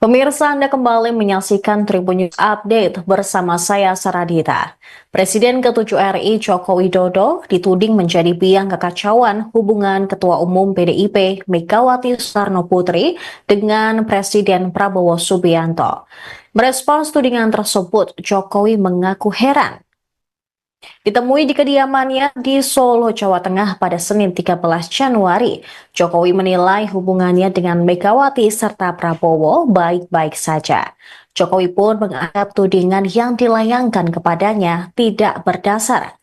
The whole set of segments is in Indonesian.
Pemirsa, Anda kembali menyaksikan Tribun News Update bersama saya Saradita. Presiden ke-7 RI Joko Widodo dituding menjadi biang kekacauan hubungan Ketua Umum PDIP Megawati Soekarno Putri dengan Presiden Prabowo Subianto. Merespons tudingan tersebut, Jokowi mengaku heran. Ditemui di kediamannya di Solo, Jawa Tengah pada Senin 13 Januari, Jokowi menilai hubungannya dengan Megawati serta Prabowo baik-baik saja. Jokowi pun menganggap tudingan yang dilayangkan kepadanya tidak berdasar.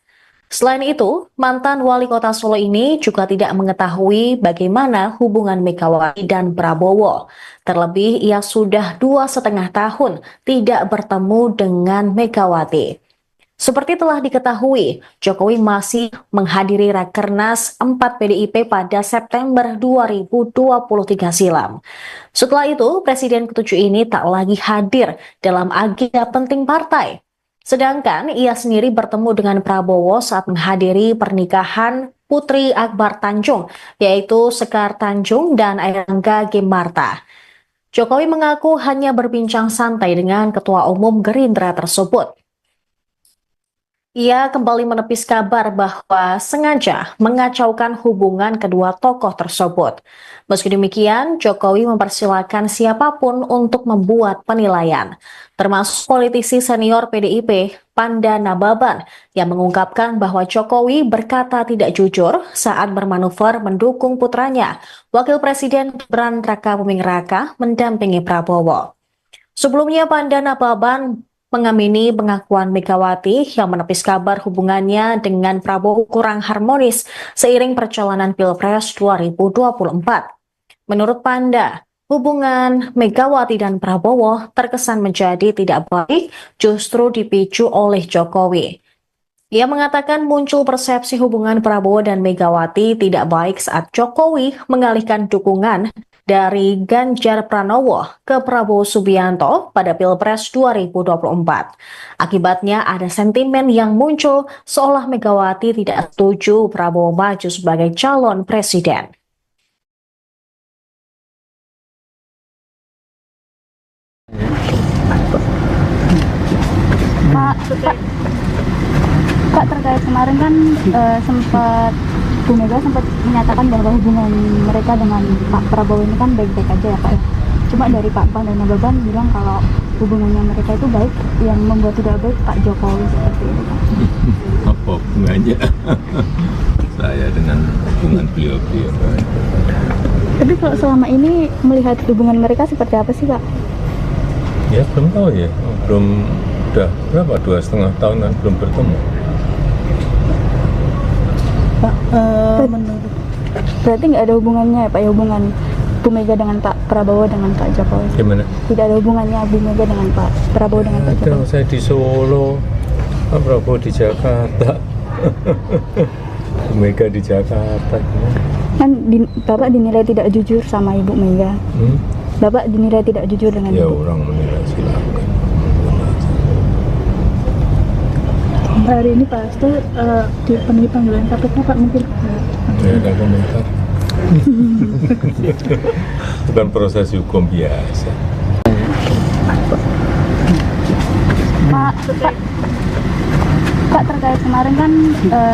Selain itu, mantan wali kota Solo ini juga tidak mengetahui bagaimana hubungan Megawati dan Prabowo. Terlebih, ia sudah 2,5 tahun tidak bertemu dengan Megawati. Seperti telah diketahui, Jokowi masih menghadiri Rakernas 4 PDIP pada September 2023 silam. Setelah itu, Presiden ke-7 ini tak lagi hadir dalam agenda penting partai. Sedangkan ia sendiri bertemu dengan Prabowo saat menghadiri pernikahan Putri Akbar Tanjung, yaitu Sekar Tanjung dan Airlangga Gimarta. Jokowi mengaku hanya berbincang santai dengan Ketua Umum Gerindra tersebut. Ia kembali menepis kabar bahwa sengaja mengacaukan hubungan kedua tokoh tersebut. Meski demikian, Jokowi mempersilahkan siapapun untuk membuat penilaian, termasuk politisi senior PDIP, Panda Nababan, yang mengungkapkan bahwa Jokowi berkata tidak jujur saat bermanuver mendukung putranya, Wakil Presiden Gibran Rakabuming Raka, mendampingi Prabowo. Sebelumnya, Panda Nababan mengamini pengakuan Megawati yang menepis kabar hubungannya dengan Prabowo kurang harmonis seiring perjalanan Pilpres 2024. Menurut Panda, hubungan Megawati dan Prabowo terkesan menjadi tidak baik justru dipicu oleh Jokowi. Ia mengatakan muncul persepsi hubungan Prabowo dan Megawati tidak baik saat Jokowi mengalihkan dukungan dari Ganjar Pranowo ke Prabowo Subianto pada Pilpres 2024. Akibatnya ada sentimen yang muncul seolah Megawati tidak setuju Prabowo maju sebagai calon presiden. Pak, terkait kemarin kan sempat Bu Mega sempat menyatakan bahwa hubungan mereka dengan Pak Prabowo ini kan baik-baik aja ya Pak ya. Cuma dari Pak Panda Nababan bilang kalau hubungannya mereka itu baik, yang membuat tidak baik Pak Jokowi seperti itu Pak. Apa hubungannya saya dengan hubungan beliau-beliau? Tapi kalau selama ini melihat hubungan mereka seperti apa sih Pak? Ya belum tahu ya, udah berapa 2,5 tahunan belum bertemu. Pak, berarti nggak ada hubungannya ya Pak ya, hubungan Bu Mega dengan Pak Prabowo dengan Pak Jokowi? Gimana? Tidak ada hubungannya Bu Mega dengan Pak Prabowo dengan Pak Jokowi? Saya di Solo, Pak Prabowo di Jakarta, Bu Mega di Jakarta. Kan Bapak dinilai tidak jujur sama Ibu Mega. Bapak dinilai tidak jujur dengan Ya Ibu. orang menilai silakan. Hari ini Pak Hasto dipenuhi panggilan KPK Pak, mungkin Ya ada komentar. Bukan proses hukum biasa. Pak, terkait kemarin kan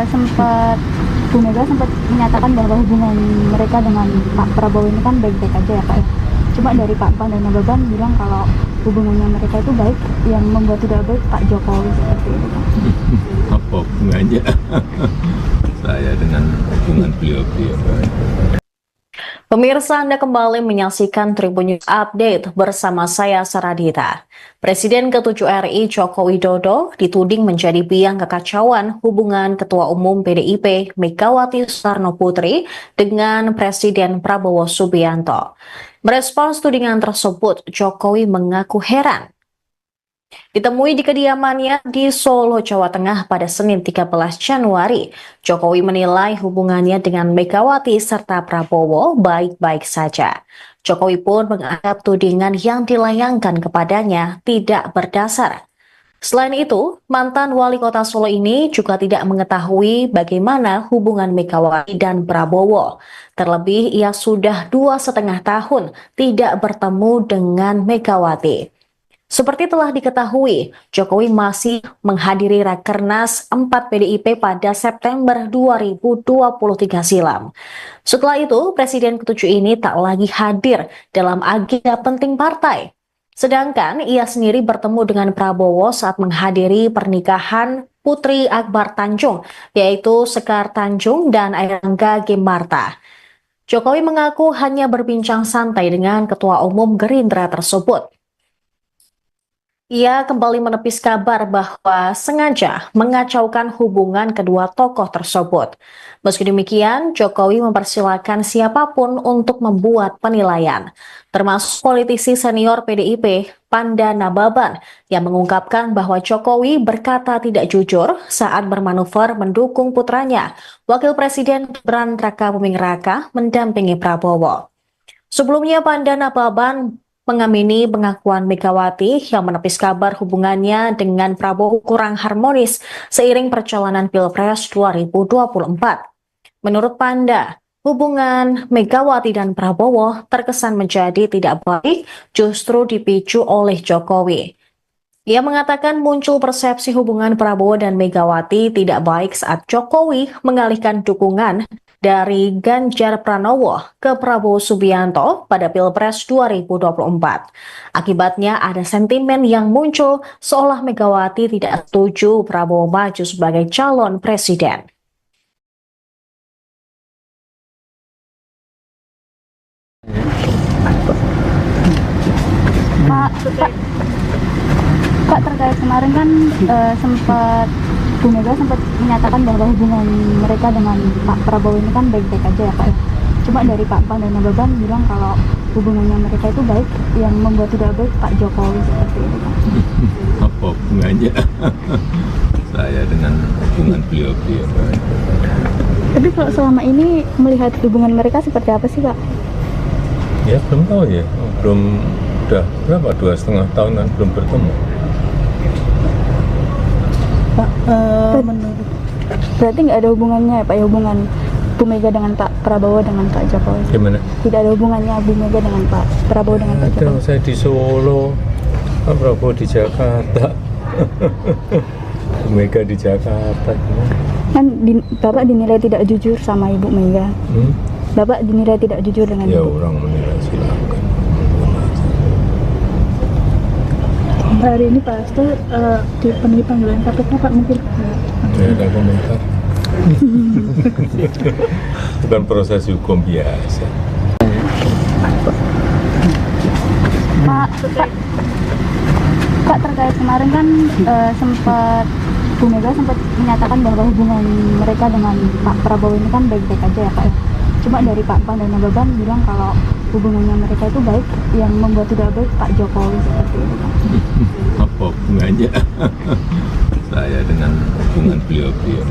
sempat Bu Mega sempat menyatakan bahwa hubungan mereka dengan Pak Prabowo ini kan baik-baik aja ya Pak ya. Cuma dari Pak Panda Nababan bilang kalau hubungannya mereka itu baik, yang membuat tidak baik Pak Jokowi seperti itu Pak. Apa hubungannya saya dengan hubungan beliau-beliau? Pemirsa, Anda kembali menyaksikan Tribun News Update bersama saya Saradita. Presiden ke-7 RI Joko Widodo dituding menjadi biang kekacauan hubungan Ketua Umum PDIP Megawati Soekarno Putri dengan Presiden Prabowo Subianto. Merespons tudingan tersebut, Jokowi mengaku heran. Ditemui di kediamannya di Solo, Jawa Tengah pada Senin 13 Januari, Jokowi menilai hubungannya dengan Megawati serta Prabowo baik-baik saja. Jokowi pun menganggap tudingan yang dilayangkan kepadanya tidak berdasar. Selain itu, mantan wali kota Solo ini juga tidak mengetahui bagaimana hubungan Megawati dan Prabowo. Terlebih, ia sudah 2,5 tahun tidak bertemu dengan Megawati. Seperti telah diketahui, Jokowi masih menghadiri Rakernas 4 PDIP pada September 2023 silam. Setelah itu, Presiden ke-7 ini tak lagi hadir dalam agenda penting partai. Sedangkan ia sendiri bertemu dengan Prabowo saat menghadiri pernikahan Putri Akbar Tanjung, yaitu Sekar Tanjung dan Airangga Gemarta. Jokowi mengaku hanya berbincang santai dengan Ketua Umum Gerindra tersebut. Ia kembali menepis kabar bahwa sengaja mengacaukan hubungan kedua tokoh tersebut. Meski demikian, Jokowi mempersilahkan siapapun untuk membuat penilaian, termasuk politisi senior PDIP, Panda Nababan, yang mengungkapkan bahwa Jokowi berkata tidak jujur saat bermanuver mendukung putranya, Wakil Presiden Gibran Rakabuming Raka, mendampingi Prabowo. Sebelumnya, Panda Nababan mengamini pengakuan Megawati yang menepis kabar hubungannya dengan Prabowo kurang harmonis seiring perjalanan Pilpres 2024. Menurut Panda, hubungan Megawati dan Prabowo terkesan menjadi tidak baik justru dipicu oleh Jokowi. Ia mengatakan muncul persepsi hubungan Prabowo dan Megawati tidak baik saat Jokowi mengalihkan dukungan dari Ganjar Pranowo ke Prabowo Subianto pada Pilpres 2024. Akibatnya ada sentimen yang muncul seolah Megawati tidak setuju Prabowo maju sebagai calon presiden. Pak, terkait kemarin kan sempat Bu Mega sempat menyatakan bahwa hubungan mereka dengan Pak Prabowo ini kan baik-baik aja ya Pak. Cuma dari Pak Pan dan Nababan bilang kalau hubungannya mereka itu baik, yang membuat tidak baik Pak Jokowi seperti itu Pak. Apa hubungannya saya dengan hubungan beliau-beliau? Tapi kalau selama ini melihat hubungan mereka seperti apa sih Pak? Ya belum tahu ya, belum, udah berapa, 2,5 tahunan belum bertemu. Pak, menurut Berarti nggak ada hubungannya ya Pak, ya, hubungan Bu Mega dengan Pak Prabowo dengan Pak Jokowi? Gimana? Tidak ada hubungannya Bu Mega dengan Pak Prabowo dengan Pak Ada, Jokowi? saya di Solo, Pak Prabowo di Jakarta, Bu Mega di Jakarta. Kan Bapak dinilai tidak jujur sama Ibu Mega. Bapak dinilai tidak jujur dengan Ya Ibu. orang menilai silakan. hari ini Pak Hasto dipenuhi panggilan KPK Pak, mungkin Ya ada komentar. Bukan proses hukum biasa. Pak, terkait kemarin kan sempat Bu Mega sempat menyatakan bahwa hubungan mereka dengan Pak Prabowo ini kan baik-baik aja ya Pak. Cuma dari Pak Pan dan Nababan bilang kalau hubungannya mereka itu baik, yang membuat tidak baik Pak Jokowi seperti itu Pak. Apa hubungannya saya dengan hubungan beliau-beliau?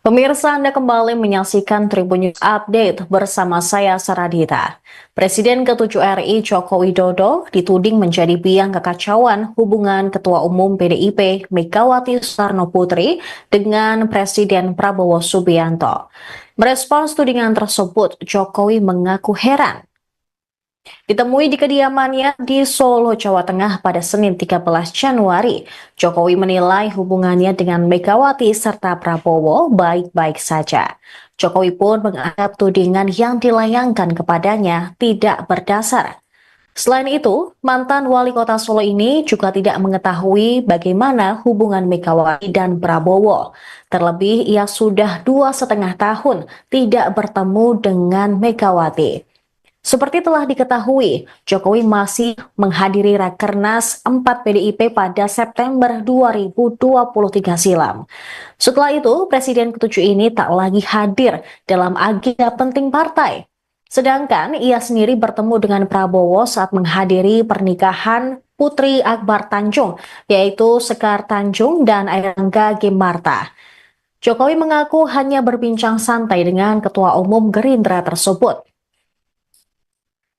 Pemirsa, Anda kembali menyaksikan Tribun News Update bersama saya Saradita. Presiden ke-7 RI Joko Widodo dituding menjadi biang kekacauan hubungan Ketua Umum PDIP Megawati Soekarno Putri dengan Presiden Prabowo Subianto. Merespons tudingan tersebut, Jokowi mengaku heran. Ditemui di kediamannya di Solo, Jawa Tengah pada Senin 13 Januari, Jokowi menilai hubungannya dengan Megawati serta Prabowo baik-baik saja. Jokowi pun menganggap tudingan yang dilayangkan kepadanya tidak berdasar. Selain itu, mantan wali kota Solo ini juga tidak mengetahui bagaimana hubungan Megawati dan Prabowo. Terlebih, ia sudah 2,5 tahun tidak bertemu dengan Megawati. Seperti telah diketahui, Jokowi masih menghadiri Rakernas 4 PDIP pada September 2023 silam. Setelah itu, Presiden ke-7 ini tak lagi hadir dalam agenda penting partai. Sedangkan ia sendiri bertemu dengan Prabowo saat menghadiri pernikahan Putri Akbar Tanjung, yaitu Sekar Tanjung dan Airangga Gemarta. Jokowi mengaku hanya berbincang santai dengan Ketua Umum Gerindra tersebut.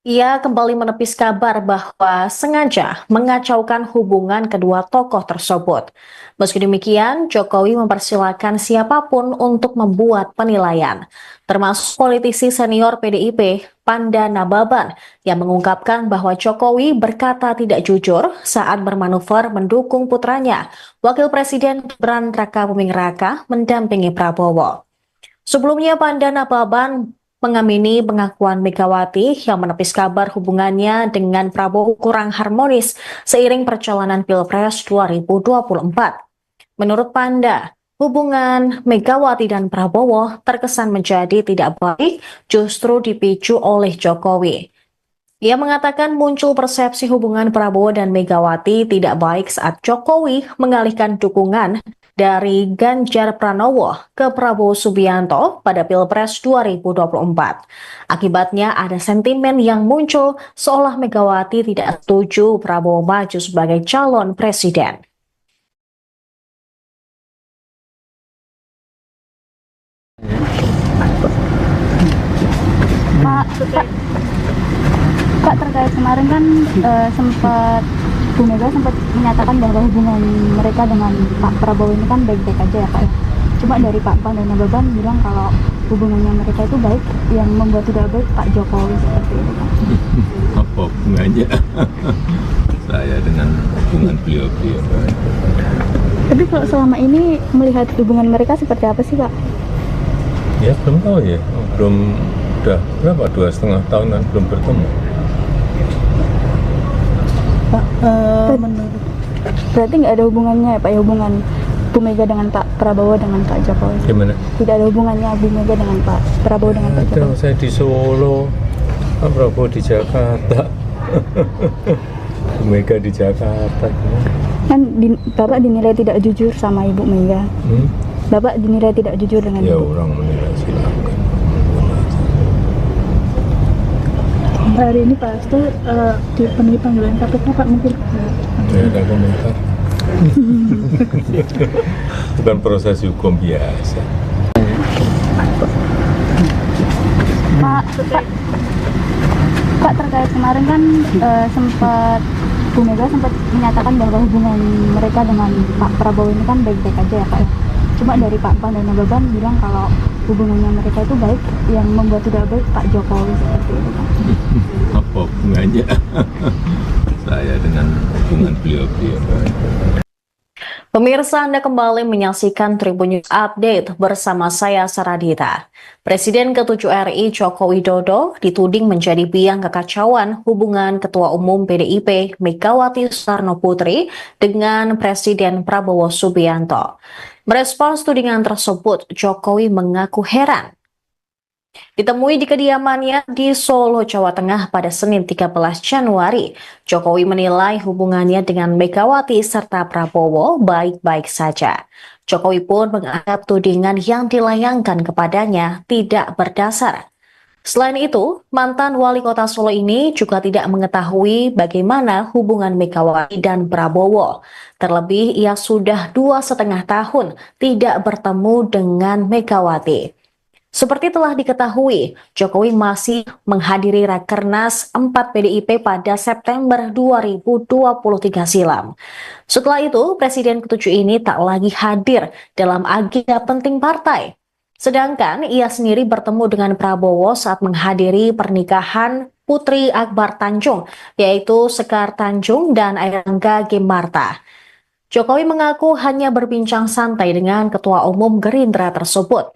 Ia kembali menepis kabar bahwa sengaja mengacaukan hubungan kedua tokoh tersebut. Meski demikian, Jokowi mempersilahkan siapapun untuk membuat penilaian, termasuk politisi senior PDIP, Panda Nababan, yang mengungkapkan bahwa Jokowi berkata tidak jujur saat bermanuver mendukung putranya, Wakil Presiden Gibran Rakabuming Raka, mendampingi Prabowo. Sebelumnya, Panda Nababan mengamini pengakuan Megawati yang menepis kabar hubungannya dengan Prabowo kurang harmonis seiring perjalanan Pilpres 2024. Menurut Panda, hubungan Megawati dan Prabowo terkesan menjadi tidak baik justru dipicu oleh Jokowi. Ia mengatakan muncul persepsi hubungan Prabowo dan Megawati tidak baik saat Jokowi mengalihkan dukungan dari Ganjar Pranowo ke Prabowo Subianto pada Pilpres 2024. Akibatnya ada sentimen yang muncul seolah Megawati tidak setuju Prabowo maju sebagai calon presiden. Pak, terkait kemarin kan sempat Bu Mega sempat menyatakan bahwa hubungan mereka dengan Pak Prabowo ini kan baik-baik aja ya Pak ya. Cuma dari Pak Pan dan Nababan bilang kalau hubungannya mereka itu baik, yang membuat tidak baik Pak Jokowi seperti itu Pak. Apa hubungannya saya dengan hubungan beliau-beliau? Tapi kalau selama ini melihat hubungan mereka seperti apa sih Pak? Ya belum tahu ya, belum, udah berapa, 2,5 tahunan belum bertemu. Pak, menurut Berarti nggak ada hubungannya ya Pak ya, hubungan Bu Mega dengan Pak Prabowo dengan Pak Jokowi? Gimana? Tidak ada hubungannya Bu Mega dengan Pak Prabowo dengan Pak Ada, Jokowi? saya di Solo, Pak Prabowo di Jakarta, Bu Mega di Jakarta. Kan Bapak dinilai tidak jujur sama Ibu Mega. Bapak dinilai tidak jujur dengan Ya Ibu. orang menilai silakan. hari ini Pak Hasto dipenuhi panggilan KPK Pak, mungkin Tidak ada komentar. Bukan proses hukum biasa. Pak, terkait kemarin kan sempat Bu Mega sempat menyatakan bahwa hubungan mereka dengan Pak Prabowo ini kan baik-baik aja ya Pak ya. Cuma dari Pak Pan dan Nababan bilang kalau hubungannya mereka itu baik, yang membuat tidak baik Pak Jokowi seperti itu Pak. Apa hubungannya saya dengan hubungan beliau-beliau? Pemirsa, Anda kembali menyaksikan Tribun News Update bersama saya Saradita. Presiden ke-7 RI Joko Widodo dituding menjadi biang kekacauan hubungan Ketua Umum PDIP Megawati Soekarno Putri dengan Presiden Prabowo Subianto. Merespons tudingan tersebut, Jokowi mengaku heran. Ditemui di kediamannya di Solo, Jawa Tengah pada Senin 13 Januari, Jokowi menilai hubungannya dengan Megawati serta Prabowo baik-baik saja. Jokowi pun menganggap tudingan yang dilayangkan kepadanya tidak berdasar. Selain itu, mantan wali kota Solo ini juga tidak mengetahui bagaimana hubungan Megawati dan Prabowo. Terlebih, ia sudah 2,5 tahun tidak bertemu dengan Megawati. Seperti telah diketahui, Jokowi masih menghadiri Rakernas 4 PDIP pada September 2023 silam. Setelah itu, Presiden ke-7 ini tak lagi hadir dalam agenda penting partai. Sedangkan ia sendiri bertemu dengan Prabowo saat menghadiri pernikahan Putri Akbar Tanjung, yaitu Sekar Tanjung dan Airlangga Gimarta. Jokowi mengaku hanya berbincang santai dengan Ketua Umum Gerindra tersebut.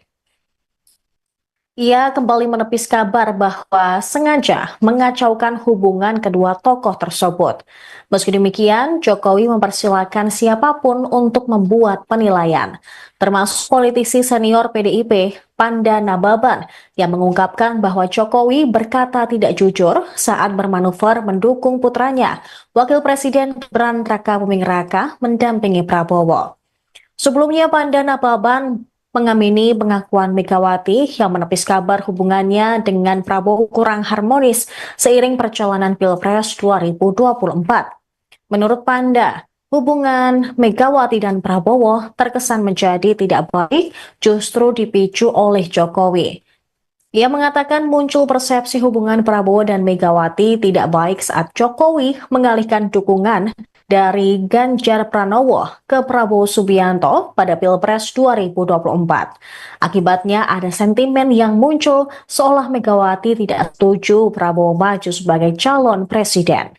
Ia kembali menepis kabar bahwa sengaja mengacaukan hubungan kedua tokoh tersebut. Meski demikian, Jokowi mempersilahkan siapapun untuk membuat penilaian, termasuk politisi senior PDIP, Panda Nababan, yang mengungkapkan bahwa Jokowi berkata tidak jujur saat bermanuver mendukung putranya, Wakil Presiden Gibran Rakabuming Raka, mendampingi Prabowo. Sebelumnya, Panda Nababan mengamini pengakuan Megawati yang menepis kabar hubungannya dengan Prabowo kurang harmonis seiring perjalanan Pilpres 2024. Menurut Panda, hubungan Megawati dan Prabowo terkesan menjadi tidak baik justru dipicu oleh Jokowi. Ia mengatakan muncul persepsi hubungan Prabowo dan Megawati tidak baik saat Jokowi mengalihkan dukungan dari Ganjar Pranowo ke Prabowo Subianto pada Pilpres 2024. Akibatnya ada sentimen yang muncul seolah Megawati tidak setuju Prabowo maju sebagai calon presiden.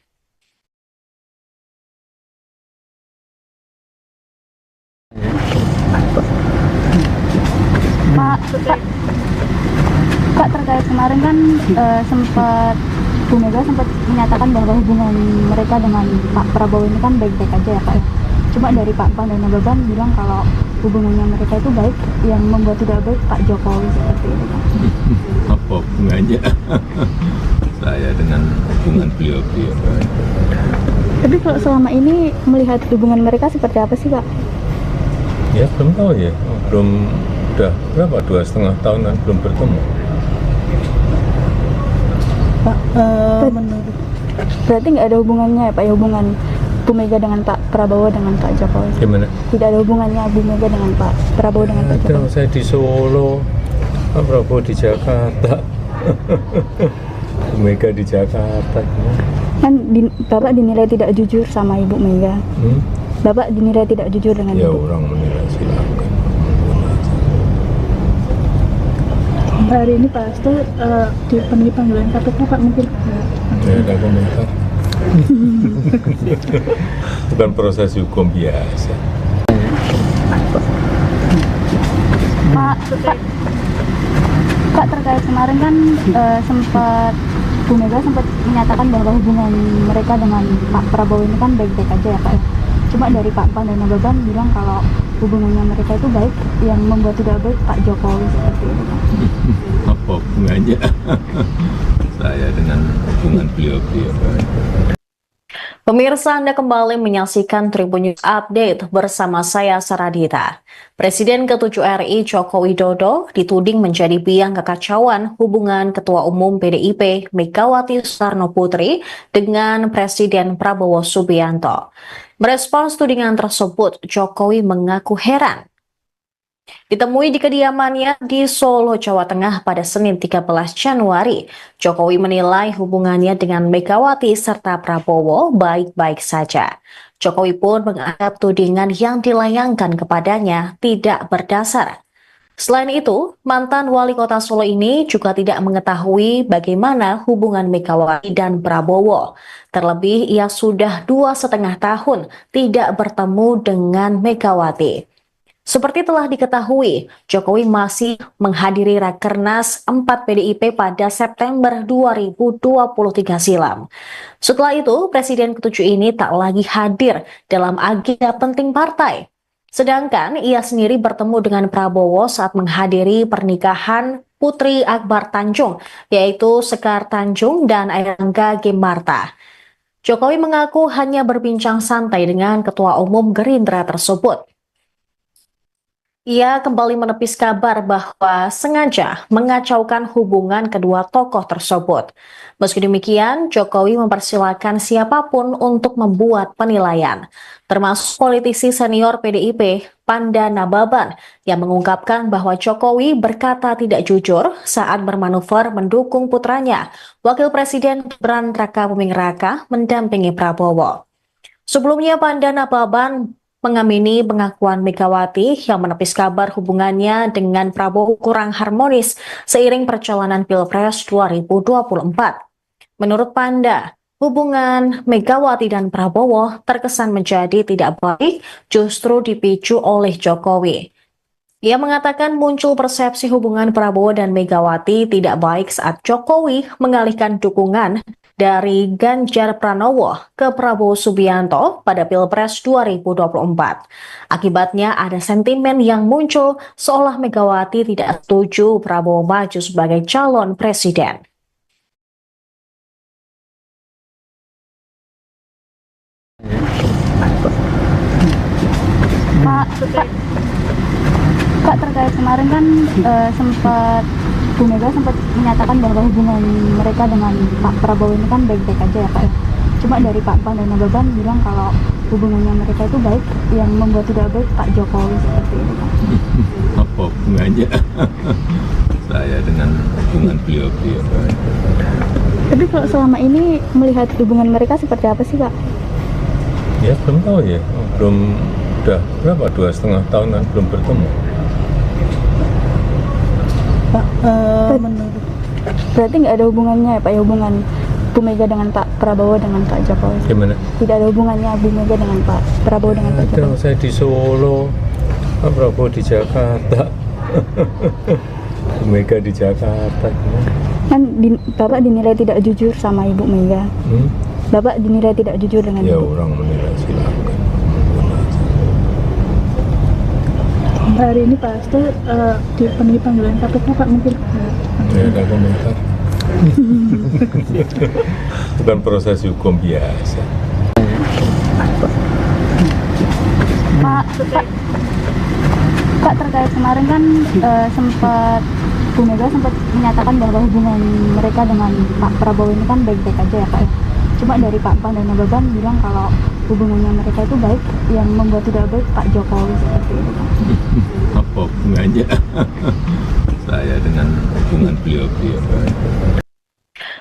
Pak, terkait kemarin kan sempat Bu Mega sempat menyatakan bahwa hubungan mereka dengan Pak Prabowo ini kan baik-baik aja ya Pak ya. Cuma dari Pak Pan dan Nababan bilang kalau hubungannya mereka itu baik, yang membuat tidak baik Pak Jokowi seperti itu Pak. Apa hubungannya saya dengan hubungan beliau-beliau? Tapi kalau selama ini melihat hubungan mereka seperti apa sih Pak? Ya belum tahu ya, belum, udah berapa, 2,5 tahun kan belum bertemu. Pak, menurut Berarti nggak ada hubungannya ya Pak ya, hubungan Bu Mega dengan Pak Prabowo dengan Pak Jokowi? Gimana? Tidak ada hubungannya Bu Mega dengan Pak Prabowo dengan Pak Ada, Jokowi? saya di Solo, Pak Prabowo di Jakarta, Bu Mega di Jakarta. Kan Bapak dinilai tidak jujur sama Ibu Mega. Bapak dinilai tidak jujur dengan Ya Ibu. orang menilai silakan. hari ini Pak Hasto dipenuhi panggilan KPK Pak, mungkin Saya ada komentar. Bukan proses hukum biasa. Pak, terkait kemarin kan sempat Bu Mega sempat menyatakan bahwa hubungan mereka dengan Pak Prabowo ini kan baik-baik aja ya Pak ya. Cuma dari Pak Pan dan Nababan bilang kalau hubungannya mereka itu baik, yang membuat tidak baik Pak Jokowi seperti itu Pak. Apa hubungannya saya dengan hubungan beliau-beliau? Pemirsa, Anda kembali menyaksikan Tribun News Update bersama saya Saradita. Presiden ke-7 RI Joko Widodo dituding menjadi biang kekacauan hubungan Ketua Umum PDIP Megawati Soekarno Putri dengan Presiden Prabowo Subianto. Merespons tudingan tersebut, Jokowi mengaku heran. Ditemui di kediamannya di Solo, Jawa Tengah pada Senin 13 Januari, Jokowi menilai hubungannya dengan Megawati serta Prabowo baik-baik saja. Jokowi pun menganggap tudingan yang dilayangkan kepadanya tidak berdasar. Selain itu, mantan wali kota Solo ini juga tidak mengetahui bagaimana hubungan Megawati dan Prabowo. Terlebih, ia sudah 2,5 tahun tidak bertemu dengan Megawati. Seperti telah diketahui, Jokowi masih menghadiri Rakernas 4 PDIP pada September 2023 silam. Setelah itu, Presiden ke-7 ini tak lagi hadir dalam agenda penting partai. Sedangkan ia sendiri bertemu dengan Prabowo saat menghadiri pernikahan Putri Akbar Tanjung, yaitu Sekar Tanjung dan Airlangga Gimarta. Jokowi mengaku hanya berbincang santai dengan Ketua Umum Gerindra tersebut. Ia kembali menepis kabar bahwa sengaja mengacaukan hubungan kedua tokoh tersebut. Meski demikian, Jokowi mempersilahkan siapapun untuk membuat penilaian, termasuk politisi senior PDIP, Panda Nababan, yang mengungkapkan bahwa Jokowi berkata tidak jujur saat bermanuver mendukung putranya, Wakil Presiden Gibran Rakabuming Raka, mendampingi Prabowo. Sebelumnya, Panda Nababan mengamini pengakuan Megawati yang menepis kabar hubungannya dengan Prabowo kurang harmonis seiring perjalanan Pilpres 2024. Menurut Panda, hubungan Megawati dan Prabowo terkesan menjadi tidak baik justru dipicu oleh Jokowi. Ia mengatakan muncul persepsi hubungan Prabowo dan Megawati tidak baik saat Jokowi mengalihkan dukungan dari Ganjar Pranowo ke Prabowo Subianto pada Pilpres 2024. Akibatnya ada sentimen yang muncul seolah Megawati tidak setuju Prabowo maju sebagai calon presiden. Pak, terkait kemarin kan sempat Bu Mega sempat menyatakan bahwa hubungan mereka dengan Pak Prabowo ini kan baik-baik aja ya Pak ya. Cuma dari Pak Pan dan Nababan bilang kalau hubungannya mereka itu baik, yang membuat tidak baik Pak Jokowi seperti itu Pak. Apa hubungannya saya dengan hubungan beliau-beliau. Tapi kalau selama ini melihat hubungan mereka seperti apa sih, Pak? Ya belum tahu ya, belum, udah berapa, 2,5 tahunan belum bertemu. Pak, menurut Berarti nggak ada hubungannya ya Pak, ya, hubungan Bu Mega dengan Pak Prabowo dengan Pak Jokowi? Gimana? Tidak ada hubungannya Bu Mega dengan Pak Prabowo dengan Pak Ada, Jokowi? saya di Solo, Pak Prabowo di Jakarta, Bu Mega di Jakarta. Kan Bapak dinilai tidak jujur sama Ibu Mega. Bapak dinilai tidak jujur dengan Ya Ibu. orang menilai silakan. hari ini Pak Hasto dipenuhi panggilan KPK Pak, mungkin Ya ada komentar. Bukan proses hukum biasa. Pak, terkait kemarin kan sempat Bu Mega sempat menyatakan bahwa hubungan mereka dengan Pak Prabowo ini kan baik-baik aja ya Pak, ya. Cuma dari Pak Pan dan Nababan bilang kalau hubungannya mereka itu baik, yang membuat tidak baik Pak Jokowi seperti itu Pak. Apa hubungannya saya dengan hubungan beliau-beliau?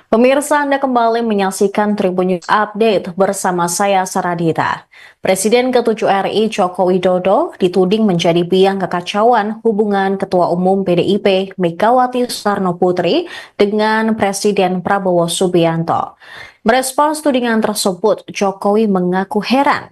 Pemirsa, Anda kembali menyaksikan Tribun News Update bersama saya Saradita. Presiden ke-7 RI Joko Widodo dituding menjadi biang kekacauan hubungan Ketua Umum PDIP Megawati Soekarno Putri dengan Presiden Prabowo Subianto. Merespons tudingan tersebut, Jokowi mengaku heran.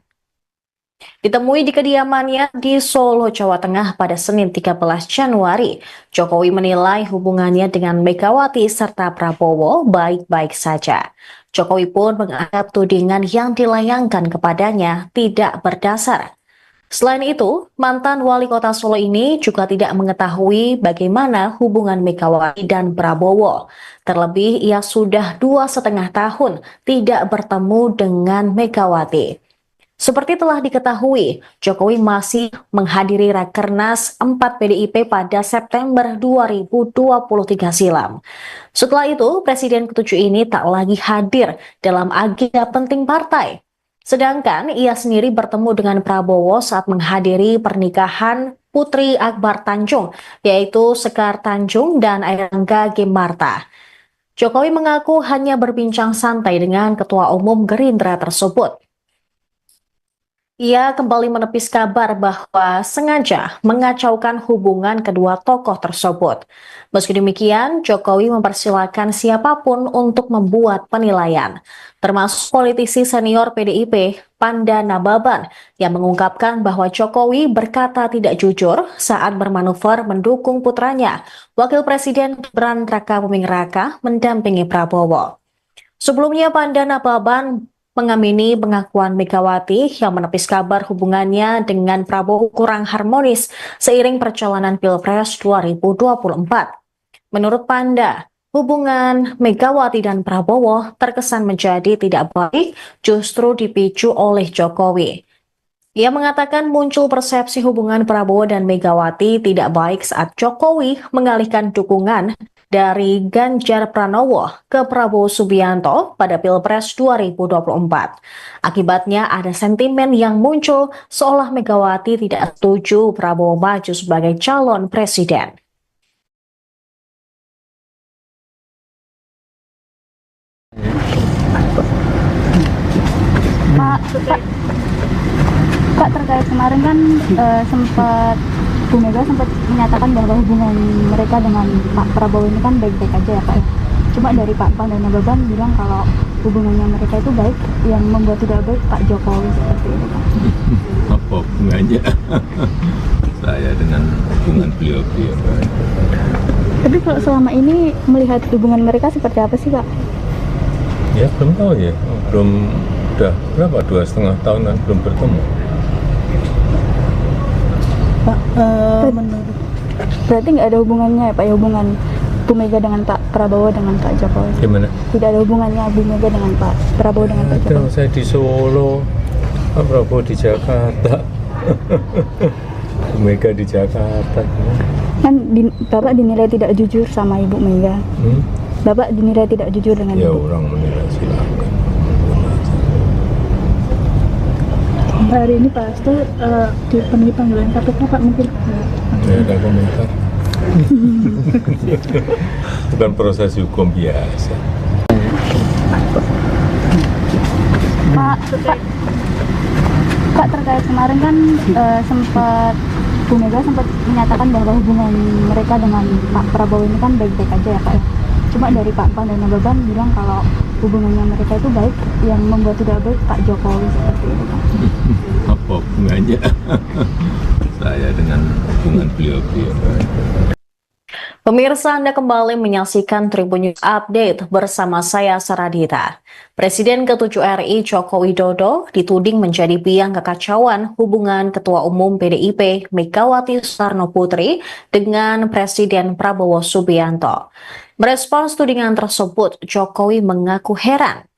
Ditemui di kediamannya di Solo, Jawa Tengah pada Senin 13 Januari, Jokowi menilai hubungannya dengan Megawati serta Prabowo baik-baik saja. Jokowi pun menganggap tudingan yang dilayangkan kepadanya tidak berdasar. Selain itu, mantan wali kota Solo ini juga tidak mengetahui bagaimana hubungan Megawati dan Prabowo. Terlebih, ia sudah 2,5 tahun tidak bertemu dengan Megawati. Seperti telah diketahui, Jokowi masih menghadiri Rakernas 4 PDIP pada September 2023 silam. Setelah itu, Presiden ke-7 ini tak lagi hadir dalam agenda penting partai. Sedangkan ia sendiri bertemu dengan Prabowo saat menghadiri pernikahan Putri Akbar Tanjung, yaitu Sekar Tanjung dan Airlangga Gimarta. Jokowi mengaku hanya berbincang santai dengan Ketua Umum Gerindra tersebut. Ia kembali menepis kabar bahwa sengaja mengacaukan hubungan kedua tokoh tersebut. Meski demikian, Jokowi mempersilahkan siapapun untuk membuat penilaian, termasuk politisi senior PDIP, Panda Nababan, yang mengungkapkan bahwa Jokowi berkata tidak jujur saat bermanuver mendukung putranya, Wakil Presiden Gibran Rakabuming Raka, mendampingi Prabowo. Sebelumnya, Panda Nababan mengamini pengakuan Megawati yang menepis kabar hubungannya dengan Prabowo kurang harmonis seiring perjalanan Pilpres 2024. Menurut Panda, hubungan Megawati dan Prabowo terkesan menjadi tidak baik justru dipicu oleh Jokowi. Ia mengatakan muncul persepsi hubungan Prabowo dan Megawati tidak baik saat Jokowi mengalihkan dukungan dari Ganjar Pranowo ke Prabowo Subianto pada Pilpres 2024. Akibatnya ada sentimen yang muncul seolah Megawati tidak setuju Prabowo maju sebagai calon presiden. Pak, terkait kemarin kan sempat Bu Mega sempat menyatakan bahwa hubungan mereka dengan Pak Prabowo ini kan baik-baik aja ya Pak, ya. Cuma dari Pak Pan dan Nababan bilang kalau hubungannya mereka itu baik, yang membuat tidak baik Pak Jokowi seperti itu Pak. Apa hubungannya saya dengan hubungan beliau-beliau? Tapi kalau selama ini melihat hubungan mereka seperti apa sih Pak? Ya belum tahu ya, belum, udah berapa, 2,5 tahunan belum bertemu. Pak, menurut Berarti nggak ada hubungannya ya Pak, ya, hubungan Bu Mega dengan Pak Prabowo dengan Pak Jokowi? Gimana? Tidak ada hubungannya Bu Mega dengan Pak Prabowo dengan Pak Ada, Jokowi? saya di Solo, Pak Prabowo di Jakarta, Bu Mega di Jakarta. Kan Bapak dinilai tidak jujur sama Ibu Mega. Bapak dinilai tidak jujur dengan Ya Ibu. orang menilai silakan. hari ini Pak Hasto dipenuhi panggilan KPK Pak, mungkin Ya ada komentar. Bukan proses hukum biasa. Pak, terkait kemarin kan sempat Bu Mega sempat menyatakan bahwa hubungan mereka dengan Pak Prabowo ini kan baik-baik aja ya Pak ya. Cuma dari Pak Pan dan Nababan bilang kalau hubungannya mereka itu baik, yang membuat tidak baik Pak Jokowi seperti itu Pak. Apa hubungannya saya dengan hubungan beliau-beliau? Pemirsa, Anda kembali menyaksikan Tribun News Update bersama saya Saradita. Presiden ke-7 RI Joko Widodo dituding menjadi biang kekacauan hubungan Ketua Umum PDIP Megawati Soekarno Putri dengan Presiden Prabowo Subianto. Merespons tudingan tersebut, Jokowi mengaku heran.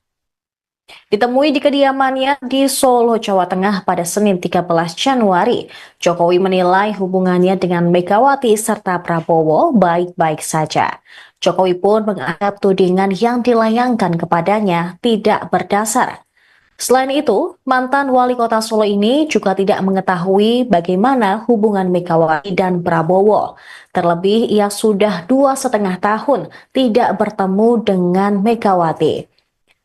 Ditemui di kediamannya di Solo, Jawa Tengah pada Senin 13 Januari, Jokowi menilai hubungannya dengan Megawati serta Prabowo baik-baik saja. Jokowi pun menganggap tudingan yang dilayangkan kepadanya tidak berdasar. Selain itu, mantan wali kota Solo ini juga tidak mengetahui bagaimana hubungan Megawati dan Prabowo. Terlebih, ia sudah 2,5 tahun tidak bertemu dengan Megawati.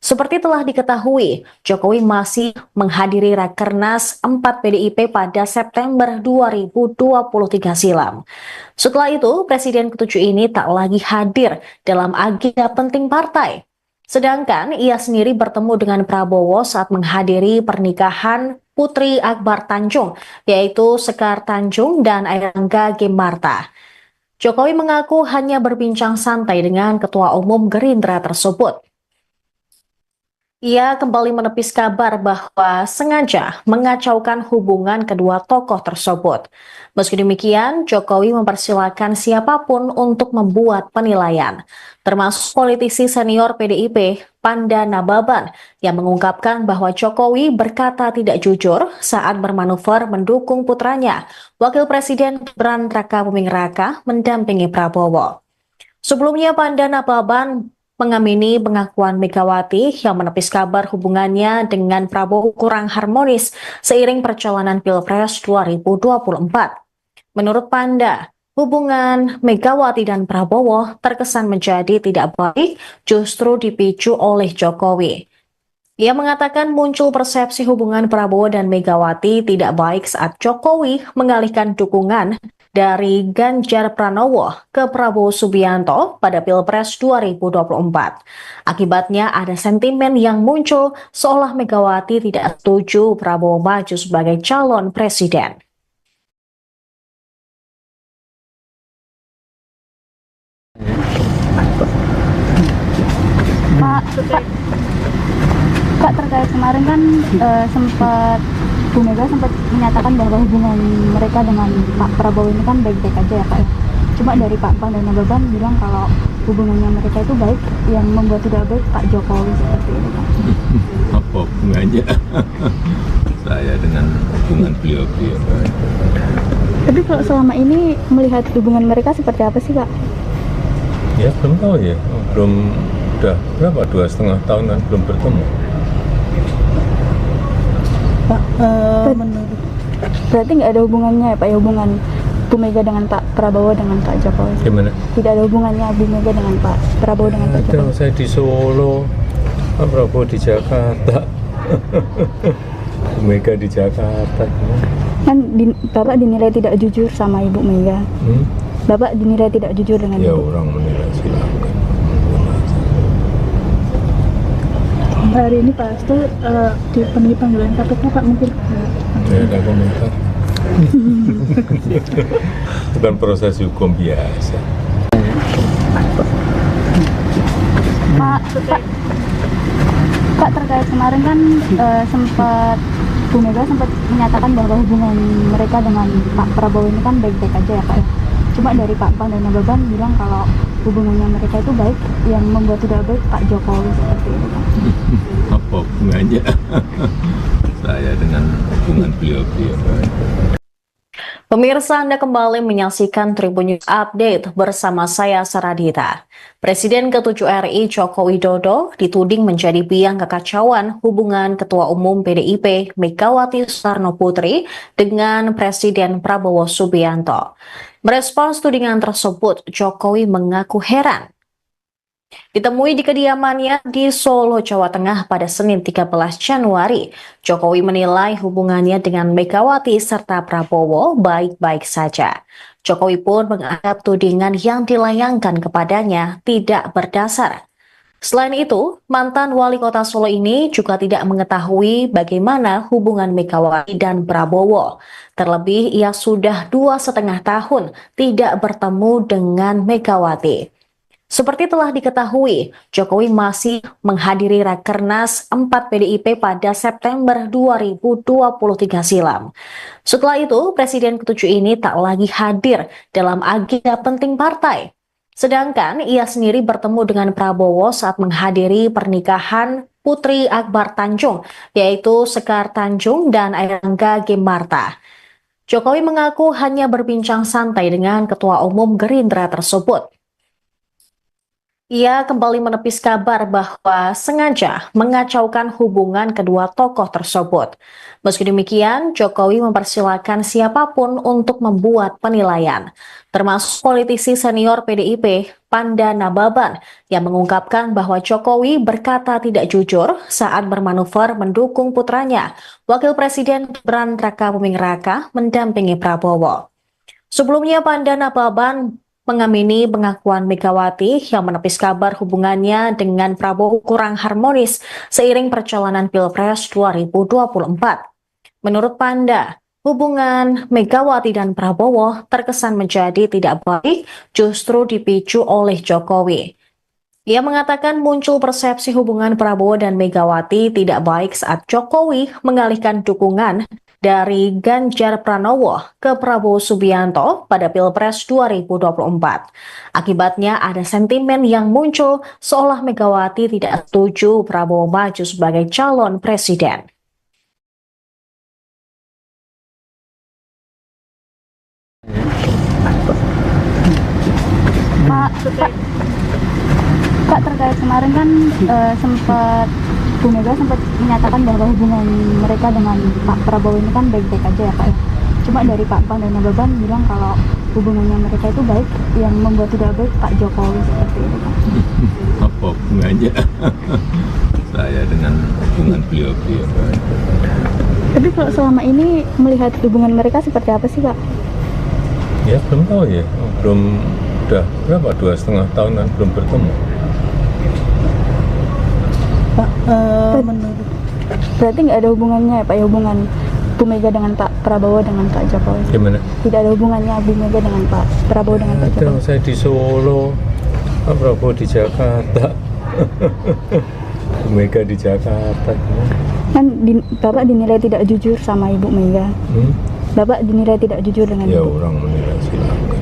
Seperti telah diketahui, Jokowi masih menghadiri Rakernas 4 PDIP pada September 2023 silam. Setelah itu, Presiden ke-7 ini tak lagi hadir dalam agenda penting partai. Sedangkan ia sendiri bertemu dengan Prabowo saat menghadiri pernikahan Putri Akbar Tanjung, yaitu Sekar Tanjung dan Airlangga Gemarta. Jokowi mengaku hanya berbincang santai dengan Ketua Umum Gerindra tersebut. Ia kembali menepis kabar bahwa sengaja mengacaukan hubungan kedua tokoh tersebut. Meski demikian, Jokowi mempersilahkan siapapun untuk membuat penilaian, termasuk politisi senior PDIP, Panda Nababan, yang mengungkapkan bahwa Jokowi berkata tidak jujur saat bermanuver mendukung putranya, Wakil Presiden Gibran Rakabuming Raka, mendampingi Prabowo. Sebelumnya, Panda Nababan mengamini pengakuan Megawati yang menepis kabar hubungannya dengan Prabowo kurang harmonis seiring perjalanan Pilpres 2024. Menurut Panda, hubungan Megawati dan Prabowo terkesan menjadi tidak baik justru dipicu oleh Jokowi. Ia mengatakan muncul persepsi hubungan Prabowo dan Megawati tidak baik saat Jokowi mengalihkan dukungan dari Ganjar Pranowo ke Prabowo Subianto pada Pilpres 2024. Akibatnya ada sentimen yang muncul seolah Megawati tidak setuju Prabowo maju sebagai calon presiden. Pak, terkait kemarin kan sempat Bu Mega sempat menyatakan bahwa hubungan mereka dengan Pak Prabowo ini kan baik-baik aja ya Pak ya. Cuma dari Pak Pan dan Nababan bilang kalau hubungannya mereka itu baik, yang membuat tidak baik Pak Jokowi seperti itu Pak. Apa hubungannya saya dengan hubungan beliau-beliau? Tapi kalau selama ini melihat hubungan mereka seperti apa sih Pak? Ya belum tahu ya, belum, udah berapa, 2,5 tahun kan belum bertemu. Pak, menurut Berarti nggak ada hubungannya ya Pak ya, hubungan Bu Mega dengan Pak Prabowo dengan Pak Jokowi? Gimana? Tidak ada hubungannya Bu Mega dengan Pak Prabowo dengan Pak Ada, Jokowi? saya di Solo, Pak Prabowo di Jakarta, Bu Mega di Jakarta. Kan Bapak dinilai tidak jujur sama Ibu Mega. Bapak dinilai tidak jujur dengan Ya Ibu. orang menilai silakan. hari ini Pak Hasto dipenuhi panggilan KPK Pak, mungkin Saya ada komentar. Bukan proses hukum biasa. Pak, terkait kemarin kan sempat Bu Mega sempat menyatakan bahwa hubungan mereka dengan Pak Prabowo ini kan baik-baik aja ya Pak ya. Cuma dari Pak Pan dan Nababan bilang kalau hubungannya mereka itu baik, yang membuat tidak baik Pak Jokowi seperti itu Pak. Apa hubungannya saya dengan hubungan beliau-beliau? Pemirsa, Anda kembali menyaksikan Tribun News Update bersama saya Saradita. Presiden ke-7 RI Joko Widodo dituding menjadi biang kekacauan hubungan Ketua Umum PDIP Megawati Soekarno Putri dengan Presiden Prabowo Subianto. Merespons tudingan tersebut, Jokowi mengaku heran. Ditemui di kediamannya di Solo, Jawa Tengah pada Senin 13 Januari, Jokowi menilai hubungannya dengan Megawati serta Prabowo baik-baik saja. Jokowi pun menganggap tudingan yang dilayangkan kepadanya tidak berdasar. Selain itu, mantan wali kota Solo ini juga tidak mengetahui bagaimana hubungan Megawati dan Prabowo. Terlebih, ia sudah 2,5 tahun tidak bertemu dengan Megawati. Seperti telah diketahui, Jokowi masih menghadiri Rakernas 4 PDIP pada September 2023 silam. Setelah itu, Presiden ke-7 ini tak lagi hadir dalam agenda penting partai. Sedangkan ia sendiri bertemu dengan Prabowo saat menghadiri pernikahan Putri Akbar Tanjung, yaitu Sekar Tanjung dan Airlangga Gimarta. Jokowi mengaku hanya berbincang santai dengan Ketua Umum Gerindra tersebut. Ia kembali menepis kabar bahwa sengaja mengacaukan hubungan kedua tokoh tersebut. Meski demikian, Jokowi mempersilahkan siapapun untuk membuat penilaian, termasuk politisi senior PDIP, Panda Nababan, yang mengungkapkan bahwa Jokowi berkata tidak jujur saat bermanuver mendukung putranya, Wakil Presiden Gibran Rakabuming Raka, mendampingi Prabowo. Sebelumnya, Panda Nababan mengamini pengakuan Megawati yang menepis kabar hubungannya dengan Prabowo kurang harmonis seiring perjalanan Pilpres 2024. Menurut Panda, hubungan Megawati dan Prabowo terkesan menjadi tidak baik justru dipicu oleh Jokowi. Ia mengatakan muncul persepsi hubungan Prabowo dan Megawati tidak baik saat Jokowi mengalihkan dukungan dari Ganjar Pranowo ke Prabowo Subianto pada Pilpres 2024. Akibatnya ada sentimen yang muncul seolah Megawati tidak setuju Prabowo maju sebagai calon presiden. Pak, terkait kemarin kan sempat Bu Mega sempat menyatakan bahwa hubungan mereka dengan Pak Prabowo ini kan baik-baik aja ya Pak ya. Cuma dari Pak Pan dan Nababan bilang kalau hubungannya mereka itu baik, yang membuat tidak baik Pak Jokowi seperti itu Pak. Apa hubungannya saya dengan hubungan beliau-beliau? Tapi kalau selama ini melihat hubungan mereka seperti apa sih Pak? Ya belum tahu ya, udah berapa, 2,5 tahunan belum bertemu. Pak, menurut Berarti nggak ada hubungannya ya Pak ya, hubungan Bu Mega dengan Pak Prabowo dengan Pak Jokowi? Gimana? Tidak ada hubungannya Bu Mega dengan Pak Prabowo dengan Pak Ada, Jokowi? saya di Solo, Pak Prabowo di Jakarta, Bu Mega di Jakarta. Kan Bapak dinilai tidak jujur sama Ibu Mega. Bapak dinilai tidak jujur dengan Ya Ibu. orang menilai silakan.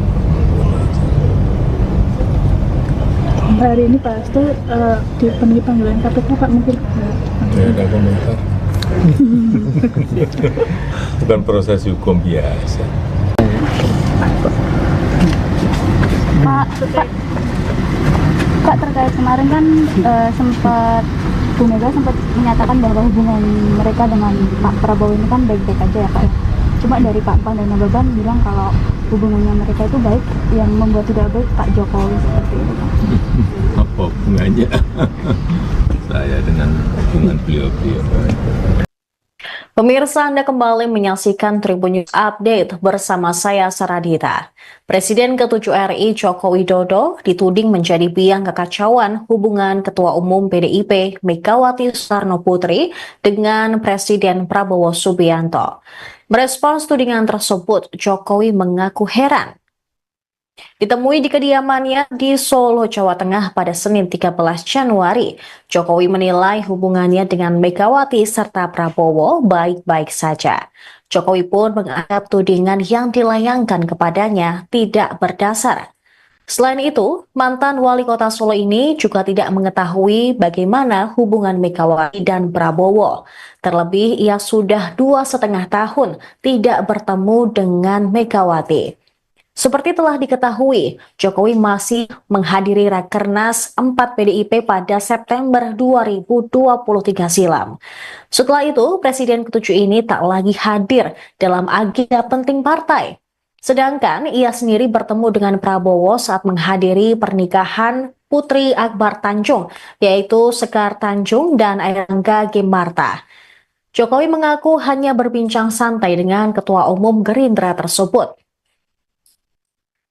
hari ini Pak Hasto dipenuhi panggilan KPK Pak, mungkin Tidak ada komentar. Bukan proses hukum biasa. Pak, terkait kemarin kan sempat Bu Mega sempat menyatakan bahwa hubungan mereka dengan Pak Prabowo ini kan baik-baik aja ya Pak ya. Cuma dari Pak Pan dan Nababan bilang kalau hubungannya mereka itu baik, yang membuat tidak baik Pak Jokowi seperti itu Pak. Apa hubungannya saya dengan hubungan beliau-beliau? Pemirsa, Anda kembali menyaksikan Tribun News Update bersama saya Saradita. Presiden ke-7 RI Joko Widodo dituding menjadi biang kekacauan hubungan Ketua Umum PDIP Megawati Soekarno Putri dengan Presiden Prabowo Subianto. Merespons tudingan tersebut, Jokowi mengaku heran. Ditemui di kediamannya di Solo, Jawa Tengah pada Senin 13 Januari, Jokowi menilai hubungannya dengan Megawati serta Prabowo baik-baik saja. Jokowi pun menganggap tudingan yang dilayangkan kepadanya tidak berdasar. Selain itu, mantan wali kota Solo ini juga tidak mengetahui bagaimana hubungan Megawati dan Prabowo. Terlebih, ia sudah 2,5 tahun tidak bertemu dengan Megawati. Seperti telah diketahui, Jokowi masih menghadiri Rakernas 4 PDIP pada September 2023 silam. Setelah itu, Presiden ke-7 ini tak lagi hadir dalam agenda penting partai. Sedangkan ia sendiri bertemu dengan Prabowo saat menghadiri pernikahan Putri Akbar Tanjung, yaitu Sekar Tanjung dan Airlangga Ginmarta. Jokowi mengaku hanya berbincang santai dengan Ketua Umum Gerindra tersebut.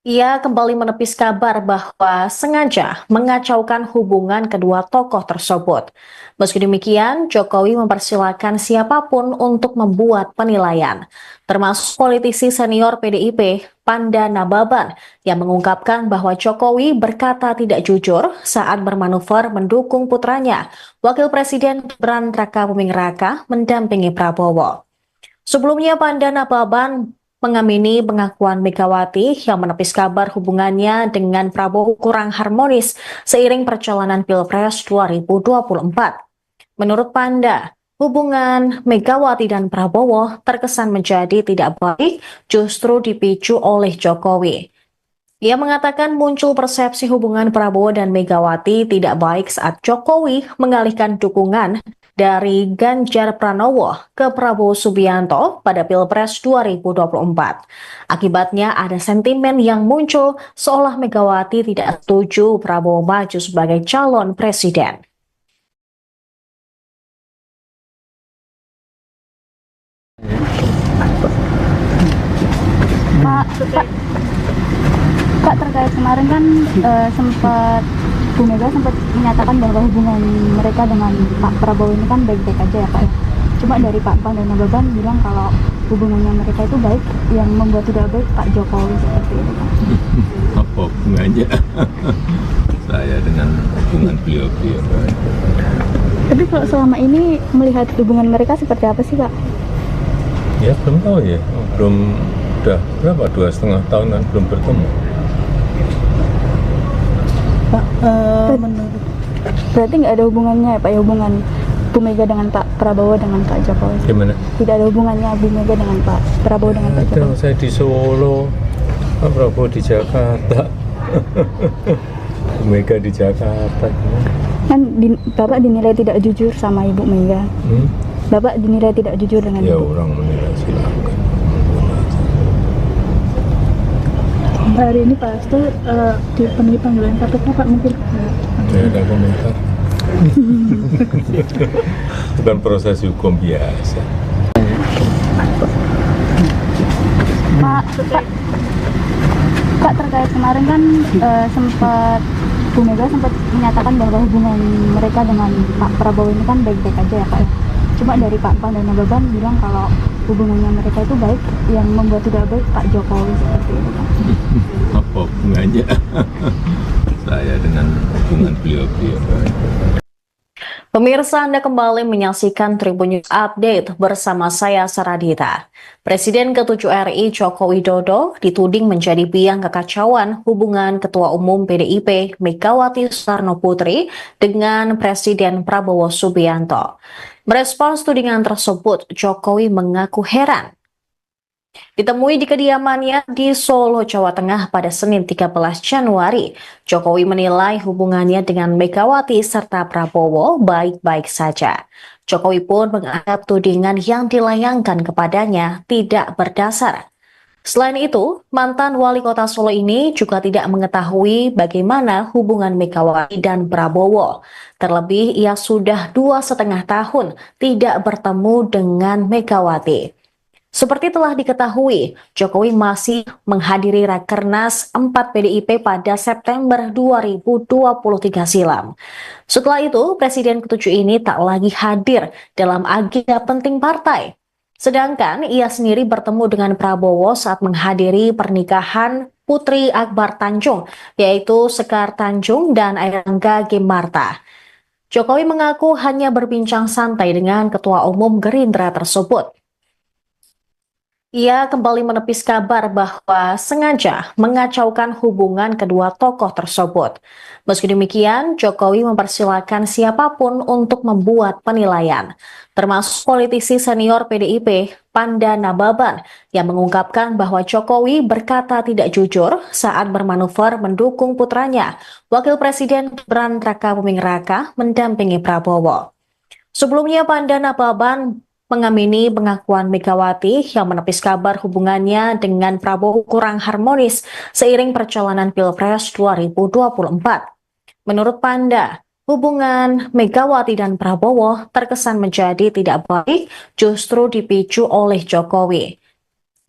Ia kembali menepis kabar bahwa sengaja mengacaukan hubungan kedua tokoh tersebut. Meski demikian, Jokowi mempersilahkan siapapun untuk membuat penilaian, termasuk politisi senior PDIP, Panda Nababan, yang mengungkapkan bahwa Jokowi berkata tidak jujur saat bermanuver mendukung putranya, Wakil Presiden Gibran Rakabuming Raka, mendampingi Prabowo. Sebelumnya, Panda Nababan mengamini pengakuan Megawati yang menepis kabar hubungannya dengan Prabowo kurang harmonis seiring perjalanan Pilpres 2024. Menurut Panda, hubungan Megawati dan Prabowo terkesan menjadi tidak baik justru dipicu oleh Jokowi. Ia mengatakan muncul persepsi hubungan Prabowo dan Megawati tidak baik saat Jokowi mengalihkan dukungan dari Ganjar Pranowo ke Prabowo Subianto pada Pilpres 2024. Akibatnya ada sentimen yang muncul seolah Megawati tidak setuju Prabowo maju sebagai calon presiden. Pak, terkait kemarin kan sempat Bu Mega sempat menyatakan bahwa hubungan mereka dengan Pak Prabowo ini kan baik-baik aja ya Pak ya. Cuma dari Pak Pan dan Nababan bilang kalau hubungannya mereka itu baik, yang membuat tidak baik Pak Jokowi seperti itu Pak. Apa hubungannya saya dengan hubungan beliau-beliau? Tapi kalau selama ini melihat hubungan mereka seperti apa sih Pak? Ya belum tahu ya, udah berapa, 2,5 tahunan belum bertemu. Pak, menurut Berarti nggak ada hubungannya ya Pak ya, hubungan Bu Mega dengan Pak Prabowo dengan Pak Jokowi? Gimana? Tidak ada hubungannya Bu Mega dengan Pak Prabowo dengan Pak Ada, Jokowi? saya di Solo, Pak Prabowo di Jakarta, Bu Mega di Jakarta. Kan Bapak dinilai tidak jujur sama Ibu Mega. Bapak dinilai tidak jujur dengan Ya Ibu. orang menilai silakan. hari ini Pak Hasto dipenuhi panggilan KPK Pak, mungkin Tidak ada komentar. Bukan proses hukum biasa. Pak, terkait kemarin kan sempat Bu Mega sempat menyatakan bahwa hubungan mereka dengan Pak Prabowo ini kan baik-baik aja ya Pak ya. Cuma dari Pak Pan dan Nababan bilang kalau hubungannya mereka itu baik, yang membuat tidak baik Pak Jokowi seperti itu Pak. Apa hubungannya saya dengan hubungan beliau-beliau? Pemirsa, Anda kembali menyaksikan Tribun News Update bersama saya Saradita. Presiden ke-7 RI Joko Widodo dituding menjadi biang kekacauan hubungan Ketua Umum PDIP Megawati Soekarno Putri dengan Presiden Prabowo Subianto. Merespons tudingan tersebut, Jokowi mengaku heran. Ditemui di kediamannya di Solo, Jawa Tengah pada Senin 13 Januari, Jokowi menilai hubungannya dengan Megawati serta Prabowo baik-baik saja. Jokowi pun menganggap tudingan yang dilayangkan kepadanya tidak berdasar. Selain itu, mantan wali kota Solo ini juga tidak mengetahui bagaimana hubungan Megawati dan Prabowo. Terlebih, ia sudah 2,5 tahun tidak bertemu dengan Megawati. Seperti telah diketahui, Jokowi masih menghadiri Rakernas 4 PDIP pada September 2023 silam. Setelah itu, Presiden ke-7 ini tak lagi hadir dalam agenda penting partai. Sedangkan ia sendiri bertemu dengan Prabowo saat menghadiri pernikahan Putri Akbar Tanjung, yaitu Sekar Tanjung dan Airlangga Ginmarta. Jokowi mengaku hanya berbincang santai dengan Ketua Umum Gerindra tersebut. Ia kembali menepis kabar bahwa sengaja mengacaukan hubungan kedua tokoh tersebut. Meski demikian, Jokowi mempersilahkan siapapun untuk membuat penilaian, termasuk politisi senior PDIP, Panda Nababan, yang mengungkapkan bahwa Jokowi berkata tidak jujur saat bermanuver mendukung putranya, Wakil Presiden Gibran Rakabuming Raka, mendampingi Prabowo. Sebelumnya, Panda Nababan mengamini pengakuan Megawati yang menepis kabar hubungannya dengan Prabowo kurang harmonis seiring perjalanan Pilpres 2024. Menurut Panda, hubungan Megawati dan Prabowo terkesan menjadi tidak baik justru dipicu oleh Jokowi.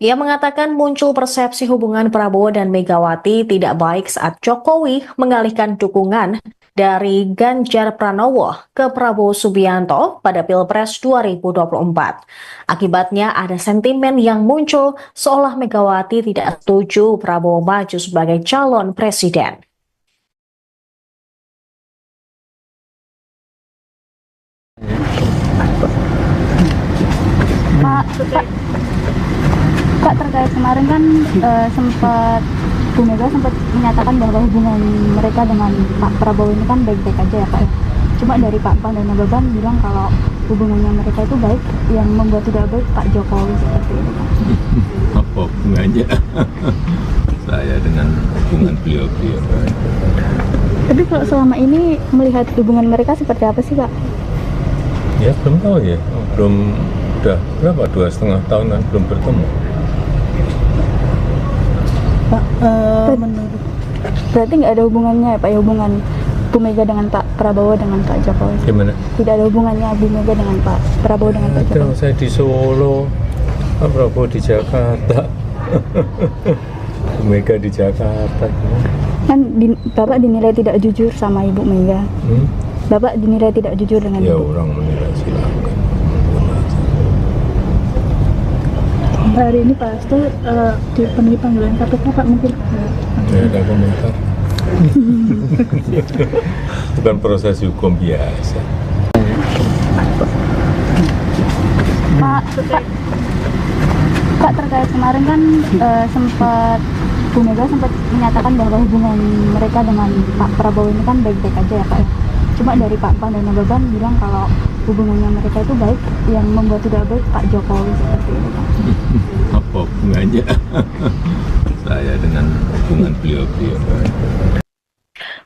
Ia mengatakan muncul persepsi hubungan Prabowo dan Megawati tidak baik saat Jokowi mengalihkan dukungan dari Ganjar Pranowo ke Prabowo Subianto pada Pilpres 2024. Akibatnya ada sentimen yang muncul seolah Megawati tidak setuju Prabowo maju sebagai calon presiden. Kak, terkait kemarin kan sempat Bu Mega sempat menyatakan bahwa hubungan mereka dengan Pak Prabowo ini kan baik-baik aja ya Pak. Cuma dari Pak Pan dan Nababan bilang kalau hubungannya mereka itu baik, yang membuat tidak baik Pak Jokowi seperti itu. Apa hubungannya saya dengan hubungan beliau-beliau? Tapi kalau selama ini melihat hubungan mereka seperti apa sih Kak? Ya belum tahu ya, belum, udah berapa, 2,5 tahunan belum bertemu. Pak, menurut Berarti nggak ada hubungannya ya Pak, ya, hubungan Bu Mega dengan Pak Prabowo dengan Pak Jokowi? Gimana? Tidak ada hubungannya Bu Mega dengan Pak Prabowo dengan Pak Ada, Jokowi? saya di Solo, Pak Prabowo di Jakarta, Bu Mega di Jakarta. Kan Bapak dinilai tidak jujur sama Ibu Mega. Bapak dinilai tidak jujur dengan Ya Ibu. orang menilai silakan. hari ini Pak Hasto dipenuhi panggilan KPK Pak, mungkin Ya ada komentar. Bukan proses hukum biasa. Pak, terkait kemarin kan sempat Bu Mega sempat menyatakan bahwa hubungan mereka dengan Pak Prabowo ini kan baik-baik aja ya Pak. Cuma dari Pak Pan dan Nababan bilang kalau hubungannya mereka itu baik, yang membuat tidak baik Pak Jokowi seperti itu Pak. Apa hubungannya saya dengan hubungan beliau-beliau?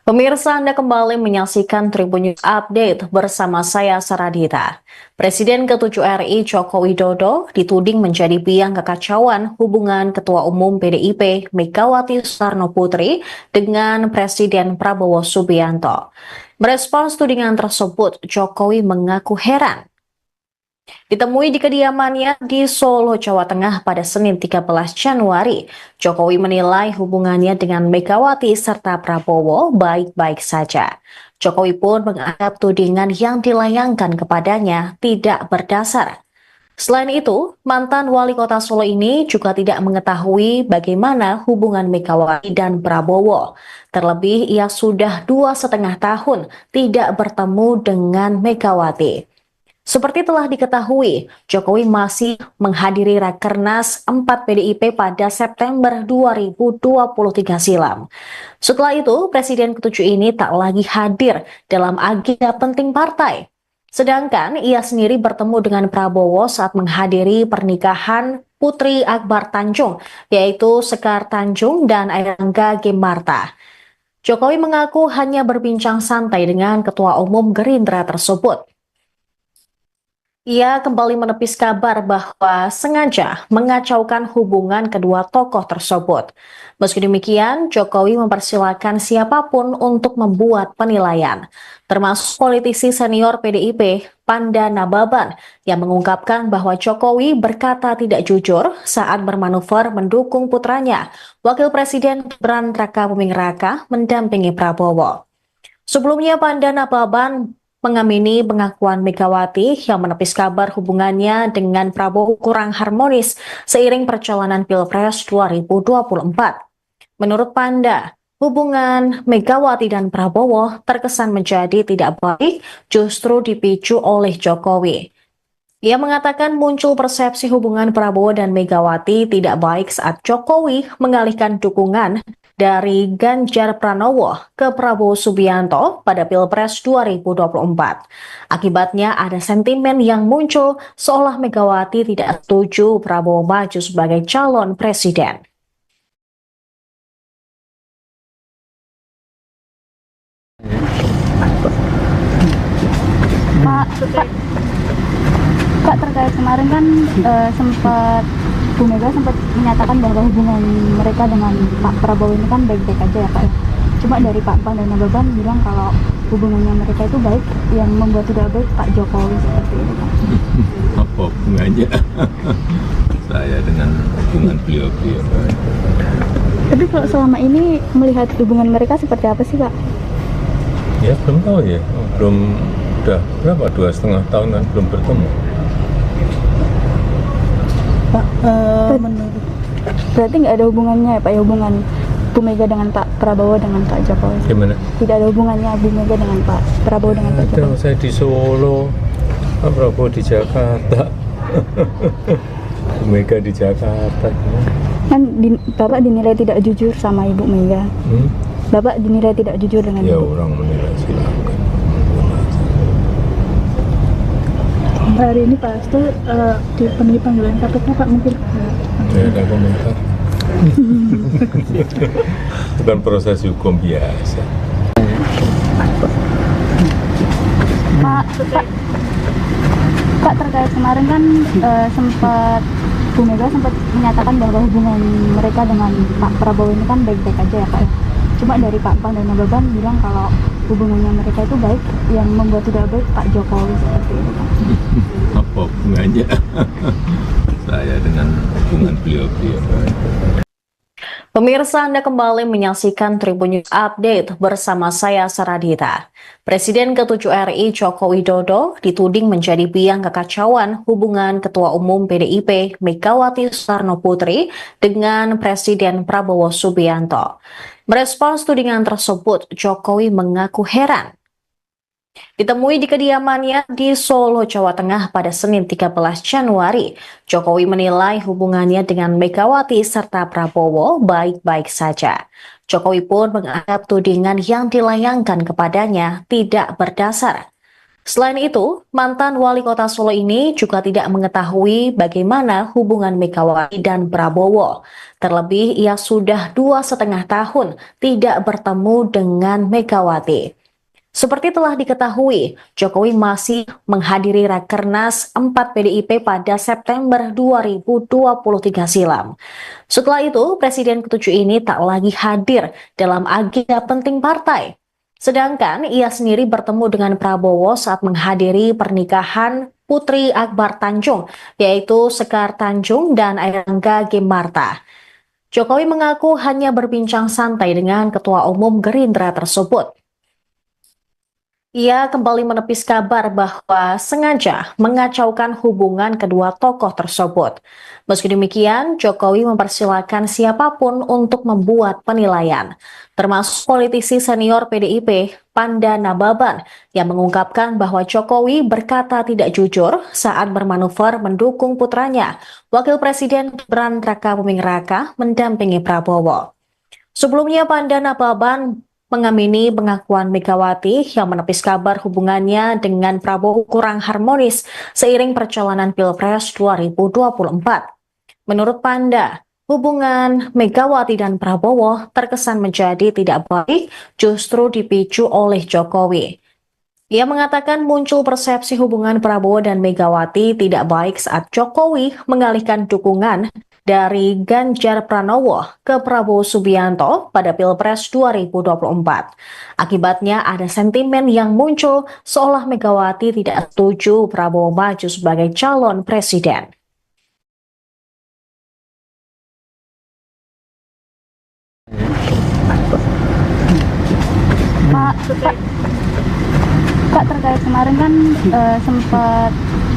Pemirsa, Anda kembali menyaksikan Tribun News Update bersama saya Saradita. Presiden ke-7 RI Joko Widodo dituding menjadi biang kekacauan hubungan Ketua Umum PDIP Megawati Soekarno Putri dengan Presiden Prabowo Subianto. Merespons tudingan tersebut, Jokowi mengaku heran. Ditemui di kediamannya di Solo, Jawa Tengah pada Senin 13 Januari, Jokowi menilai hubungannya dengan Megawati serta Prabowo baik-baik saja. Jokowi pun menganggap tudingan yang dilayangkan kepadanya tidak berdasar. Selain itu, mantan wali kota Solo ini juga tidak mengetahui bagaimana hubungan Megawati dan Prabowo. Terlebih, ia sudah 2,5 tahun tidak bertemu dengan Megawati. Seperti telah diketahui, Jokowi masih menghadiri Rakernas 4 PDIP pada September 2023 silam. Setelah itu, Presiden ke-7 ini tak lagi hadir dalam agenda penting partai. Sedangkan ia sendiri bertemu dengan Prabowo saat menghadiri pernikahan Putri Akbar Tanjung, yaitu Sekar Tanjung dan Airlangga Gemarta. Jokowi mengaku hanya berbincang santai dengan Ketua Umum Gerindra tersebut. Ia kembali menepis kabar bahwa sengaja mengacaukan hubungan kedua tokoh tersebut. Meski demikian, Jokowi mempersilahkan siapapun untuk membuat penilaian, termasuk politisi senior PDIP, Panda Nababan, yang mengungkapkan bahwa Jokowi berkata tidak jujur saat bermanuver mendukung putranya, Wakil Presiden Gibran Rakabuming Raka, mendampingi Prabowo. Sebelumnya, Panda Nababan mengamini pengakuan Megawati yang menepis kabar hubungannya dengan Prabowo kurang harmonis seiring perjalanan Pilpres 2024. Menurut Panda, hubungan Megawati dan Prabowo terkesan menjadi tidak baik justru dipicu oleh Jokowi. Ia mengatakan muncul persepsi hubungan Prabowo dan Megawati tidak baik saat Jokowi mengalihkan dukungan dari Ganjar Pranowo ke Prabowo Subianto pada Pilpres 2024. Akibatnya ada sentimen yang muncul seolah Megawati tidak setuju Prabowo maju sebagai calon presiden. Pak, Pak, terkait kemarin kan sempat Bu Mega sempat menyatakan bahwa hubungan mereka dengan Pak Prabowo ini kan baik-baik aja ya Pak ya. Cuma dari Pak Pan dan Nababan bilang kalau hubungannya mereka itu baik, yang membuat tidak baik Pak Jokowi seperti itu Pak. Apa hubungannya saya dengan hubungan beliau-beliau? Tapi kalau selama ini melihat hubungan mereka seperti apa sih Pak? Ya belum tahu ya, belum, udah berapa, 2,5 tahun kan belum bertemu. Pak, menurut Berarti nggak ada hubungannya ya Pak ya, hubungan Bu Mega dengan Pak Prabowo dengan Pak Jokowi? Gimana? Tidak ada hubungannya Bu Mega dengan Pak Prabowo dengan Pak Ada, Jokowi? saya di Solo, Pak Prabowo di Jakarta, Bu Mega di Jakarta. Kan Bapak dinilai tidak jujur sama Ibu Mega. Bapak dinilai tidak jujur dengan Ya Ibu. orang menilai silakan. hari ini Pak Hasto dipenuhi panggilan KPK Pak, mungkin Tidak ada komentar. Bukan proses hukum biasa. Pak, terkait kemarin kan sempat Bu Mega sempat menyatakan bahwa hubungan mereka dengan Pak Prabowo ini kan baik-baik aja ya Pak ya. Cuma dari Pak Pan dan Nababan bilang kalau hubungannya mereka itu baik, yang membuat tidak baik Pak Jokowi seperti itu Pak. Apa hubungannya saya dengan hubungan beliau-beliau? Pemirsa, Anda kembali menyaksikan Tribun News Update bersama saya Saradita. Presiden ke-7 RI Joko Widodo dituding menjadi biang kekacauan hubungan Ketua Umum PDIP Megawati Soekarno Putri dengan Presiden Prabowo Subianto. Merespons tudingan tersebut, Jokowi mengaku heran. Ditemui di kediamannya di Solo, Jawa Tengah pada Senin 13 Januari, Jokowi menilai hubungannya dengan Megawati serta Prabowo baik-baik saja. Jokowi pun menganggap tudingan yang dilayangkan kepadanya tidak berdasar. Selain itu, mantan wali kota Solo ini juga tidak mengetahui bagaimana hubungan Megawati dan Prabowo. Terlebih, ia sudah 2,5 tahun tidak bertemu dengan Megawati. Seperti telah diketahui, Jokowi masih menghadiri Rakernas 4 PDIP pada September 2023 silam. Setelah itu, Presiden ke-7 ini tak lagi hadir dalam agenda penting partai. Sedangkan ia sendiri bertemu dengan Prabowo saat menghadiri pernikahan Putri Akbar Tanjung, yaitu Sekar Tanjung dan Airlangga Gemarta. Jokowi mengaku hanya berbincang santai dengan Ketua Umum Gerindra tersebut. Ia kembali menepis kabar bahwa sengaja mengacaukan hubungan kedua tokoh tersebut. Meski demikian, Jokowi mempersilahkan siapapun untuk membuat penilaian, termasuk politisi senior PDIP, Panda Nababan, yang mengungkapkan bahwa Jokowi berkata tidak jujur saat bermanuver mendukung putranya, Wakil Presiden Gibran Rakabuming Raka, mendampingi Prabowo. Sebelumnya, Panda Nababan mengamini pengakuan Megawati yang menepis kabar hubungannya dengan Prabowo kurang harmonis seiring perjalanan Pilpres 2024. Menurut Panda, hubungan Megawati dan Prabowo terkesan menjadi tidak baik justru dipicu oleh Jokowi. Ia mengatakan muncul persepsi hubungan Prabowo dan Megawati tidak baik saat Jokowi mengalihkan dukungan dari Ganjar Pranowo ke Prabowo Subianto pada Pilpres 2024. Akibatnya ada sentimen yang muncul seolah Megawati tidak setuju Prabowo maju sebagai calon presiden. Pak, terkait kemarin kan sempat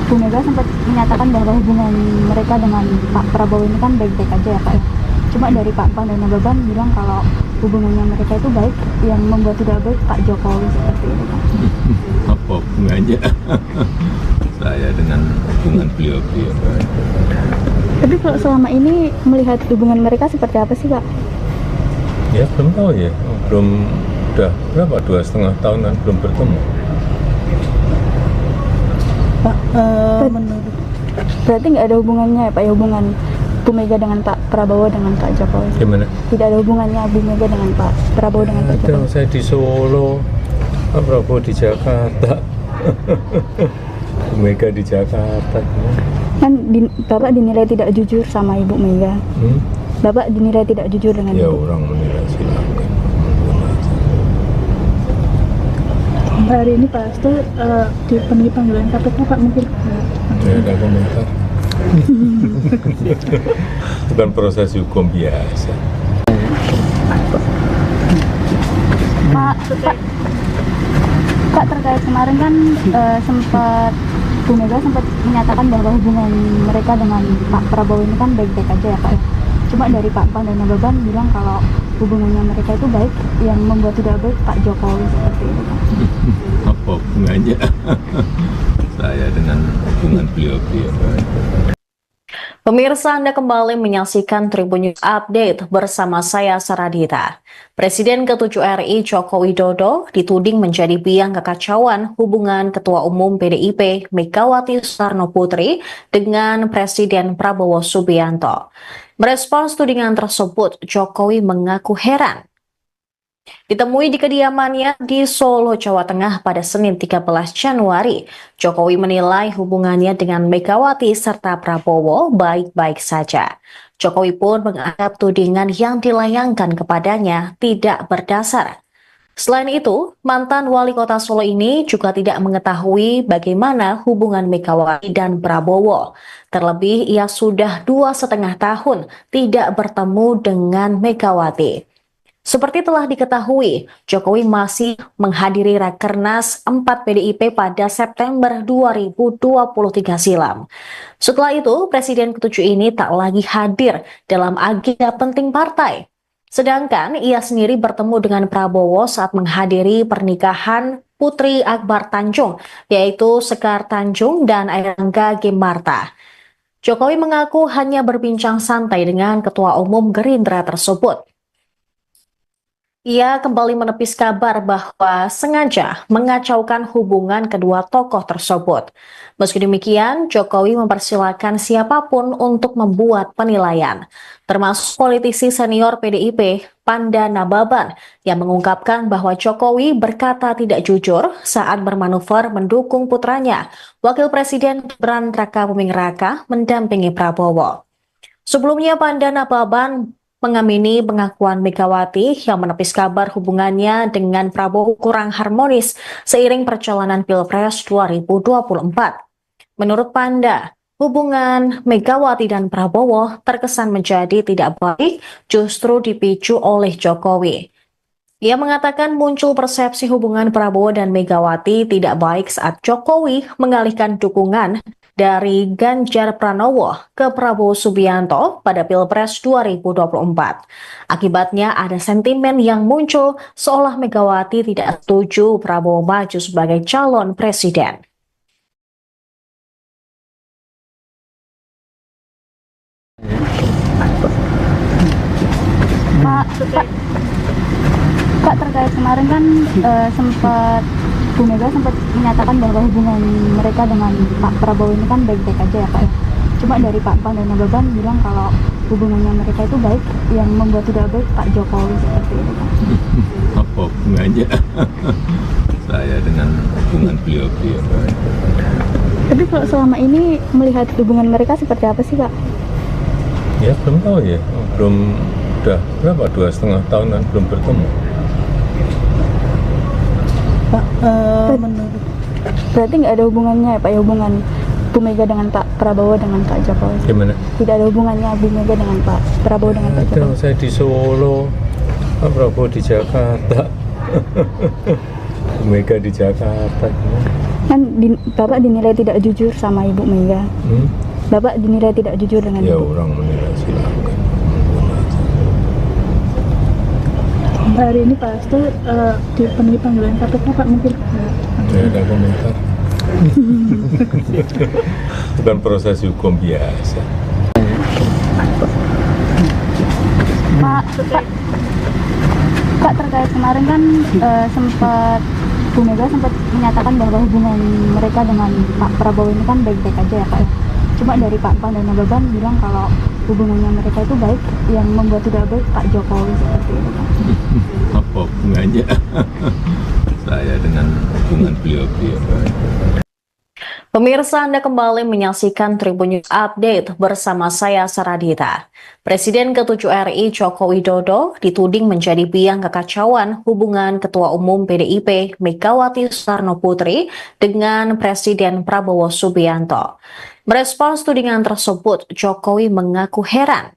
Bu Mega sempat menyatakan bahwa hubungan mereka dengan Pak Prabowo ini kan baik-baik aja ya Pak ya. Cuma dari Pak Pan dan Nababan bilang kalau hubungannya mereka itu baik, yang membuat tidak baik Pak Jokowi seperti itu Pak. Apa hubungannya saya dengan hubungan beliau-beliau? Tapi kalau selama ini melihat hubungan mereka seperti apa sih Pak? Ya belum tahu ya, belum, udah berapa, 2,5 tahun kan belum bertemu. Pak, menurut Berarti nggak ada hubungannya ya Pak ya, hubungan Bu Mega dengan Pak Prabowo dengan Pak Jokowi? Gimana? Tidak ada hubungannya Bu Mega dengan Pak Prabowo dengan Pak Ada, Jokowi? saya di Solo, Pak Prabowo di Jakarta, Mega di Jakarta. Kan Bapak dinilai tidak jujur sama Ibu Mega. Bapak dinilai tidak jujur dengan Ya Ibu. orang menilai silakan. Hari ini Pak Hasto dipenuhi panggilan KPK Pak, mungkin Tidak ada komentar. Bukan proses hukum biasa. Pak, terkait kemarin kan sempat Bu Mega sempat menyatakan bahwa hubungan mereka dengan Pak Prabowo ini kan baik-baik aja ya Pak. Cuma dari Pak Pan dan Nababan bilang kalau hubungannya mereka itu baik, yang membuat tidak baik Pak Jokowi seperti itu Pak. Apa hubungannya saya dengan hubungan beliau-beliau? Pemirsa, Anda kembali menyaksikan Tribun News Update bersama saya Saradita. Presiden ke-7 RI Joko Widodo dituding menjadi biang kekacauan hubungan Ketua Umum PDIP Megawati Soekarno Putri dengan Presiden Prabowo Subianto. Merespons tudingan tersebut, Jokowi mengaku heran. Ditemui di kediamannya di Solo, Jawa Tengah pada Senin 13 Januari, Jokowi menilai hubungannya dengan Megawati serta Prabowo baik-baik saja. Jokowi pun menganggap tudingan yang dilayangkan kepadanya tidak berdasar. Selain itu, mantan wali kota Solo ini juga tidak mengetahui bagaimana hubungan Megawati dan Prabowo. Terlebih, ia sudah 2,5 tahun tidak bertemu dengan Megawati. Seperti telah diketahui, Jokowi masih menghadiri Rakernas 4 PDIP pada September 2023 silam. Setelah itu, Presiden ke-7 ini tak lagi hadir dalam agenda penting partai. Sedangkan ia sendiri bertemu dengan Prabowo saat menghadiri pernikahan Putri Akbar Tanjung, yaitu Sekar Tanjung dan Airlangga Gimarta. Jokowi mengaku hanya berbincang santai dengan Ketua Umum Gerindra tersebut. Ia kembali menepis kabar bahwa sengaja mengacaukan hubungan kedua tokoh tersebut. Meski demikian, Jokowi mempersilahkan siapapun untuk membuat penilaian, termasuk politisi senior PDIP, Panda Nababan, yang mengungkapkan bahwa Jokowi berkata tidak jujur saat bermanuver mendukung putranya, Wakil Presiden Gibran Rakabuming Raka, mendampingi Prabowo. Sebelumnya, Panda Nababan mengamini pengakuan Megawati yang menepis kabar hubungannya dengan Prabowo kurang harmonis seiring perjalanan Pilpres 2024. Menurut Panda, hubungan Megawati dan Prabowo terkesan menjadi tidak baik justru dipicu oleh Jokowi. Ia mengatakan muncul persepsi hubungan Prabowo dan Megawati tidak baik saat Jokowi mengalihkan dukungan dari Ganjar Pranowo ke Prabowo Subianto pada Pilpres 2024. Akibatnya ada sentimen yang muncul seolah Megawati tidak setuju Prabowo maju sebagai calon presiden. Pak, terkait kemarin kan sempat Bu Mega sempat menyatakan bahwa hubungan mereka dengan Pak Prabowo ini kan baik-baik aja ya Pak. Cuma dari Pak Pan dan Nababan bilang kalau hubungannya mereka itu baik, yang membuat tidak baik Pak Jokowi seperti itu Pak. Apa hubungannya saya dengan hubungan beliau-beliau? Tapi kalau selama ini melihat hubungan mereka seperti apa sih Pak? Ya belum tahu ya, udah berapa 2,5 tahunan belum bertemu. Pak, menurut Berarti nggak ada hubungannya ya Pak, ya hubungan Bu Mega dengan Pak Prabowo dengan Pak Jokowi? Gimana? Tidak ada hubungannya Bu Mega dengan Pak Prabowo dengan Pak Ada, Jokowi? saya di Solo, Pak Prabowo di Jakarta. Mega di Jakarta. Kan Bapak dinilai tidak jujur sama Ibu Mega. Bapak dinilai tidak jujur dengan Ya Ibu. orang menilai silakan. hari ini Pak Hasto dipenuhi panggilan KPK Pak, mungkin Tidak ada komentar. Bukan proses hukum biasa. Pak, terkait kemarin kan sempat Bu Mega sempat menyatakan bahwa hubungan mereka dengan Pak Prabowo ini kan baik-baik aja ya Pak. Cuma dari Pak Pan dan Nababan bilang kalau hubungannya mereka itu baik, yang membuat tidak baik Pak Jokowi seperti itu Pak. Apa hubungannya saya dengan hubungan beliau-beliau? Pemirsa, Anda kembali menyaksikan Tribun News Update bersama saya Saradita. Presiden ke-7 RI Joko Widodo dituding menjadi biang kekacauan hubungan Ketua Umum PDIP Megawati Soekarno Putri dengan Presiden Prabowo Subianto. Merespons tudingan tersebut, Jokowi mengaku heran.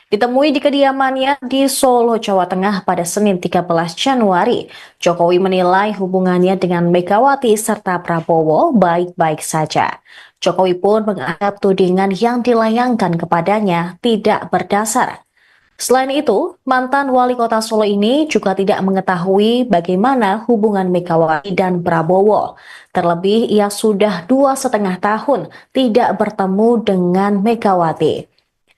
Ditemui di kediamannya di Solo, Jawa Tengah pada Senin 13 Januari, Jokowi menilai hubungannya dengan Megawati serta Prabowo baik-baik saja. Jokowi pun menganggap tudingan yang dilayangkan kepadanya tidak berdasar. Selain itu, mantan wali kota Solo ini juga tidak mengetahui bagaimana hubungan Megawati dan Prabowo. Terlebih, ia sudah 2,5 tahun tidak bertemu dengan Megawati.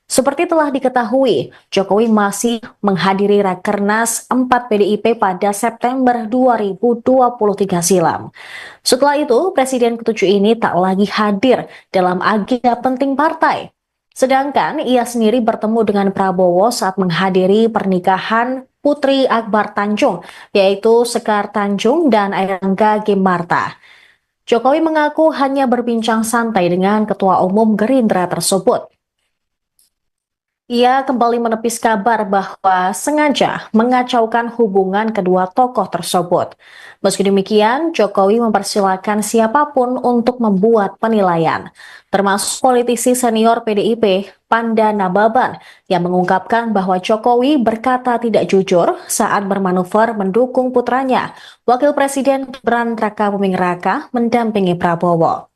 Seperti telah diketahui, Jokowi masih menghadiri Rakernas 4 PDIP pada September 2023 silam. Setelah itu, Presiden ke-7 ini tak lagi hadir dalam agenda penting partai. Sedangkan ia sendiri bertemu dengan Prabowo saat menghadiri pernikahan Putri Akbar Tanjung, yaitu Sekar Tanjung dan Airlangga Gimarta. Jokowi mengaku hanya berbincang santai dengan Ketua Umum Gerindra tersebut. Ia kembali menepis kabar bahwa sengaja mengacaukan hubungan kedua tokoh tersebut. Meski demikian, Jokowi mempersilahkan siapapun untuk membuat penilaian, termasuk politisi senior PDIP, Panda Nababan, yang mengungkapkan bahwa Jokowi berkata tidak jujur saat bermanuver mendukung putranya, Wakil Presiden Gibran Rakabuming Raka, mendampingi Prabowo.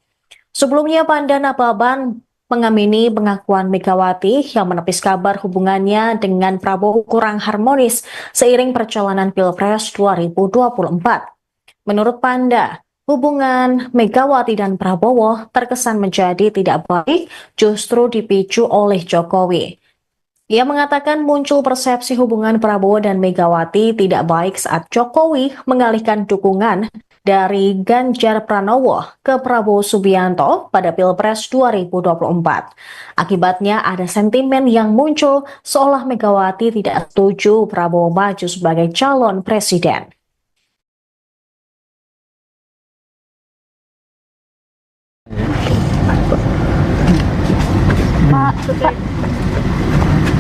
Sebelumnya, Panda Nababan mengamini pengakuan Megawati yang menepis kabar hubungannya dengan Prabowo kurang harmonis seiring perjalanan Pilpres 2024. Menurut Panda, hubungan Megawati dan Prabowo terkesan menjadi tidak baik justru dipicu oleh Jokowi. Ia mengatakan muncul persepsi hubungan Prabowo dan Megawati tidak baik saat Jokowi mengalihkan dukungan dari Ganjar Pranowo ke Prabowo Subianto pada Pilpres 2024. Akibatnya ada sentimen yang muncul seolah Megawati tidak setuju Prabowo maju sebagai calon presiden.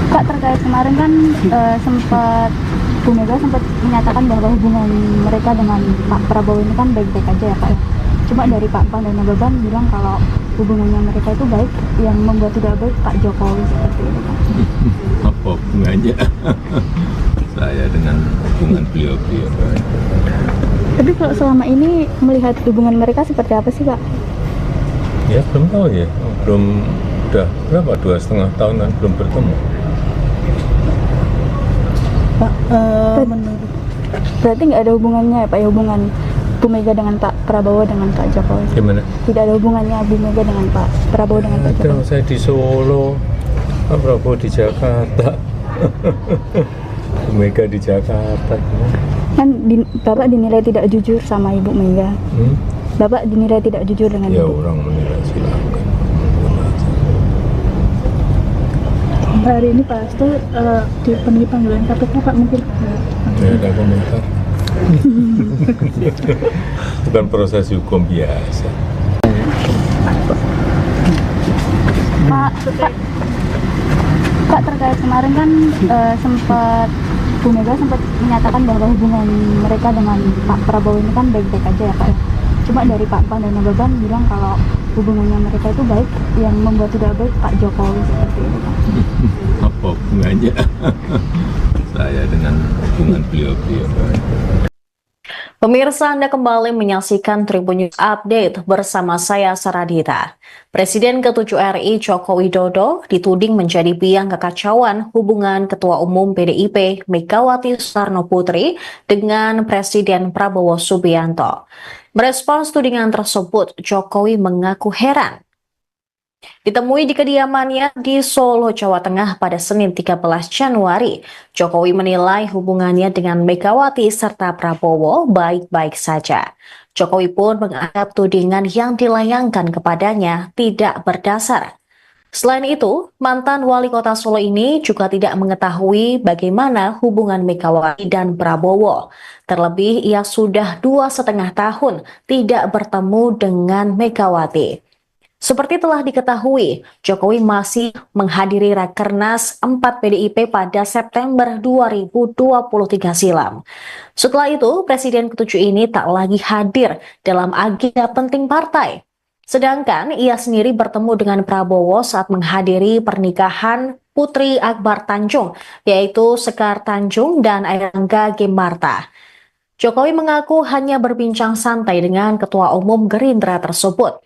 Kak, terkait kemarin kan sempat Bu Mega sempat menyatakan bahwa hubungan mereka dengan Pak Prabowo ini kan baik-baik aja ya Pak ya. Cuma dari Pak Pan dan Nababan bilang kalau hubungannya mereka itu baik, yang membuat tidak baik Pak Jokowi seperti itu Pak. Apa hubungannya saya dengan hubungan beliau-beliau? Tapi kalau selama ini melihat hubungan mereka seperti apa sih Pak? Ya belum tahu ya, udah berapa, 2,5 tahunan belum bertemu. Pak, menurut Berarti nggak ada hubungannya ya Pak ya, hubungan Bu Mega dengan Pak Prabowo dengan Pak Jokowi? Gimana? Tidak ada hubungannya Bu Mega dengan Pak Prabowo dengan Pak Ada, Jokowi? saya di Solo, Pak Prabowo di Jakarta, Bu Mega di Jakarta. Kan Bapak dinilai tidak jujur sama Ibu Mega. Bapak dinilai tidak jujur dengan Ya Ibu. orang menilai silakan. hari ini Pak Hasto dipenuhi panggilan KPK Pak, mungkin Tidak ada komentar. Bukan proses hukum biasa. Pak, terkait kemarin kan sempat Bu Mega sempat menyatakan bahwa hubungan mereka dengan Pak Prabowo ini kan baik-baik aja ya Pak ya. Cuma dari Pak Pan dan Nababan bilang kalau hubungannya mereka itu baik, yang membuat tidak baik Pak Jokowi seperti itu Pak. Apa hubungannya saya dengan hubungan beliau-beliau? Pemirsa, Anda kembali menyaksikan Tribun News Update bersama saya Saradita. Presiden ke-7 RI Joko Widodo dituding menjadi biang kekacauan hubungan Ketua Umum PDIP Megawati Soekarno Putri dengan Presiden Prabowo Subianto. Merespons tudingan tersebut, Jokowi mengaku heran. Ditemui di kediamannya di Solo, Jawa Tengah pada Senin 13 Januari, Jokowi menilai hubungannya dengan Megawati serta Prabowo baik-baik saja. Jokowi pun menganggap tudingan yang dilayangkan kepadanya tidak berdasar. Selain itu, mantan wali kota Solo ini juga tidak mengetahui bagaimana hubungan Megawati dan Prabowo. Terlebih, ia sudah 2,5 tahun tidak bertemu dengan Megawati. Seperti telah diketahui, Jokowi masih menghadiri Rakernas 4 PDIP pada September 2023 silam. Setelah itu, Presiden ke-7 ini tak lagi hadir dalam agenda penting partai. Sedangkan ia sendiri bertemu dengan Prabowo saat menghadiri pernikahan Putri Akbar Tanjung, yaitu Sekar Tanjung dan Airangga Gemarta. Jokowi mengaku hanya berbincang santai dengan Ketua Umum Gerindra tersebut.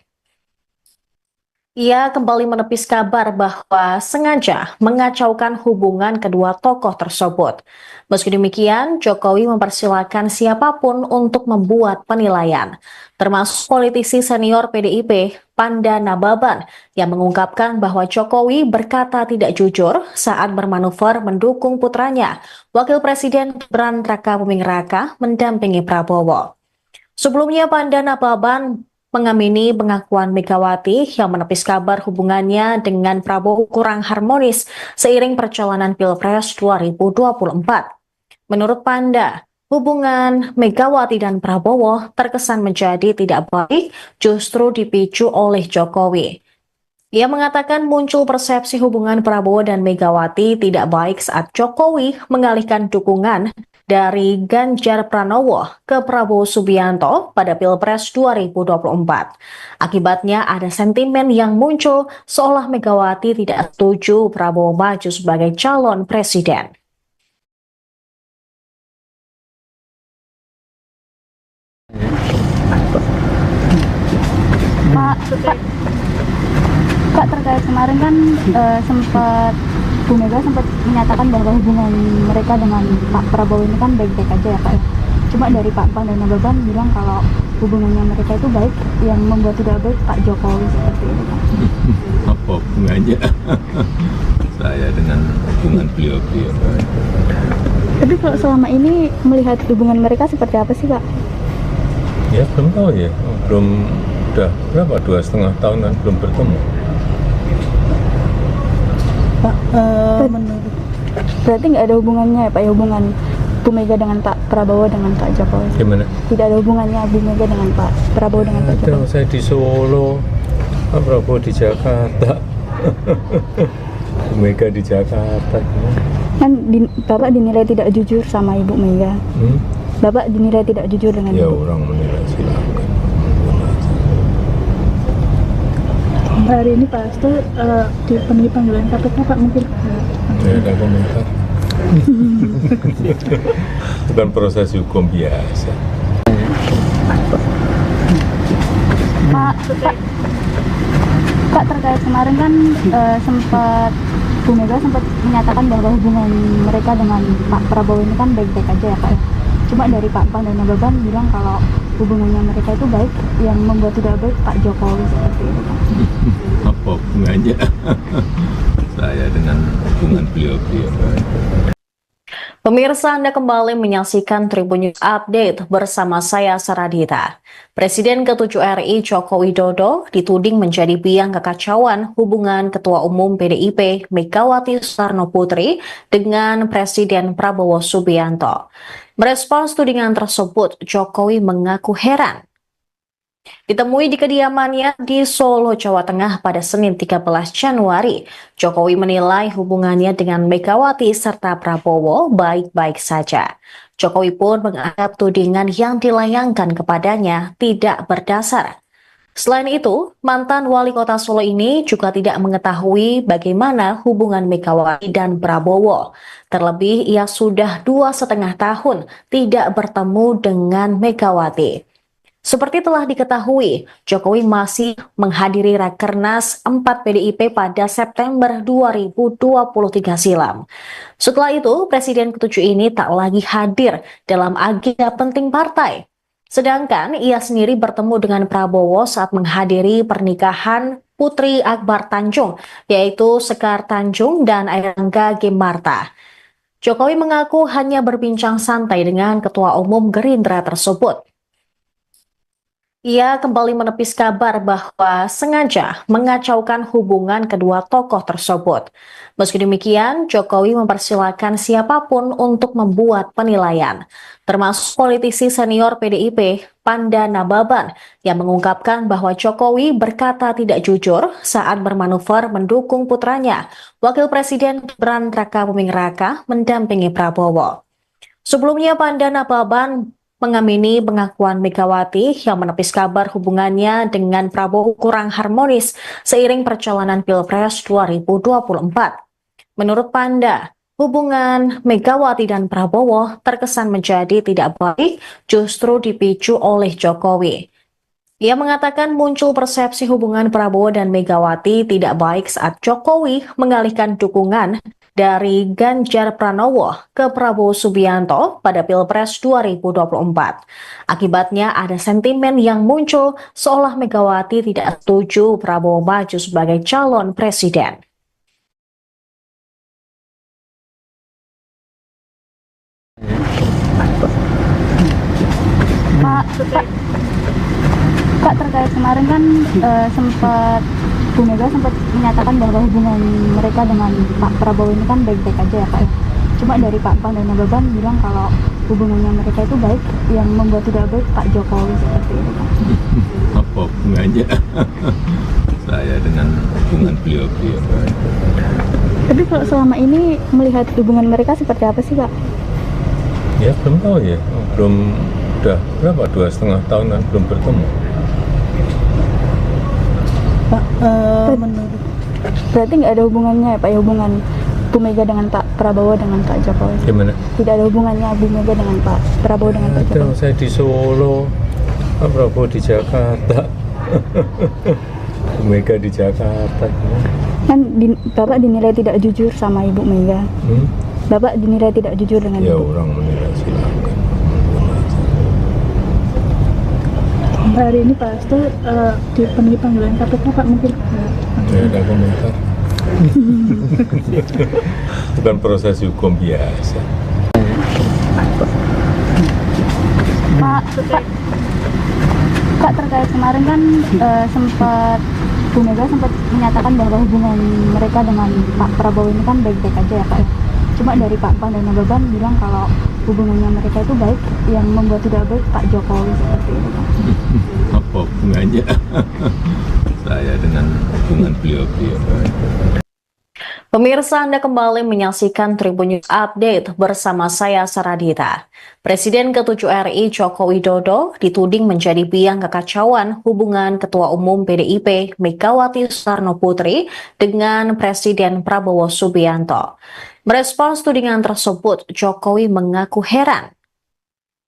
Ia kembali menepis kabar bahwa sengaja mengacaukan hubungan kedua tokoh tersebut. Meski demikian, Jokowi mempersilahkan siapapun untuk membuat penilaian, termasuk politisi senior PDIP, Panda Nababan, yang mengungkapkan bahwa Jokowi berkata tidak jujur saat bermanuver mendukung putranya, Wakil Presiden Gibran Rakabuming Raka, mendampingi Prabowo. Sebelumnya, Panda Nababan mengamini pengakuan Megawati yang menepis kabar hubungannya dengan Prabowo kurang harmonis seiring perjalanan Pilpres 2024. Menurut Panda, hubungan Megawati dan Prabowo terkesan menjadi tidak baik justru dipicu oleh Jokowi. Ia mengatakan muncul persepsi hubungan Prabowo dan Megawati tidak baik saat Jokowi mengalihkan dukungan dari Ganjar Pranowo ke Prabowo Subianto pada Pilpres 2024. Akibatnya ada sentimen yang muncul seolah Megawati tidak setuju Prabowo maju sebagai calon presiden. Kak, terkait kemarin kan sempat Bu Mega sempat menyatakan bahwa hubungan mereka dengan Pak Prabowo ini kan baik-baik aja ya Pak. Cuma dari Pak Pan dan Nababan bilang kalau hubungannya mereka itu baik, yang membuat tidak baik Pak Jokowi seperti itu Pak. Apa hubungannya saya dengan hubungan beliau-beliau? Tapi kalau selama ini melihat hubungan mereka seperti apa sih Pak? Ya belum tahu ya, belum, udah berapa, 2,5 tahunan belum bertemu. Pak, menurut Berarti nggak ada hubungannya ya Pak, ya, hubungan Bu Mega dengan Pak Prabowo dengan Pak Jokowi? Gimana? Tidak ada hubungannya Bu Mega dengan Pak Prabowo dengan Pak Ada, Jokowi? saya di Solo, Pak Prabowo di Jakarta, Bu Mega di Jakarta. Kan Bapak dinilai tidak jujur sama Ibu Mega. Bapak dinilai tidak jujur dengan Ya Ibu. orang menilai silakan. hari ini Pak Hasto dipenuhi panggilan KPK Pak, mungkin Ya ada komentar. Bukan proses hukum biasa. Pak, terkait kemarin kan sempat Bu Mega sempat menyatakan bahwa hubungan mereka dengan Pak Prabowo ini kan baik-baik aja ya Pak. Cuma dari Pak Pan dan Nababan bilang kalau hubungannya mereka itu baik, yang membuat tidak baik Pak Jokowi seperti itu Pak. Apa hubungannya saya dengan hubungan beliau-beliau? Pemirsa, Anda kembali menyaksikan Tribun News Update bersama saya Saradita. Presiden ke-7 RI Joko Widodo dituding menjadi biang kekacauan hubungan Ketua Umum PDIP Megawati Soekarno Putri dengan Presiden Prabowo Subianto. Merespons tudingan tersebut, Jokowi mengaku heran. Ditemui di kediamannya di Solo, Jawa Tengah pada Senin 13 Januari, Jokowi menilai hubungannya dengan Megawati serta Prabowo baik-baik saja. Jokowi pun menganggap tudingan yang dilayangkan kepadanya tidak berdasar. Selain itu, mantan wali kota Solo ini juga tidak mengetahui bagaimana hubungan Megawati dan Prabowo. Terlebih, ia sudah 2,5 tahun tidak bertemu dengan Megawati. Seperti telah diketahui, Jokowi masih menghadiri Rakernas 4 PDIP pada September 2023 silam. Setelah itu, Presiden ke-7 ini tak lagi hadir dalam agenda penting partai. Sedangkan ia sendiri bertemu dengan Prabowo saat menghadiri pernikahan Putri Akbar Tanjung, yaitu Sekar Tanjung dan Airangga Gemarta. Jokowi mengaku hanya berbincang santai dengan Ketua Umum Gerindra tersebut. Ia kembali menepis kabar bahwa sengaja mengacaukan hubungan kedua tokoh tersebut. Meski demikian, Jokowi mempersilahkan siapapun untuk membuat penilaian, termasuk politisi senior PDIP, Panda Nababan, yang mengungkapkan bahwa Jokowi berkata tidak jujur saat bermanuver mendukung putranya, Wakil Presiden Gibran Rakabuming Raka, mendampingi Prabowo. Sebelumnya, Panda Nababan mengamini pengakuan Megawati yang menepis kabar hubungannya dengan Prabowo kurang harmonis seiring perjalanan Pilpres 2024. Menurut Panda, hubungan Megawati dan Prabowo terkesan menjadi tidak baik justru dipicu oleh Jokowi. Ia mengatakan muncul persepsi hubungan Prabowo dan Megawati tidak baik saat Jokowi mengalihkan dukungan dari Ganjar Pranowo ke Prabowo Subianto pada Pilpres 2024. Akibatnya ada sentimen yang muncul seolah Megawati tidak setuju Prabowo maju sebagai calon presiden. Pak, terkait kemarin kan sempat Bu Mega sempat menyatakan bahwa hubungan mereka dengan Pak Prabowo ini kan baik-baik aja ya Pak ya. Cuma dari Pak Pan dan Nababan bilang kalau hubungannya mereka itu baik, yang membuat tidak baik Pak Jokowi seperti itu Pak. Apa hubungannya saya dengan hubungan beliau-beliau? Tapi kalau selama ini melihat hubungan mereka seperti apa sih Pak? Ya belum tahu ya, belum, udah berapa, 2,5 tahun kan belum bertemu. Pak, menurut Berarti nggak ada hubungannya ya Pak ya, hubungan Bu Mega dengan Pak Prabowo dengan Pak Jokowi? Gimana? Tidak ada hubungannya Bu Mega dengan Pak Prabowo dengan Pak Ada, Jokowi? saya di Solo, Pak Prabowo di Jakarta, Bu Mega di Jakarta. Kan Bapak dinilai tidak jujur sama Ibu Mega. Hmm? Bapak dinilai tidak jujur dengan Ya Ibu. orang menilai silakan. hari ini Pak Hasto dipenuhi panggilan KPK Pak, mungkin Ya ada komentar. Bukan proses hukum biasa. Pak, terkait kemarin kan sempat Bu Mega sempat menyatakan bahwa hubungan mereka dengan Pak Prabowo ini kan baik-baik aja ya Pak ya. Cuma dari Pak Pan dan Nababan bilang kalau hubungannya mereka itu baik, yang membuat tidak baik Pak Jokowi seperti itu Pak. Apa hubungannya saya dengan hubungan beliau-beliau? Pemirsa, Anda kembali menyaksikan Tribun News Update bersama saya Saradita. Presiden ke-7 RI Joko Widodo dituding menjadi biang kekacauan hubungan Ketua Umum PDIP Megawati Soekarno Putri dengan Presiden Prabowo Subianto. Merespons tudingan tersebut, Jokowi mengaku heran.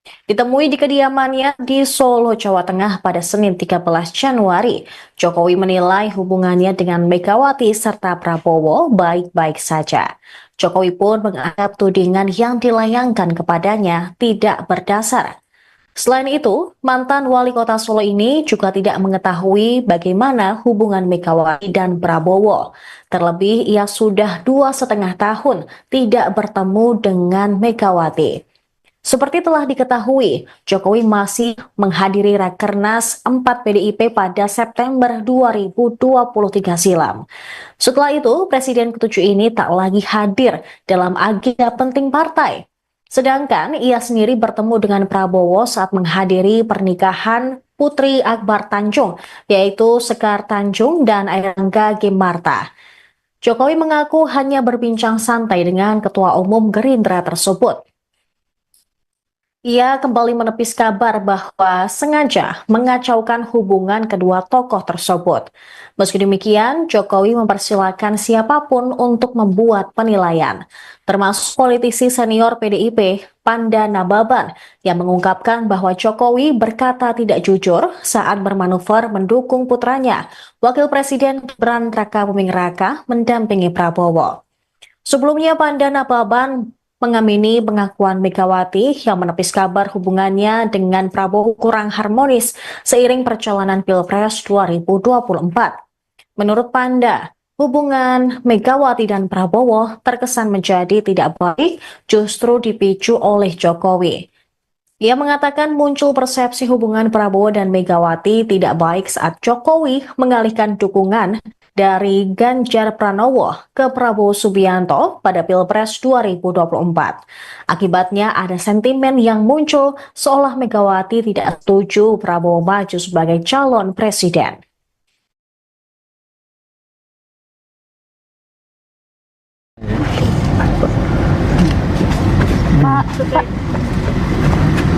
Ditemui di kediamannya di Solo, Jawa Tengah pada Senin 13 Januari, Jokowi menilai hubungannya dengan Megawati serta Prabowo baik-baik saja. Jokowi pun menganggap tudingan yang dilayangkan kepadanya tidak berdasar. Selain itu, mantan wali kota Solo ini juga tidak mengetahui bagaimana hubungan Megawati dan Prabowo. Terlebih, ia sudah 2,5 tahun tidak bertemu dengan Megawati. Seperti telah diketahui, Jokowi masih menghadiri Rakernas 4 PDIP pada September 2023 silam. Setelah itu, Presiden ke-7 ini tak lagi hadir dalam agenda penting partai. Sedangkan ia sendiri bertemu dengan Prabowo saat menghadiri pernikahan Putri Akbar Tanjung, yaitu Sekar Tanjung dan Airangga Gemarta. Jokowi mengaku hanya berbincang santai dengan Ketua Umum Gerindra tersebut. Ia kembali menepis kabar bahwa sengaja mengacaukan hubungan kedua tokoh tersebut. Meski demikian, Jokowi mempersilahkan siapapun untuk membuat penilaian, termasuk politisi senior PDIP, Panda Nababan, yang mengungkapkan bahwa Jokowi berkata tidak jujur saat bermanuver mendukung putranya, Wakil Presiden Gibran Rakabuming Raka, mendampingi Prabowo. Sebelumnya, Panda Nababan mengamini pengakuan Megawati yang menepis kabar hubungannya dengan Prabowo kurang harmonis seiring perjalanan Pilpres 2024. Menurut Panda, hubungan Megawati dan Prabowo terkesan menjadi tidak baik justru dipicu oleh Jokowi. Ia mengatakan muncul persepsi hubungan Prabowo dan Megawati tidak baik saat Jokowi mengalihkan dukungan dari Ganjar Pranowo ke Prabowo Subianto pada Pilpres 2024. Akibatnya ada sentimen yang muncul seolah Megawati tidak setuju Prabowo maju sebagai calon presiden.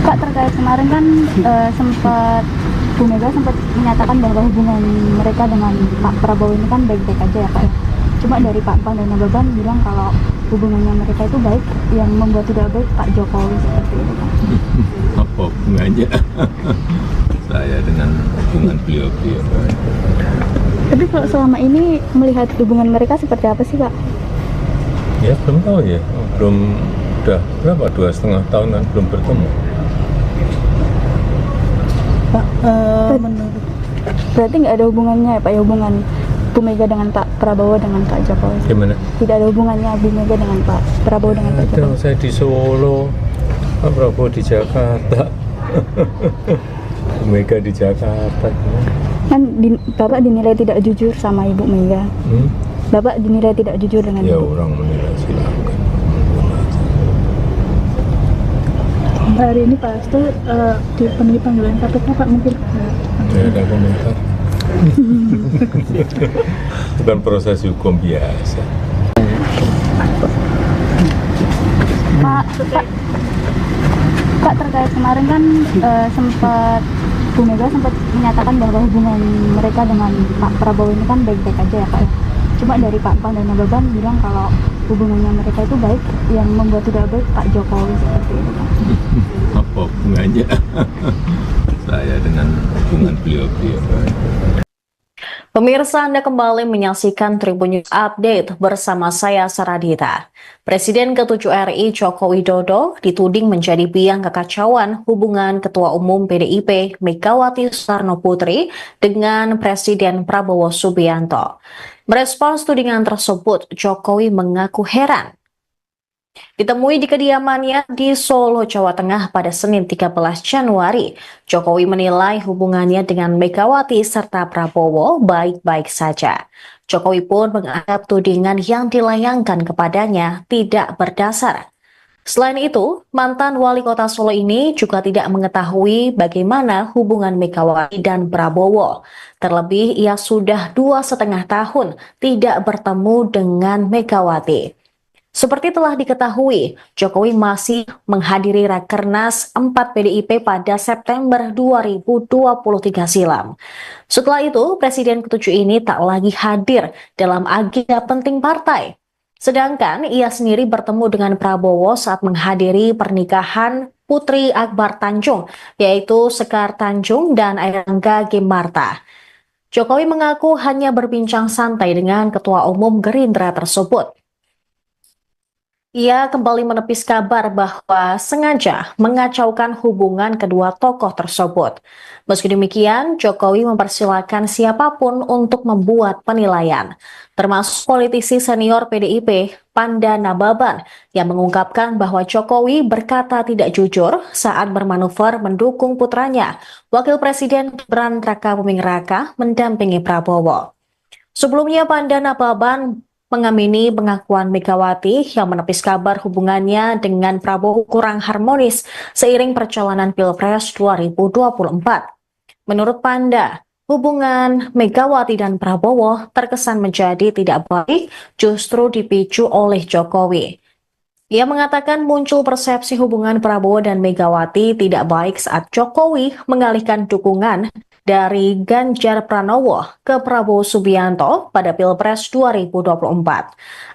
Pak, terkait kemarin kan sempat Bu Mega sempat menyatakan bahwa hubungan mereka dengan Pak Prabowo ini kan baik-baik aja ya Pak ya. Cuma dari Pak Pan dan Nababan bilang kalau hubungannya mereka itu baik, yang membuat tidak baik Pak Jokowi seperti itu Pak. Apa hubungannya saya dengan hubungan beliau-beliau? Tapi kalau selama ini melihat hubungan mereka seperti apa sih Pak? Ya belum tahu ya, belum udah berapa 2,5 tahun kan belum bertemu. Pak, menurut Berarti nggak ada hubungannya ya Pak ya, hubungan Bu Mega dengan Pak Prabowo dengan Pak Jokowi? Gimana? Tidak ada hubungannya Bu Mega dengan Pak Prabowo dengan Pak Ada, Jokowi? saya di Solo, Pak Prabowo di Jakarta, Bu Mega di Jakarta. Kan Bapak dinilai tidak jujur sama Ibu Mega. Bapak dinilai tidak jujur dengan Ya Ibu. orang menilai silakan. hari ini Pak Hasto dipenuhi panggilan KPK Pak, mungkin Tidak ada komentar. Bukan proses hukum biasa. Pak, terkait kemarin kan sempat Bu Mega sempat menyatakan bahwa hubungan mereka dengan Pak Prabowo ini kan baik-baik aja ya Pak ya. Cuma dari Pak Pan dan Nababan bilang kalau hubungannya mereka itu baik, yang membuat tidak baik Pak Jokowi seperti itu Pak. Apa hubungannya saya dengan hubungan beliau-beliau? Pemirsa, Anda kembali menyaksikan Tribun News Update bersama saya Saradita. Presiden ke-7 RI Joko Widodo dituding menjadi biang kekacauan hubungan Ketua Umum PDIP Megawati Soekarno Putri dengan Presiden Prabowo Subianto. Merespons tudingan tersebut, Jokowi mengaku heran. Ditemui di kediamannya di Solo, Jawa Tengah pada Senin 13 Januari, Jokowi menilai hubungannya dengan Megawati serta Prabowo baik-baik saja. Jokowi pun menganggap tudingan yang dilayangkan kepadanya tidak berdasar. Selain itu, mantan wali kota Solo ini juga tidak mengetahui bagaimana hubungan Megawati dan Prabowo. Terlebih, ia sudah 2,5 tahun tidak bertemu dengan Megawati. Seperti telah diketahui, Jokowi masih menghadiri Rakernas 4 PDIP pada September 2023 silam. Setelah itu, Presiden ke-7 ini tak lagi hadir dalam agenda penting partai. Sedangkan ia sendiri bertemu dengan Prabowo saat menghadiri pernikahan Putri Akbar Tanjung, yaitu Sekar Tanjung dan Airlangga Gimarta. Jokowi mengaku hanya berbincang santai dengan Ketua Umum Gerindra tersebut. Ia kembali menepis kabar bahwa sengaja mengacaukan hubungan kedua tokoh tersebut. Meski demikian, Jokowi mempersilahkan siapapun untuk membuat penilaian, termasuk politisi senior PDIP, Panda Nababan, yang mengungkapkan bahwa Jokowi berkata tidak jujur saat bermanuver mendukung putranya, Wakil Presiden Gibran Rakabuming Raka, mendampingi Prabowo. Sebelumnya, Panda Nababan mengamini pengakuan Megawati yang menepis kabar hubungannya dengan Prabowo kurang harmonis seiring perjalanan Pilpres 2024. Menurut Panda, hubungan Megawati dan Prabowo terkesan menjadi tidak baik justru dipicu oleh Jokowi. Ia mengatakan muncul persepsi hubungan Prabowo dan Megawati tidak baik saat Jokowi mengalihkan dukungan dari Ganjar Pranowo ke Prabowo Subianto pada Pilpres 2024.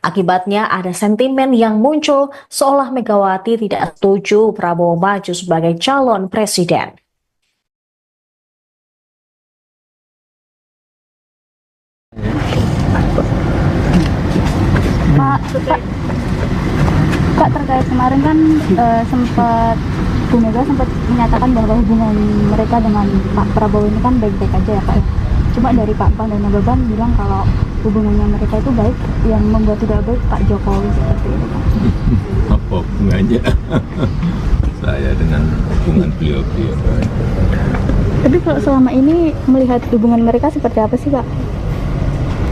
Akibatnya ada sentimen yang muncul seolah Megawati tidak setuju Prabowo maju sebagai calon presiden. Pak, terkait kemarin kan sempat Bu Mega sempat menyatakan bahwa hubungan mereka dengan Pak Prabowo ini kan baik-baik aja ya Pak ya. Cuma dari Pak Pan dan Nababan bilang kalau hubungannya mereka itu baik, yang membuat tidak baik Pak Jokowi seperti itu Pak. Apa hubungannya saya dengan hubungan beliau-beliau. Tapi kalau selama ini melihat hubungan mereka seperti apa sih, Pak?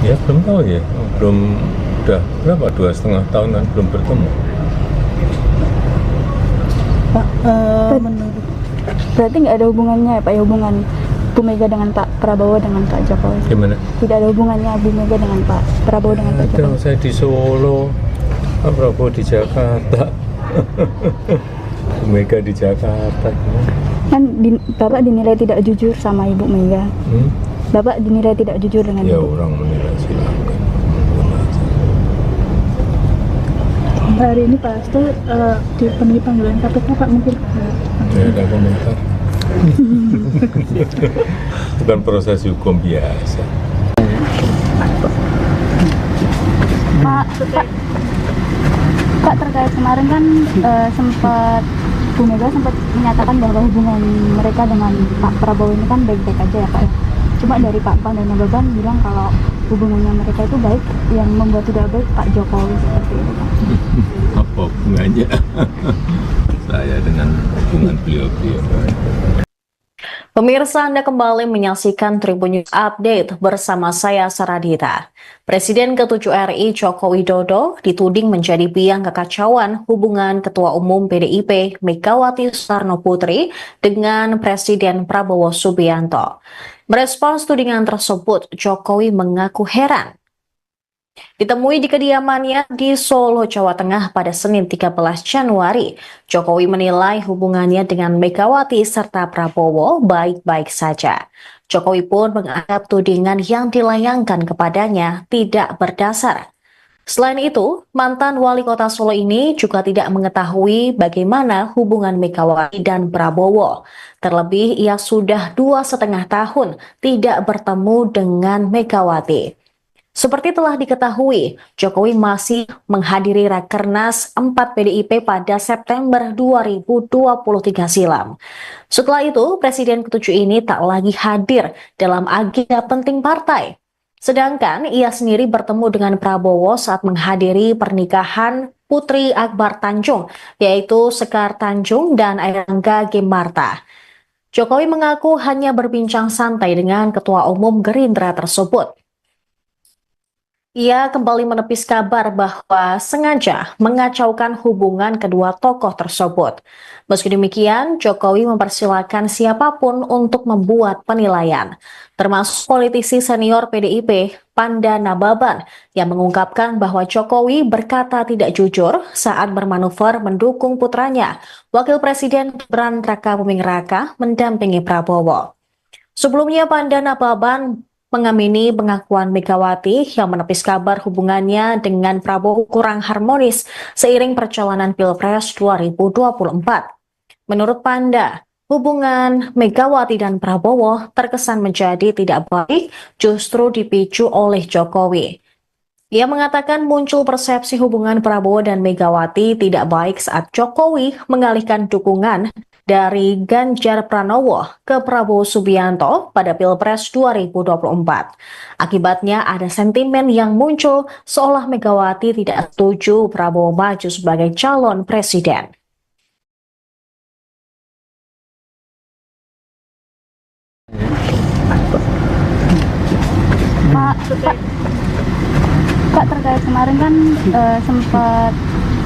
Ya belum tahu ya, belum, udah berapa, 2,5 tahunan belum bertemu. Pak, menurut Berarti nggak ada hubungannya ya, Pak, ya, hubungan Bu Mega dengan Pak Prabowo dengan Pak Jokowi? Gimana? Tidak ada hubungannya Bu Mega dengan Pak Prabowo dengan Pak Ada, Jokowi? saya di Solo, Pak Prabowo di Jakarta, Bu Mega di Jakarta. Kan Bapak dinilai tidak jujur sama Ibu Mega. Bapak dinilai tidak jujur dengan Ya Ibu. orang menilai silakan. hari ini Pak Hasto dipenuhi panggilan KPK, Pak, mungkin Tidak ada komentar. Bukan proses hukum biasa. Pak, terkait kemarin kan sempat Bu Mega sempat menyatakan bahwa hubungan mereka dengan Pak Prabowo ini kan baik-baik aja ya, Pak, ya. Cuma dari Pak Pan dan Nababan bilang kalau hubungannya mereka itu baik, yang membuat tidak baik Pak Jokowi seperti itu, Pak. Apa hubungannya saya dengan hubungan beliau-beliau? Pemirsa, Anda kembali menyaksikan Tribun News Update bersama saya Saradita. Presiden ke-7 RI Joko Widodo dituding menjadi biang kekacauan hubungan Ketua Umum PDIP Megawati Soekarno Putri dengan Presiden Prabowo Subianto. Merespons tudingan tersebut, Jokowi mengaku heran. Ditemui di kediamannya di Solo, Jawa Tengah pada Senin 13 Januari, Jokowi menilai hubungannya dengan Megawati serta Prabowo baik-baik saja. Jokowi pun menganggap tudingan yang dilayangkan kepadanya tidak berdasar. Selain itu, mantan wali kota Solo ini juga tidak mengetahui bagaimana hubungan Megawati dan Prabowo. Terlebih, ia sudah 2,5 tahun tidak bertemu dengan Megawati. Seperti telah diketahui, Jokowi masih menghadiri Rakernas 4 PDIP pada September 2023 silam. Setelah itu, Presiden ke-7 ini tak lagi hadir dalam agenda penting partai. Sedangkan ia sendiri bertemu dengan Prabowo saat menghadiri pernikahan Putri Akbar Tanjung, yaitu Sekar Tanjung dan Airlangga Gimarta. Jokowi mengaku hanya berbincang santai dengan Ketua Umum Gerindra tersebut. Ia kembali menepis kabar bahwa sengaja mengacaukan hubungan kedua tokoh tersebut. Meski demikian, Jokowi mempersilahkan siapapun untuk membuat penilaian, termasuk politisi senior PDIP, Panda Nababan, yang mengungkapkan bahwa Jokowi berkata tidak jujur saat bermanuver mendukung putranya, Wakil Presiden Gibran Rakabuming Raka, mendampingi Prabowo. Sebelumnya, Panda Nababan mengamini pengakuan Megawati yang menepis kabar hubungannya dengan Prabowo kurang harmonis seiring perjalanan Pilpres 2024. Menurut Panda, hubungan Megawati dan Prabowo terkesan menjadi tidak baik justru dipicu oleh Jokowi. Ia mengatakan muncul persepsi hubungan Prabowo dan Megawati tidak baik saat Jokowi mengalihkan dukungan dari Ganjar Pranowo ke Prabowo Subianto pada Pilpres 2024. Akibatnya ada sentimen yang muncul seolah Megawati tidak setuju Prabowo maju sebagai calon presiden. Pak, terkait kemarin kan sempat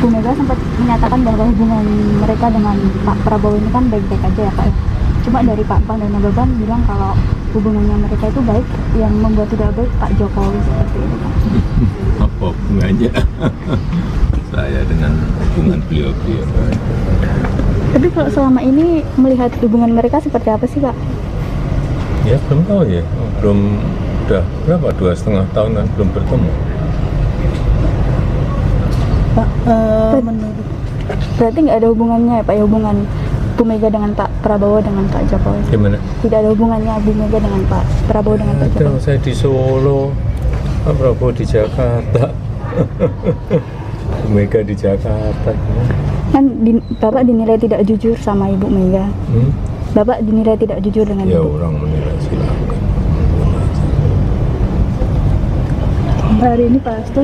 Bu Mega sempat menyatakan bahwa hubungan mereka dengan Pak Prabowo ini kan baik-baik aja ya, Pak, ya. Cuma dari Pak Pan dan Nababan bilang kalau hubungannya mereka itu baik, yang membuat tidak baik Pak Jokowi seperti itu, Pak. Apa hubungannya saya dengan hubungan beliau-beliau? Tapi kalau selama ini melihat hubungan mereka seperti apa sih, Pak? Ya belum tahu ya, belum, udah berapa, 2,5 tahunan belum bertemu. Pak, menurut Berarti nggak ada hubungannya ya, Pak, ya, hubungan Bu Mega dengan Pak Prabowo dengan Pak Jokowi? Gimana? Tidak ada hubungannya Bu Mega dengan Pak Prabowo dengan Pak Ada, Jokowi? saya di Solo, Pak Prabowo di Jakarta, Bu Mega di Jakarta. Kan Bapak dinilai tidak jujur sama Ibu Mega. Bapak dinilai tidak jujur dengan Ya Ibu. orang menilai silakan. hari ini Pak Hasto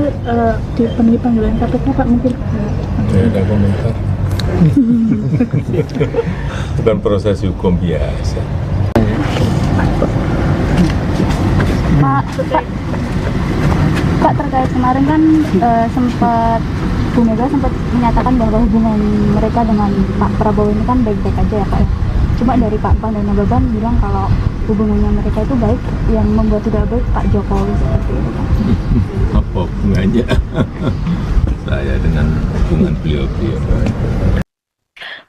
dipenuhi panggilan KPK, Pak, mungkin Tidak ada komentar. Bukan proses hukum biasa. Pak, terkait kemarin kan sempat Bu Mega sempat menyatakan bahwa hubungan mereka dengan Pak Prabowo ini kan baik-baik aja ya Pak. Cuma dari Pak Pan dan Nababan bilang kalau hubungannya mereka itu baik, yang membuat tidak baik Pak Jokowi seperti itu Pak. Apa hubungannya saya dengan hubungan beliau-beliau?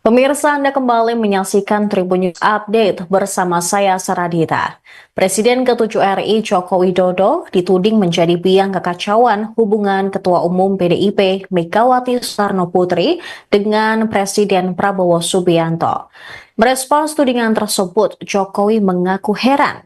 Pemirsa, Anda kembali menyaksikan Tribun News Update bersama saya Saradita. Presiden ke-7 RI Joko Widodo dituding menjadi biang kekacauan hubungan Ketua Umum PDIP Megawati Soekarno Putri dengan Presiden Prabowo Subianto. Merespons tudingan tersebut, Jokowi mengaku heran.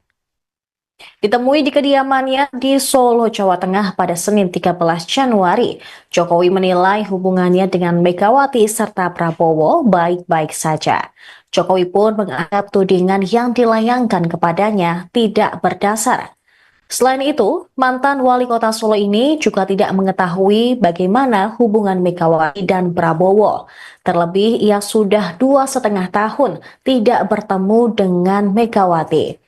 Ditemui di kediamannya di Solo, Jawa Tengah pada Senin 13 Januari, Jokowi menilai hubungannya dengan Megawati serta Prabowo baik-baik saja. Jokowi pun menganggap tudingan yang dilayangkan kepadanya tidak berdasar. Selain itu, mantan wali kota Solo ini juga tidak mengetahui bagaimana hubungan Megawati dan Prabowo. Terlebih, ia sudah 2,5 tahun tidak bertemu dengan Megawati.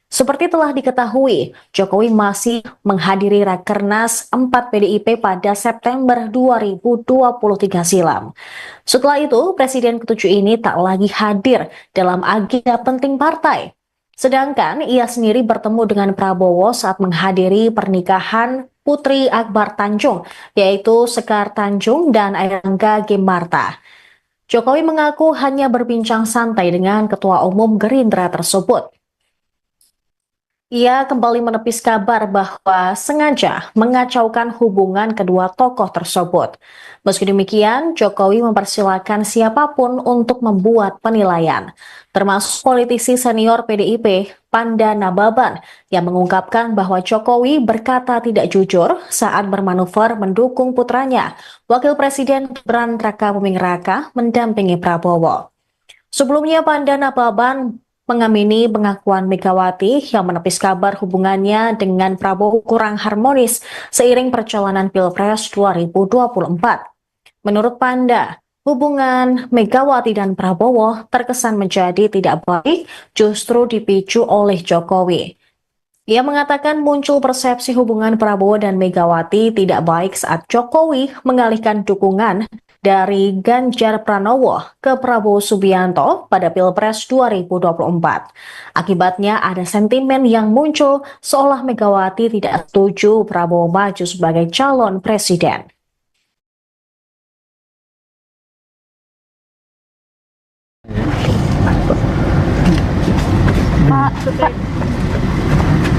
Seperti telah diketahui, Jokowi masih menghadiri Rakernas 4 PDIP pada September 2023 silam. Setelah itu, Presiden ke-7 ini tak lagi hadir dalam agenda penting partai. Sedangkan ia sendiri bertemu dengan Prabowo saat menghadiri pernikahan Putri Akbar Tanjung, yaitu Sekar Tanjung dan Airlangga Gemarta. Jokowi mengaku hanya berbincang santai dengan Ketua Umum Gerindra tersebut. Ia kembali menepis kabar bahwa sengaja mengacaukan hubungan kedua tokoh tersebut. Meski demikian, Jokowi mempersilahkan siapapun untuk membuat penilaian, termasuk politisi senior PDIP, Panda Nababan, yang mengungkapkan bahwa Jokowi berkata tidak jujur saat bermanuver mendukung putranya, Wakil Presiden Gibran Rakabuming Raka, mendampingi Prabowo. Sebelumnya, Panda Nababan mengamini pengakuan Megawati yang menepis kabar hubungannya dengan Prabowo kurang harmonis seiring perjalanan Pilpres 2024. Menurut Panda, hubungan Megawati dan Prabowo terkesan menjadi tidak baik justru dipicu oleh Jokowi. Ia mengatakan muncul persepsi hubungan Prabowo dan Megawati tidak baik saat Jokowi mengalihkan dukungan dari Ganjar Pranowo ke Prabowo Subianto pada Pilpres 2024. Akibatnya ada sentimen yang muncul seolah Megawati tidak setuju Prabowo maju sebagai calon presiden.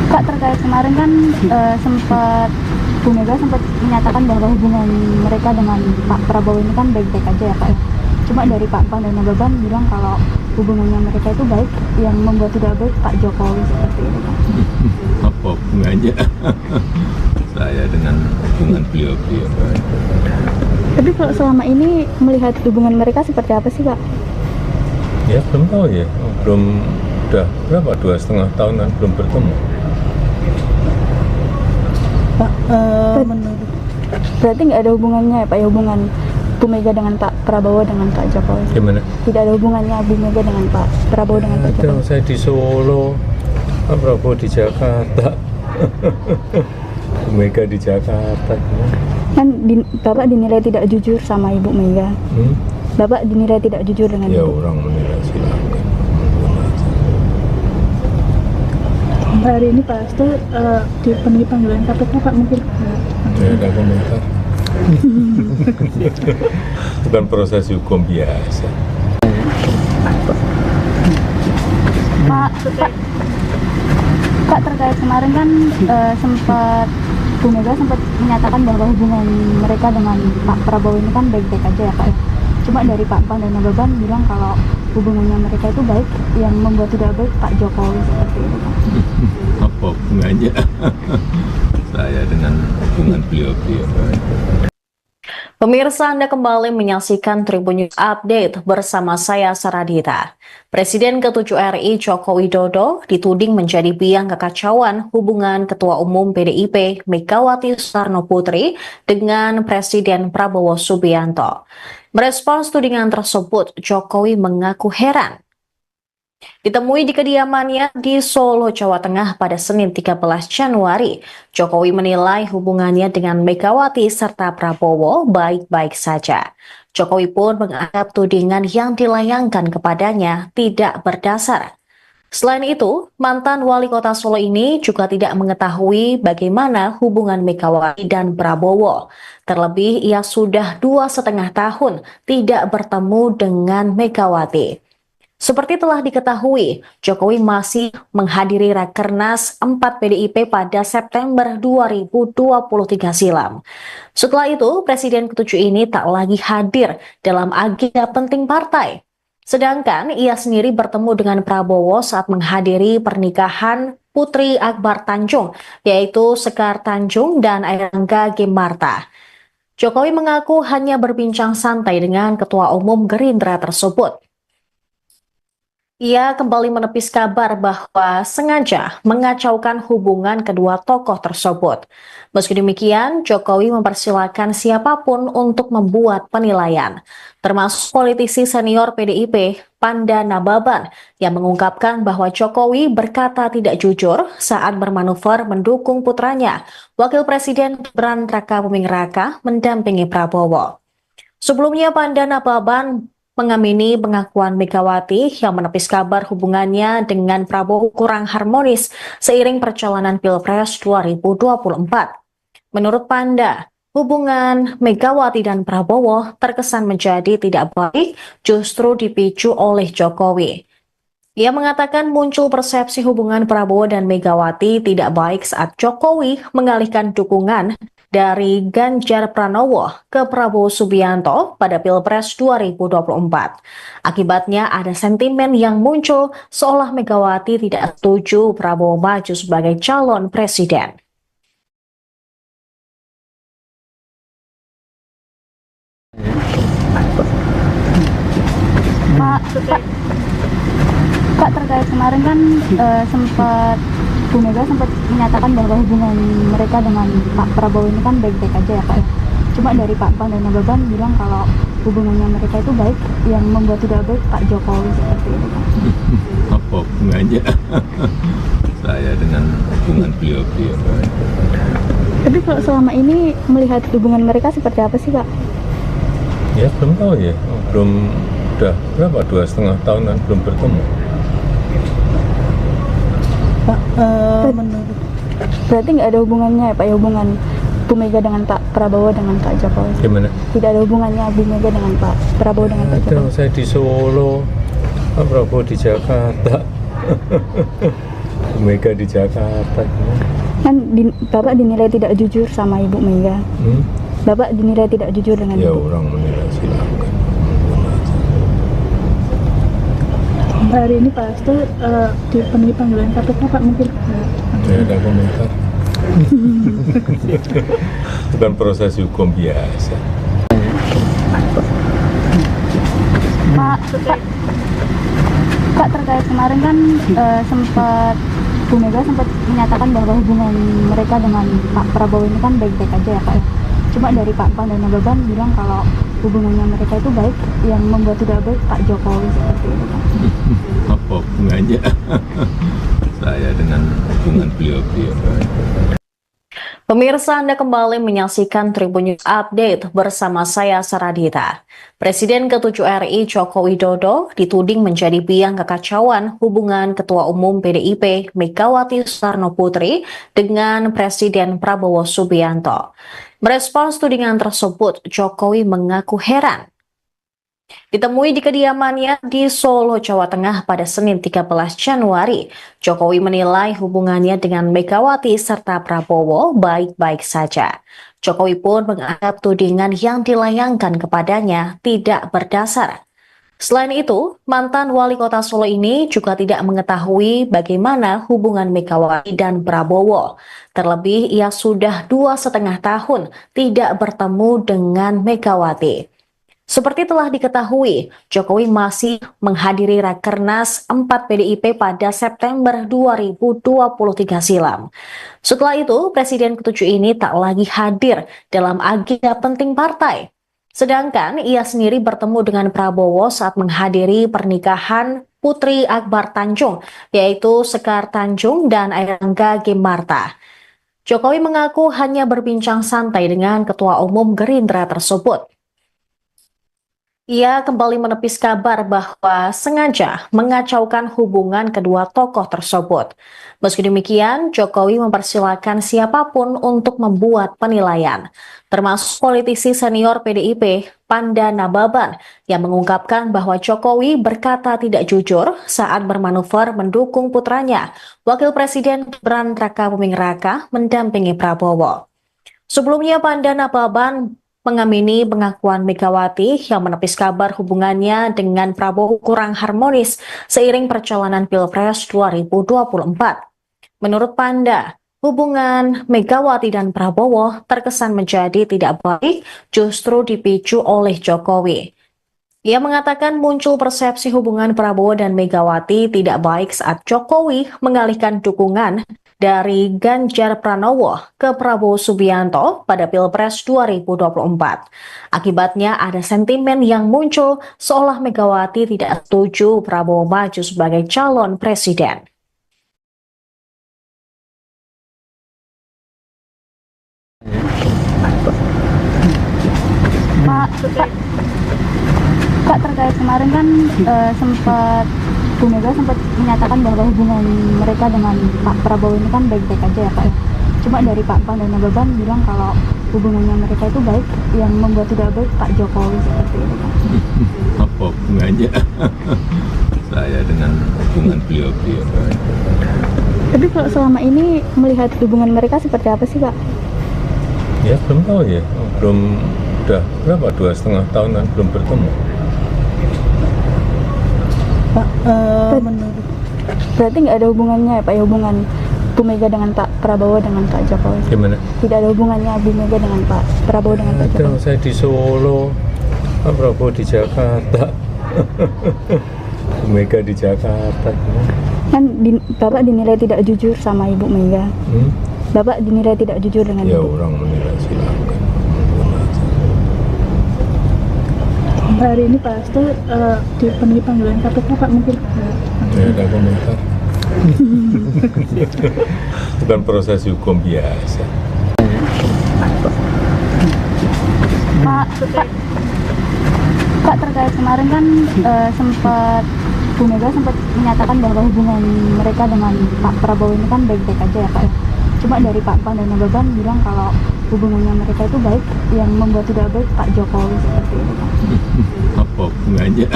Pak, terkait kemarin kan sempat Bu Mega sempat menyatakan bahwa hubungan mereka dengan Pak Prabowo ini kan baik-baik aja ya Pak. Cuma dari Pak Pan dan Nababan bilang kalau hubungannya mereka itu baik, yang membuat tidak baik Pak Jokowi seperti itu Pak. Apa hubungannya saya dengan hubungan beliau-beliau? Tapi kalau selama ini melihat hubungan mereka seperti apa sih Pak? Ya belum tahu ya, belum, udah berapa, 2,5 tahunan belum bertemu. Pak, menurut Berarti nggak ada hubungannya ya Pak, ya, hubungan Bu Mega dengan Pak Prabowo dengan Pak Jokowi? Gimana? Tidak ada hubungannya Bu Mega dengan Pak Prabowo dengan Pak Jokowi? Saya di Solo, Pak Prabowo di Jakarta, Bu Mega di Jakarta. Kan Bapak dinilai tidak jujur sama Ibu Mega. Bapak dinilai tidak jujur dengan Ya Ibu. orang menilai silakan. hari ini Pak Hasto dipenuhi panggilan KPK Pak, mungkin Tidak ada komentar. Bukan proses hukum biasa. Pak, terkait kemarin kan sempat Bu Mega sempat menyatakan bahwa hubungan mereka dengan Pak Prabowo ini kan baik-baik aja ya Pak. Cuma dari Pak Pan dan Nababan bilang kalau hubungannya mereka itu baik, yang membuat tidak baik Pak Jokowi seperti itu Pak. Apa hubungannya saya dengan hubungan beliau-beliau? Pemirsa, Anda kembali menyaksikan Tribun News Update bersama saya Saradita. Presiden ke-7 RI Joko Widodo dituding menjadi biang kekacauan hubungan Ketua Umum PDIP Megawati Soekarno Putri dengan Presiden Prabowo Subianto. Merespons tudingan tersebut, Jokowi mengaku heran. Ditemui di kediamannya di Solo, Jawa Tengah pada Senin 13 Januari, Jokowi menilai hubungannya dengan Megawati serta Prabowo baik-baik saja. Jokowi pun menganggap tudingan yang dilayangkan kepadanya tidak berdasar. Selain itu, mantan wali kota Solo ini juga tidak mengetahui bagaimana hubungan Megawati dan Prabowo. Terlebih, ia sudah 2,5 tahun tidak bertemu dengan Megawati. Seperti telah diketahui, Jokowi masih menghadiri Rakernas 4 PDIP pada September 2023 silam. Setelah itu, Presiden ke-7 ini tak lagi hadir dalam agenda penting partai. Sedangkan ia sendiri bertemu dengan Prabowo saat menghadiri pernikahan Putri Akbar Tanjung, yaitu Sekar Tanjung dan Airangga Gemarta. Jokowi mengaku hanya berbincang santai dengan Ketua Umum Gerindra tersebut. Ia kembali menepis kabar bahwa sengaja mengacaukan hubungan kedua tokoh tersebut. Meski demikian, Jokowi mempersilahkan siapapun untuk membuat penilaian, termasuk politisi senior PDIP, Panda Nababan, yang mengungkapkan bahwa Jokowi berkata tidak jujur saat bermanuver mendukung putranya, Wakil Presiden Gibran Rakabuming Raka, mendampingi Prabowo. Sebelumnya, Panda Nababan mengamini pengakuan Megawati yang menepis kabar hubungannya dengan Prabowo kurang harmonis seiring perjalanan Pilpres 2024. Menurut Panda, hubungan Megawati dan Prabowo terkesan menjadi tidak baik justru dipicu oleh Jokowi. Ia mengatakan muncul persepsi hubungan Prabowo dan Megawati tidak baik saat Jokowi mengalihkan dukungan dari Ganjar Pranowo ke Prabowo Subianto pada Pilpres 2024. Akibatnya ada sentimen yang muncul seolah Megawati tidak setuju Prabowo maju sebagai calon presiden. Pak, terkait kemarin kan sempat Bu Mega sempat menyatakan bahwa hubungan mereka dengan Pak Prabowo ini kan baik-baik aja ya Pak. Cuma dari Pak Pan dan Nababan bilang kalau hubungannya mereka itu baik, yang membuat tidak baik Pak Jokowi seperti itu Pak. Apa hubungannya saya dengan hubungan beliau-beliau? Tapi kalau selama ini melihat hubungan mereka seperti apa sih Pak? Ya belum tahu ya, belum, udah berapa, 2,5 tahun kan belum bertemu. Pak, menurut Berarti nggak ada hubungannya ya Pak, ya hubungan Bu Mega dengan Pak Prabowo dengan Pak Jokowi? Gimana? Tidak ada hubungannya Bu Mega dengan Pak Prabowo dengan Pak Ada, Jokowi? saya di Solo, Pak Prabowo di Jakarta, Bu Mega di Jakarta. Kan Bapak dinilai tidak jujur sama Ibu Mega. Bapak dinilai tidak jujur dengan Ya Ibu. orang menilai silakan. hari ini Pak Hasto dipenuhi panggilan KPK Pak, mungkin Tidak ada komentar. Bukan proses hukum biasa. Pak, terkait kemarin kan sempat Bu Mega sempat menyatakan bahwa hubungan mereka dengan Pak Prabowo ini kan baik-baik aja ya Pak. Cuma dari Pak Pan dan Nababan bilang kalau hubungannya mereka itu baik, yang membuat tidak baik Pak Jokowi seperti itu Pak. Apa hubungannya saya dengan hubungan beliau-beliau? Pemirsa, Anda kembali menyaksikan Tribun News Update bersama saya Saradita. Presiden ke-7 RI Joko Widodo dituding menjadi biang kekacauan hubungan Ketua Umum PDIP Megawati Soekarno Putri dengan Presiden Prabowo Subianto. Merespons tudingan tersebut, Jokowi mengaku heran. Ditemui di kediamannya di Solo, Jawa Tengah pada Senin 13 Januari, Jokowi menilai hubungannya dengan Megawati serta Prabowo baik-baik saja. Jokowi pun menganggap tudingan yang dilayangkan kepadanya tidak berdasar. Selain itu, mantan wali kota Solo ini juga tidak mengetahui bagaimana hubungan Megawati dan Prabowo. Terlebih, ia sudah 2,5 tahun tidak bertemu dengan Megawati. Seperti telah diketahui, Jokowi masih menghadiri Rakernas 4 PDIP pada September 2023 silam. Setelah itu, Presiden ke-7 ini tak lagi hadir dalam agenda penting partai. Sedangkan ia sendiri bertemu dengan Prabowo saat menghadiri pernikahan Putri Akbar Tanjung, yaitu Sekar Tanjung dan Airlangga Gimarta. Jokowi mengaku hanya berbincang santai dengan Ketua Umum Gerindra tersebut. Ia kembali menepis kabar bahwa sengaja mengacaukan hubungan kedua tokoh tersebut. Meski demikian, Jokowi mempersilahkan siapapun untuk membuat penilaian, termasuk politisi senior PDIP, Panda Nababan, yang mengungkapkan bahwa Jokowi berkata tidak jujur saat bermanuver mendukung putranya, Wakil Presiden Gibran Rakabuming Raka, mendampingi Prabowo. Sebelumnya, Panda Nababan mengamini pengakuan Megawati yang menepis kabar hubungannya dengan Prabowo kurang harmonis seiring perjalanan Pilpres 2024. Menurut Panda, hubungan Megawati dan Prabowo terkesan menjadi tidak baik justru dipicu oleh Jokowi. Ia mengatakan muncul persepsi hubungan Prabowo dan Megawati tidak baik saat Jokowi mengalihkan dukungan dari Ganjar Pranowo ke Prabowo Subianto pada Pilpres 2024. Akibatnya ada sentimen yang muncul seolah Megawati tidak setuju Prabowo maju sebagai calon presiden. Pak, terkait kemarin kan sempat Bu Mega sempat menyatakan bahwa hubungan mereka dengan Pak Prabowo ini kan baik-baik aja ya Pak. Cuma dari Pak Pan dan Nababan bilang kalau hubungannya mereka itu baik, yang membuat tidak baik Pak Jokowi seperti itu Pak. Apa hubungannya saya dengan hubungan beliau-beliau? Tapi kalau selama ini melihat hubungan mereka seperti apa sih Pak? Ya belum tahu ya, belum, udah berapa, 2,5 tahun kan belum bertemu. Pak, menurut Berarti nggak ada hubungannya ya Pak, ya hubungan Bu Mega dengan Pak Prabowo dengan Pak Jokowi? Gimana? Tidak ada hubungannya Bu Mega dengan Pak Prabowo dengan Pak Ada, Jokowi? saya di Solo, Pak Prabowo di Jakarta, Bu Mega di Jakarta. Kan Bapak dinilai tidak jujur sama Ibu Mega. Bapak dinilai tidak jujur dengan Ya Ibu. orang menilai silakan. hari ini Pak Hasto dipenuhi panggilan KPK Pak, mungkin Tidak ada komentar. Bukan proses hukum biasa. Pak, terkait kemarin kan sempat Bu Mega sempat menyatakan bahwa hubungan mereka dengan Pak Prabowo ini kan baik-baik aja ya Pak. Cuma dari Pak Pan dan Nababan bilang kalau hubungannya mereka itu baik, yang membuat tidak baik Pak Jokowi seperti itu Pak. Apa hubungannya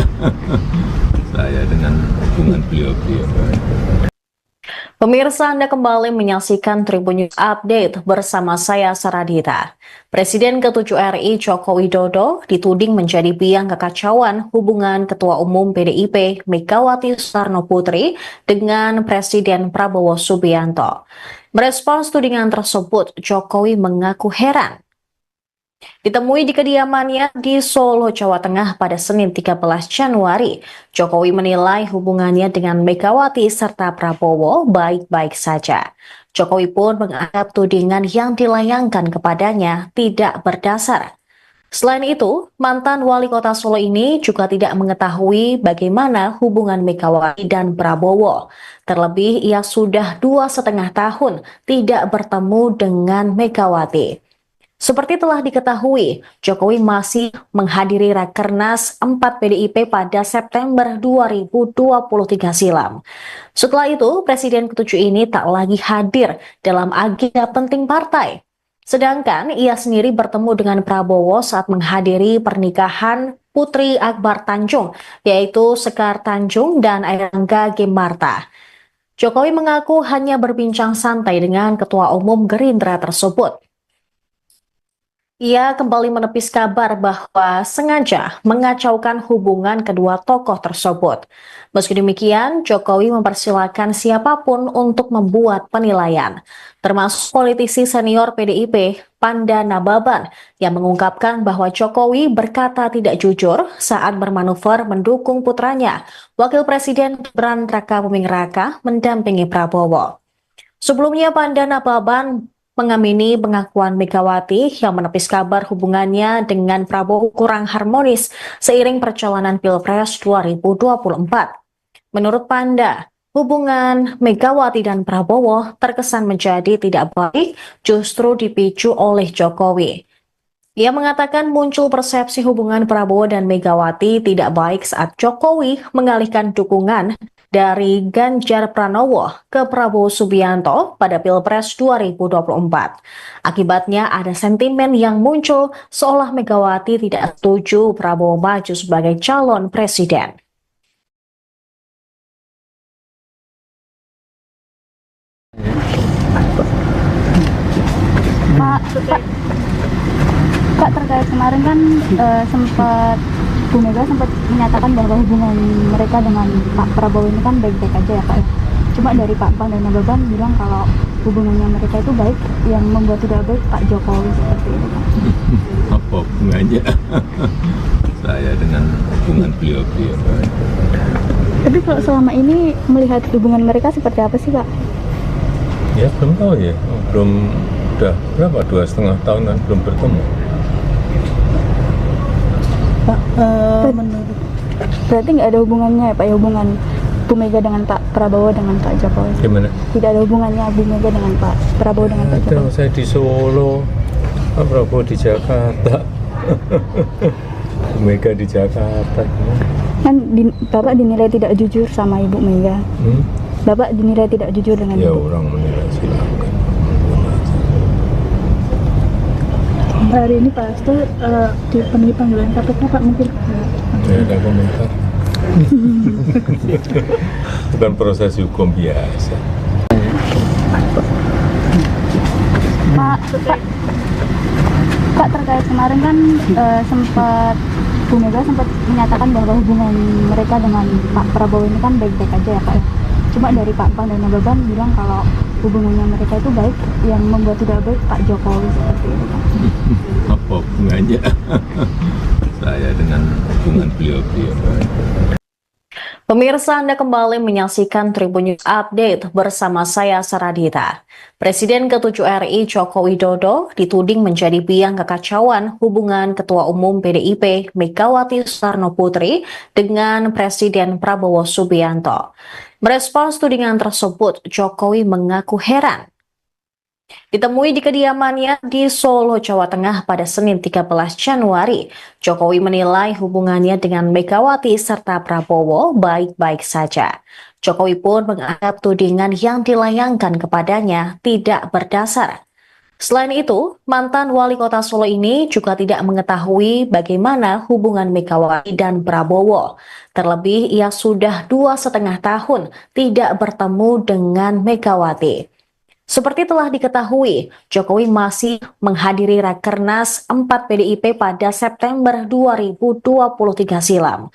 saya dengan hubungan beliau-beliau? Pemirsa, Anda kembali menyaksikan Tribun News Update bersama saya Saradita. Presiden ke-7 RI Joko Widodo dituding menjadi biang kekacauan hubungan Ketua Umum PDIP Megawati Soekarno Putri dengan Presiden Prabowo Subianto. Merespons tudingan tersebut, Jokowi mengaku heran. Ditemui di kediamannya di Solo, Jawa Tengah pada Senin 13 Januari, Jokowi menilai hubungannya dengan Megawati serta Prabowo baik-baik saja. Jokowi pun menganggap tudingan yang dilayangkan kepadanya tidak berdasar. Selain itu, mantan wali kota Solo ini juga tidak mengetahui bagaimana hubungan Megawati dan Prabowo. Terlebih, ia sudah 2,5 tahun tidak bertemu dengan Megawati. Seperti telah diketahui, Jokowi masih menghadiri Rakernas 4 PDIP pada September 2023 silam. Setelah itu, Presiden ke-7 ini tak lagi hadir dalam agenda penting partai. Sedangkan ia sendiri bertemu dengan Prabowo saat menghadiri pernikahan Putri Akbar Tanjung, yaitu Sekar Tanjung dan Airlangga Gimarta. Jokowi mengaku hanya berbincang santai dengan Ketua Umum Gerindra tersebut. Ia kembali menepis kabar bahwa sengaja mengacaukan hubungan kedua tokoh tersebut. Meski demikian, Jokowi mempersilahkan siapapun untuk membuat penilaian, termasuk politisi senior PDIP, Panda Nababan, yang mengungkapkan bahwa Jokowi berkata tidak jujur saat bermanuver mendukung putranya, Wakil Presiden Gibran Rakabuming Raka, mendampingi Prabowo. Sebelumnya, Panda Nababan mengamini pengakuan Megawati yang menepis kabar hubungannya dengan Prabowo kurang harmonis seiring perjalanan Pilpres 2024. Menurut Panda, hubungan Megawati dan Prabowo terkesan menjadi tidak baik justru dipicu oleh Jokowi. Ia mengatakan muncul persepsi hubungan Prabowo dan Megawati tidak baik saat Jokowi mengalihkan dukungan dari Ganjar Pranowo ke Prabowo Subianto pada Pilpres 2024. Akibatnya ada sentimen yang muncul seolah Megawati tidak setuju Prabowo maju sebagai calon presiden. Pak, terkait kemarin kan sempat Bu Mega sempat menyatakan bahwa hubungan mereka dengan Pak Prabowo ini kan baik-baik aja ya Pak ya. Cuma dari Pak Pan dan Nababan bilang kalau hubungannya mereka itu baik, yang membuat tidak baik Pak Jokowi seperti itu Pak. Apa hubungannya saya dengan hubungan beliau-beliau? Tapi kalau selama ini melihat hubungan mereka seperti apa sih Pak? Ya belum tahu ya, udah berapa, 2,5 tahun kan belum bertemu. Pak, menurut Berarti nggak ada hubungannya ya Pak ya, hubungan Bu Mega dengan Pak Prabowo dengan Pak Jokowi? Gimana? Tidak ada hubungannya Bu Mega dengan Pak Prabowo dengan Pak Ada, Jokowi? saya di Solo, Pak Prabowo di Jakarta, Bu Mega di Jakarta. Kan Bapak dinilai tidak jujur sama Ibu Mega. Bapak dinilai tidak jujur dengan Ya Ibu. orang menilai silakan. hari ini Pak Hasto dipenuhi panggilan KPK Pak, mungkin Saya ada komentar. Bukan proses hukum biasa. Pak, terkait kemarin kan sempat Bu Mega sempat menyatakan bahwa hubungan mereka dengan Pak Prabowo ini kan baik-baik aja ya Pak ya. Cuma dari Pak Pan dan Nababan bilang kalau hubungannya mereka itu baik, yang membuat tidak baik Pak Jokowi seperti itu Pak. Apa hubungannya saya dengan hubungan beliau-beliau? Pemirsa, Anda kembali menyaksikan Tribun News Update bersama saya Saradita. Presiden ke-7 RI Joko Widodo dituding menjadi biang kekacauan hubungan Ketua Umum PDIP Megawati Soekarno Putri dengan Presiden Prabowo Subianto. Merespons tudingan tersebut, Jokowi mengaku heran. Ditemui di kediamannya di Solo, Jawa Tengah pada Senin 13 Januari, Jokowi menilai hubungannya dengan Megawati serta Prabowo baik-baik saja. Jokowi pun menganggap tudingan yang dilayangkan kepadanya tidak berdasar. Selain itu, mantan wali kota Solo ini juga tidak mengetahui bagaimana hubungan Megawati dan Prabowo. Terlebih, ia sudah 2,5 tahun tidak bertemu dengan Megawati. Seperti telah diketahui, Jokowi masih menghadiri Rakernas 4 PDIP pada September 2023 silam.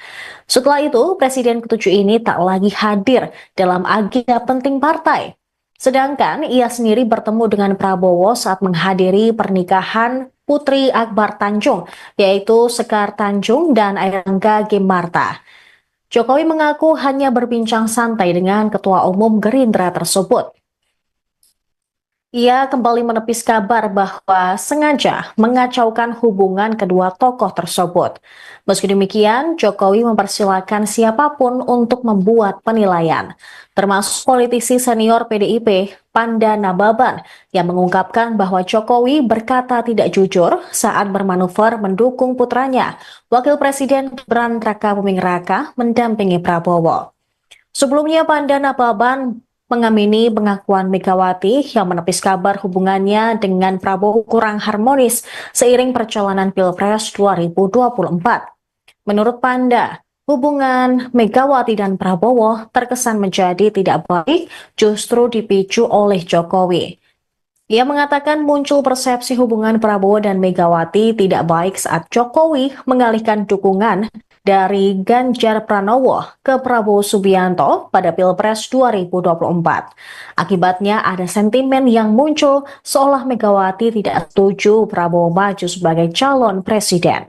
Setelah itu, Presiden ke-7 ini tak lagi hadir dalam agenda penting partai. Sedangkan ia sendiri bertemu dengan Prabowo saat menghadiri pernikahan Putri Akbar Tanjung, yaitu Sekar Tanjung dan Airangga Gimarta. Jokowi mengaku hanya berbincang santai dengan Ketua Umum Gerindra tersebut. Ia kembali menepis kabar bahwa sengaja mengacaukan hubungan kedua tokoh tersebut. Meski demikian, Jokowi mempersilahkan siapapun untuk membuat penilaian, termasuk politisi senior PDIP, Panda Nababan, yang mengungkapkan bahwa Jokowi berkata tidak jujur saat bermanuver mendukung putranya, Wakil Presiden Gibran Rakabuming Raka, mendampingi Prabowo. Sebelumnya, Panda Nababan mengamini pengakuan Megawati yang menepis kabar hubungannya dengan Prabowo kurang harmonis seiring perjalanan Pilpres 2024. Menurut Panda, hubungan Megawati dan Prabowo terkesan menjadi tidak baik justru dipicu oleh Jokowi. Ia mengatakan muncul persepsi hubungan Prabowo dan Megawati tidak baik saat Jokowi mengalihkan dukungan dari Ganjar Pranowo ke Prabowo Subianto pada Pilpres 2024. Akibatnya ada sentimen yang muncul seolah Megawati tidak setuju Prabowo maju sebagai calon presiden.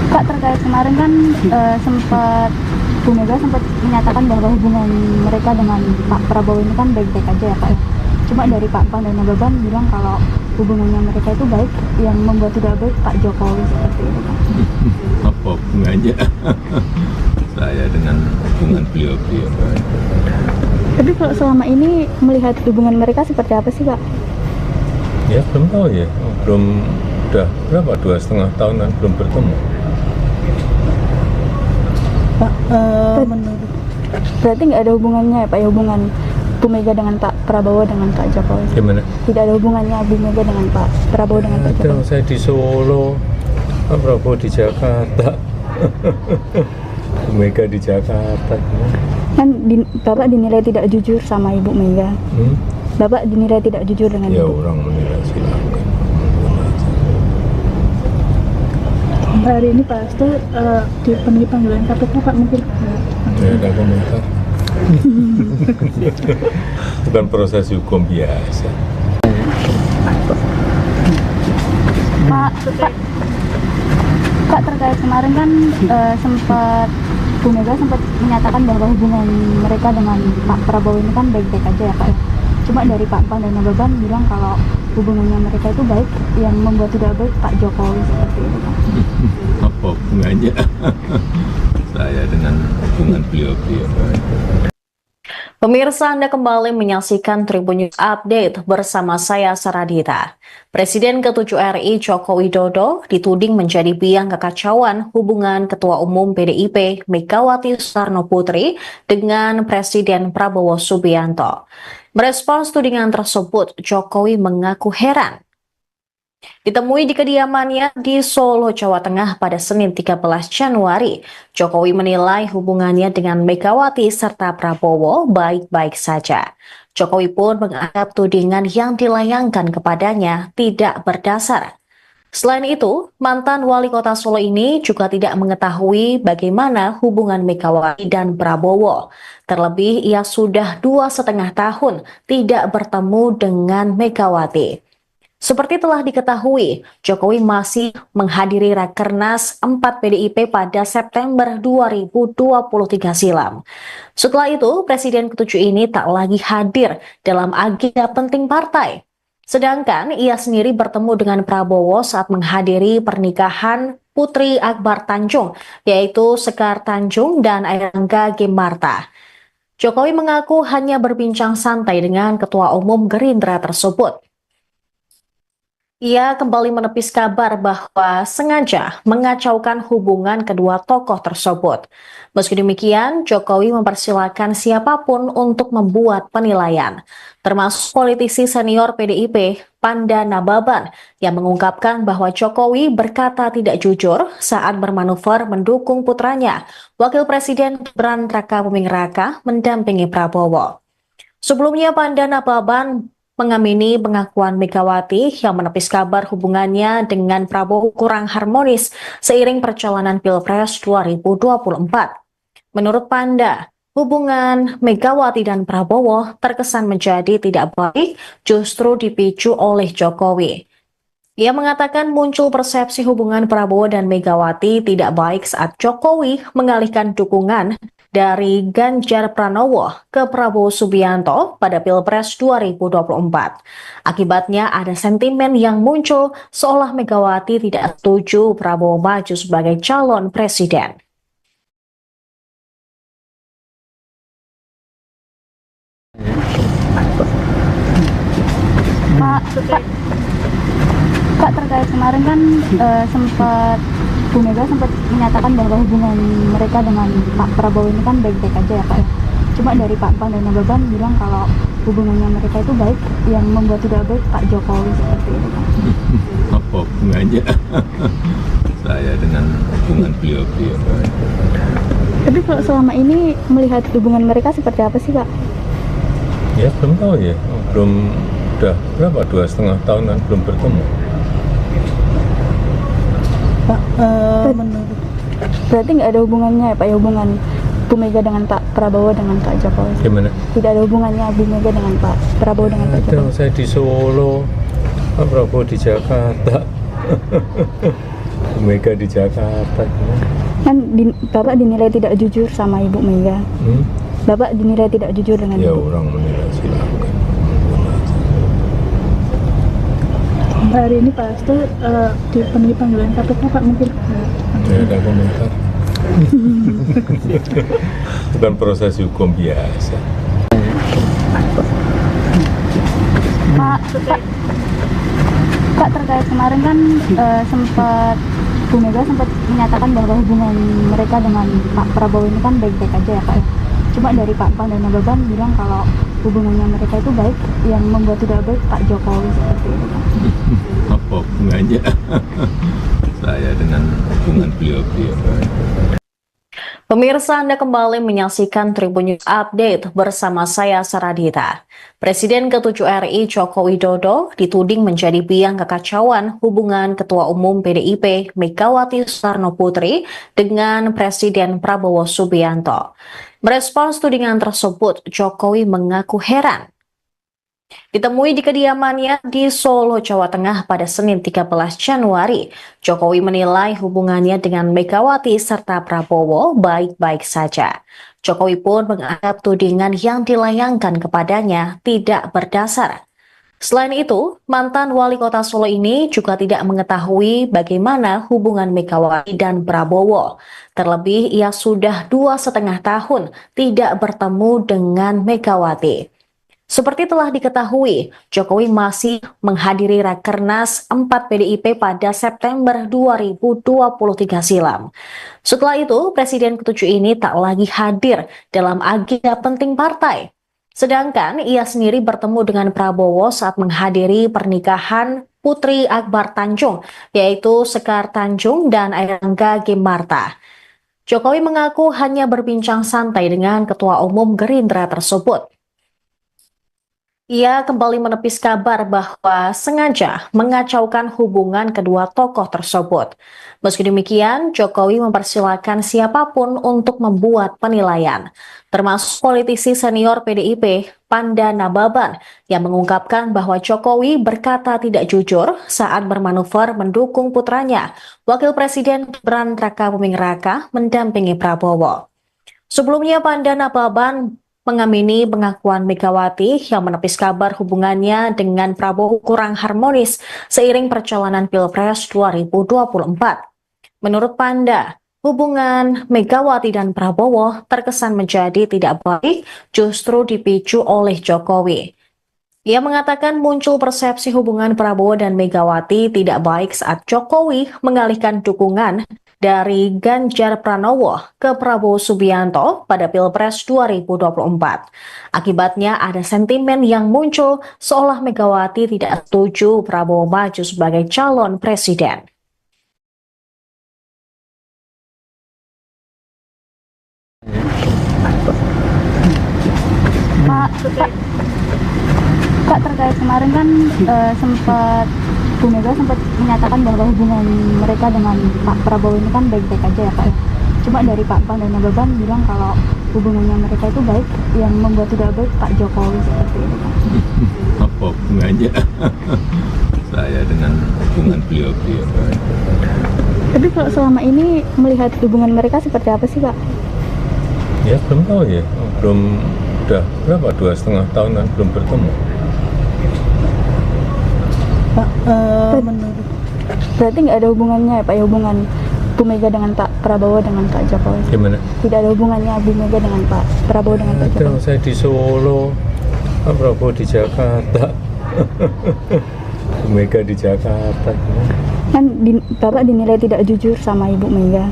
Pak, terkait kemarin kan sempat Bu Mega sempat menyatakan bahwa hubungan mereka dengan Pak Prabowo ini kan baik-baik aja ya Pak. Cuma dari Pak Pan dan Nababan bilang kalau hubungannya mereka itu baik, yang membuat tidak baik Pak Jokowi seperti itu Pak. Apa hubungannya saya dengan hubungan beliau-beliau? Tapi kalau selama ini melihat hubungan mereka seperti apa sih Pak? Ya belum tahu ya, belum, udah berapa, 2,5 tahunan belum bertemu. Pak, menurut Berarti nggak ada hubungannya ya Pak, ya hubungan Bu Mega dengan Pak Prabowo dengan Pak Jokowi? Gimana? Tidak ada hubungannya Bu Mega dengan Pak Prabowo dengan Pak Ada, Jokowi? saya di Solo, Pak Prabowo di Jakarta, Bu Mega di Jakarta. Kan Bapak dinilai tidak jujur sama Ibu Mega. Bapak dinilai tidak jujur dengan Ya Ibu. orang menilai silakan. hari ini Pak Hasto dipenuhi panggilan KPK Pak, mungkin Ya ada komentar. Bukan proses hukum biasa. Pak, terkait kemarin kan sempat Bu Mega sempat menyatakan bahwa hubungan mereka dengan Pak Prabowo ini kan baik-baik aja ya Pak. Cuma dari Pak Pan dan Nababan bilang kalau hubungannya mereka itu baik, yang membuat tidak baik Pak Jokowi seperti itu Pak. Apa hubungannya saya dengan hubungan beliau-beliau? Pemirsa, Anda kembali menyaksikan Tribun News Update bersama saya Saradita. Presiden ke-7 RI Joko Widodo dituding menjadi biang kekacauan hubungan Ketua Umum PDIP Megawati Soekarno Putri dengan Presiden Prabowo Subianto. Merespons tudingan tersebut, Jokowi mengaku heran. Ditemui di kediamannya di Solo, Jawa Tengah pada Senin 13 Januari, Jokowi menilai hubungannya dengan Megawati serta Prabowo baik-baik saja. Jokowi pun menganggap tudingan yang dilayangkan kepadanya tidak berdasar. Selain itu, mantan wali kota Solo ini juga tidak mengetahui bagaimana hubungan Megawati dan Prabowo. Terlebih, ia sudah 2,5 tahun tidak bertemu dengan Megawati. Seperti telah diketahui, Jokowi masih menghadiri Rakernas 4 PDIP pada September 2023 silam. Setelah itu, Presiden ke-7 ini tak lagi hadir dalam agenda penting partai. Sedangkan ia sendiri bertemu dengan Prabowo saat menghadiri pernikahan Putri Akbar Tanjung, yaitu Sekar Tanjung dan Airangga Gimarta. Jokowi mengaku hanya berbincang santai dengan Ketua Umum Gerindra tersebut. Ia kembali menepis kabar bahwa sengaja mengacaukan hubungan kedua tokoh tersebut. Meski demikian, Jokowi mempersilahkan siapapun untuk membuat penilaian, termasuk politisi senior PDIP, Panda Nababan, yang mengungkapkan bahwa Jokowi berkata tidak jujur saat bermanuver mendukung putranya, Wakil Presiden Gibran Rakabuming Raka, mendampingi Prabowo. Sebelumnya, Panda Nababan mengamini pengakuan Megawati yang menepis kabar hubungannya dengan Prabowo kurang harmonis seiring perjalanan Pilpres 2024. Menurut Panda, hubungan Megawati dan Prabowo terkesan menjadi tidak baik justru dipicu oleh Jokowi. Ia mengatakan muncul persepsi hubungan Prabowo dan Megawati tidak baik saat Jokowi mengalihkan dukungan dari Ganjar Pranowo ke Prabowo Subianto pada Pilpres 2024. Akibatnya ada sentimen yang muncul seolah Megawati tidak setuju Prabowo maju sebagai calon presiden. Pak, terkait kemarin kan sempat Bu Mega sempat menyatakan bahwa hubungan mereka dengan Pak Prabowo ini kan baik-baik aja ya Pak. Cuma dari Pak Pan dan Nababan bilang kalau hubungannya mereka itu baik, yang membuat tidak baik Pak Jokowi seperti itu Pak. Apa hubungannya saya dengan hubungan dengan beliau-beliau. Tapi kalau selama ini melihat hubungan mereka seperti apa sih, Pak? Ya belum tahu ya, belum, udah berapa, 2,5 tahunan belum bertemu. Pak, menurut Berarti nggak ada hubungannya ya, Pak, ya, hubungan Bu Mega dengan Pak Prabowo dengan Pak Jokowi? Gimana? Tidak ada hubungannya Bu Mega dengan Pak Prabowo dengan Pak Ada, Jokowi? saya di Solo, Pak Prabowo di Jakarta, Bu Mega di Jakarta. Kan Bapak dinilai tidak jujur sama Ibu Mega. Bapak dinilai tidak jujur dengan Ya Ibu. orang menilai silakan. hari ini Pak Hasto dipenuhi panggilan KPK, Pak, mungkin Tidak ada komentar. Bukan proses hukum biasa. Pak, terkait kemarin kan sempat Bu Mega sempat menyatakan bahwa hubungan mereka dengan Pak Prabowo ini kan baik-baik aja ya, Pak, ya. Cuma dari Pak Pan dan Nababan bilang kalau hubungannya mereka itu baik, yang membuat tidak baik Pak Jokowi seperti itu, Pak. Apa hubungannya saya dengan hubungan beliau-beliau? Pemirsa, Anda kembali menyaksikan Tribun News Update bersama saya Saradita. Presiden ke-7 RI Joko Widodo dituding menjadi biang kekacauan hubungan Ketua Umum PDIP Megawati Soekarno Putri dengan Presiden Prabowo Subianto. Merespons tudingan tersebut, Jokowi mengaku heran. Ditemui di kediamannya di Solo, Jawa Tengah pada Senin 13 Januari, Jokowi menilai hubungannya dengan Megawati serta Prabowo baik-baik saja. Jokowi pun menganggap tudingan yang dilayangkan kepadanya tidak berdasar. Selain itu, mantan wali kota Solo ini juga tidak mengetahui bagaimana hubungan Megawati dan Prabowo. Terlebih, ia sudah 2,5 tahun tidak bertemu dengan Megawati. Seperti telah diketahui, Jokowi masih menghadiri Rakernas 4 PDIP pada September 2023 silam. Setelah itu, Presiden ke-7 ini tak lagi hadir dalam agenda penting partai. Sedangkan ia sendiri bertemu dengan Prabowo saat menghadiri pernikahan Putri Akbar Tanjung, yaitu Sekar Tanjung dan Airlangga Gimarta. Jokowi mengaku hanya berbincang santai dengan Ketua Umum Gerindra tersebut. Ia kembali menepis kabar bahwa sengaja mengacaukan hubungan kedua tokoh tersebut. Meski demikian, Jokowi mempersilahkan siapapun untuk membuat penilaian, termasuk politisi senior PDIP, Panda Nababan, yang mengungkapkan bahwa Jokowi berkata tidak jujur saat bermanuver mendukung putranya, Wakil Presiden Gibran Rakabuming Raka, mendampingi Prabowo. Sebelumnya, Panda Nababan mengamini pengakuan Megawati yang menepis kabar hubungannya dengan Prabowo kurang harmonis seiring perjalanan Pilpres 2024. Menurut Panda, hubungan Megawati dan Prabowo terkesan menjadi tidak baik justru dipicu oleh Jokowi. Ia mengatakan muncul persepsi hubungan Prabowo dan Megawati tidak baik saat Jokowi mengalihkan dukungan dari Ganjar Pranowo ke Prabowo Subianto pada Pilpres 2024. Akibatnya ada sentimen yang muncul seolah Megawati tidak setuju Prabowo maju sebagai calon presiden. Pak, terkait kemarin kan sempat Bu Mega sempat menyatakan bahwa hubungan mereka dengan Pak Prabowo ini kan baik-baik aja ya, Pak, ya. Cuma dari Pak Pan dan Nababan bilang kalau hubungannya mereka itu baik, yang membuat tidak baik Pak Jokowi seperti itu, Pak. Apa hubungannya saya dengan hubungan beliau-beliau? Tapi kalau selama ini melihat hubungan mereka seperti apa sih, Pak? Ya belum tahu ya, belum, udah berapa, 2,5 tahunan belum bertemu. Pak, menurut Berarti nggak ada hubungannya ya, Pak, ya, hubungan Bu Mega dengan Pak Prabowo dengan Pak Jokowi? Gimana? Tidak ada hubungannya Bu Mega dengan Pak Prabowo dengan Pak Ada, Jokowi? saya di Solo, Pak Prabowo di Jakarta, Bu Mega di Jakarta. Kan Bapak dinilai tidak jujur sama Ibu Mega.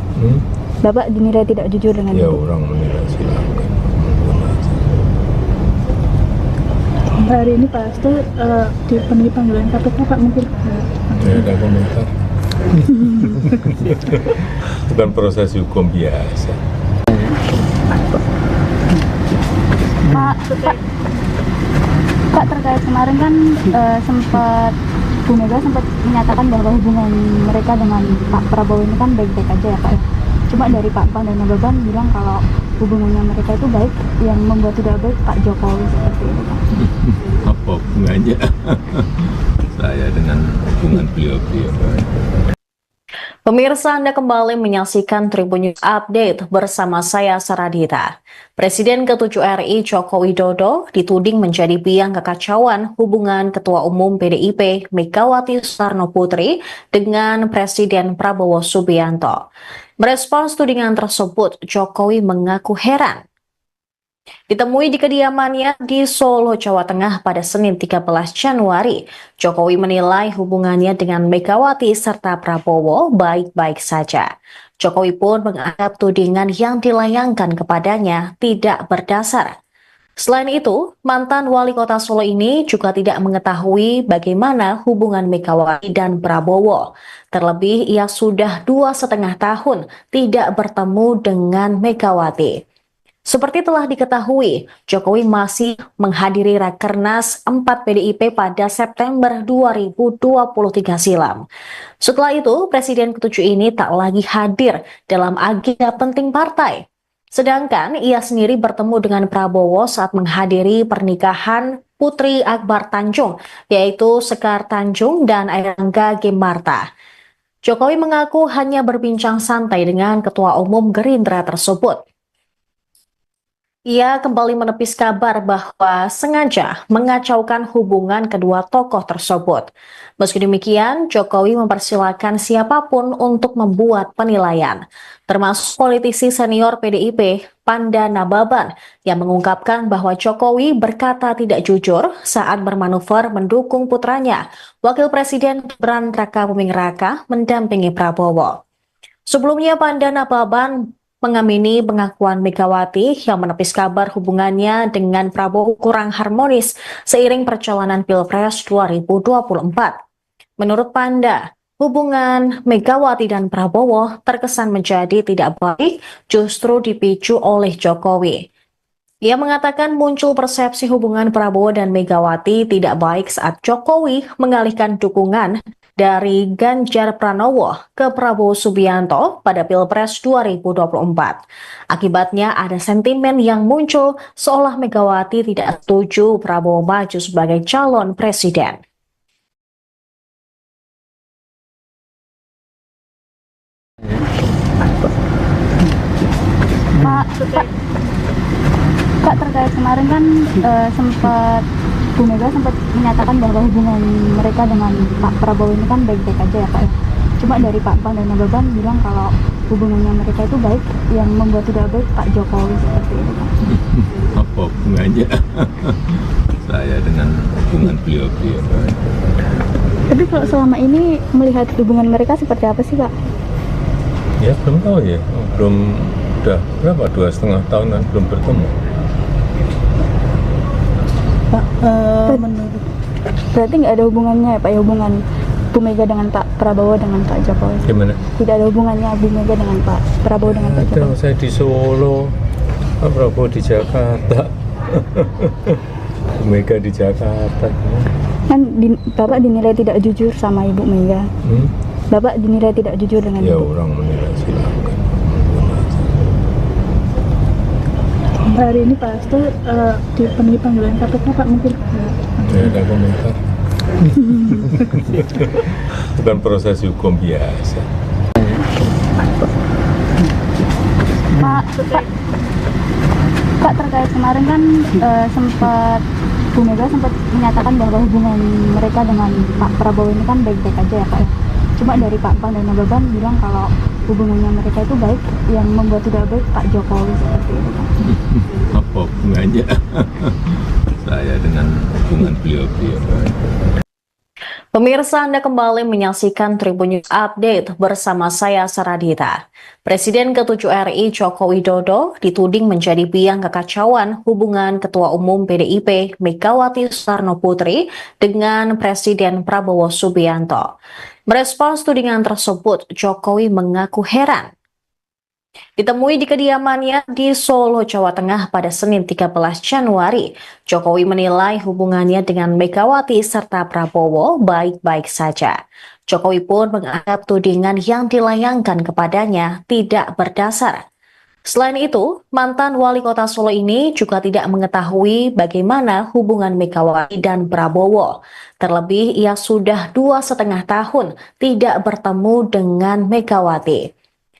Bapak dinilai tidak jujur dengan Ya Ibu. orang menilai silakan. hari ini Pak Hasto dipenuhi panggilan KPK, Pak, mungkin Tidak ada komentar. Bukan proses hukum biasa. Pak, terkait kemarin kan sempat Bu Mega sempat menyatakan bahwa hubungan mereka dengan Pak Prabowo ini kan baik-baik aja ya Pak ya. Cuma dari Pak Pan dan Nababan bilang kalau hubungannya mereka itu baik, yang membuat tidak baik Pak Jokowi seperti ini Pak. Apa hubungannya saya dengan hubungan beliau-beliau? Pemirsa, Anda kembali menyaksikan Tribun News Update bersama saya Saradita. Presiden ke-7 RI Joko Widodo dituding menjadi biang kekacauan hubungan Ketua Umum PDIP Megawati Soekarno Putri dengan Presiden Prabowo Subianto. Merespons tudingan tersebut, Jokowi mengaku heran. Ditemui di kediamannya di Solo, Jawa Tengah pada Senin 13 Januari, Jokowi menilai hubungannya dengan Megawati serta Prabowo baik-baik saja. Jokowi pun menganggap tudingan yang dilayangkan kepadanya tidak berdasar. Selain itu, mantan wali kota Solo ini juga tidak mengetahui bagaimana hubungan Megawati dan Prabowo. Terlebih, ia sudah 2,5 tahun tidak bertemu dengan Megawati. Seperti telah diketahui, Jokowi masih menghadiri Rakernas 4 PDIP pada September 2023 silam. Setelah itu, Presiden ke-7 ini tak lagi hadir dalam agenda penting partai. Sedangkan ia sendiri bertemu dengan Prabowo saat menghadiri pernikahan Putri Akbar Tanjung, yaitu Sekar Tanjung dan Airlangga Gemarta. Jokowi mengaku hanya berbincang santai dengan Ketua Umum Gerindra tersebut. Ia kembali menepis kabar bahwa sengaja mengacaukan hubungan kedua tokoh tersebut. Meski demikian, Jokowi mempersilahkan siapapun untuk membuat penilaian, termasuk politisi senior PDIP, Panda Nababan, yang mengungkapkan bahwa Jokowi berkata tidak jujur saat bermanuver mendukung putranya, Wakil Presiden Gibran Rakabuming Raka, mendampingi Prabowo. Sebelumnya, Panda Nababan mengamini pengakuan Megawati yang menepis kabar hubungannya dengan Prabowo kurang harmonis seiring perjalanan Pilpres 2024. Menurut Panda, hubungan Megawati dan Prabowo terkesan menjadi tidak baik justru dipicu oleh Jokowi. Ia mengatakan muncul persepsi hubungan Prabowo dan Megawati tidak baik saat Jokowi mengalihkan dukungan dari Ganjar Pranowo ke Prabowo Subianto pada Pilpres 2024. Akibatnya ada sentimen yang muncul seolah Megawati tidak setuju Prabowo maju sebagai calon presiden. Pak, terkait kemarin kan sempat Bu Mega sempat menyatakan bahwa hubungan mereka dengan Pak Prabowo ini kan baik-baik aja ya Pak ya. Cuma dari Pak Pan dan Nababan bilang kalau hubungannya mereka itu baik, yang membuat tidak baik Pak Jokowi seperti ini Pak. Apa hubungannya saya dengan hubungan beliau-beliau? Tapi kalau selama ini melihat hubungan mereka seperti apa sih Pak? Ya belum tahu ya, belum, udah berapa, 2,5 tahun kan belum bertemu. Pak, menurut Berarti nggak ada hubungannya ya Pak ya, hubungan Bu Mega dengan Pak Prabowo dengan Pak Jokowi? Gimana? Tidak ada hubungannya Bu Mega dengan Pak Prabowo dengan Pak Ada, Jokowi? saya di Solo, Pak Prabowo di Jakarta, Bu Mega di Jakarta. Kan Bapak dinilai tidak jujur sama Ibu Mega. Bapak dinilai tidak jujur dengan Ya Ibu. orang menilai silakan. hari ini Pak Hasto dipenuhi panggilan KPK Pak, mungkin Tidak ada komentar. Bukan proses hukum biasa. Pak, terkait kemarin kan sempat Bu Mega sempat menyatakan bahwa hubungan mereka dengan Pak Prabowo ini kan baik-baik aja ya Pak ya. Cuma dari Pak Pan dan Nababan bilang kalau hubungannya mereka itu baik, yang membuat tidak baik Pak Jokowi seperti ini Pak. Apa hubungannya saya dengan hubungan beliau-beliau? Pemirsa, Anda kembali menyaksikan Tribun News Update bersama saya Saradita. Presiden ke-7 RI Joko Widodo dituding menjadi biang kekacauan hubungan Ketua Umum PDIP Megawati Soekarno Putri dengan Presiden Prabowo Subianto. Merespons tudingan tersebut, Jokowi mengaku heran. Ditemui di kediamannya di Solo, Jawa Tengah pada Senin 13 Januari, Jokowi menilai hubungannya dengan Megawati serta Prabowo baik-baik saja. Jokowi pun menganggap tudingan yang dilayangkan kepadanya tidak berdasar. Selain itu, mantan wali kota Solo ini juga tidak mengetahui bagaimana hubungan Megawati dan Prabowo. Terlebih, ia sudah 2,5 tahun tidak bertemu dengan Megawati.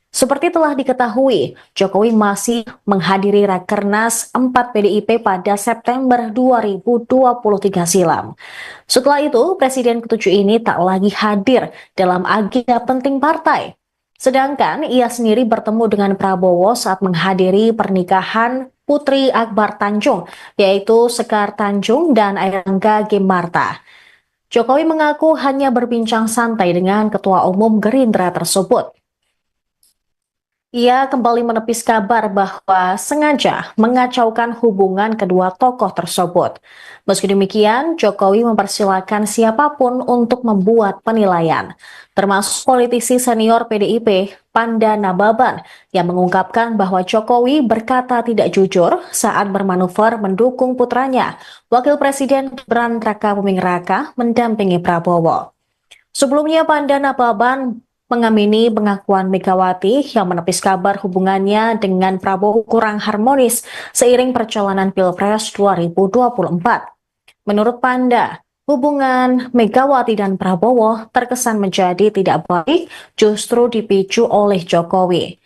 Seperti telah diketahui, Jokowi masih menghadiri Rakernas 4 PDIP pada September 2023 silam. Setelah itu, Presiden ke-7 ini tak lagi hadir dalam agenda penting partai. Sedangkan ia sendiri bertemu dengan Prabowo saat menghadiri pernikahan Putri Akbar Tanjung, yaitu Sekar Tanjung dan Airlangga Gimarta. Jokowi mengaku hanya berbincang santai dengan Ketua Umum Gerindra tersebut. Ia kembali menepis kabar bahwa sengaja mengacaukan hubungan kedua tokoh tersebut. Meski demikian, Jokowi mempersilahkan siapapun untuk membuat penilaian, termasuk politisi senior PDIP, Panda Nababan, yang mengungkapkan bahwa Jokowi berkata tidak jujur saat bermanuver mendukung putranya, Wakil Presiden Gibran Rakabuming Raka, mendampingi Prabowo. Sebelumnya, Panda Nababan mengamini pengakuan Megawati yang menepis kabar hubungannya dengan Prabowo kurang harmonis seiring perjalanan Pilpres 2024. Menurut Panda, hubungan Megawati dan Prabowo terkesan menjadi tidak baik justru dipicu oleh Jokowi.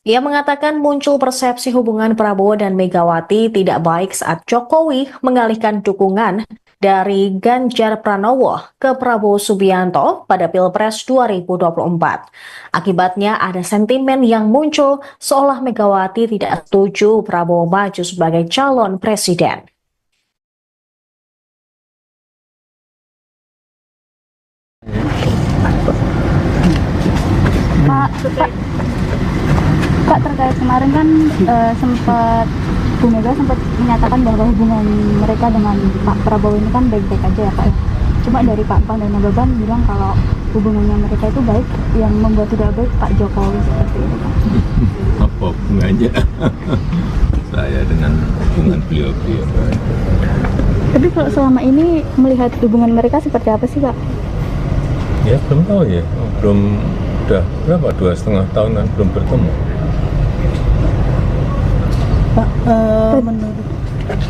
Ia mengatakan muncul persepsi hubungan Prabowo dan Megawati tidak baik saat Jokowi mengalihkan dukungan dari Ganjar Pranowo ke Prabowo Subianto pada Pilpres 2024. Akibatnya ada sentimen yang muncul seolah Megawati tidak setuju Prabowo maju sebagai calon presiden. Pak, terkait kemarin kan sempat Bu Mega sempat menyatakan bahwa hubungan mereka dengan Pak Prabowo ini kan baik-baik aja ya Pak. Cuma dari Pak Pan dan Nababan bilang kalau hubungannya mereka itu baik, yang membuat tidak baik Pak Jokowi seperti itu Pak. Apa hubungannya saya dengan hubungan beliau-beliau? Tapi kalau selama ini melihat hubungan mereka seperti apa sih Pak? Ya belum tahu ya, udah berapa, 2,5 tahun kan belum bertemu. Pak, menurut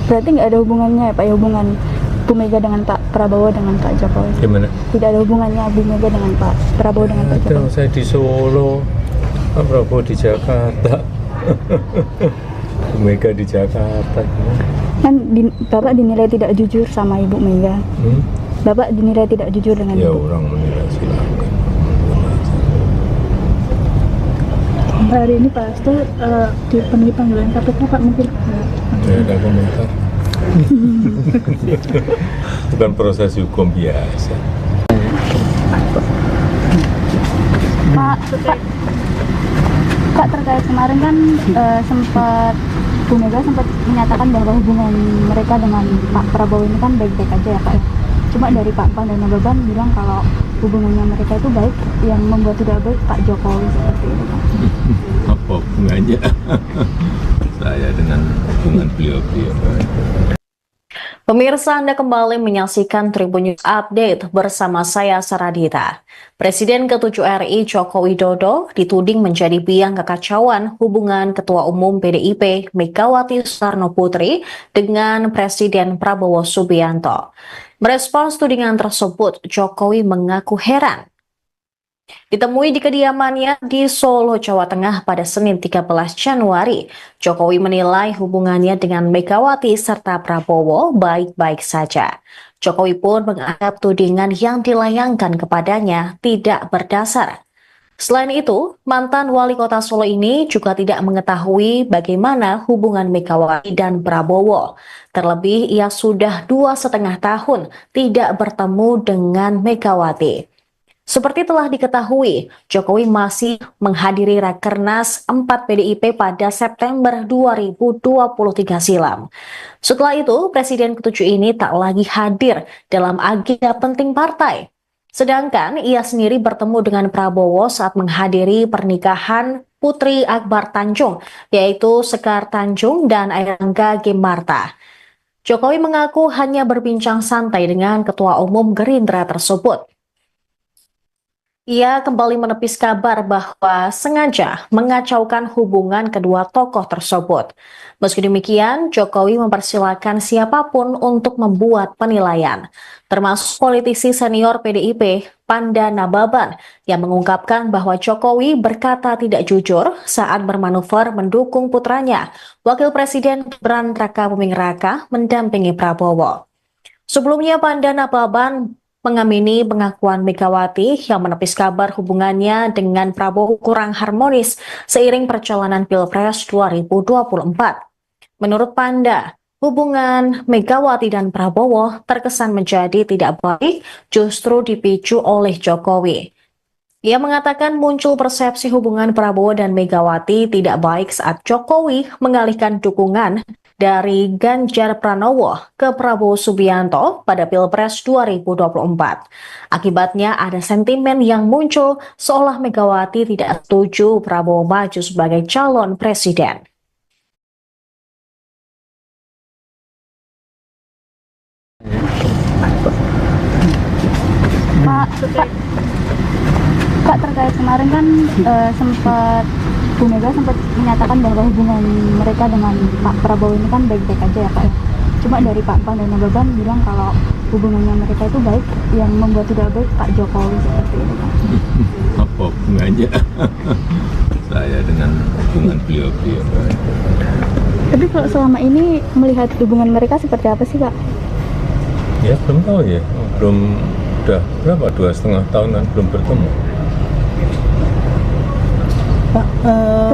Berarti nggak ada hubungannya ya Pak, ya hubungan Bu Mega dengan Pak Prabowo dengan Pak Jokowi? Gimana? Tidak ada hubungannya Bu Mega dengan Pak Prabowo dengan Pak Ada, Jokowi? saya di Solo, Pak Prabowo di Jakarta, Bu Mega di Jakarta. Kan Bapak dinilai tidak jujur sama Ibu Mega. Bapak dinilai tidak jujur dengan Ya Ibu. orang menilai silakan. hari ini Pak Hasto dipenuhi panggilan KPK Pak, mungkin Saya ada komentar. Bukan proses hukum biasa. Pak, terkait kemarin kan sempat Bu Mega sempat menyatakan bahwa hubungan mereka dengan Pak Prabowo ini kan baik-baik aja ya Pak. Cuma dari Pak Pan dan Nababan bilang kalau hubungannya mereka itu baik, yang membuat tidak baik Pak Jokowi seperti itu Pak. Apa hubungannya saya dengan hubungan beliau-beliau? Pemirsa, Anda kembali menyaksikan Tribun News Update bersama saya Saradita. Presiden ke-7 RI Joko Widodo dituding menjadi biang kekacauan hubungan Ketua Umum PDIP Megawati Soekarno Putri dengan Presiden Prabowo Subianto. Merespons tudingan tersebut, Jokowi mengaku heran. Ditemui di kediamannya di Solo, Jawa Tengah pada Senin 13 Januari, Jokowi menilai hubungannya dengan Megawati serta Prabowo baik-baik saja. Jokowi pun menganggap tudingan yang dilayangkan kepadanya tidak berdasar. Selain itu, mantan wali kota Solo ini juga tidak mengetahui bagaimana hubungan Megawati dan Prabowo. Terlebih, ia sudah 2,5 tahun tidak bertemu dengan Megawati. Seperti telah diketahui, Jokowi masih menghadiri Rakernas 4 PDIP pada September 2023 silam. Setelah itu, Presiden ke-7 ini tak lagi hadir dalam agenda penting partai. Sedangkan ia sendiri bertemu dengan Prabowo saat menghadiri pernikahan Putri Akbar Tanjung, yaitu Sekar Tanjung dan Airlangga Ginmarta. Jokowi mengaku hanya berbincang santai dengan Ketua Umum Gerindra tersebut. Ia kembali menepis kabar bahwa sengaja mengacaukan hubungan kedua tokoh tersebut. Meski demikian, Jokowi mempersilahkan siapapun untuk membuat penilaian, termasuk politisi senior PDIP, Panda Nababan, yang mengungkapkan bahwa Jokowi berkata tidak jujur saat bermanuver mendukung putranya, Wakil Presiden Gibran Rakabuming Raka, mendampingi Prabowo. Sebelumnya, Panda Nababan mengamini pengakuan Megawati yang menepis kabar hubungannya dengan Prabowo kurang harmonis seiring perjalanan Pilpres 2024. Menurut Panda, hubungan Megawati dan Prabowo terkesan menjadi tidak baik justru dipicu oleh Jokowi. Ia mengatakan muncul persepsi hubungan Prabowo dan Megawati tidak baik saat Jokowi mengalihkan dukungan dari Ganjar Pranowo ke Prabowo Subianto pada Pilpres 2024. Akibatnya ada sentimen yang muncul seolah Megawati tidak setuju Prabowo maju sebagai calon presiden. Pak, terkait kemarin kan sempat Bu Mega sempat menyatakan bahwa hubungan mereka dengan Pak Prabowo ini kan baik-baik aja ya Pak. Cuma dari Pak Pan dan Nababan bilang kalau hubungannya mereka itu baik, yang membuat tidak baik Pak Jokowi seperti itu Pak. Apa hubungannya saya dengan hubungan beliau-beliau? Tapi kalau selama ini melihat hubungan mereka seperti apa sih Pak? Ya belum tahu ya, belum, udah berapa, 2,5 tahunan belum bertemu. Pak,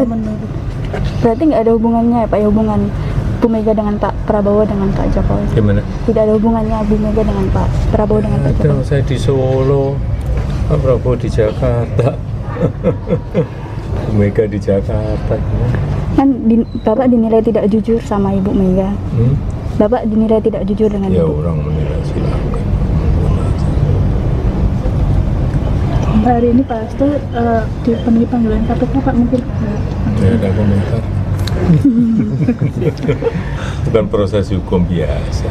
menurut Berarti nggak ada hubungannya ya Pak, ya hubungan Bu Mega dengan Pak Prabowo dengan Pak Jokowi? Gimana? Tidak ada hubungannya Bu Mega dengan Pak Prabowo dengan Pak Ada, Jokowi? saya di Solo, Pak Prabowo di Jakarta, Bu Mega di Jakarta. Kan Bapak dinilai tidak jujur sama Ibu Mega. Bapak dinilai tidak jujur dengan Ya Ibu. orang menilai silakan. hari ini Pak Hasto dipenuhi panggilan KPK Pak, mungkin Tidak ada komentar. Bukan proses hukum biasa.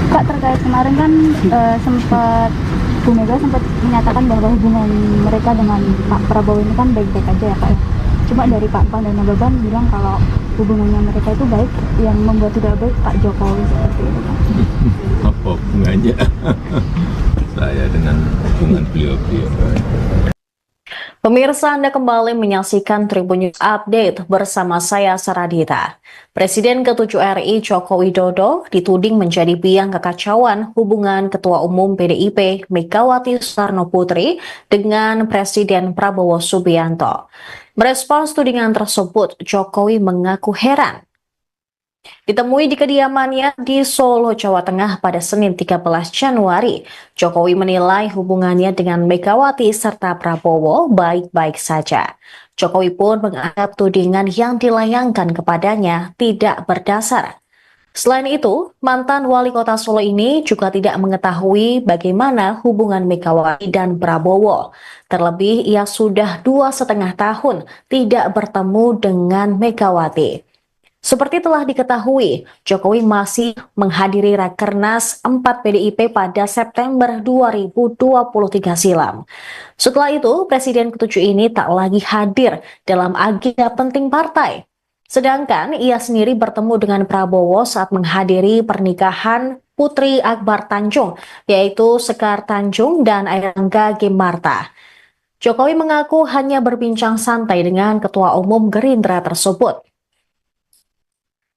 Pak, terkait kemarin kan sempat Bu Mega sempat menyatakan bahwa hubungan mereka dengan Pak Prabowo ini kan baik-baik aja ya Pak. Cuma dari Pak Pan dan Nababan bilang kalau hubungannya mereka itu baik, yang membuat tidak baik Pak Jokowi seperti itu Pak. Apa hubungannya saya dengan hubungan beliau-beliau? Pemirsa, Anda kembali menyaksikan Tribun News Update bersama saya Saradita. Presiden ke-7 RI Joko Widodo dituding menjadi biang kekacauan hubungan Ketua Umum PDIP Megawati Soekarno Putri dengan Presiden Prabowo Subianto. Merespons tudingan tersebut, Jokowi mengaku heran. Ditemui di kediamannya di Solo, Jawa Tengah pada Senin 13 Januari, Jokowi menilai hubungannya dengan Megawati serta Prabowo baik-baik saja. Jokowi pun menganggap tudingan yang dilayangkan kepadanya tidak berdasar. Selain itu, mantan wali kota Solo ini juga tidak mengetahui bagaimana hubungan Megawati dan Prabowo. Terlebih, ia sudah 2,5 tahun tidak bertemu dengan Megawati. Seperti telah diketahui, Jokowi masih menghadiri Rakernas 4 PDIP pada September 2023 silam. Setelah itu, Presiden ke-7 ini tak lagi hadir dalam agenda penting partai. Sedangkan ia sendiri bertemu dengan Prabowo saat menghadiri pernikahan Putri Akbar Tanjung, yaitu Sekar Tanjung dan Airlangga Ginmarta. Jokowi mengaku hanya berbincang santai dengan Ketua Umum Gerindra tersebut.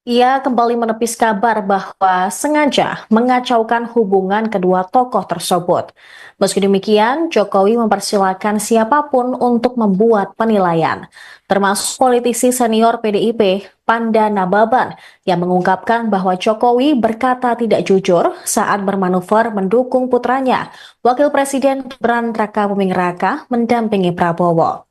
Ia kembali menepis kabar bahwa sengaja mengacaukan hubungan kedua tokoh tersebut. Meski demikian, Jokowi mempersilahkan siapapun untuk membuat penilaian, termasuk politisi senior PDIP, Panda Nababan, yang mengungkapkan bahwa Jokowi berkata tidak jujur saat bermanuver mendukung putranya, Wakil Presiden Gibran Rakabuming Raka, mendampingi Prabowo.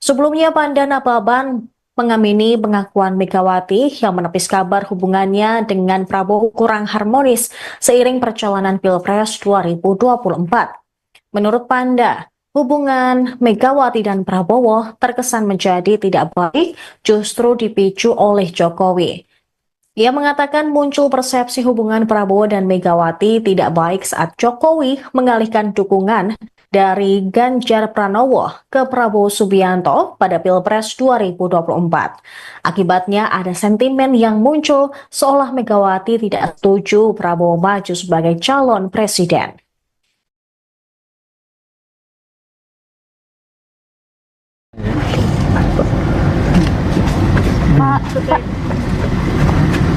Sebelumnya, Panda Nababan mengamini pengakuan Megawati yang menepis kabar hubungannya dengan Prabowo kurang harmonis seiring perjalanan Pilpres 2024. Menurut Panda, hubungan Megawati dan Prabowo terkesan menjadi tidak baik justru dipicu oleh Jokowi. Ia mengatakan muncul persepsi hubungan Prabowo dan Megawati tidak baik saat Jokowi mengalihkan dukungan dari Ganjar Pranowo ke Prabowo Subianto pada Pilpres 2024. Akibatnya ada sentimen yang muncul seolah Megawati tidak setuju Prabowo maju sebagai calon presiden.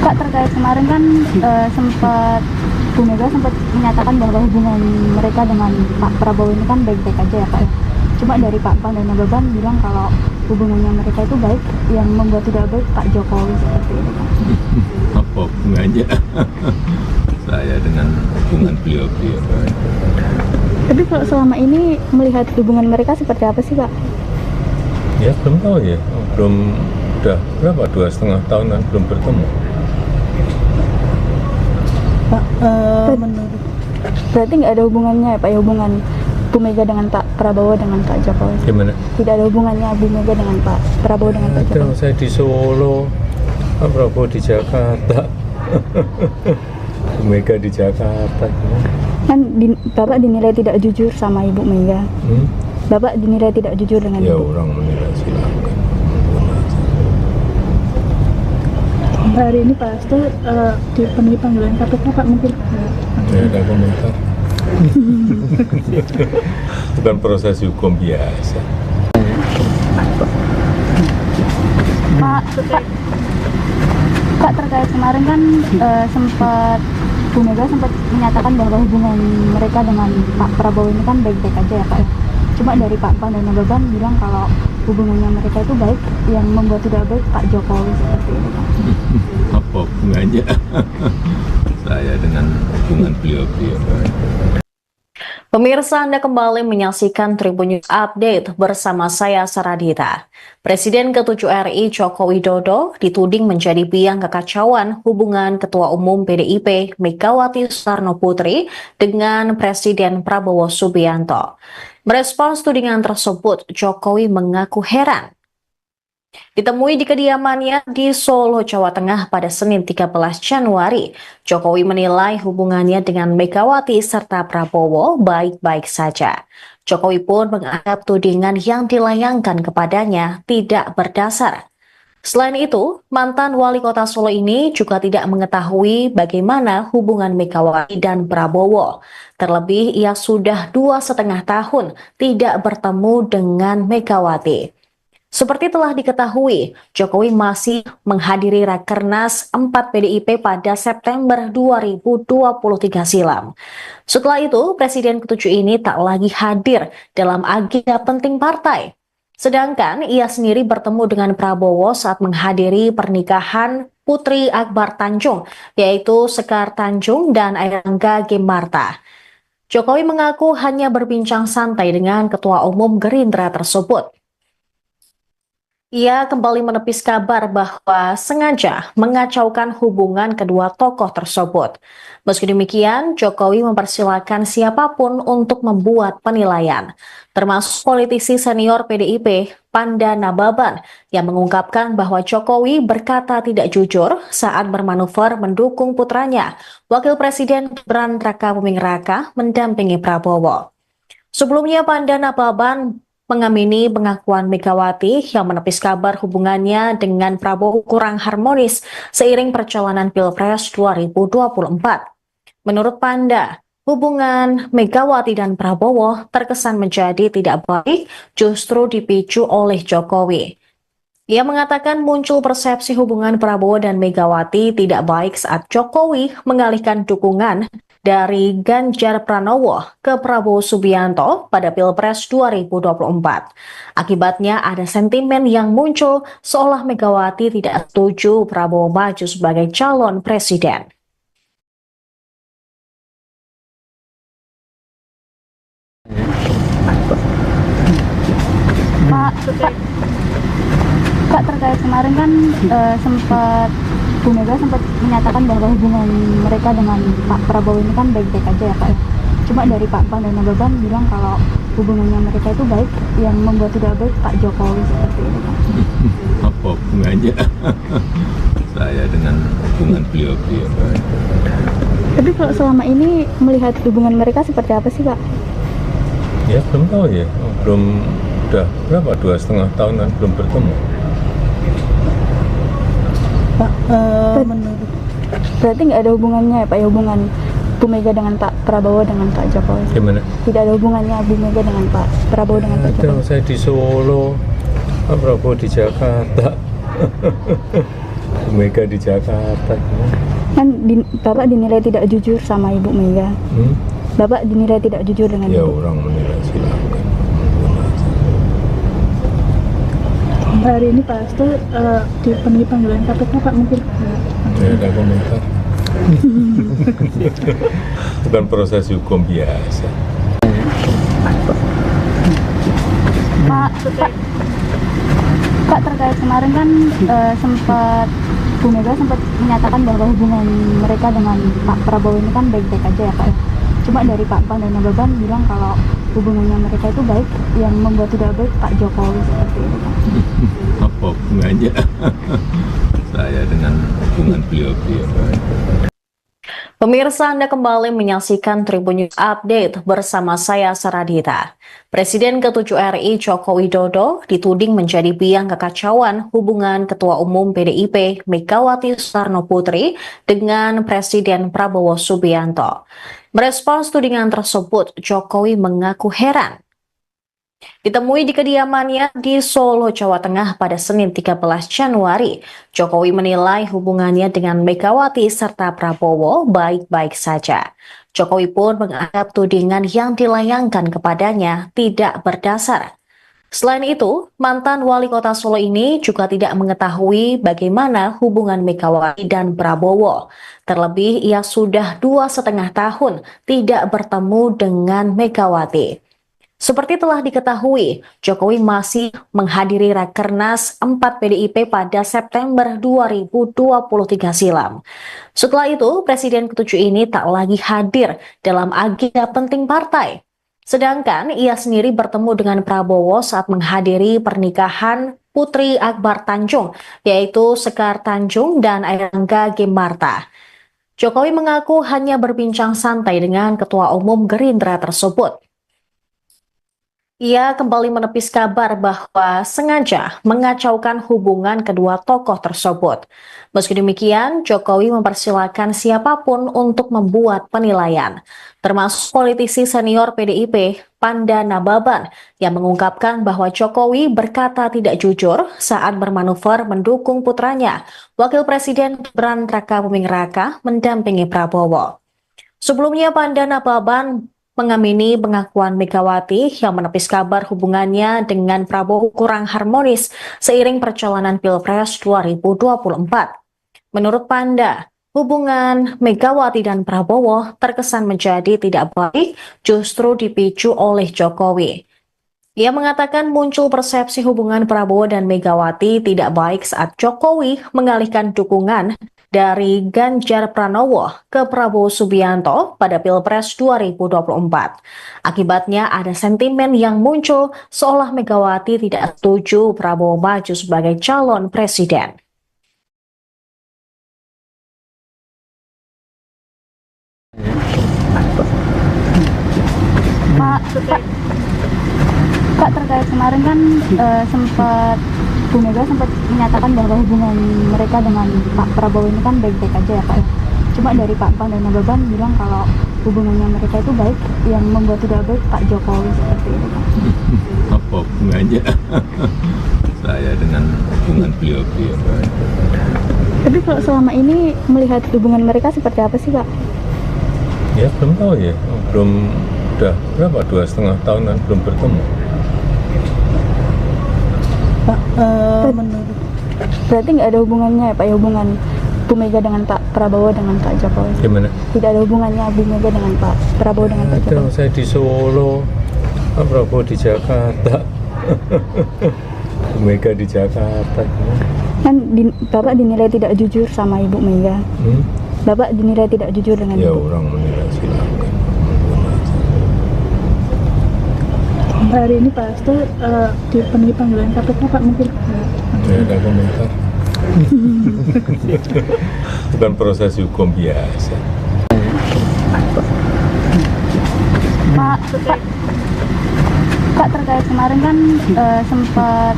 Kak, terkait kemarin kan sempat Bu Mega sempat menyatakan bahwa hubungan mereka dengan Pak Prabowo ini kan baik-baik aja ya Pak. Cuma dari Pak Pan dan Nababan bilang kalau hubungannya mereka itu baik, yang membuat tidak baik Pak Jokowi seperti itu. Apa hubungannya saya dengan hubungan beliau-beliau? Tapi kalau selama ini melihat hubungan mereka seperti apa sih Pak? Ya belum tahu ya, belum, udah berapa, 2,5 tahunan belum bertemu. Pak, menurut Berarti nggak ada hubungannya ya Pak, ya, hubungan Bu Mega dengan Pak Prabowo dengan Pak Jokowi? Gimana? Tidak ada hubungannya Bu Mega dengan Pak Prabowo dengan Pak Ada, Jokowi? saya di Solo, Pak Prabowo di Jakarta, Bu Mega di Jakarta. Kan Bapak dinilai tidak jujur sama Ibu Mega. Bapak dinilai tidak jujur dengan Ya Ibu. orang menilai silakan. hari ini Pak Hasto dipenuhi panggilan KPK Pak, mungkin Ya ada komentar. Bukan proses hukum biasa. Pak, terkait kemarin kan sempat Bu Mega sempat menyatakan bahwa hubungan mereka dengan Pak Prabowo ini kan baik-baik aja ya Pak. Cuma dari Pak Pan dan Nababan bilang kalau hubungannya mereka itu baik, yang membuat tidak baik Pak Jokowi seperti itu Pak. Apa hubungannya saya dengan hubungan beliau-beliau? Pemirsa, Anda kembali menyaksikan Tribun News Update bersama saya Saradita. Presiden ke-7 RI Joko Widodo dituding menjadi biang kekacauan hubungan Ketua Umum PDIP Megawati Soekarno Putri dengan Presiden Prabowo Subianto. Merespons tudingan tersebut, Jokowi mengaku heran. Ditemui di kediamannya di Solo, Jawa Tengah pada Senin 13 Januari, Jokowi menilai hubungannya dengan Megawati serta Prabowo baik-baik saja. Jokowi pun menganggap tudingan yang dilayangkan kepadanya tidak berdasar. Selain itu, mantan wali kota Solo ini juga tidak mengetahui bagaimana hubungan Megawati dan Prabowo. Terlebih, ia sudah 2,5 tahun tidak bertemu dengan Megawati. Seperti telah diketahui, Jokowi masih menghadiri Rakernas 4 PDIP pada September 2023 silam. Setelah itu, Presiden ke-7 ini tak lagi hadir dalam agenda penting partai. Sedangkan ia sendiri bertemu dengan Prabowo saat menghadiri pernikahan Putri Akbar Tanjung, yaitu Sekar Tanjung dan Airlangga Gemarta. Jokowi mengaku hanya berbincang santai dengan Ketua Umum Gerindra tersebut. Ia kembali menepis kabar bahwa sengaja mengacaukan hubungan kedua tokoh tersebut. Meski demikian, Jokowi mempersilahkan siapapun untuk membuat penilaian, termasuk politisi senior PDIP, Panda Nababan, yang mengungkapkan bahwa Jokowi berkata tidak jujur saat bermanuver mendukung putranya, Wakil Presiden Gibran Rakabuming Raka, mendampingi Prabowo. Sebelumnya, Panda Nababan mengamini pengakuan Megawati yang menepis kabar hubungannya dengan Prabowo kurang harmonis seiring perjalanan Pilpres 2024. Menurut Panda, hubungan Megawati dan Prabowo terkesan menjadi tidak baik justru dipicu oleh Jokowi. Ia mengatakan muncul persepsi hubungan Prabowo dan Megawati tidak baik saat Jokowi mengalihkan dukungan dari Ganjar Pranowo ke Prabowo Subianto pada Pilpres 2024. Akibatnya ada sentimen yang muncul seolah Megawati tidak setuju Prabowo maju sebagai calon presiden. Pak, Pak, terkait kemarin kan sempat Bu Mega sempat menyatakan bahwa hubungan mereka dengan Pak Prabowo ini kan baik-baik aja ya Pak ya. Cuma dari Pak Pan dan Nababan bilang kalau hubungannya mereka itu baik, yang membuat tidak baik Pak Jokowi seperti itu Pak. Apa hubungannya saya dengan hubungan beliau-beliau? Tapi kalau selama ini melihat hubungan mereka seperti apa sih Pak? Ya belum tahu ya, belum, udah berapa, 2,5 tahun kan belum bertemu. Pak, menurut Berarti nggak ada hubungannya ya Pak ya, hubungan Bu Mega dengan Pak Prabowo dengan Pak Jokowi? Gimana? Tidak ada hubungannya Bu Mega dengan Pak Prabowo dengan Pak Ada, Jokowi? saya di Solo, Pak Prabowo di Jakarta, Bu Mega di Jakarta. Kan Bapak dinilai tidak jujur sama Ibu Mega. Bapak dinilai tidak jujur dengan Ya Ibu. orang menilai silakan. hari ini Pak Hasto dipenuhi panggilan KPK Pak, mungkin Ya ada komentar. Bukan proses hukum biasa. Pak, terkait kemarin kan sempat Bu Mega sempat menyatakan bahwa hubungan mereka dengan Pak Prabowo ini kan baik-baik aja ya Pak ya. Cuma dari Pak Pan dan Nababan bilang kalau hubungannya mereka itu baik, yang membuat tidak baik Pak Jokowi seperti itu Pak. Apa hubungannya saya dengan hubungan beliau-beliau? Pemirsa, Anda kembali menyaksikan Tribun News Update bersama saya Saradita. Presiden ke-7 RI Joko Widodo dituding menjadi biang kekacauan hubungan Ketua Umum PDIP Megawati Soekarno Putri dengan Presiden Prabowo Subianto. Merespons tudingan tersebut, Jokowi mengaku heran. Ditemui di kediamannya di Solo, Jawa Tengah pada Senin 13 Januari, Jokowi menilai hubungannya dengan Megawati serta Prabowo baik-baik saja. Jokowi pun menganggap tudingan yang dilayangkan kepadanya tidak berdasar. Selain itu, mantan wali kota Solo ini juga tidak mengetahui bagaimana hubungan Megawati dan Prabowo. Terlebih, ia sudah 2,5 tahun tidak bertemu dengan Megawati. Seperti telah diketahui, Jokowi masih menghadiri Rakernas 4 PDIP pada September 2023 silam. Setelah itu, Presiden ke-7 ini tak lagi hadir dalam agenda penting partai. Sedangkan ia sendiri bertemu dengan Prabowo saat menghadiri pernikahan Putri Akbar Tanjung, yaitu Sekar Tanjung dan Airlangga Gemarta. Jokowi mengaku hanya berbincang santai dengan Ketua Umum Gerindra tersebut. Ia kembali menepis kabar bahwa sengaja mengacaukan hubungan kedua tokoh tersebut. Meski demikian, Jokowi mempersilahkan siapapun untuk membuat penilaian, termasuk politisi senior PDIP, Panda Nababan, yang mengungkapkan bahwa Jokowi berkata tidak jujur saat bermanuver mendukung putranya, Wakil Presiden Gibran Rakabuming Raka, mendampingi Prabowo. Sebelumnya, Panda Nababan mengamini pengakuan Megawati yang menepis kabar hubungannya dengan Prabowo kurang harmonis seiring perjalanan Pilpres 2024. Menurut Panda, hubungan Megawati dan Prabowo terkesan menjadi tidak baik justru dipicu oleh Jokowi. Ia mengatakan muncul persepsi hubungan Prabowo dan Megawati tidak baik saat Jokowi mengalihkan dukungan dari Ganjar Pranowo ke Prabowo Subianto pada Pilpres 2024. Akibatnya ada sentimen yang muncul seolah Megawati tidak setuju Prabowo maju sebagai calon presiden. Pak, terkait kemarin kan sempat Bu Mega sempat menyatakan bahwa hubungan mereka dengan Pak Prabowo ini kan baik-baik aja ya Pak ya. Cuma dari Pak Pan dan Nababan bilang kalau hubungannya mereka itu baik, yang membuat tidak baik Pak Jokowi seperti itu Pak. Apa hubungannya saya dengan hubungan beliau-beliau? Tapi kalau selama ini melihat hubungan mereka seperti apa sih Pak? Ya belum tahu ya, belum, udah berapa, 2,5 tahun kan belum bertemu. Pak, menurut Berarti nggak ada hubungannya ya Pak ya, hubungan Bu Mega dengan Pak Prabowo dengan Pak Jokowi? Gimana? Tidak ada hubungannya Bu Mega dengan Pak Prabowo dengan Pak Ada, Jokowi? saya di Solo, Pak Prabowo di Jakarta, Bu Mega di Jakarta gimana? Kan Bapak dinilai tidak jujur sama Ibu Mega. Bapak dinilai tidak jujur dengan Ya Ibu. orang menilai silakan. Hari ini Pak Hasto dipenuhi panggilan KPK Pak mungkin. Tidak ada komentar. Bukan proses hukum biasa. Pak terkait kemarin kan sempat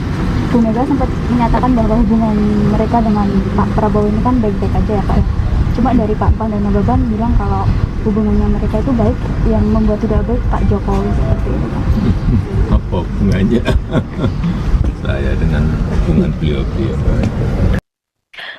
Bu Mega sempat menyatakan bahwa hubungan mereka dengan Pak Prabowo ini kan baik-baik aja ya Pak. Cuma dari Pak Pan dan Nababan bilang kalau hubungannya mereka itu baik, yang membuat tidak baik Pak Jokowi seperti itu Pak. Apa hubungannya saya dengan hubungan beliau-beliau?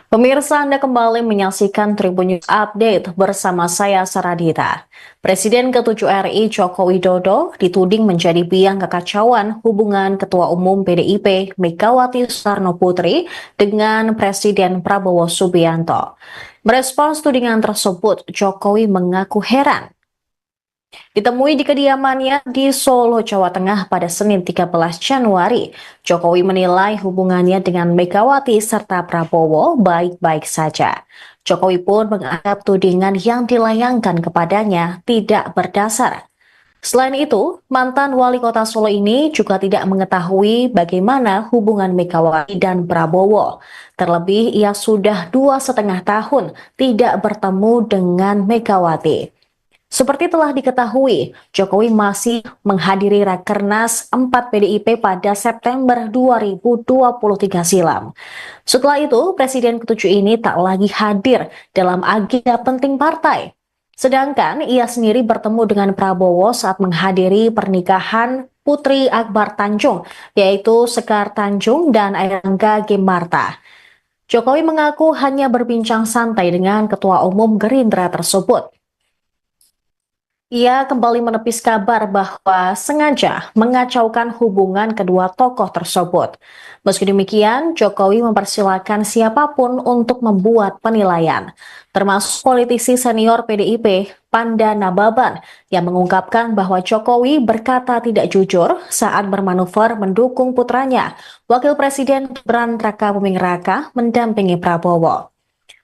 Pemirsa, Anda kembali menyaksikan Tribun News Update bersama saya Saradita. Presiden ke-7 RI Joko Widodo dituding menjadi biang kekacauan hubungan Ketua Umum PDIP Megawati Soekarno Putri dengan Presiden Prabowo Subianto. Merespons tudingan tersebut, Jokowi mengaku heran. Ditemui di kediamannya di Solo, Jawa Tengah pada Senin 13 Januari, Jokowi menilai hubungannya dengan Megawati serta Prabowo baik-baik saja. Jokowi pun menganggap tudingan yang dilayangkan kepadanya tidak berdasar. Selain itu, mantan wali kota Solo ini juga tidak mengetahui bagaimana hubungan Megawati dan Prabowo. Terlebih, ia sudah 2,5 tahun tidak bertemu dengan Megawati. Seperti telah diketahui, Jokowi masih menghadiri Rakernas 4 PDIP pada September 2023 silam. Setelah itu, Presiden ke-7 ini tak lagi hadir dalam agenda penting partai. Sedangkan ia sendiri bertemu dengan Prabowo saat menghadiri pernikahan Putri Akbar Tanjung, yaitu Sekar Tanjung dan Airlangga Gimarta. Jokowi mengaku hanya berbincang santai dengan Ketua Umum Gerindra tersebut. Ia kembali menepis kabar bahwa sengaja mengacaukan hubungan kedua tokoh tersebut. Meski demikian, Jokowi mempersilahkan siapapun untuk membuat penilaian, termasuk politisi senior PDIP, Panda Nababan, yang mengungkapkan bahwa Jokowi berkata tidak jujur saat bermanuver mendukung putranya, Wakil Presiden Gibran Rakabuming Raka, mendampingi Prabowo.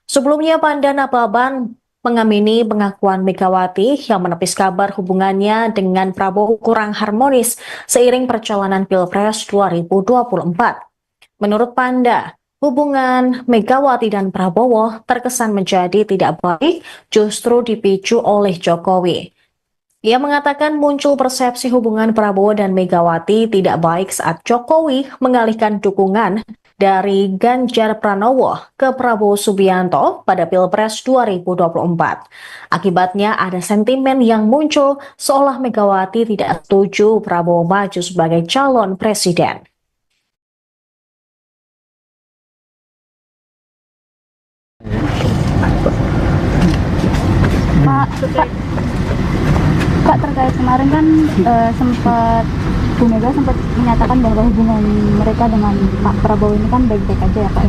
Sebelumnya, Panda Nababan mengamini pengakuan Megawati yang menepis kabar hubungannya dengan Prabowo kurang harmonis seiring perjalanan Pilpres 2024. Menurut Panda, hubungan Megawati dan Prabowo terkesan menjadi tidak baik justru dipicu oleh Jokowi. Ia mengatakan muncul persepsi hubungan Prabowo dan Megawati tidak baik saat Jokowi mengalihkan dukungan dari Ganjar Pranowo ke Prabowo Subianto pada Pilpres 2024. Akibatnya ada sentimen yang muncul seolah Megawati tidak setuju Prabowo maju sebagai calon presiden. Pak terkait kemarin kan sempat Bu Mega sempat menyatakan bahwa hubungan mereka dengan Pak Prabowo ini kan baik-baik aja ya Pak.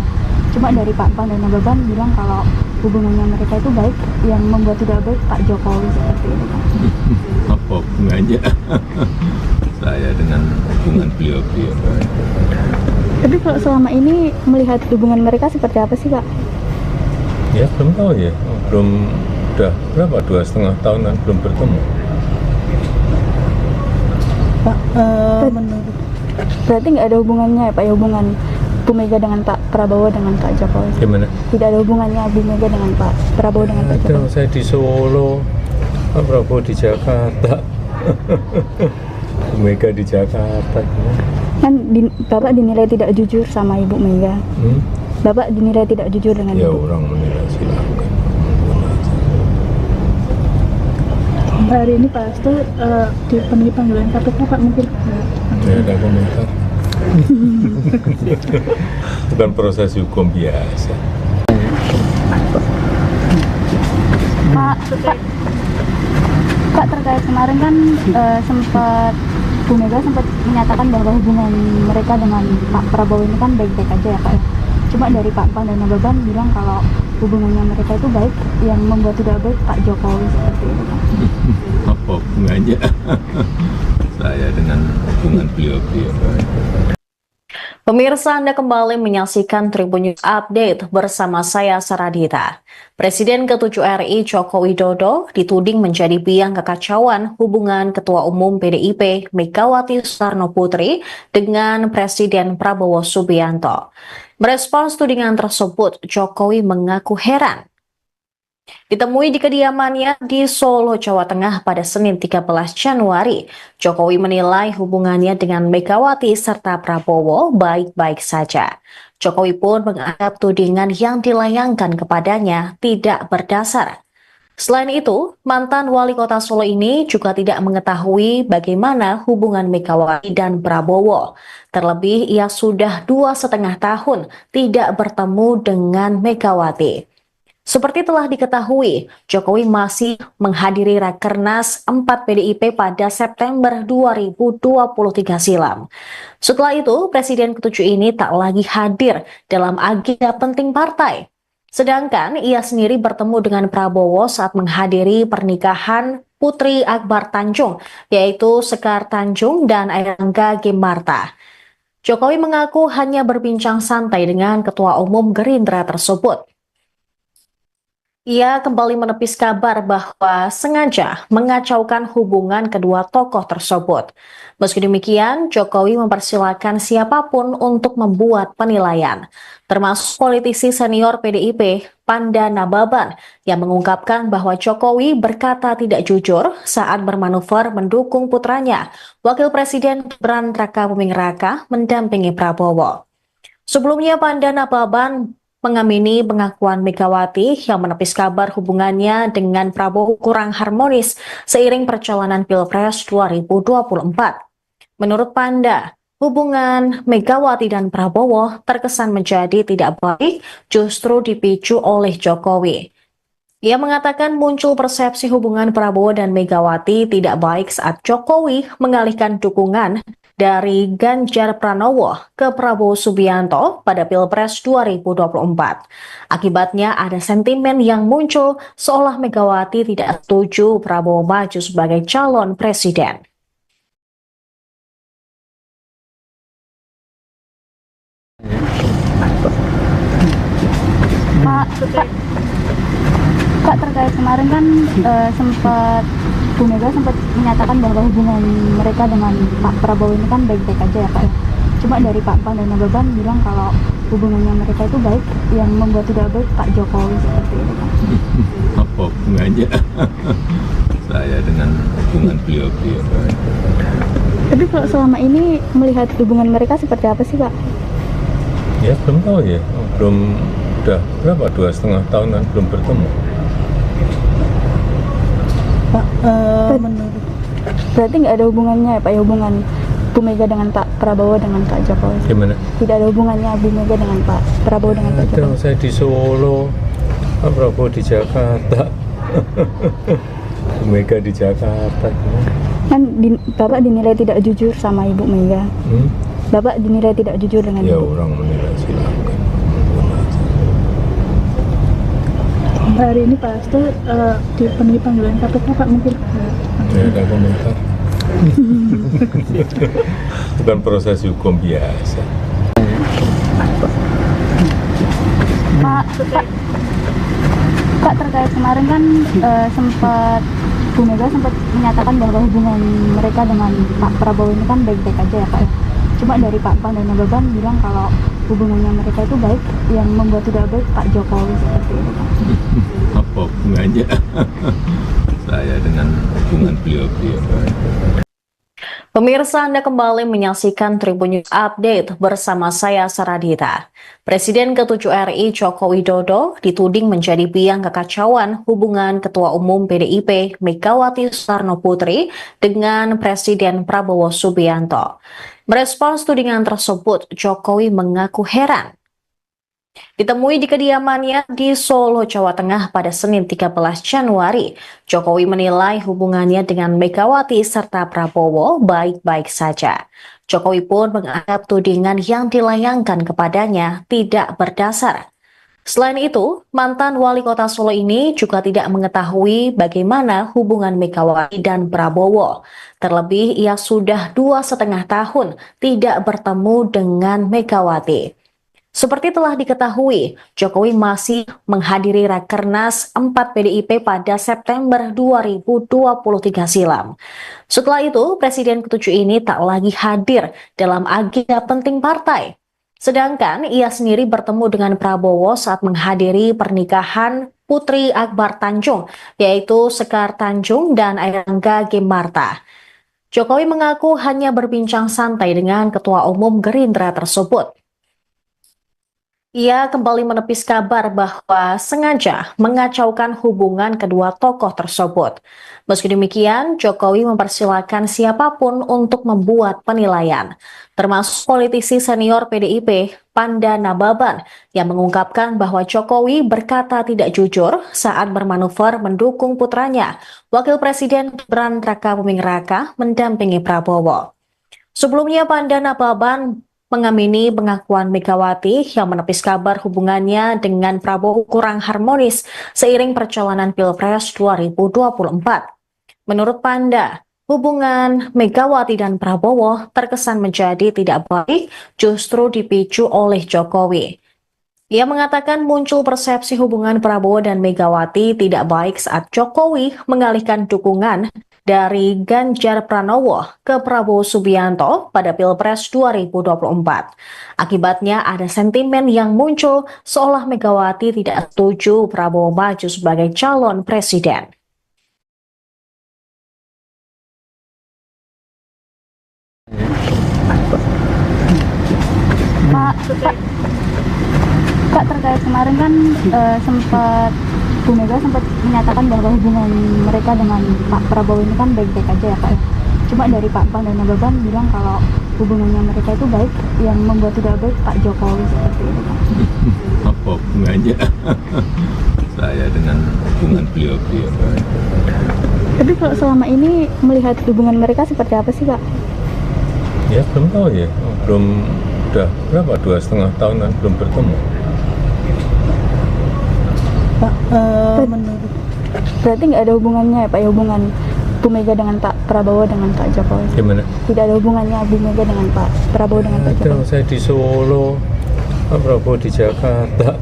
Cuma dari Pak Pan dan Nababan bilang kalau hubungannya mereka itu baik, yang membuat tidak baik Pak Jokowi seperti itu Pak. Apa hubungannya saya dengan hubungan beliau-beliau? Tapi kalau selama ini melihat hubungan mereka seperti apa sih Pak? Ya belum tahu ya, udah berapa 2,5 tahun kan belum bertemu. Pak, menurut Berarti nggak ada hubungannya ya Pak, ya hubungan Bu Mega dengan Pak Prabowo dengan Pak Jokowi? Gimana? Tidak ada hubungannya Bu Mega dengan Pak Prabowo dengan Pak Ada, Jokowi? saya di Solo, Pak Prabowo di Jakarta. Mega di Jakarta gimana? Kan Bapak dinilai tidak jujur sama Ibu Mega. Bapak dinilai tidak jujur dengan Ya Ibu. orang menilai silakan. hari ini Pak Hasto dipenuhi panggilan KPK Pak mungkin. Tidak ada komentar. Bukan proses hukum biasa. Pak terkait kemarin kan sempat Bu Mega sempat menyatakan bahwa hubungan mereka dengan Pak Prabowo ini kan baik-baik aja ya Pak. Cuma dari Pak Pan dan Nababan bilang kalau hubungannya mereka itu baik, yang membuat tidak baik Pak Jokowi seperti itu Pak. Apa hubungannya saya dengan hubungan beliau-beliau? Pemirsa, Anda kembali menyaksikan Tribun News Update bersama saya Saradita. Presiden ke-7 RI Joko Widodo dituding menjadi biang kekacauan hubungan Ketua Umum PDIP Megawati Soekarno Putri dengan Presiden Prabowo Subianto. Merespons tudingan tersebut, Jokowi mengaku heran. Ditemui di kediamannya di Solo, Jawa Tengah pada Senin 13 Januari, Jokowi menilai hubungannya dengan Megawati serta Prabowo baik-baik saja. Jokowi pun menganggap tudingan yang dilayangkan kepadanya tidak berdasar. Selain itu, mantan wali kota Solo ini juga tidak mengetahui bagaimana hubungan Megawati dan Prabowo. Terlebih, ia sudah 2,5 tahun tidak bertemu dengan Megawati. Seperti telah diketahui, Jokowi masih menghadiri Rakernas 4 PDIP pada September 2023 silam. Setelah itu, Presiden ke-7 ini tak lagi hadir dalam agenda penting partai. Sedangkan ia sendiri bertemu dengan Prabowo saat menghadiri pernikahan Putri Akbar Tanjung, yaitu Sekar Tanjung dan Airlangga Gimarta. Jokowi mengaku hanya berbincang santai dengan Ketua Umum Gerindra tersebut. Ia kembali menepis kabar bahwa sengaja mengacaukan hubungan kedua tokoh tersebut. Meski demikian, Jokowi mempersilahkan siapapun untuk membuat penilaian, termasuk politisi senior PDIP, Panda Nababan, yang mengungkapkan bahwa Jokowi berkata tidak jujur saat bermanuver mendukung putranya, Wakil Presiden Gibran Rakabuming Raka, mendampingi Prabowo. Sebelumnya, Panda Nababan mengamini pengakuan Megawati yang menepis kabar hubungannya dengan Prabowo kurang harmonis seiring perjalanan Pilpres 2024. Menurut Panda, hubungan Megawati dan Prabowo terkesan menjadi tidak baik justru dipicu oleh Jokowi. Ia mengatakan muncul persepsi hubungan Prabowo dan Megawati tidak baik saat Jokowi mengalihkan dukungan dari Ganjar Pranowo ke Prabowo Subianto pada Pilpres 2024. Akibatnya ada sentimen yang muncul seolah Megawati tidak setuju Prabowo maju sebagai calon presiden. Pak, terkait kemarin kan sempat Bu Mega sempat menyatakan bahwa hubungan mereka dengan Pak Prabowo ini kan baik-baik aja ya Pak. Cuma dari Pak Pan dan Nababan bilang kalau hubungannya mereka itu baik, yang membuat tidak baik Pak Jokowi seperti itu Pak. Apa hubungannya saya dengan hubungan beliau-beliau? Tapi kalau selama ini melihat hubungan mereka seperti apa sih Pak? Ya belum tahu ya, udah berapa, 2,5 tahunan belum bertemu. Pak, menurut Berarti nggak ada hubungannya ya Pak, ya hubungan Bu Mega dengan Pak Prabowo dengan Pak Jokowi? Gimana? Tidak ada hubungannya Bu Mega dengan Pak Prabowo dengan Pak Ada, Jokowi? saya di Solo, Pak Prabowo di Jakarta, Bu Mega di Jakarta. Kan Bapak dinilai tidak jujur sama Ibu Mega. Bapak dinilai tidak jujur dengan Ya Ibu. orang menilai silakan. hari ini Pak Hasto dipenuhi panggilan KPK Pak, mungkin Tidak ada komentar. Bukan proses hukum biasa. Pak, terkait kemarin kan sempat Bu Mega sempat menyatakan bahwa hubungan mereka dengan Pak Prabowo ini kan baik-baik aja ya Pak. Cuma dari Pak Pan dan Nababan bilang kalau hubungannya mereka itu baik, yang membuat tidak baik Pak Jokowi seperti itu Pak. Apa hubungannya saya dengan hubungan beliau-beliau? Pemirsa, Anda kembali menyaksikan Tribun News Update bersama saya Saradita. Presiden ke-7 RI Joko Widodo dituding menjadi biang kekacauan hubungan Ketua Umum PDIP Megawati Soekarno Putri dengan Presiden Prabowo Subianto. Merespons tudingan tersebut, Jokowi mengaku heran. Ditemui di kediamannya di Solo, Jawa Tengah pada Senin 13 Januari, Jokowi menilai hubungannya dengan Megawati serta Prabowo baik-baik saja. Jokowi pun menganggap tudingan yang dilayangkan kepadanya tidak berdasar. Selain itu, mantan wali kota Solo ini juga tidak mengetahui bagaimana hubungan Megawati dan Prabowo. Terlebih, ia sudah 2,5 tahun tidak bertemu dengan Megawati. Seperti telah diketahui, Jokowi masih menghadiri Rakernas 4 PDIP pada September 2023 silam. Setelah itu, Presiden ke-7 ini tak lagi hadir dalam agenda penting partai. Sedangkan ia sendiri bertemu dengan Prabowo saat menghadiri pernikahan Putri Akbar Tanjung, yaitu Sekar Tanjung dan Airangga Gemarta. Jokowi mengaku hanya berbincang santai dengan Ketua Umum Gerindra tersebut. Ia kembali menepis kabar bahwa sengaja mengacaukan hubungan kedua tokoh tersebut. Meski demikian, Jokowi mempersilahkan siapapun untuk membuat penilaian, termasuk politisi senior PDIP, Panda Nababan, yang mengungkapkan bahwa Jokowi berkata tidak jujur saat bermanuver mendukung putranya, Wakil Presiden Gibran Rakabuming Raka, mendampingi Prabowo. Sebelumnya, Panda Nababan mengamini pengakuan Megawati yang menepis kabar hubungannya dengan Prabowo kurang harmonis seiring perjalanan Pilpres 2024. Menurut Panda, hubungan Megawati dan Prabowo terkesan menjadi tidak baik justru dipicu oleh Jokowi. Ia mengatakan muncul persepsi hubungan Prabowo dan Megawati tidak baik saat Jokowi mengalihkan dukungan dari Ganjar Pranowo ke Prabowo Subianto pada Pilpres 2024. Akibatnya ada sentimen yang muncul seolah Megawati tidak setuju Prabowo maju sebagai calon presiden. Kak, terkait kemarin kan sempat Bu Mega sempat menyatakan bahwa hubungan mereka dengan Pak Prabowo ini kan baik-baik aja ya Pak. Cuma dari Pak Pan dan Nababan bilang kalau hubungannya mereka itu baik, yang membuat tidak baik Pak Jokowi seperti itu Pak. Apa hubungannya saya dengan hubungan beliau-beliau? Tapi kalau selama ini melihat hubungan mereka seperti apa sih Kak? Ya belum tahu ya, belum, udah berapa, 2,5 tahunan belum bertemu. Pak, menurut Berarti nggak ada hubungannya ya Pak, ya, hubungan Bu Mega dengan Pak Prabowo dengan Pak Jokowi? Gimana? Tidak ada hubungannya Bu Mega dengan Pak Prabowo dengan Pak Ada, Jokowi? saya di Solo, Pak Prabowo di Jakarta,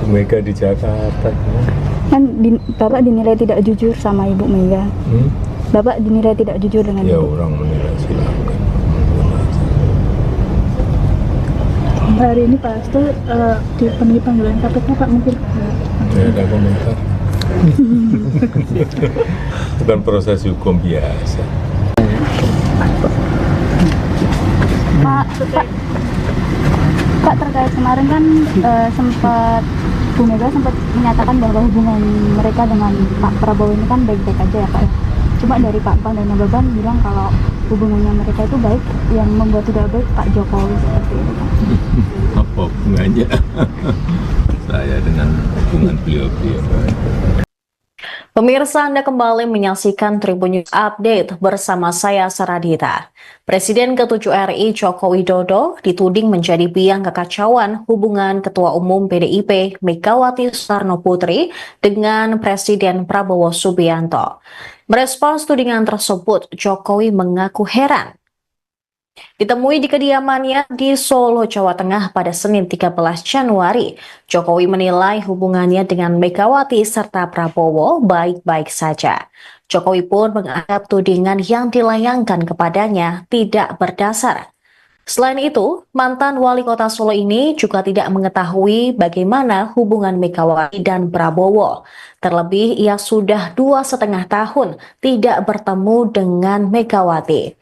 Bu Mega di Jakarta. Kan Bapak dinilai tidak jujur sama Ibu Mega. Bapak dinilai tidak jujur dengan Ya Ibu. orang menilai silakan. hari ini Pak Hasto dipenuhi panggilan KPK Pak, mungkin Tidak ada komentar. Bukan proses hukum biasa. Pak, terkait kemarin kan sempat Bu Mega sempat menyatakan bahwa hubungan mereka dengan Pak Prabowo ini kan baik-baik aja ya Pak. Cuma dari Pak Pan dan Nababan bilang kalau hubungannya mereka itu baik, yang membuat tidak baik Pak Jokowi seperti itu Pak. Apa hubungannya saya dengan hubungan beliau-beliau? Pemirsa, Anda kembali menyaksikan Tribun News Update bersama saya Saradita. Presiden ke-7 RI Joko Widodo dituding menjadi biang kekacauan hubungan Ketua Umum PDIP Megawati Soekarno Putri dengan Presiden Prabowo Subianto. Merespons tudingan tersebut, Jokowi mengaku heran. Ditemui di kediamannya di Solo, Jawa Tengah pada Senin 13 Januari, Jokowi menilai hubungannya dengan Megawati serta Prabowo baik-baik saja. Jokowi pun menganggap tudingan yang dilayangkan kepadanya tidak berdasar. Selain itu, mantan wali kota Solo ini juga tidak mengetahui bagaimana hubungan Megawati dan Prabowo. Terlebih, ia sudah 2,5 tahun tidak bertemu dengan Megawati.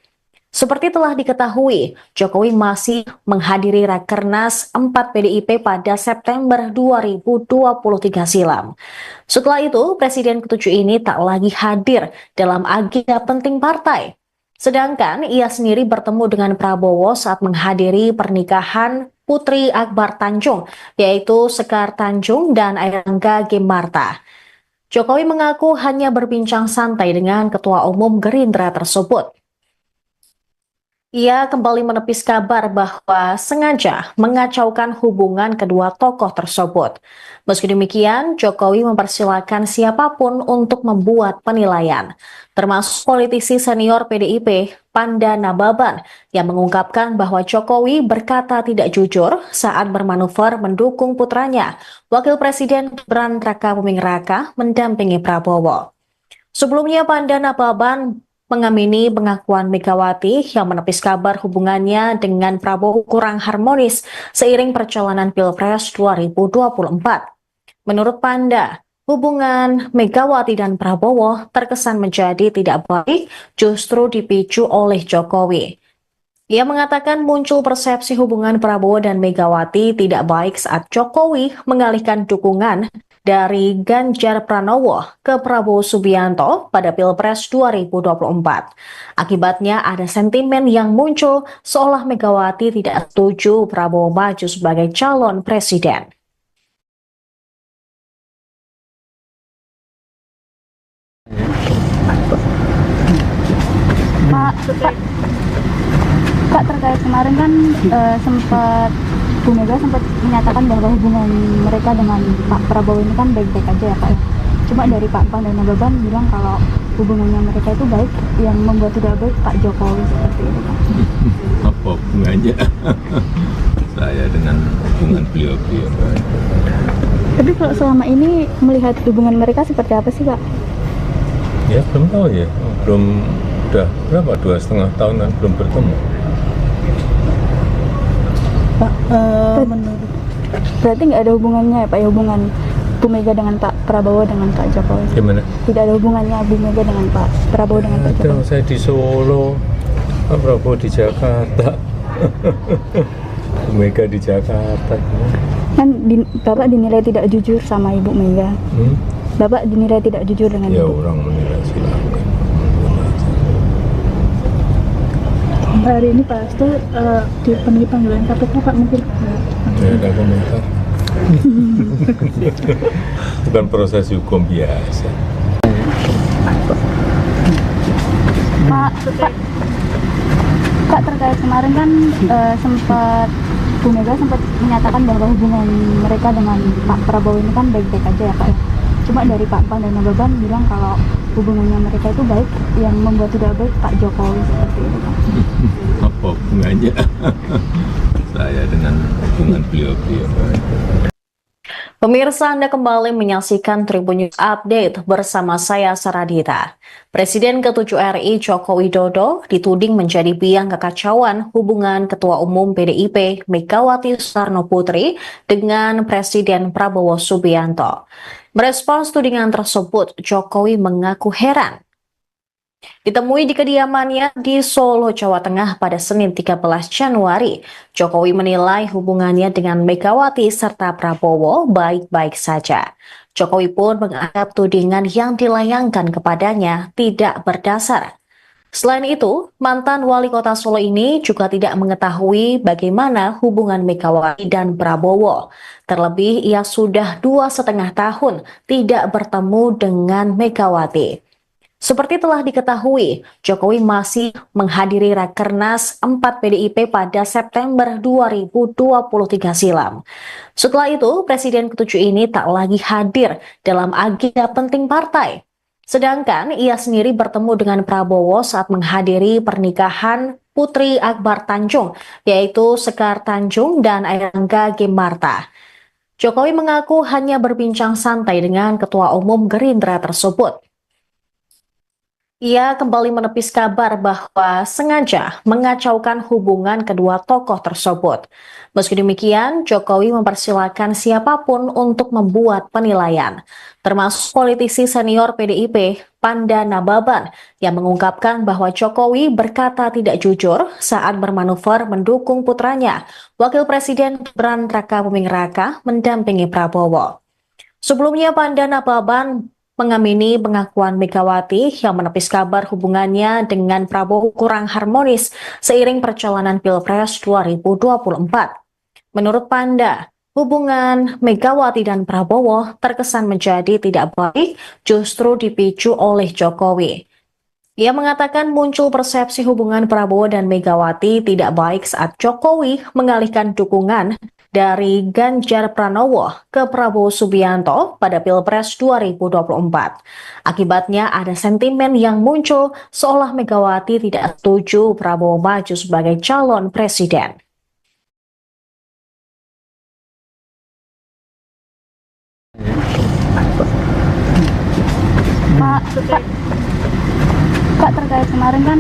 Seperti telah diketahui, Jokowi masih menghadiri Rakernas 4 PDIP pada September 2023 silam. Setelah itu, Presiden ke-7 ini tak lagi hadir dalam agenda penting partai. Sedangkan ia sendiri bertemu dengan Prabowo saat menghadiri pernikahan Putri Akbar Tanjung, yaitu Sekar Tanjung dan Airangga Gemarta. Jokowi mengaku hanya berbincang santai dengan Ketua Umum Gerindra tersebut. Ia kembali menepis kabar bahwa sengaja mengacaukan hubungan kedua tokoh tersebut. Meski demikian, Jokowi mempersilahkan siapapun untuk membuat penilaian, termasuk politisi senior PDIP, Panda Nababan, yang mengungkapkan bahwa Jokowi berkata tidak jujur saat bermanuver mendukung putranya, Wakil Presiden Gibran Rakabuming Raka, mendampingi Prabowo. Sebelumnya, Panda Nababan mengamini pengakuan Megawati yang menepis kabar hubungannya dengan Prabowo kurang harmonis seiring perjalanan Pilpres 2024. Menurut Panda, hubungan Megawati dan Prabowo terkesan menjadi tidak baik justru dipicu oleh Jokowi. Ia mengatakan muncul persepsi hubungan Prabowo dan Megawati tidak baik saat Jokowi mengalihkan dukungan dari Ganjar Pranowo ke Prabowo Subianto pada Pilpres 2024. Akibatnya ada sentimen yang muncul seolah Megawati tidak setuju Prabowo maju sebagai calon presiden. Pak, terkait kemarin kan sempat Bu Mega sempat menyatakan bahwa hubungan mereka dengan Pak Prabowo ini kan baik-baik aja ya Pak ya. Cuma dari Pak Pan dan Nababan bilang kalau hubungannya mereka itu baik, yang membuat tidak baik Pak Jokowi seperti itu Pak. Apa hubungannya saya dengan hubungan beliau-beliau? Tapi kalau selama ini melihat hubungan mereka seperti apa sih Pak? Ya belum tahu ya, belum, udah berapa, 2,5 tahun kan belum bertemu. Pak, menurut Berarti nggak ada hubungannya ya Pak ya, hubungan Bu Mega dengan Pak Prabowo dengan Pak Jokowi? Gimana? Tidak ada hubungannya Bu Mega dengan Pak Prabowo dengan Pak Ada, Jokowi? saya di Solo, Pak Prabowo di Jakarta, Bu Mega di Jakarta. Kan Bapak dinilai tidak jujur sama Ibu Mega. Bapak dinilai tidak jujur dengan Ya Ibu. orang menilai silakan. hari ini Pak Hasto dipenuhi panggilan KPK Pak, mungkin Tidak ada komentar. Bukan proses hukum biasa. Pak, terkait kemarin kan sempat Bu Mega sempat menyatakan bahwa hubungan mereka dengan Pak Prabowo ini kan baik-baik aja ya Pak ya. Cuma dari Pak Pan dan Nababan bilang kalau hubungannya mereka itu baik, yang membuat tidak baik Pak Jokowi seperti itu Pak. Apa hubungannya saya dengan hubungan beliau-beliau? Pemirsa, Anda kembali menyaksikan Tribun News Update bersama saya Saradita. Presiden ke-7 RI Joko Widodo dituding menjadi biang kekacauan hubungan Ketua Umum PDIP Megawati Soekarno Putri dengan Presiden Prabowo Subianto. Merespons tudingan tersebut, Jokowi mengaku heran. Ditemui di kediamannya di Solo, Jawa Tengah pada Senin 13 Januari, Jokowi menilai hubungannya dengan Megawati serta Prabowo baik-baik saja. Jokowi pun menganggap tudingan yang dilayangkan kepadanya tidak berdasar. Selain itu, mantan wali kota Solo ini juga tidak mengetahui bagaimana hubungan Megawati dan Prabowo. Terlebih, ia sudah 2,5 tahun tidak bertemu dengan Megawati. Seperti telah diketahui, Jokowi masih menghadiri Rakernas 4 PDIP pada September 2023 silam. Setelah itu, Presiden ke-7 ini tak lagi hadir dalam agenda penting partai. Sedangkan ia sendiri bertemu dengan Prabowo saat menghadiri pernikahan Putri Akbar Tanjung, yaitu Sekar Tanjung dan Airangga Gemarta. Jokowi mengaku hanya berbincang santai dengan Ketua Umum Gerindra tersebut. Ia kembali menepis kabar bahwa sengaja mengacaukan hubungan kedua tokoh tersebut. Meski demikian, Jokowi mempersilahkan siapapun untuk membuat penilaian, termasuk politisi senior PDIP, Panda Nababan, yang mengungkapkan bahwa Jokowi berkata tidak jujur saat bermanuver mendukung putranya, Wakil Presiden Gibran Rakabuming Raka, mendampingi Prabowo. Sebelumnya, Panda Nababan mengamini pengakuan Megawati yang menepis kabar hubungannya dengan Prabowo kurang harmonis seiring perjalanan Pilpres 2024. Menurut Panda, hubungan Megawati dan Prabowo terkesan menjadi tidak baik justru dipicu oleh Jokowi. Ia mengatakan muncul persepsi hubungan Prabowo dan Megawati tidak baik saat Jokowi mengalihkan dukungan dari Ganjar Pranowo ke Prabowo Subianto pada Pilpres 2024. Akibatnya ada sentimen yang muncul seolah Megawati tidak setuju Prabowo maju sebagai calon presiden. Pak, terkait kemarin kan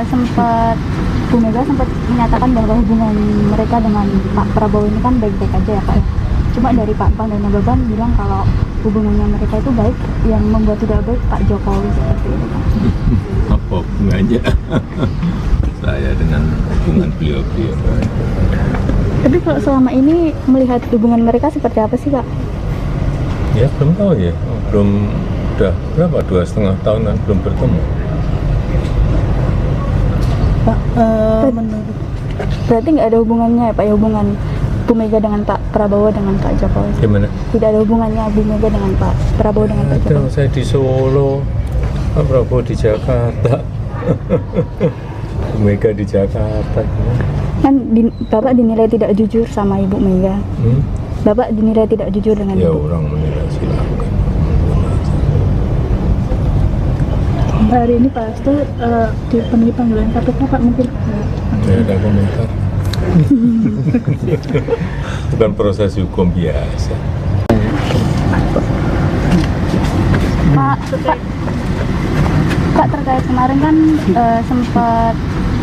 sempat Bu Mega sempat menyatakan bahwa hubungan mereka dengan Pak Prabowo ini kan baik-baik aja ya Pak ya. Cuma dari Pak Pan dan Nababan bilang kalau hubungannya mereka itu baik, yang membuat tidak baik Pak Jokowi seperti itu Pak. Apa hubungannya saya dengan hubungan beliau-beliau? Tapi kalau selama ini melihat hubungan mereka seperti apa sih Pak? Ya belum tahu ya, belum, udah berapa, 2,5 tahun kan belum bertemu. Pak, menurut Berarti nggak ada hubungannya ya Pak ya, hubungan Bu Mega dengan Pak Prabowo dengan Pak Jokowi? Gimana? Tidak ada hubungannya Bu Mega dengan Pak Prabowo dengan Pak Ada, Jokowi? saya di Solo, Pak Prabowo di Jakarta, Bu Mega di Jakarta. Kan Bapak dinilai tidak jujur sama Ibu Mega. Bapak dinilai tidak jujur dengan Ya Ibu. orang menilai silakan. hari ini Pak Hasto dipenuhi panggilan KPK Pak, mungkin Saya ada komentar. Bukan proses hukum biasa. Pak, terkait kemarin kan sempat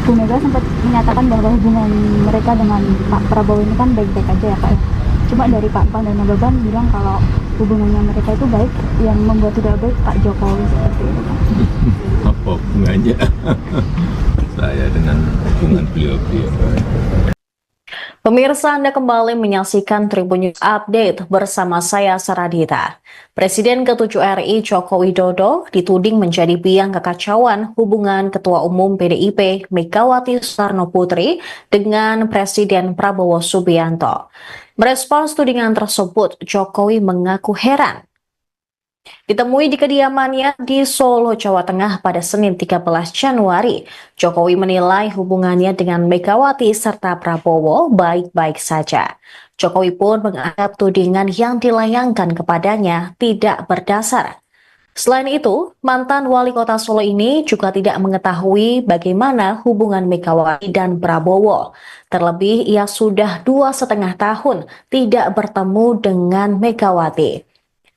Bu Mega sempat menyatakan bahwa hubungan mereka dengan Pak Prabowo ini kan baik-baik aja ya Pak ya. Cuma dari Pak Pan dan Nababan bilang kalau hubungannya mereka itu baik, yang membuat tidak baik Pak Jokowi seperti itu Pak. Apa hubungannya saya dengan hubungan beliau-beliau? Pemirsa, Anda kembali menyaksikan Tribun News Update bersama saya Saradita. Presiden ke-7 RI Joko Widodo dituding menjadi biang kekacauan hubungan Ketua Umum PDIP Megawati Soekarno Putri dengan Presiden Prabowo Subianto. Merespons tudingan tersebut, Jokowi mengaku heran. Ditemui di kediamannya di Solo, Jawa Tengah pada Senin 13 Januari, Jokowi menilai hubungannya dengan Megawati serta Prabowo baik-baik saja. Jokowi pun menganggap tudingan yang dilayangkan kepadanya tidak berdasar. Selain itu, mantan wali kota Solo ini juga tidak mengetahui bagaimana hubungan Megawati dan Prabowo. Terlebih, ia sudah 2,5 tahun tidak bertemu dengan Megawati.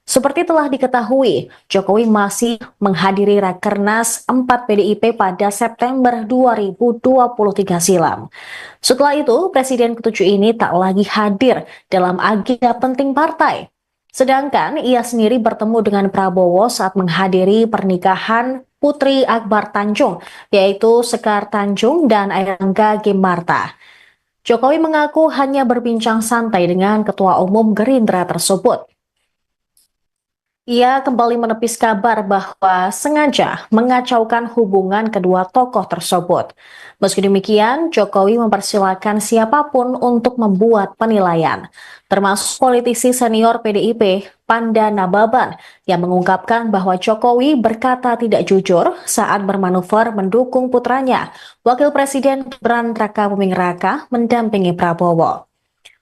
Seperti telah diketahui, Jokowi masih menghadiri Rakernas 4 PDIP pada September 2023 silam. Setelah itu, Presiden ke-7 ini tak lagi hadir dalam agenda penting partai. Sedangkan ia sendiri bertemu dengan Prabowo saat menghadiri pernikahan Putri Akbar Tanjung, yaitu Sekar Tanjung dan Airlangga Gimarta. Jokowi mengaku hanya berbincang santai dengan Ketua Umum Gerindra tersebut. Ia kembali menepis kabar bahwa sengaja mengacaukan hubungan kedua tokoh tersebut. Meski demikian, Jokowi mempersilahkan siapapun untuk membuat penilaian, termasuk politisi senior PDIP, Panda Nababan, yang mengungkapkan bahwa Jokowi berkata tidak jujur saat bermanuver mendukung putranya, Wakil Presiden Gibran Rakabuming Raka, mendampingi Prabowo.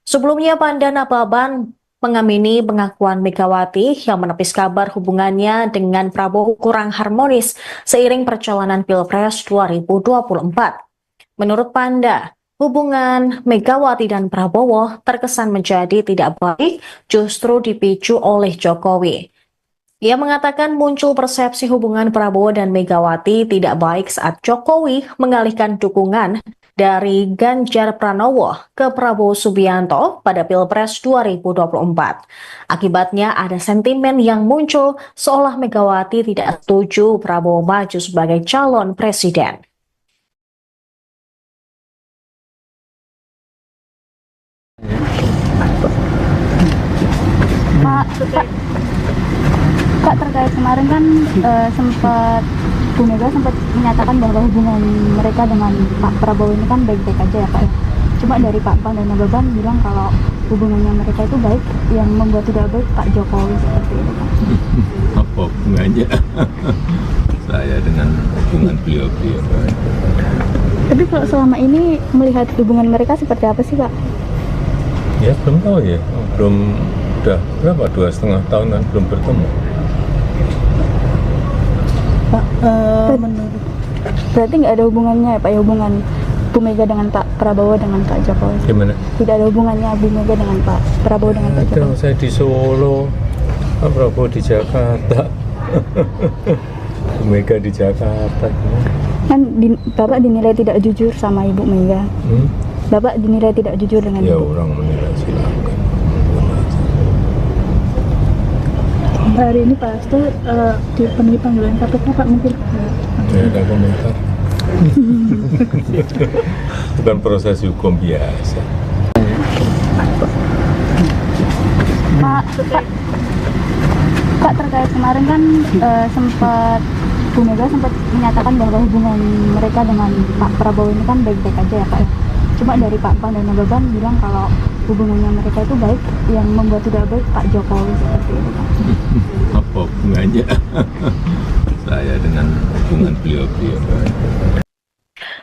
Sebelumnya, Panda Nababan mengamini pengakuan Megawati yang menepis kabar hubungannya dengan Prabowo kurang harmonis seiring perjalanan Pilpres 2024. Menurut Panda, hubungan Megawati dan Prabowo terkesan menjadi tidak baik justru dipicu oleh Jokowi. Ia mengatakan muncul persepsi hubungan Prabowo dan Megawati tidak baik saat Jokowi mengalihkan dukungan dari Ganjar Pranowo ke Prabowo Subianto pada Pilpres 2024. Akibatnya ada sentimen yang muncul seolah Megawati tidak setuju Prabowo maju sebagai calon presiden. Pak, terkait kemarin kan sempat Bu Mega sempat menyatakan bahwa hubungan mereka dengan Pak Prabowo ini kan baik-baik aja ya Pak ya. Cuma dari Pak Pan dan Nababan bilang kalau hubungannya mereka itu baik, yang membuat tidak baik Pak Jokowi seperti itu Pak. Apa hubungannya saya dengan hubungan beliau-beliau. Tapi kalau selama ini melihat hubungan mereka seperti apa sih, Pak? Ya belum tahu ya, belum, udah berapa, 2,5 tahunan belum bertemu. Pak, menurut Berarti nggak ada hubungannya ya, Pak, ya, hubungan Bu Mega dengan Pak Prabowo dengan Pak Jokowi? Gimana? Tidak ada hubungannya Bu Mega dengan Pak Prabowo dengan Pak Ada, Jokowi? saya di Solo, Pak Prabowo di Jakarta, Bu Mega di Jakarta. Kan Bapak dinilai tidak jujur sama Ibu Mega. Bapak dinilai tidak jujur dengan Ya Ibu. orang menilai silakan. hari ini Pak Hasto dipenuhi panggilan KPK, Pak, mungkin Ya ada komentar. Bukan proses hukum biasa. Pak, terkait kemarin kan sempat Bu Mega sempat menyatakan bahwa hubungan mereka dengan Pak Prabowo ini kan baik-baik aja ya, Pak. Cuma dari Pak Pan dan Nababan bilang kalau hubungannya mereka itu baik, yang membuat tidak baik Pak Jokowi seperti itu, Pak. Apa hubungannya saya dengan hubungan beliau-beliau?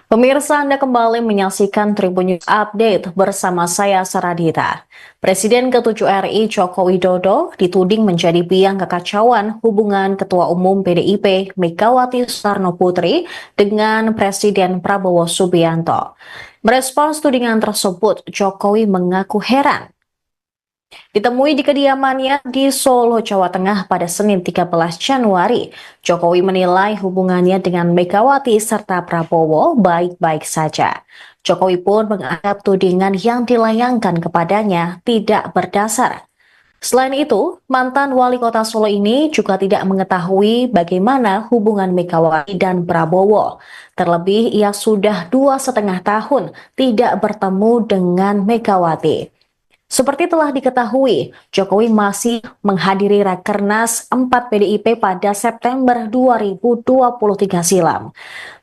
Pemirsa, Anda kembali menyaksikan Tribun News Update bersama saya Saradita. Presiden ke-7 RI Joko Widodo dituding menjadi biang kekacauan hubungan Ketua Umum PDIP Megawati Soekarno Putri dengan Presiden Prabowo Subianto. Merespons tudingan tersebut, Jokowi mengaku heran. Ditemui di kediamannya di Solo, Jawa Tengah pada Senin 13 Januari, Jokowi menilai hubungannya dengan Megawati serta Prabowo baik-baik saja. Jokowi pun menganggap tudingan yang dilayangkan kepadanya tidak berdasar. Selain itu, mantan wali kota Solo ini juga tidak mengetahui bagaimana hubungan Megawati dan Prabowo. Terlebih, ia sudah 2,5 tahun tidak bertemu dengan Megawati. Seperti telah diketahui, Jokowi masih menghadiri Rakernas 4 PDIP pada September 2023 silam.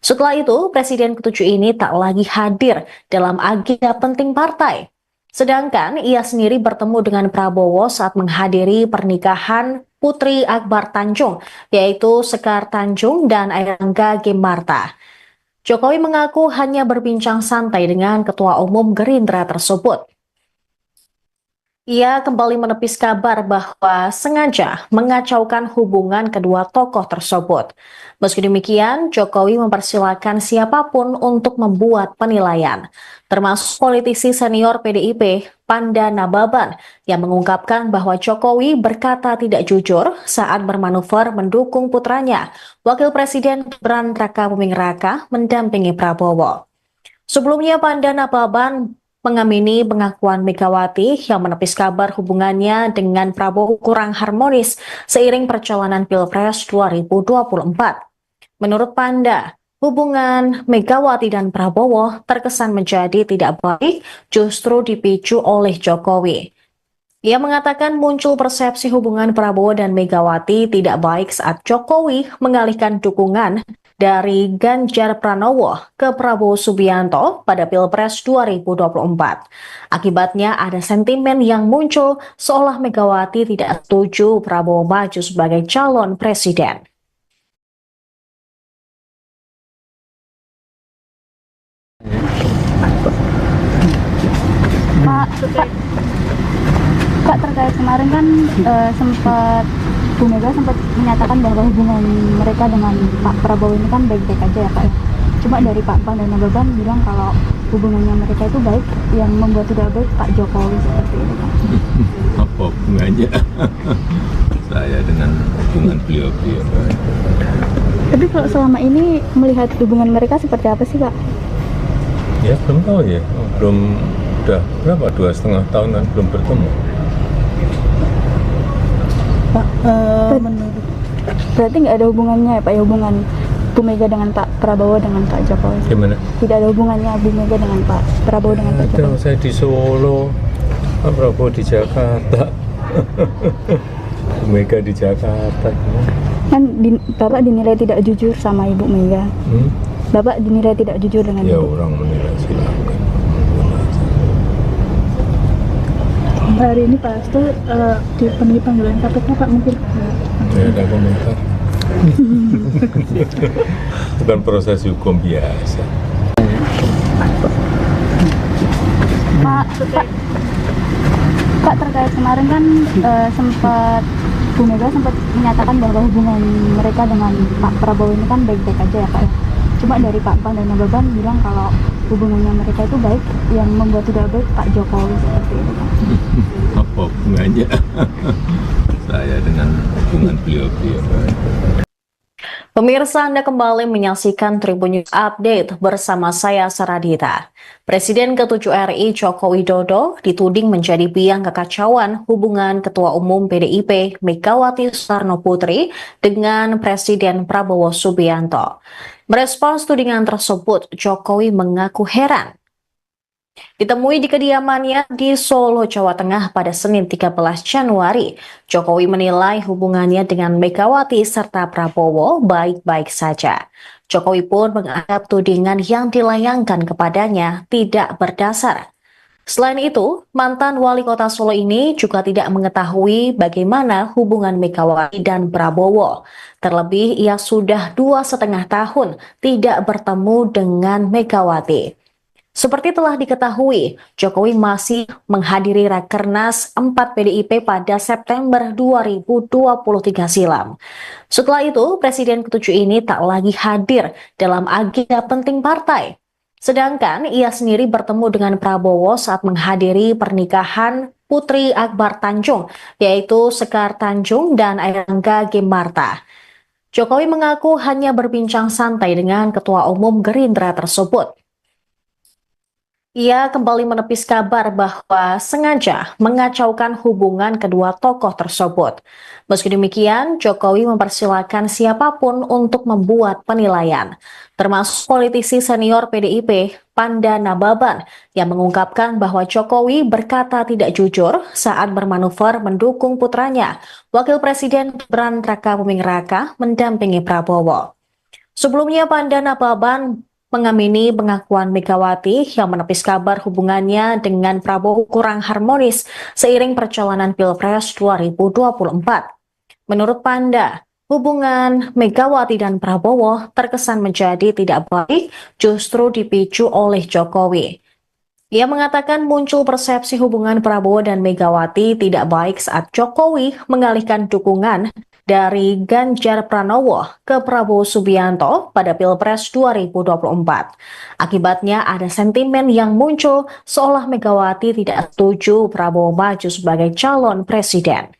Setelah itu, Presiden ke-7 ini tak lagi hadir dalam agenda penting partai. Sedangkan ia sendiri bertemu dengan Prabowo saat menghadiri pernikahan Putri Akbar Tanjung, yaitu Sekar Tanjung dan Airlangga Gimarta. Jokowi mengaku hanya berbincang santai dengan Ketua Umum Gerindra tersebut. Ia kembali menepis kabar bahwa sengaja mengacaukan hubungan kedua tokoh tersebut. Meski demikian, Jokowi mempersilahkan siapapun untuk membuat penilaian, termasuk politisi senior PDIP, Panda Nababan, yang mengungkapkan bahwa Jokowi berkata tidak jujur saat bermanuver mendukung putranya, Wakil Presiden Gibran Rakabuming Raka, mendampingi Prabowo. Sebelumnya, Panda Nababan mengamini pengakuan Megawati yang menepis kabar hubungannya dengan Prabowo kurang harmonis seiring perjalanan Pilpres 2024. Menurut Panda, hubungan Megawati dan Prabowo terkesan menjadi tidak baik justru dipicu oleh Jokowi. Ia mengatakan muncul persepsi hubungan Prabowo dan Megawati tidak baik saat Jokowi mengalihkan dukungan dari Ganjar Pranowo ke Prabowo Subianto pada Pilpres 2024. Akibatnya ada sentimen yang muncul seolah Megawati tidak setuju Prabowo maju sebagai calon presiden. Pak, terkait kemarin kan sempat Bu Mega sempat menyatakan bahwa hubungan mereka dengan Pak Prabowo ini kan baik-baik aja ya, Pak. Cuma dari Pak Pan dan Nababan bilang kalau hubungannya mereka itu baik, yang membuat tidak baik Pak Jokowi seperti itu, Pak. Apa hubungannya saya dengan hubungan beliau-beliau? Tapi kalau selama ini melihat hubungan mereka seperti apa sih, Pak? Ya belum tahu ya, belum, udah berapa, 2,5 tahunan belum bertemu. Pak, menurut Berarti nggak ada hubungannya ya, Pak, ya, hubungan Bu Mega dengan Pak Prabowo dengan Pak Jokowi? Gimana? Tidak ada hubungannya Bu Mega dengan Pak Prabowo dengan Pak Ada, Jokowi? saya di Solo, Pak Prabowo di Jakarta, Bu Mega di Jakarta. Kan Bapak dinilai tidak jujur sama Ibu Mega. Bapak dinilai tidak jujur dengan Ya Ibu. orang menilai silakan. hari ini Pak Hasto dipenuhi panggilan KPK, Pak, mungkin Ya ada komentar. Bukan proses hukum biasa. Pak, terkait kemarin kan sempat Bu Mega sempat menyatakan bahwa hubungan mereka dengan Pak Prabowo ini kan baik-baik aja ya Pak. Cuma dari Pak Pan dan Nababan bilang kalau hubungannya mereka itu baik, yang membuat tidak baik Pak Jokowi seperti itu Pak. Apa hubungannya saya dengan hubungan beliau-beliau? Pemirsa, Anda kembali menyaksikan Tribun News Update bersama saya Saradita. Presiden ke-7 RI Joko Widodo dituding menjadi biang kekacauan hubungan Ketua Umum PDIP Megawati Soekarno Putri dengan Presiden Prabowo Subianto. Merespons tudingan tersebut, Jokowi mengaku heran. Ditemui di kediamannya di Solo, Jawa Tengah pada Senin 13 Januari, Jokowi menilai hubungannya dengan Megawati serta Prabowo baik-baik saja. Jokowi pun menganggap tudingan yang dilayangkan kepadanya tidak berdasar. Selain itu, mantan wali kota Solo ini juga tidak mengetahui bagaimana hubungan Megawati dan Prabowo. Terlebih, ia sudah 2,5 tahun tidak bertemu dengan Megawati. Seperti telah diketahui, Jokowi masih menghadiri Rakernas 4 PDIP pada September 2023 silam. Setelah itu, Presiden ke-7 ini tak lagi hadir dalam agenda penting partai. Sedangkan ia sendiri bertemu dengan Prabowo saat menghadiri pernikahan Putri Akbar Tanjung, yaitu Sekar Tanjung dan Airlangga Gemarta. Jokowi mengaku hanya berbincang santai dengan Ketua Umum Gerindra tersebut. Ia kembali menepis kabar bahwa sengaja mengacaukan hubungan kedua tokoh tersebut. Meski demikian, Jokowi mempersilahkan siapapun untuk membuat penilaian, termasuk politisi senior PDIP, Panda Nababan, yang mengungkapkan bahwa Jokowi berkata tidak jujur saat bermanuver mendukung putranya, Wakil Presiden Gibran Rakabuming Raka, mendampingi Prabowo. Sebelumnya, Panda Nababan mengamini pengakuan Megawati yang menepis kabar hubungannya dengan Prabowo kurang harmonis seiring perjalanan Pilpres 2024. Menurut Panda, hubungan Megawati dan Prabowo terkesan menjadi tidak baik justru dipicu oleh Jokowi. Ia mengatakan muncul persepsi hubungan Prabowo dan Megawati tidak baik saat Jokowi mengalihkan dukungan dari Ganjar Pranowo ke Prabowo Subianto pada Pilpres 2024. Akibatnya ada sentimen yang muncul seolah Megawati tidak setuju Prabowo maju sebagai calon presiden.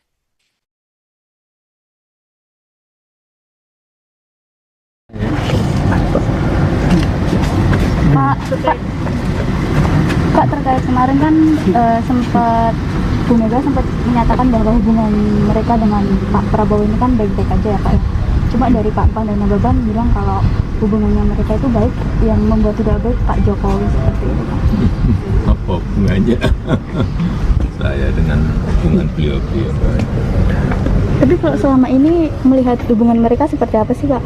Pak, terkait kemarin kan sempat Bu Mega sempat menyatakan bahwa hubungan mereka dengan Pak Prabowo ini kan baik-baik aja ya Pak. Cuma dari Pak Pan dan Nababan bilang kalau hubungannya mereka itu baik, yang membuat tidak baik Pak Jokowi seperti itu Pak. Apa hubungannya saya dengan hubungan beliau-beliau? Tapi kalau selama ini melihat hubungan mereka seperti apa sih Pak?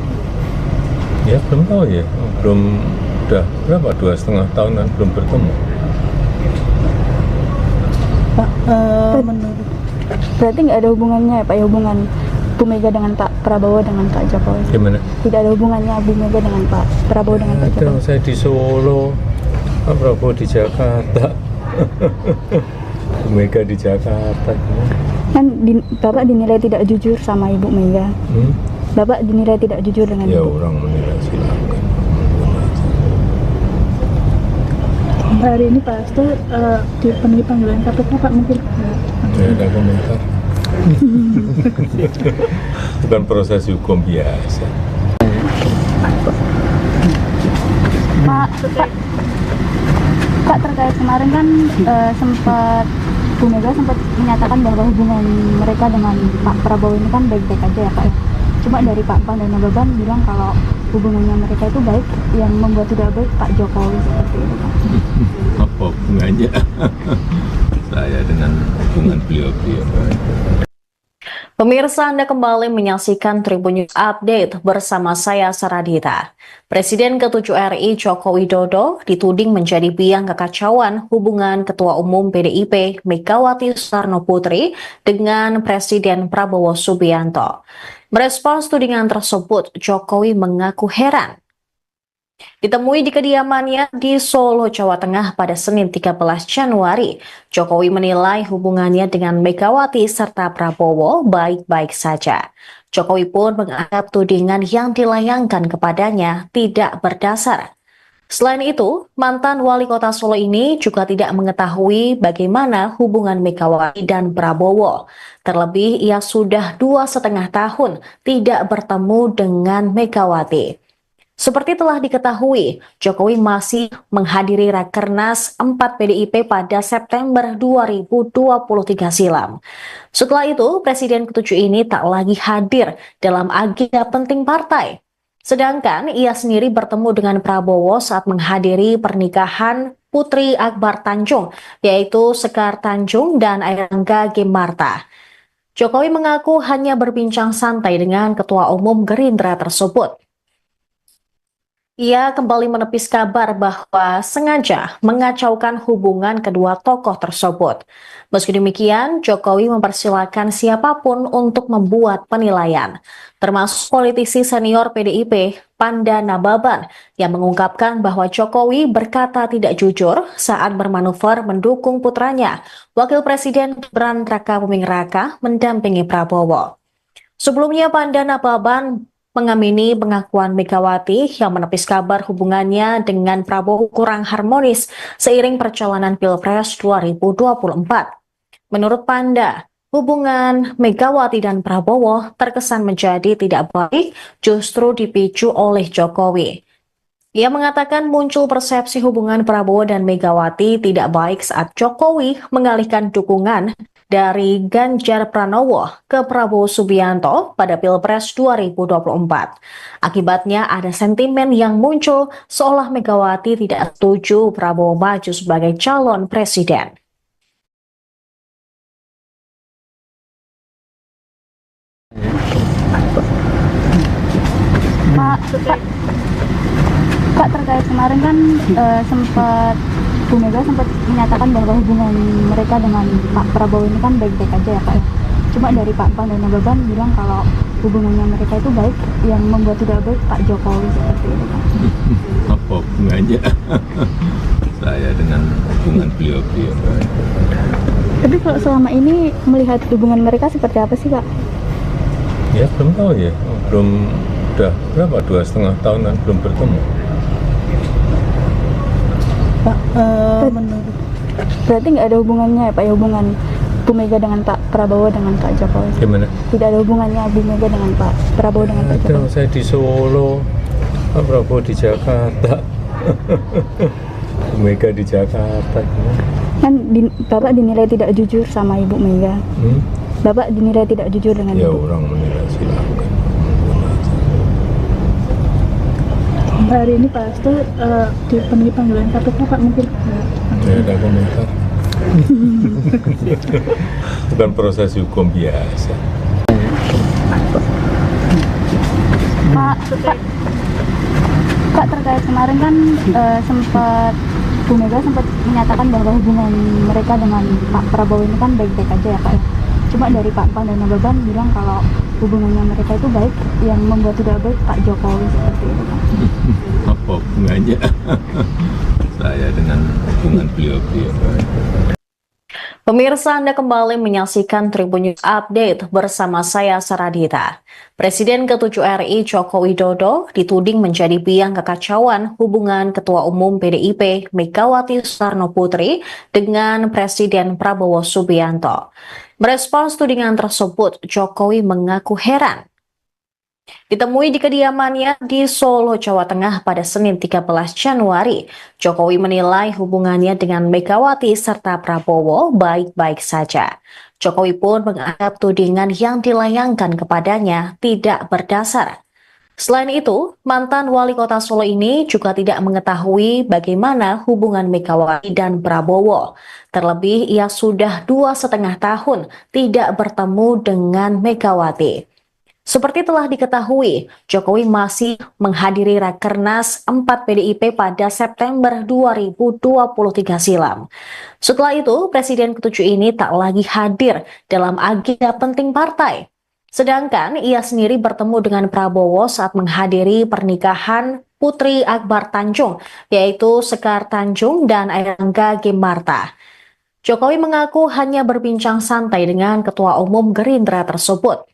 Ya belum tahu ya, belum, udah berapa, 2,5 tahunan belum bertemu. Pak, menurut Berarti nggak ada hubungannya ya Pak, ya, hubungan Bu Mega dengan Pak Prabowo dengan Pak Jokowi? Gimana? Tidak ada hubungannya Bu Mega dengan Pak Prabowo dengan Pak Ada, Jokowi? saya di Solo, Pak Prabowo di Jakarta, Bu Mega di Jakarta. Kan Bapak dinilai tidak jujur sama Ibu Mega. Bapak dinilai tidak jujur dengan Ya Ibu. orang menilai silakan. hari ini Pak Hasto dipenuhi panggilan KPK Pak, mungkin Tidak ada komentar. Bukan proses hukum biasa. Pak, terkait kemarin kan sempat Bu Mega sempat menyatakan bahwa hubungan mereka dengan Pak Prabowo ini kan baik-baik aja ya Pak. Cuma dari Pak Pan dan Nababan bilang kalau hubungannya mereka itu baik, yang membuat tidak baik Pak Jokowi seperti itu Pak. Apa hubungannya saya dengan hubungan beliau-beliau? Pemirsa, Anda kembali menyaksikan Tribun News Update bersama saya Saradita. Presiden ke-7 RI Joko Widodo dituding menjadi biang kekacauan hubungan Ketua Umum PDIP Megawati Soekarno Putri dengan Presiden Prabowo Subianto. Merespons tudingan tersebut, Jokowi mengaku heran. Ditemui di kediamannya di Solo, Jawa Tengah pada Senin 13 Januari, Jokowi menilai hubungannya dengan Megawati serta Prabowo baik-baik saja. Jokowi pun menganggap tudingan yang dilayangkan kepadanya tidak berdasar. Selain itu, mantan wali kota Solo ini juga tidak mengetahui bagaimana hubungan Megawati dan Prabowo. Terlebih, ia sudah 2,5 tahun tidak bertemu dengan Megawati. Seperti telah diketahui, Jokowi masih menghadiri Rakernas 4 PDIP pada September 2023 silam. Setelah itu, Presiden ke-7 ini tak lagi hadir dalam agenda penting partai. Sedangkan ia sendiri bertemu dengan Prabowo saat menghadiri pernikahan Putri Akbar Tanjung, yaitu Sekar Tanjung dan Airangga Gemarta. Jokowi mengaku hanya berbincang santai dengan Ketua Umum Gerindra tersebut. Ia kembali menepis kabar bahwa sengaja mengacaukan hubungan kedua tokoh tersebut. Meski demikian, Jokowi mempersilahkan siapapun untuk membuat penilaian, termasuk politisi senior PDIP, Panda Nababan, yang mengungkapkan bahwa Jokowi berkata tidak jujur saat bermanuver mendukung putranya, Wakil Presiden Gibran Rakabuming Raka, mendampingi Prabowo. Sebelumnya, Panda Nababan mengamini pengakuan Megawati yang menepis kabar hubungannya dengan Prabowo kurang harmonis seiring perjalanan Pilpres 2024. Menurut Panda, hubungan Megawati dan Prabowo terkesan menjadi tidak baik justru dipicu oleh Jokowi. Ia mengatakan muncul persepsi hubungan Prabowo dan Megawati tidak baik saat Jokowi mengalihkan dukungan dari Ganjar Pranowo ke Prabowo Subianto pada Pilpres 2024. Akibatnya ada sentimen yang muncul seolah Megawati tidak setuju Prabowo maju sebagai calon presiden. Pak, terkait kemarin kan Bu Mega sempat menyatakan bahwa hubungan mereka dengan Pak Prabowo ini kan baik-baik aja ya Pak. Cuma dari Pak Pan dan Nababan bilang kalau hubungannya mereka itu baik, yang membuat tidak baik Pak Jokowi seperti itu Pak. Apa hubungannya saya dengan hubungan beliau-beliau? Tapi kalau selama ini melihat hubungan mereka seperti apa sih Pak? Ya belum tahu ya, belum, udah berapa, 2,5 tahun kan belum bertemu. Pak, menurut Berarti nggak ada hubungannya ya Pak, ya hubungan Bu Mega dengan Pak Prabowo dengan Pak Jokowi? Gimana? Tidak ada hubungannya Bu Mega dengan Pak Prabowo dengan Pak Ada, Jokowi? saya di Solo, Pak Prabowo di Jakarta, Bu Mega di Jakarta. Kan Bapak dinilai tidak jujur sama Ibu Mega. Bapak dinilai tidak jujur dengan Ya Ibu. orang menilai silakan. hari ini Pak Hasto dipenuhi panggilan KPK Pak, mungkin Tidak ada komentar. Bukan proses hukum biasa. Pak, terkait kemarin kan Bu Mega sempat menyatakan bahwa hubungan mereka dengan Pak Prabowo ini kan baik-baik aja ya Pak. Cuma dari Pak Pan dan Nababan bilang kalau hubungannya mereka itu baik, yang membuat tidak baik Pak Jokowi seperti itu Pak. Apa hubungannya saya dengan hubungan beliau-beliau? Pemirsa, Anda kembali menyaksikan Tribun News Update bersama saya Saradita. Presiden ke-7 RI Joko Widodo dituding menjadi biang kekacauan hubungan Ketua Umum PDIP Megawati Soekarno Putri dengan Presiden Prabowo Subianto. Merespons tudingan tersebut, Jokowi mengaku heran. Ditemui di kediamannya di Solo, Jawa Tengah pada Senin 13 Januari, Jokowi menilai hubungannya dengan Megawati serta Prabowo baik-baik saja. Jokowi pun menganggap tudingan yang dilayangkan kepadanya tidak berdasar. Selain itu, mantan wali kota Solo ini juga tidak mengetahui bagaimana hubungan Megawati dan Prabowo. Terlebih, ia sudah 2,5 tahun tidak bertemu dengan Megawati. Seperti telah diketahui, Jokowi masih menghadiri Rakernas 4 PDIP pada September 2023 silam. Setelah itu, Presiden ke-7 ini tak lagi hadir dalam agenda penting partai. Sedangkan ia sendiri bertemu dengan Prabowo saat menghadiri pernikahan Putri Akbar Tanjung, yaitu Sekar Tanjung dan Airlangga Gimarta. Jokowi mengaku hanya berbincang santai dengan Ketua Umum Gerindra tersebut.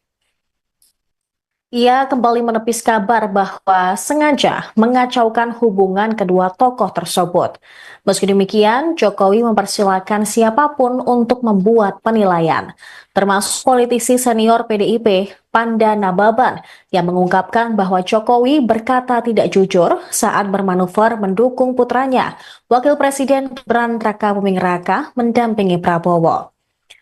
Ia kembali menepis kabar bahwa sengaja mengacaukan hubungan kedua tokoh tersebut. Meski demikian, Jokowi mempersilahkan siapapun untuk membuat penilaian, termasuk politisi senior PDIP, Panda Nababan, yang mengungkapkan bahwa Jokowi berkata tidak jujur saat bermanuver mendukung putranya, Wakil Presiden Gibran Rakabuming Raka, mendampingi Prabowo.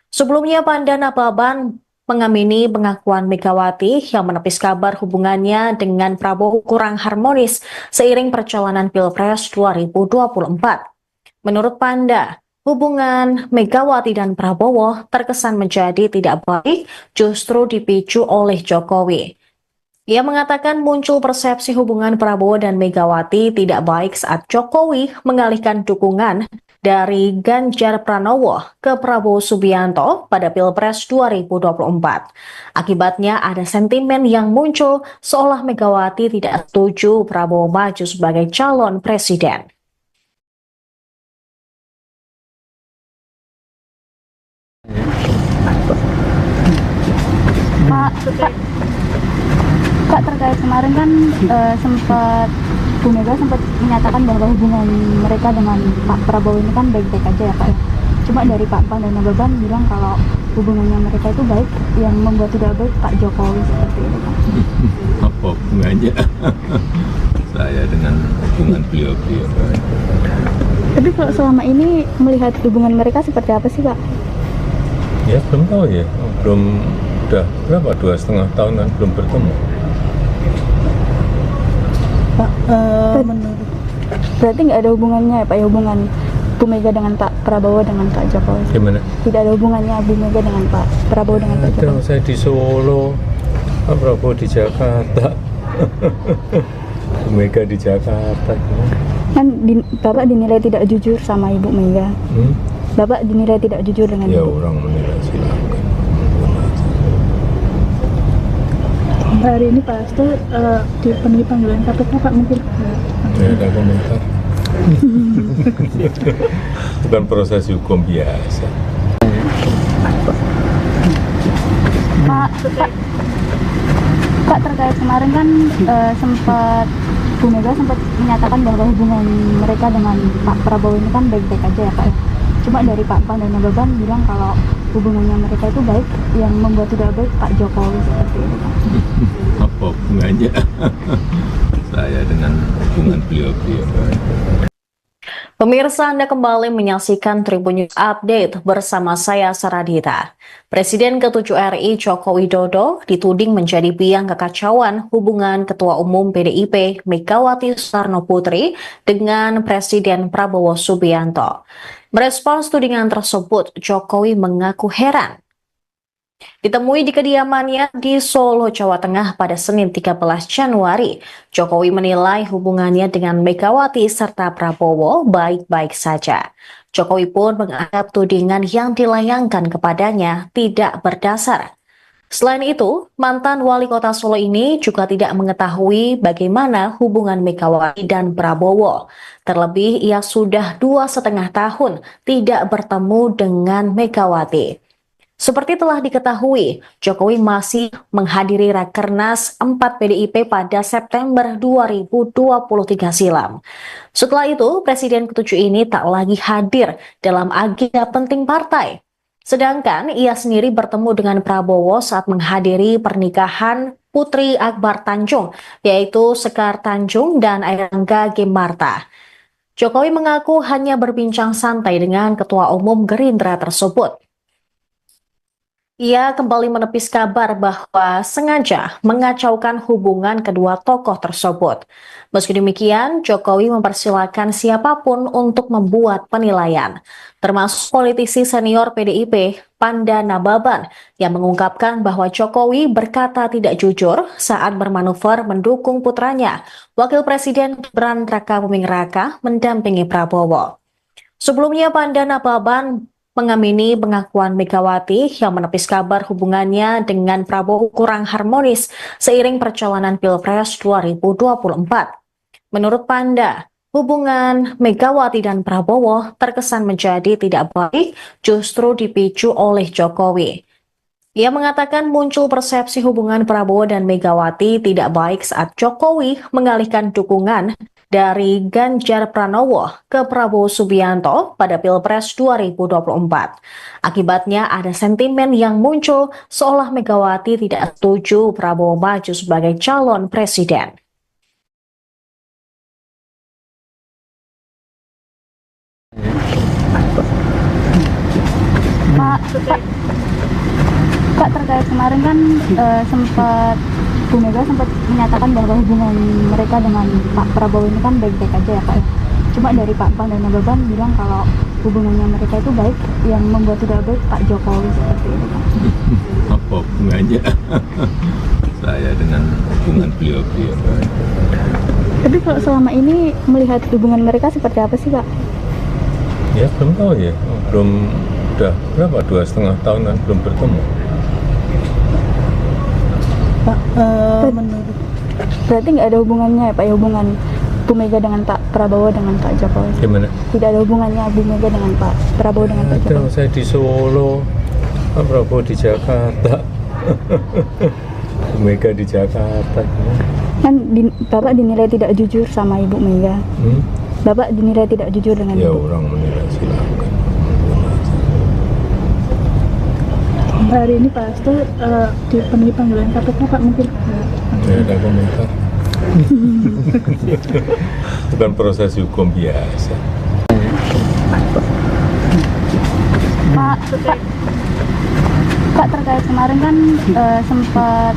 Sebelumnya, Panda Nababan mengamini pengakuan Megawati yang menepis kabar hubungannya dengan Prabowo kurang harmonis seiring perjalanan Pilpres 2024. Menurut Panda, hubungan Megawati dan Prabowo terkesan menjadi tidak baik justru dipicu oleh Jokowi. Ia mengatakan muncul persepsi hubungan Prabowo dan Megawati tidak baik saat Jokowi mengalihkan dukungan dari Ganjar Pranowo ke Prabowo Subianto pada Pilpres 2024. Akibatnya ada sentimen yang muncul seolah Megawati tidak setuju Prabowo maju sebagai calon presiden. Pak, terkait kemarin kan sempat Bu Mega sempat menyatakan bahwa hubungan mereka dengan Pak Prabowo ini kan baik-baik aja ya Pak ya. Cuma dari Pak Pan dan Nababan bilang kalau hubungannya mereka itu baik, yang membuat tidak baik Pak Jokowi seperti itu Pak. Apa hubungannya saya dengan hubungan beliau-beliau? Tapi kalau selama ini melihat hubungan mereka seperti apa sih Pak? Ya belum tahu ya, udah berapa 2,5 tahun kan belum bertemu. Pak, menurut Berarti nggak ada hubungannya ya Pak ya, hubungan Bu Mega dengan Pak Prabowo dengan Pak Jokowi? Gimana? Tidak ada hubungannya Bu Mega dengan Pak Prabowo dengan Pak Ada, Jokowi? saya di Solo, Pak Prabowo di Jakarta, Bu Mega di Jakarta. Kan Bapak dinilai tidak jujur sama Ibu Mega. Bapak dinilai tidak jujur dengan Ya Ibu. orang menilai silakan. hari ini Pak Hasto dipenuhi panggilan KPK Pak, mungkin Tidak ada komentar. Bukan proses hukum biasa. Pak, terkait kemarin kan sempat Bu Mega sempat menyatakan bahwa hubungan mereka dengan Pak Prabowo ini kan baik-baik aja ya Pak ya. Cuma dari Pak Pan dan Nababan bilang kalau hubungannya mereka itu baik, yang membuat tidak baik Pak Jokowi seperti itu Pak. Apa hubungannya saya dengan hubungan beliau-beliau? Pemirsa, Anda kembali menyaksikan Tribun News Update bersama saya Saradita. Presiden ke-7 RI Joko Widodo dituding menjadi biang kekacauan hubungan Ketua Umum PDIP Megawati Soekarno Putri dengan Presiden Prabowo Subianto. Merespons tudingan tersebut, Jokowi mengaku heran. Ditemui di kediamannya di Solo, Jawa Tengah pada Senin 13 Januari, Jokowi menilai hubungannya dengan Megawati serta Prabowo baik-baik saja. Jokowi pun menganggap tudingan yang dilayangkan kepadanya tidak berdasar. Selain itu, mantan wali kota Solo ini juga tidak mengetahui bagaimana hubungan Megawati dan Prabowo. Terlebih, ia sudah 2,5 tahun tidak bertemu dengan Megawati. Seperti telah diketahui, Jokowi masih menghadiri Rakernas 4 PDIP pada September 2023 silam. Setelah itu, Presiden ke-7 ini tak lagi hadir dalam agenda penting partai. Sedangkan ia sendiri bertemu dengan Prabowo saat menghadiri pernikahan Putri Akbar Tanjung, yaitu Sekar Tanjung dan Airlangga Gimarta. Jokowi mengaku hanya berbincang santai dengan Ketua Umum Gerindra tersebut. Ia kembali menepis kabar bahwa sengaja mengacaukan hubungan kedua tokoh tersebut. Meski demikian, Jokowi mempersilahkan siapapun untuk membuat penilaian, termasuk politisi senior PDIP, Panda Nababan, yang mengungkapkan bahwa Jokowi berkata tidak jujur saat bermanuver mendukung putranya, Wakil Presiden Gibran Rakabuming Raka, mendampingi Prabowo. Sebelumnya, Panda Nababan mengamini pengakuan Megawati yang menepis kabar hubungannya dengan Prabowo kurang harmonis seiring perjalanan Pilpres 2024. Menurut Panda, hubungan Megawati dan Prabowo terkesan menjadi tidak baik justru dipicu oleh Jokowi. Ia mengatakan muncul persepsi hubungan Prabowo dan Megawati tidak baik saat Jokowi mengalihkan dukungan dari Ganjar Pranowo ke Prabowo Subianto pada Pilpres 2024. Akibatnya ada sentimen yang muncul seolah Megawati tidak setuju Prabowo maju sebagai calon presiden. Pak, terkait kemarin kan sempat Bu Mega sempat menyatakan bahwa hubungan mereka dengan Pak Prabowo ini kan baik-baik aja ya Pak ya. Cuma dari Pak Pan dan Nababan bilang kalau hubungannya mereka itu baik, yang membuat tidak baik Pak Jokowi seperti itu Pak. Apa hubungannya saya dengan hubungan beliau-beliau? Tapi kalau selama ini melihat hubungan mereka seperti apa sih Pak? Ya belum tahu ya, udah berapa, 2,5 tahun kan belum bertemu. Pak, menurut Berarti nggak ada hubungannya ya Pak ya, hubungan Bu Mega dengan Pak Prabowo dengan Pak Jokowi? Gimana? Tidak ada hubungannya Bu Mega dengan Pak Prabowo dengan Pak Ada, Jokowi? saya di Solo, Pak Prabowo di Jakarta, Bu Mega di Jakarta. Kan Bapak dinilai tidak jujur sama Ibu Mega. Bapak dinilai tidak jujur dengan Ya Ibu. orang menilai silakan. hari ini Pak Hasto dipenuhi panggilan KPK Pak, mungkin Tidak ada komentar. Bukan proses hukum biasa. Pak, terkait kemarin kan sempat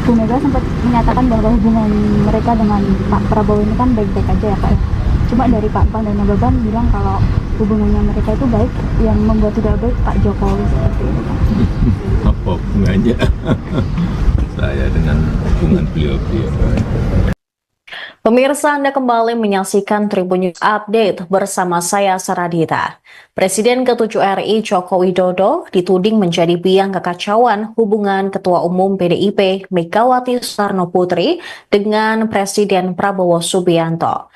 Bu Mega sempat menyatakan bahwa hubungan mereka dengan Pak Prabowo ini kan baik-baik aja ya Pak ya. Cuma dari Pak Pan dan Nababan bilang kalau hubungannya mereka itu baik, yang membuat tidak baik Pak Jokowi seperti itu Pak. Apa hubungannya saya dengan hubungan beliau-beliau? Pemirsa, Anda kembali menyaksikan Tribun News Update bersama saya Saradita. Presiden ke-7 RI Joko Widodo dituding menjadi biang kekacauan hubungan Ketua Umum PDIP Megawati Soekarno Putri dengan Presiden Prabowo Subianto.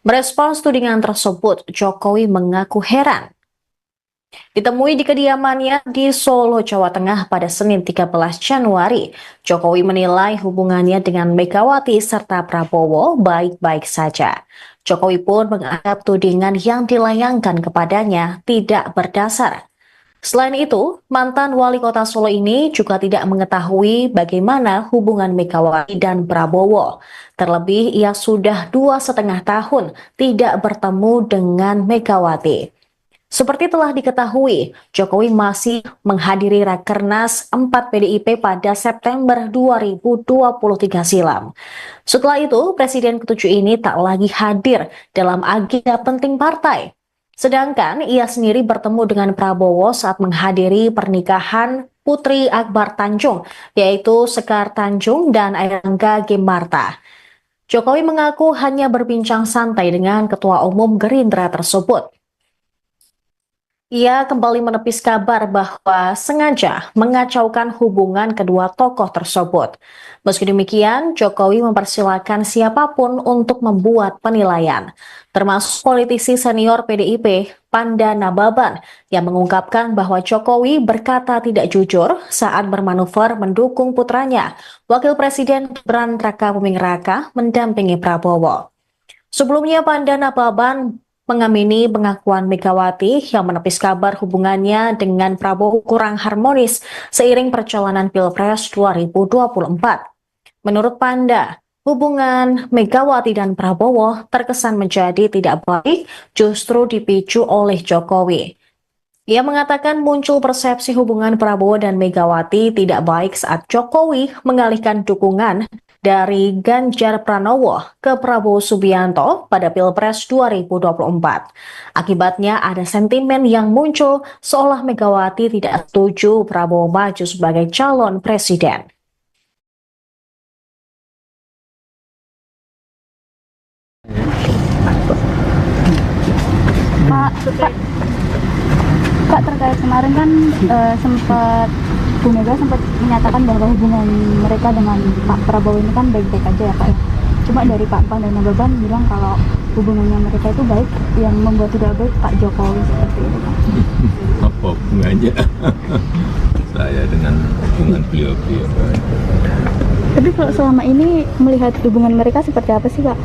Merespons tudingan tersebut, Jokowi mengaku heran. Ditemui di kediamannya di Solo, Jawa Tengah pada Senin 13 Januari, Jokowi menilai hubungannya dengan Megawati serta Prabowo baik-baik saja. Jokowi pun menganggap tudingan yang dilayangkan kepadanya tidak berdasar. Selain itu, mantan wali kota Solo ini juga tidak mengetahui bagaimana hubungan Megawati dan Prabowo. Terlebih, ia sudah 2,5 tahun tidak bertemu dengan Megawati. Seperti telah diketahui, Jokowi masih menghadiri Rakernas 4 PDIP pada September 2023 silam. Setelah itu, Presiden ke-7 ini tak lagi hadir dalam agenda penting partai. Sedangkan ia sendiri bertemu dengan Prabowo saat menghadiri pernikahan Putri Akbar Tanjung, yaitu Sekar Tanjung dan Airangga Gimarta. Jokowi mengaku hanya berbincang santai dengan Ketua Umum Gerindra tersebut. Ia kembali menepis kabar bahwa sengaja mengacaukan hubungan kedua tokoh tersebut. Meski demikian, Jokowi mempersilahkan siapapun untuk membuat penilaian, termasuk politisi senior PDIP, Panda Nababan, yang mengungkapkan bahwa Jokowi berkata tidak jujur saat bermanuver mendukung putranya, Wakil Presiden Gibran Rakabuming Raka, mendampingi Prabowo. Sebelumnya, Panda Nababan mengamini pengakuan Megawati yang menepis kabar hubungannya dengan Prabowo kurang harmonis seiring perjalanan Pilpres 2024. Menurut Panda, hubungan Megawati dan Prabowo terkesan menjadi tidak baik justru dipicu oleh Jokowi. Ia mengatakan muncul persepsi hubungan Prabowo dan Megawati tidak baik saat Jokowi mengalihkan dukungan dari Ganjar Pranowo ke Prabowo Subianto pada Pilpres 2024. Akibatnya ada sentimen yang muncul seolah Megawati tidak setuju Prabowo maju sebagai calon presiden. Kak, terkait kemarin kan sempat Bu Mega sempat menyatakan bahwa hubungan mereka dengan Pak Prabowo ini kan baik-baik aja ya Pak ya. Cuma dari Pak Pan dan Nababan bilang kalau hubungannya mereka itu baik, yang membuat tidak baik Pak Jokowi seperti itu Pak. Apa hubungannya saya dengan hubungan beliau-beliau? Tapi kalau selama ini melihat hubungan mereka seperti apa sih Pak?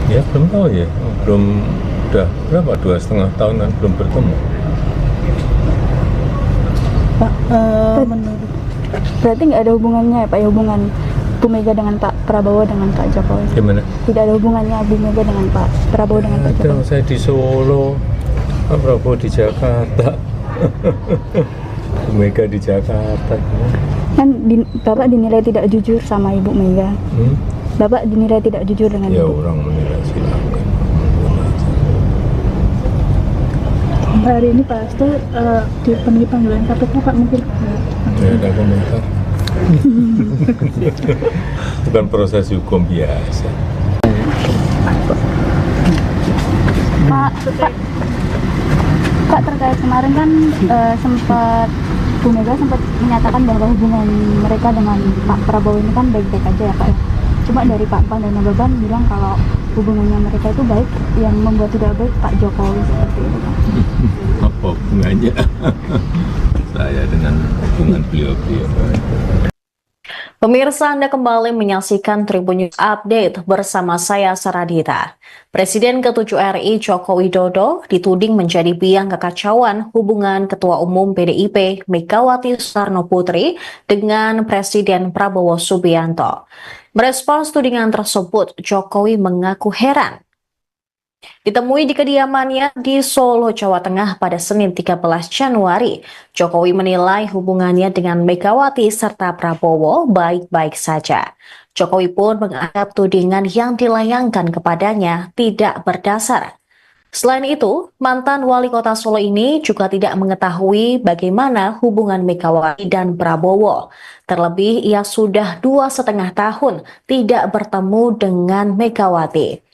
Ya belum tahu ya, belum, udah berapa, 2,5 tahunan belum bertemu. Pak, menurut Berarti nggak ada hubungannya ya Pak ya, hubungan Bu Mega dengan Pak Prabowo dengan Pak Jokowi? Gimana? Tidak ada hubungannya Bu Mega dengan Pak Prabowo dengan Pak Ada, Jokowi? saya di Solo, Pak Prabowo di Jakarta, Bu Mega di Jakarta. Kan Bapak dinilai tidak jujur sama Ibu Mega. Bapak dinilai tidak jujur dengan Ya Ibu. orang menilai silakan. hari ini Pak Hasto dipenuhi panggilan KPK Pak, mungkin Tidak ada komentar. Bukan proses hukum biasa. Pak, terkait kemarin kan sempat Bu Mega sempat menyatakan bahwa hubungan mereka dengan Pak Prabowo ini kan baik-baik aja ya Pak ya. Cuma dari Pak Pan dan Nababan bilang kalau hubungannya mereka itu baik, yang membuat tidak baik Pak Jokowi seperti itu Pak. Apa hubungannya saya dengan hubungan beliau-beliau? Pemirsa, Anda kembali menyaksikan Tribun News Update bersama saya Saradita. Presiden ke-7 RI Joko Widodo dituding menjadi biang kekacauan hubungan Ketua Umum PDIP Megawati Soekarno Putri dengan Presiden Prabowo Subianto. Merespons tudingan tersebut, Jokowi mengaku heran. Ditemui di kediamannya di Solo, Jawa Tengah pada Senin 13 Januari, Jokowi menilai hubungannya dengan Megawati serta Prabowo baik-baik saja. Jokowi pun menganggap tudingan yang dilayangkan kepadanya tidak berdasar. Selain itu, mantan wali kota Solo ini juga tidak mengetahui bagaimana hubungan Megawati dan Prabowo. Terlebih, ia sudah 2,5 tahun tidak bertemu dengan Megawati.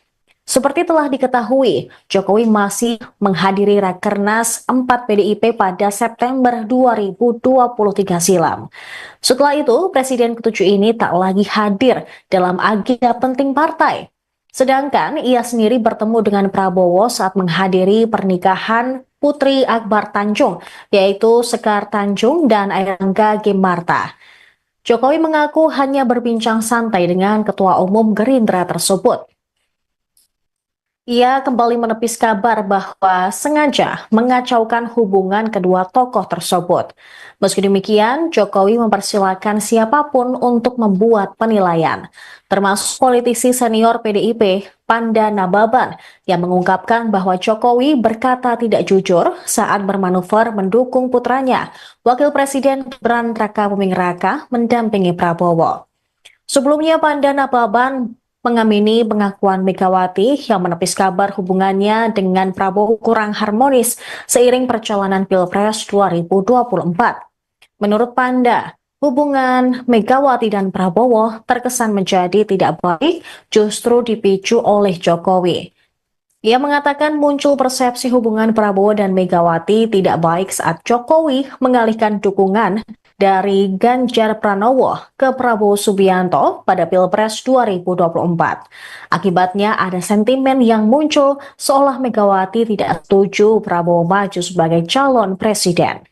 Seperti telah diketahui, Jokowi masih menghadiri Rakernas 4 PDIP pada September 2023 silam. Setelah itu, Presiden ke-7 ini tak lagi hadir dalam agenda penting partai. Sedangkan ia sendiri bertemu dengan Prabowo saat menghadiri pernikahan Putri Akbar Tanjung, yaitu Sekar Tanjung dan Airangga Gimarta. Jokowi mengaku hanya berbincang santai dengan Ketua Umum Gerindra tersebut. Ia kembali menepis kabar bahwa sengaja mengacaukan hubungan kedua tokoh tersebut. Meski demikian, Jokowi mempersilahkan siapapun untuk membuat penilaian, termasuk politisi senior PDIP, Panda Nababan, yang mengungkapkan bahwa Jokowi berkata tidak jujur saat bermanuver mendukung putranya, Wakil Presiden Gibran Rakabuming Raka, mendampingi Prabowo. Sebelumnya, Panda Nababan mengamini pengakuan Megawati yang menepis kabar hubungannya dengan Prabowo kurang harmonis seiring perjalanan Pilpres 2024. Menurut Panda, hubungan Megawati dan Prabowo terkesan menjadi tidak baik justru dipicu oleh Jokowi. Ia mengatakan muncul persepsi hubungan Prabowo dan Megawati tidak baik saat Jokowi mengalihkan dukungan dari Ganjar Pranowo ke Prabowo Subianto pada Pilpres 2024. Akibatnya ada sentimen yang muncul seolah Megawati tidak setuju Prabowo maju sebagai calon presiden.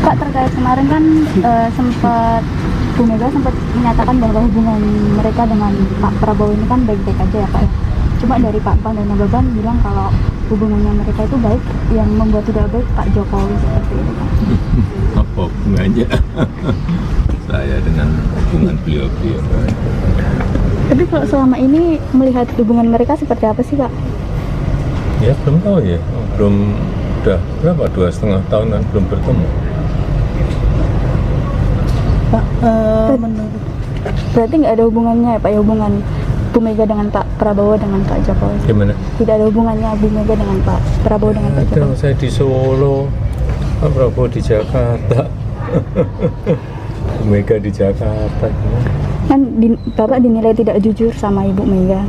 Pak, terkait kemarin kan sempat Bu Mega sempat menyatakan bahwa hubungan mereka dengan Pak Prabowo ini kan baik-baik aja ya Pak ya. Cuma dari Pak Pan dan Nababan bilang kalau hubungannya mereka itu baik, yang membuat tidak baik Pak Jokowi seperti itu Pak. Apa hubungannya saya dengan hubungan beliau-beliau. Tapi kalau selama ini melihat hubungan mereka seperti apa sih, Kak? Ya belum tahu ya, belum, udah berapa, 2,5 tahunan belum bertemu. Pak, menurut Berarti nggak ada hubungannya ya, Pak, ya, hubungan Bu Mega dengan Pak Prabowo dengan Pak Jokowi? Gimana? Tidak ada hubungannya Bu Mega dengan Pak Prabowo dengan Pak Ada, Jokowi? saya di Solo, Pak Prabowo di Jakarta, Bu Mega di Jakarta. Kan Bapak dinilai tidak jujur sama Ibu Mega.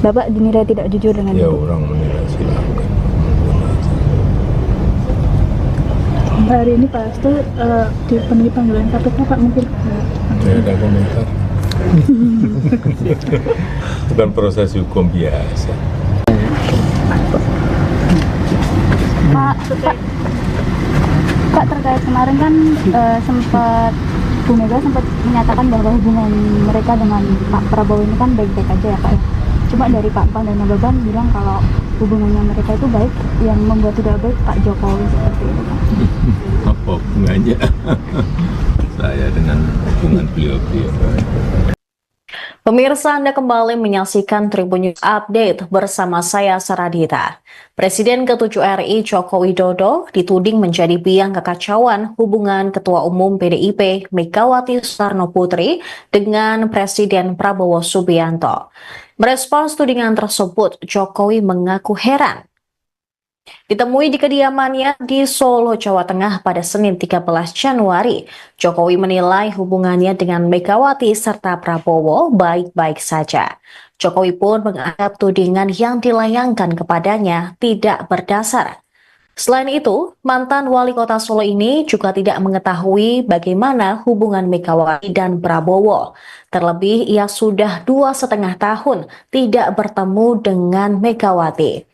Bapak dinilai tidak jujur dengan Ya Ibu. orang menilai silakan. hari ini Pak Hasto dipenuhi panggilan KPK Pak, mungkin Tidak ada komentar. Bukan proses hukum biasa. Pak, terkait kemarin kan sempat Bu Mega sempat menyatakan bahwa hubungan mereka dengan Pak Prabowo ini kan baik-baik aja ya, Pak, ya. Cuma dari Pak Pan dan Nababan bilang kalau hubungannya mereka itu baik, yang membuat tidak baik Pak Jokowi seperti itu, Pak. Apa hubungannya saya dengan hubungan beliau-beliau? Pemirsa, Anda kembali menyaksikan Tribun News Update bersama saya Saradita. Presiden ke-7 RI Joko Widodo dituding menjadi biang kekacauan hubungan Ketua Umum PDIP Megawati Soekarno Putri dengan Presiden Prabowo Subianto. Merespons tudingan tersebut, Jokowi mengaku heran. Ditemui di kediamannya di Solo, Jawa Tengah pada Senin 13 Januari, Jokowi menilai hubungannya dengan Megawati serta Prabowo baik-baik saja. Jokowi pun menganggap tudingan yang dilayangkan kepadanya tidak berdasar. Selain itu, mantan wali kota Solo ini juga tidak mengetahui bagaimana hubungan Megawati dan Prabowo. Terlebih, ia sudah 2,5 tahun tidak bertemu dengan Megawati.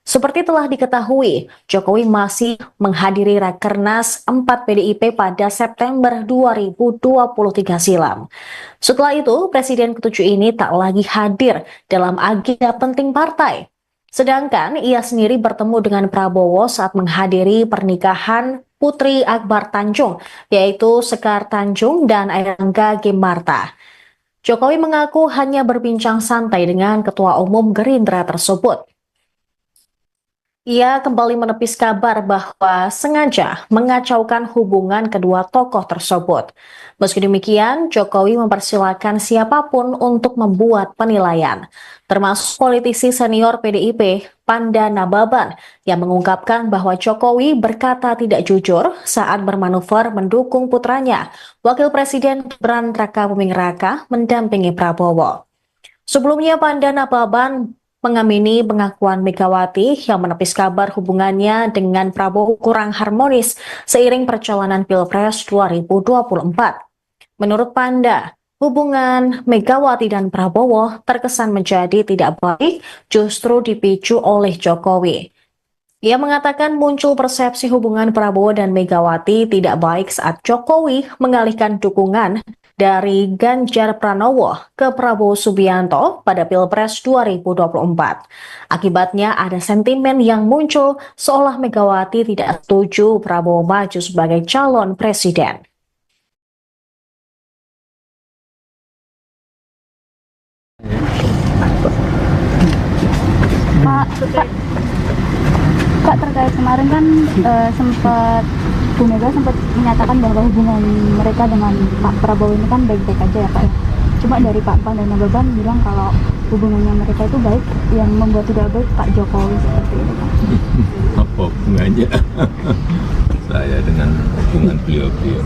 Seperti telah diketahui, Jokowi masih menghadiri Rakernas 4 PDIP pada September 2023 silam. Setelah itu, Presiden ke-7 ini tak lagi hadir dalam agenda penting partai. Sedangkan ia sendiri bertemu dengan Prabowo saat menghadiri pernikahan Putri Akbar Tanjung, yaitu Sekar Tanjung dan Airlangga Gimarta. Jokowi mengaku hanya berbincang santai dengan Ketua Umum Gerindra tersebut. Ia kembali menepis kabar bahwa sengaja mengacaukan hubungan kedua tokoh tersebut. Meski demikian, Jokowi mempersilahkan siapapun untuk membuat penilaian, termasuk politisi senior PDIP, Panda Nababan, yang mengungkapkan bahwa Jokowi berkata tidak jujur saat bermanuver mendukung putranya, Wakil Presiden Gibran Rakabuming Raka, mendampingi Prabowo. Sebelumnya, Panda Nababan mengamini pengakuan Megawati yang menepis kabar hubungannya dengan Prabowo kurang harmonis seiring perjalanan Pilpres 2024. Menurut Panda, hubungan Megawati dan Prabowo terkesan menjadi tidak baik justru dipicu oleh Jokowi. Ia mengatakan muncul persepsi hubungan Prabowo dan Megawati tidak baik saat Jokowi mengalihkan dukungan dari Ganjar Pranowo ke Prabowo Subianto pada Pilpres 2024. Akibatnya ada sentimen yang muncul seolah Megawati tidak setuju Prabowo maju sebagai calon presiden. Pak, terkait kemarin kan sempat Bu Mega sempat menyatakan bahwa hubungan mereka dengan Pak Prabowo ini kan baik-baik aja ya, Pak, ya. Cuma dari Pak Pan dan Nababan bilang kalau hubungannya mereka itu baik, yang membuat tidak baik Pak Jokowi seperti itu, Pak. Apa hubungannya saya dengan hubungan beliau-beliau?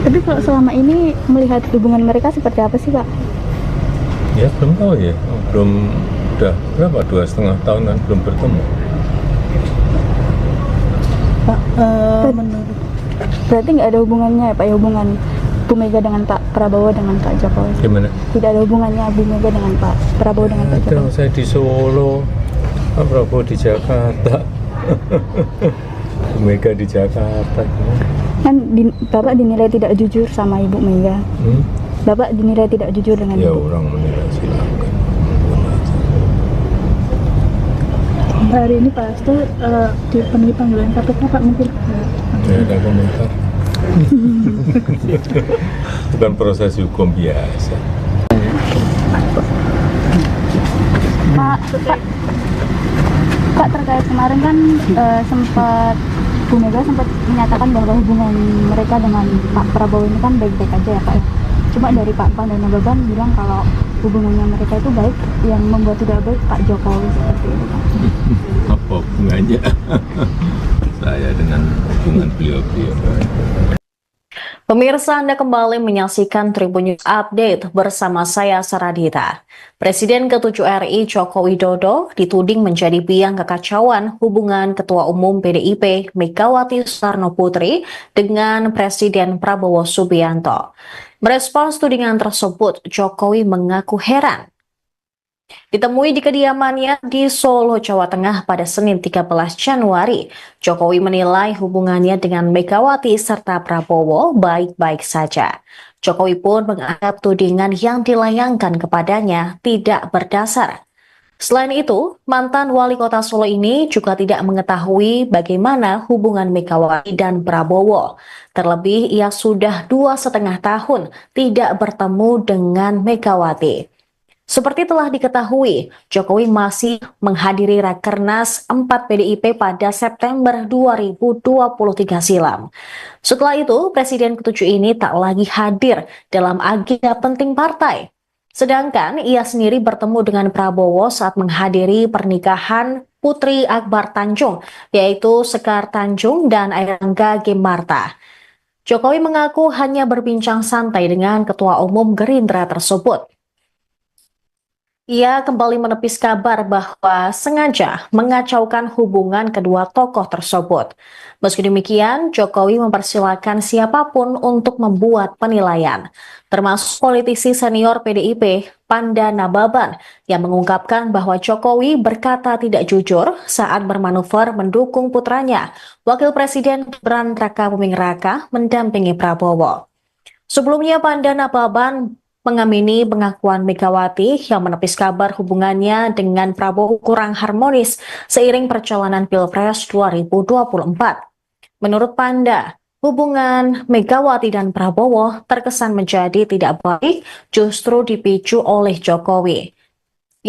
Tapi kalau selama ini melihat hubungan mereka seperti apa sih, Pak? Ya belum tahu ya, belum, udah berapa, 2,5 tahunan belum bertemu. Pak, menurut Berarti nggak ada hubungannya ya, Pak, ya, hubungan Bu Mega dengan Pak Prabowo dengan Pak Jokowi? Gimana? Tidak ada hubungannya Bu Mega dengan Pak Prabowo dengan Pak Ada, Jokowi? saya di Solo, Pak Prabowo di Jakarta, Bu Mega di Jakarta. Kan Bapak dinilai tidak jujur sama Ibu Mega. Bapak dinilai tidak jujur dengan Ya Ibu. orang menilai silakan. hari ini Pak Hasto dipenuhi panggilan KPK Pak, mungkin Tidak ada komentar. Bukan proses hukum biasa. Pak, terkait kemarin kan sempat Bu Mega sempat menyatakan bahwa hubungan mereka dengan Pak Prabowo ini kan baik-baik aja ya Pak ya. Cuma dari Pak Pan dan Nababan bilang kalau hubungannya mereka itu baik, yang membuat tidak baik Pak Jokowi seperti ini Pak. Apa hubungannya saya dengan hubungan beliau-beliau? Pemirsa, Anda kembali menyaksikan Tribun News Update bersama saya Saradita. Presiden ke-7 RI Joko Widodo dituding menjadi biang kekacauan hubungan Ketua Umum PDIP Megawati Soekarno Putri dengan Presiden Prabowo Subianto. Merespons tudingan tersebut, Jokowi mengaku heran. Ditemui di kediamannya di Solo, Jawa Tengah pada Senin 13 Januari, Jokowi menilai hubungannya dengan Megawati serta Prabowo baik-baik saja. Jokowi pun menganggap tudingan yang dilayangkan kepadanya tidak berdasar. Selain itu, mantan wali kota Solo ini juga tidak mengetahui bagaimana hubungan Megawati dan Prabowo. Terlebih, ia sudah 2,5 tahun tidak bertemu dengan Megawati. Seperti telah diketahui, Jokowi masih menghadiri Rakernas 4 PDIP pada September 2023 silam. Setelah itu, Presiden ke-7 ini tak lagi hadir dalam agenda penting partai. Sedangkan ia sendiri bertemu dengan Prabowo saat menghadiri pernikahan Putri Akbar Tanjung, yaitu Sekar Tanjung dan Airlangga Gemarta. Jokowi mengaku hanya berbincang santai dengan Ketua Umum Gerindra tersebut. Ia kembali menepis kabar bahwa sengaja mengacaukan hubungan kedua tokoh tersebut. Meski demikian, Jokowi mempersilahkan siapapun untuk membuat penilaian, termasuk politisi senior PDIP, Panda Nababan, yang mengungkapkan bahwa Jokowi berkata tidak jujur saat bermanuver mendukung putranya, Wakil Presiden Gibran Rakabuming Raka, mendampingi Prabowo. Sebelumnya, Panda Nababan mengamini pengakuan Megawati yang menepis kabar hubungannya dengan Prabowo kurang harmonis seiring perjalanan Pilpres 2024. Menurut Panda, hubungan Megawati dan Prabowo terkesan menjadi tidak baik justru dipicu oleh Jokowi.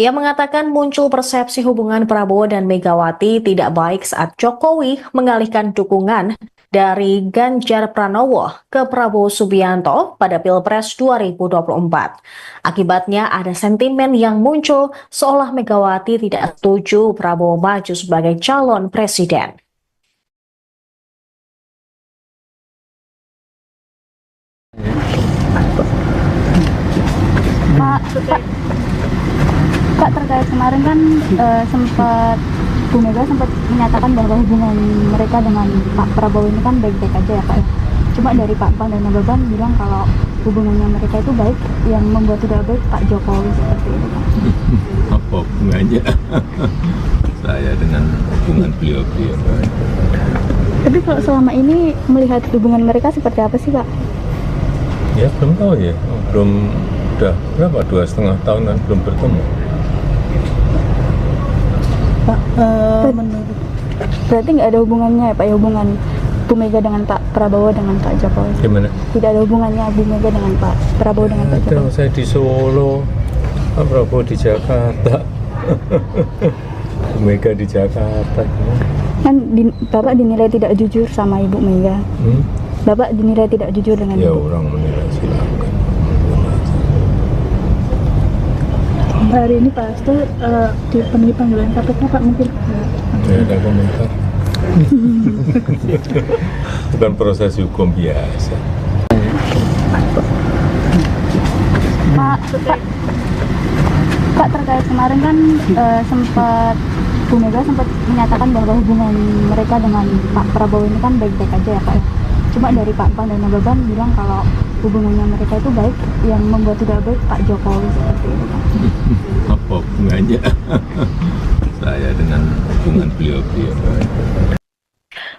Ia mengatakan muncul persepsi hubungan Prabowo dan Megawati tidak baik saat Jokowi mengalihkan dukungan dari Ganjar Pranowo ke Prabowo Subianto pada Pilpres 2024. Akibatnya ada sentimen yang muncul seolah Megawati tidak setuju Prabowo maju sebagai calon presiden. Pak, terkait kemarin kan sempat Bu Mega sempat menyatakan bahwa hubungan mereka dengan Pak Prabowo ini kan baik-baik aja ya Pak ya. Cuma dari Pak Pan dan Nababan bilang kalau hubungannya mereka itu baik, yang membuat tidak baik Pak Jokowi seperti ini Pak. Apa hubungannya saya dengan hubungan beliau-beliau? Tapi kalau selama ini melihat hubungan mereka seperti apa sih Pak? Ya belum tahu ya, belum, udah berapa, 2,5 tahun kan belum bertemu. Pak, menurut Berarti nggak ada hubungannya ya Pak ya, hubungan Bu Mega dengan Pak Prabowo dengan Pak Jokowi? Gimana? Tidak ada hubungannya Bu Mega dengan Pak Prabowo dengan Pak Ada, Jokowi? saya di Solo, Pak Prabowo di Jakarta, Bu Mega di Jakarta. Kan Bapak dinilai tidak jujur sama Ibu Mega. Bapak dinilai tidak jujur dengan Ya Ibu. orang menilai silakan. hari ini Pak Hasto dipenuhi panggilan KPK Pak, mungkin Tidak ada komentar. Bukan proses hukum biasa. Pak, terkait kemarin kan sempat Bu Mega sempat menyatakan bahwa hubungan mereka dengan Pak Prabowo ini kan baik-baik aja ya Pak ya. Cuma dari Pak Pan dan Nababan bilang kalau hubungannya mereka itu baik, yang membuat tidak baik Pak Jokowi seperti ini Pak. Apa hubungannya saya dengan hubungan beliau-beliau?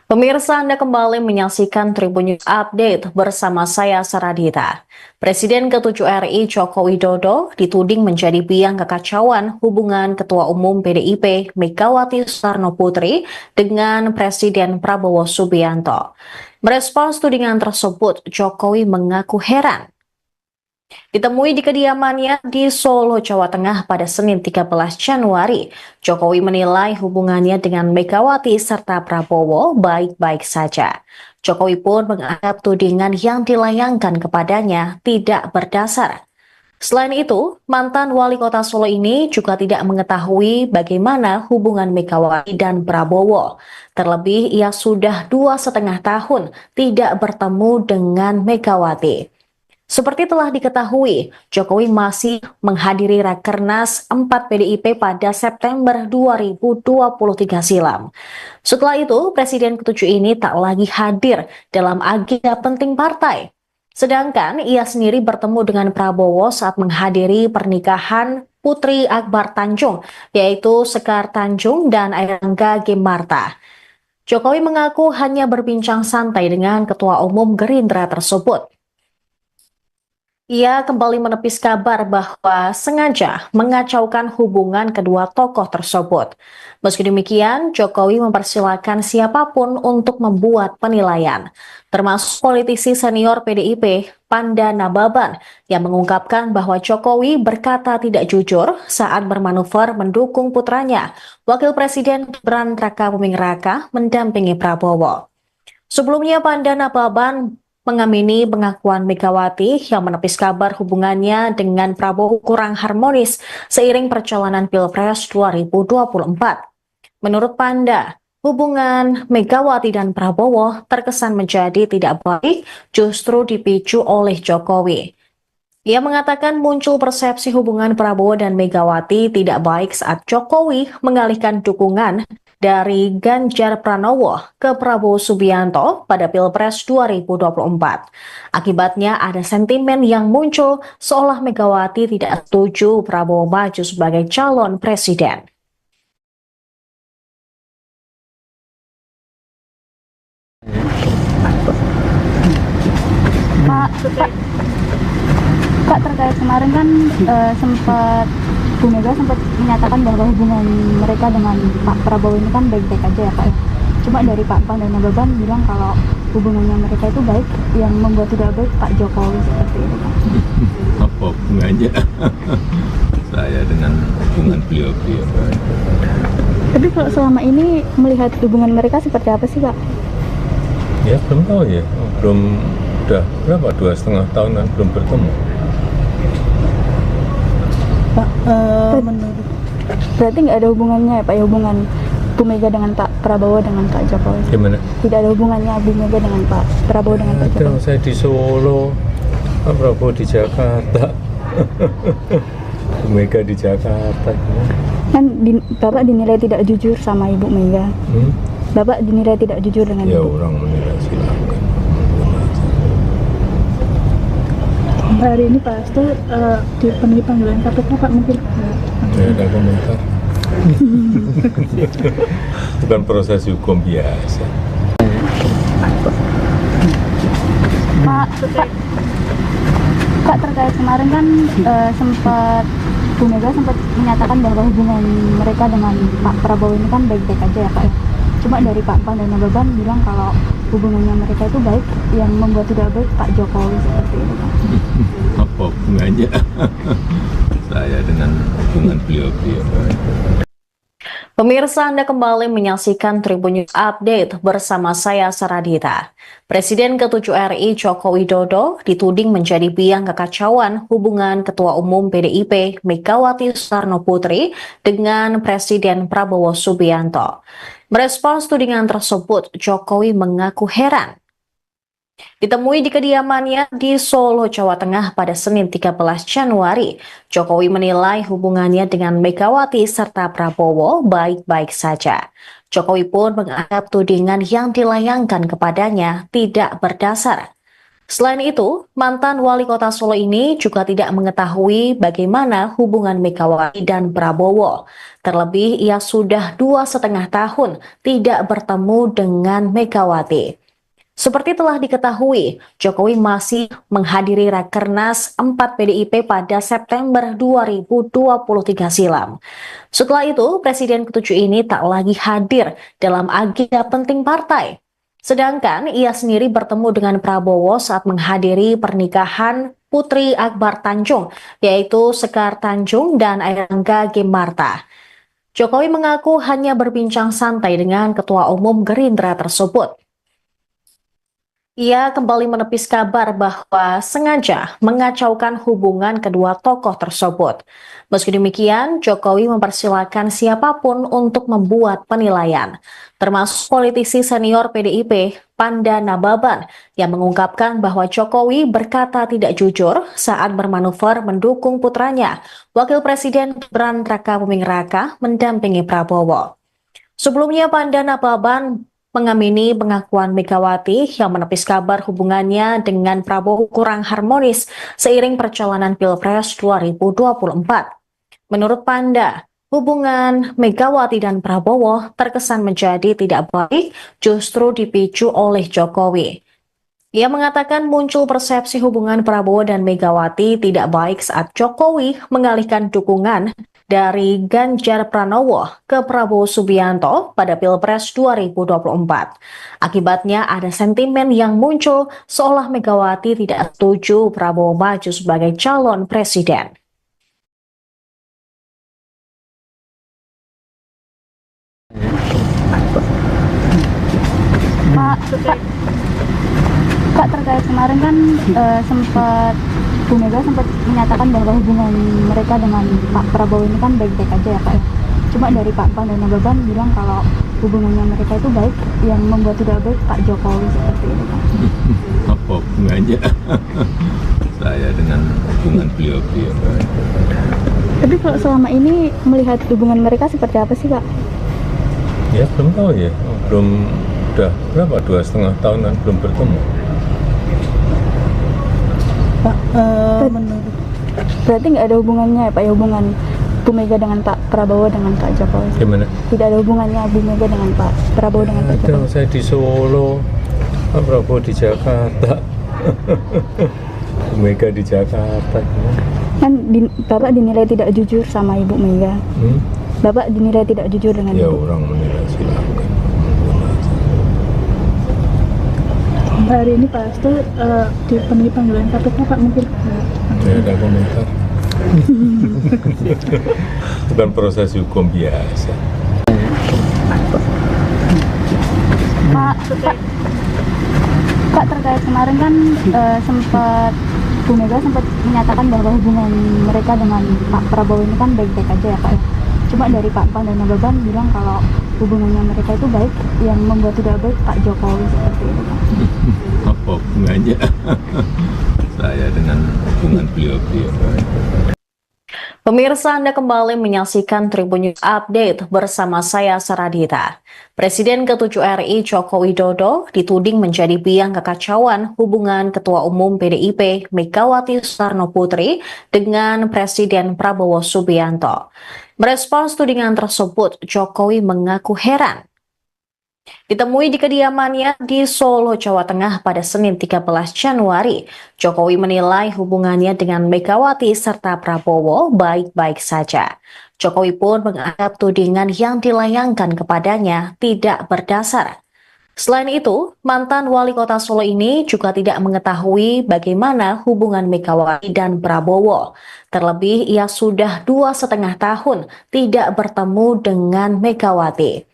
Pemirsa, Anda kembali menyaksikan Tribun News Update bersama saya Saradita. Presiden ke-7 RI Joko Widodo dituding menjadi biang kekacauan hubungan Ketua Umum PDIP Megawati Soekarno Putri dengan Presiden Prabowo Subianto. Merespons tudingan tersebut, Jokowi mengaku heran. Ditemui di kediamannya di Solo, Jawa Tengah pada Senin 13 Januari, Jokowi menilai hubungannya dengan Megawati serta Prabowo baik-baik saja. Jokowi pun menganggap tudingan yang dilayangkan kepadanya tidak berdasar. Selain itu, mantan wali kota Solo ini juga tidak mengetahui bagaimana hubungan Megawati dan Prabowo. Terlebih, ia sudah 2,5 tahun tidak bertemu dengan Megawati. Seperti telah diketahui, Jokowi masih menghadiri Rakernas 4 PDIP pada September 2023 silam. Setelah itu, Presiden ke-7 ini tak lagi hadir dalam agenda penting partai. Sedangkan ia sendiri bertemu dengan Prabowo saat menghadiri pernikahan Putri Akbar Tanjung, yaitu Sekar Tanjung dan Airlangga Gimarta. Jokowi mengaku hanya berbincang santai dengan Ketua Umum Gerindra tersebut. Ia kembali menepis kabar bahwa sengaja mengacaukan hubungan kedua tokoh tersebut. Meski demikian, Jokowi mempersilahkan siapapun untuk membuat penilaian, termasuk politisi senior PDIP, Panda Nababan, yang mengungkapkan bahwa Jokowi berkata tidak jujur saat bermanuver mendukung putranya, Wakil Presiden Gibran Rakabuming Raka, mendampingi Prabowo. Sebelumnya, Panda Nababan mengamini pengakuan Megawati yang menepis kabar hubungannya dengan Prabowo kurang harmonis seiring perjalanan Pilpres 2024. Menurut Panda, hubungan Megawati dan Prabowo terkesan menjadi tidak baik justru dipicu oleh Jokowi. Ia mengatakan muncul persepsi hubungan Prabowo dan Megawati tidak baik saat Jokowi mengalihkan dukungan dari Ganjar Pranowo ke Prabowo Subianto pada Pilpres 2024. Akibatnya ada sentimen yang muncul seolah Megawati tidak setuju Prabowo maju sebagai calon presiden. Pak, terkait kemarin kan sempat Bu Mega sempat menyatakan bahwa hubungan mereka dengan Pak Prabowo ini kan baik-baik aja ya Pak. Cuma dari Pak Pan dan Nababan bilang kalau hubungannya mereka itu baik, yang membuat tidak baik Pak Jokowi seperti itu Pak. Apa hubungannya saya dengan hubungan beliau-beliau? Tapi kalau selama ini melihat hubungan mereka seperti apa sih Pak? Ya belum tahu ya, udah berapa, 2,5 tahun kan belum bertemu. Pak, menurut Berarti nggak ada hubungannya ya Pak, ya hubungan Bu Mega dengan Pak Prabowo dengan Pak Jokowi? Gimana? Tidak ada hubungannya Bu Mega dengan Pak Prabowo dengan Pak Ada, Jokowi? saya di Solo, Pak Prabowo di Jakarta, Bu Mega di Jakarta. Kan Bapak dinilai tidak jujur sama Ibu Mega. Bapak dinilai tidak jujur dengan Ya Ibu. orang menilai silakan. hari ini Pak Hasto dipenuhi panggilan KPK Pak, mungkin Saya ada komentar. Bukan proses hukum biasa. Pak, terkait kemarin kan sempat Bu Mega sempat menyatakan bahwa hubungan mereka dengan Pak Prabowo ini kan baik-baik aja ya Pak. Cuma dari Pak Pan dan Nababan bilang kalau hubungannya mereka itu baik, yang membuat tidak baik Pak Jokowi seperti itu Pak. Apa hubungannya saya dengan hubungan beliau-beliau? Pemirsa, Anda kembali menyaksikan Tribun News Update bersama saya Saradita. Presiden ke-7 RI Joko Widodo dituding menjadi biang kekacauan hubungan Ketua Umum PDIP Megawati Soekarno Putri dengan Presiden Prabowo Subianto. Merespons tudingan tersebut, Jokowi mengaku heran. Ditemui di kediamannya di Solo, Jawa Tengah pada Senin 13 Januari, Jokowi menilai hubungannya dengan Megawati serta Prabowo baik-baik saja. Jokowi pun menganggap tudingan yang dilayangkan kepadanya tidak berdasar. Selain itu, mantan wali kota Solo ini juga tidak mengetahui bagaimana hubungan Megawati dan Prabowo. Terlebih, ia sudah 2,5 tahun tidak bertemu dengan Megawati. Seperti telah diketahui, Jokowi masih menghadiri Rakernas 4 PDIP pada September 2023 silam. Setelah itu, Presiden ke-7 ini tak lagi hadir dalam agenda penting partai. Sedangkan ia sendiri bertemu dengan Prabowo saat menghadiri pernikahan Putri Akbar Tanjung, yaitu Sekar Tanjung dan Airlangga Ginmarta. Jokowi mengaku hanya berbincang santai dengan Ketua Umum Gerindra tersebut. Ia kembali menepis kabar bahwa sengaja mengacaukan hubungan kedua tokoh tersebut. Meski demikian, Jokowi mempersilahkan siapapun untuk membuat penilaian, termasuk politisi senior PDIP, Panda Nababan, yang mengungkapkan bahwa Jokowi berkata tidak jujur saat bermanuver mendukung putranya, Wakil Presiden Gibran Rakabuming Raka, mendampingi Prabowo. Sebelumnya, Panda Nababan mengamini pengakuan Megawati yang menepis kabar hubungannya dengan Prabowo kurang harmonis seiring perjalanan Pilpres 2024. Menurut Panda, hubungan Megawati dan Prabowo terkesan menjadi tidak baik justru dipicu oleh Jokowi. Ia mengatakan muncul persepsi hubungan Prabowo dan Megawati tidak baik saat Jokowi mengalihkan dukungan dari Ganjar Pranowo ke Prabowo Subianto pada Pilpres 2024. Akibatnya ada sentimen yang muncul seolah Megawati tidak setuju Prabowo maju sebagai calon presiden. Pak, terkait kemarin kan sempat Bu Mega sempat menyatakan bahwa hubungan mereka dengan Pak Prabowo ini kan baik-baik aja ya Pak ya. Cuma dari Pak Pan dan Nababan bilang kalau hubungannya mereka itu baik, yang membuat tidak baik Pak Jokowi seperti itu Pak. Apa hubungannya saya dengan hubungan beliau-beliau? Tapi kalau selama ini melihat hubungan mereka seperti apa sih Pak? Ya belum tahu ya, belum, udah berapa, 2,5 tahunan belum bertemu. Pak, menurut Berarti nggak ada hubungannya ya Pak ya, hubungan Bu Mega dengan Pak Prabowo dengan Pak Jokowi? Gimana? Tidak ada hubungannya Bu Mega dengan Pak Prabowo dengan Pak Ada, Jokowi? saya di Solo, Pak Prabowo di Jakarta, Bu Mega di Jakarta. Kan Bapak dinilai tidak jujur sama Ibu Mega. Bapak dinilai tidak jujur dengan Ya Ibu. orang menilai silakan. hari ini Pak Hasto dipenuhi panggilan KPK Pak, mungkin Tidak ada komentar. Bukan proses hukum biasa. Pak, terkait kemarin kan sempat Bu Mega sempat menyatakan bahwa hubungan mereka dengan Pak Prabowo ini kan baik-baik aja ya Pak ya. Cuma dari Pak Pan dan Nababan bilang kalau hubungannya mereka itu baik, yang membuat tidak baik Pak Jokowi seperti itu Pak. Apa hubungannya saya dengan hubungan beliau-beliau? Pemirsa, Anda kembali menyaksikan Tribun News Update bersama saya Saradita. Presiden ke-7 RI Joko Widodo dituding menjadi biang kekacauan hubungan Ketua Umum PDIP Megawati Soekarno Putri dengan Presiden Prabowo Subianto. Merespons tudingan tersebut, Jokowi mengaku heran. Ditemui di kediamannya di Solo, Jawa Tengah pada Senin 13 Januari, Jokowi menilai hubungannya dengan Megawati serta Prabowo baik-baik saja. Jokowi pun menganggap tudingan yang dilayangkan kepadanya tidak berdasar. Selain itu, mantan wali kota Solo ini juga tidak mengetahui bagaimana hubungan Megawati dan Prabowo. Terlebih, ia sudah 2,5 tahun tidak bertemu dengan Megawati.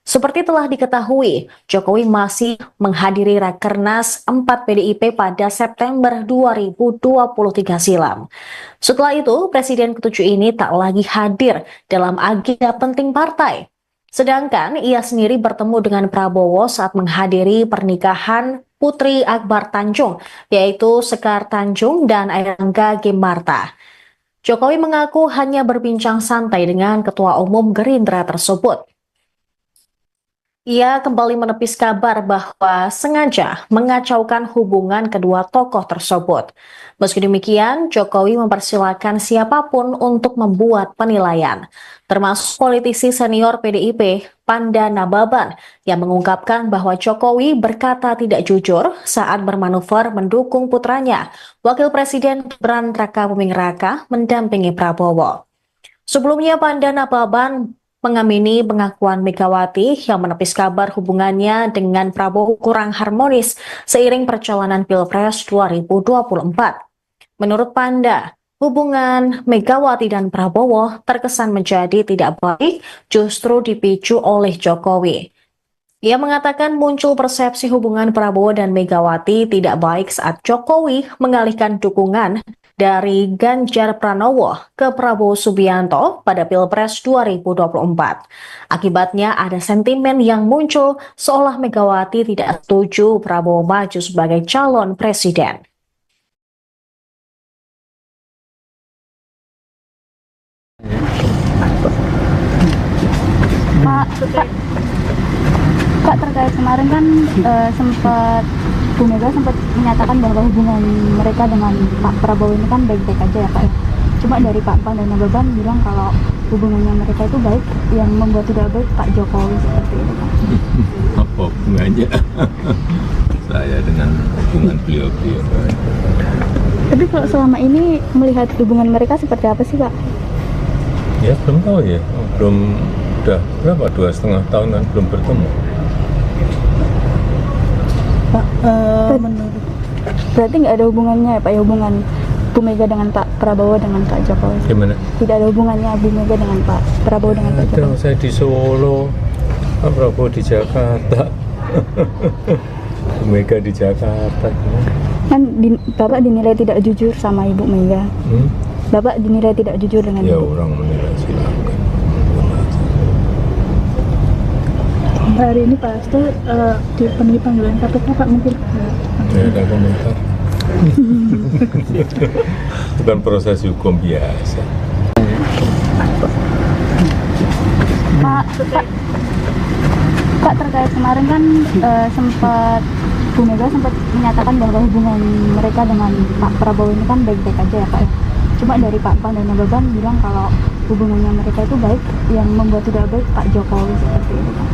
Seperti telah diketahui, Jokowi masih menghadiri Rakernas 4 PDIP pada September 2023 silam. Setelah itu, Presiden ke-7 ini tak lagi hadir dalam agenda penting partai. Sedangkan ia sendiri bertemu dengan Prabowo saat menghadiri pernikahan Putri Akbar Tanjung, yaitu Sekar Tanjung dan Airlangga Ginmarta. Jokowi mengaku hanya berbincang santai dengan Ketua Umum Gerindra tersebut. Ia kembali menepis kabar bahwa sengaja mengacaukan hubungan kedua tokoh tersebut. Meski demikian, Jokowi mempersilahkan siapapun untuk membuat penilaian, termasuk politisi senior PDIP, Panda Nababan, yang mengungkapkan bahwa Jokowi berkata tidak jujur saat bermanuver mendukung putranya, Wakil Presiden Gibran Rakabuming Raka, mendampingi Prabowo. Sebelumnya, Panda Nababan mengamini pengakuan Megawati yang menepis kabar hubungannya dengan Prabowo kurang harmonis seiring perjalanan Pilpres 2024. Menurut Panda, hubungan Megawati dan Prabowo terkesan menjadi tidak baik justru dipicu oleh Jokowi. Ia mengatakan muncul persepsi hubungan Prabowo dan Megawati tidak baik saat Jokowi mengalihkan dukungan dari Ganjar Pranowo ke Prabowo Subianto pada Pilpres 2024. Akibatnya ada sentimen yang muncul seolah Megawati tidak setuju Prabowo maju sebagai calon presiden. Kak, terkait kemarin kan sempat Bu Mega sempat menyatakan bahwa hubungan mereka dengan Pak Prabowo ini kan baik-baik aja ya Pak. Cuma dari Pak Pan dan Nababan bilang kalau hubungannya mereka itu baik, yang membuat tidak baik Pak Jokowi seperti itu Pak. Apa hubungannya saya dengan hubungan beliau-beliau? Tapi kalau selama ini melihat hubungan mereka seperti apa sih Pak? Ya belum tahu ya, belum, udah berapa, 2,5 tahunan belum bertemu. Pak, menurut Berarti nggak ada hubungannya ya Pak, ya, hubungan Bu Mega dengan Pak Prabowo dengan Pak Jokowi? Gimana? Tidak ada hubungannya Bu Mega dengan Pak Prabowo dengan Pak Ada, Jokowi? saya di Solo, Pak Prabowo di Jakarta, Bu Mega di Jakarta. Kan Bapak dinilai tidak jujur sama Ibu Mega. Bapak dinilai tidak jujur dengan Ya Ibu. orang menilai silakan. hari ini Pak Hasto dipenuhi panggilan KPK Pak, mungkin Ya ada komentar. Bukan proses hukum biasa. Pak, terkait kemarin kan sempat Bu Mega sempat menyatakan bahwa hubungan mereka dengan Pak Prabowo ini kan baik-baik aja ya Pak. Cuma dari Pak Pan dan Nababan bilang kalau hubungannya mereka itu baik, yang membuat tidak baik Pak Jokowi seperti itu Pak.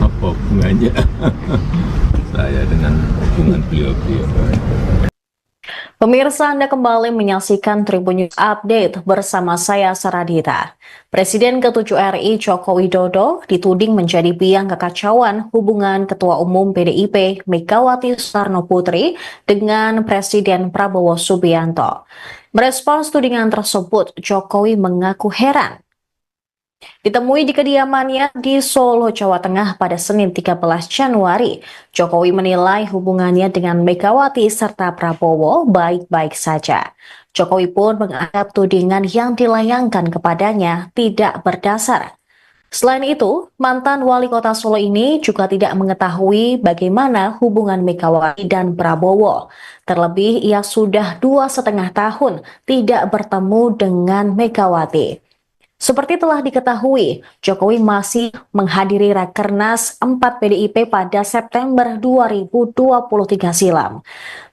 Apa hubungannya saya dengan hubungan beliau-beliau? Pemirsa, Anda kembali menyaksikan Tribun News Update bersama saya Saradita. Presiden ke-7 RI Joko Widodo dituding menjadi biang kekacauan hubungan Ketua Umum PDIP Megawati Soekarno Putri dengan Presiden Prabowo Subianto. Merespons tudingan tersebut, Jokowi mengaku heran. Ditemui di kediamannya di Solo, Jawa Tengah pada Senin 13 Januari, Jokowi menilai hubungannya dengan Megawati serta Prabowo baik-baik saja. Jokowi pun menganggap tudingan yang dilayangkan kepadanya tidak berdasar. Selain itu, mantan wali kota Solo ini juga tidak mengetahui bagaimana hubungan Megawati dan Prabowo. Terlebih, ia sudah 2,5 tahun tidak bertemu dengan Megawati. Seperti telah diketahui, Jokowi masih menghadiri Rakernas 4 PDIP pada September 2023 silam.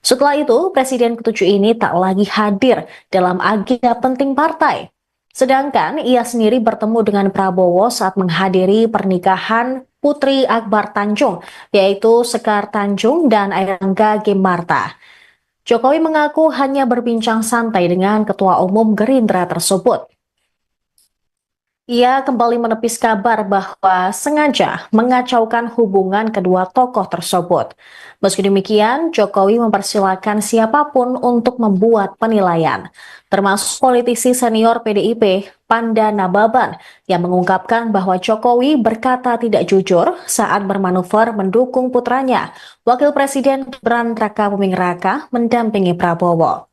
Setelah itu, Presiden ke-7 ini tak lagi hadir dalam agenda penting partai. Sedangkan ia sendiri bertemu dengan Prabowo saat menghadiri pernikahan Putri Akbar Tanjung, yaitu Sekar Tanjung dan Airlangga Gemarta. Jokowi mengaku hanya berbincang santai dengan Ketua Umum Gerindra tersebut. Ia kembali menepis kabar bahwa sengaja mengacaukan hubungan kedua tokoh tersebut. Meski demikian, Jokowi mempersilahkan siapapun untuk membuat penilaian, termasuk politisi senior PDIP, Panda Nababan, yang mengungkapkan bahwa Jokowi berkata tidak jujur saat bermanuver mendukung putranya, Wakil Presiden Gibran Rakabuming Raka, mendampingi Prabowo.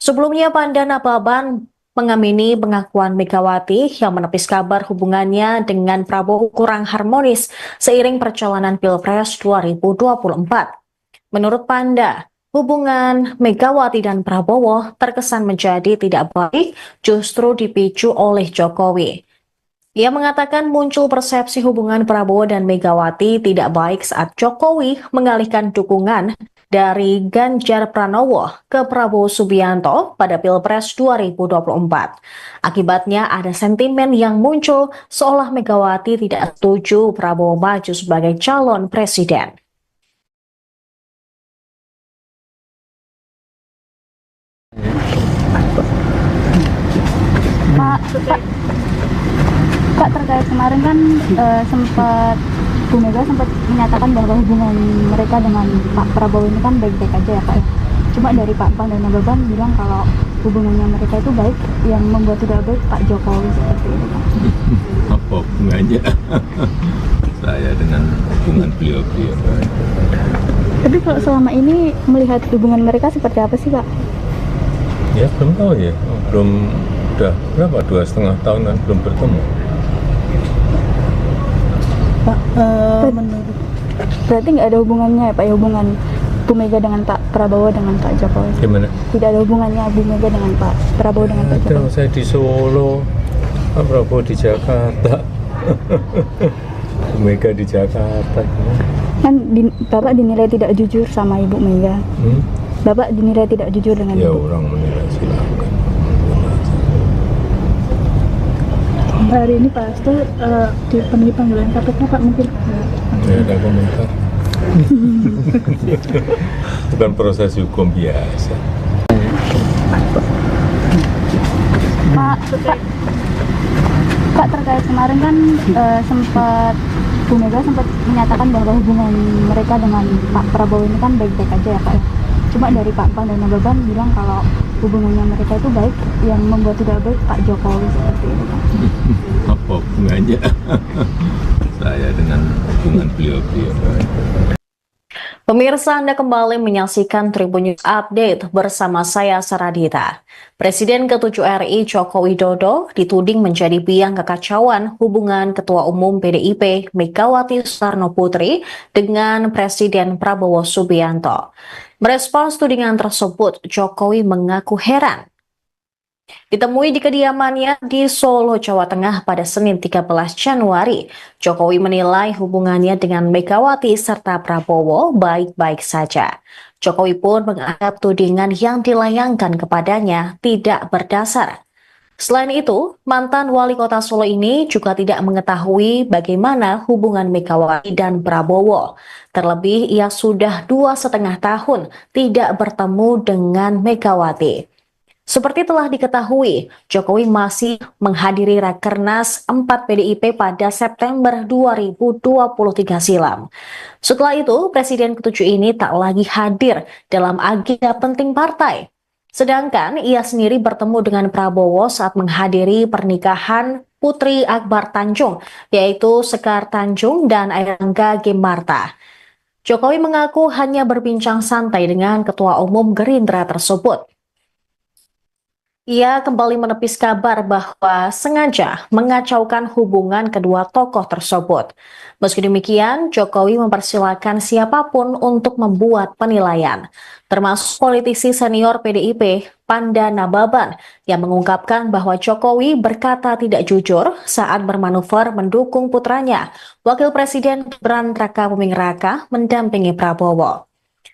Sebelumnya, Panda Nababan mengamini pengakuan Megawati yang menepis kabar hubungannya dengan Prabowo kurang harmonis seiring perjalanan Pilpres 2024. Menurut Panda, hubungan Megawati dan Prabowo terkesan menjadi tidak baik justru dipicu oleh Jokowi. Ia mengatakan muncul persepsi hubungan Prabowo dan Megawati tidak baik saat Jokowi mengalihkan dukungan dari Ganjar Pranowo ke Prabowo Subianto pada Pilpres 2024. Akibatnya ada sentimen yang muncul seolah Megawati tidak setuju Prabowo maju sebagai calon presiden. Pak, Pak, terkait kemarin kan sempat Bu Mega sempat menyatakan bahwa hubungan mereka dengan Pak Prabowo ini kan baik-baik aja ya Pak ya. Cuma dari Pak Pan dan Nababan bilang kalau hubungannya mereka itu baik, yang membuat tidak baik Pak Jokowi seperti itu Pak. Apa hubungannya saya dengan hubungan beliau-beliau? Tapi kalau selama ini melihat hubungan mereka seperti apa sih Pak? Ya belum tahu ya, belum, udah berapa, 2,5 tahun kan belum bertemu. Pak, menurut Berarti nggak ada hubungannya ya Pak ya, hubungan Bu Mega dengan Pak Prabowo dengan Pak Jokowi? Gimana? Tidak ada hubungannya Bu Mega dengan Pak Prabowo dengan Pak Ada, Jokowi? saya di Solo, Pak Prabowo di Jakarta, Bu Mega di Jakarta. Kan Bapak dinilai tidak jujur sama Ibu Mega. Bapak dinilai tidak jujur dengan Ya Ibu. orang menilai silakan. hari ini Pak Hasto dipenuhi panggilan KPK Pak, mungkin Ya ada komentar. Bukan proses hukum biasa. Pak, terkait kemarin kan sempat Bu Mega sempat menyatakan bahwa hubungan mereka dengan Pak Prabowo ini kan baik-baik aja ya Pak ya. Cuma dari Pak Pan dan Nababan bilang kalau hubungannya mereka itu baik, yang membuat tidak baik Pak Jokowi seperti itu Pak. Apa hubungannya saya dengan hubungan beliau-beliau? Pemirsa, Anda kembali menyaksikan Tribun News Update bersama saya Saradita. Presiden ke-7 RI Joko Widodo dituding menjadi biang kekacauan hubungan Ketua Umum PDIP Megawati Soekarno Putri dengan Presiden Prabowo Subianto. Merespons tudingan tersebut, Jokowi mengaku heran. Ditemui di kediamannya di Solo, Jawa Tengah pada Senin 13 Januari, Jokowi menilai hubungannya dengan Megawati serta Prabowo baik-baik saja. Jokowi pun menganggap tudingan yang dilayangkan kepadanya tidak berdasar. Selain itu, mantan wali kota Solo ini juga tidak mengetahui bagaimana hubungan Megawati dan Prabowo. Terlebih, ia sudah 2,5 tahun tidak bertemu dengan Megawati. Seperti telah diketahui, Jokowi masih menghadiri Rakernas 4 PDIP pada September 2023 silam. Setelah itu, Presiden ke-7 ini tak lagi hadir dalam agenda penting partai. Sedangkan ia sendiri bertemu dengan Prabowo saat menghadiri pernikahan Putri Akbar Tanjung, yaitu Sekar Tanjung dan Airlangga Gemarta. Jokowi mengaku hanya berbincang santai dengan Ketua Umum Gerindra tersebut. Ia kembali menepis kabar bahwa sengaja mengacaukan hubungan kedua tokoh tersebut. Meski demikian, Jokowi mempersilahkan siapapun untuk membuat penilaian, termasuk politisi senior PDIP, Panda Nababan, yang mengungkapkan bahwa Jokowi berkata tidak jujur saat bermanuver mendukung putranya, Wakil Presiden Gibran Rakabuming Raka, mendampingi Prabowo.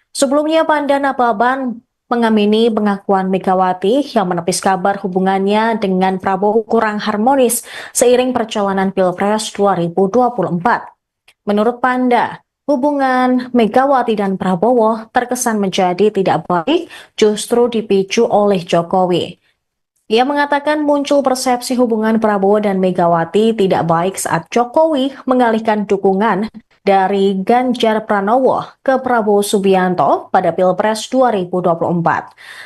Sebelumnya, Panda Nababan mengamini pengakuan Megawati yang menepis kabar hubungannya dengan Prabowo kurang harmonis seiring perjalanan Pilpres 2024. Menurut Panda, hubungan Megawati dan Prabowo terkesan menjadi tidak baik justru dipicu oleh Jokowi. Ia mengatakan muncul persepsi hubungan Prabowo dan Megawati tidak baik saat Jokowi mengalihkan dukungan dari Ganjar Pranowo ke Prabowo Subianto pada Pilpres 2024.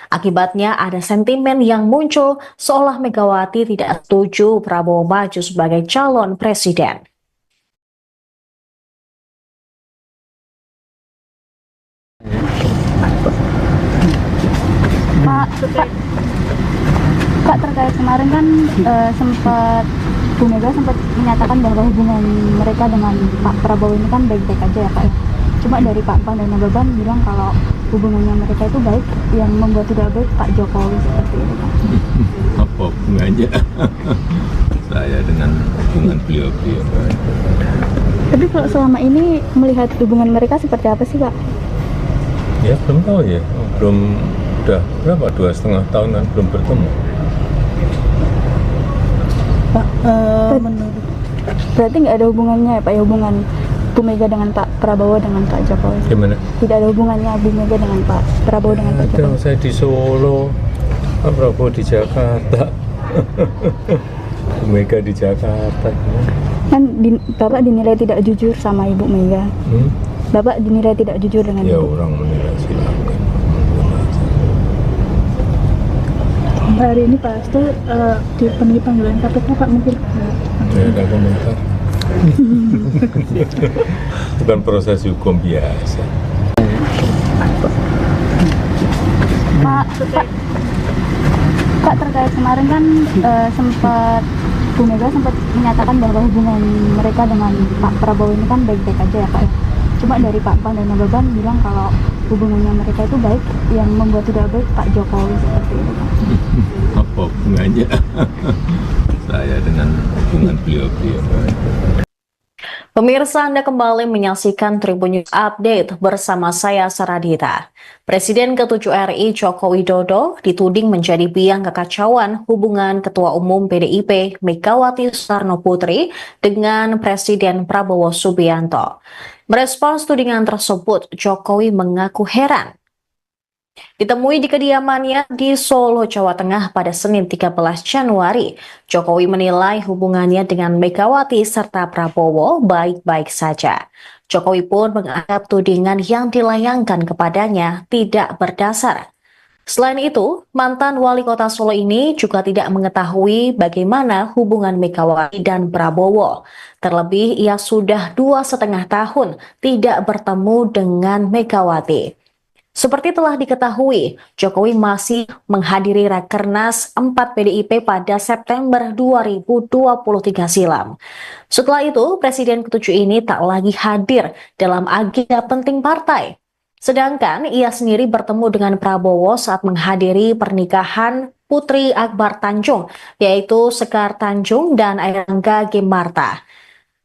Akibatnya ada sentimen yang muncul seolah Megawati tidak setuju Prabowo maju sebagai calon presiden. Pak, terkait kemarin kan sempat Bu Mega sempat menyatakan bahwa hubungan mereka dengan Pak Prabowo ini kan baik-baik aja ya Pak ya. Cuma dari Pak Pan dan Nababan bilang kalau hubungannya mereka itu baik, yang membuat tidak baik Pak Jokowi seperti itu Pak. Apa hubungannya saya dengan hubungan beliau-beliau? Tapi kalau selama ini melihat hubungan mereka seperti apa sih Pak? Ya belum tahu ya, belum, udah berapa, 2,5 tahun kan belum bertemu. Pak, menurut Berarti nggak ada hubungannya ya Pak ya, hubungan Bu Mega dengan Pak Prabowo dengan Pak Jokowi? Gimana? Tidak ada hubungannya Bu Mega dengan Pak Prabowo dengan Pak Ada, Jokowi? saya di Solo, Pak Prabowo di Jakarta, Bu Mega di Jakarta gimana? Kan Bapak dinilai tidak jujur sama Ibu Mega. Bapak dinilai tidak jujur dengan Ya Ibu. orang menilai silakan. Hari ini Pak Hasto dipenuhi panggilan KPK Pak, mungkin Tidak ada komentar. Bukan proses hukum biasa. Pak, terkait kemarin kan sempat Bu Mega sempat menyatakan bahwa hubungan mereka dengan Pak Prabowo ini kan baik-baik aja ya Pak. Cuma dari Pak Pan dan Nababan bilang kalau hubungannya mereka itu baik, yang membuat tidak baik Pak Jokowi seperti itu Pak. Apa hubungannya saya dengan hubungan beliau-beliau? Pemirsa, Anda kembali menyaksikan Tribun News Update bersama saya Saradita. Presiden ke-7 RI Joko Widodo dituding menjadi biang kekacauan hubungan Ketua Umum PDIP Megawati Soekarno Putri dengan Presiden Prabowo Subianto. Merespons tudingan tersebut, Jokowi mengaku heran. Ditemui di kediamannya di Solo, Jawa Tengah pada Senin 13 Januari, Jokowi menilai hubungannya dengan Megawati serta Prabowo baik-baik saja. Jokowi pun menganggap tudingan yang dilayangkan kepadanya tidak berdasar. Selain itu, mantan wali kota Solo ini juga tidak mengetahui bagaimana hubungan Megawati dan Prabowo. Terlebih, ia sudah 2,5 tahun tidak bertemu dengan Megawati. Seperti telah diketahui, Jokowi masih menghadiri Rakernas 4 PDIP pada September 2023 silam. Setelah itu, Presiden ke-7 ini tak lagi hadir dalam agenda penting partai. Sedangkan ia sendiri bertemu dengan Prabowo saat menghadiri pernikahan Putri Akbar Tanjung, yaitu Sekar Tanjung dan Airlangga Gimarta.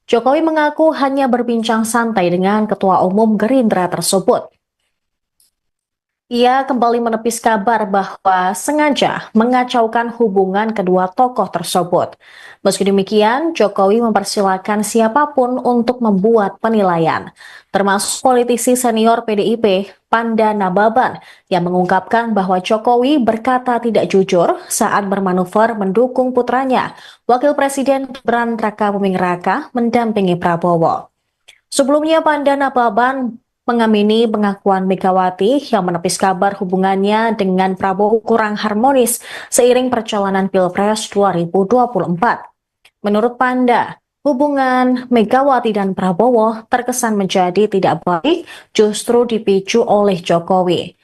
Jokowi mengaku hanya berbincang santai dengan Ketua Umum Gerindra tersebut. Ia kembali menepis kabar bahwa sengaja mengacaukan hubungan kedua tokoh tersebut. Meski demikian, Jokowi mempersilahkan siapapun untuk membuat penilaian, termasuk politisi senior PDIP, Panda Nababan, yang mengungkapkan bahwa Jokowi berkata tidak jujur saat bermanuver mendukung putranya, Wakil Presiden Gibran Rakabuming Raka, mendampingi Prabowo. Sebelumnya, Panda Nababan mengamini pengakuan Megawati yang menepis kabar hubungannya dengan Prabowo kurang harmonis seiring perjalanan Pilpres 2024. Menurut Panda, hubungan Megawati dan Prabowo terkesan menjadi tidak baik justru dipicu oleh Jokowi.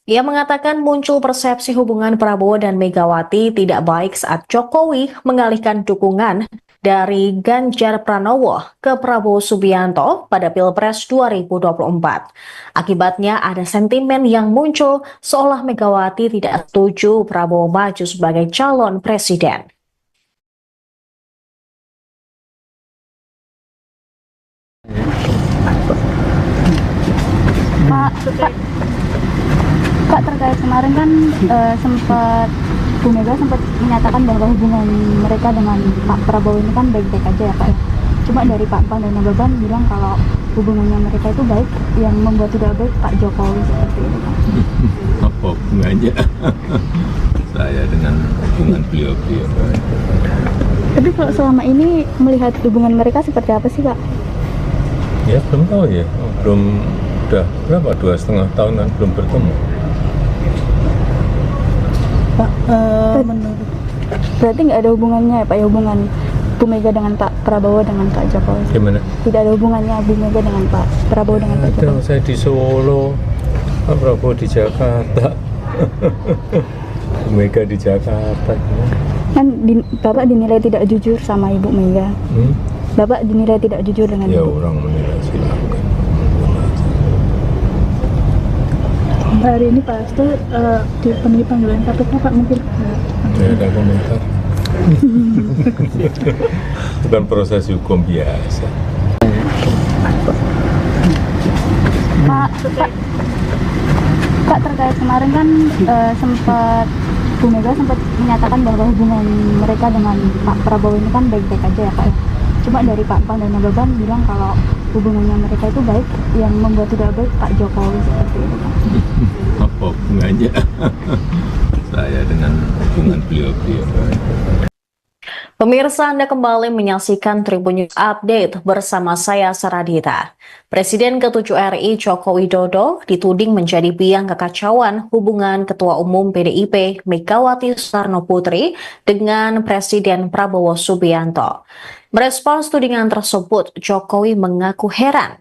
Ia mengatakan muncul persepsi hubungan Prabowo dan Megawati tidak baik saat Jokowi mengalihkan dukungan dari Ganjar Pranowo ke Prabowo Subianto pada Pilpres 2024. Akibatnya ada sentimen yang muncul seolah Megawati tidak setuju Prabowo maju sebagai calon presiden. Pak, terkait kemarin kan sempat Bu Mega sempat menyatakan bahwa hubungan mereka dengan Pak Prabowo ini kan baik-baik aja ya Pak. Cuma dari Pak Pan dan Nababan bilang kalau hubungannya mereka itu baik, yang membuat tidak baik Pak Jokowi seperti itu Pak. Apa hubungannya saya dengan hubungan beliau-beliau? Tapi kalau selama ini melihat hubungan mereka seperti apa sih Pak? Ya belum tahu ya, udah berapa, 2,5 tahun kan belum bertemu. Pak, menurut Berarti nggak ada hubungannya ya Pak, ya hubungan Bu Mega dengan Pak Prabowo dengan Pak Jokowi? Gimana? Tidak ada hubungannya Bu Mega dengan Pak Prabowo dengan Pak Ada, Jokowi? saya di Solo, Pak Prabowo di Jakarta. Bu Mega di Jakarta gimana? Kan Bapak dinilai tidak jujur sama Ibu Mega. Bapak dinilai tidak jujur dengan Ya Ibu. orang menilai silakan. hari ini Pak Hasto dipenuhi panggilan KPK Pak, mungkin Tidak ada komentar. Bukan proses hukum biasa. Pak, terkait kemarin kan sempat Bu Mega sempat menyatakan bahwa hubungan mereka dengan Pak Prabowo ini kan baik-baik aja ya Pak. Cuma dari Pak Pan dan Nababan bilang kalau hubungannya mereka itu baik, yang membuat tidak baik Pak Jokowi seperti itu Pak. Apa hubungannya saya dengan hubungan beliau-beliau? Pemirsa, Anda kembali menyaksikan Tribun News Update bersama saya Saradita. Presiden ke-7 RI Joko Widodo dituding menjadi biang kekacauan hubungan Ketua Umum PDIP Megawati Soekarno Putri dengan Presiden Prabowo Subianto. Merespons tudingan tersebut, Jokowi mengaku heran.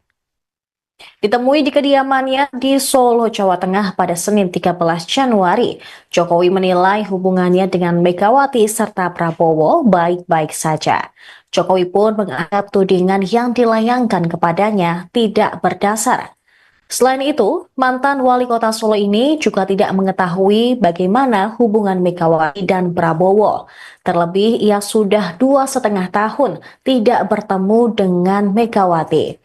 Ditemui di kediamannya di Solo, Jawa Tengah pada Senin 13 Januari, Jokowi menilai hubungannya dengan Megawati serta Prabowo baik-baik saja. Jokowi pun menganggap tudingan yang dilayangkan kepadanya tidak berdasar. Selain itu, mantan wali kota Solo ini juga tidak mengetahui bagaimana hubungan Megawati dan Prabowo. Terlebih, ia sudah 2,5 tahun tidak bertemu dengan Megawati.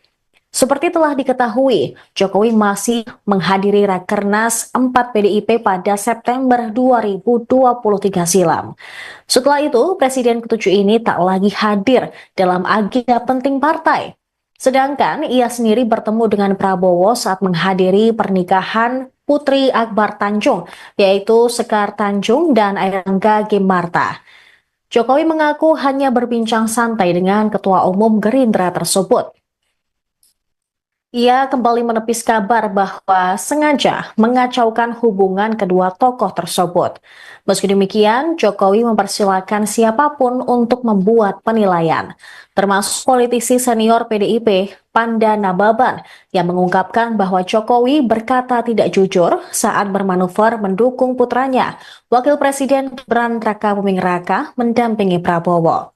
Seperti telah diketahui, Jokowi masih menghadiri Rakernas 4 PDIP pada September 2023 silam. Setelah itu, Presiden ke-7 ini tak lagi hadir dalam agenda penting partai. Sedangkan ia sendiri bertemu dengan Prabowo saat menghadiri pernikahan Putri Akbar Tanjung, yaitu Sekar Tanjung dan Airlangga Gimarta. Jokowi mengaku hanya berbincang santai dengan Ketua Umum Gerindra tersebut. Ia kembali menepis kabar bahwa sengaja mengacaukan hubungan kedua tokoh tersebut. Meski demikian, Jokowi mempersilahkan siapapun untuk membuat penilaian, termasuk politisi senior PDIP, Panda Nababan, yang mengungkapkan bahwa Jokowi berkata tidak jujur saat bermanuver mendukung putranya, Wakil Presiden Gibran Rakabuming Raka, mendampingi Prabowo.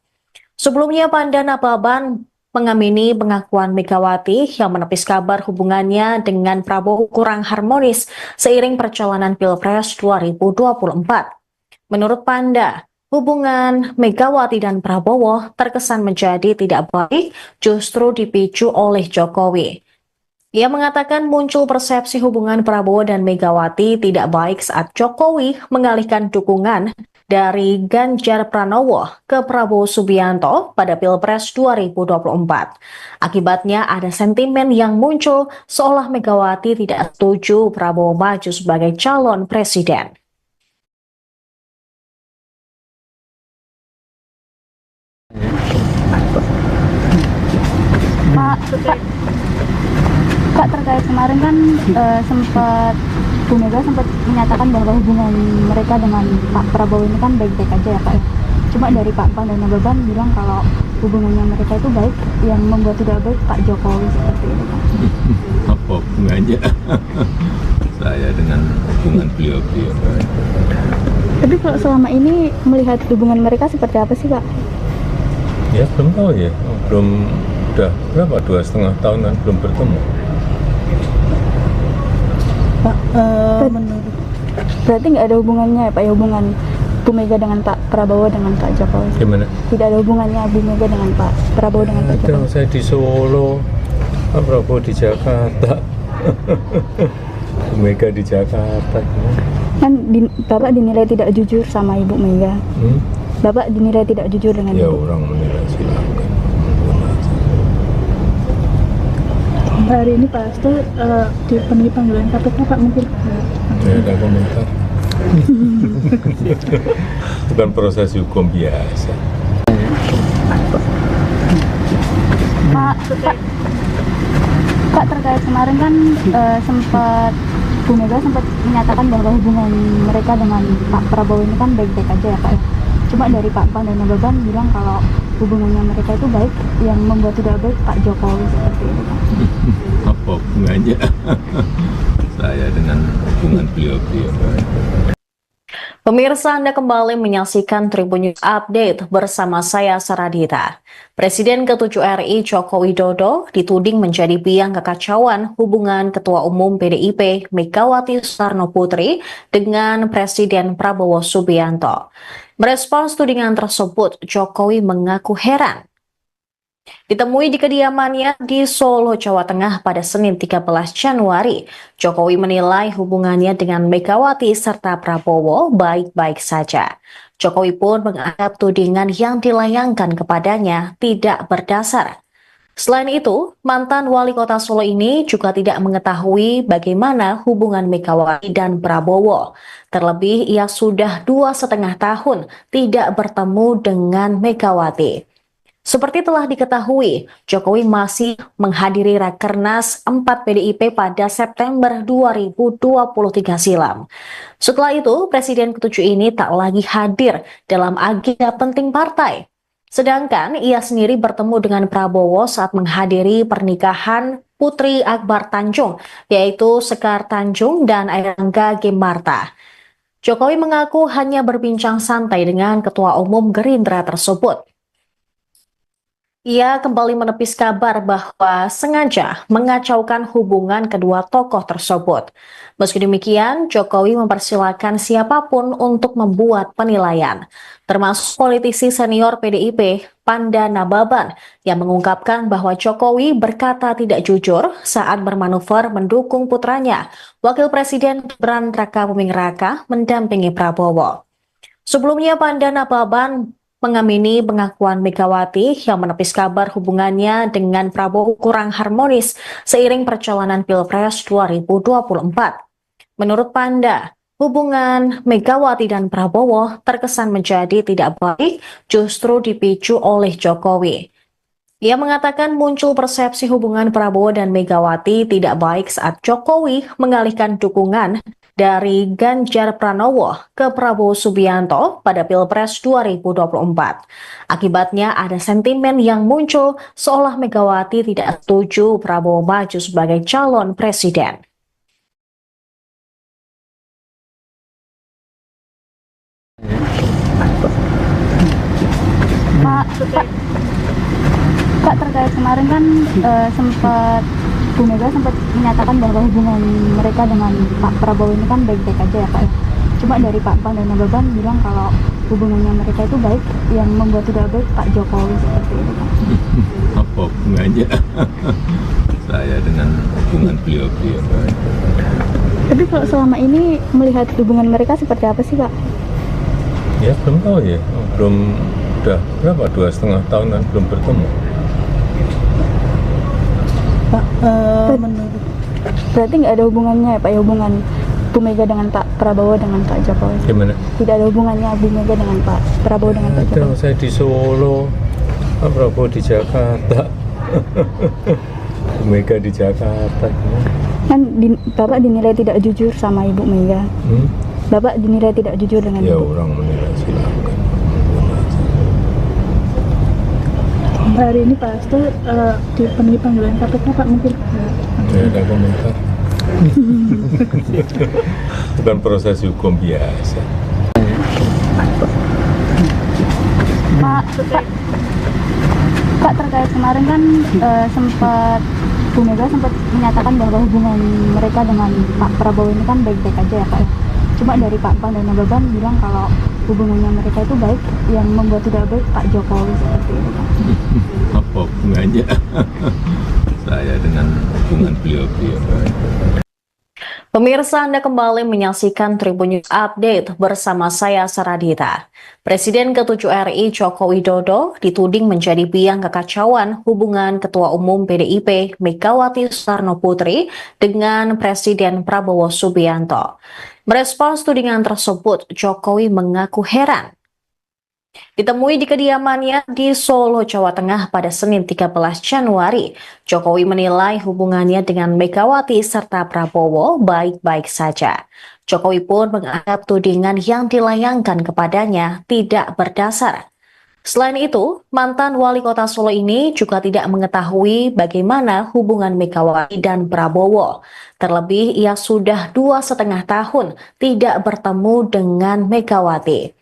Sebelumnya, Panda Nababan mengamini pengakuan Megawati yang menepis kabar hubungannya dengan Prabowo kurang harmonis seiring perjalanan Pilpres 2024. Menurut Panda, hubungan Megawati dan Prabowo terkesan menjadi tidak baik justru dipicu oleh Jokowi. Ia mengatakan muncul persepsi hubungan Prabowo dan Megawati tidak baik saat Jokowi mengalihkan dukungan dari Ganjar Pranowo ke Prabowo Subianto pada Pilpres 2024. Akibatnya ada sentimen yang muncul seolah Megawati tidak setuju Prabowo maju sebagai calon presiden. Kak, terkait kemarin kan sempat Bu Mega sempat menyatakan bahwa hubungan mereka dengan Pak Prabowo ini kan baik-baik aja ya Pak. Cuma dari Pak Pan dan Nababan bilang kalau hubungannya mereka itu baik, yang membuat tidak baik Pak Jokowi seperti itu Pak. Apa hubungannya saya dengan hubungan beliau-beliau? Tapi kalau selama ini melihat hubungan mereka seperti apa sih Pak? Ya belum tahu ya, udah berapa, 2,5 tahunan belum bertemu. Pak, menurut Berarti nggak ada hubungannya ya Pak, ya hubungan Bu Mega dengan Pak Prabowo dengan Pak Jokowi? Gimana? Tidak ada hubungannya Bu Mega dengan Pak Prabowo dengan Pak Ada, Jokowi? saya di Solo, Pak Prabowo di Jakarta, Bu Mega di Jakarta. Kan Bapak dinilai tidak jujur sama Ibu Mega. Bapak dinilai tidak jujur dengan Ya Ibu. orang menilai silakan. hari ini Pak Hasto dipenuhi panggilan KPK Pak, mungkin Tidak ada komentar. Bukan proses hukum biasa. Pak, terkait kemarin kan sempat Bu Mega sempat menyatakan bahwa hubungan mereka dengan Pak Prabowo ini kan baik-baik aja ya Pak. Cuma dari Pak Pan dan Nababan bilang kalau hubungannya mereka itu baik, yang membuat tidak baik Pak Jokowi seperti itu Pak. Apa hubungannya saya dengan hubungan beliau-beliau? Pemirsa, Anda kembali menyaksikan Tribun News Update bersama saya Saradita. Presiden ke-7 RI Joko Widodo dituding menjadi biang kekacauan hubungan Ketua Umum PDIP Megawati Soekarno Putri dengan Presiden Prabowo Subianto. Merespons tudingan tersebut, Jokowi mengaku heran. Ditemui di kediamannya di Solo, Jawa Tengah pada Senin 13 Januari, Jokowi menilai hubungannya dengan Megawati serta Prabowo baik-baik saja. Jokowi pun menganggap tudingan yang dilayangkan kepadanya tidak berdasar. Selain itu, mantan wali kota Solo ini juga tidak mengetahui bagaimana hubungan Megawati dan Prabowo. Terlebih, ia sudah 2,5 tahun tidak bertemu dengan Megawati. Seperti telah diketahui, Jokowi masih menghadiri Rakernas 4 PDIP pada September 2023 silam. Setelah itu, Presiden ke-7 ini tak lagi hadir dalam agenda penting partai. Sedangkan ia sendiri bertemu dengan Prabowo saat menghadiri pernikahan Putri Akbar Tanjung, yaitu Sekar Tanjung dan Airangga Gemarta. Jokowi mengaku hanya berbincang santai dengan Ketua Umum Gerindra tersebut. Ia kembali menepis kabar bahwa sengaja mengacaukan hubungan kedua tokoh tersebut. Meski demikian, Jokowi mempersilahkan siapapun untuk membuat penilaian, termasuk politisi senior PDIP, Panda Nababan, yang mengungkapkan bahwa Jokowi berkata tidak jujur saat bermanuver mendukung putranya, Wakil Presiden Gibran Rakabuming Raka, mendampingi Prabowo. Sebelumnya, Panda Nababan mengamini pengakuan Megawati yang menepis kabar hubungannya dengan Prabowo kurang harmonis seiring perjalanan Pilpres 2024. Menurut Panda, hubungan Megawati dan Prabowo terkesan menjadi tidak baik justru dipicu oleh Jokowi. Ia mengatakan muncul persepsi hubungan Prabowo dan Megawati tidak baik saat Jokowi mengalihkan dukungan dari Ganjar Pranowo ke Prabowo Subianto pada Pilpres 2024. Akibatnya ada sentimen yang muncul seolah Megawati tidak setuju Prabowo maju sebagai calon presiden. Kak, terkait kemarin kan sempat Bu Mega sempat menyatakan bahwa hubungan mereka dengan Pak Prabowo ini kan baik-baik aja ya Pak. Cuma dari Pak Pan dan Nababan bilang kalau hubungannya mereka itu baik, yang membuat tidak baik Pak Jokowi seperti itu Pak. Apa hubungannya saya dengan hubungan beliau-beliau? Tapi kalau selama ini melihat hubungan mereka seperti apa sih Pak? Ya belum tahu ya, belum, udah berapa, 2,5 tahunan belum bertemu. Pak, menurut Berarti nggak ada hubungannya ya Pak, ya, hubungan Bu Mega dengan Pak Prabowo dengan Pak Jokowi? Gimana? Tidak ada hubungannya Bu Mega dengan Pak Prabowo dengan Pak Ada, Jokowi? saya di Solo, Pak Prabowo di Jakarta, Bu Mega di Jakarta. Kan Bapak dinilai tidak jujur sama Ibu Mega. Bapak dinilai tidak jujur dengan Ya Ibu. orang menilai silakan. hari ini Pak Hasto dipenuhi panggilan KPK Pak, mungkin Ya ada komentar. Bukan proses hukum biasa. Pak, terkait kemarin kan sempat Bu Mega sempat menyatakan bahwa hubungan mereka dengan Pak Prabowo ini kan baik-baik aja ya Pak. Cuma dari Pak Pan dan Nababan bilang kalau hubungannya mereka itu baik, yang membuat tidak baik Pak Jokowi seperti itu Pak. Apa hubungannya saya dengan hubungan beliau-beliau? Pemirsa, Anda kembali menyaksikan Tribun News Update bersama saya Saradita. Presiden ke-7 RI Joko Widodo dituding menjadi biang kekacauan hubungan Ketua Umum PDIP Megawati Soekarno Putri dengan Presiden Prabowo Subianto. Merespons tudingan tersebut, Jokowi mengaku heran. Ditemui di kediamannya di Solo, Jawa Tengah pada Senin 13 Januari, Jokowi menilai hubungannya dengan Megawati serta Prabowo baik-baik saja. Jokowi pun menganggap tudingan yang dilayangkan kepadanya tidak berdasar. Selain itu, mantan wali kota Solo ini juga tidak mengetahui bagaimana hubungan Megawati dan Prabowo. Terlebih, ia sudah 2,5 tahun tidak bertemu dengan Megawati.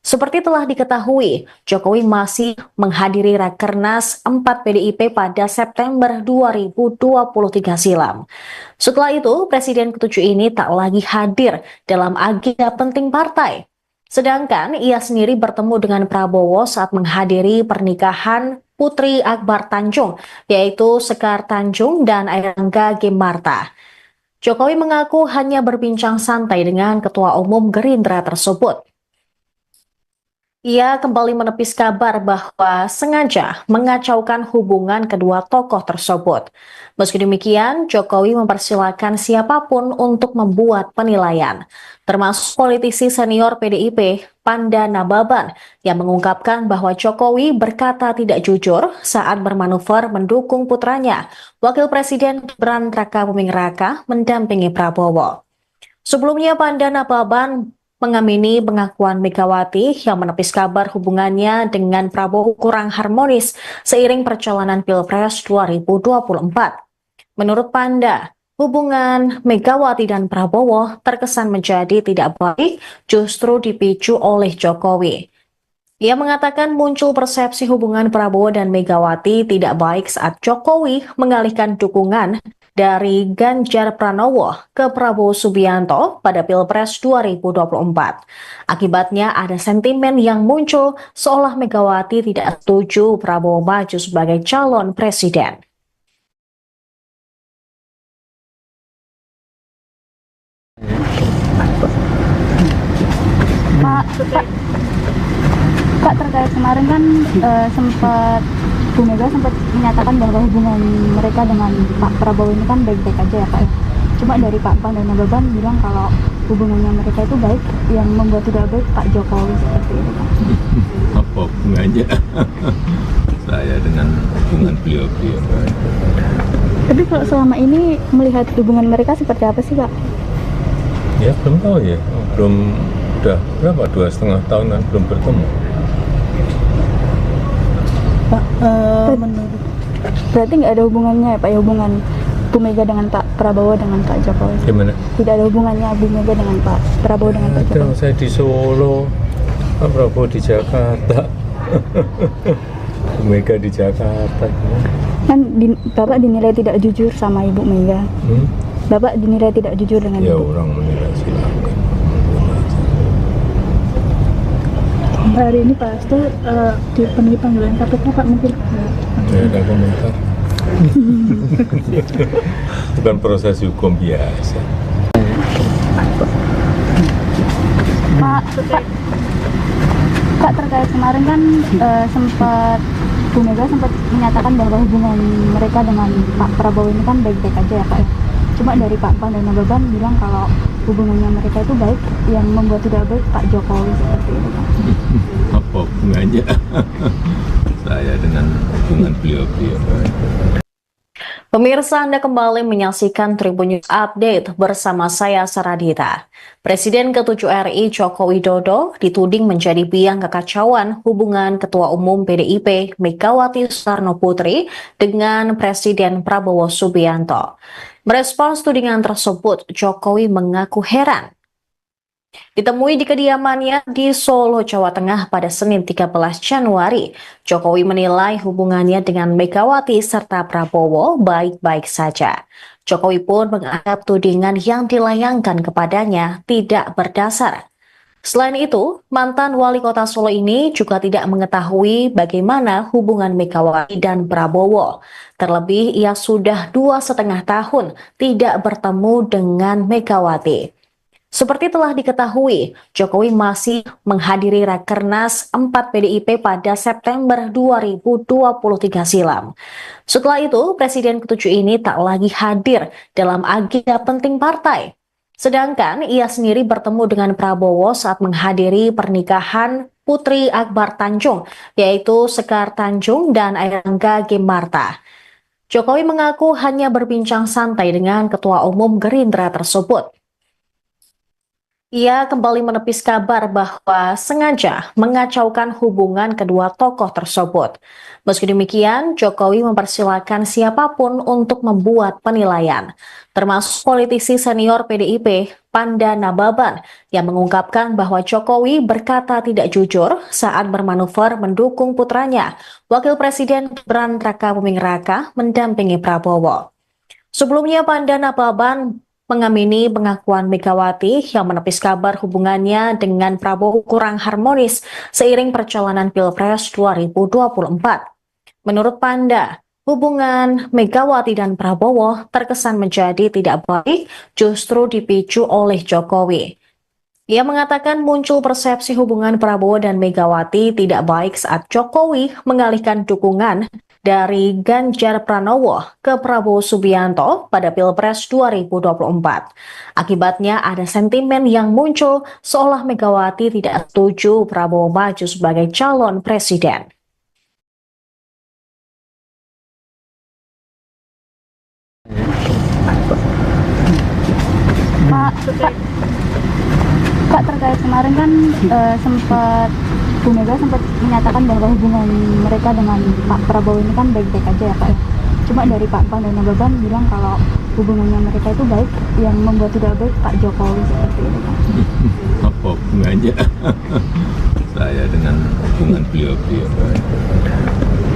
Seperti telah diketahui, Jokowi masih menghadiri Rakernas 4 PDIP pada September 2023 silam. Setelah itu, Presiden ke-7 ini tak lagi hadir dalam agenda penting partai. Sedangkan ia sendiri bertemu dengan Prabowo saat menghadiri pernikahan Putri Akbar Tanjung, yaitu Sekar Tanjung dan Airangga Gemarta. Jokowi mengaku hanya berbincang santai dengan Ketua Umum Gerindra tersebut. Ia kembali menepis kabar bahwa sengaja mengacaukan hubungan kedua tokoh tersebut. Meski demikian, Jokowi mempersilahkan siapapun untuk membuat penilaian, termasuk politisi senior PDIP, Panda Nababan, yang mengungkapkan bahwa Jokowi berkata tidak jujur saat bermanuver mendukung putranya, Wakil Presiden Gibran Rakabuming Raka, mendampingi Prabowo. Sebelumnya, Panda Nababan mengamini pengakuan Megawati yang menepis kabar hubungannya dengan Prabowo kurang harmonis seiring perjalanan Pilpres 2024. Menurut Panda, hubungan Megawati dan Prabowo terkesan menjadi tidak baik justru dipicu oleh Jokowi. Ia mengatakan muncul persepsi hubungan Prabowo dan Megawati tidak baik saat Jokowi mengalihkan dukungan dari Ganjar Pranowo ke Prabowo Subianto pada Pilpres 2024. Akibatnya ada sentimen yang muncul seolah Megawati tidak setuju Prabowo maju sebagai calon presiden. Pak, terkait kemarin kan sempat Bu Mega sempat menyatakan bahwa hubungan mereka dengan Pak Prabowo ini kan baik-baik aja ya Pak ya. Cuma dari Pak Pan dan Nababan bilang kalau hubungannya mereka itu baik, yang membuat tidak baik Pak Jokowi seperti itu Pak. Apa hubungannya saya dengan hubungan beliau-beliau? Tapi kalau selama ini melihat hubungan mereka seperti apa sih Pak? Ya belum tahu ya, belum, udah berapa, 2,5 tahun kan belum bertemu. Pak, menurut Berarti nggak ada hubungannya ya Pak ya, hubungan Bu Mega dengan Pak Prabowo dengan Pak Jokowi? Gimana? Tidak ada hubungannya Bu Mega dengan Pak Prabowo dengan Pak Ada, Jokowi? saya di Solo, Pak Prabowo di Jakarta, Bu Mega di Jakarta. Kan Bapak dinilai tidak jujur sama Ibu Mega. Bapak dinilai tidak jujur dengan Ya Ibu. orang menilai silakan. hari ini Pak Hasto dipenuhi panggilan KPK Pak, mungkin Tidak ada komentar. Bukan proses hukum biasa. Pak, terkait kemarin kan sempat Bu Mega sempat menyatakan bahwa hubungan mereka dengan Pak Prabowo ini kan baik-baik aja ya Pak ya. Cuma dari Pak Pan dan Nababan bilang kalau hubungannya mereka itu baik, yang membuat tidak baik Pak Jokowi seperti itu Pak. Apa hubungannya saya dengan hubungan beliau-beliau? Pemirsa, Anda kembali menyaksikan Tribun News Update bersama saya Saradita. Presiden ke-7 RI Joko Widodo dituding menjadi biang kekacauan hubungan Ketua Umum PDIP Megawati Soekarno Putri dengan Presiden Prabowo Subianto. Merespons tudingan tersebut, Jokowi mengaku heran. Ditemui di kediamannya di Solo, Jawa Tengah pada Senin 13 Januari, Jokowi menilai hubungannya dengan Megawati serta Prabowo baik-baik saja. Jokowi pun menganggap tudingan yang dilayangkan kepadanya tidak berdasar. Selain itu, mantan wali kota Solo ini juga tidak mengetahui bagaimana hubungan Megawati dan Prabowo. Terlebih, ia sudah 2,5 tahun tidak bertemu dengan Megawati. Seperti telah diketahui, Jokowi masih menghadiri Rakernas 4 PDIP pada September 2023 silam. Setelah itu, Presiden ke-7 ini tak lagi hadir dalam agenda penting partai. Sedangkan ia sendiri bertemu dengan Prabowo saat menghadiri pernikahan Putri Akbar Tanjung, yaitu Sekar Tanjung dan Airangga Gemarta. Jokowi mengaku hanya berbincang santai dengan Ketua Umum Gerindra tersebut. Ia kembali menepis kabar bahwa sengaja mengacaukan hubungan kedua tokoh tersebut. Meski demikian, Jokowi mempersilahkan siapapun untuk membuat penilaian, termasuk politisi senior PDIP, Panda Nababan, yang mengungkapkan bahwa Jokowi berkata tidak jujur saat bermanuver mendukung putranya, Wakil Presiden Gibran Rakabuming Raka, mendampingi Prabowo. Sebelumnya, Panda Nababan mengamini pengakuan Megawati yang menepis kabar hubungannya dengan Prabowo kurang harmonis seiring perjalanan Pilpres 2024. Menurut Panda, hubungan Megawati dan Prabowo terkesan menjadi tidak baik justru dipicu oleh Jokowi. Ia mengatakan muncul persepsi hubungan Prabowo dan Megawati tidak baik saat Jokowi mengalihkan dukungan dari Ganjar Pranowo ke Prabowo Subianto pada Pilpres 2024. Akibatnya ada sentimen yang muncul seolah Megawati tidak setuju Prabowo maju sebagai calon presiden. Pak, terkait kemarin kan sempat Bu Mega sempat menyatakan bahwa hubungan mereka dengan Pak Prabowo ini kan baik-baik aja ya Pak ya. Cuma dari Pak Pan dan Nababan bilang kalau hubungannya mereka itu baik, yang membuat tidak baik Pak Jokowi seperti itu Pak. Apa hubungannya saya dengan hubungan beliau-beliau?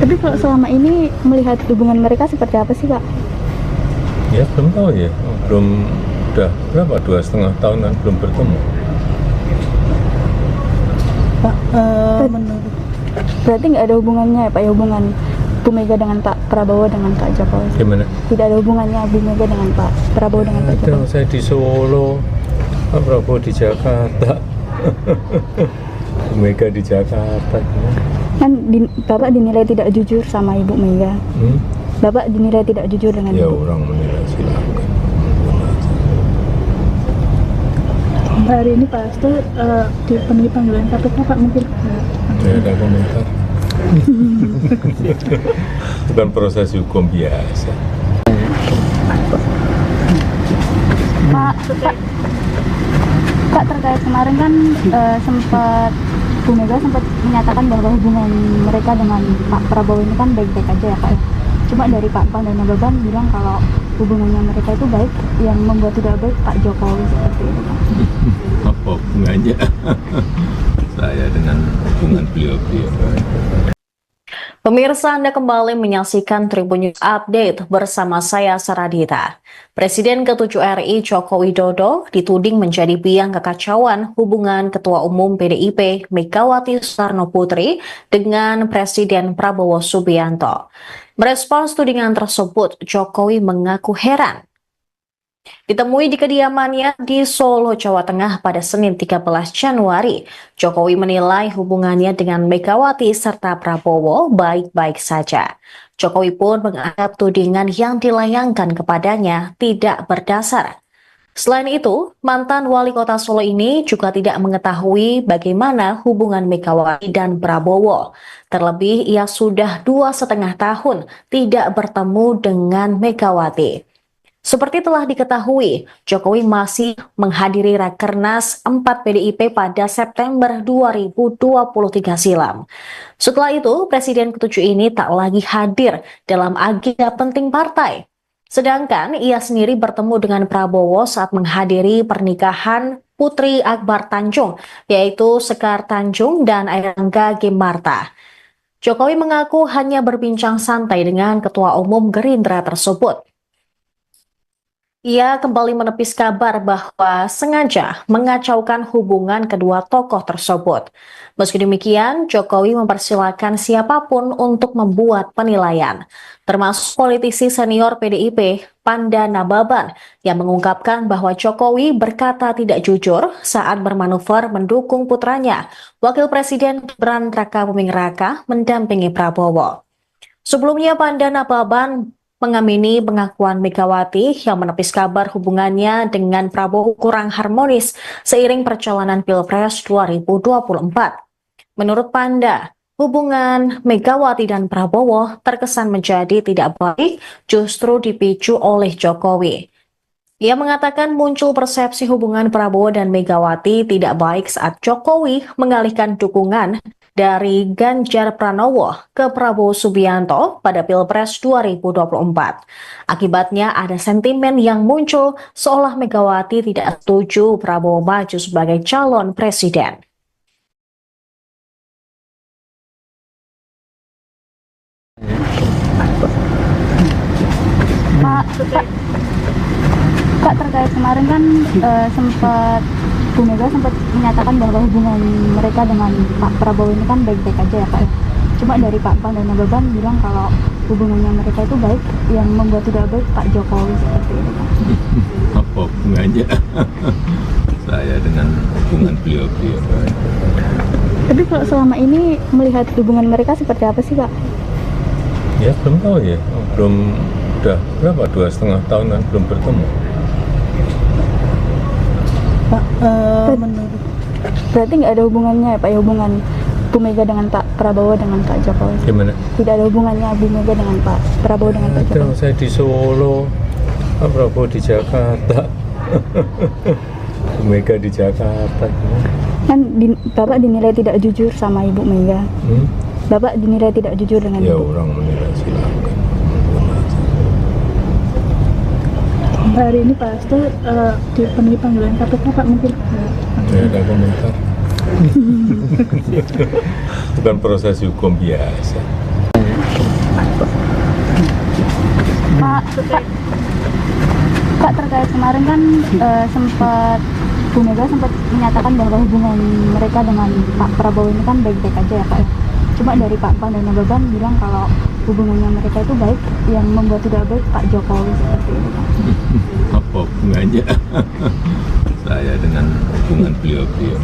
Tapi kalau selama ini melihat hubungan mereka seperti apa sih Pak? Ya belum tahu ya, belum, udah berapa, 2,5 tahun kan belum bertemu. Pak, menurut Berarti nggak ada hubungannya ya Pak ya, hubungan Bu Mega dengan Pak Prabowo dengan Pak Jokowi? Gimana? Tidak ada hubungannya Bu Mega dengan Pak Prabowo dengan Pak Ada, Jokowi? saya di Solo, Pak Prabowo di Jakarta, Bu Mega di Jakarta. Kan Bapak dinilai tidak jujur sama Ibu Mega. Bapak dinilai tidak jujur dengan Ya Ibu. orang menilai silakan. hari ini Pak Hasto dipenuhi panggilan KPK Pak, mungkin Saya ada komentar. Bukan proses hukum biasa. Pak, terkait kemarin kan sempat Bu Mega sempat menyatakan bahwa hubungan mereka dengan Pak Prabowo ini kan baik-baik aja ya Pak ya. Cuma dari Pak Pan dan Nababan bilang kalau hubungannya mereka itu baik, yang membuat tidak baik Pak Jokowi seperti itu Pak. Apa hubungannya saya dengan hubungan beliau-beliau? Pemirsa, Anda kembali menyaksikan Tribun News Update bersama saya Saradita. Presiden ke-7 RI Joko Widodo dituding menjadi biang kekacauan hubungan Ketua Umum PDIP Megawati Soekarno Putri dengan Presiden Prabowo Subianto. Merespons tudingan tersebut, Jokowi mengaku heran. Ditemui di kediamannya di Solo, Jawa Tengah pada Senin 13 Januari, Jokowi menilai hubungannya dengan Megawati serta Prabowo baik-baik saja. Jokowi pun menganggap tudingan yang dilayangkan kepadanya tidak berdasar. Selain itu, mantan wali kota Solo ini juga tidak mengetahui bagaimana hubungan Megawati dan Prabowo. Terlebih, ia sudah 2,5 tahun tidak bertemu dengan Megawati. Seperti telah diketahui, Jokowi masih menghadiri Rakernas 4 PDIP pada September 2023 silam. Setelah itu, Presiden ke-7 ini tak lagi hadir dalam agenda penting partai. Sedangkan ia sendiri bertemu dengan Prabowo saat menghadiri pernikahan Putri Akbar Tanjung, yaitu Sekar Tanjung dan Airlangga Gimarta. Jokowi mengaku hanya berbincang santai dengan Ketua Umum Gerindra tersebut. Ia kembali menepis kabar bahwa sengaja mengacaukan hubungan kedua tokoh tersebut. Meski demikian, Jokowi mempersilahkan siapapun untuk membuat penilaian, termasuk politisi senior PDIP, Panda Nababan, yang mengungkapkan bahwa Jokowi berkata tidak jujur saat bermanuver mendukung putranya, Wakil Presiden Gibran Rakabuming Raka, mendampingi Prabowo. Sebelumnya, Panda Nababan mengamini pengakuan Megawati yang menepis kabar hubungannya dengan Prabowo kurang harmonis seiring perjalanan Pilpres 2024. Menurut Panda, hubungan Megawati dan Prabowo terkesan menjadi tidak baik justru dipicu oleh Jokowi. Ia mengatakan muncul persepsi hubungan Prabowo dan Megawati tidak baik saat Jokowi mengalihkan dukungan dari Ganjar Pranowo ke Prabowo Subianto pada Pilpres 2024. Akibatnya ada sentimen yang muncul seolah Megawati tidak setuju Prabowo maju sebagai calon presiden. Pak, terkait kemarin kan sempat Bu Mega sempat menyatakan bahwa hubungan mereka dengan Pak Prabowo ini kan baik-baik aja ya Pak ya. Cuma dari Pak Pan dan Nababan bilang kalau hubungannya mereka itu baik, yang membuat tidak baik Pak Jokowi seperti itu Pak. Apa hubungannya saya dengan hubungan beliau-beliau. Tapi kalau selama ini melihat hubungan mereka seperti apa sih, Pak? Ya belum tahu ya, belum, udah berapa, 2,5 tahunan belum bertemu. Pak, menurut Berarti nggak ada hubungannya ya, Pak, ya, hubungan Bu Mega dengan Pak Prabowo dengan Pak Jokowi? Gimana? Tidak ada hubungannya Bu Mega dengan Pak Prabowo dengan Pak Ada, Jokowi? saya di Solo, Pak Prabowo di Jakarta, Bu Mega di Jakarta. Kan Bapak dinilai tidak jujur sama Ibu Mega. Bapak dinilai tidak jujur dengan Ya Ibu. orang menilai silakan. hari ini Pak Hasto dipenuhi panggilan KPK, Pak, mungkin Saya ada komentar. Bukan proses hukum biasa. Pak, terkait kemarin kan sempat Bu Mega sempat menyatakan bahwa hubungan mereka dengan Pak Prabowo ini kan baik-baik aja ya, Pak. Cuma dari Pak Pan dan Nababan bilang kalau hubungannya mereka itu baik, yang membuat tidak baik Pak Jokowi seperti itu, Pak. Apa hubungannya saya dengan hubungan beliau-beliau?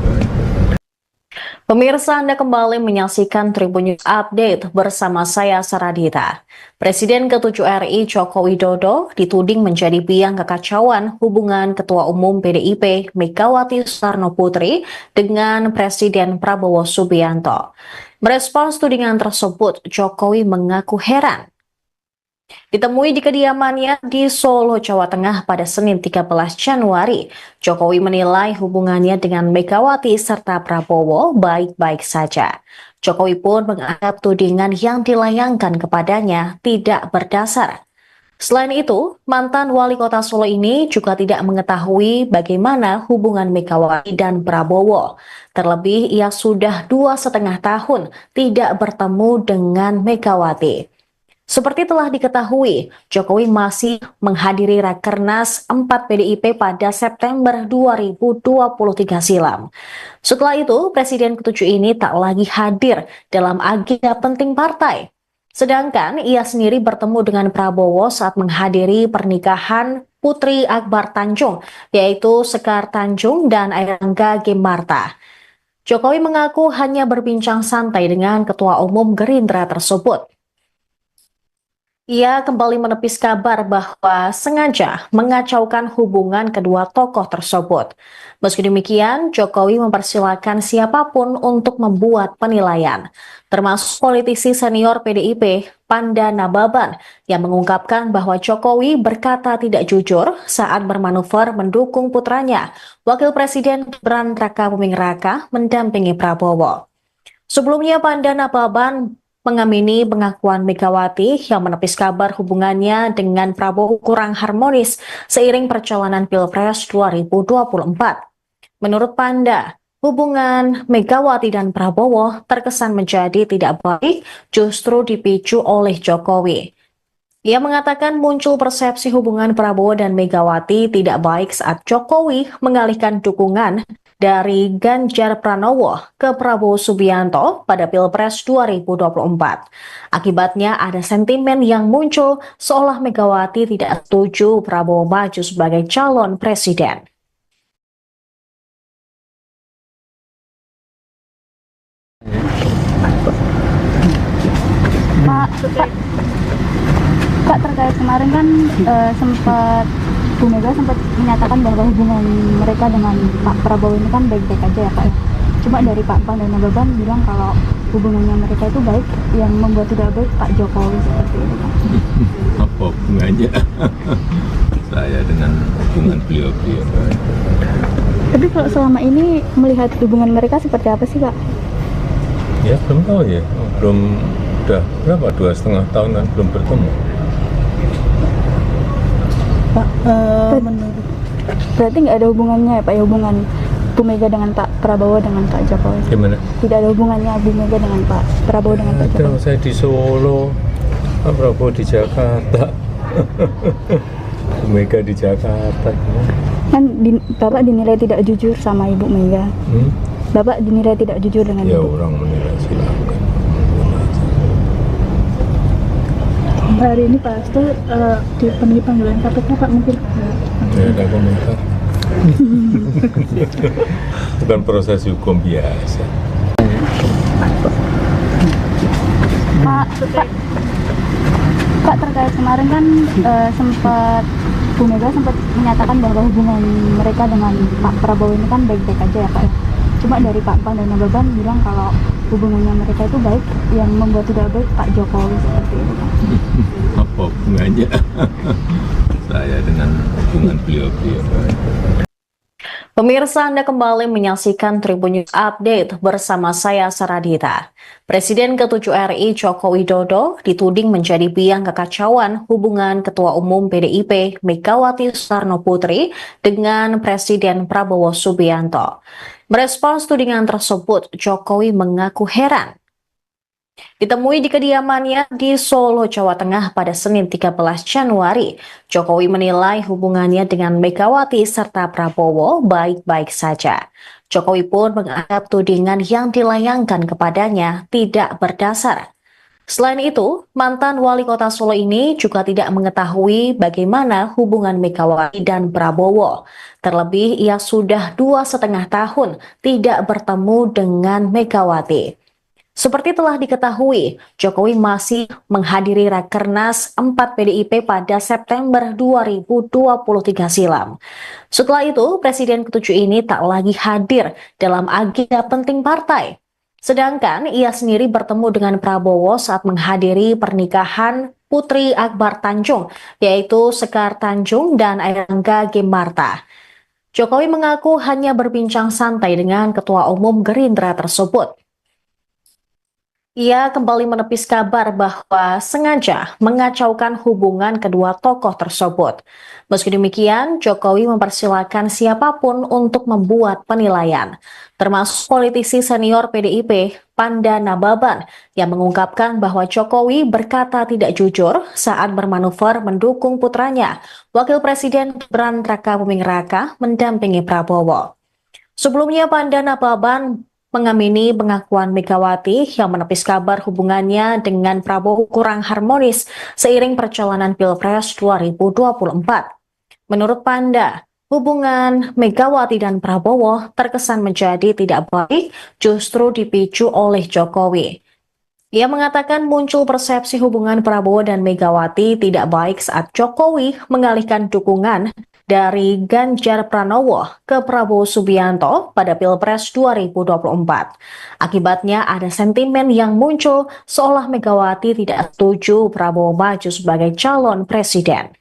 Pemirsa, Anda kembali menyaksikan Tribun News Update bersama saya Saradita. Presiden ke-7 RI Joko Widodo dituding menjadi biang kekacauan hubungan Ketua Umum PDIP Megawati Soekarno Putri dengan Presiden Prabowo Subianto. Merespons tudingan tersebut, Jokowi mengaku heran. Ditemui di kediamannya di Solo, Jawa Tengah pada Senin 13 Januari, Jokowi menilai hubungannya dengan Megawati serta Prabowo baik-baik saja. Jokowi pun menganggap tudingan yang dilayangkan kepadanya tidak berdasar. Selain itu, mantan wali kota Solo ini juga tidak mengetahui bagaimana hubungan Megawati dan Prabowo. Terlebih, ia sudah 2,5 tahun tidak bertemu dengan Megawati. Seperti telah diketahui, Jokowi masih menghadiri Rakernas 4 PDIP pada September 2023 silam. Setelah itu, Presiden ke-7 ini tak lagi hadir dalam agenda penting partai. Sedangkan ia sendiri bertemu dengan Prabowo saat menghadiri pernikahan Putri Akbar Tanjung, yaitu Sekar Tanjung dan Airlangga Gimarta. Jokowi mengaku hanya berbincang santai dengan Ketua Umum Gerindra tersebut. Ia kembali menepis kabar bahwa sengaja mengacaukan hubungan kedua tokoh tersebut. Meski demikian, Jokowi mempersilahkan siapapun untuk membuat penilaian, termasuk politisi senior PDIP, Panda Nababan, yang mengungkapkan bahwa Jokowi berkata tidak jujur saat bermanuver mendukung putranya, Wakil Presiden Gibran Rakabuming Raka, mendampingi Prabowo. Sebelumnya, Panda Nababan mengamini pengakuan Megawati yang menepis kabar hubungannya dengan Prabowo kurang harmonis seiring perjalanan Pilpres 2024. Menurut Panda, hubungan Megawati dan Prabowo terkesan menjadi tidak baik justru dipicu oleh Jokowi. Ia mengatakan muncul persepsi hubungan Prabowo dan Megawati tidak baik saat Jokowi mengalihkan dukungan dari Ganjar Pranowo ke Prabowo Subianto pada Pilpres 2024. Akibatnya ada sentimen yang muncul seolah Megawati tidak setuju Prabowo maju sebagai calon presiden. Pak, terkait kemarin kan sempat Bu Mega sempat menyatakan bahwa hubungan mereka dengan Pak Prabowo ini kan baik-baik aja ya, Pak. Cuma dari Pak Pan dan Nababan bilang kalau hubungannya mereka itu baik, yang membuat tidak baik Pak Jokowi seperti itu, Pak. Apa hubungannya saya dengan hubungan beliau-beliau? Tapi kalau selama ini melihat hubungan mereka seperti apa sih, Pak? Ya belum tahu ya, belum, udah berapa, 2,5 tahunan belum bertemu. Pak, menurut Berarti nggak ada hubungannya ya, Pak, ya, hubungan Bu Mega dengan Pak Prabowo dengan Pak Jokowi? Gimana? Tidak ada hubungannya Bu Mega dengan Pak Prabowo dengan Pak Ada, Jokowi? saya di Solo, Pak Prabowo di Jakarta, Bu Mega di Jakarta. Kan Bapak dinilai tidak jujur sama Ibu Mega. Bapak dinilai tidak jujur dengan Ya Ibu. orang menilai silakan. hari ini Pak Hasto dipenuhi panggilan KPK, Pak, mungkin Saya ada komentar. Bukan proses hukum biasa. Pak, terkait kemarin kan sempat Bu Mega sempat menyatakan bahwa hubungan mereka dengan Pak Prabowo ini kan baik-baik aja ya Pak. Cuma dari Pak Pan dan Nababan bilang kalau hubungannya mereka itu baik, yang membuat tidak baik Pak Jokowi seperti itu Pak. Apa hubungannya saya dengan hubungan beliau-beliau? Pemirsa, Anda kembali menyaksikan Tribun News Update bersama saya Saradita. Presiden ke-7 RI Joko Widodo dituding menjadi biang kekacauan hubungan Ketua Umum PDIP Megawati Soekarno Putri dengan Presiden Prabowo Subianto. Merespons tudingan tersebut, Jokowi mengaku heran. Ditemui di kediamannya di Solo, Jawa Tengah pada Senin 13 Januari, Jokowi menilai hubungannya dengan Megawati serta Prabowo baik-baik saja. Jokowi pun menganggap tudingan yang dilayangkan kepadanya tidak berdasar. Selain itu, mantan wali kota Solo ini juga tidak mengetahui bagaimana hubungan Megawati dan Prabowo. Terlebih, ia sudah 2,5 tahun tidak bertemu dengan Megawati. Seperti telah diketahui, Jokowi masih menghadiri Rakernas 4 PDIP pada September 2023 silam. Setelah itu, Presiden ke-7 ini tak lagi hadir dalam agenda penting partai. Sedangkan ia sendiri bertemu dengan Prabowo saat menghadiri pernikahan Putri Akbar Tanjung, yaitu Sekar Tanjung dan Airlangga Gemarta. Jokowi mengaku hanya berbincang santai dengan Ketua Umum Gerindra tersebut. Ia kembali menepis kabar bahwa sengaja mengacaukan hubungan kedua tokoh tersebut. Meski demikian, Jokowi mempersilahkan siapapun untuk membuat penilaian, termasuk politisi senior PDIP, Panda Nababan, yang mengungkapkan bahwa Jokowi berkata tidak jujur saat bermanuver mendukung putranya, Wakil Presiden Gibran Rakabuming Raka, mendampingi Prabowo. Sebelumnya, Panda Nababan mengamini pengakuan Megawati yang menepis kabar hubungannya dengan Prabowo kurang harmonis seiring perjalanan Pilpres 2024. Menurut Panda, hubungan Megawati dan Prabowo terkesan menjadi tidak baik justru dipicu oleh Jokowi. Ia mengatakan muncul persepsi hubungan Prabowo dan Megawati tidak baik saat Jokowi mengalihkan dukungan dari Ganjar Pranowo ke Prabowo Subianto pada Pilpres 2024. Akibatnya ada sentimen yang muncul seolah Megawati tidak setuju Prabowo maju sebagai calon presiden.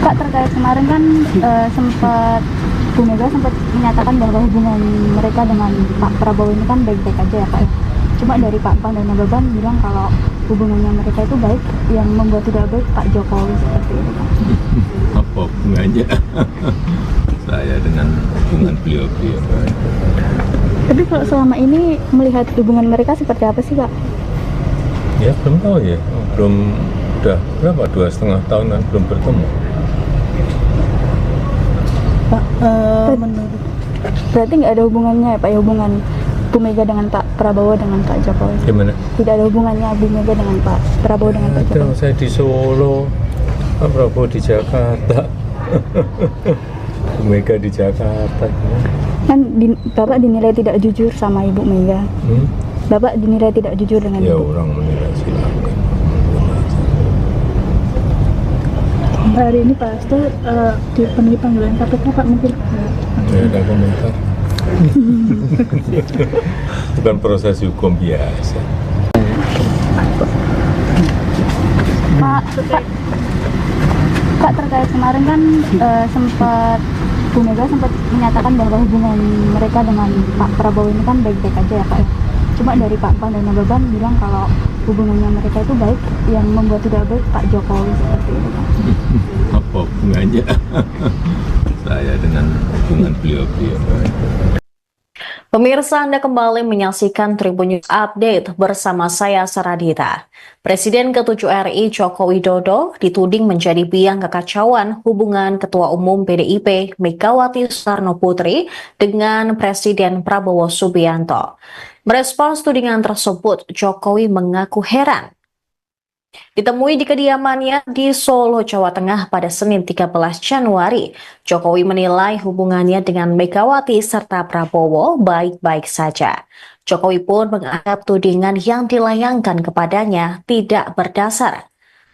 Pak, terkait kemarin kan sempat Bu Mega sempat menyatakan bahwa hubungan mereka dengan Pak Prabowo ini kan baik-baik aja ya Pak. Cuma dari Pak Pan dan Nababan bilang kalau hubungannya mereka itu baik, yang membuat tidak baik Pak Jokowi seperti itu Pak. Apa hubungannya saya dengan hubungan beliau-beliau? Tapi kalau selama ini melihat hubungan mereka seperti apa sih Pak? Ya belum tahu ya, belum, udah berapa, 2,5 tahunan belum bertemu. Pak, menurut Berarti nggak ada hubungannya ya Pak, ya, hubungan Bu Mega dengan Pak Prabowo dengan Pak Jokowi? Gimana? Tidak ada hubungannya Bu Mega dengan Pak Prabowo dengan Pak Jokowi? Saya di Solo, Pak Prabowo di Jakarta, Bu Mega di Jakarta. Kan Bapak dinilai tidak jujur sama Ibu Mega. Bapak dinilai tidak jujur dengan Ya Ibu. orang menilai silakan. hari ini Pak Hasto dipenuhi panggilan KPK Pak, mungkin Ya ada komentar. Bukan proses hukum biasa. Pak, terkait kemarin kan sempat Bu Mega sempat menyatakan bahwa hubungan mereka dengan Pak Prabowo ini kan baik-baik aja ya Pak. Cuma dari Pak Pan dan Nababan bilang kalau hubungannya mereka itu baik, yang membuat tidak baik Pak Jokowi seperti itu Pak. Apa hubungannya saya dengan hubungan beliau-beliau? Pemirsa, Anda kembali menyaksikan Tribun News Update bersama saya Saradita. Presiden ke-7 RI Joko Widodo dituding menjadi biang kekacauan hubungan Ketua Umum PDIP Megawati Soekarno Putri dengan Presiden Prabowo Subianto. Merespons tudingan tersebut, Jokowi mengaku heran. Ditemui di kediamannya di Solo, Jawa Tengah pada Senin 13 Januari, Jokowi menilai hubungannya dengan Megawati serta Prabowo baik-baik saja. Jokowi pun menganggap tudingan yang dilayangkan kepadanya tidak berdasar.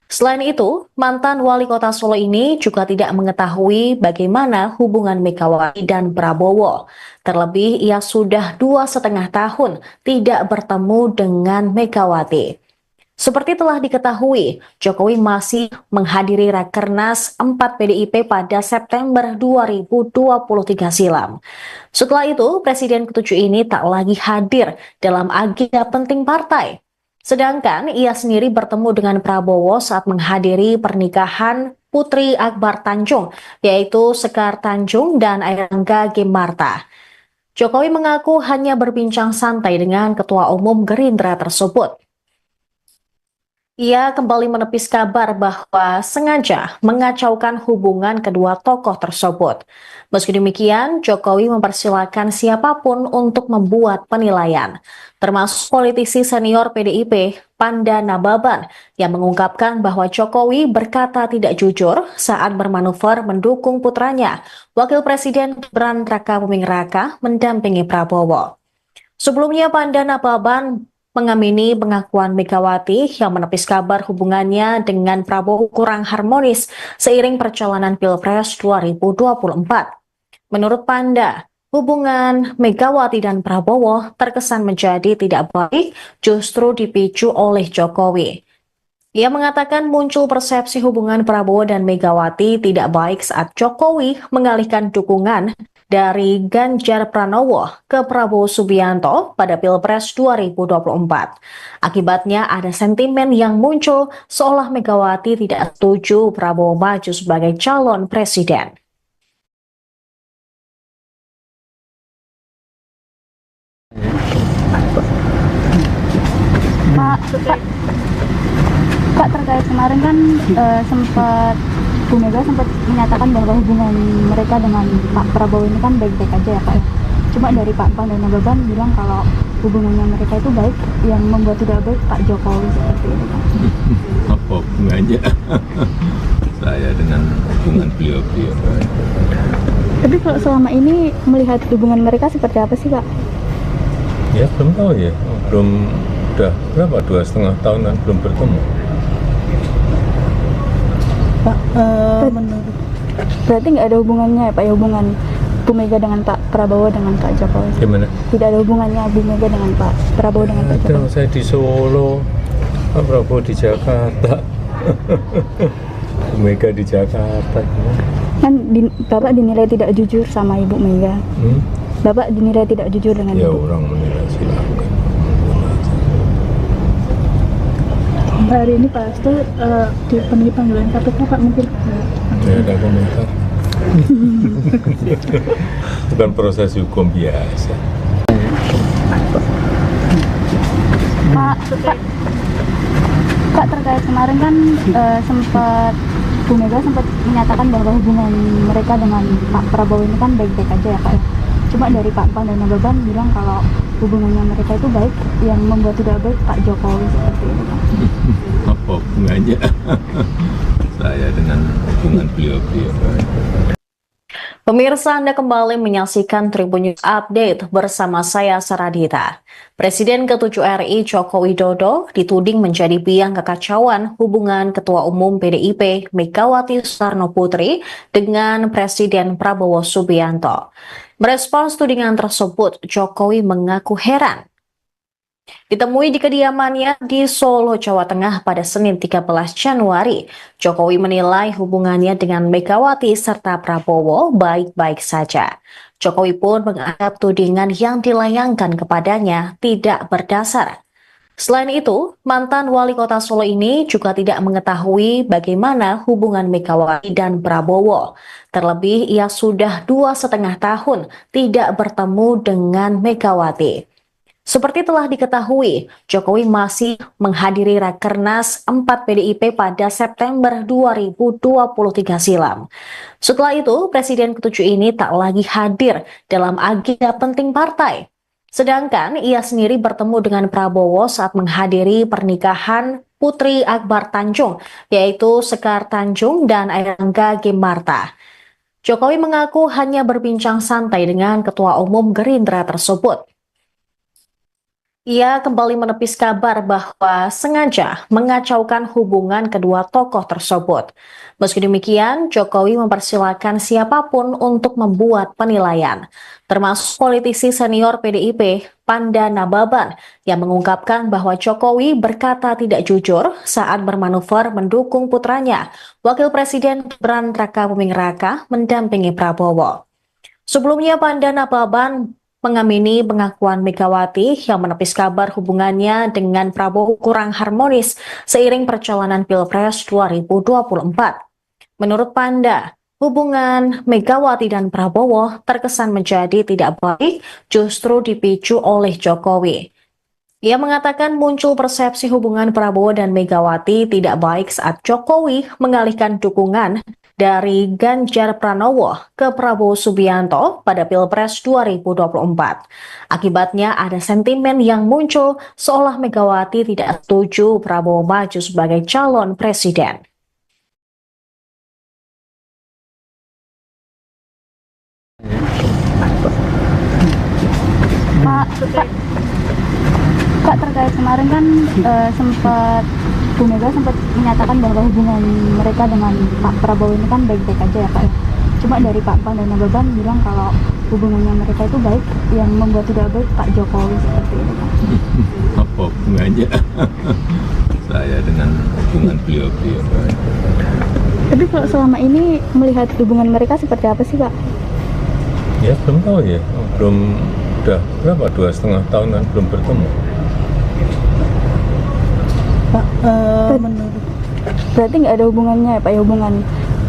Selain itu, mantan wali kota Solo ini juga tidak mengetahui bagaimana hubungan Megawati dan Prabowo. Terlebih, ia sudah 2,5 tahun tidak bertemu dengan Megawati. Seperti telah diketahui, Jokowi masih menghadiri Rakernas 4 PDIP pada September 2023 silam. Setelah itu, Presiden ke-7 ini tak lagi hadir dalam agenda penting partai. Sedangkan ia sendiri bertemu dengan Prabowo saat menghadiri pernikahan Putri Akbar Tanjung, yaitu Sekar Tanjung dan Airangga Gemarta. Jokowi mengaku hanya berbincang santai dengan Ketua Umum Gerindra tersebut. Ia kembali menepis kabar bahwa sengaja mengacaukan hubungan kedua tokoh tersebut. Meski demikian, Jokowi mempersilahkan siapapun untuk membuat penilaian, termasuk politisi senior PDIP, Panda Nababan, yang mengungkapkan bahwa Jokowi berkata tidak jujur saat bermanuver mendukung putranya, Wakil Presiden Gibran Rakabuming Raka, mendampingi Prabowo. Sebelumnya, Panda Nababan mengamini pengakuan Megawati yang menepis kabar hubungannya dengan Prabowo kurang harmonis seiring perjalanan Pilpres 2024. Menurut Panda, hubungan Megawati dan Prabowo terkesan menjadi tidak baik justru dipicu oleh Jokowi. Ia mengatakan muncul persepsi hubungan Prabowo dan Megawati tidak baik saat Jokowi mengalihkan dukungan dari Ganjar Pranowo ke Prabowo Subianto pada Pilpres 2024. Akibatnya ada sentimen yang muncul seolah Megawati tidak setuju Prabowo maju sebagai calon presiden. Pak, terkait kemarin kan Bu Mega sempat menyatakan bahwa hubungan mereka dengan Pak Prabowo ini kan baik-baik aja ya Pak ya. Cuma dari Pak Pan dan Nababan bilang kalau hubungannya mereka itu baik, yang membuat tidak baik Pak Jokowi seperti itu Pak. Apa hubungannya saya dengan hubungan beliau-beliau? Tapi kalau selama ini melihat hubungan mereka seperti apa sih Pak? Ya belum tahu ya, udah berapa, 2,5 tahun kan belum bertemu. Pak, menurut Berarti nggak ada hubungannya ya Pak ya, hubungan Bu Mega dengan Pak Prabowo dengan Pak Jokowi? Gimana? Tidak ada hubungannya Bu Mega dengan Pak Prabowo dengan Pak Jokowi? Saya di Solo, Pak Prabowo di Jakarta, Bu Mega di Jakarta. Kan Bapak dinilai tidak jujur sama Ibu Mega. Bapak dinilai tidak jujur dengan Ya Ibu. orang menilai silakan. hari ini Pak Hasto dipenuhi panggilan KPK Pak, mungkin Tidak ada komentar. Bukan proses hukum biasa. Pak, terkait kemarin kan Bu Mega sempat menyatakan bahwa hubungan mereka dengan Pak Prabowo ini kan baik-baik aja ya Pak ya. Cuma dari Pak Pan dan Nababan bilang kalau hubungannya mereka itu baik, yang membuat tidak baik Pak Jokowi seperti itu Pak. Apa hubungannya saya dengan hubungan beliau-beliau? Pemirsa, Anda kembali menyaksikan Tribun News Update bersama saya Saradita. Presiden ke-7 RI Joko Widodo dituding menjadi biang kekacauan hubungan Ketua Umum PDIP Megawati Soekarno Putri dengan Presiden Prabowo Subianto. Merespons tudingan tersebut, Jokowi mengaku heran. Ditemui di kediamannya di Solo, Jawa Tengah pada Senin 13 Januari, Jokowi menilai hubungannya dengan Megawati serta Prabowo baik-baik saja. Jokowi pun menganggap tudingan yang dilayangkan kepadanya tidak berdasar. Selain itu, mantan wali kota Solo ini juga tidak mengetahui bagaimana hubungan Megawati dan Prabowo. Terlebih, ia sudah 2,5 tahun tidak bertemu dengan Megawati. Seperti telah diketahui, Jokowi masih menghadiri Rakernas 4 PDIP pada September 2023 silam. Setelah itu, Presiden ke-7 ini tak lagi hadir dalam agenda penting partai. Sedangkan ia sendiri bertemu dengan Prabowo saat menghadiri pernikahan Putri Akbar Tanjung, yaitu Sekar Tanjung dan Airlangga Gimarta. Jokowi mengaku hanya berbincang santai dengan Ketua Umum Gerindra tersebut. Ia kembali menepis kabar bahwa sengaja mengacaukan hubungan kedua tokoh tersebut. Meski demikian, Jokowi mempersilahkan siapapun untuk membuat penilaian, termasuk politisi senior PDIP, Panda Nababan, yang mengungkapkan bahwa Jokowi berkata tidak jujur saat bermanuver mendukung putranya, Wakil Presiden Gibran Rakabuming Raka, mendampingi Prabowo. Sebelumnya, Panda Nababan mengamini pengakuan Megawati yang menepis kabar hubungannya dengan Prabowo kurang harmonis seiring perjalanan Pilpres 2024. Menurut Panda, hubungan Megawati dan Prabowo terkesan menjadi tidak baik justru dipicu oleh Jokowi. Ia mengatakan muncul persepsi hubungan Prabowo dan Megawati tidak baik saat Jokowi mengalihkan dukungan dari Ganjar Pranowo ke Prabowo Subianto pada Pilpres 2024. Akibatnya ada sentimen yang muncul seolah Megawati tidak setuju Prabowo maju sebagai calon presiden. Pak, terkait kemarin kan sempat Bu Mega sempat menyatakan bahwa hubungan mereka dengan Pak Prabowo ini kan baik-baik aja ya Pak. Cuma dari Pak Pan dan Nababan bilang kalau hubungannya mereka itu baik, yang membuat tidak baik Pak Jokowi seperti ini Pak. Apa hubungannya saya dengan hubungan beliau-beliau? Tapi kalau selama ini melihat hubungan mereka seperti apa sih Pak? Ya belum tahu ya, belum, udah berapa, 2,5 tahun kan belum bertemu. Pak, menurut Berarti nggak ada hubungannya ya Pak, ya hubungan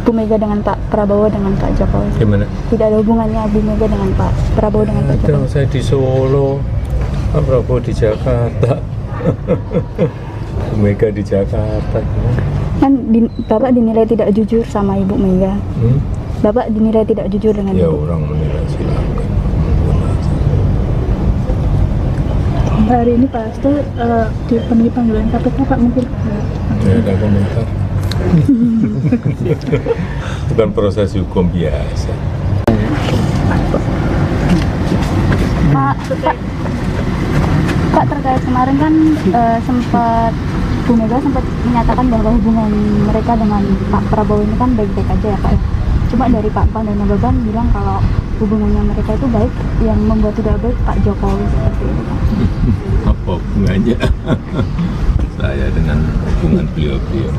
Bu Mega dengan Pak Prabowo dengan Pak Jokowi? Gimana? Tidak ada hubungannya Bu Mega dengan Pak Prabowo dengan Pak Ada, Jokowi? saya di Solo, Pak Prabowo di Jakarta, Bu Mega di Jakarta. Kan Bapak dinilai tidak jujur sama Ibu Mega. Bapak dinilai tidak jujur dengan Ya Ibu. orang menilai silakan. hari ini Pak Hasto dipenuhi panggilan KPK Pak, mungkin Tidak ada komentar. Bukan proses hukum biasa. Pak, terkait kemarin kan sempat Bu Mega sempat menyatakan bahwa hubungan mereka dengan Pak Prabowo ini kan baik-baik aja ya Pak. Cuma dari Pak Pan dan Nababan bilang kalau hubungannya mereka itu baik, yang membuat tidak baik Pak Jokowi seperti ini Pak. Apa hubungannya saya dengan hubungan beliau-beliau?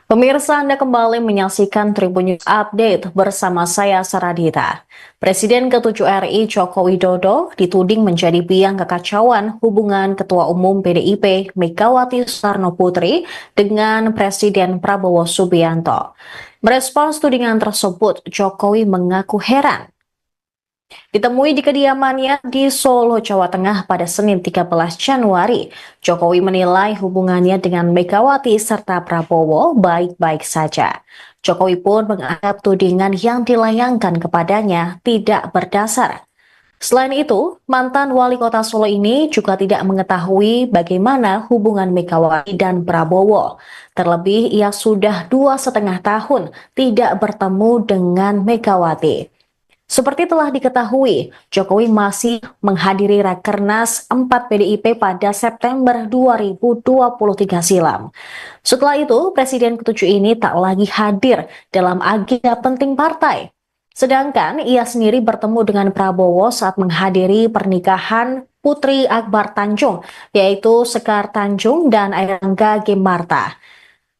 Pemirsa, Anda kembali menyaksikan Tribun News Update bersama saya Saradita. Presiden ke-7 RI Joko Widodo dituding menjadi biang kekacauan hubungan Ketua Umum PDIP Megawati Soekarno Putri dengan Presiden Prabowo Subianto. Merespons tudingan tersebut, Jokowi mengaku heran. Ditemui di kediamannya di Solo, Jawa Tengah pada Senin 13 Januari, Jokowi menilai hubungannya dengan Megawati serta Prabowo baik-baik saja. Jokowi pun menganggap tudingan yang dilayangkan kepadanya tidak berdasar. Selain itu, mantan wali kota Solo ini juga tidak mengetahui bagaimana hubungan Megawati dan Prabowo. Terlebih, ia sudah 2,5 tahun tidak bertemu dengan Megawati. Seperti telah diketahui, Jokowi masih menghadiri Rakernas 4 PDIP pada September 2023 silam. Setelah itu, Presiden ke-7 ini tak lagi hadir dalam agenda penting partai. Sedangkan ia sendiri bertemu dengan Prabowo saat menghadiri pernikahan Putri Akbar Tanjung, yaitu Sekar Tanjung dan Airlangga Gimarta.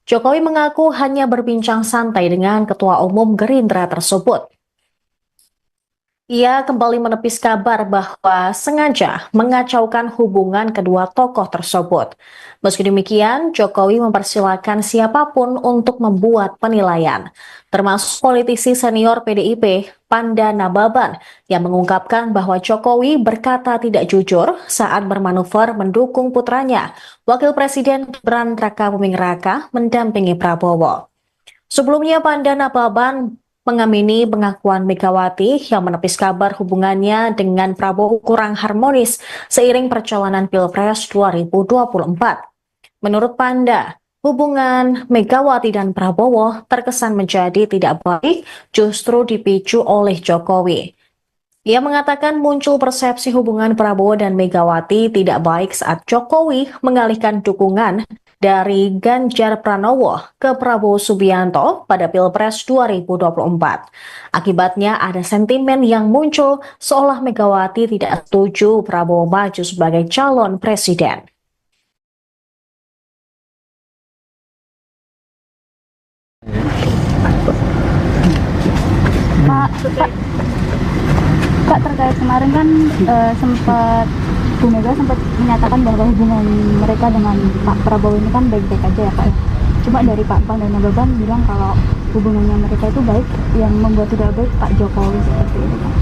Jokowi mengaku hanya berbincang santai dengan Ketua Umum Gerindra tersebut. Ia kembali menepis kabar bahwa sengaja mengacaukan hubungan kedua tokoh tersebut. Meski demikian, Jokowi mempersilahkan siapapun untuk membuat penilaian, termasuk politisi senior PDIP, Panda Nababan, yang mengungkapkan bahwa Jokowi berkata tidak jujur saat bermanuver mendukung putranya, Wakil Presiden Gibran Rakabuming Raka, mendampingi Prabowo. Sebelumnya, Panda Nababan mengamini pengakuan Megawati yang menepis kabar hubungannya dengan Prabowo kurang harmonis seiring perjalanan Pilpres 2024. Menurut Panda, hubungan Megawati dan Prabowo terkesan menjadi tidak baik justru dipicu oleh Jokowi. Ia mengatakan muncul persepsi hubungan Prabowo dan Megawati tidak baik saat Jokowi mengalihkan dukungan dari Ganjar Pranowo ke Prabowo Subianto pada Pilpres 2024. Akibatnya ada sentimen yang muncul seolah Megawati tidak setuju Prabowo maju sebagai calon presiden. Pak, terkait kemarin kan sempat Bu Mega sempat menyatakan bahwa hubungan mereka dengan Pak Prabowo ini kan baik-baik aja ya Pak ya. Cuma dari Pak Pan dan Nababan bilang kalau hubungannya mereka itu baik, yang membuat tidak baik Pak Jokowi seperti itu Pak.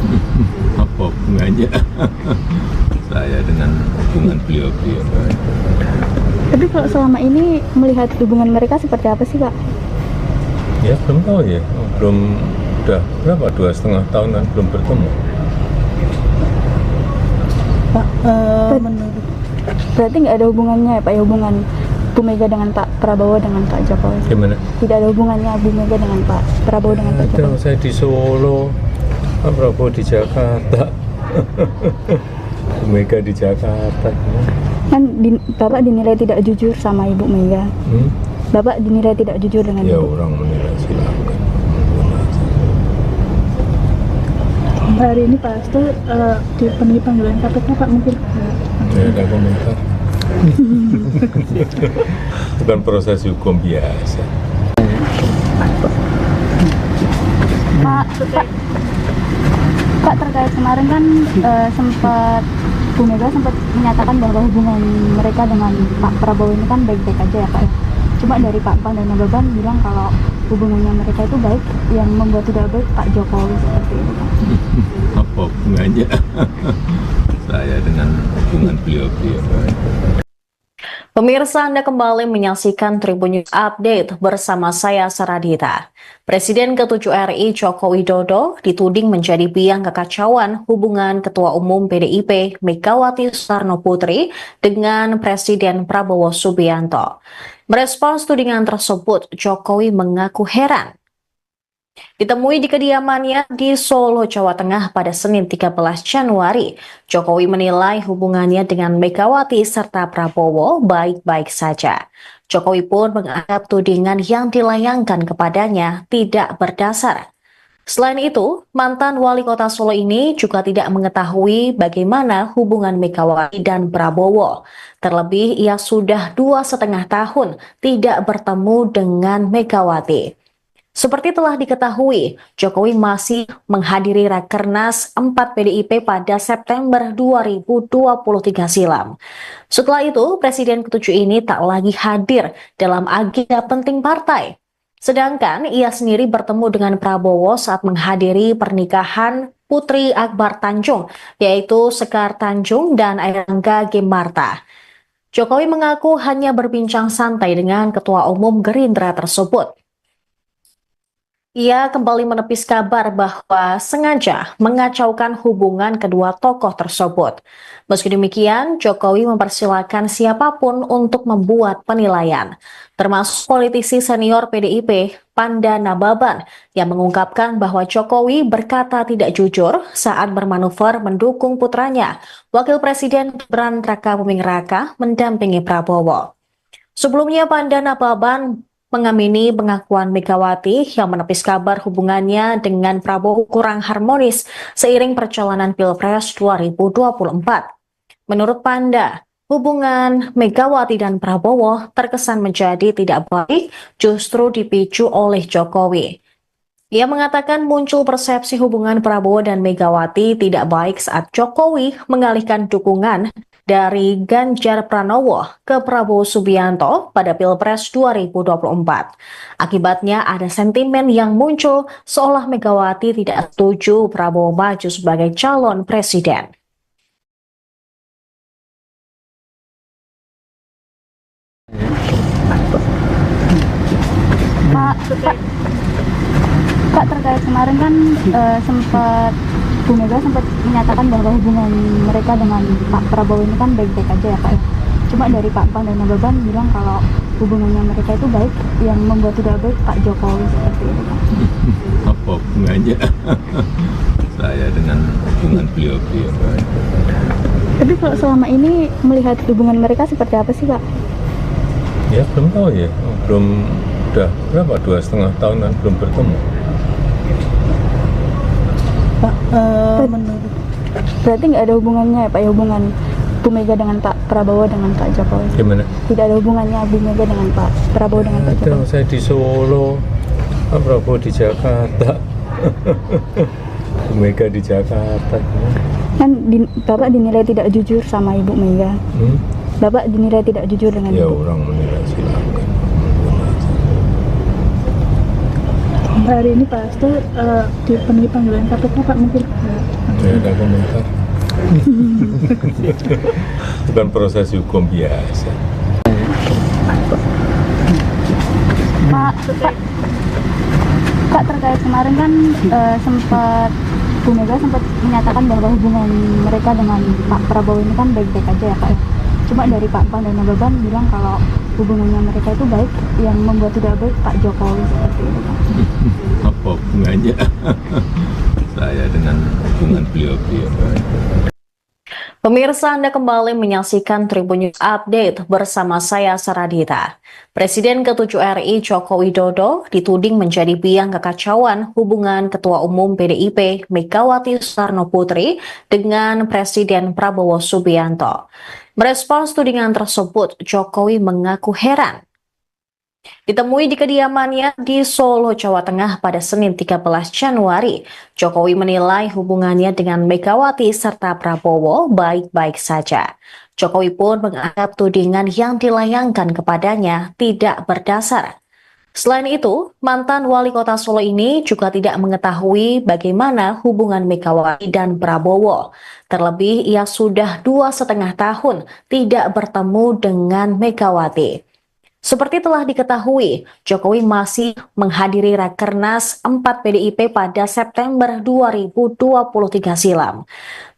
Apa hubungannya saya dengan hubungan beliau-beliau? Tapi kalau selama ini melihat hubungan mereka seperti apa sih Pak? Ya belum tahu ya, udah berapa, 2,5 tahun kan belum bertemu. Pak, menurut Berarti nggak ada hubungannya ya Pak ya, hubungan Bu Mega dengan Pak Prabowo dengan Pak Jokowi? Gimana? Tidak ada hubungannya Bu Mega dengan Pak Prabowo dengan Pak Ada, Jokowi? saya di Solo, Pak Prabowo di Jakarta, Bu Mega di Jakarta. Kan Bapak dinilai tidak jujur sama Ibu Mega. Bapak dinilai tidak jujur dengan Ya Ibu. orang menilai silakan. hari ini Pak Hasto dipenuhi panggilan KPK Pak, mungkin Ya ada komentar. Bukan proses hukum biasa. Pak, terkait kemarin kan sempat Bu Mega sempat menyatakan bahwa hubungan mereka dengan Pak Prabowo ini kan baik-baik aja ya Pak ya. Cuma dari Pak Pan dan Nababan bilang kalau hubungannya mereka itu baik, yang membuat tidak baik Pak Jokowi seperti itu Pak. Apa hubungannya saya dengan hubungan beliau-beliau? Pemirsa, Anda kembali menyaksikan Tribun News Update bersama saya Saradita. Presiden ke-7 RI Joko Widodo dituding menjadi biang kekacauan hubungan Ketua Umum PDIP Megawati Soekarno Putri dengan Presiden Prabowo Subianto. Merespons tudingan tersebut, Jokowi mengaku heran. Ditemui di kediamannya di Solo, Jawa Tengah pada Senin 13 Januari, Jokowi menilai hubungannya dengan Megawati serta Prabowo baik-baik saja. Jokowi pun menganggap tudingan yang dilayangkan kepadanya tidak berdasar. Selain itu, mantan wali kota Solo ini juga tidak mengetahui bagaimana hubungan Megawati dan Prabowo. Terlebih, ia sudah 2,5 tahun tidak bertemu dengan Megawati. Seperti telah diketahui, Jokowi masih menghadiri Rakernas 4 PDIP pada September 2023 silam. Setelah itu, Presiden ke-7 ini tak lagi hadir dalam agenda penting partai. Sedangkan ia sendiri bertemu dengan Prabowo saat menghadiri pernikahan Putri Akbar Tanjung, yaitu Sekar Tanjung dan Airangga Gemarta. Jokowi mengaku hanya berbincang santai dengan Ketua Umum Gerindra tersebut. Ia kembali menepis kabar bahwa sengaja mengacaukan hubungan kedua tokoh tersebut. Meski demikian, Jokowi mempersilahkan siapapun untuk membuat penilaian, termasuk politisi senior PDIP, Panda Nababan, yang mengungkapkan bahwa Jokowi berkata tidak jujur saat bermanuver mendukung putranya, Wakil Presiden Gibran Rakabuming Raka, mendampingi Prabowo. Sebelumnya, Panda Nababan mengamini pengakuan Megawati yang menepis kabar hubungannya dengan Prabowo kurang harmonis seiring perjalanan Pilpres 2024. Menurut Panda, hubungan Megawati dan Prabowo terkesan menjadi tidak baik justru dipicu oleh Jokowi. Ia mengatakan muncul persepsi hubungan Prabowo dan Megawati tidak baik saat Jokowi mengalihkan dukungan dari Ganjar Pranowo ke Prabowo Subianto pada Pilpres 2024. Akibatnya ada sentimen yang muncul seolah Megawati tidak setuju Prabowo maju sebagai calon presiden. Kak, terkait kemarin kan sempat Bu Mega sempat menyatakan bahwa hubungan mereka dengan Pak Prabowo ini kan baik-baik aja ya Pak. Cuma dari Pak Pan dan Nababan bilang kalau hubungannya mereka itu baik, yang membuat tidak baik Pak Jokowi seperti itu Pak. Apa hubungannya saya dengan hubungan beliau-beliau? Tapi kalau selama ini melihat hubungan mereka seperti apa sih Pak? Ya belum tahu ya, belum, udah berapa, 2,5 tahunan belum bertemu. Pak, menurut Berarti nggak ada hubungannya ya Pak, ya hubungan Bu Mega dengan Pak Prabowo dengan Pak Jokowi? Gimana? Tidak ada hubungannya Bu Mega dengan Pak Prabowo dengan Pak Ada, Jokowi? saya di Solo, Pak Prabowo di Jakarta, Bu Mega di Jakarta. Kan Bapak dinilai tidak jujur sama Ibu Mega. Bapak dinilai tidak jujur dengan Ya Ibu. orang menilai silakan. hari ini Pak Hasto dipenuhi panggilan KPK Pak, mungkin Tidak ada komentar. Bukan proses hukum biasa. Pak, terkait kemarin kan sempat Bu Mega sempat menyatakan bahwa hubungan mereka dengan Pak Prabowo ini kan baik-baik aja ya Pak. Cuma dari Pak Pan dan Nababan bilang kalau hubungannya mereka itu baik, yang membuat tidak baik Pak Jokowi seperti itu Pak. Apa hubungannya saya dengan hubungan beliau-beliau? Pemirsa, Anda kembali menyaksikan Tribun News Update bersama saya Saradita. Presiden ke-7 RI Joko Widodo dituding menjadi biang kekacauan hubungan Ketua Umum PDIP Megawati Soekarno Putri dengan Presiden Prabowo Subianto. Merespons tudingan tersebut, Jokowi mengaku heran. Ditemui di kediamannya di Solo, Jawa Tengah pada Senin 13 Januari, Jokowi menilai hubungannya dengan Megawati serta Prabowo baik-baik saja. Jokowi pun menganggap tudingan yang dilayangkan kepadanya tidak berdasar. Selain itu, mantan wali kota Solo ini juga tidak mengetahui bagaimana hubungan Megawati dan Prabowo. Terlebih, ia sudah 2,5 tahun tidak bertemu dengan Megawati. Seperti telah diketahui, Jokowi masih menghadiri Rakernas 4 PDIP pada September 2023 silam.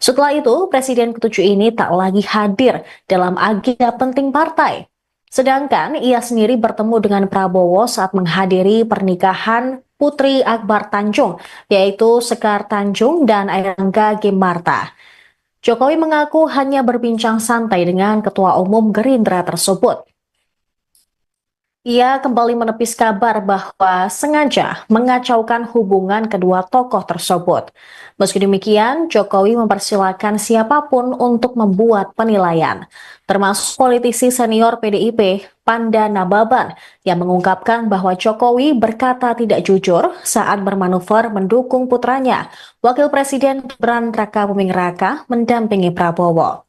Setelah itu, Presiden ke-7 ini tak lagi hadir dalam agenda penting partai. Sedangkan ia sendiri bertemu dengan Prabowo saat menghadiri pernikahan Putri Akbar Tanjung, yaitu Sekar Tanjung dan Airangga Gimarta. Jokowi mengaku hanya berbincang santai dengan Ketua Umum Gerindra tersebut. Ia kembali menepis kabar bahwa sengaja mengacaukan hubungan kedua tokoh tersebut. Meski demikian, Jokowi mempersilahkan siapapun untuk membuat penilaian, termasuk politisi senior PDIP, Panda Nababan, yang mengungkapkan bahwa Jokowi berkata tidak jujur saat bermanuver mendukung putranya, Wakil Presiden Gibran Rakabuming Raka, mendampingi Prabowo.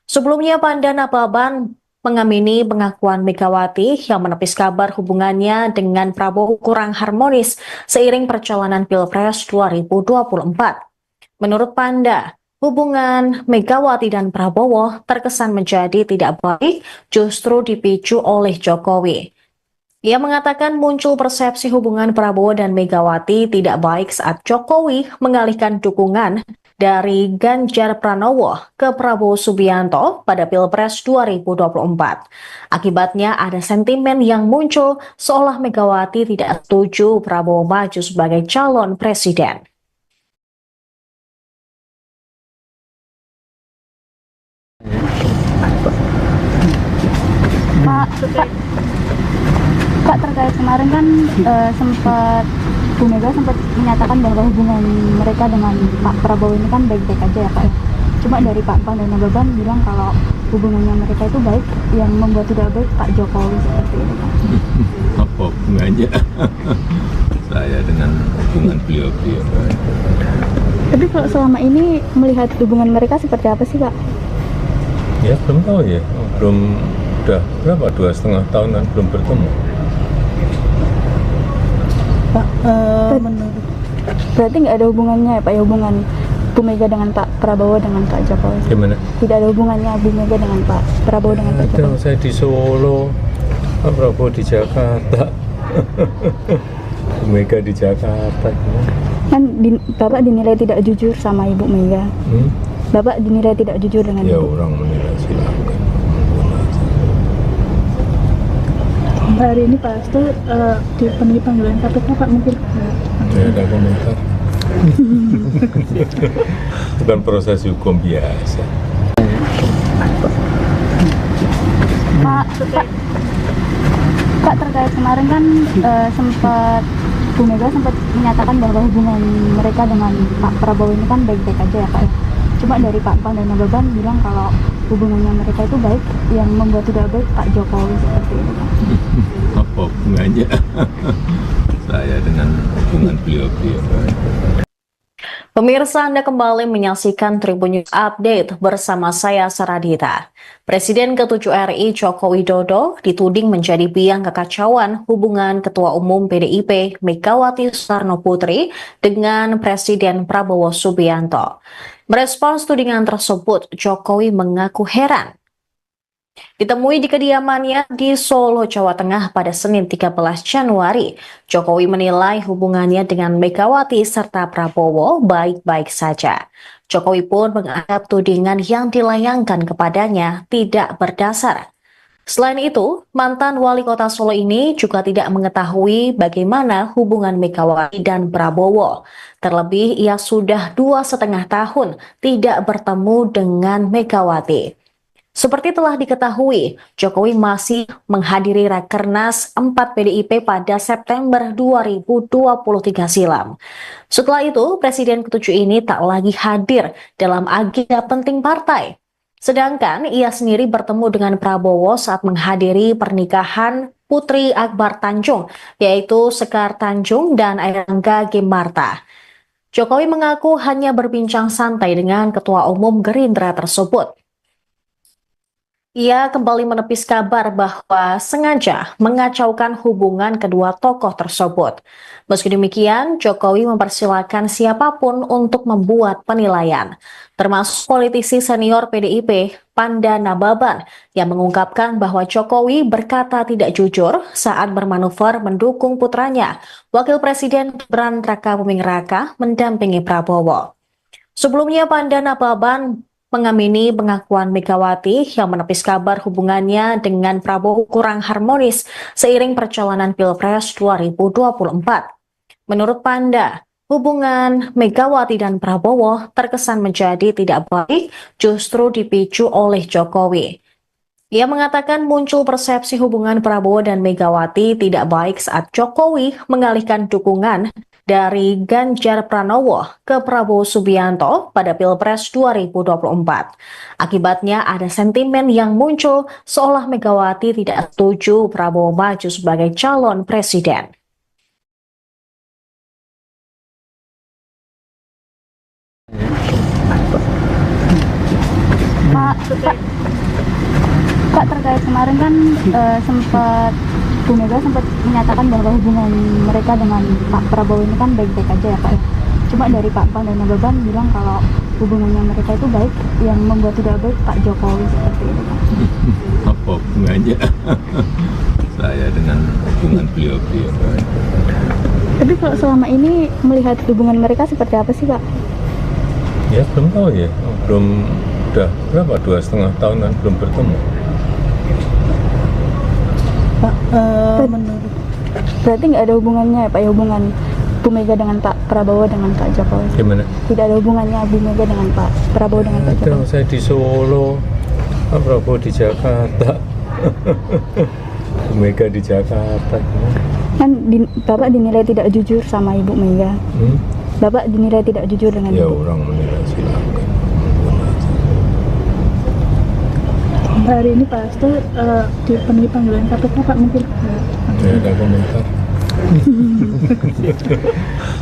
Sebelumnya, Panda Nababan mengamini pengakuan Megawati yang menepis kabar hubungannya dengan Prabowo kurang harmonis seiring perjalanan Pilpres 2024. Menurut Panda, hubungan Megawati dan Prabowo terkesan menjadi tidak baik justru dipicu oleh Jokowi. Ia mengatakan muncul persepsi hubungan Prabowo dan Megawati tidak baik saat Jokowi mengalihkan dukungan dari Ganjar Pranowo ke Prabowo Subianto pada Pilpres 2024. Akibatnya ada sentimen yang muncul seolah Megawati tidak setuju Prabowo maju sebagai calon presiden. Pak, terkait kemarin kan sempat Bu Mega sempat menyatakan bahwa hubungan mereka dengan Pak Prabowo ini kan baik-baik aja ya Pak. Cuma dari Pak Pan dan Nababan bilang kalau hubungannya mereka itu baik, yang membuat tidak baik Pak Jokowi seperti itu Pak. Apa hubungannya saya dengan hubungan beliau-beliau. Tapi kalau selama ini melihat hubungan mereka seperti apa sih, Pak? Ya belum tahu ya, belum, udah berapa, 2,5 tahunan belum bertemu. Pak, menurut Berarti nggak ada hubungannya ya, Pak, ya, hubungan Bu Mega dengan Pak Prabowo dengan Pak Jokowi? Gimana? Tidak ada hubungannya Bu Mega dengan Pak Prabowo dengan Pak Ada, Jokowi? saya di Solo, Pak Prabowo di Jakarta, Bu Mega di Jakarta. Bapak dinilai tidak jujur sama Ibu Mega. Bapak dinilai tidak jujur dengan Ya Ibu. orang menilai silakan. hari ini Pak Hasto dipenuhi panggilan KPK, Pak, mungkin Tidak ada komentar. Bukan proses hukum biasa. Pak, terkait kemarin kan Bu Mega sempat menyatakan bahwa hubungan mereka dengan Pak Prabowo ini kan baik-baik aja ya, Pak, ya. Cuma dari Pak Pan dan Nababan bilang kalau hubungannya mereka itu baik, yang membuat tidak baik Pak Jokowi seperti itu, Pak. Apa hubungannya saya dengan hubungan beliau-beliau? Pemirsa, Anda kembali menyaksikan Tribun News Update bersama saya Saradita. Presiden ke-7 RI Joko Widodo dituding menjadi biang kekacauan hubungan Ketua Umum PDIP Megawati Soekarno Putri dengan Presiden Prabowo Subianto. Merespons tudingan tersebut, Jokowi mengaku heran. Ditemui di kediamannya di Solo, Jawa Tengah pada Senin 13 Januari, Jokowi menilai hubungannya dengan Megawati serta Prabowo baik-baik saja. Jokowi pun menganggap tudingan yang dilayangkan kepadanya tidak berdasar. Selain itu, mantan wali kota Solo ini juga tidak mengetahui bagaimana hubungan Megawati dan Prabowo. Terlebih, ia sudah 2,5 tahun tidak bertemu dengan Megawati. Seperti telah diketahui, Jokowi masih menghadiri Rakernas 4 PDIP pada September 2023 silam. Setelah itu, Presiden ke-7 ini tak lagi hadir dalam agenda penting partai. Sedangkan ia sendiri bertemu dengan Prabowo saat menghadiri pernikahan Putri Akbar Tanjung, yaitu Sekar Tanjung dan Airlangga Gimarta. Jokowi mengaku hanya berbincang santai dengan Ketua Umum Gerindra tersebut. Ia kembali menepis kabar bahwa sengaja mengacaukan hubungan kedua tokoh tersebut. Meski demikian, Jokowi mempersilahkan siapapun untuk membuat penilaian, termasuk politisi senior PDIP, Panda Nababan, yang mengungkapkan bahwa Jokowi berkata tidak jujur saat bermanuver mendukung putranya, Wakil Presiden Gibran Rakabuming Raka, mendampingi Prabowo. Sebelumnya, Panda Nababan mengamini pengakuan Megawati yang menepis kabar hubungannya dengan Prabowo kurang harmonis seiring perjalanan Pilpres 2024. Menurut Panda, hubungan Megawati dan Prabowo terkesan menjadi tidak baik justru dipicu oleh Jokowi. Ia mengatakan muncul persepsi hubungan Prabowo dan Megawati tidak baik saat Jokowi mengalihkan dukungan dari Ganjar Pranowo ke Prabowo Subianto pada Pilpres 2024. Akibatnya ada sentimen yang muncul seolah Megawati tidak setuju Prabowo maju sebagai calon presiden. Pak, terkait kemarin kan Bu Mega sempat menyatakan bahwa hubungan mereka dengan Pak Prabowo ini kan baik-baik aja ya, Pak, ya. Cuma dari Pak Pan dan Nababan bilang kalau hubungannya mereka itu baik, yang membuat tidak baik Pak Jokowi seperti itu, Pak. Apa hubungannya saya dengan hubungan beliau-beliau? Tapi kalau selama ini melihat hubungan mereka seperti apa sih, Pak? Ya belum tahu ya, belum, udah berapa, 2,5 tahunan belum bertemu. Pak, menurut Berarti nggak ada hubungannya ya, Pak, ya, hubungan Bu Mega dengan Pak Prabowo dengan Pak Jokowi? Gimana? Tidak ada hubungannya Bu Mega dengan Pak Prabowo dengan Pak Ada, Jokowi? saya di Solo, Pak Prabowo di Jakarta, Bu Mega di Jakarta. Bapak dinilai tidak jujur sama Ibu Mega. Bapak dinilai tidak jujur dengan Ya Ibu. orang menilai silakan. hari ini Pak Hasto dipenuhi panggilan KPK, Pak, mungkin Tidak ada komentar.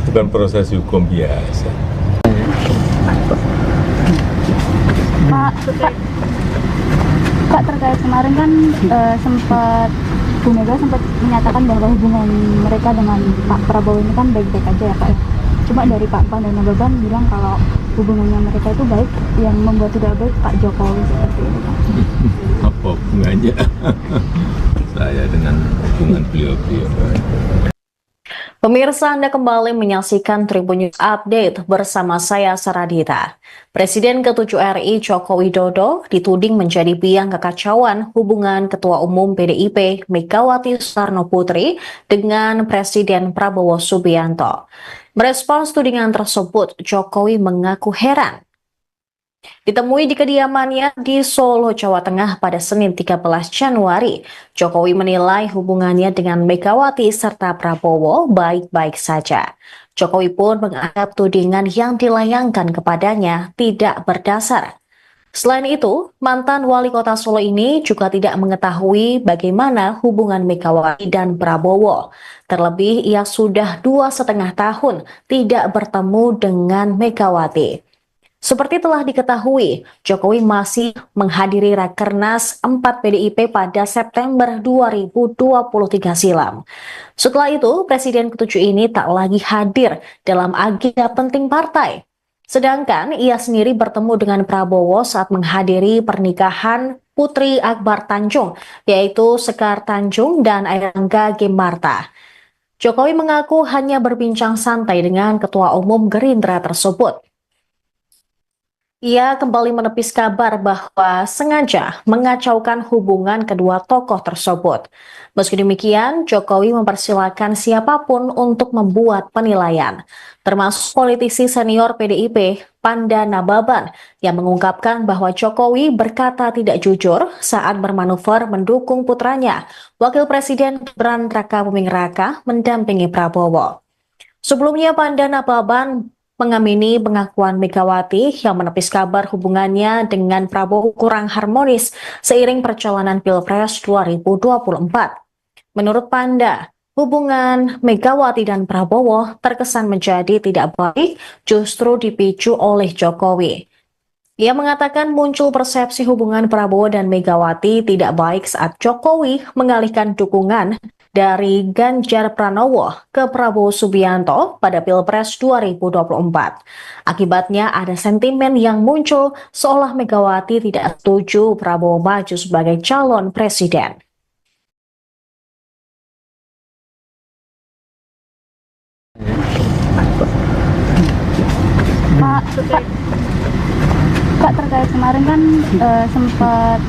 Bukan proses hukum biasa. Pak, terkait kemarin kan sempat Bu Mega sempat menyatakan bahwa hubungan mereka dengan Pak Prabowo ini kan baik-baik aja ya Pak ya. Cuma dari Pak Pan dan Nababan bilang kalau hubungannya mereka itu baik, yang membuat tidak baik Pak Jokowi seperti ini Pak. Apa hubungannya saya dengan hubungan beliau-beliau? Pemirsa, Anda kembali menyaksikan Tribun News Update bersama saya Saradita. Presiden ke-7 RI Joko Widodo dituding menjadi biang kekacauan hubungan Ketua Umum PDIP Megawati Soekarno Putri dengan Presiden Prabowo Subianto. Merespons tudingan tersebut, Jokowi mengaku heran. Ditemui di kediamannya di Solo, Jawa Tengah pada Senin 13 Januari, Jokowi menilai hubungannya dengan Megawati serta Prabowo baik-baik saja. Jokowi pun menganggap tudingan yang dilayangkan kepadanya tidak berdasar. Selain itu, mantan wali kota Solo ini juga tidak mengetahui bagaimana hubungan Megawati dan Prabowo. Terlebih, ia sudah 2,5 tahun tidak bertemu dengan Megawati. Seperti telah diketahui, Jokowi masih menghadiri Rakernas 4 PDIP pada September 2023 silam. Setelah itu, Presiden ke-7 ini tak lagi hadir dalam agenda penting partai. Sedangkan ia sendiri bertemu dengan Prabowo saat menghadiri pernikahan Putri Akbar Tanjung, yaitu Sekar Tanjung dan Airlangga Gemarta. Jokowi mengaku hanya berbincang santai dengan Ketua Umum Gerindra tersebut. Ia kembali menepis kabar bahwa sengaja mengacaukan hubungan kedua tokoh tersebut. Meski demikian, Jokowi mempersilahkan siapapun untuk membuat penilaian, termasuk politisi senior PDIP, Panda Nababan, yang mengungkapkan bahwa Jokowi berkata tidak jujur saat bermanuver mendukung putranya, Wakil Presiden Gibran Rakabuming Raka, mendampingi Prabowo. Sebelumnya, Panda Nababan mengamini pengakuan Megawati yang menepis kabar hubungannya dengan Prabowo kurang harmonis seiring perjalanan Pilpres 2024. Menurut Panda, hubungan Megawati dan Prabowo terkesan menjadi tidak baik justru dipicu oleh Jokowi. Ia mengatakan muncul persepsi hubungan Prabowo dan Megawati tidak baik saat Jokowi mengalihkan dukungan dari Ganjar Pranowo ke Prabowo Subianto pada Pilpres 2024. Akibatnya ada sentimen yang muncul seolah Megawati tidak setuju Prabowo maju sebagai calon presiden. Pak, terkait kemarin kan sempat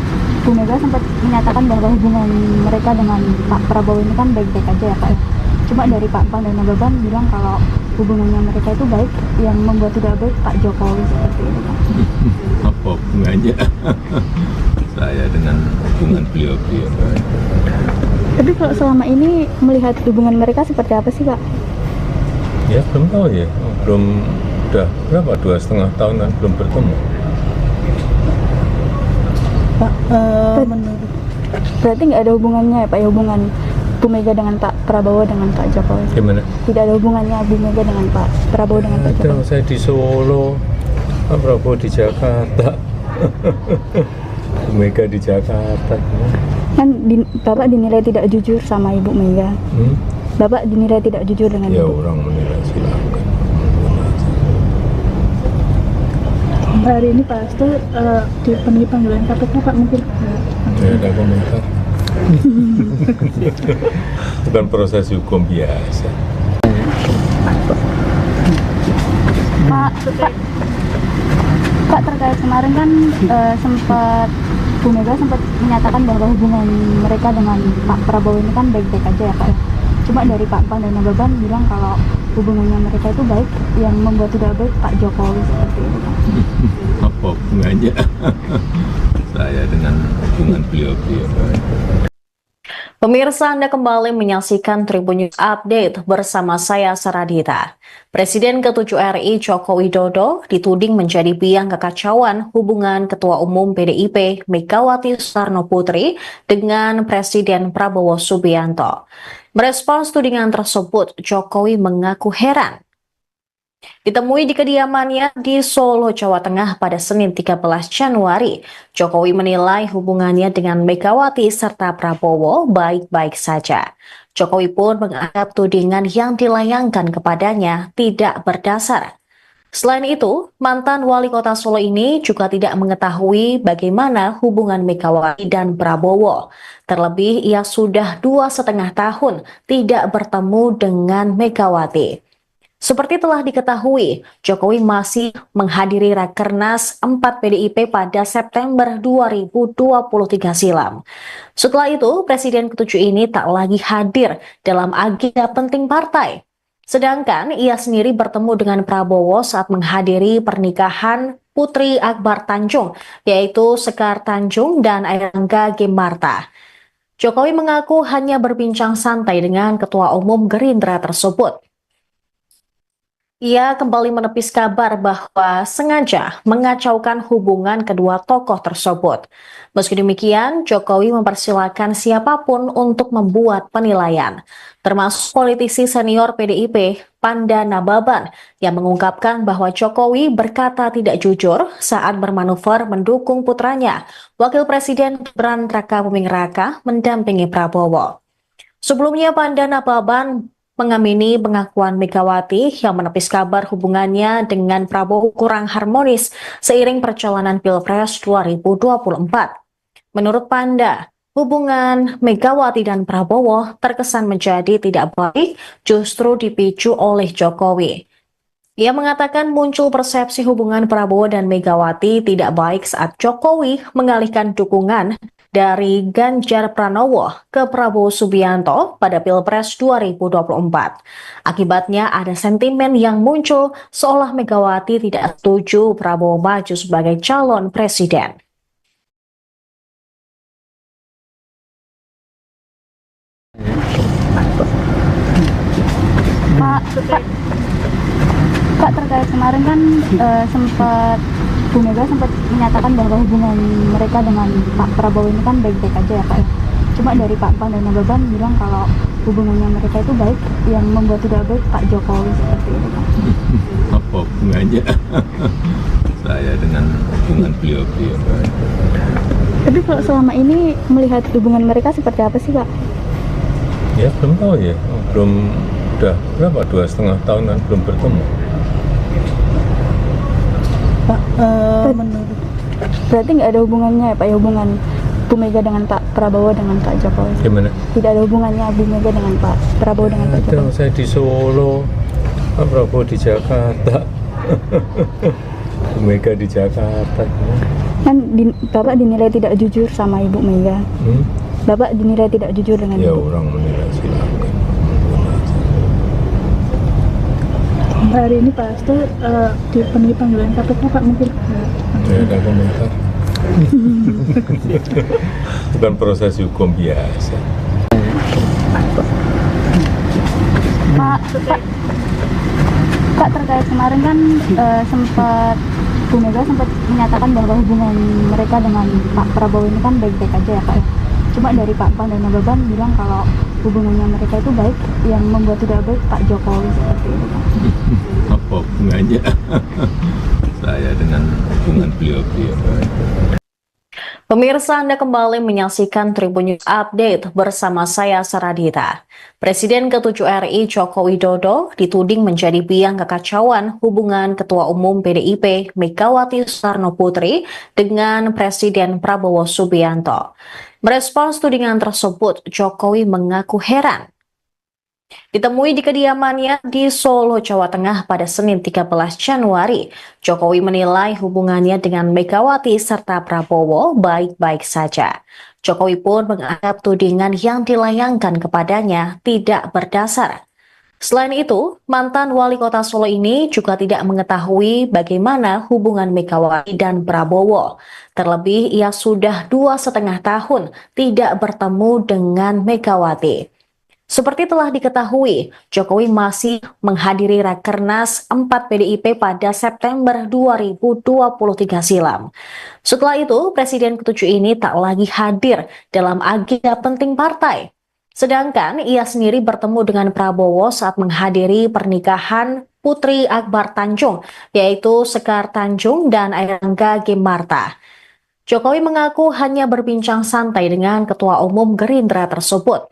Bu Mega sempat menyatakan bahwa hubungan mereka dengan Pak Prabowo ini kan baik-baik aja ya Pak ya. Cuma dari Pak Pan dan Nababan bilang kalau hubungannya mereka itu baik, yang membuat tidak baik Pak Jokowi seperti ini Pak. Apa hubungannya saya dengan hubungan beliau-beliau? Tapi kalau selama ini melihat hubungan mereka seperti apa sih Pak? Ya belum tahu ya, udah berapa, 2,5 tahun kan belum bertemu. Pak, menurut Berarti nggak ada hubungannya ya Pak ya, hubungan Bu Mega dengan Pak Prabowo dengan Pak Jokowi? Gimana? Tidak ada hubungannya Bu Mega dengan Pak Prabowo dengan Pak Ada, Jokowi? saya di Solo, Pak Prabowo di Jakarta, Bu Mega di Jakarta. Kan Bapak dinilai tidak jujur sama Ibu Mega. Bapak dinilai tidak jujur dengan Ya Ibu. orang menilai silakan. hari ini Pak Hasto dipenuhi panggilan KPK Pak, mungkin Saya ada komentar. Bukan proses hukum biasa. Pak, terkait kemarin kan sempat Bu Mega sempat menyatakan bahwa hubungan mereka dengan Pak Prabowo ini kan baik-baik aja ya Pak ya. Cuma dari Pak Pan dan Nababan bilang kalau hubungannya mereka itu baik, yang membuat tidak baik Pak Jokowi seperti ini Pak. Apa hubungannya saya dengan hubungan beliau-beliau? Pemirsa, Anda kembali menyaksikan Tribun News Update bersama saya Saradita. Presiden ke-7 RI Joko Widodo dituding menjadi biang kekacauan hubungan Ketua Umum PDIP Megawati Soekarno Putri dengan Presiden Prabowo Subianto. Merespons tudingan tersebut, Jokowi mengaku heran. Ditemui di kediamannya di Solo, Jawa Tengah pada Senin 13 Januari, Jokowi menilai hubungannya dengan Megawati serta Prabowo baik-baik saja. Jokowi pun menganggap tudingan yang dilayangkan kepadanya tidak berdasar. Selain itu, mantan wali kota Solo ini juga tidak mengetahui bagaimana hubungan Megawati dan Prabowo. Terlebih, ia sudah 2,5 tahun tidak bertemu dengan Megawati. Seperti telah diketahui, Jokowi masih menghadiri Rakernas 4 PDIP pada September 2023 silam. Setelah itu, Presiden ke-7 ini tak lagi hadir dalam agenda penting partai. Sedangkan ia sendiri bertemu dengan Prabowo saat menghadiri pernikahan Putri Akbar Tanjung, yaitu Sekar Tanjung dan Airlangga Gemarta. Jokowi mengaku hanya berbincang santai dengan Ketua Umum Gerindra tersebut. Ia kembali menepis kabar bahwa sengaja mengacaukan hubungan kedua tokoh tersebut. Meski demikian, Jokowi mempersilahkan siapapun untuk membuat penilaian, termasuk politisi senior PDIP, Panda Nababan, yang mengungkapkan bahwa Jokowi berkata tidak jujur saat bermanuver mendukung putranya, Wakil Presiden Gibran Rakabuming Raka, mendampingi Prabowo. Sebelumnya, Panda Nababan mengamini pengakuan Megawati yang menepis kabar hubungannya dengan Prabowo kurang harmonis seiring perjalanan Pilpres 2024. Menurut Panda, hubungan Megawati dan Prabowo terkesan menjadi tidak baik justru dipicu oleh Jokowi. Ia mengatakan muncul persepsi hubungan Prabowo dan Megawati tidak baik saat Jokowi mengalihkan dukungan dari Ganjar Pranowo ke Prabowo Subianto pada Pilpres 2024. Akibatnya ada sentimen yang muncul seolah Megawati tidak setuju Prabowo maju sebagai calon presiden. Pak, terkait kemarin kan sempat Bu Mega sempat menyatakan bahwa hubungan mereka dengan Pak Prabowo ini kan baik-baik aja ya Pak ya. Cuma dari Pak Pan dan Nababan bilang kalau hubungannya mereka itu baik, yang membuat tidak baik Pak Jokowi seperti itu Pak. Apa hubungannya saya dengan hubungan beliau-beliau? Tapi kalau selama ini melihat hubungan mereka seperti apa sih Pak? Ya belum tahu ya, udah berapa, 2,5 tahun kan belum bertemu. Pak, menurut Berarti nggak ada hubungannya ya Pak ya, hubungan Bu Mega dengan Pak Prabowo dengan Pak Jokowi? Gimana? Tidak ada hubungannya Bu Mega dengan Pak Prabowo dengan Pak Jokowi? Saya di Solo, Pak Prabowo di Jakarta, Bu Mega di Jakarta. Kan Bapak dinilai tidak jujur sama Ibu Mega. Bapak dinilai tidak jujur dengan Ya Ibu. orang menilai silakan. hari ini Pak Hasto dipenuhi panggilan KPK Pak, mungkin Saya ada komentar. Bukan proses hukum biasa. Pak, terkait kemarin kan sempat Bu Mega sempat menyatakan bahwa hubungan mereka dengan Pak Prabowo ini kan baik-baik aja ya Pak ya. Cuma dari Pak Pan dan Nababan bilang kalau hubungannya mereka itu baik, yang membuat tidak baik Pak Jokowi seperti itu Pak. Apa hubungannya saya dengan hubungan beliau-beliau? Pemirsa, Anda kembali menyaksikan Tribun News Update bersama saya Saradita. Presiden ke-7 RI Joko Widodo dituding menjadi biang kekacauan hubungan Ketua Umum PDIP Megawati Soekarno Putri dengan Presiden Prabowo Subianto. Merespons tudingan tersebut, Jokowi mengaku heran. Ditemui di kediamannya di Solo, Jawa Tengah pada Senin 13 Januari, Jokowi menilai hubungannya dengan Megawati serta Prabowo baik-baik saja. Jokowi pun menganggap tudingan yang dilayangkan kepadanya tidak berdasar. Selain itu, mantan wali kota Solo ini juga tidak mengetahui bagaimana hubungan Megawati dan Prabowo. Terlebih, ia sudah 2,5 tahun tidak bertemu dengan Megawati. Seperti telah diketahui, Jokowi masih menghadiri Rakernas 4 PDIP pada September 2023 silam. Setelah itu, Presiden ke-7 ini tak lagi hadir dalam agenda penting partai. Sedangkan ia sendiri bertemu dengan Prabowo saat menghadiri pernikahan Putri Akbar Tanjung, yaitu Sekar Tanjung dan Airangga Gemarta. Jokowi mengaku hanya berbincang santai dengan Ketua Umum Gerindra tersebut.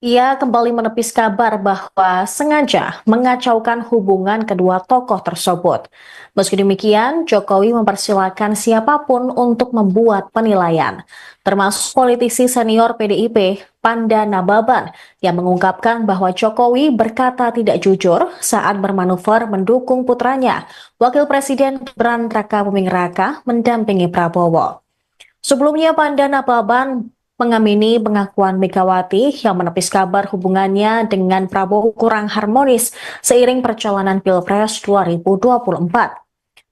Ia kembali menepis kabar bahwa sengaja mengacaukan hubungan kedua tokoh tersebut. Meski demikian, Jokowi mempersilahkan siapapun untuk membuat penilaian, termasuk politisi senior PDIP, Panda Nababan, yang mengungkapkan bahwa Jokowi berkata tidak jujur saat bermanuver mendukung putranya, Wakil Presiden Gibran Rakabuming Raka, mendampingi Prabowo. Sebelumnya, Panda Nababan mengamini pengakuan Megawati yang menepis kabar hubungannya dengan Prabowo kurang harmonis seiring perjalanan Pilpres 2024.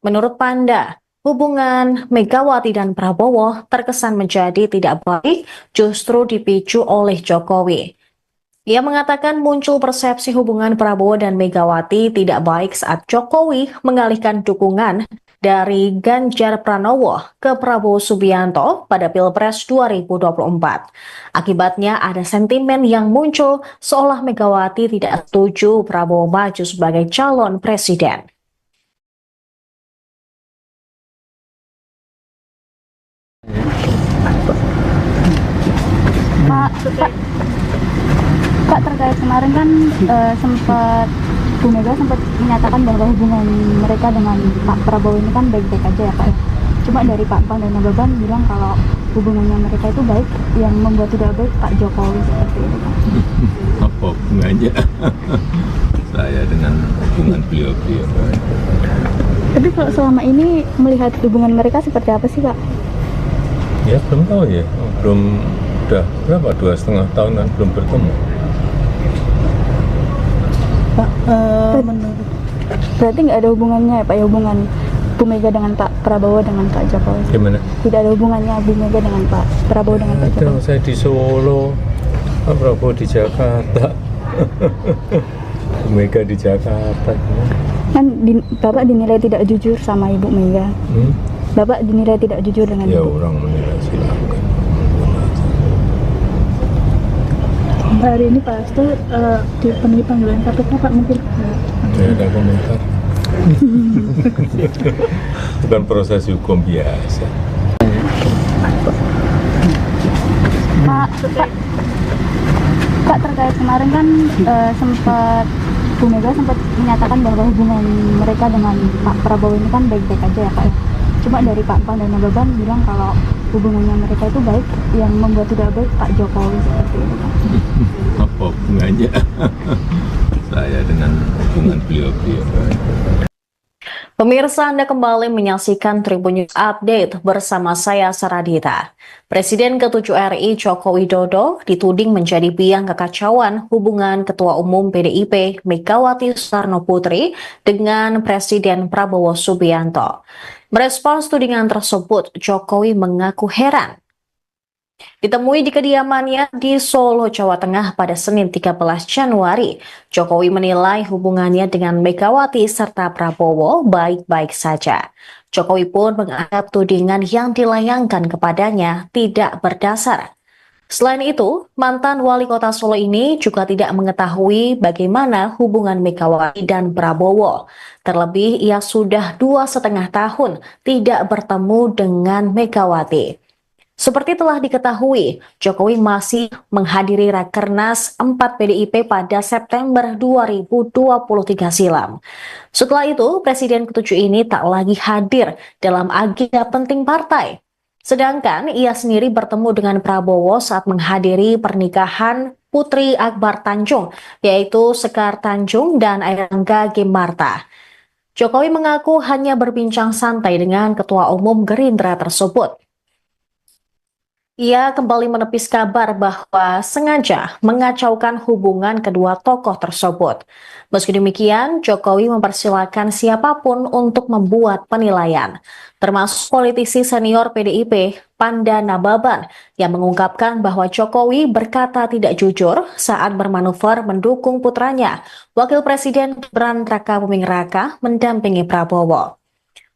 Menurut Panda, hubungan Megawati dan Prabowo terkesan menjadi tidak baik justru dipicu oleh Jokowi. Ia mengatakan muncul persepsi hubungan Prabowo dan Megawati tidak baik saat Jokowi mengalihkan dukungan dari Ganjar Pranowo ke Prabowo Subianto pada Pilpres 2024. Akibatnya ada sentimen yang muncul seolah Megawati tidak setuju Prabowo maju sebagai calon presiden. Pak, terkait kemarin kan sempat Bu Mega sempat menyatakan bahwa hubungan mereka dengan Pak Prabowo ini kan baik-baik aja ya Pak. Cuma dari Pak Pan dan Nababan bilang kalau hubungannya mereka itu baik, yang membuat tidak baik Pak Jokowi seperti itu Pak. Apa hubungannya saya dengan hubungan beliau-beliau? Tapi kalau selama ini melihat hubungan mereka seperti apa sih Pak? Ya belum tahu ya, belum, udah berapa, 2,5 tahunan belum bertemu. Pak, menurut Berarti nggak ada hubungannya ya Pak, ya hubungan Bu Mega dengan Pak Prabowo dengan Pak Jokowi? Gimana? Tidak ada hubungannya Bu Mega dengan Pak Prabowo dengan Pak Ada, Jokowi? saya di Solo, Pak Prabowo di Jakarta, Bu Mega di Jakarta. Kan Bapak dinilai tidak jujur sama Ibu Mega. Bapak dinilai tidak jujur dengan Ya Ibu. orang menilai silakan. hari ini Pak Hasto dipenuhi panggilan KPK Pak, mungkin Tidak ada komentar. Bukan proses hukum biasa. Pak, terkait kemarin kan sempat Bu Mega sempat menyatakan bahwa hubungan mereka dengan Pak Prabowo ini kan baik-baik aja ya Pak. Cuma dari Pak Pan dan Nababan bilang kalau hubungannya mereka itu baik, yang membuat tidak baik Pak Jokowi seperti itu Pak. Apa hubungannya saya dengan hubungan beliau-beliau? Pemirsa, Anda kembali menyaksikan Tribun News Update bersama saya Saradita. Presiden ke-7 RI Joko Widodo dituding menjadi biang kekacauan hubungan Ketua Umum PDIP Megawati Soekarno Putri dengan Presiden Prabowo Subianto. Merespons tudingan tersebut, Jokowi mengaku heran. Ditemui di kediamannya di Solo, Jawa Tengah pada Senin 13 Januari, Jokowi menilai hubungannya dengan Megawati serta Prabowo baik-baik saja. Jokowi pun menganggap tudingan yang dilayangkan kepadanya tidak berdasar. Selain itu, mantan wali kota Solo ini juga tidak mengetahui bagaimana hubungan Megawati dan Prabowo. Terlebih, ia sudah 2,5 tahun tidak bertemu dengan Megawati. Seperti telah diketahui, Jokowi masih menghadiri Rakernas 4 PDIP pada September 2023 silam. Setelah itu, Presiden ke-7 ini tak lagi hadir dalam agenda penting partai. Sedangkan ia sendiri bertemu dengan Prabowo saat menghadiri pernikahan Putri Akbar Tanjung, yaitu Sekar Tanjung dan Airangga Gemarta. Jokowi mengaku hanya berbincang santai dengan Ketua Umum Gerindra tersebut. Ia kembali menepis kabar bahwa sengaja mengacaukan hubungan kedua tokoh tersebut. Meski demikian, Jokowi mempersilahkan siapapun untuk membuat penilaian, termasuk politisi senior PDIP, Panda Nababan, yang mengungkapkan bahwa Jokowi berkata tidak jujur saat bermanuver mendukung putranya, Wakil Presiden Gibran Rakabuming Raka, mendampingi Prabowo.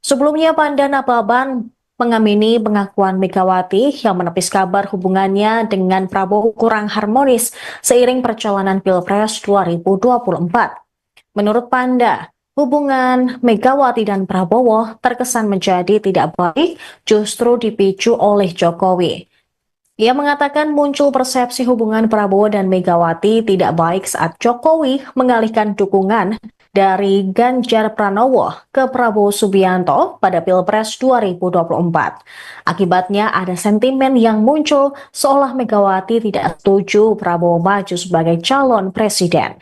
Sebelumnya, Panda Nababan mengamini pengakuan Megawati yang menepis kabar hubungannya dengan Prabowo kurang harmonis seiring perjalanan Pilpres 2024. Menurut Panda, hubungan Megawati dan Prabowo terkesan menjadi tidak baik justru dipicu oleh Jokowi. Ia mengatakan muncul persepsi hubungan Prabowo dan Megawati tidak baik saat Jokowi mengalihkan dukungan dari Ganjar Pranowo ke Prabowo Subianto pada Pilpres 2024. Akibatnya ada sentimen yang muncul seolah Megawati tidak setuju Prabowo maju sebagai calon presiden.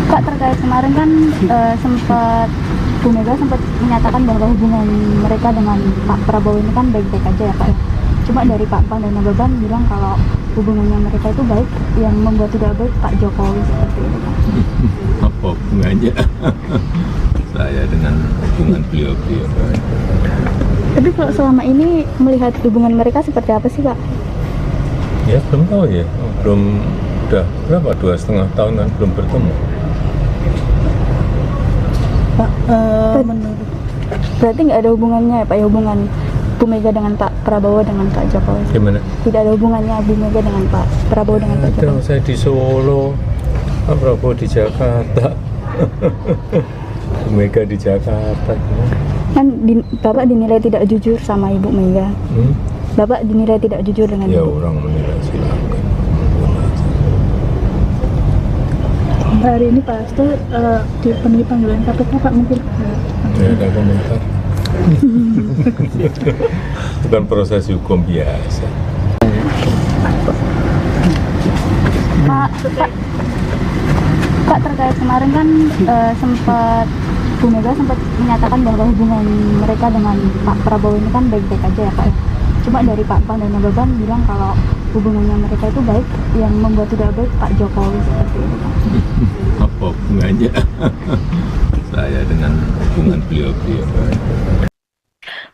Kak, terkait kemarin kan sempat Bu Mega sempat menyatakan bahwa hubungan mereka dengan Pak Prabowo ini kan baik-baik aja ya Pak. Cuma dari Pak Pan dan Nababan bilang kalau hubungannya mereka itu baik, yang membuat tidak baik Pak Jokowi seperti itu Pak. Apa hubungannya saya dengan hubungan beliau-beliau? Tapi kalau selama ini melihat hubungan mereka seperti apa sih Pak? Ya belum tahu ya, belum, udah berapa, 2,5 tahunan belum bertemu. Pak, menurut Berarti nggak ada hubungannya ya Pak, ya, hubungan Bu Mega dengan Pak Prabowo dengan Pak Jokowi? Gimana? Tidak ada hubungannya Bu Mega dengan Pak Prabowo dengan Pak Ada, Jokowi? saya di Solo, Pak Prabowo di Jakarta, Bu Mega di Jakarta. Kan Bapak dinilai tidak jujur sama Ibu Mega. Bapak dinilai tidak jujur dengan Ya Ibu. orang menilai silakan. hari ini Pak Hasto dipenuhi panggilan KPK Pak, mungkin Ya ada komentar. Bukan proses hukum biasa. Pak, terkait kemarin kan sempat Bu Mega sempat menyatakan bahwa hubungan mereka dengan Pak Prabowo ini kan baik-baik aja ya Pak. Cuma dari Pak Pan dan Nababan bilang kalau hubungannya mereka itu baik, yang membuat tidak baik Pak Jokowi seperti itu Pak. Apa hubungannya saya dengan hubungan beliau-beliau?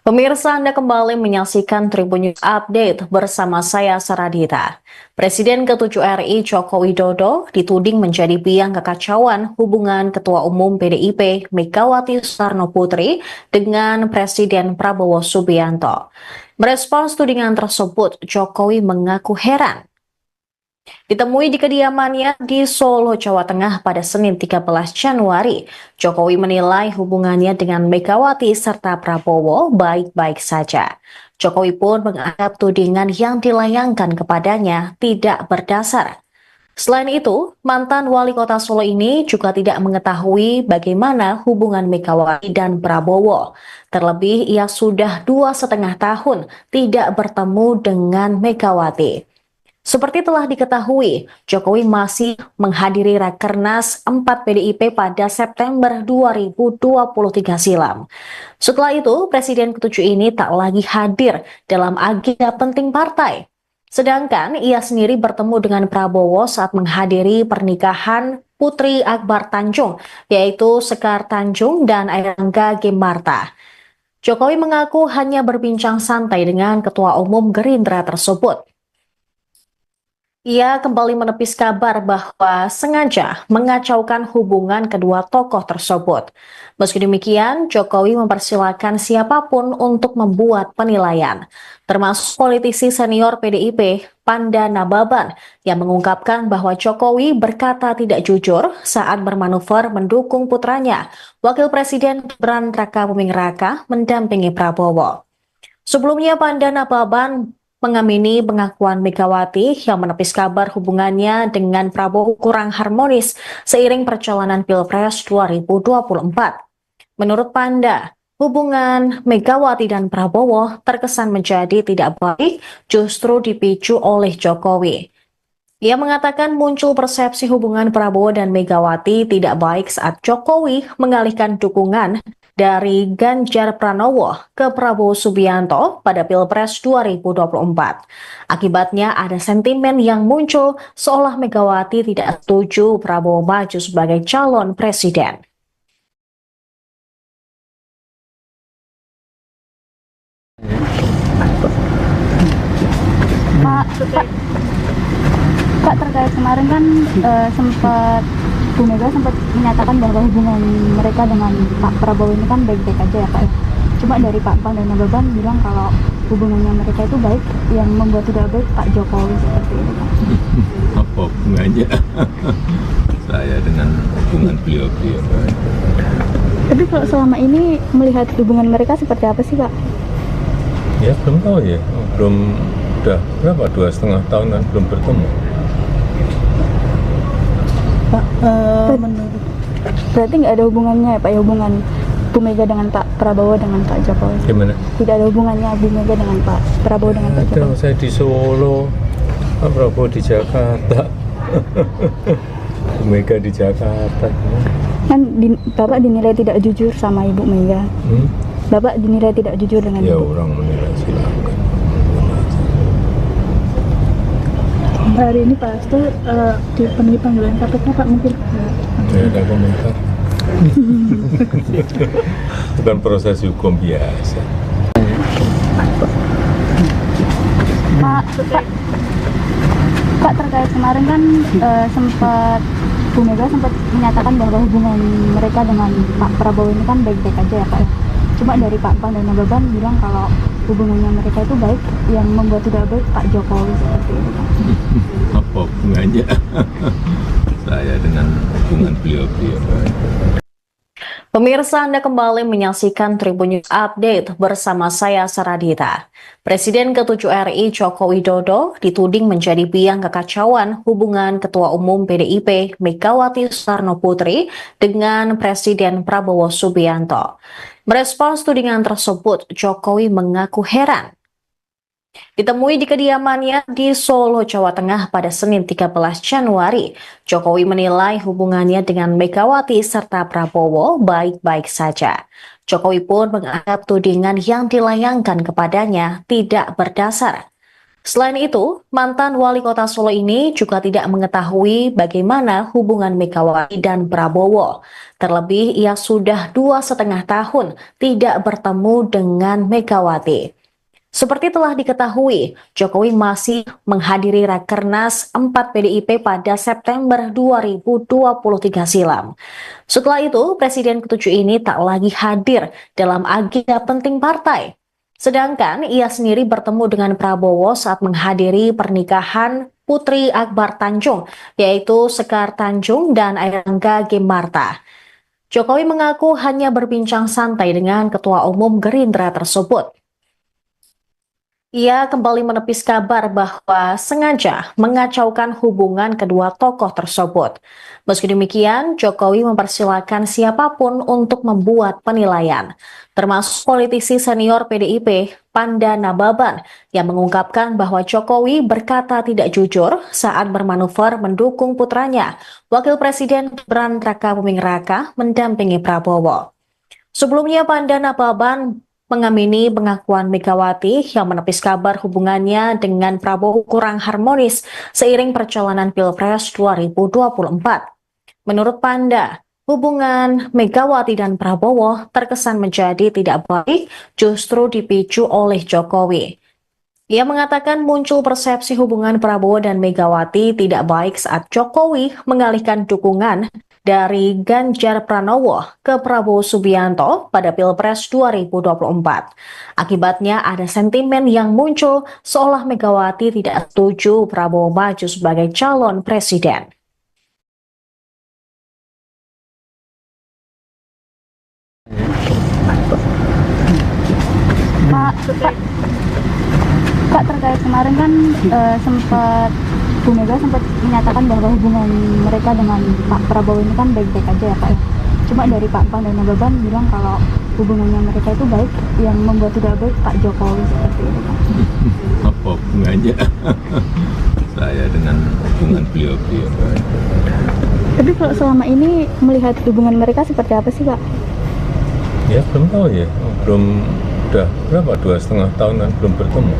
Pemirsa, Anda kembali menyaksikan Tribun News Update bersama saya Saradita. Presiden ke-7 RI Joko Widodo dituding menjadi biang kekacauan hubungan Ketua Umum PDIP Megawati Soekarno Putri dengan Presiden Prabowo Subianto. Merespons tudingan tersebut, Jokowi mengaku heran. Ditemui di kediamannya di Solo, Jawa Tengah pada Senin 13 Januari, Jokowi menilai hubungannya dengan Megawati serta Prabowo baik-baik saja. Jokowi pun menganggap tudingan yang dilayangkan kepadanya tidak berdasar. Selain itu, mantan wali kota Solo ini juga tidak mengetahui bagaimana hubungan Megawati dan Prabowo. Terlebih, ia sudah 2,5 tahun tidak bertemu dengan Megawati. Seperti telah diketahui, Jokowi masih menghadiri Rakernas 4 PDIP pada September 2023 silam. Setelah itu, Presiden ke-7 ini tak lagi hadir dalam agenda penting partai. Sedangkan ia sendiri bertemu dengan Prabowo saat menghadiri pernikahan Putri Akbar Tanjung, yaitu Sekar Tanjung dan Airlangga Gemarta. Jokowi mengaku hanya berbincang santai dengan Ketua Umum Gerindra tersebut. Ia kembali menepis kabar bahwa sengaja mengacaukan hubungan kedua tokoh tersebut. Meski demikian, Jokowi mempersilahkan siapapun untuk membuat penilaian, termasuk politisi senior PDIP, Panda Nababan, yang mengungkapkan bahwa Jokowi berkata tidak jujur saat bermanuver mendukung putranya, Wakil Presiden Gibran Rakabuming Raka, mendampingi Prabowo. Sebelumnya, Panda Nababan mengamini pengakuan Megawati yang menepis kabar hubungannya dengan Prabowo kurang harmonis seiring perjalanan Pilpres 2024. Menurut Panda, hubungan Megawati dan Prabowo terkesan menjadi tidak baik justru dipicu oleh Jokowi. Ia mengatakan muncul persepsi hubungan Prabowo dan Megawati tidak baik saat Jokowi mengalihkan dukungan dari Ganjar Pranowo ke Prabowo Subianto pada Pilpres 2024. Akibatnya ada sentimen yang muncul seolah Megawati tidak setuju Prabowo maju sebagai calon presiden. Pak, terkait kemarin kan sempat Bu Mega sempat menyatakan bahwa hubungan mereka dengan Pak Prabowo ini kan baik-baik aja ya Pak ya. Cuma dari Pak Pan dan Nababan bilang kalau hubungannya mereka itu baik, yang membuat tidak baik Pak Jokowi seperti ini Pak. Apa hubungannya saya dengan hubungan beliau-beliau? Tapi kalau selama ini melihat hubungan mereka seperti apa sih Pak? Ya belum tahu ya, belum, udah berapa, 2,5 tahun kan belum bertemu. Pak, menurut Berarti nggak ada hubungannya ya Pak ya, hubungan Bu Mega dengan Pak Prabowo dengan Pak Jokowi? Gimana? Tidak ada hubungannya Bu Mega dengan Pak Prabowo dengan Pak Ada, Jokowi? saya di Solo, Pak Prabowo di Jakarta, Bu Mega di Jakarta. Kan Bapak dinilai tidak jujur sama Ibu Mega. Bapak dinilai tidak jujur dengan Ya Ibu. orang menilai silakan. hari ini Pak Hasto dipenuhi panggilan KPK Pak, mungkin Tidak ada komentar. Bukan proses hukum biasa. Pak, terkait kemarin kan sempat Bu Mega sempat menyatakan bahwa hubungan mereka dengan Pak Prabowo ini kan baik-baik aja ya Pak ya. Cuma dari Pak Pan dan Nababan bilang kalau hubungannya mereka itu baik, yang membuat tidak baik Pak Jokowi seperti ini Pak. Apa hubungannya saya dengan hubungan beliau-beliau? Pemirsa, Anda kembali menyaksikan Tribun News Update bersama saya Saradita. Presiden ke-7 RI Joko Widodo dituding menjadi biang kekacauan hubungan Ketua Umum PDIP Megawati Soekarno Putri dengan Presiden Prabowo Subianto. Merespons tudingan tersebut, Jokowi mengaku heran. Ditemui di kediamannya di Solo, Jawa Tengah pada Senin 13 Januari, Jokowi menilai hubungannya dengan Megawati serta Prabowo baik-baik saja. Jokowi pun menganggap tudingan yang dilayangkan kepadanya tidak berdasar. Selain itu, mantan wali kota Solo ini juga tidak mengetahui bagaimana hubungan Megawati dan Prabowo. Terlebih, ia sudah 2,5 tahun tidak bertemu dengan Megawati. Seperti telah diketahui, Jokowi masih menghadiri Rakernas 4 PDIP pada September 2023 silam. Setelah itu, Presiden ke-7 ini tak lagi hadir dalam agenda penting partai. Sedangkan ia sendiri bertemu dengan Prabowo saat menghadiri pernikahan Putri Akbar Tanjung, yaitu Sekar Tanjung dan Airlangga Gemarta. Jokowi mengaku hanya berbincang santai dengan Ketua Umum Gerindra tersebut. Ia kembali menepis kabar bahwa sengaja mengacaukan hubungan kedua tokoh tersebut. Meski demikian, Jokowi mempersilahkan siapapun untuk membuat penilaian, termasuk politisi senior PDIP, Panda Nababan, yang mengungkapkan bahwa Jokowi berkata tidak jujur saat bermanuver mendukung putranya, Wakil Presiden Gibran Rakabuming Raka, mendampingi Prabowo. Sebelumnya, Panda Nababan mengamini pengakuan Megawati yang menepis kabar hubungannya dengan Prabowo kurang harmonis seiring perjalanan Pilpres 2024. Menurut Panda, hubungan Megawati dan Prabowo terkesan menjadi tidak baik justru dipicu oleh Jokowi. Ia mengatakan muncul persepsi hubungan Prabowo dan Megawati tidak baik saat Jokowi mengalihkan dukungan dari Ganjar Pranowo ke Prabowo Subianto pada Pilpres 2024. Akibatnya ada sentimen yang muncul seolah Megawati tidak setuju Prabowo maju sebagai calon presiden. Pak, terkait kemarin kan sempat Bu Mega sempat menyatakan bahwa hubungan mereka dengan Pak Prabowo ini kan baik-baik aja ya Pak ya. Cuma dari Pak Pan dan Nababan bilang kalau hubungannya mereka itu baik, yang membuat tidak baik Pak Jokowi seperti ini Pak. Apa hubungannya saya dengan hubungan beliau-beliau. Tapi kalau selama ini melihat hubungan mereka seperti apa sih, Pak? Ya belum tahu ya, belum, udah berapa, 2,5 tahun kan belum bertemu.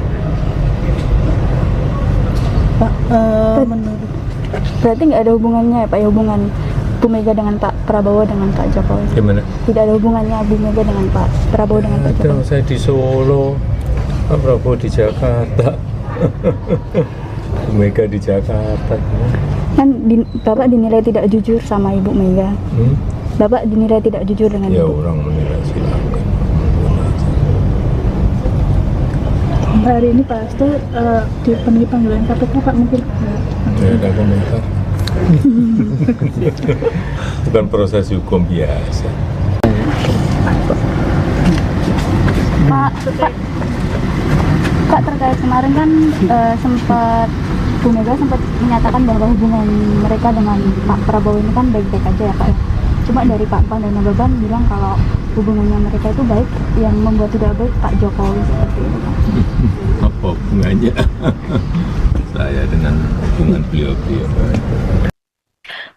Pak, menurut Berarti nggak ada hubungannya ya, Pak, ya, hubungan Bu Mega dengan Pak Prabowo dengan Pak Jokowi? Gimana? Tidak ada hubungannya Bu Mega dengan Pak Prabowo dengan Pak Ada, Jokowi? saya di Solo, Pak Prabowo di Jakarta, Bu Mega di Jakarta. Kan Bapak dinilai tidak jujur sama Ibu Mega. Hmm? Bapak dinilai tidak jujur dengan Ya Ibu. orang menilai silakan. hari ini Pak Hasto dipenuhi panggilan KPK Pak, mungkin Tidak ada komentar. Bukan proses hukum biasa. Pak, terkait kemarin kan sempat Bu Mega sempat menyatakan bahwa hubungan mereka dengan Pak Prabowo ini kan baik-baik aja ya, Pak. Cuma dari Pak Pan dan Nababan bilang kalau hubungannya mereka itu baik, yang membuat tidak baik Pak Jokowi seperti itu, Pak. Apa hubungannya saya dengan hubungan beliau-beliau?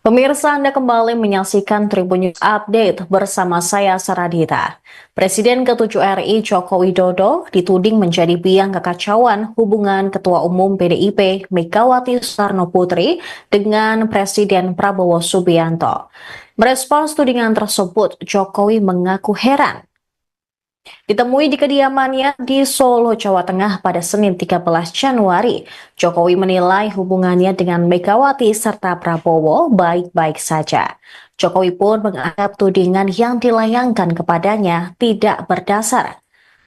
Pemirsa, Anda kembali menyaksikan Tribun News Update bersama saya Saradita. Presiden ke-7 RI Joko Widodo dituding menjadi biang kekacauan hubungan Ketua Umum PDIP Megawati Soekarno Putri dengan Presiden Prabowo Subianto. Merespons tudingan tersebut, Jokowi mengaku heran. Ditemui di kediamannya di Solo, Jawa Tengah pada Senin 13 Januari, Jokowi menilai hubungannya dengan Megawati serta Prabowo baik-baik saja. Jokowi pun menganggap tudingan yang dilayangkan kepadanya tidak berdasar.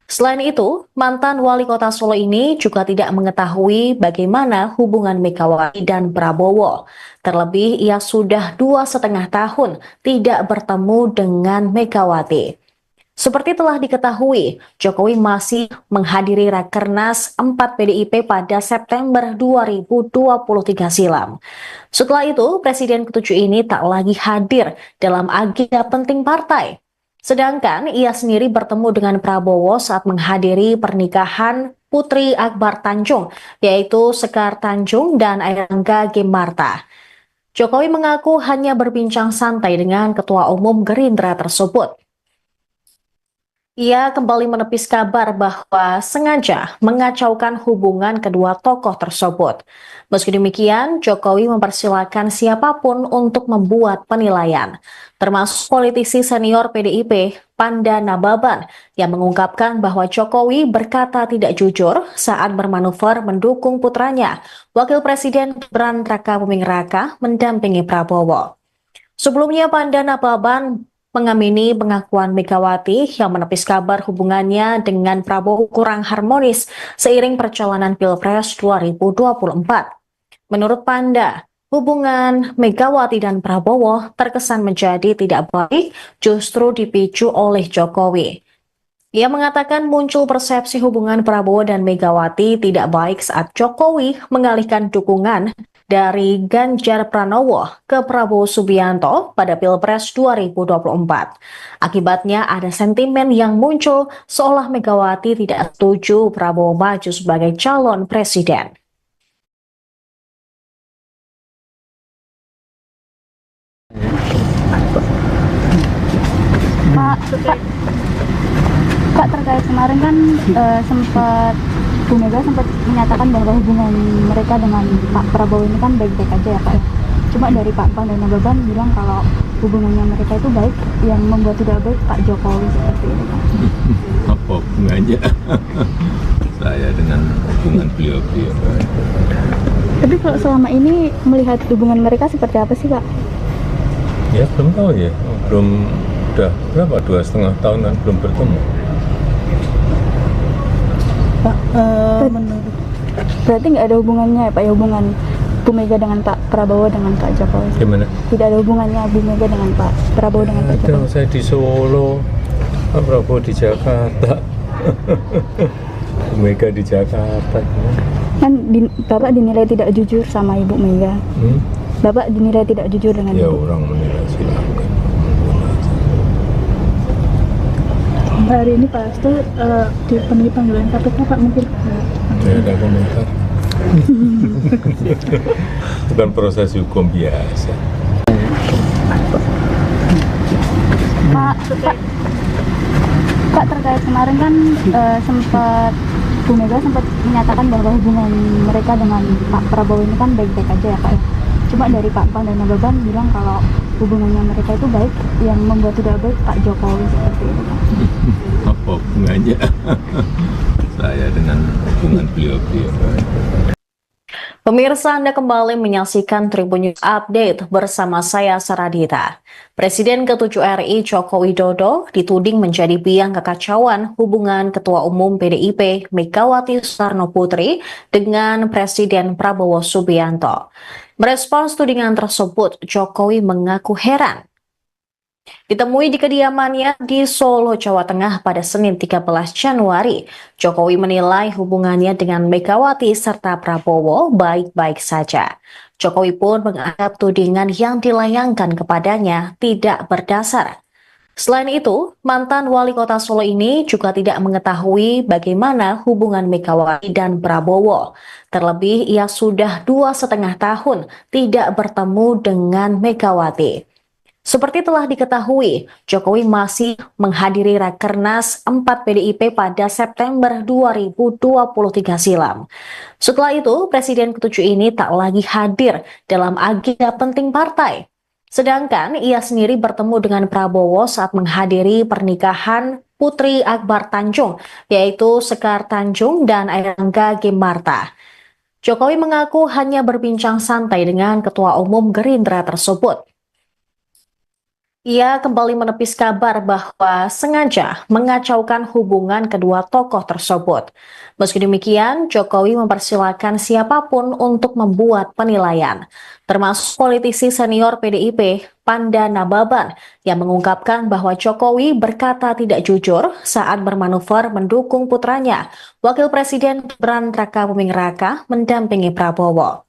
Selain itu, mantan wali kota Solo ini juga tidak mengetahui bagaimana hubungan Megawati dan Prabowo. Terlebih, ia sudah 2,5 tahun tidak bertemu dengan Megawati. Seperti telah diketahui, Jokowi masih menghadiri Rakernas 4 PDIP pada September 2023 silam. Setelah itu, Presiden ke-7 ini tak lagi hadir dalam agenda penting partai. Sedangkan ia sendiri bertemu dengan Prabowo saat menghadiri pernikahan Putri Akbar Tanjung, yaitu Sekar Tanjung dan Airlangga Gimarta. Jokowi mengaku hanya berbincang santai dengan Ketua Umum Gerindra tersebut. Ia kembali menepis kabar bahwa sengaja mengacaukan hubungan kedua tokoh tersebut. Meski demikian, Jokowi mempersilahkan siapapun untuk membuat penilaian, termasuk politisi senior PDIP, Panda Nababan, yang mengungkapkan bahwa Jokowi berkata tidak jujur saat bermanuver mendukung putranya, Wakil Presiden Gibran Rakabuming Raka, mendampingi Prabowo. Sebelumnya, Panda Nababan mengamini pengakuan Megawati yang menepis kabar hubungannya dengan Prabowo kurang harmonis seiring perjalanan Pilpres 2024. Menurut Panda, hubungan Megawati dan Prabowo terkesan menjadi tidak baik justru dipicu oleh Jokowi. Ia mengatakan muncul persepsi hubungan Prabowo dan Megawati tidak baik saat Jokowi mengalihkan dukungan dari Ganjar Pranowo ke Prabowo Subianto pada Pilpres 2024. Akibatnya ada sentimen yang muncul seolah Megawati tidak setuju Prabowo maju sebagai calon presiden. Pak, terkait kemarin kan sempat Bu Mega sempat menyatakan bahwa hubungan mereka dengan Pak Prabowo ini kan baik-baik aja ya, Pak. Cuma dari Pak Pan dan Nababan bilang kalau hubungannya mereka itu baik, yang membuat tidak baik Pak Jokowi seperti itu, Pak. Apa hubungannya saya dengan hubungan beliau-beliau? Tapi kalau selama ini melihat hubungan mereka seperti apa sih, Pak? Ya belum tahu ya, belum, udah berapa, 2,5 tahun kan belum bertemu. Pak, menurut Berarti nggak ada hubungannya ya, Pak, ya, hubungan Bu Mega dengan Pak Prabowo dengan Pak Jokowi? Gimana? Tidak ada hubungannya Bu Mega dengan Pak Prabowo dengan Pak Ada, Jokowi? saya di Solo, Pak Prabowo di Jakarta, Bu Mega di Jakarta. Kan Bapak dinilai tidak jujur sama Ibu Mega. Hmm? Bapak dinilai tidak jujur dengan Ya Ibu. orang menilai silakan. hari ini Pak Hasto dipenuhi panggilan KPK Pak, mungkin Tidak ada komentar. Bukan proses hukum biasa. Pak, terkait kemarin kan sempat Bu Mega sempat menyatakan bahwa hubungan mereka dengan Pak Prabowo ini kan baik-baik aja ya Pak ya. Cuma dari Pak Pan dan Nababan bilang kalau hubungannya mereka itu baik, yang membuat tidak baik Pak Jokowi seperti itu Pak. Apa hubungannya saya dengan hubungan beliau-beliau? Pemirsa, Anda kembali menyaksikan Tribun News Update bersama saya Saradita. Presiden ke-7 RI Joko Widodo dituding menjadi biang kekacauan hubungan Ketua Umum PDIP Megawati Soekarno Putri dengan Presiden Prabowo Subianto. Merespons tudingan tersebut, Jokowi mengaku heran. Ditemui di kediamannya di Solo, Jawa Tengah pada Senin 13 Januari, Jokowi menilai hubungannya dengan Megawati serta Prabowo baik-baik saja. Jokowi pun menganggap tudingan yang dilayangkan kepadanya tidak berdasar. Selain itu, mantan wali kota Solo ini juga tidak mengetahui bagaimana hubungan Megawati dan Prabowo. Terlebih, ia sudah 2,5 tahun tidak bertemu dengan Megawati. Seperti telah diketahui, Jokowi masih menghadiri Rakernas 4 PDIP pada September 2023 silam. Setelah itu, Presiden ke-7 ini tak lagi hadir dalam agenda penting partai. Sedangkan ia sendiri bertemu dengan Prabowo saat menghadiri pernikahan Putri Akbar Tanjung, yaitu Sekar Tanjung dan Airlangga Gimarta. Jokowi mengaku hanya berbincang santai dengan Ketua Umum Gerindra tersebut. Ia kembali menepis kabar bahwa sengaja mengacaukan hubungan kedua tokoh tersebut. Meski demikian, Jokowi mempersilahkan siapapun untuk membuat penilaian, termasuk politisi senior PDIP, Panda Nababan, yang mengungkapkan bahwa Jokowi berkata tidak jujur saat bermanuver mendukung putranya, Wakil Presiden Gibran Rakabuming Raka, mendampingi Prabowo.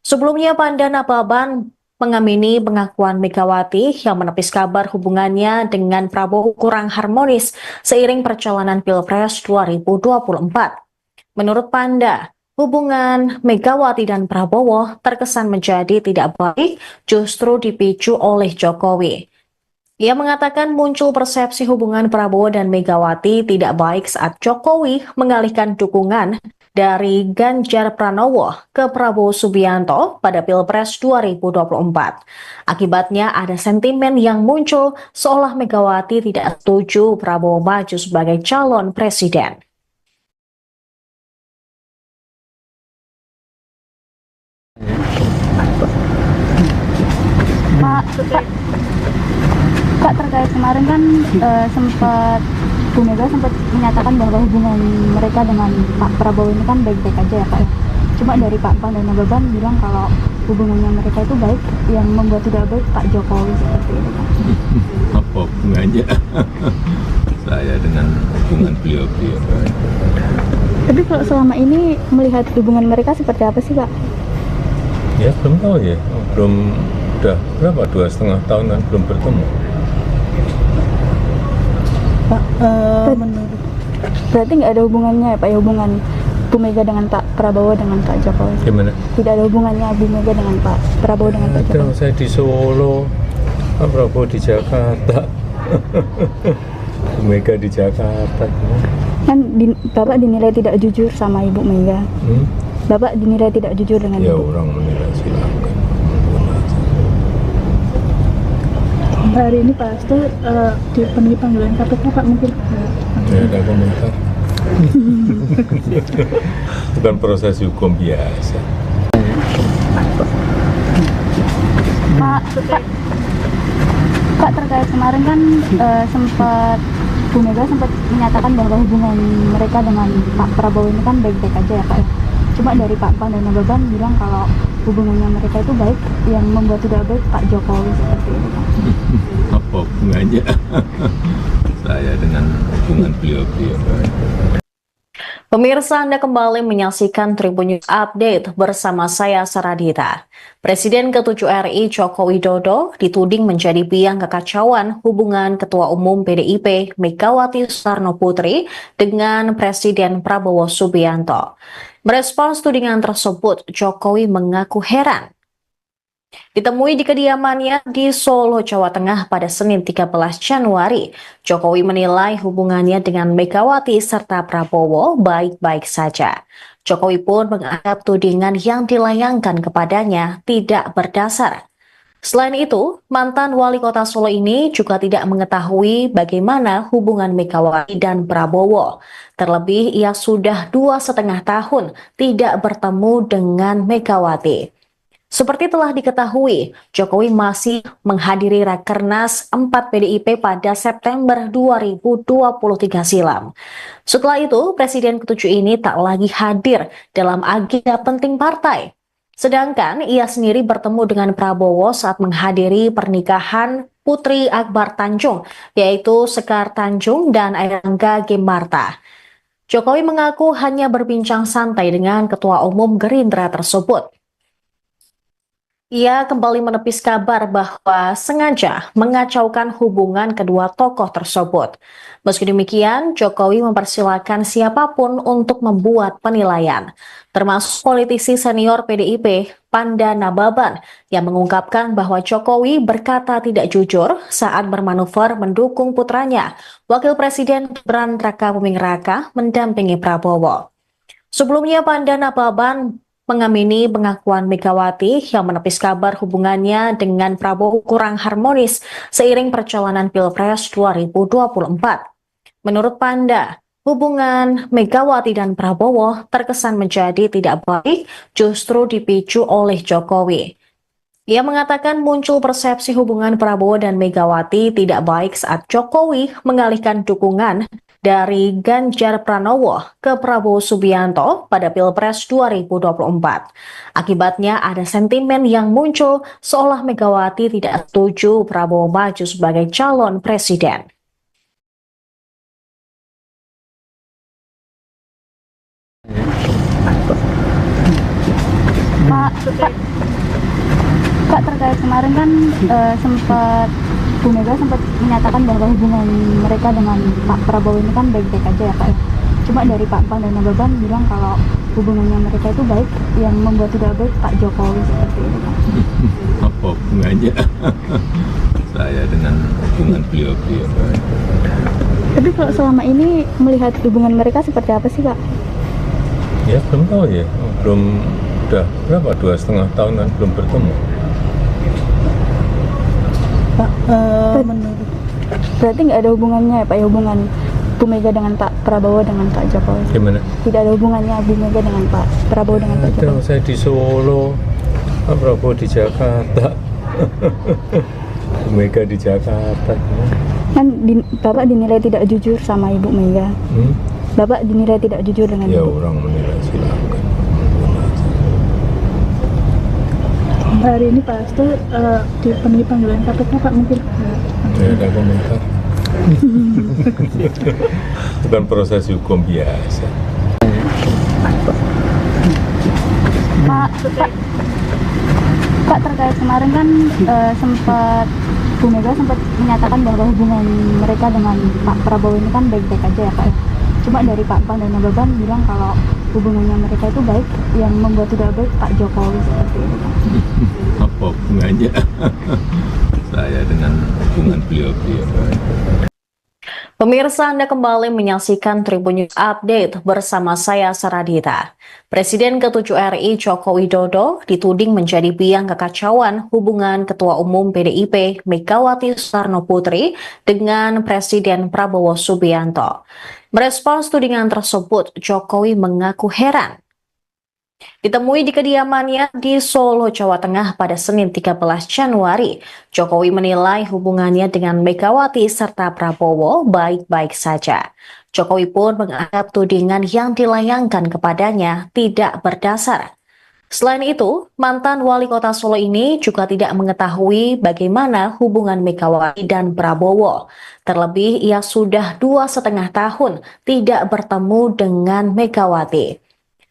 Sebelumnya, Panda Nababan mengamini pengakuan Megawati yang menepis kabar hubungannya dengan Prabowo kurang harmonis seiring perjalanan Pilpres 2024. Menurut Panda, hubungan Megawati dan Prabowo terkesan menjadi tidak baik justru dipicu oleh Jokowi. Ia mengatakan muncul persepsi hubungan Prabowo dan Megawati tidak baik saat Jokowi mengalihkan dukungan dari Ganjar Pranowo ke Prabowo Subianto pada Pilpres 2024. Akibatnya ada sentimen yang muncul seolah Megawati tidak setuju Prabowo maju sebagai calon presiden. Pak, terkait kemarin kan sempat Bu Mega sempat menyatakan bahwa hubungan mereka dengan Pak Prabowo ini kan baik-baik aja ya Pak ya. Cuma dari Pak Pan dan Nababan bilang kalau hubungannya mereka itu baik, yang membuat tidak baik Pak Jokowi seperti itu Pak. Apa hubungannya saya dengan hubungan beliau-beliau? Tapi kalau selama ini melihat hubungan mereka seperti apa sih Pak? Ya belum tahu ya, udah berapa, 2,5 tahunan belum bertemu. Pak, menurut Berarti nggak ada hubungannya ya Pak ya, hubungan Bu Mega dengan Pak Prabowo dengan Pak Jokowi? Gimana? Tidak ada hubungannya Bu Mega dengan Pak Prabowo dengan Pak Ada, Jokowi? saya di Solo, Pak Prabowo di Jakarta, Bu Mega di Jakarta. Kan Bapak dinilai tidak jujur sama Ibu Mega. Bapak dinilai tidak jujur dengan Ya Ibu. orang menilai silakan. hari ini Pak Hasto dipenuhi panggilan KPK Pak, mungkin Tidak ada komentar. Bukan proses hukum biasa. Pak, terkait kemarin kan sempat Bu Mega sempat menyatakan bahwa hubungan mereka dengan Pak Prabowo ini kan baik-baik aja ya Pak ya. Cuma dari Pak Pan dan Nababan bilang kalau hubungannya mereka itu baik, yang membuat tidak baik Pak Jokowi seperti itu Pak. Apa hubungannya saya dengan hubungan beliau-beliau? Pemirsa, Anda kembali menyaksikan Tribun News Update bersama saya Saradita. Presiden ke-7 RI Joko Widodo dituding menjadi biang kekacauan hubungan Ketua Umum PDIP Megawati Soekarno Putri dengan Presiden Prabowo Subianto. Merespons tudingan tersebut, Jokowi mengaku heran. Ditemui di kediamannya di Solo, Jawa Tengah pada Senin 13 Januari, Jokowi menilai hubungannya dengan Megawati serta Prabowo baik-baik saja. Jokowi pun menganggap tudingan yang dilayangkan kepadanya tidak berdasar. Selain itu, mantan wali kota Solo ini juga tidak mengetahui bagaimana hubungan Megawati dan Prabowo. Terlebih, ia sudah 2,5 tahun tidak bertemu dengan Megawati. Seperti telah diketahui, Jokowi masih menghadiri Rakernas 4 PDIP pada September 2023 silam. Setelah itu, Presiden ke-7 ini tak lagi hadir dalam agenda penting partai. Sedangkan ia sendiri bertemu dengan Prabowo saat menghadiri pernikahan Putri Akbar Tanjung, yaitu Sekar Tanjung dan Airangga Gemarta. Jokowi mengaku hanya berbincang santai dengan Ketua Umum Gerindra tersebut. Ia kembali menepis kabar bahwa sengaja mengacaukan hubungan kedua tokoh tersebut. Meski demikian, Jokowi mempersilahkan siapapun untuk membuat penilaian, termasuk politisi senior PDIP, Panda Nababan, yang mengungkapkan bahwa Jokowi berkata tidak jujur saat bermanuver mendukung putranya, Wakil Presiden Gibran Rakabuming Raka, mendampingi Prabowo. Sebelumnya, Panda Nababan mengamini pengakuan Megawati yang menepis kabar hubungannya dengan Prabowo kurang harmonis seiring perjalanan Pilpres 2024. Menurut Panda, hubungan Megawati dan Prabowo terkesan menjadi tidak baik justru dipicu oleh Jokowi. Ia mengatakan muncul persepsi hubungan Prabowo dan Megawati tidak baik saat Jokowi mengalihkan dukungan dari Ganjar Pranowo ke Prabowo Subianto pada Pilpres 2024. Akibatnya ada sentimen yang muncul seolah Megawati tidak setuju Prabowo maju sebagai calon presiden. Pak, terkait kemarin kan sempat Bu Mega sempat menyatakan bahwa hubungan mereka dengan Pak Prabowo ini kan baik-baik aja ya Pak. Cuma dari Pak Pan dan Nababan bilang kalau hubungannya mereka itu baik, yang membuat tidak baik Pak Jokowi seperti itu Pak. Apa hubungannya saya dengan hubungan beliau-beliau? Tapi kalau selama ini melihat hubungan mereka seperti apa sih Pak? Ya belum tahu ya, belum, udah berapa, 2,5 tahunan belum bertemu. Pak, menurut Berarti nggak ada hubungannya ya Pak, ya, hubungan Bu Mega dengan Pak Prabowo dengan Pak Jokowi? Gimana? Tidak ada hubungannya Bu Mega dengan Pak Prabowo dengan Pak Jokowi? Saya di Solo, Pak Prabowo di Jakarta, Bu Mega di Jakarta. Kan Bapak dinilai tidak jujur sama Ibu Mega. Bapak dinilai tidak jujur dengan Ya Ibu. orang menilai silakan. hari ini Pak Hasto dipenuhi panggilan KPK Pak, mungkin Tidak ada komentar. Bukan proses hukum biasa. Pak, terkait kemarin kan sempat Bu Mega sempat menyatakan bahwa hubungan mereka dengan Pak Prabowo ini kan baik-baik aja ya Pak. Cuma dari Pak Pan dan Nababan bilang kalau hubungannya mereka itu baik, yang membuat tidak baik Pak Jokowi seperti itu Pak. Apa hubungannya saya dengan hubungan beliau-beliau? Pemirsa, Anda kembali menyaksikan Tribun News Update bersama saya Saradita. Presiden ke-7 RI Joko Widodo dituding menjadi biang kekacauan hubungan Ketua Umum PDIP Megawati Soekarno Putri dengan Presiden Prabowo Subianto. Merespons tudingan tersebut, Jokowi mengaku heran. Ditemui di kediamannya di Solo, Jawa Tengah pada Senin 13 Januari, Jokowi menilai hubungannya dengan Megawati serta Prabowo baik-baik saja. Jokowi pun menganggap tudingan yang dilayangkan kepadanya tidak berdasar. Selain itu, mantan wali kota Solo ini juga tidak mengetahui bagaimana hubungan Megawati dan Prabowo. Terlebih, ia sudah 2,5 tahun tidak bertemu dengan Megawati.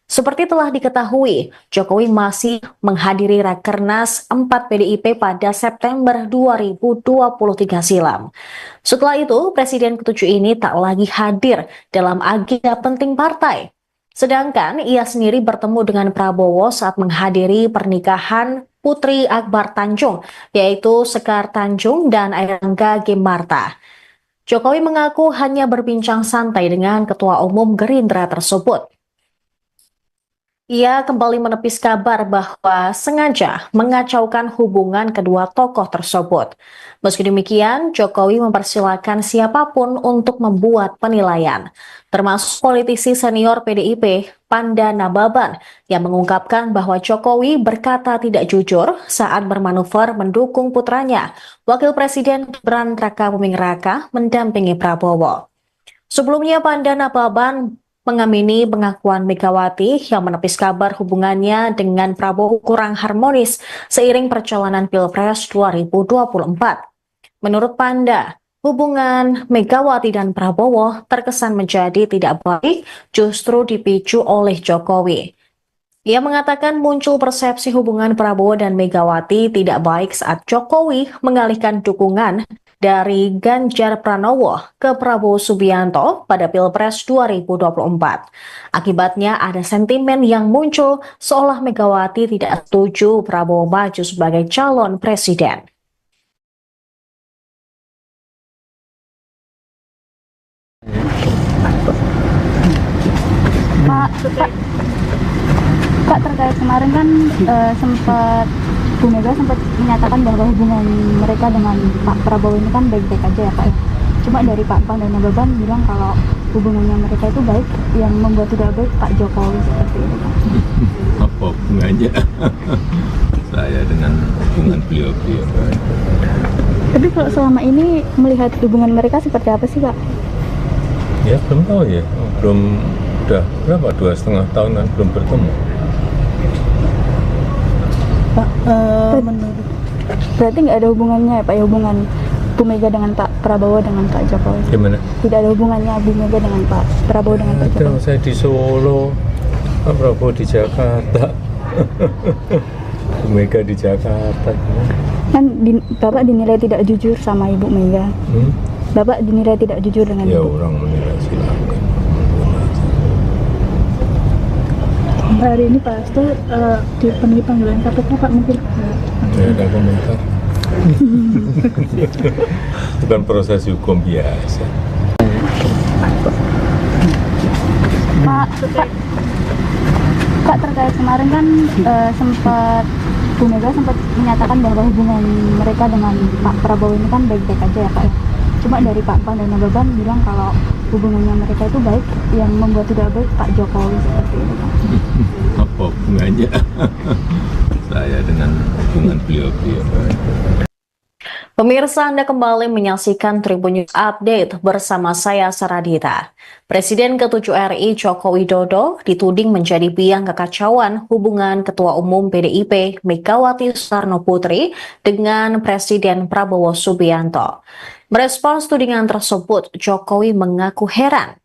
Seperti telah diketahui, Jokowi masih menghadiri Rakernas 4 PDIP pada September 2023 silam. Setelah itu, Presiden ke-7 ini tak lagi hadir dalam agenda penting partai. Sedangkan ia sendiri bertemu dengan Prabowo saat menghadiri pernikahan Putri Akbar Tanjung, yaitu Sekar Tanjung dan Airangga Gemarta. Jokowi mengaku hanya berbincang santai dengan Ketua Umum Gerindra tersebut. Ia kembali menepis kabar bahwa sengaja mengacaukan hubungan kedua tokoh tersebut. Meski demikian, Jokowi mempersilahkan siapapun untuk membuat penilaian, termasuk politisi senior PDIP, Panda Nababan, yang mengungkapkan bahwa Jokowi berkata tidak jujur saat bermanuver mendukung putranya, Wakil Presiden Gibran Rakabuming Raka, mendampingi Prabowo. Sebelumnya, Panda Nababan mengamini pengakuan Megawati yang menepis kabar hubungannya dengan Prabowo kurang harmonis seiring perjalanan Pilpres 2024. Menurut Panda, hubungan Megawati dan Prabowo terkesan menjadi tidak baik justru dipicu oleh Jokowi. Ia mengatakan muncul persepsi hubungan Prabowo dan Megawati tidak baik saat Jokowi mengalihkan dukungan dari Ganjar Pranowo ke Prabowo Subianto pada Pilpres 2024. Akibatnya ada sentimen yang muncul seolah Megawati tidak setuju Prabowo maju sebagai calon presiden. Pak, terkait kemarin kan sempat Bu Mega sempat menyatakan bahwa hubungan mereka dengan Pak Prabowo ini kan baik-baik aja ya Pak ya. Cuma dari Pak Pan dan Nababan bilang kalau hubungannya mereka itu baik, yang membuat tidak baik Pak Jokowi seperti itu Pak. Apa hubungannya saya dengan hubungan beliau-beliau? Tapi kalau selama ini melihat hubungan mereka seperti apa sih Pak? Ya belum tahu ya, belum, udah berapa, 2,5 tahun kan belum bertemu. Pak, menurut Berarti nggak ada hubungannya ya Pak ya, hubungan Bu Mega dengan Pak Prabowo dengan Pak Jokowi? Gimana? Tidak ada hubungannya Bu Mega dengan Pak Prabowo dengan Pak Ada, Jokowi? saya di Solo, Pak Prabowo di Jakarta, Bu Mega di Jakarta. Kan Bapak dinilai tidak jujur sama Ibu Mega. Bapak dinilai tidak jujur dengan Ya Ibu. orang menilai silakan. hari ini Pak Hasto dipenuhi panggilan KPK Pak, mungkin Tidak ada komentar. Bukan proses hukum biasa. Pak, terkait kemarin kan sempat Bu Mega sempat menyatakan bahwa hubungan mereka dengan Pak Prabowo ini kan baik-baik aja ya Pak ya. Cuma dari Pak Pan dan Nababan bilang kalau hubungannya mereka itu baik, yang membuat tidak baik Pak Jokowi seperti itu Pak. Apa hubungannya saya dengan hubungan beliau-beliau? Pemirsa, Anda kembali menyaksikan Tribun News Update bersama saya Saradita. Presiden ke-7 RI Joko Widodo dituding menjadi biang kekacauan hubungan Ketua Umum PDIP Megawati Soekarno Putri dengan Presiden Prabowo Subianto. Merespons tudingan tersebut, Jokowi mengaku heran.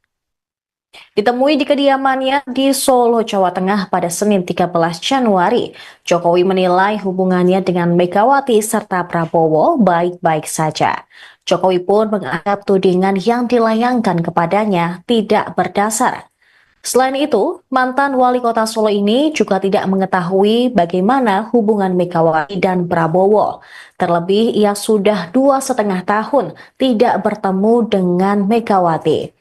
Ditemui di kediamannya di Solo, Jawa Tengah pada Senin 13 Januari, Jokowi menilai hubungannya dengan Megawati serta Prabowo baik-baik saja. Jokowi pun menganggap tudingan yang dilayangkan kepadanya tidak berdasar. Selain itu, mantan wali kota Solo ini juga tidak mengetahui bagaimana hubungan Megawati dan Prabowo. Terlebih, ia sudah 2,5 tahun tidak bertemu dengan Megawati.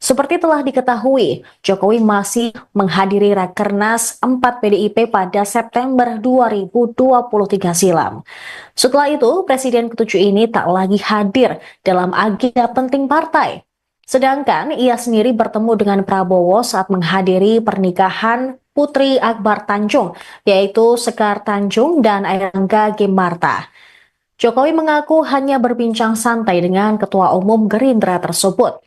Seperti telah diketahui, Jokowi masih menghadiri Rakernas 4 PDIP pada September 2023 silam. Setelah itu, Presiden ke-7 ini tak lagi hadir dalam agenda penting partai. Sedangkan ia sendiri bertemu dengan Prabowo saat menghadiri pernikahan Putri Akbar Tanjung, yaitu Sekar Tanjung dan Airangga Gemarta. Jokowi mengaku hanya berbincang santai dengan Ketua Umum Gerindra tersebut.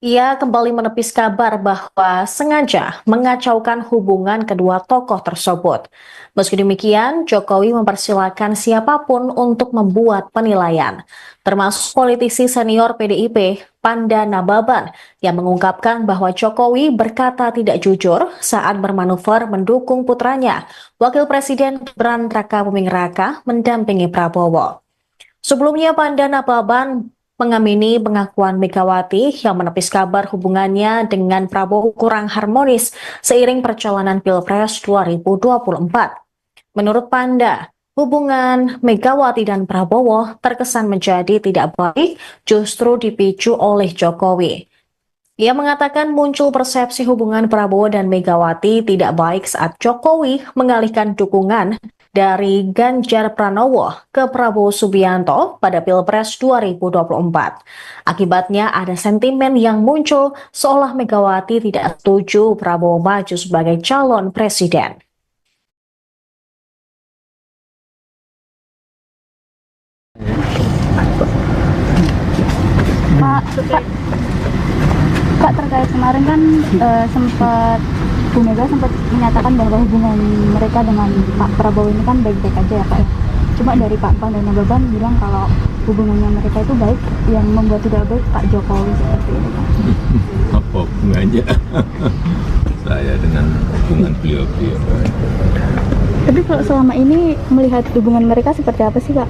Ia kembali menepis kabar bahwa sengaja mengacaukan hubungan kedua tokoh tersebut. Meski demikian, Jokowi mempersilahkan siapapun untuk membuat penilaian, termasuk politisi senior PDIP, Panda Nababan, yang mengungkapkan bahwa Jokowi berkata tidak jujur saat bermanuver mendukung putranya, Wakil Presiden Gibran Raka-Buming Raka, mendampingi Prabowo. Sebelumnya, Panda Nababan mengamini pengakuan Megawati yang menepis kabar hubungannya dengan Prabowo kurang harmonis seiring perjalanan Pilpres 2024. Menurut Panda, hubungan Megawati dan Prabowo terkesan menjadi tidak baik justru dipicu oleh Jokowi. Ia mengatakan muncul persepsi hubungan Prabowo dan Megawati tidak baik saat Jokowi mengalihkan dukungan dari Ganjar Pranowo ke Prabowo Subianto pada Pilpres 2024. Akibatnya ada sentimen yang muncul seolah Megawati tidak setuju Prabowo maju sebagai calon presiden. Pak, terkait kemarin kan sempat Bu Mega sempat menyatakan bahwa hubungan mereka dengan Pak Prabowo ini kan baik-baik aja ya Pak ya. Cuma dari Pak Pan dan Nababan bilang kalau hubungannya mereka itu baik, yang membuat tidak baik Pak Jokowi seperti ini Pak. Apa hubungannya saya dengan hubungan beliau-beliau? Tapi kalau selama ini melihat hubungan mereka seperti apa sih Pak?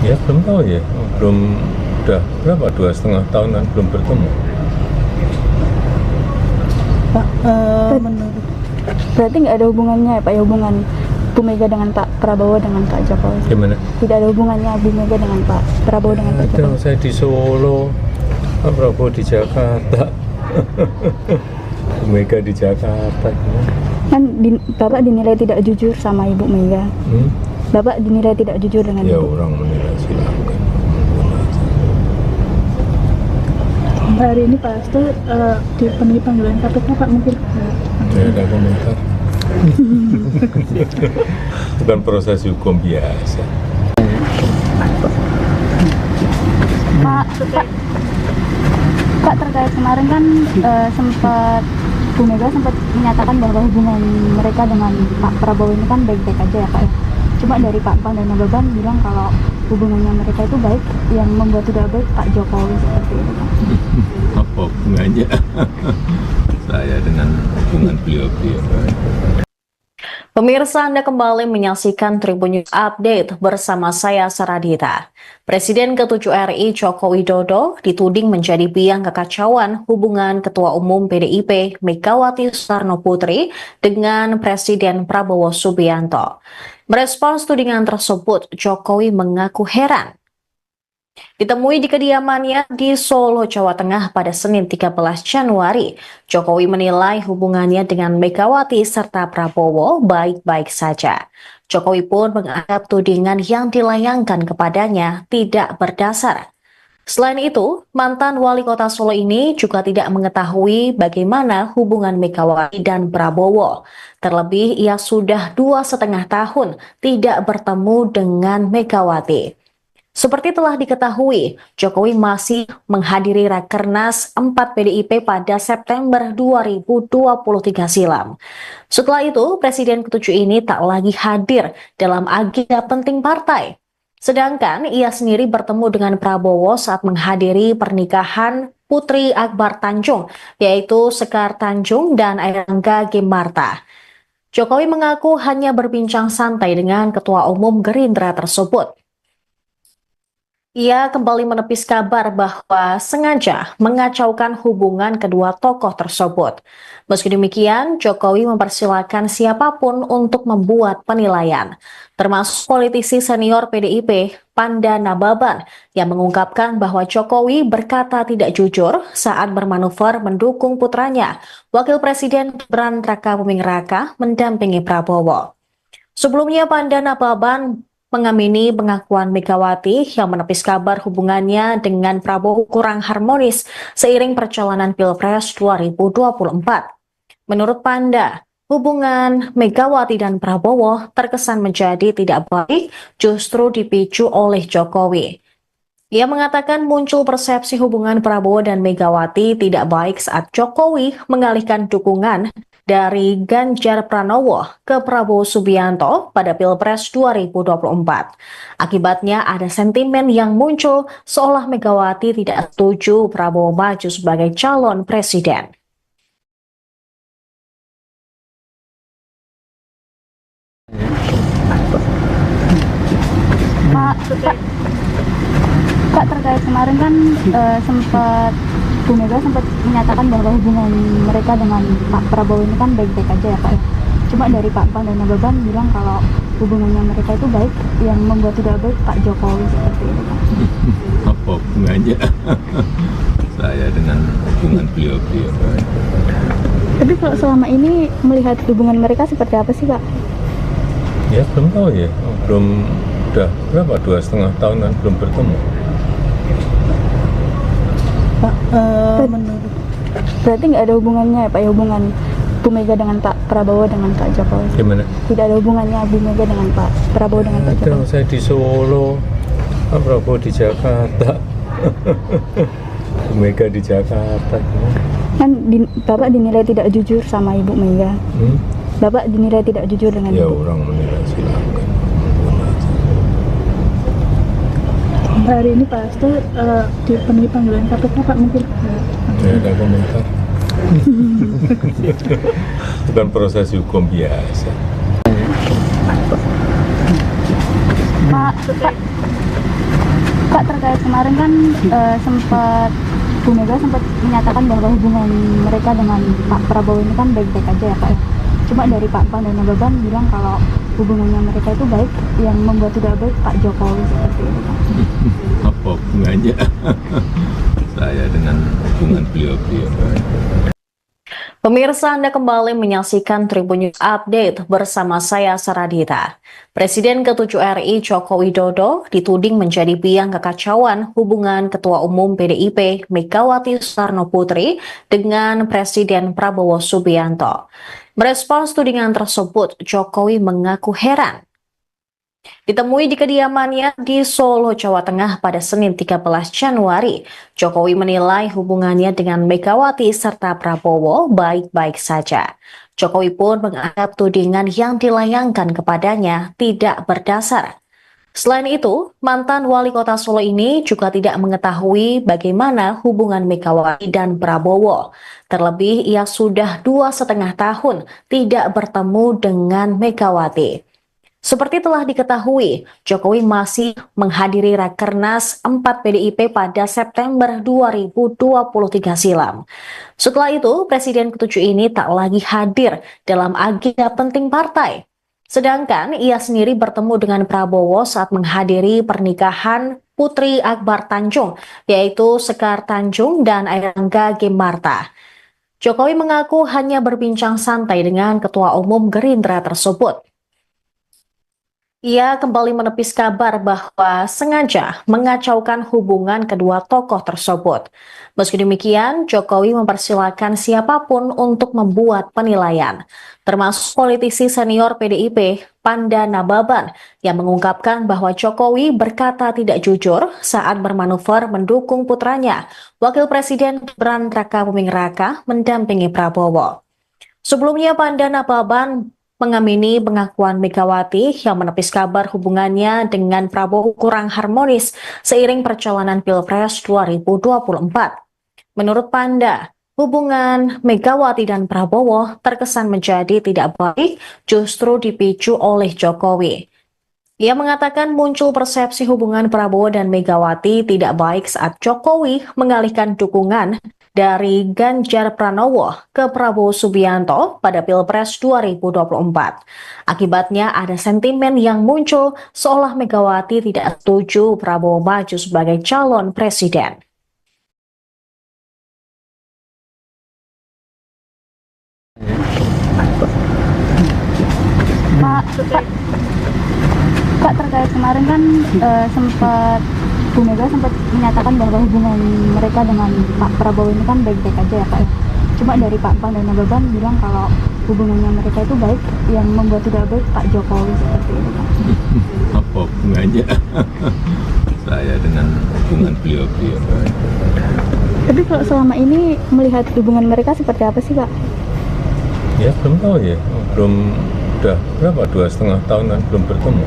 Ya belum tahu ya, udah berapa, 2,5 tahun kan belum bertemu. Pak, menurut Berarti nggak ada hubungannya ya Pak ya, hubungan Bu Mega dengan Pak Prabowo dengan Pak Jokowi? Gimana? Tidak ada hubungannya Bu Mega dengan Pak Prabowo dengan Pak Ada, Jokowi? saya di Solo, Pak Prabowo di Jakarta, Bu Mega di Jakarta. Kan Bapak dinilai tidak jujur sama Ibu Mega. Bapak dinilai tidak jujur dengan Ya Ibu. orang menilai silakan. hari ini Pak Hasto dipenuhi panggilan KPK Pak, mungkin Saya ada komentar. Bukan proses hukum biasa. Pak, terkait kemarin kan sempat Bu Mega sempat menyatakan bahwa hubungan mereka dengan Pak Prabowo ini kan baik-baik aja ya Pak ya. Cuma dari Pak Pan dan Nababan bilang kalau hubungannya mereka itu baik, yang membuat tidak baik Pak Jokowi seperti ini Pak. Apa hubungannya saya dengan hubungan beliau-beliau? Pemirsa, Anda kembali menyaksikan Tribun News Update bersama saya Saradita. Presiden ke-7 RI Joko Widodo dituding menjadi biang kekacauan hubungan Ketua Umum PDIP Megawati Soekarno Putri dengan Presiden Prabowo Subianto. Merespons tudingan tersebut, Jokowi mengaku heran. Ditemui di kediamannya di Solo, Jawa Tengah pada Senin 13 Januari, Jokowi menilai hubungannya dengan Megawati serta Prabowo baik-baik saja. Jokowi pun menganggap tudingan yang dilayangkan kepadanya tidak berdasar. Selain itu, mantan wali kota Solo ini juga tidak mengetahui bagaimana hubungan Megawati dan Prabowo. Terlebih, ia sudah 2,5 tahun tidak bertemu dengan Megawati. Seperti telah diketahui, Jokowi masih menghadiri Rakernas 4 PDIP pada September 2023 silam. Setelah itu, Presiden ke-7 ini tak lagi hadir dalam agenda penting partai. Sedangkan ia sendiri bertemu dengan Prabowo saat menghadiri pernikahan Putri Akbar Tanjung, yaitu Sekar Tanjung dan Airlangga Gimarta. Jokowi mengaku hanya berbincang santai dengan Ketua Umum Gerindra tersebut. Ia kembali menepis kabar bahwa sengaja mengacaukan hubungan kedua tokoh tersebut. Meski demikian, Jokowi mempersilahkan siapapun untuk membuat penilaian, termasuk politisi senior PDIP, Panda Nababan, yang mengungkapkan bahwa Jokowi berkata tidak jujur saat bermanuver mendukung putranya, Wakil Presiden Gibran Raka-Buming Raka, mendampingi Prabowo. Sebelumnya, Panda Nababan mengamini pengakuan Megawati yang menepis kabar hubungannya dengan Prabowo kurang harmonis seiring perjalanan Pilpres 2024. Menurut Panda, hubungan Megawati dan Prabowo terkesan menjadi tidak baik justru dipicu oleh Jokowi. Ia mengatakan muncul persepsi hubungan Prabowo dan Megawati tidak baik saat Jokowi mengalihkan dukungan dari Ganjar Pranowo ke Prabowo Subianto pada Pilpres 2024. Akibatnya ada sentimen yang muncul seolah Megawati tidak setuju Prabowo maju sebagai calon presiden. Pak, terkait kemarin kan sempat Bu Mega sempat menyatakan bahwa hubungan mereka dengan Pak Prabowo ini kan baik-baik aja ya Pak. Cuma dari Pak Pan dan Nababan bilang kalau hubungannya mereka itu baik, yang membuat tidak baik Pak Jokowi seperti itu Pak. Apa hubungannya saya dengan hubungan beliau-beliau? Tapi kalau selama ini melihat hubungan mereka seperti apa sih Pak? Ya belum tahu ya, udah berapa, 2,5 tahun kan belum bertemu. Pak, menurut Berarti nggak ada hubungannya ya Pak, ya hubungan Bu Mega dengan Pak Prabowo dengan Pak Jokowi? Gimana? Tidak ada hubungannya Bu Mega dengan Pak Prabowo dengan Pak Ada, Jokowi? saya di Solo, Pak Prabowo di Jakarta, Bu Mega di Jakarta. Kan Bapak dinilai tidak jujur sama Ibu Mega. Bapak dinilai tidak jujur dengan Ya Ibu. orang menilai silakan. hari ini Pak Hasto dipenuhi panggilan KPK Pak, mungkin Ya ada komentar. Bukan proses hukum biasa. Pak, terkait kemarin kan sempat Bu Mega sempat menyatakan bahwa hubungan mereka dengan Pak Prabowo ini kan baik-baik aja ya Pak. Cuma dari Pak Pan dan Nababan bilang kalau hubungannya mereka itu baik, yang membuat tidak baik Pak Jokowi seperti itu Pak. Apa hubungannya saya dengan hubungan beliau-beliau? Pemirsa, Anda kembali menyaksikan Tribun News Update bersama saya Saradita. Presiden ke-7 RI Joko Widodo dituding menjadi biang kekacauan hubungan Ketua Umum PDIP Megawati Soekarno Putri dengan Presiden Prabowo Subianto. Merespons tudingan tersebut, Jokowi mengaku heran. Ditemui di kediamannya di Solo, Jawa Tengah pada Senin 13 Januari, Jokowi menilai hubungannya dengan Megawati serta Prabowo baik-baik saja. Jokowi pun menganggap tudingan yang dilayangkan kepadanya tidak berdasar. Selain itu, mantan wali kota Solo ini juga tidak mengetahui bagaimana hubungan Megawati dan Prabowo. Terlebih, ia sudah 2,5 tahun tidak bertemu dengan Megawati. Seperti telah diketahui, Jokowi masih menghadiri Rakernas 4 PDIP pada September 2023 silam. Setelah itu, Presiden ke-7 ini tak lagi hadir dalam agenda penting partai. Sedangkan ia sendiri bertemu dengan Prabowo saat menghadiri pernikahan Putri Akbar Tanjung, yaitu Sekar Tanjung dan Airlangga Gimarta. Jokowi mengaku hanya berbincang santai dengan Ketua Umum Gerindra tersebut. Ia kembali menepis kabar bahwa sengaja mengacaukan hubungan kedua tokoh tersebut. Meski demikian, Jokowi mempersilahkan siapapun untuk membuat penilaian, termasuk politisi senior PDIP, Panda Nababan, yang mengungkapkan bahwa Jokowi berkata tidak jujur saat bermanuver mendukung putranya, Wakil Presiden Gibran Rakabuming Raka, mendampingi Prabowo. Sebelumnya, Panda Nababan mengamini pengakuan Megawati yang menepis kabar hubungannya dengan Prabowo kurang harmonis seiring perjalanan Pilpres 2024. Menurut Panda, hubungan Megawati dan Prabowo terkesan menjadi tidak baik justru dipicu oleh Jokowi. Ia mengatakan muncul persepsi hubungan Prabowo dan Megawati tidak baik saat Jokowi mengalihkan dukungan dari Ganjar Pranowo ke Prabowo Subianto pada Pilpres 2024. Akibatnya ada sentimen yang muncul seolah Megawati tidak setuju Prabowo maju sebagai calon presiden. Pak, terkait kemarin kan sempat Bu Mega sempat menyatakan bahwa hubungan mereka dengan Pak Prabowo ini kan baik-baik aja ya Pak. Cuma dari Pak Pan dan Nababan bilang kalau hubungannya mereka itu baik, yang membuat tidak baik Pak Jokowi seperti itu Pak. Apa hubungannya saya dengan hubungan beliau-beliau. Tapi kalau selama ini melihat hubungan mereka seperti apa sih, Pak? Ya belum tahu ya, belum, udah berapa, 2,5 tahunan belum bertemu.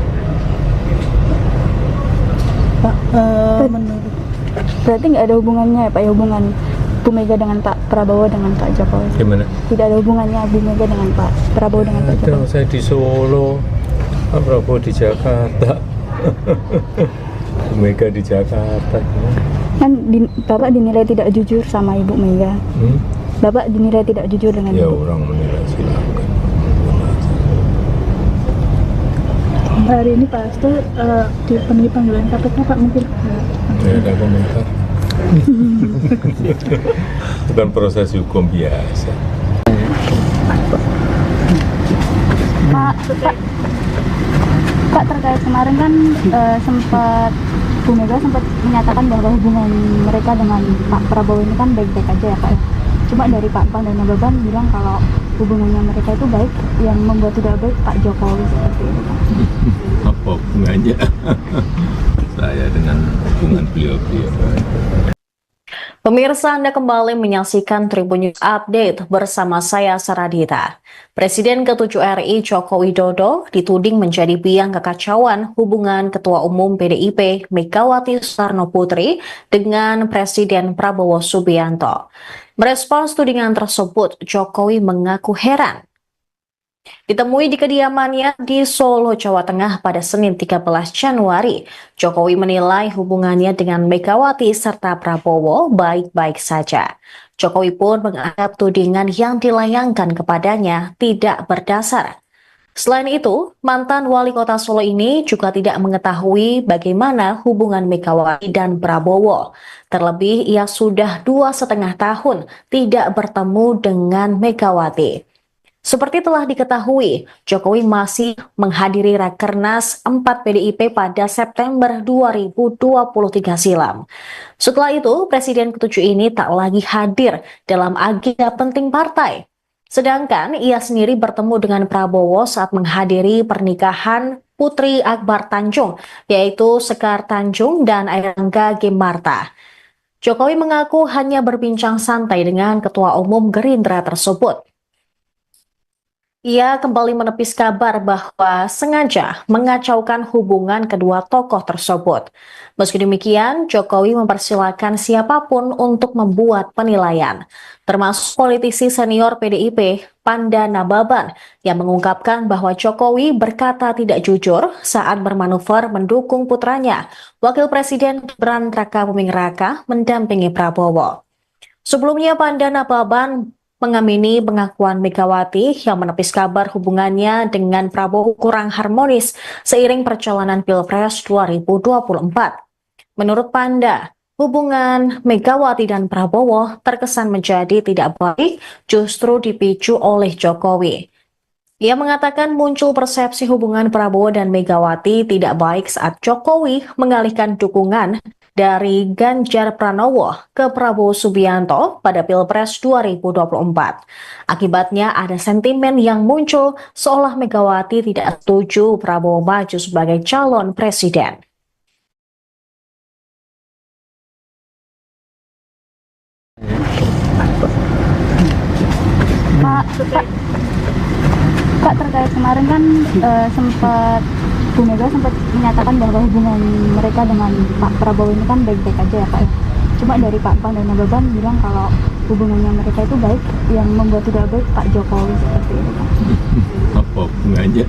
Pak, menurut Berarti nggak ada hubungannya ya, Pak, ya, hubungan Bu Mega dengan Pak Prabowo dengan Pak Jokowi? Gimana? Tidak ada hubungannya Bu Mega dengan Pak Prabowo dengan Pak Ada, Jokowi? saya di Solo, Pak Prabowo di Jakarta, Bu Mega di Jakarta. Kan Bapak dinilai tidak jujur sama Ibu Mega. Bapak dinilai tidak jujur dengan Ya Ibu. orang menilai silakan. hari ini Pak Hasto dipenuhi panggilan KPK, Pak, mungkin Tidak ada komentar. Bukan proses hukum biasa. Pak, terkait kemarin kan sempat Bu Mega sempat menyatakan bahwa hubungan mereka dengan Pak Prabowo ini kan baik-baik aja ya, Pak. Cuma dari Pak Pan dan Nababan bilang kalau hubungannya mereka itu baik, yang membuat tidak baik Pak Jokowi seperti itu, Pak. Apa hubungannya saya dengan hubungan beliau-beliau? Pemirsa, Anda kembali menyaksikan Tribun News Update bersama saya Saradita. Presiden ke-7 RI Joko Widodo dituding menjadi biang kekacauan hubungan Ketua Umum PDIP Megawati Soekarno Putri dengan Presiden Prabowo Subianto. Merespons tudingan tersebut, Jokowi mengaku heran. Ditemui di kediamannya di Solo, Jawa Tengah pada Senin 13 Januari, Jokowi menilai hubungannya dengan Megawati serta Prabowo baik-baik saja. Jokowi pun menganggap tudingan yang dilayangkan kepadanya tidak berdasar. Selain itu, mantan wali kota Solo ini juga tidak mengetahui bagaimana hubungan Megawati dan Prabowo. Terlebih, ia sudah 2,5 tahun tidak bertemu dengan Megawati. Seperti telah diketahui, Jokowi masih menghadiri Rakernas 4 PDIP pada September 2023 silam. Setelah itu, Presiden ke-7 ini tak lagi hadir dalam agenda penting partai. Sedangkan ia sendiri bertemu dengan Prabowo saat menghadiri pernikahan Putri Akbar Tanjung, yaitu Sekar Tanjung dan Airlangga Gemarta. Jokowi mengaku hanya berbincang santai dengan Ketua Umum Gerindra tersebut. Ia kembali menepis kabar bahwa sengaja mengacaukan hubungan kedua tokoh tersebut. Meski demikian, Jokowi mempersilahkan siapapun untuk membuat penilaian, termasuk politisi senior PDIP, Panda Nababan, yang mengungkapkan bahwa Jokowi berkata tidak jujur saat bermanuver mendukung putranya, Wakil Presiden Gibran Rakabuming Raka, mendampingi Prabowo. Sebelumnya, Panda Nababan mengamini pengakuan Megawati yang menepis kabar hubungannya dengan Prabowo kurang harmonis seiring perjalanan Pilpres 2024. Menurut Panda, hubungan Megawati dan Prabowo terkesan menjadi tidak baik justru dipicu oleh Jokowi. Ia mengatakan muncul persepsi hubungan Prabowo dan Megawati tidak baik saat Jokowi mengalihkan dukungan dari Ganjar Pranowo ke Prabowo Subianto pada Pilpres 2024. Akibatnya ada sentimen yang muncul seolah Megawati tidak setuju Prabowo maju sebagai calon presiden. Pak, terkait kemarin kan sempat Bu Mega sempat menyatakan bahwa hubungan mereka dengan Pak Prabowo ini kan baik-baik aja ya, Pak. Cuma dari Pak Pan dan Nababan bilang kalau hubungannya mereka itu baik, yang membuat tidak baik Pak Jokowi seperti itu, Pak. Apa hubungannya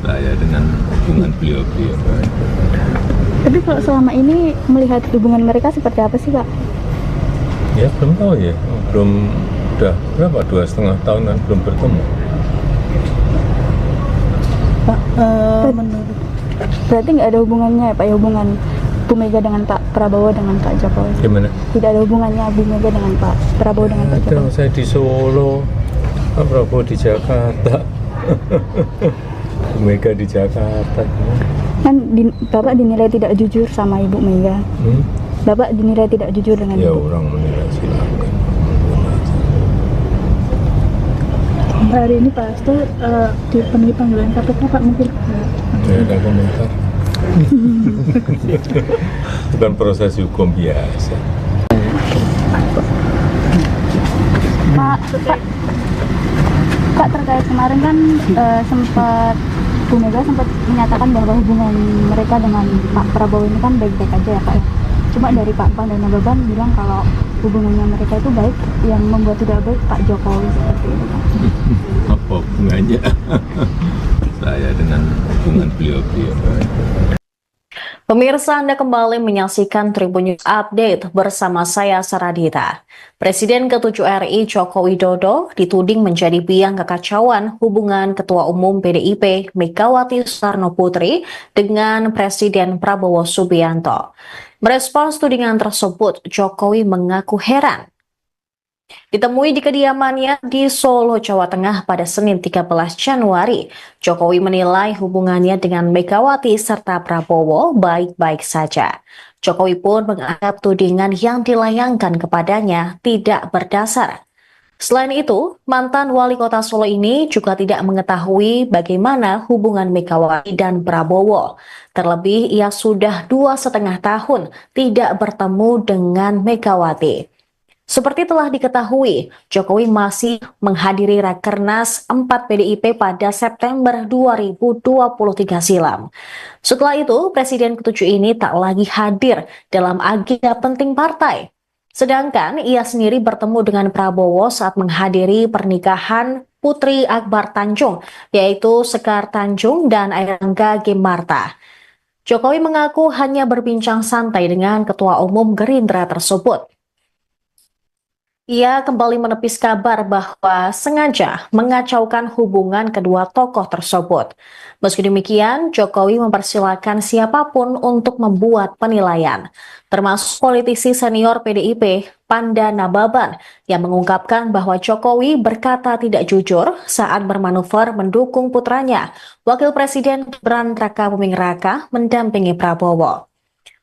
saya dengan hubungan beliau-beliau? Tapi kalau selama ini melihat hubungan mereka seperti apa sih, Pak? Ya belum tahu ya, belum, udah berapa, 2,5 tahunan belum bertemu. Pak, menurut Berarti nggak ada hubungannya ya, Pak, ya, hubungan Bu Mega dengan Pak Prabowo dengan Pak Jokowi? Gimana? Tidak ada hubungannya Bu Mega dengan Pak Prabowo dengan Pak Ada, Jokowi? saya di Solo, Pak Prabowo di Jakarta, Bu Mega di Jakarta. Kan Bapak dinilai tidak jujur sama Ibu Mega. Bapak dinilai tidak jujur dengan Ya Ibu. orang menilai silakan. hari ini Pak Hasto dipenuhi panggilan KPK, Pak, mungkin Tidak ada komentar. Bukan proses hukum biasa. Pak, terkait kemarin kan sempat Bu Mega sempat menyatakan bahwa hubungan mereka dengan Pak Prabowo ini kan baik-baik aja ya Pak ya. Cuma dari Pak Pan dan Nababan bilang kalau hubungannya mereka itu baik, yang membuat tidak baik Pak Jokowi seperti itu Pak. Apa hubungannya saya dengan hubungan beliau-beliau? Pemirsa, Anda kembali menyaksikan Tribun News Update bersama saya Saradita. Presiden ke-7 RI Joko Widodo dituding menjadi biang kekacauan hubungan Ketua Umum PDIP Megawati Soekarno Putri dengan Presiden Prabowo Subianto. Merespons tudingan tersebut, Jokowi mengaku heran. Ditemui di kediamannya di Solo, Jawa Tengah pada Senin 13 Januari, Jokowi menilai hubungannya dengan Megawati serta Prabowo baik-baik saja. Jokowi pun menganggap tudingan yang dilayangkan kepadanya tidak berdasar. Selain itu, mantan wali kota Solo ini juga tidak mengetahui bagaimana hubungan Megawati dan Prabowo. Terlebih, ia sudah 2,5 tahun tidak bertemu dengan Megawati. Seperti telah diketahui, Jokowi masih menghadiri Rakernas 4 PDIP pada September 2023 silam. Setelah itu, Presiden ke-7 ini tak lagi hadir dalam agenda penting partai. Sedangkan ia sendiri bertemu dengan Prabowo saat menghadiri pernikahan Putri Akbar Tanjung, yaitu Sekar Tanjung dan Airlangga Gemarta. Jokowi mengaku hanya berbincang santai dengan Ketua Umum Gerindra tersebut. Ia kembali menepis kabar bahwa sengaja mengacaukan hubungan kedua tokoh tersebut. Meski demikian, Jokowi mempersilahkan siapapun untuk membuat penilaian, termasuk politisi senior PDIP, Panda Nababan, yang mengungkapkan bahwa Jokowi berkata tidak jujur saat bermanuver mendukung putranya, Wakil Presiden Gibran Rakabuming Raka, mendampingi Prabowo.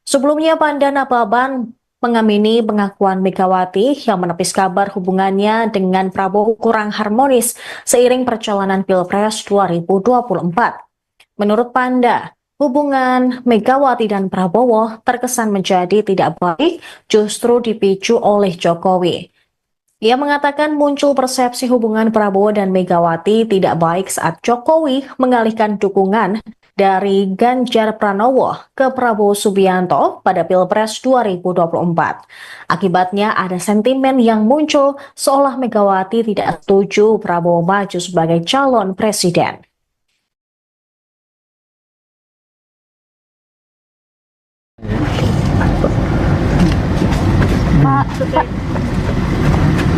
Sebelumnya, Panda Nababan mengamini pengakuan Megawati yang menepis kabar hubungannya dengan Prabowo kurang harmonis seiring perjalanan Pilpres 2024. Menurut Panda, hubungan Megawati dan Prabowo terkesan menjadi tidak baik justru dipicu oleh Jokowi. Ia mengatakan muncul persepsi hubungan Prabowo dan Megawati tidak baik saat Jokowi mengalihkan dukungan dari Ganjar Pranowo ke Prabowo Subianto pada Pilpres 2024. Akibatnya ada sentimen yang muncul seolah Megawati tidak setuju Prabowo maju sebagai calon presiden.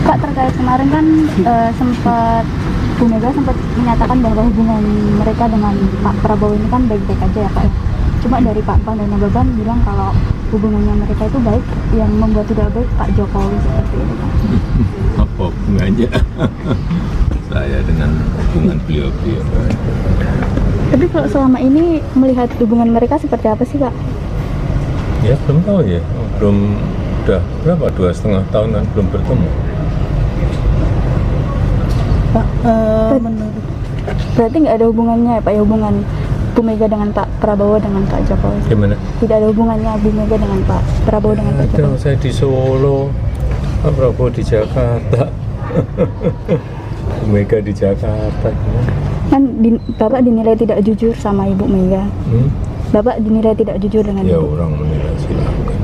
Pak, terkait kemarin kan sempat Bu Mega sempat menyatakan bahwa hubungan mereka dengan Pak Prabowo ini kan baik-baik aja ya Pak ya. Cuma dari Pak Pan dan Nababan bilang kalau hubungannya mereka itu baik, yang membuat tidak baik Pak Jokowi seperti itu Pak. Apa hubungannya saya dengan hubungan beliau-beliau? Tapi kalau selama ini melihat hubungan mereka seperti apa sih Pak? Ya belum tahu ya, belum, udah berapa, 2,5 tahun kan belum bertemu. Pak, menurut Berarti nggak ada hubungannya ya Pak ya, hubungan Bu Mega dengan Pak Prabowo dengan Pak Jokowi? Gimana? Tidak ada hubungannya Bu Mega dengan Pak Prabowo dengan Pak Ada, Jokowi? saya di Solo, Pak Prabowo di Jakarta, Bu Mega di Jakarta. Kan Bapak dinilai tidak jujur sama Ibu Mega. Bapak dinilai tidak jujur dengan Ya Ibu. orang menilai silakan.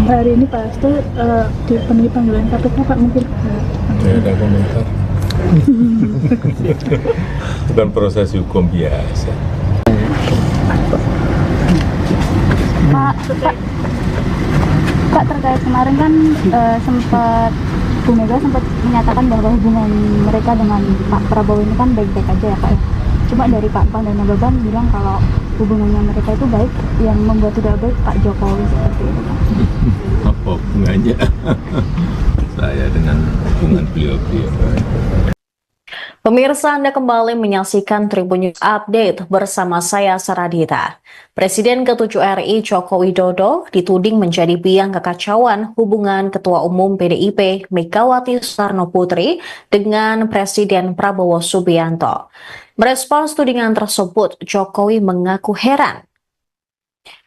hari ini Pak Hasto dipenuhi panggilan KPK Pak, mungkin Tidak ada komentar. Bukan proses hukum biasa. Pak, terkait kemarin kan sempat Bu Mega sempat menyatakan bahwa hubungan mereka dengan Pak Prabowo ini kan baik-baik aja ya Pak ya. Cuma dari Pak Pan dan Nababan bilang kalau hubungannya mereka itu baik, yang membuat tidak baik Pak Jokowi seperti itu Pak. Apa hubungannya saya dengan hubungan beliau-beliau? Pemirsa, Anda kembali menyaksikan Tribun News Update bersama saya Saradita. Presiden ke-7 RI Joko Widodo dituding menjadi biang kekacauan hubungan Ketua Umum PDIP Megawati Soekarno Putri dengan Presiden Prabowo Subianto. Merespons tudingan tersebut, Jokowi mengaku heran.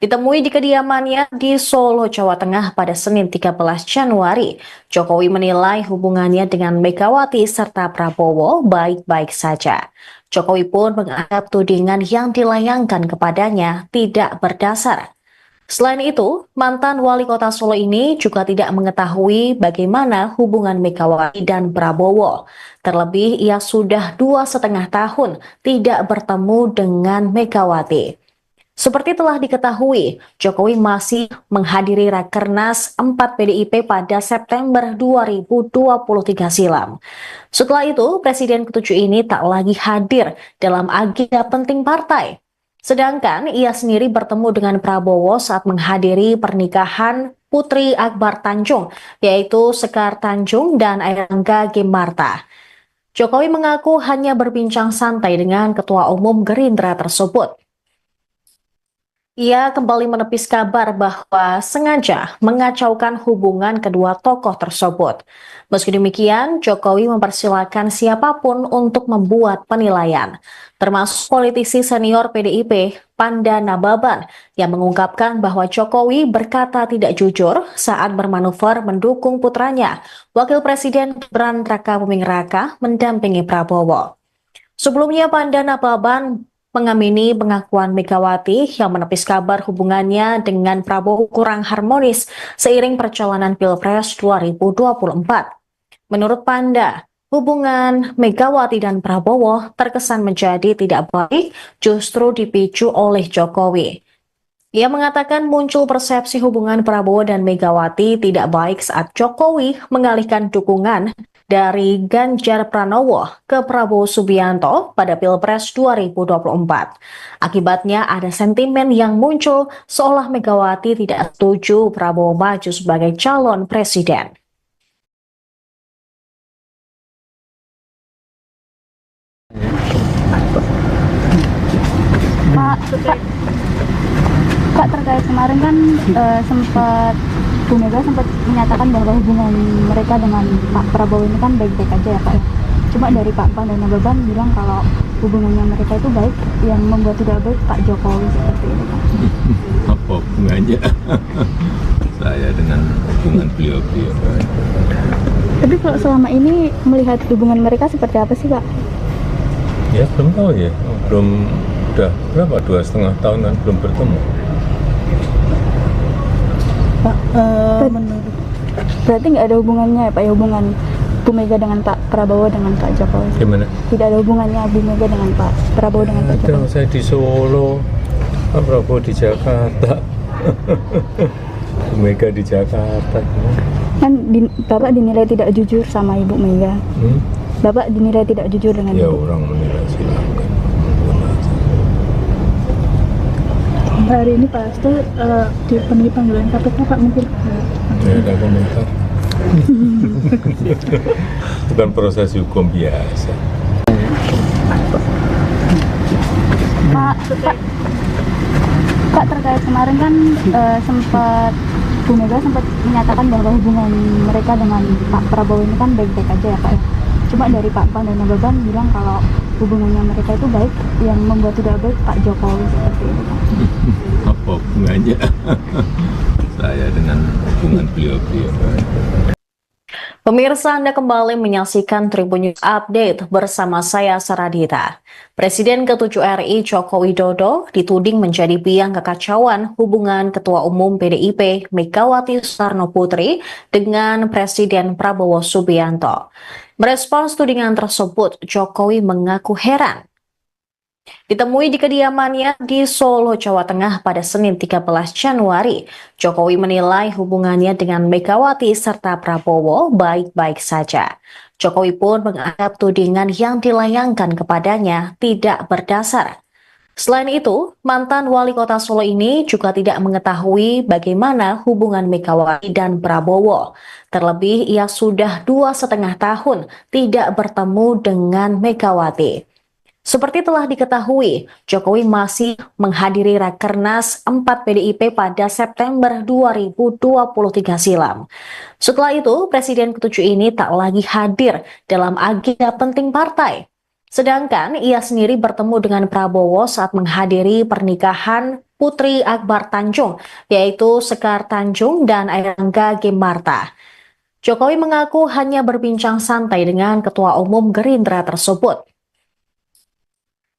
Ditemui di kediamannya di Solo, Jawa Tengah pada Senin 13 Januari, Jokowi menilai hubungannya dengan Megawati serta Prabowo baik-baik saja. Jokowi pun menganggap tudingan yang dilayangkan kepadanya tidak berdasar. Selain itu, mantan wali kota Solo ini juga tidak mengetahui bagaimana hubungan Megawati dan Prabowo. Terlebih, ia sudah 2,5 tahun tidak bertemu dengan Megawati. Seperti telah diketahui, Jokowi masih menghadiri Rakernas 4 PDIP pada September 2023 silam. Setelah itu, Presiden ke-7 ini tak lagi hadir dalam agenda penting partai. Sedangkan ia sendiri bertemu dengan Prabowo saat menghadiri pernikahan Putri Akbar Tanjung, yaitu Sekar Tanjung dan Airlangga Gimarta. Jokowi mengaku hanya berbincang santai dengan Ketua Umum Gerindra tersebut. Ia kembali menepis kabar bahwa sengaja mengacaukan hubungan kedua tokoh tersebut. Meski demikian, Jokowi mempersilahkan siapapun untuk membuat penilaian, termasuk politisi senior PDIP, Panda Nababan, yang mengungkapkan bahwa Jokowi berkata tidak jujur saat bermanuver mendukung putranya, Wakil Presiden Gibran Rakabuming Raka, mendampingi Prabowo. Sebelumnya, Panda Nababan mengamini pengakuan Megawati yang menepis kabar hubungannya dengan Prabowo kurang harmonis seiring perjalanan Pilpres 2024. Menurut Panda, hubungan Megawati dan Prabowo terkesan menjadi tidak baik justru dipicu oleh Jokowi. Ia mengatakan muncul persepsi hubungan Prabowo dan Megawati tidak baik saat Jokowi mengalihkan dukungan dari Ganjar Pranowo ke Prabowo Subianto pada Pilpres 2024. Akibatnya ada sentimen yang muncul seolah Megawati tidak setuju Prabowo maju sebagai calon presiden. Pak, terkait kemarin kan sempat Bu Mega sempat menyatakan bahwa hubungan mereka dengan Pak Prabowo ini kan baik-baik aja ya Pak. Cuma dari Pak Pan dan Nababan bilang kalau hubungannya mereka itu baik, yang membuat tidak baik Pak Jokowi seperti ini Pak. Apa hubungannya saya dengan hubungan beliau-beliau? Tapi kalau selama ini melihat hubungan mereka seperti apa sih Pak? Ya belum tahu ya, udah berapa, 2,5 tahun kan belum bertemu. Pak, menurut Berarti nggak ada hubungannya ya Pak, ya hubungan Bu Mega dengan Pak Prabowo dengan Pak Jokowi? Gimana? Tidak ada hubungannya Bu Mega dengan Pak Prabowo dengan Pak Ada, Jokowi? saya di Solo, Pak Prabowo di Jakarta, Bu Mega di Jakarta. Kan Bapak dinilai tidak jujur sama Ibu Mega. Bapak dinilai tidak jujur dengan Ya Ibu. orang menilai silakan. hari ini Pak Hasto dipenuhi panggilan KPK Pak, mungkin Tidak ada komentar. Bukan proses hukum biasa. Pak, terkait kemarin kan sempat Bu Mega sempat menyatakan bahwa hubungan mereka dengan Pak Prabowo ini kan baik-baik aja ya Pak. Cuma dari Pak Pan dan Nababan bilang kalau hubungannya mereka itu baik, yang membuat tidak baik Pak Jokowi seperti ini Pak. Apa hubungannya saya dengan hubungan beliau-beliau? Pemirsa, Anda kembali menyaksikan Tribun News Update bersama saya Saradita. Presiden ke-7 RI Joko Widodo dituding menjadi biang kekacauan hubungan Ketua Umum PDIP Megawati Soekarno Putri dengan Presiden Prabowo Subianto. Merespons tudingan tersebut, Jokowi mengaku heran. Ditemui di kediamannya di Solo, Jawa Tengah pada Senin 13 Januari, Jokowi menilai hubungannya dengan Megawati serta Prabowo baik-baik saja. Jokowi pun menganggap tudingan yang dilayangkan kepadanya tidak berdasar. Selain itu, mantan wali kota Solo ini juga tidak mengetahui bagaimana hubungan Megawati dan Prabowo. Terlebih, ia sudah 2,5 tahun tidak bertemu dengan Megawati. Seperti telah diketahui, Jokowi masih menghadiri Rakernas 4 PDIP pada September 2023 silam. Setelah itu, Presiden ke-7 ini tak lagi hadir dalam agenda penting partai. Sedangkan ia sendiri bertemu dengan Prabowo saat menghadiri pernikahan Putri Akbar Tanjung, yaitu Sekar Tanjung dan Airlangga Ginarta. Jokowi mengaku hanya berbincang santai dengan Ketua Umum Gerindra tersebut.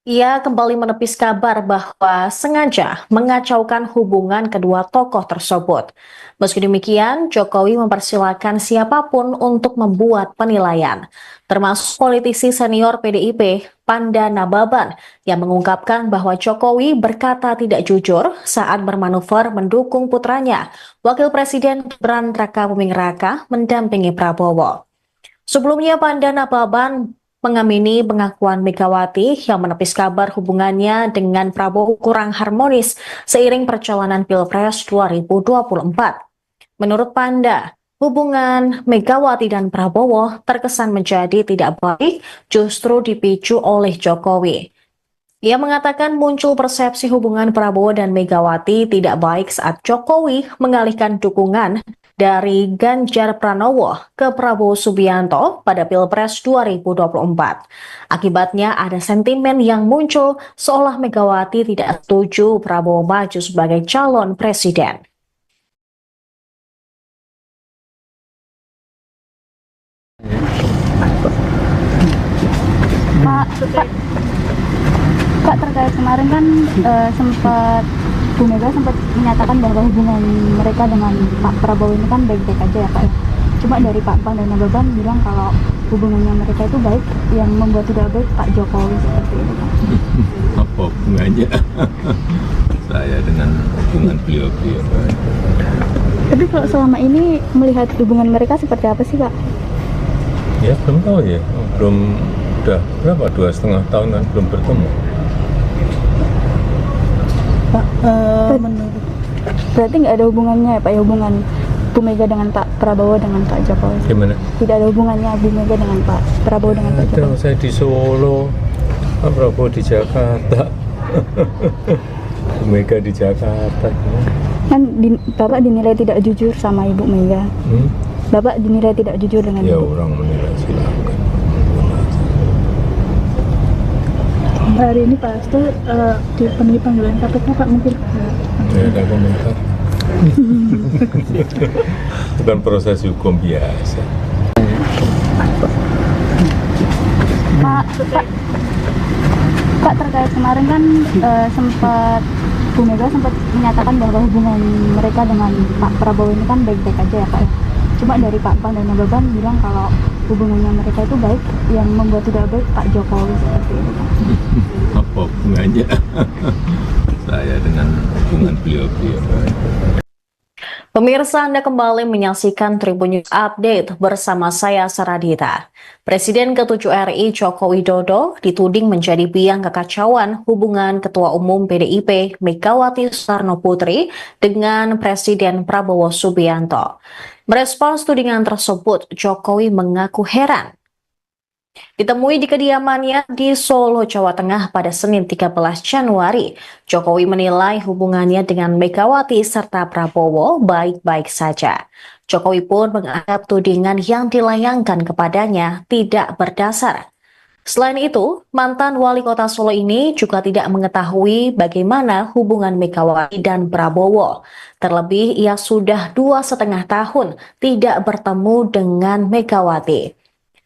Ia kembali menepis kabar bahwa sengaja mengacaukan hubungan kedua tokoh tersebut. Meski demikian, Jokowi mempersilahkan siapapun untuk membuat penilaian, termasuk politisi senior PDIP, Panda Nababan, yang mengungkapkan bahwa Jokowi berkata tidak jujur saat bermanuver mendukung putranya, Wakil Presiden Gibran Rakabuming Raka, mendampingi Prabowo. Sebelumnya, Panda Nababan mengamini pengakuan Megawati yang menepis kabar hubungannya dengan Prabowo kurang harmonis seiring perjalanan Pilpres 2024. Menurut Panda, hubungan Megawati dan Prabowo terkesan menjadi tidak baik justru dipicu oleh Jokowi. Ia mengatakan muncul persepsi hubungan Prabowo dan Megawati tidak baik saat Jokowi mengalihkan dukungan dari Ganjar Pranowo ke Prabowo Subianto pada Pilpres 2024. Akibatnya ada sentimen yang muncul seolah Megawati tidak setuju Prabowo maju sebagai calon presiden. Pak, terkait kemarin kan sempat Bu Mega sempat menyatakan bahwa hubungan mereka dengan Pak Prabowo ini kan baik-baik aja ya Pak. Cuma dari Pak Pan dan Nababan bilang kalau hubungannya mereka itu baik, yang membuat tidak baik Pak Jokowi seperti itu Pak. Apa hubungannya saya dengan hubungan beliau-beliau? Tapi kalau selama ini melihat hubungan mereka seperti apa sih Pak? Ya belum tahu ya, udah berapa, 2,5 tahun kan belum bertemu. Pak, menurut Berarti nggak ada hubungannya ya Pak, ya hubungan Bu Mega dengan Pak Prabowo dengan Pak Jokowi? Gimana? Tidak ada hubungannya Bu Mega dengan Pak Prabowo dengan Pak Ada, Jokowi? saya di Solo, Pak Prabowo di Jakarta, Bu Mega di Jakarta. Kan Bapak dinilai tidak jujur sama Ibu Mega. Bapak dinilai tidak jujur dengan Ya Ibu. orang menilai silakan. hari ini Pak Hasto dipenuhi panggilan KPK Pak, mungkin Ya ada komentar. Bukan proses hukum biasa. Pak, terkait kemarin kan sempat Bu Mega sempat menyatakan bahwa hubungan mereka dengan Pak Prabowo ini kan baik-baik aja ya Pak. Cuma dari Pak Pan dan Nababan bilang kalau hubungannya mereka itu baik, yang membuat tidak baik Pak Jokowi seperti itu Pak. Apa hubungannya saya dengan hubungan beliau-beliau? Pemirsa, Anda kembali menyaksikan Tribun News Update bersama saya Saradita. Presiden ke-7 RI Joko Widodo dituding menjadi biang kekacauan hubungan Ketua Umum PDIP Megawati Soekarno Putri dengan Presiden Prabowo Subianto. Merespons tudingan tersebut, Jokowi mengaku heran. Ditemui di kediamannya di Solo, Jawa Tengah pada Senin 13 Januari, Jokowi menilai hubungannya dengan Megawati serta Prabowo baik-baik saja. Jokowi pun menganggap tudingan yang dilayangkan kepadanya tidak berdasar. Selain itu, mantan wali kota Solo ini juga tidak mengetahui bagaimana hubungan Megawati dan Prabowo. Terlebih, ia sudah 2,5 tahun tidak bertemu dengan Megawati.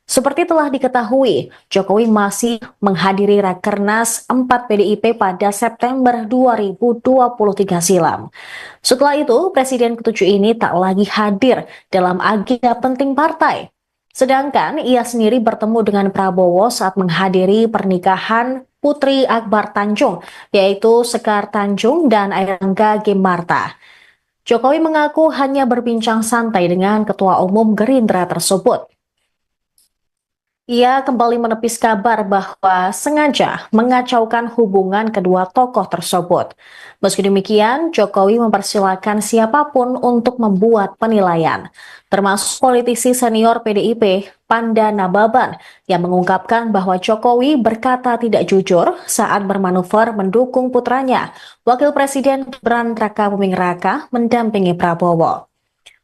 Seperti telah diketahui, Jokowi masih menghadiri Rakernas 4 PDIP pada September 2023 silam. Setelah itu, Presiden ke-7 ini tak lagi hadir dalam agenda penting partai. Sedangkan ia sendiri bertemu dengan Prabowo saat menghadiri pernikahan Putri Akbar Tanjung, yaitu Sekar Tanjung dan Airlangga Ginarta. Jokowi mengaku hanya berbincang santai dengan Ketua Umum Gerindra tersebut. Ia kembali menepis kabar bahwa sengaja mengacaukan hubungan kedua tokoh tersebut. Meski demikian, Jokowi mempersilahkan siapapun untuk membuat penilaian, termasuk politisi senior PDIP, Panda Nababan, yang mengungkapkan bahwa Jokowi berkata tidak jujur saat bermanuver mendukung putranya, Wakil Presiden Gibran Rakabuming Raka, mendampingi Prabowo.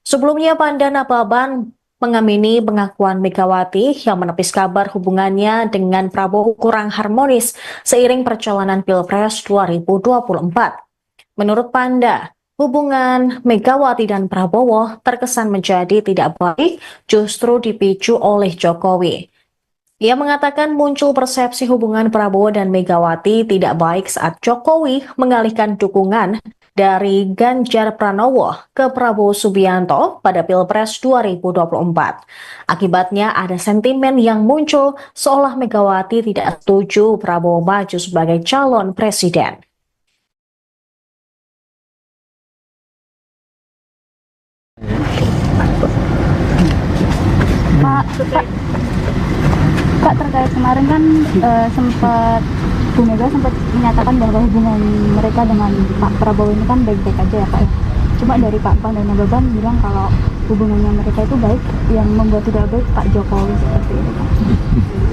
Sebelumnya, Panda Nababan mengamini pengakuan Megawati yang menepis kabar hubungannya dengan Prabowo kurang harmonis seiring perjalanan Pilpres 2024. Menurut Panda, hubungan Megawati dan Prabowo terkesan menjadi tidak baik justru dipicu oleh Jokowi. Ia mengatakan muncul persepsi hubungan Prabowo dan Megawati tidak baik saat Jokowi mengalihkan dukungan dari Ganjar Pranowo ke Prabowo Subianto pada Pilpres 2024. Akibatnya ada sentimen yang muncul seolah Megawati tidak setuju Prabowo maju sebagai calon presiden. Kak, terkait kemarin kan sempat Bu Mega sempat menyatakan bahwa hubungan mereka dengan Pak Prabowo ini kan baik-baik aja ya Pak ya. Cuma dari Pak Pan dan Nababan bilang kalau hubungannya mereka itu baik, yang membuat tidak baik Pak Jokowi seperti itu Pak.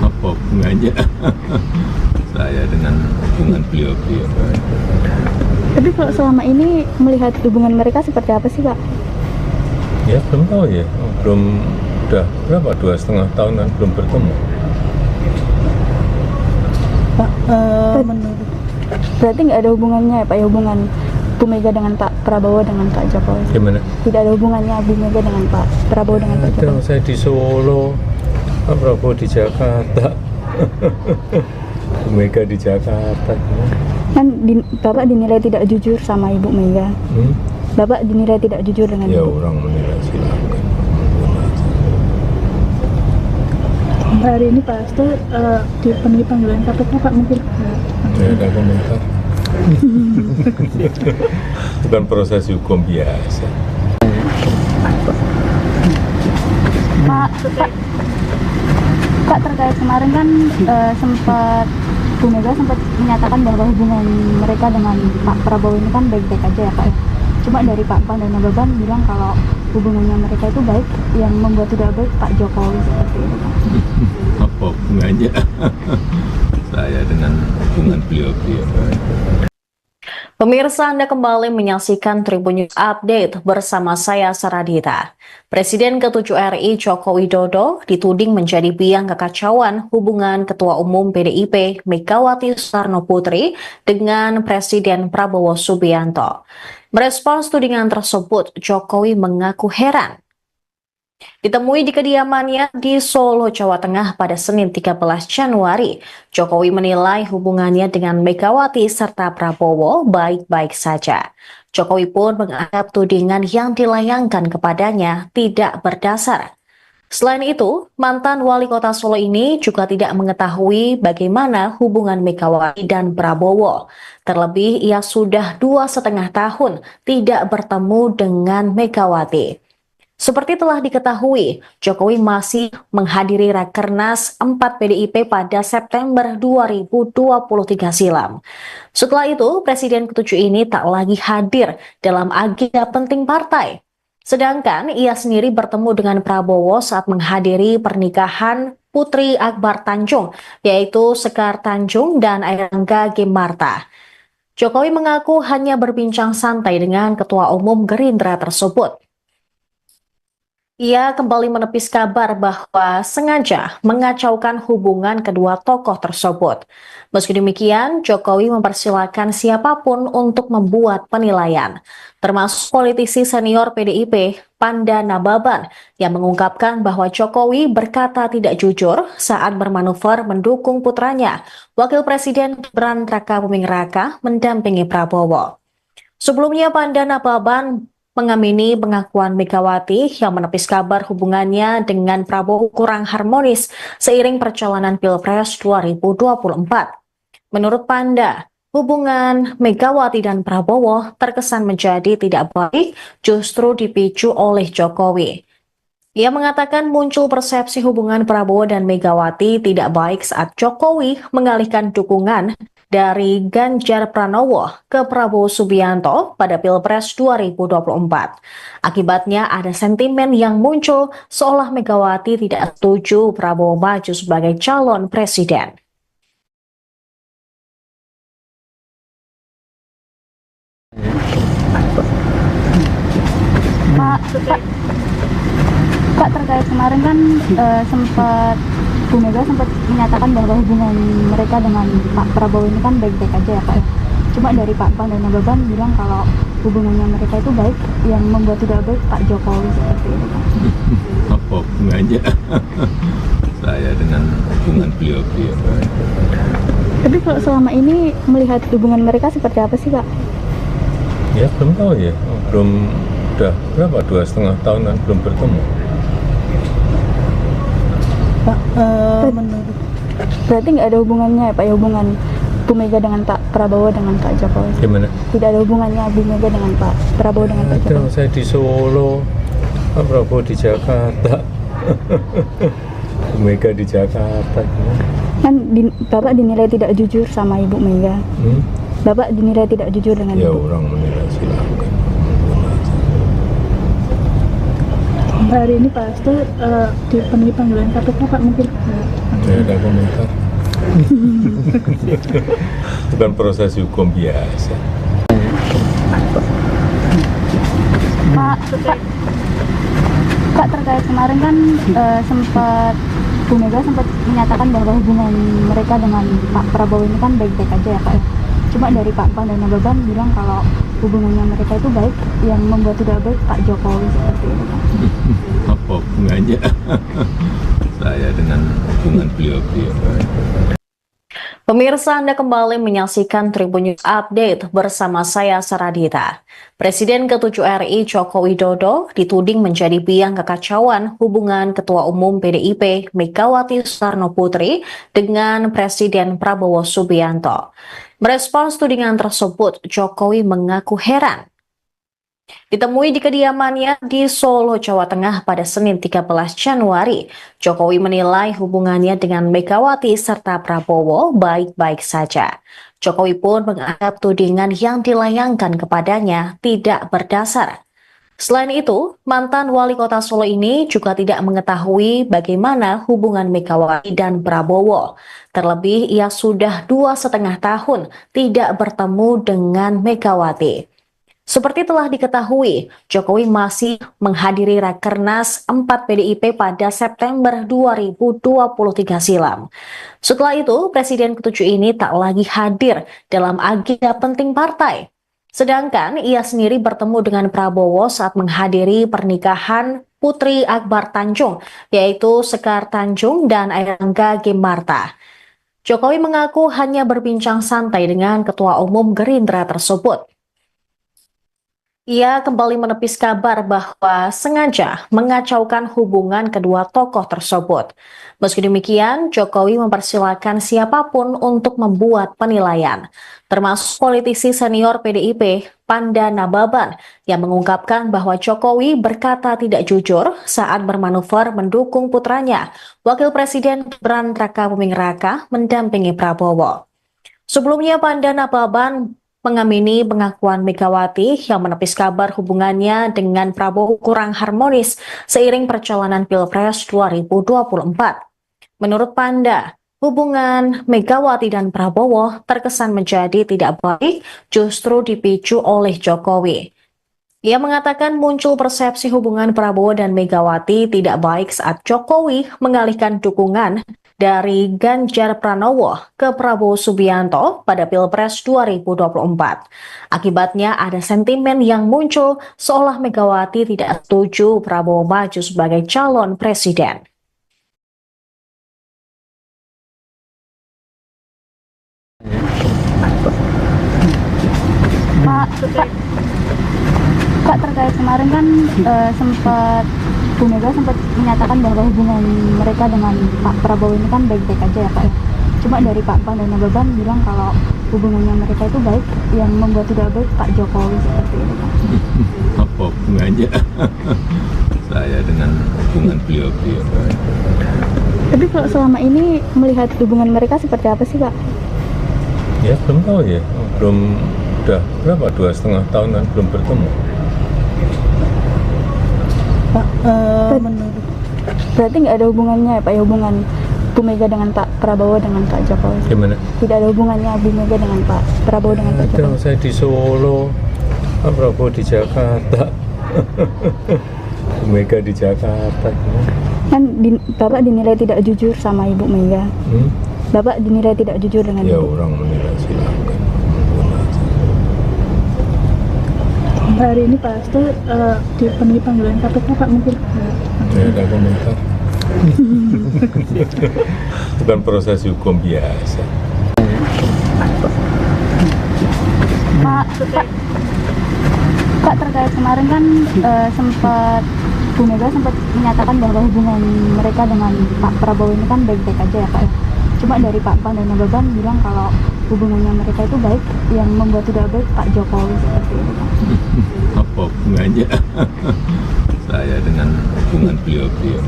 Apa hubungannya saya dengan hubungan beliau-beliau? Tapi kalau selama ini melihat hubungan mereka seperti apa sih Pak? Ya belum tahu ya, udah berapa, 2,5 tahunan belum bertemu. Pak, menurut Berarti nggak ada hubungannya ya Pak ya, hubungan Bu Mega dengan Pak Prabowo dengan Pak Jokowi? Gimana? Tidak ada hubungannya Bu Mega dengan Pak Prabowo dengan Pak Ada, Jokowi? saya di Solo, Pak Prabowo di Jakarta, Bu Mega di Jakarta. Kan Bapak dinilai tidak jujur sama Ibu Mega. Bapak dinilai tidak jujur dengan Ya Ibu. orang menilai silakan. hari ini Pak Hasto dipenuhi panggilan KPK Pak, mungkin Tidak ada komentar. Bukan proses hukum biasa. Pak, terkait kemarin kan sempat Bu Mega sempat menyatakan bahwa hubungan mereka dengan Pak Prabowo ini kan baik-baik aja ya Pak ya. Cuma dari Pak Pan dan Nababan bilang kalau hubungannya mereka itu baik, yang membuat tidak baik Pak Jokowi seperti itu Pak. Apa hubungannya saya dengan hubungan beliau-beliau? Pemirsa, Anda kembali menyaksikan Tribun News Update bersama saya Saradita. Presiden ke-7 RI Joko Widodo dituding menjadi biang kekacauan hubungan Ketua Umum PDIP Megawati Soekarno Putri dengan Presiden Prabowo Subianto. Merespons tudingan tersebut, Jokowi mengaku heran. Ditemui di kediamannya di Solo, Jawa Tengah pada Senin 13 Januari, Jokowi menilai hubungannya dengan Megawati serta Prabowo baik-baik saja. Jokowi pun menganggap tudingan yang dilayangkan kepadanya tidak berdasar. Selain itu, mantan wali kota Solo ini juga tidak mengetahui bagaimana hubungan Megawati dan Prabowo. Terlebih, ia sudah 2,5 tahun tidak bertemu dengan Megawati. Seperti telah diketahui, Jokowi masih menghadiri Rakernas 4 PDIP pada September 2023 silam. Setelah itu, Presiden ke-7 ini tak lagi hadir dalam agenda penting partai. Sedangkan ia sendiri bertemu dengan Prabowo saat menghadiri pernikahan Putri Akbar Tanjung, yaitu Sekar Tanjung dan Airangga Gimarta. Jokowi mengaku hanya berbincang santai dengan Ketua Umum Gerindra tersebut. Ia kembali menepis kabar bahwa sengaja mengacaukan hubungan kedua tokoh tersebut. Meski demikian, Jokowi mempersilahkan siapapun untuk membuat penilaian, termasuk politisi senior PDIP, Panda Nababan, yang mengungkapkan bahwa Jokowi berkata tidak jujur saat bermanuver mendukung putranya, Wakil Presiden Gibran Rakabuming Raka, mendampingi Prabowo. Sebelumnya, Panda Nababan mengamini pengakuan Megawati yang menepis kabar hubungannya dengan Prabowo kurang harmonis seiring perjalanan Pilpres 2024. Menurut Panda, hubungan Megawati dan Prabowo terkesan menjadi tidak baik justru dipicu oleh Jokowi. Ia mengatakan muncul persepsi hubungan Prabowo dan Megawati tidak baik saat Jokowi mengalihkan dukungan dari Ganjar Pranowo ke Prabowo Subianto pada Pilpres 2024. Akibatnya ada sentimen yang muncul seolah Megawati tidak setuju Prabowo maju sebagai calon presiden. Kak, terkait kemarin kan sempat Bu Mega sempat menyatakan bahwa hubungan mereka dengan Pak Prabowo ini kan baik-baik aja ya Pak. Cuma dari Pak Pan dan Nababan bilang kalau hubungannya mereka itu baik, yang membuat tidak baik Pak Jokowi seperti itu Pak. Apa hubungannya saya dengan hubungan beliau-beliau? Tapi kalau selama ini melihat hubungan mereka seperti apa sih Kak? Ya belum tahu ya, belum, udah berapa, 2,5 tahunan belum bertemu. Pak, menurut Berarti nggak ada hubungannya ya Pak, ya hubungan Bu Mega dengan Pak Prabowo dengan Pak Jokowi? Gimana? Tidak ada hubungannya Bu Mega dengan Pak Prabowo dengan Pak Ada, Jokowi? saya di Solo, Pak Prabowo di Jakarta, Bu Mega di Jakarta. Kan Bapak dinilai tidak jujur sama Ibu Mega. Bapak dinilai tidak jujur dengan Ya Ibu. orang menilai silakan. hari ini Pak Hasto dipenuhi panggilan KPK Pak, mungkin Tidak ada komentar. Bukan proses hukum biasa. Pak, terkait kemarin kan sempat Bu Mega sempat menyatakan bahwa hubungan mereka dengan Pak Prabowo ini kan baik-baik aja ya Pak. Cuma dari Pak Pan dan Nababan bilang kalau hubungannya mereka itu baik, yang membuat tidak baik Pak Jokowi seperti itu Pak. Apa hubungannya saya dengan hubungan beliau-beliau? Pemirsa, Anda kembali menyaksikan Tribun News Update bersama saya Saradita. Presiden ke-7 RI Joko Widodo dituding menjadi biang kekacauan hubungan Ketua Umum PDIP Megawati Soekarno Putri dengan Presiden Prabowo Subianto. Merespons tudingan tersebut, Jokowi mengaku heran. Ditemui di kediamannya di Solo, Jawa Tengah pada Senin 13 Januari, Jokowi menilai hubungannya dengan Megawati serta Prabowo baik-baik saja. Jokowi pun menganggap tudingan yang dilayangkan kepadanya tidak berdasar. Selain itu, mantan wali kota Solo ini juga tidak mengetahui bagaimana hubungan Megawati dan Prabowo. Terlebih, ia sudah 2,5 tahun tidak bertemu dengan Megawati. Seperti telah diketahui, Jokowi masih menghadiri Rakernas 4 PDIP pada September 2023 silam. Setelah itu, Presiden ke-7 ini tak lagi hadir dalam agenda penting partai. Sedangkan ia sendiri bertemu dengan Prabowo saat menghadiri pernikahan Putri Akbar Tanjung, yaitu Sekar Tanjung dan Airlangga Gimarta. Jokowi mengaku hanya berbincang santai dengan Ketua Umum Gerindra tersebut. Ia kembali menepis kabar bahwa sengaja mengacaukan hubungan kedua tokoh tersebut. Meski demikian, Jokowi mempersilahkan siapapun untuk membuat penilaian, termasuk politisi senior PDIP, Panda Nababan, yang mengungkapkan bahwa Jokowi berkata tidak jujur saat bermanuver mendukung putranya, Wakil Presiden Gibran Rakabuming Raka, mendampingi Prabowo. Sebelumnya, Panda Nababan mengamini pengakuan Megawati yang menepis kabar hubungannya dengan Prabowo kurang harmonis seiring perjalanan Pilpres 2024. Menurut Panda, hubungan Megawati dan Prabowo terkesan menjadi tidak baik justru dipicu oleh Jokowi. Ia mengatakan muncul persepsi hubungan Prabowo dan Megawati tidak baik saat Jokowi mengalihkan dukungan dari Ganjar Pranowo ke Prabowo Subianto pada Pilpres 2024. Akibatnya ada sentimen yang muncul seolah Megawati tidak setuju Prabowo maju sebagai calon presiden. Pak, terkait kemarin kan sempat Bu Mega sempat menyatakan bahwa hubungan mereka dengan Pak Prabowo ini kan baik-baik aja ya Pak. Cuma dari Pak Pan dan Nababan bilang kalau hubungannya mereka itu baik, yang membuat tidak baik Pak Jokowi seperti itu Pak. Apa hubungannya saya dengan hubungan beliau-beliau? Tapi kalau selama ini melihat hubungan mereka seperti apa sih Pak? Ya belum tahu ya, belum, udah berapa, 2,5 tahunan belum bertemu. Pak, menurut Berarti nggak ada hubungannya ya Pak, ya hubungan Bu Mega dengan Pak Prabowo dengan Pak Jokowi? Gimana? Tidak ada hubungannya Bu Mega dengan Pak Prabowo dengan Pak Ada, Jokowi? saya di Solo, Pak Prabowo di Jakarta, Bu Mega di Jakarta gimana? Kan Bapak dinilai tidak jujur sama Ibu Mega. Bapak dinilai tidak jujur dengan Ya Ibu. orang menilai silakan. Hari ini Pak Hasto dipenuhi panggilan KPK Pak, mungkin Tidak ada komentar. Bukan proses hukum biasa. Pak, terkait kemarin kan sempat Bu Mega sempat menyatakan bahwa hubungan mereka dengan Pak Prabowo ini kan baik-baik aja ya Pak ya. Cuma dari Pak Pan dan Nababan bilang kalau hubungannya mereka itu baik, yang membuat tidak baik Pak Jokowi seperti itu Pak. Apa hubungannya saya dengan hubungan beliau-beliau?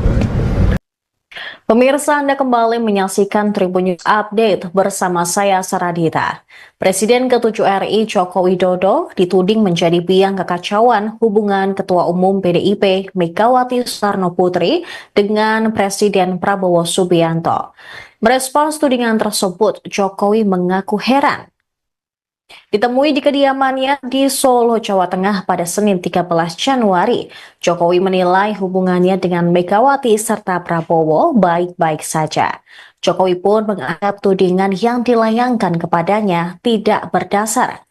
Pemirsa, Anda kembali menyaksikan Tribun News Update bersama saya Saradita. Presiden ke-7 RI Joko Widodo dituding menjadi biang kekacauan hubungan Ketua Umum PDIP Megawati Soekarno Putri dengan Presiden Prabowo Subianto. Merespons tudingan tersebut, Jokowi mengaku heran. Ditemui di kediamannya di Solo, Jawa Tengah pada Senin 13 Januari, Jokowi menilai hubungannya dengan Megawati serta Prabowo baik-baik saja. Jokowi pun menganggap tudingan yang dilayangkan kepadanya tidak berdasar.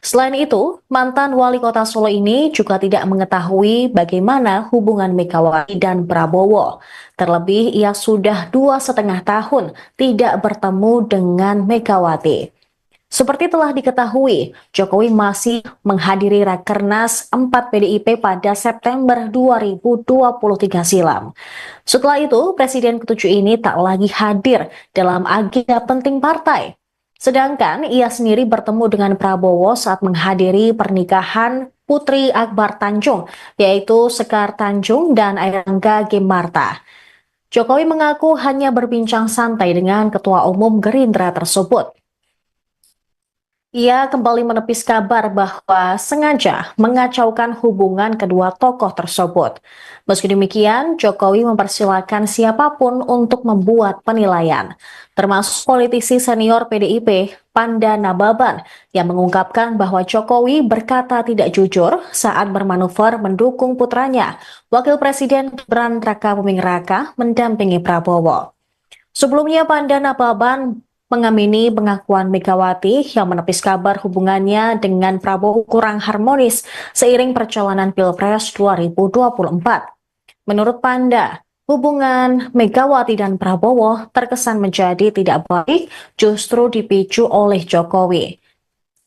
Selain itu, mantan wali kota Solo ini juga tidak mengetahui bagaimana hubungan Megawati dan Prabowo. Terlebih, ia sudah 2,5 tahun tidak bertemu dengan Megawati. Seperti telah diketahui, Jokowi masih menghadiri Rakernas 4 PDIP pada September 2023 silam. Setelah itu, Presiden ke-7 ini tak lagi hadir dalam agenda penting partai. Sedangkan ia sendiri bertemu dengan Prabowo saat menghadiri pernikahan Putri Akbar Tanjung, yaitu Sekar Tanjung dan Airlangga Gemarta. Jokowi mengaku hanya berbincang santai dengan Ketua Umum Gerindra tersebut. Ia kembali menepis kabar bahwa sengaja mengacaukan hubungan kedua tokoh tersebut. Meski demikian, Jokowi mempersilahkan siapapun untuk membuat penilaian, termasuk politisi senior PDIP, Panda Nababan, yang mengungkapkan bahwa Jokowi berkata tidak jujur saat bermanuver mendukung putranya, Wakil Presiden Gibran Rakabuming Raka, mendampingi Prabowo. Sebelumnya, Panda Nababan mengamini pengakuan Megawati yang menepis kabar hubungannya dengan Prabowo kurang harmonis seiring perjalanan Pilpres 2024. Menurut Panda, hubungan Megawati dan Prabowo terkesan menjadi tidak baik justru dipicu oleh Jokowi.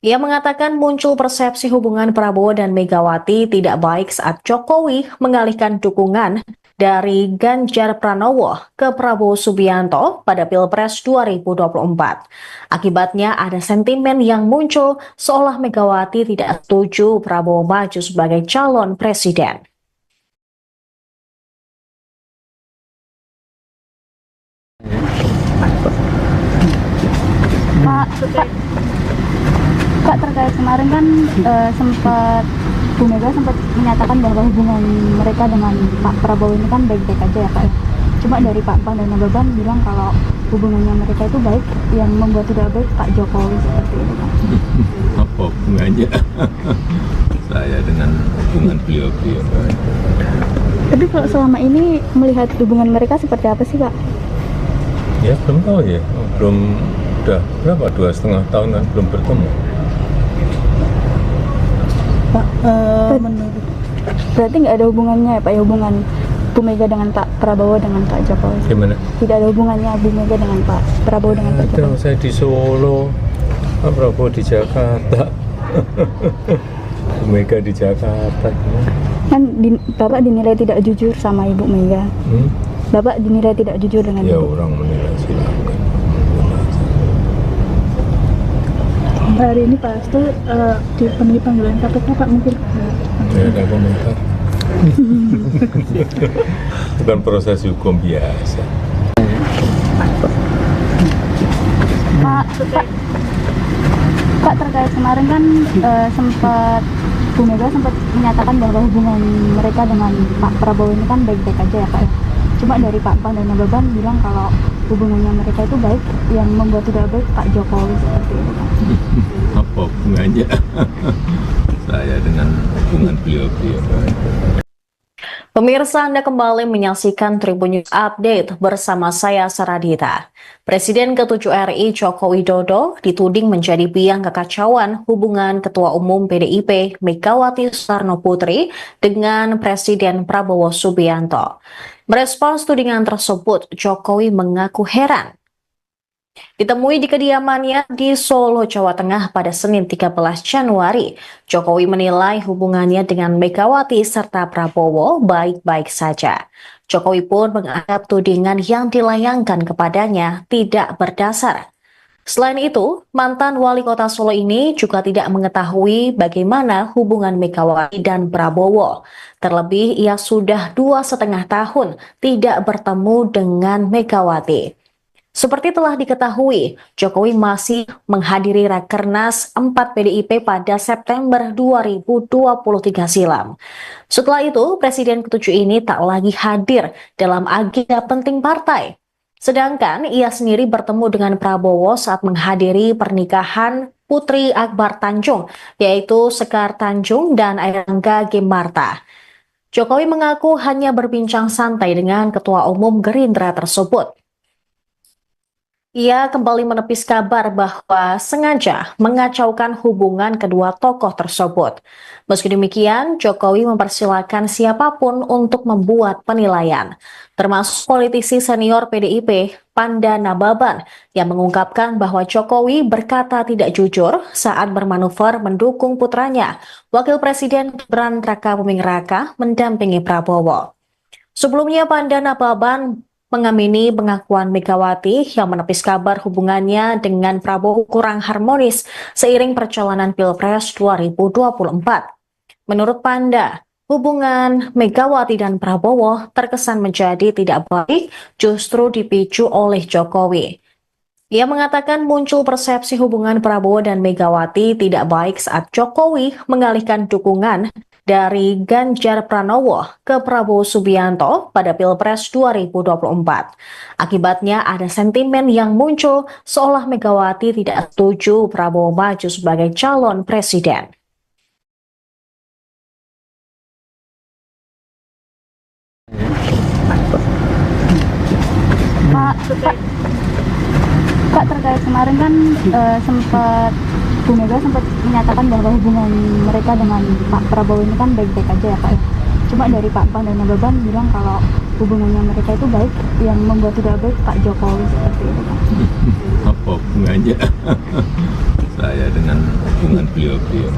Ia mengatakan muncul persepsi hubungan Prabowo dan Megawati tidak baik saat Jokowi mengalihkan dukungan dari Ganjar Pranowo ke Prabowo Subianto pada Pilpres 2024. Akibatnya ada sentimen yang muncul seolah Megawati tidak setuju Prabowo maju sebagai calon presiden. Pak, terkait kemarin kan sempat Bu Mega sempat menyatakan bahwa hubungan mereka dengan Pak Prabowo ini kan baik-baik aja ya Pak ya. Cuma dari Pak Pan dan Nababan bilang kalau hubungannya mereka itu baik, yang membuat tidak baik Pak Jokowi seperti itu Pak. Apa hubungannya saya dengan hubungan beliau-beliau? Tapi kalau selama ini melihat hubungan mereka seperti apa sih Pak? Ya belum tahu ya, belum, udah berapa, 2,5 tahun kan belum bertemu. Pak, menurut Berarti nggak ada hubungannya ya Pak ya, hubungan Bu Mega dengan Pak Prabowo dengan Pak Jokowi? Gimana? Tidak ada hubungannya Bu Mega dengan Pak Prabowo dengan Pak Jokowi? Saya di Solo, Pak Prabowo di Jakarta. Bu Mega di Jakarta gimana? Kan Bapak dinilai tidak jujur sama Ibu Mega. Bapak dinilai tidak jujur dengan Ya Ibu. orang menilai silakan. hari ini Pak Hasto dipenuhi panggilan KPK Pak, mungkin Tidak ada komentar. Bukan proses hukum biasa. Pak, terkait kemarin kan sempat Bu Mega sempat menyatakan bahwa hubungan mereka dengan Pak Prabowo ini kan baik-baik aja ya Pak ya. Cuma dari Pak Pan dan Nababan bilang kalau hubungannya mereka itu baik, yang membuat tidak baik Pak Jokowi seperti itu Pak. Apa hubungannya saya dengan hubungan beliau-beliau? Pemirsa, Anda kembali menyaksikan Tribun News Update bersama saya Saradita. Presiden ke-7 RI Joko Widodo dituding menjadi biang kekacauan hubungan Ketua Umum PDIP Megawati Soekarno Putri dengan Presiden Prabowo Subianto. Merespons tudingan tersebut, Jokowi mengaku heran. Ditemui di kediamannya di Solo, Jawa Tengah pada Senin 13 Januari, Jokowi menilai hubungannya dengan Megawati serta Prabowo baik-baik saja. Jokowi pun menganggap tudingan yang dilayangkan kepadanya tidak berdasar. Selain itu, mantan wali kota Solo ini juga tidak mengetahui bagaimana hubungan Megawati dan Prabowo. Terlebih, ia sudah 2,5 tahun tidak bertemu dengan Megawati. Seperti telah diketahui, Jokowi masih menghadiri Rakernas 4 PDIP pada September 2023 silam. Setelah itu, Presiden ke-7 ini tak lagi hadir dalam agenda penting partai. Sedangkan ia sendiri bertemu dengan Prabowo saat menghadiri pernikahan Putri Akbar Tanjung, yaitu Sekar Tanjung dan Airlangga Gemarta. Jokowi mengaku hanya berbincang santai dengan Ketua Umum Gerindra tersebut. Ia kembali menepis kabar bahwa sengaja mengacaukan hubungan kedua tokoh tersebut. Meski demikian, Jokowi mempersilahkan siapapun untuk membuat penilaian, termasuk politisi senior PDIP, Panda Nababan, yang mengungkapkan bahwa Jokowi berkata tidak jujur saat bermanuver mendukung putranya, Wakil Presiden Gibran Rakabuming Raka, mendampingi Prabowo. Sebelumnya, Panda Nababan mengamini pengakuan Megawati yang menepis kabar hubungannya dengan Prabowo kurang harmonis seiring perjalanan Pilpres 2024. Menurut Panda, hubungan Megawati dan Prabowo terkesan menjadi tidak baik justru dipicu oleh Jokowi. Ia mengatakan muncul persepsi hubungan Prabowo dan Megawati tidak baik saat Jokowi mengalihkan dukungan dari Ganjar Pranowo ke Prabowo Subianto pada Pilpres 2024. Akibatnya ada sentimen yang muncul seolah Megawati tidak setuju Prabowo maju sebagai calon presiden. Pak, terkait kemarin kan Bu Mega sempat menyatakan bahwa hubungan mereka dengan Pak Prabowo ini kan baik-baik aja ya Pak. Cuma dari Pak Pan dan Nababan bilang kalau hubungannya mereka itu baik, yang membuat tidak baik Pak Jokowi seperti itu Pak. Apa hubungannya saya dengan hubungan beliau-beliau?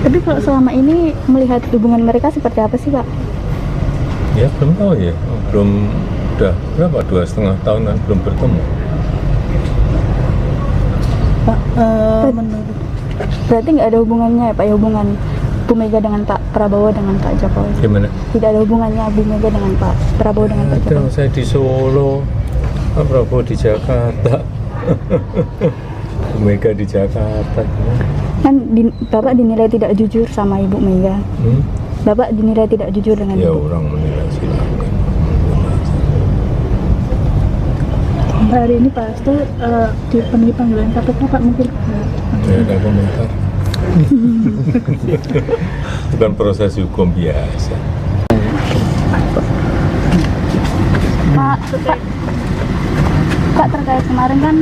Tapi kalau selama ini melihat hubungan mereka seperti apa sih Pak? Ya belum tahu ya, udah berapa, 2,5 tahun kan belum bertemu. Pak, menurut Berarti nggak ada hubungannya ya Pak, ya hubungan Bu Mega dengan Pak Prabowo dengan Pak Jokowi? Gimana? Tidak ada hubungannya Bu Mega dengan Pak Prabowo dengan Pak Ada, Jokowi? saya di Solo, Pak Prabowo di Jakarta, Bu Mega di Jakarta. Kan Bapak dinilai tidak jujur sama Ibu Mega. Bapak dinilai tidak jujur dengan Ya Ibu. orang menilai silakan. hari ini Pak Hasto dipenuhi panggilan KPK Pak, mungkin Saya ada komentar. Bukan proses hukum biasa. Pak, terkait kemarin kan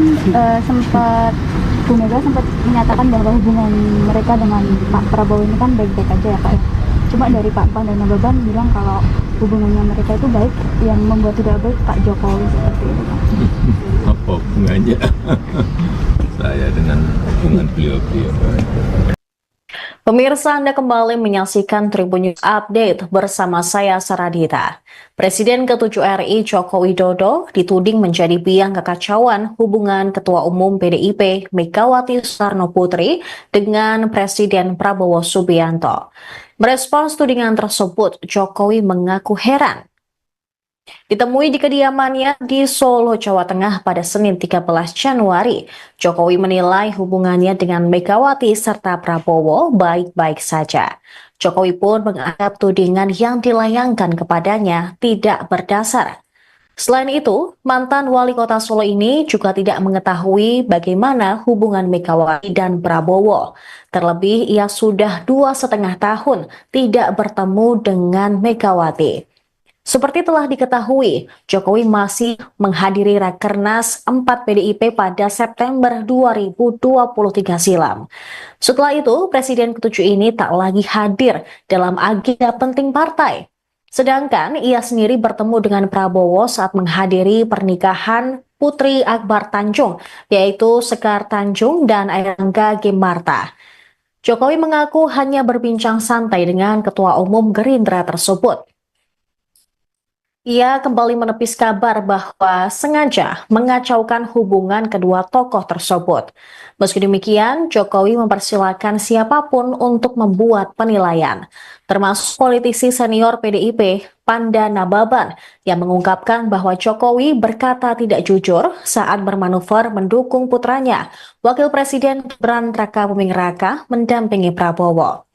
Bu Mega sempat menyatakan bahwa hubungan mereka dengan Pak Prabowo ini kan baik-baik aja ya Pak. Cuma dari Pak Pan dan Nababan bilang kalau hubungannya mereka itu baik, yang membuat tidak baik Pak Jokowi seperti itu Pak. Apa hubungannya saya dengan hubungan beliau-beliau? Pemirsa, Anda kembali menyaksikan Tribun News Update bersama saya Saradita. Presiden ke-7 RI Joko Widodo dituding menjadi biang kekacauan hubungan Ketua Umum PDIP Megawati Soekarno Putri dengan Presiden Prabowo Subianto. Merespons tudingan tersebut, Jokowi mengaku heran. Ditemui di kediamannya di Solo, Jawa Tengah pada Senin 13 Januari, Jokowi menilai hubungannya dengan Megawati serta Prabowo baik-baik saja. Jokowi pun menganggap tudingan yang dilayangkan kepadanya tidak berdasar. Selain itu, mantan wali kota Solo ini juga tidak mengetahui bagaimana hubungan Megawati dan Prabowo. Terlebih, ia sudah 2,5 tahun tidak bertemu dengan Megawati. Seperti telah diketahui, Jokowi masih menghadiri Rakernas 4 PDIP pada September 2023 silam. Setelah itu, Presiden ke-7 ini tak lagi hadir dalam agenda penting partai. Sedangkan ia sendiri bertemu dengan Prabowo saat menghadiri pernikahan Putri Akbar Tanjung, yaitu Sekar Tanjung dan Airlangga Gimarta. Jokowi mengaku hanya berbincang santai dengan Ketua Umum Gerindra tersebut. Ia kembali menepis kabar bahwa sengaja mengacaukan hubungan kedua tokoh tersebut. Meski demikian, Jokowi mempersilahkan siapapun untuk membuat penilaian, termasuk politisi senior PDIP, Panda Nababan, yang mengungkapkan bahwa Jokowi berkata tidak jujur saat bermanuver mendukung putranya, Wakil Presiden Gibran Rakabuming Raka, mendampingi Prabowo.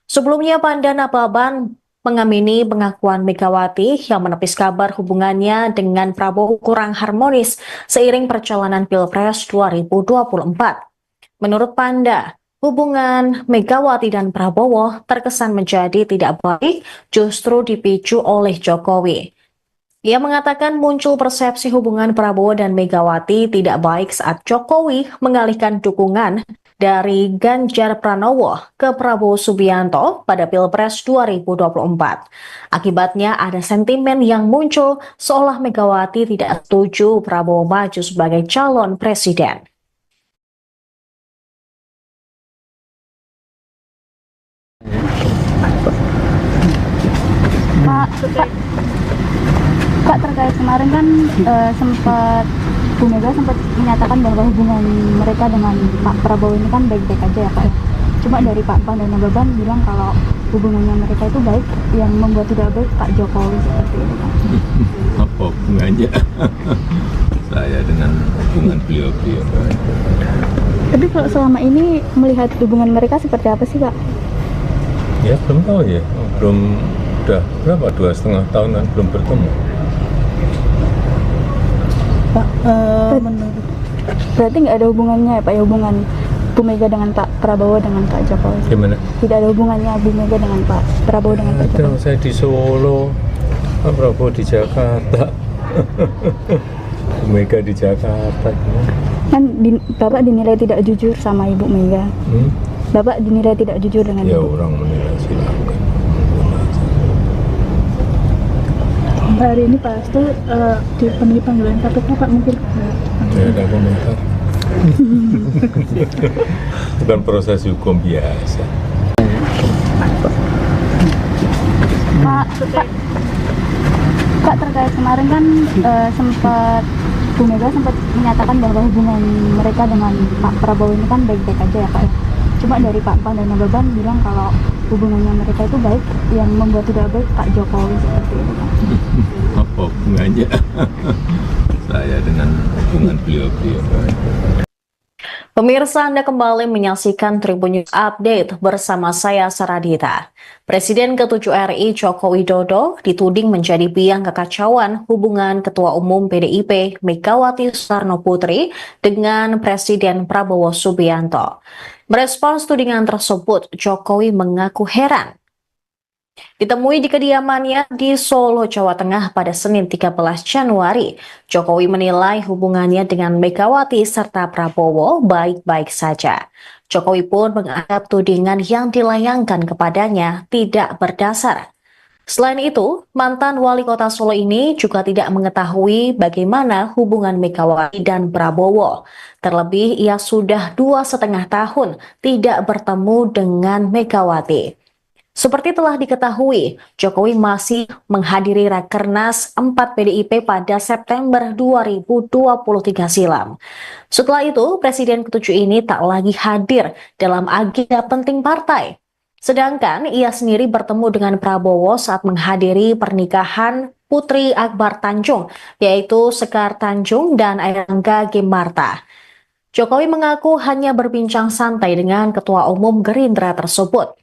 Sebelumnya, Panda Nababan mengamini pengakuan Megawati yang menepis kabar hubungannya dengan Prabowo kurang harmonis seiring perjalanan Pilpres 2024. Menurut Panda, hubungan Megawati dan Prabowo terkesan menjadi tidak baik justru dipicu oleh Jokowi. Ia mengatakan muncul persepsi hubungan Prabowo dan Megawati tidak baik saat Jokowi mengalihkan dukungan dari Ganjar Pranowo ke Prabowo Subianto pada Pilpres 2024. Akibatnya ada sentimen yang muncul seolah Megawati tidak setuju Prabowo maju sebagai calon presiden. Pak, terkait kemarin kan sempat Bu Mega sempat menyatakan bahwa hubungan mereka dengan Pak Prabowo ini kan baik-baik aja ya Pak. Cuma dari Pak Pan dan Nababan bilang kalau hubungannya mereka itu baik, yang membuat tidak baik Pak Jokowi seperti itu Pak. Apa hubungannya saya dengan hubungan beliau-beliau? Tapi kalau selama ini melihat hubungan mereka seperti apa sih Pak? Ya belum tahu ya, udah berapa 2,5 tahun kan belum bertemu. Pak, menurut Berarti nggak ada hubungannya ya Pak, ya hubungan Bu Mega dengan Pak Prabowo dengan Pak Jokowi? Gimana? Tidak ada hubungannya Bu Mega dengan Pak Prabowo dengan Pak Ada, Jokowi? saya di Solo, Pak Prabowo di Jakarta, Bu Mega di Jakarta. Kan Bapak dinilai tidak jujur sama Ibu Mega. Bapak dinilai tidak jujur dengan Ya Ibu. orang menilai silakan. hari ini Pak Hasto dipenuhi panggilan KPK Pak, mungkin Saya ada komentar. Bukan proses hukum biasa. Pak, terkait kemarin kan sempat Bu Mega sempat menyatakan bahwa hubungan mereka dengan Pak Prabowo ini kan baik-baik aja ya Pak. Cuma dari Pak Pan dan Nababan bilang kalau hubungannya mereka itu baik, yang membuat tidak baik Pak Jokowi seperti itu Pak. Apa hubungannya saya dengan hubungan beliau-beliau? Pemirsa, Anda kembali menyaksikan Tribun News Update bersama saya Saradita. Presiden ke-7 RI Joko Widodo dituding menjadi biang kekacauan hubungan Ketua Umum PDIP Megawati Soekarno Putri dengan Presiden Prabowo Subianto. Merespons tudingan tersebut, Jokowi mengaku heran. Ditemui di kediamannya di Solo, Jawa Tengah pada Senin 13 Januari, Jokowi menilai hubungannya dengan Megawati serta Prabowo baik-baik saja. Jokowi pun menganggap tudingan yang dilayangkan kepadanya tidak berdasar. Selain itu, mantan wali kota Solo ini juga tidak mengetahui bagaimana hubungan Megawati dan Prabowo. Terlebih, ia sudah 2,5 tahun tidak bertemu dengan Megawati. Seperti telah diketahui, Jokowi masih menghadiri Rakernas 4 PDIP pada September 2023 silam. Setelah itu, Presiden ke-7 ini tak lagi hadir dalam agenda penting partai. Sedangkan ia sendiri bertemu dengan Prabowo saat menghadiri pernikahan Putri Akbar Tanjung, yaitu Sekar Tanjung dan Airlangga Gimarta. Jokowi mengaku hanya berbincang santai dengan Ketua Umum Gerindra tersebut.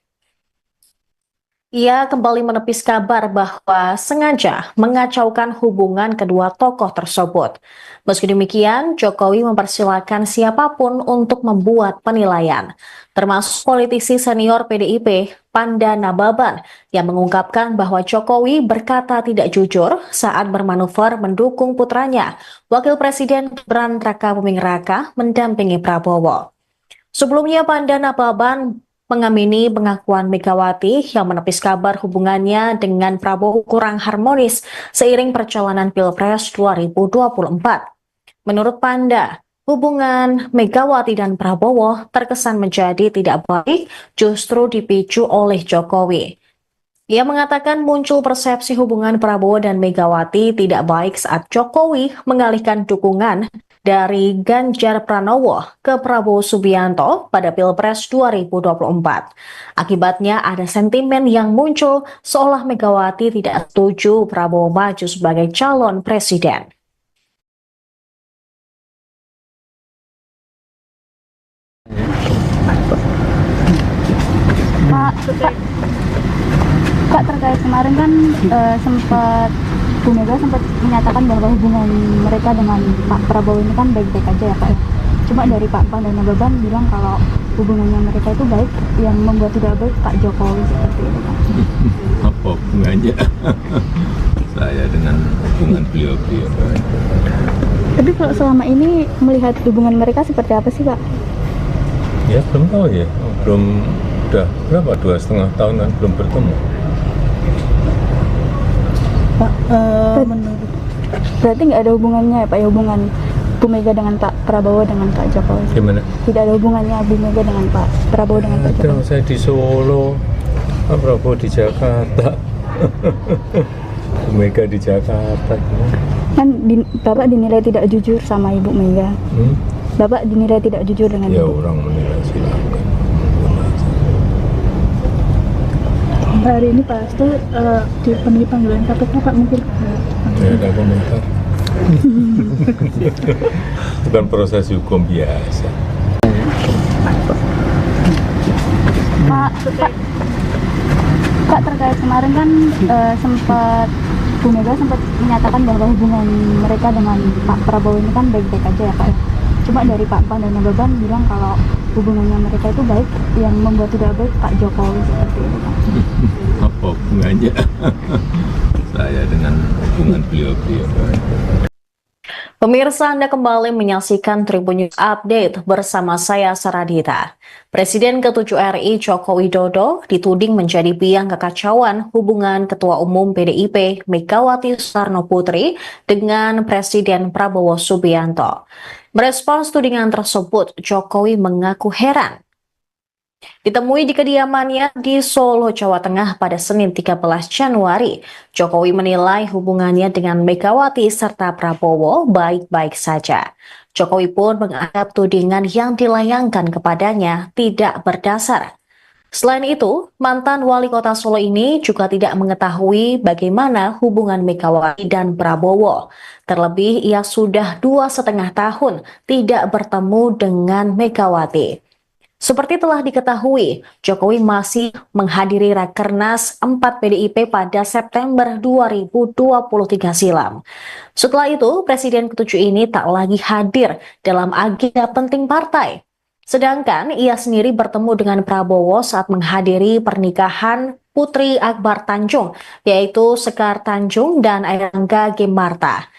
Ia kembali menepis kabar bahwa sengaja mengacaukan hubungan kedua tokoh tersebut. Meski demikian, Jokowi mempersilahkan siapapun untuk membuat penilaian, termasuk politisi senior PDIP, Panda Nababan, yang mengungkapkan bahwa Jokowi berkata tidak jujur saat bermanuver mendukung putranya, Wakil Presiden Gibran Rakabuming Raka, mendampingi Prabowo. Sebelumnya, Panda Nababan mengamini pengakuan Megawati yang menepis kabar hubungannya dengan Prabowo kurang harmonis seiring perjalanan Pilpres 2024. Menurut Panda, hubungan Megawati dan Prabowo terkesan menjadi tidak baik justru dipicu oleh Jokowi. Ia mengatakan muncul persepsi hubungan Prabowo dan Megawati tidak baik saat Jokowi mengalihkan dukungan dari Ganjar Pranowo ke Prabowo Subianto pada Pilpres 2024. Akibatnya ada sentimen yang muncul seolah Megawati tidak setuju Prabowo maju sebagai calon presiden. Kak, terkait kemarin kan sempat Bu Mega sempat menyatakan bahwa hubungan mereka dengan Pak Prabowo ini kan baik-baik aja ya Kak ya. Cuma dari Pak Pan dan Nababan bilang kalau hubungannya mereka itu baik, yang membuat tidak baik Pak Jokowi seperti itu Kak. Apa hubungannya saya dengan hubungan beliau-beliau? Tapi kalau selama ini melihat hubungan mereka seperti apa sih Kak? Ya belum tahu ya, udah berapa, 2,5 tahunan belum bertemu. Pak, menurut Berarti nggak ada hubungannya ya Pak ya, hubungan Bu Mega dengan Pak Prabowo dengan Pak Jokowi? Gimana? Tidak ada hubungannya Bu Mega dengan Pak Prabowo dengan Pak Ada, Jokowi? saya di Solo, Pak Prabowo di Jakarta, Bu Mega di Jakarta. Kan Bapak dinilai tidak jujur sama Ibu Mega. Bapak dinilai tidak jujur dengan Ya Ibu. orang menilai silakan. hari ini Pak Hasto dipenuhi panggilan KPK Pak, mungkin Saya ada komentar. Bukan proses hukum biasa. Kak, terkait kemarin kan sempat Bu Mega sempat menyatakan bahwa hubungan mereka dengan Pak Prabowo ini kan baik-baik aja ya Pak ya. Cuma dari Pak Pan dan Nababan bilang kalau hubungannya mereka itu baik, yang membuat tidak baik Pak Jokowi seperti itu Pak. Apa hubungannya saya dengan hubungan beliau-beliau? Pemirsa, Anda kembali menyaksikan Tribun News Update bersama saya Saradita. Presiden ke-7 RI Joko Widodo dituding menjadi biang kekacauan hubungan Ketua Umum PDIP Megawati Soekarno Putri dengan Presiden Prabowo Subianto. Merespons tudingan tersebut, Jokowi mengaku heran. Ditemui di kediamannya di Solo, Jawa Tengah pada Senin 13 Januari, Jokowi menilai hubungannya dengan Megawati serta Prabowo baik-baik saja. Jokowi pun menganggap tudingan yang dilayangkan kepadanya tidak berdasar. Selain itu, mantan wali kota Solo ini juga tidak mengetahui bagaimana hubungan Megawati dan Prabowo. Terlebih, ia sudah 2,5 tahun tidak bertemu dengan Megawati. Seperti telah diketahui, Jokowi masih menghadiri Rakernas 4 PDIP pada September 2023 silam. Setelah itu, Presiden ke-7 ini tak lagi hadir dalam agenda penting partai. Sedangkan ia sendiri bertemu dengan Prabowo saat menghadiri pernikahan Putri Akbar Tanjung, yaitu Sekar Tanjung dan Airangga Gemarta.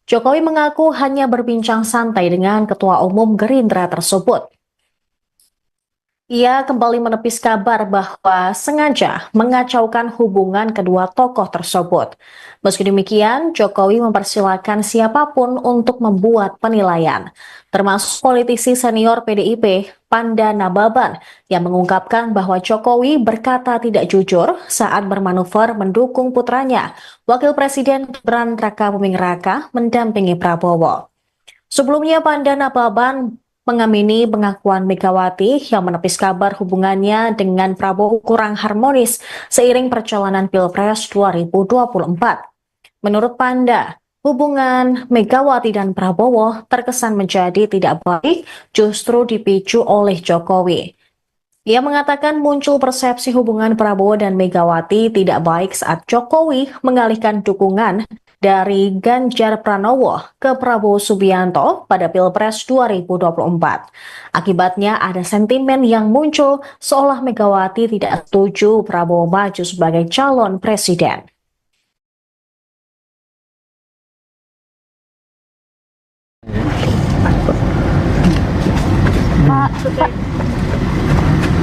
Jokowi mengaku hanya berbincang santai dengan Ketua Umum Gerindra tersebut. Ia kembali menepis kabar bahwa sengaja mengacaukan hubungan kedua tokoh tersebut. Meski demikian, Jokowi mempersilahkan siapapun untuk membuat penilaian, termasuk politisi senior PDIP, Panda Nababan, yang mengungkapkan bahwa Jokowi berkata tidak jujur saat bermanuver mendukung putranya, Wakil Presiden Gibran Rakabuming Raka, mendampingi Prabowo. Sebelumnya, Panda Nababan mengamini pengakuan Megawati yang menepis kabar hubungannya dengan Prabowo kurang harmonis seiring perjalanan Pilpres 2024. Menurut Panda, hubungan Megawati dan Prabowo terkesan menjadi tidak baik justru dipicu oleh Jokowi. Ia mengatakan muncul persepsi hubungan Prabowo dan Megawati tidak baik saat Jokowi mengalihkan dukungan dari Ganjar Pranowo ke Prabowo Subianto pada Pilpres 2024. Akibatnya ada sentimen yang muncul seolah Megawati tidak setuju Prabowo maju sebagai calon presiden.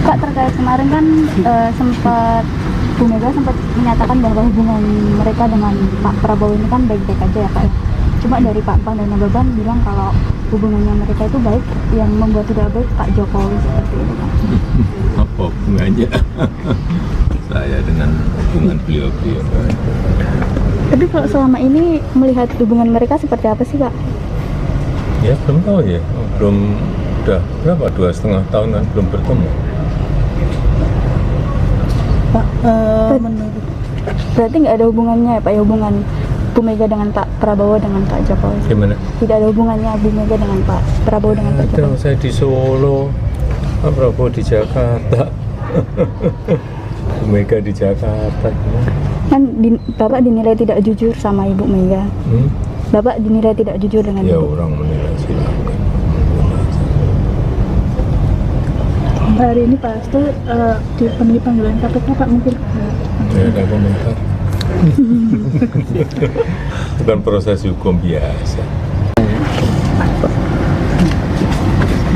Kak, terkait kemarin kan sempat Bu Mega sempat menyatakan bahwa hubungan mereka dengan Pak Prabowo ini kan baik-baik aja ya Kak. Cuma dari Pak Pan dan Nababan bilang kalau hubungannya mereka itu baik, yang membuat tidak baik Pak Jokowi seperti itu Kak. Apa hubungannya saya dengan hubungan beliau-beliau? Tapi kalau selama ini melihat hubungan mereka seperti apa sih Kak? Ya belum tahu ya, belum, udah berapa, 2,5 tahun kan belum bertemu. Pak, menurut Berarti nggak ada hubungannya ya Pak, ya, hubungan Bu Mega dengan Pak Prabowo dengan Pak Jokowi? Gimana? Tidak ada hubungannya Bu Mega dengan Pak Prabowo dengan Pak Ada, Jokowi? saya di Solo, Pak Prabowo di Jakarta, Bu Mega di Jakarta. Kan Bapak dinilai tidak jujur sama Ibu Mega. Bapak dinilai tidak jujur dengan Ya Ibu. orang menilai silakan. hari ini Pak Hasto dipenuhi panggilan KPK Pak, mungkin Tidak ada komentar. Bukan proses hukum biasa.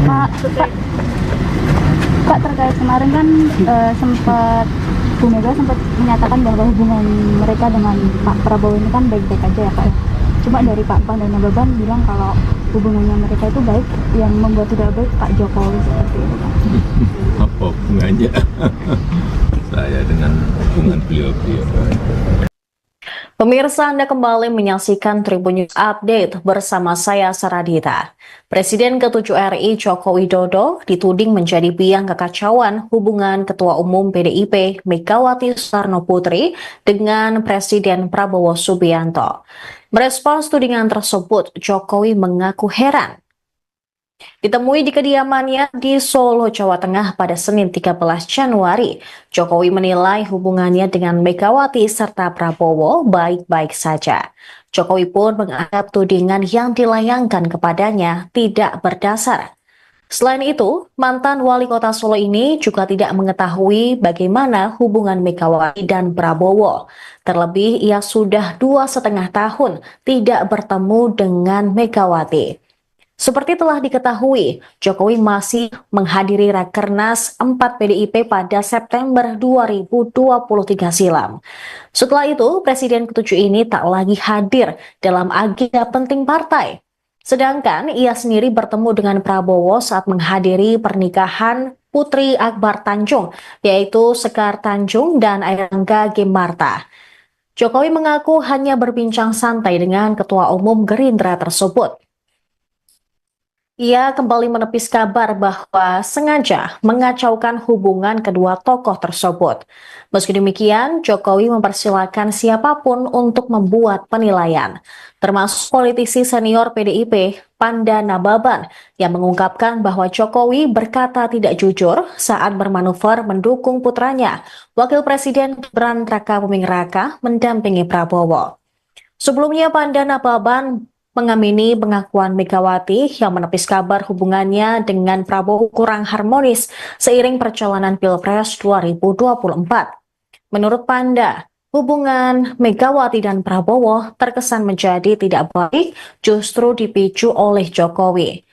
Pak, terkait kemarin kan sempat Bu Mega sempat menyatakan bahwa hubungan mereka dengan Pak Prabowo ini kan baik-baik aja ya Pak. Cuma dari Pak Pan dan Nababan bilang kalau hubungannya mereka itu baik, yang membuat tidak baik Pak Jokowi seperti itu Pak. Apa hubungannya saya dengan hubungan beliau-beliau? Pemirsa, Anda kembali menyaksikan Tribun News Update bersama saya Saradita. Presiden ke-7 RI Joko Widodo dituding menjadi biang kekacauan hubungan Ketua Umum PDIP Megawati Soekarno Putri dengan Presiden Prabowo Subianto. Merespons tudingan tersebut, Jokowi mengaku heran. Ditemui di kediamannya di Solo, Jawa Tengah pada Senin 13 Januari, Jokowi menilai hubungannya dengan Megawati serta Prabowo baik-baik saja. Jokowi pun menganggap tudingan yang dilayangkan kepadanya tidak berdasar. Selain itu, mantan wali kota Solo ini juga tidak mengetahui bagaimana hubungan Megawati dan Prabowo. Terlebih, ia sudah 2,5 tahun tidak bertemu dengan Megawati. Seperti telah diketahui, Jokowi masih menghadiri Rakernas 4 PDIP pada September 2023 silam. Setelah itu, Presiden ke-7 ini tak lagi hadir dalam agenda penting partai. Sedangkan ia sendiri bertemu dengan Prabowo saat menghadiri pernikahan Putri Akbar Tanjung, yaitu Sekar Tanjung dan Airlangga Gemarta. Jokowi mengaku hanya berbincang santai dengan Ketua Umum Gerindra tersebut. Ia kembali menepis kabar bahwa sengaja mengacaukan hubungan kedua tokoh tersebut. Meski demikian, Jokowi mempersilahkan siapapun untuk membuat penilaian, termasuk politisi senior PDIP, Panda Nababan, yang mengungkapkan bahwa Jokowi berkata tidak jujur saat bermanuver mendukung putranya, Wakil Presiden Gibran Rakabuming Raka, mendampingi Prabowo. Sebelumnya, Panda Nababan mengamini pengakuan Megawati yang menepis kabar hubungannya dengan Prabowo kurang harmonis seiring perjalanan Pilpres 2024. Menurut Panda, hubungan Megawati dan Prabowo terkesan menjadi tidak baik justru dipicu oleh Jokowi.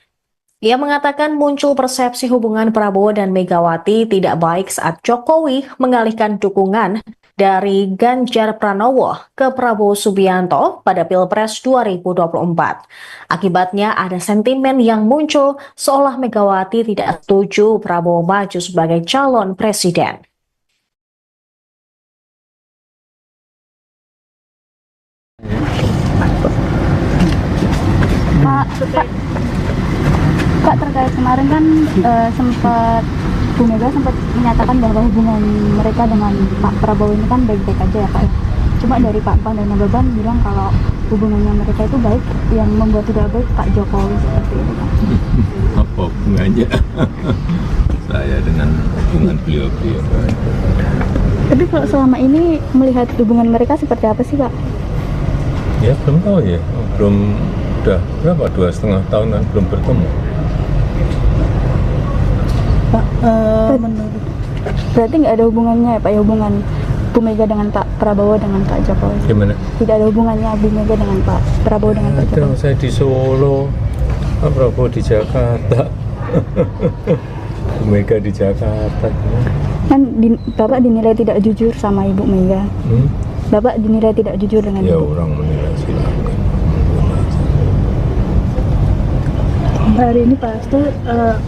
Ia mengatakan muncul persepsi hubungan Prabowo dan Megawati tidak baik saat Jokowi mengalihkan dukungan dari Ganjar Pranowo ke Prabowo Subianto pada Pilpres 2024. Akibatnya ada sentimen yang muncul seolah Megawati tidak setuju Prabowo maju sebagai calon presiden. Kak, terkait kemarin kan sempat Bu Mega sempat menyatakan bahwa hubungan mereka dengan Pak Prabowo ini kan baik-baik aja ya Pak. Cuma dari Pak Pan dan Nababan bilang kalau hubungannya mereka itu baik, yang membuat tidak baik Pak Jokowi seperti itu Pak. Apa hubungannya saya dengan hubungan beliau-beliau. Tapi kalau selama ini melihat hubungan mereka seperti apa sih, Pak? Ya belum tahu ya, belum, udah berapa, 2,5 tahunan belum bertemu. Pak, menurut Berarti nggak ada hubungannya ya, Pak, ya, hubungan Bu Mega dengan Pak Prabowo dengan Pak Jokowi? Gimana? Tidak ada hubungannya Bu Mega dengan Pak Prabowo dengan Pak Ada, Jokowi? saya di Solo, Pak Prabowo di Jakarta, Bu Mega di Jakarta. Kan Bapak dinilai tidak jujur sama Ibu Mega. Hmm? Bapak dinilai tidak jujur dengan Ya Ibu. orang menilai silakan. hari ini Pak Hasto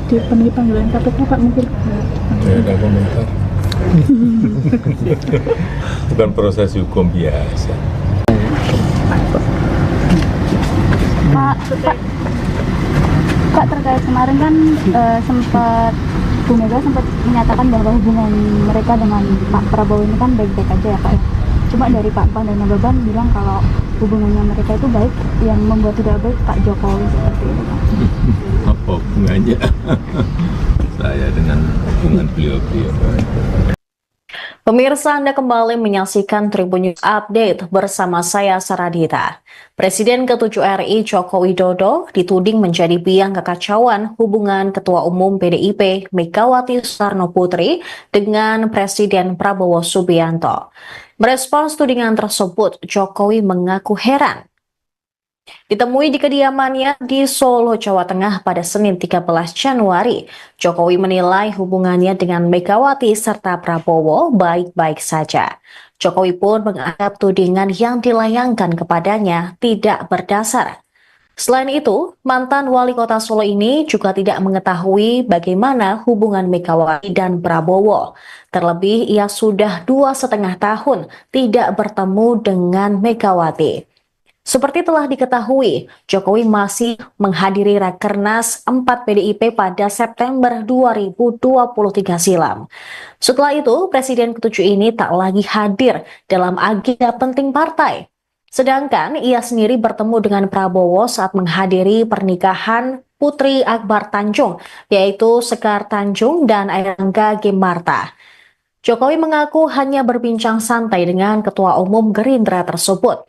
dipenuhi panggilan KPK, Pak, mungkin Saya ada komentar. Bukan proses hukum biasa. Pak, terkait kemarin kan sempat Bu Mega sempat menyatakan bahwa hubungan mereka dengan Pak Prabowo ini kan baik-baik aja ya, Pak, ya. Cuma dari Pak Pan dan Nababan bilang kalau hubungannya mereka itu baik, yang membuat tidak baik Pak Jokowi seperti itu, Pak. Apa hubungannya saya dengan hubungan beliau-beliau? Pemirsa, Anda kembali menyaksikan Tribun News Update bersama saya Saradita. Presiden ke-7 RI Joko Widodo dituding menjadi biang kekacauan hubungan Ketua Umum PDIP Megawati Soekarno Putri dengan Presiden Prabowo Subianto. Merespons tudingan tersebut, Jokowi mengaku heran. Ditemui di kediamannya di Solo, Jawa Tengah pada Senin 13 Januari, Jokowi menilai hubungannya dengan Megawati serta Prabowo baik-baik saja. Jokowi pun menganggap tudingan yang dilayangkan kepadanya tidak berdasar. Selain itu, mantan wali kota Solo ini juga tidak mengetahui bagaimana hubungan Megawati dan Prabowo. Terlebih, ia sudah 2,5 tahun tidak bertemu dengan Megawati. Seperti telah diketahui, Jokowi masih menghadiri Rakernas 4 PDIP pada September 2023 silam. Setelah itu, Presiden ke-7 ini tak lagi hadir dalam agenda penting partai. Sedangkan ia sendiri bertemu dengan Prabowo saat menghadiri pernikahan Putri Akbar Tanjung, yaitu Sekar Tanjung dan Airangga Gemarta. Jokowi mengaku hanya berbincang santai dengan Ketua Umum Gerindra tersebut.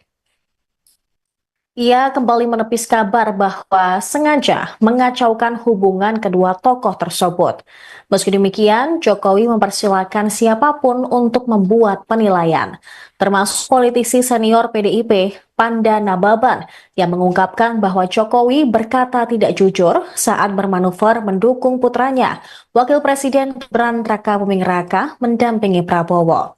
Ia kembali menepis kabar bahwa sengaja mengacaukan hubungan kedua tokoh tersebut. Meski demikian, Jokowi mempersilahkan siapapun untuk membuat penilaian, termasuk politisi senior PDIP, Panda Nababan, yang mengungkapkan bahwa Jokowi berkata tidak jujur saat bermanuver mendukung putranya, Wakil Presiden Gibran Rakabuming Raka, mendampingi Prabowo.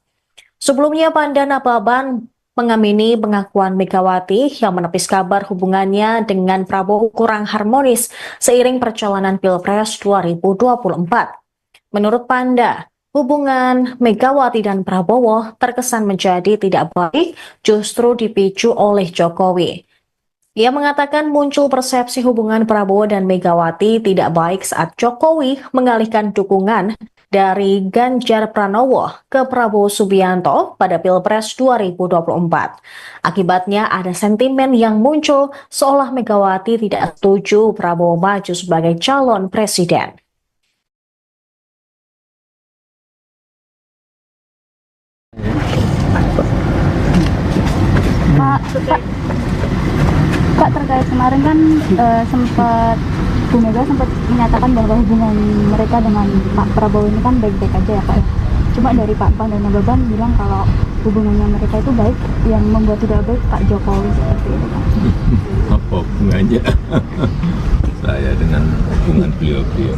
Sebelumnya, Panda Nababan mengamini pengakuan Megawati yang menepis kabar hubungannya dengan Prabowo kurang harmonis seiring perjalanan Pilpres 2024. Menurut Panda, hubungan Megawati dan Prabowo terkesan menjadi tidak baik justru dipicu oleh Jokowi. Ia mengatakan muncul persepsi hubungan Prabowo dan Megawati tidak baik saat Jokowi mengalihkan dukungan dari Ganjar Pranowo ke Prabowo Subianto pada Pilpres 2024. Akibatnya ada sentimen yang muncul seolah Megawati tidak setuju Prabowo maju sebagai calon presiden. Pak, terkait kemarin kan sempat Bu Mega sempat menyatakan bahwa hubungan mereka dengan Pak Prabowo ini kan baik-baik aja ya, Pak, ya. Cuma dari Pak Pan dan Nababan bilang kalau hubungannya mereka itu baik, yang membuat tidak baik Pak Jokowi seperti itu, Pak. Apa hubungannya saya dengan hubungan beliau-beliau?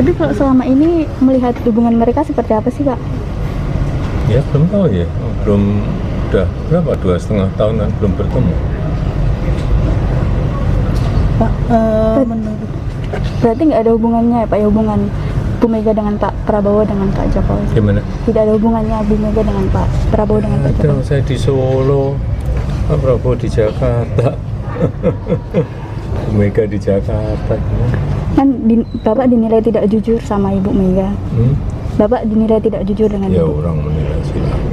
Tapi kalau selama ini melihat hubungan mereka seperti apa sih, Pak? Ya belum tahu ya, belum, udah berapa, 2,5 tahunan belum bertemu. Pak, menurut Berarti nggak ada hubungannya ya, Pak, ya, hubungan Bu Mega dengan Pak Prabowo dengan Pak Jokowi? Gimana? Tidak ada hubungannya Bu Mega dengan Pak Prabowo dengan Pak Ada, Jokowi? saya di Solo, Pak Prabowo di Jakarta, Bu Mega di Jakarta. Kan Bapak dinilai tidak jujur sama Ibu Mega. Hmm? Bapak dinilai tidak jujur dengan Ya Ibu. orang menilai silakan.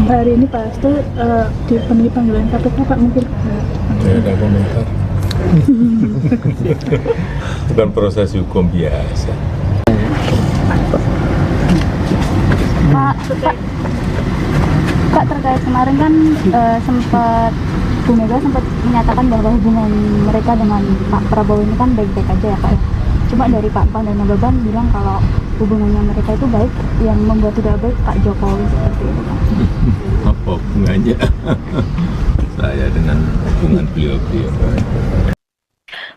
hari ini Pak Hasto dipenuhi panggilan KPK, Pak, mungkin Saya ada komentar. Bukan proses hukum biasa. Pak, terkait kemarin kan sempat Bu Mega sempat menyatakan bahwa hubungan mereka dengan Pak Prabowo ini kan baik-baik aja ya Pak. Cuma dari Pak Pan dan Nababan bilang kalau hubungannya mereka itu baik, yang membuat tidak baik Pak Jokowi seperti itu Pak. Apa hubungannya saya dengan hubungan beliau-beliau?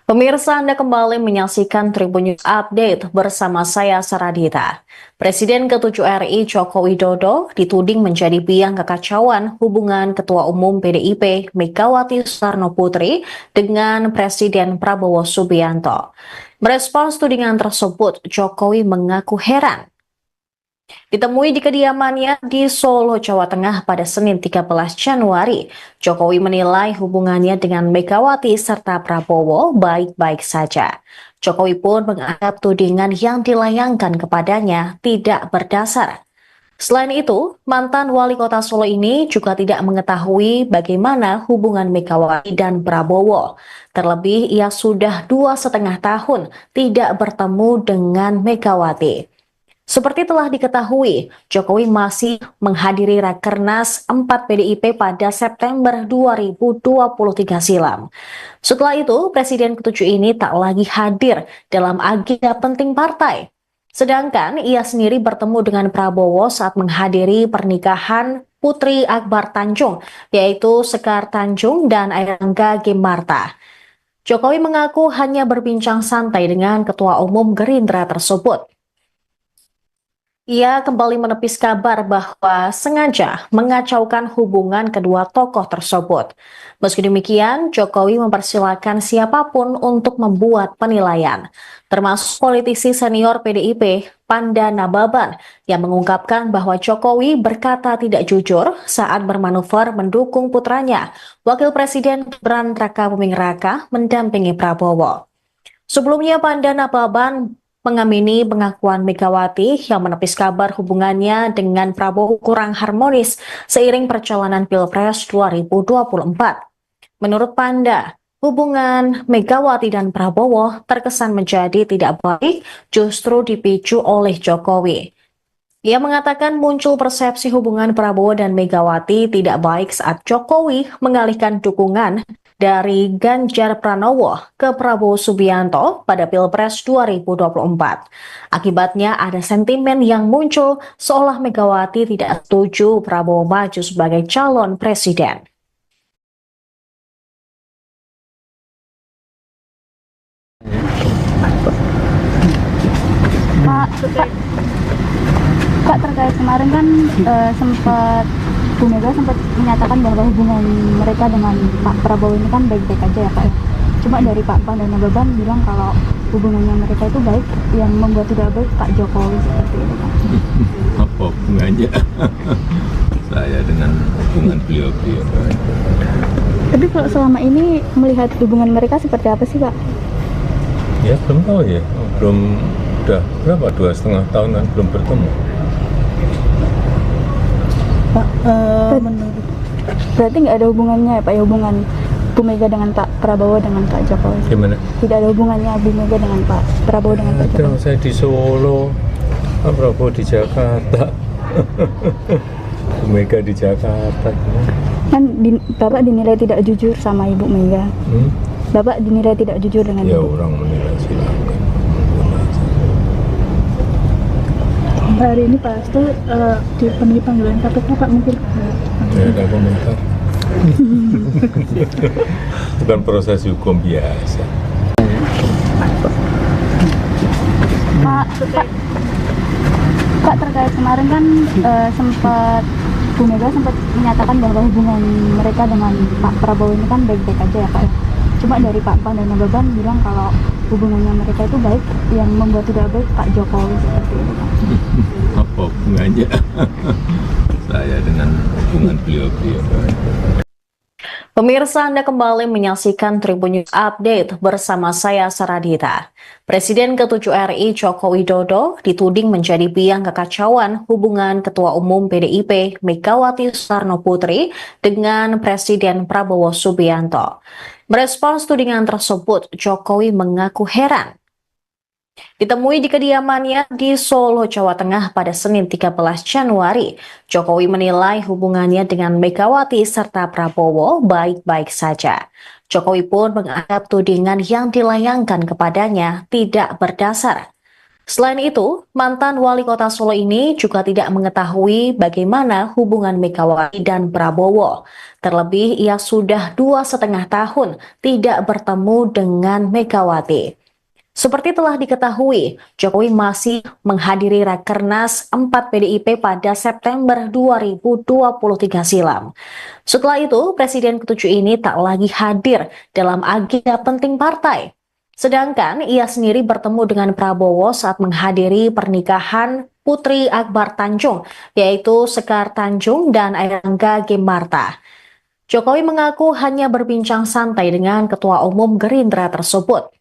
Pemirsa, Anda kembali menyaksikan Tribun News Update bersama saya Saradita. Presiden ke-7 RI Joko Widodo dituding menjadi biang kekacauan hubungan Ketua Umum PDIP Megawati Soekarno Putri dengan Presiden Prabowo Subianto. Merespons tudingan tersebut, Jokowi mengaku heran. Ditemui di kediamannya di Solo, Jawa Tengah pada Senin 13 Januari, Jokowi menilai hubungannya dengan Megawati serta Prabowo baik-baik saja. Jokowi pun menganggap tudingan yang dilayangkan kepadanya tidak berdasar. Selain itu, mantan wali kota Solo ini juga tidak mengetahui bagaimana hubungan Megawati dan Prabowo. Terlebih, ia sudah 2,5 tahun tidak bertemu dengan Megawati. Seperti telah diketahui, Jokowi masih menghadiri Rakernas 4 PDIP pada September 2023 silam. Setelah itu, Presiden ke-7 ini tak lagi hadir dalam agenda penting partai. Sedangkan ia sendiri bertemu dengan Prabowo saat menghadiri pernikahan Putri Akbar Tanjung, yaitu Sekar Tanjung dan Airlangga Gimarta. Jokowi mengaku hanya berbincang santai dengan Ketua Umum Gerindra tersebut. Ia kembali menepis kabar bahwa sengaja mengacaukan hubungan kedua tokoh tersebut. Meski demikian, Jokowi mempersilahkan siapapun untuk membuat penilaian, termasuk politisi senior PDIP, Panda Nababan, yang mengungkapkan bahwa Jokowi berkata tidak jujur saat bermanuver mendukung putranya, Wakil Presiden Gibran Rakabuming Raka, mendampingi Prabowo. Sebelumnya, Panda Nababan mengamini pengakuan Megawati yang menepis kabar hubungannya dengan Prabowo kurang harmonis seiring perjalanan Pilpres 2024. Menurut Panda, hubungan Megawati dan Prabowo terkesan menjadi tidak baik justru dipicu oleh Jokowi. Ia mengatakan muncul persepsi hubungan Prabowo dan Megawati tidak baik saat Jokowi mengalihkan dukungan dari Ganjar Pranowo ke Prabowo Subianto pada Pilpres 2024. Akibatnya ada sentimen yang muncul seolah Megawati tidak setuju Prabowo maju sebagai calon presiden. Pak, terkait kemarin kan sempat Bu Mega sempat menyatakan bahwa hubungan mereka dengan Pak Prabowo ini kan baik-baik aja ya Pak. Cuma dari Pak Pan dan Nababan bilang kalau hubungannya mereka itu baik, yang membuat tidak baik Pak Jokowi seperti itu Pak. Apa hubungannya saya dengan hubungan beliau-beliau? Tapi kalau selama ini melihat hubungan mereka seperti apa sih Pak? Ya belum tahu ya, udah berapa, 2,5 tahun kan belum bertemu. Pak, menurut Berarti nggak ada hubungannya ya Pak, ya hubungan Bu Mega dengan Pak Prabowo dengan Pak Jokowi? Gimana? Tidak ada hubungannya Bu Mega dengan Pak Prabowo dengan Pak Ada, Jokowi? saya di Solo, Pak Prabowo di Jakarta, Bu Mega di Jakarta. Kan Bapak dinilai tidak jujur sama Ibu Mega. Bapak dinilai tidak jujur dengan Ya Ibu. orang menilai silakan. hari ini Pak Hasto dipenuhi panggilan KPK Pak, mungkin Saya ada komentar. Bukan proses hukum biasa. Pak, terkait kemarin kan sempat Bu Mega sempat menyatakan bahwa hubungan mereka dengan Pak Prabowo ini kan baik-baik aja ya Pak. Cuma dari Pak Pan dan Nababan bilang kalau hubungannya mereka itu baik, yang membuat tidak baik Pak Jokowi seperti itu Pak. Apa hubungannya saya dengan hubungan beliau-beliau? Pemirsa, Anda kembali menyaksikan Tribun News Update bersama saya Saradita. Presiden ke-7 RI Joko Widodo dituding menjadi biang kekacauan hubungan Ketua Umum PDIP Megawati Soekarno Putri dengan Presiden Prabowo Subianto. Merespons tudingan tersebut, Jokowi mengaku heran. Ditemui di kediamannya di Solo, Jawa Tengah pada Senin 13 Januari, Jokowi menilai hubungannya dengan Megawati serta Prabowo baik-baik saja. Jokowi pun menganggap tudingan yang dilayangkan kepadanya tidak berdasar. Selain itu, mantan wali kota Solo ini juga tidak mengetahui bagaimana hubungan Megawati dan Prabowo. Terlebih, ia sudah 2,5 tahun tidak bertemu dengan Megawati. Seperti telah diketahui, Jokowi masih menghadiri Rakernas 4 PDIP pada September 2023 silam. Setelah itu, Presiden ke-7 ini tak lagi hadir dalam agenda penting partai. Sedangkan ia sendiri bertemu dengan Prabowo saat menghadiri pernikahan Putri Akbar Tanjung, yaitu Sekar Tanjung dan Airangga Gemarta. Jokowi mengaku hanya berbincang santai dengan Ketua Umum Gerindra tersebut.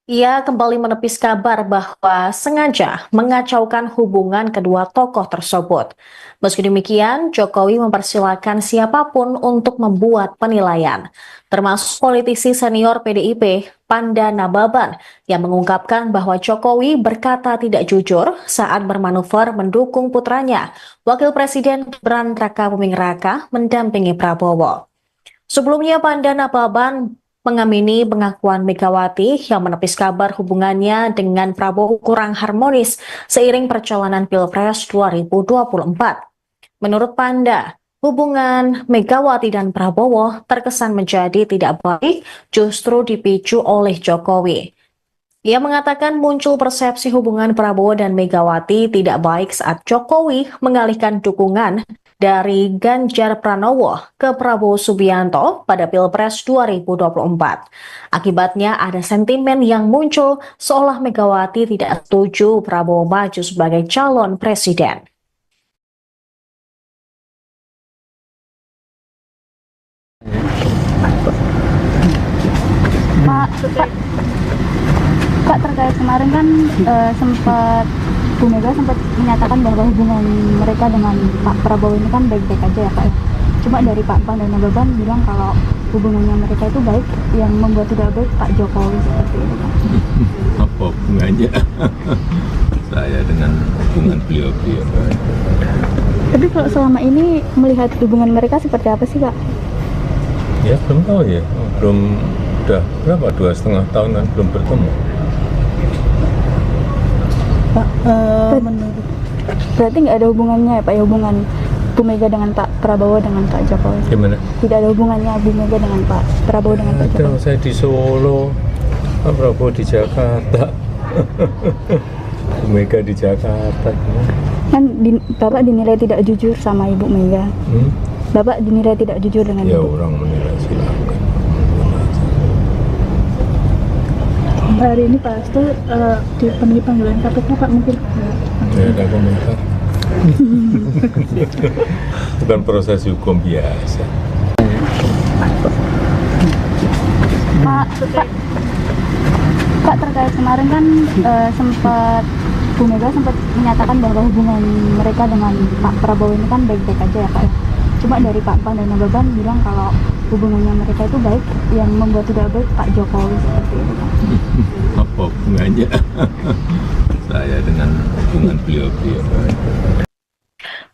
Ia kembali menepis kabar bahwa sengaja mengacaukan hubungan kedua tokoh tersebut. Meski demikian, Jokowi mempersilahkan siapapun untuk membuat penilaian, termasuk politisi senior PDIP, Panda Nababan, yang mengungkapkan bahwa Jokowi berkata tidak jujur saat bermanuver mendukung putranya, Wakil Presiden Gibran Rakabuming Raka, mendampingi Prabowo. Sebelumnya, Panda Nababan mengamini pengakuan Megawati yang menepis kabar hubungannya dengan Prabowo kurang harmonis seiring perjalanan Pilpres 2024. Menurut Panda, hubungan Megawati dan Prabowo terkesan menjadi tidak baik justru dipicu oleh Jokowi. Ia mengatakan muncul persepsi hubungan Prabowo dan Megawati tidak baik saat Jokowi mengalihkan dukungan dari Ganjar Pranowo ke Prabowo Subianto pada Pilpres 2024. Akibatnya ada sentimen yang muncul seolah Megawati tidak setuju Prabowo maju sebagai calon presiden. Pak, terkait kemarin kan Bu Mega sempat menyatakan bahwa hubungan mereka dengan Pak Prabowo ini kan baik-baik aja ya Pak ya. Cuma dari Pak Pan dan Nababan bilang kalau hubungannya mereka itu baik, yang membuat tidak baik Pak Jokowi seperti itu Pak. Apa hubungannya saya dengan hubungan beliau-beliau? Tapi kalau selama ini melihat hubungan mereka seperti apa sih Pak? Ya belum tahu ya, belum, udah berapa, 2,5 tahun kan belum bertemu. Pak, menurut Berarti nggak ada hubungannya ya Pak ya, hubungan Bu Mega dengan Pak Prabowo dengan Pak Jokowi? Gimana? Tidak ada hubungannya Bu Mega dengan Pak Prabowo dengan Pak Ada, Jokowi? saya di Solo, Pak Prabowo di Jakarta, Bu Mega di Jakarta. Kan Bapak dinilai tidak jujur sama Ibu Mega. Bapak dinilai tidak jujur dengan Ya Ibu. orang menilai silakan. hari ini Pak Hasto dipenuhi panggilan KPK Pak, mungkin Ya ada komentar. Bukan proses hukum biasa. Pak, terkait kemarin kan Bu Mega sempat menyatakan bahwa hubungan mereka dengan Pak Prabowo ini kan baik-baik aja ya Pak ya. Cuma dari Pak Pan dan Nababan bilang kalau hubungannya mereka itu baik, yang membuat tidak baik Pak Jokowi seperti itu Pak. Apa hubungannya saya dengan hubungan beliau-beliau?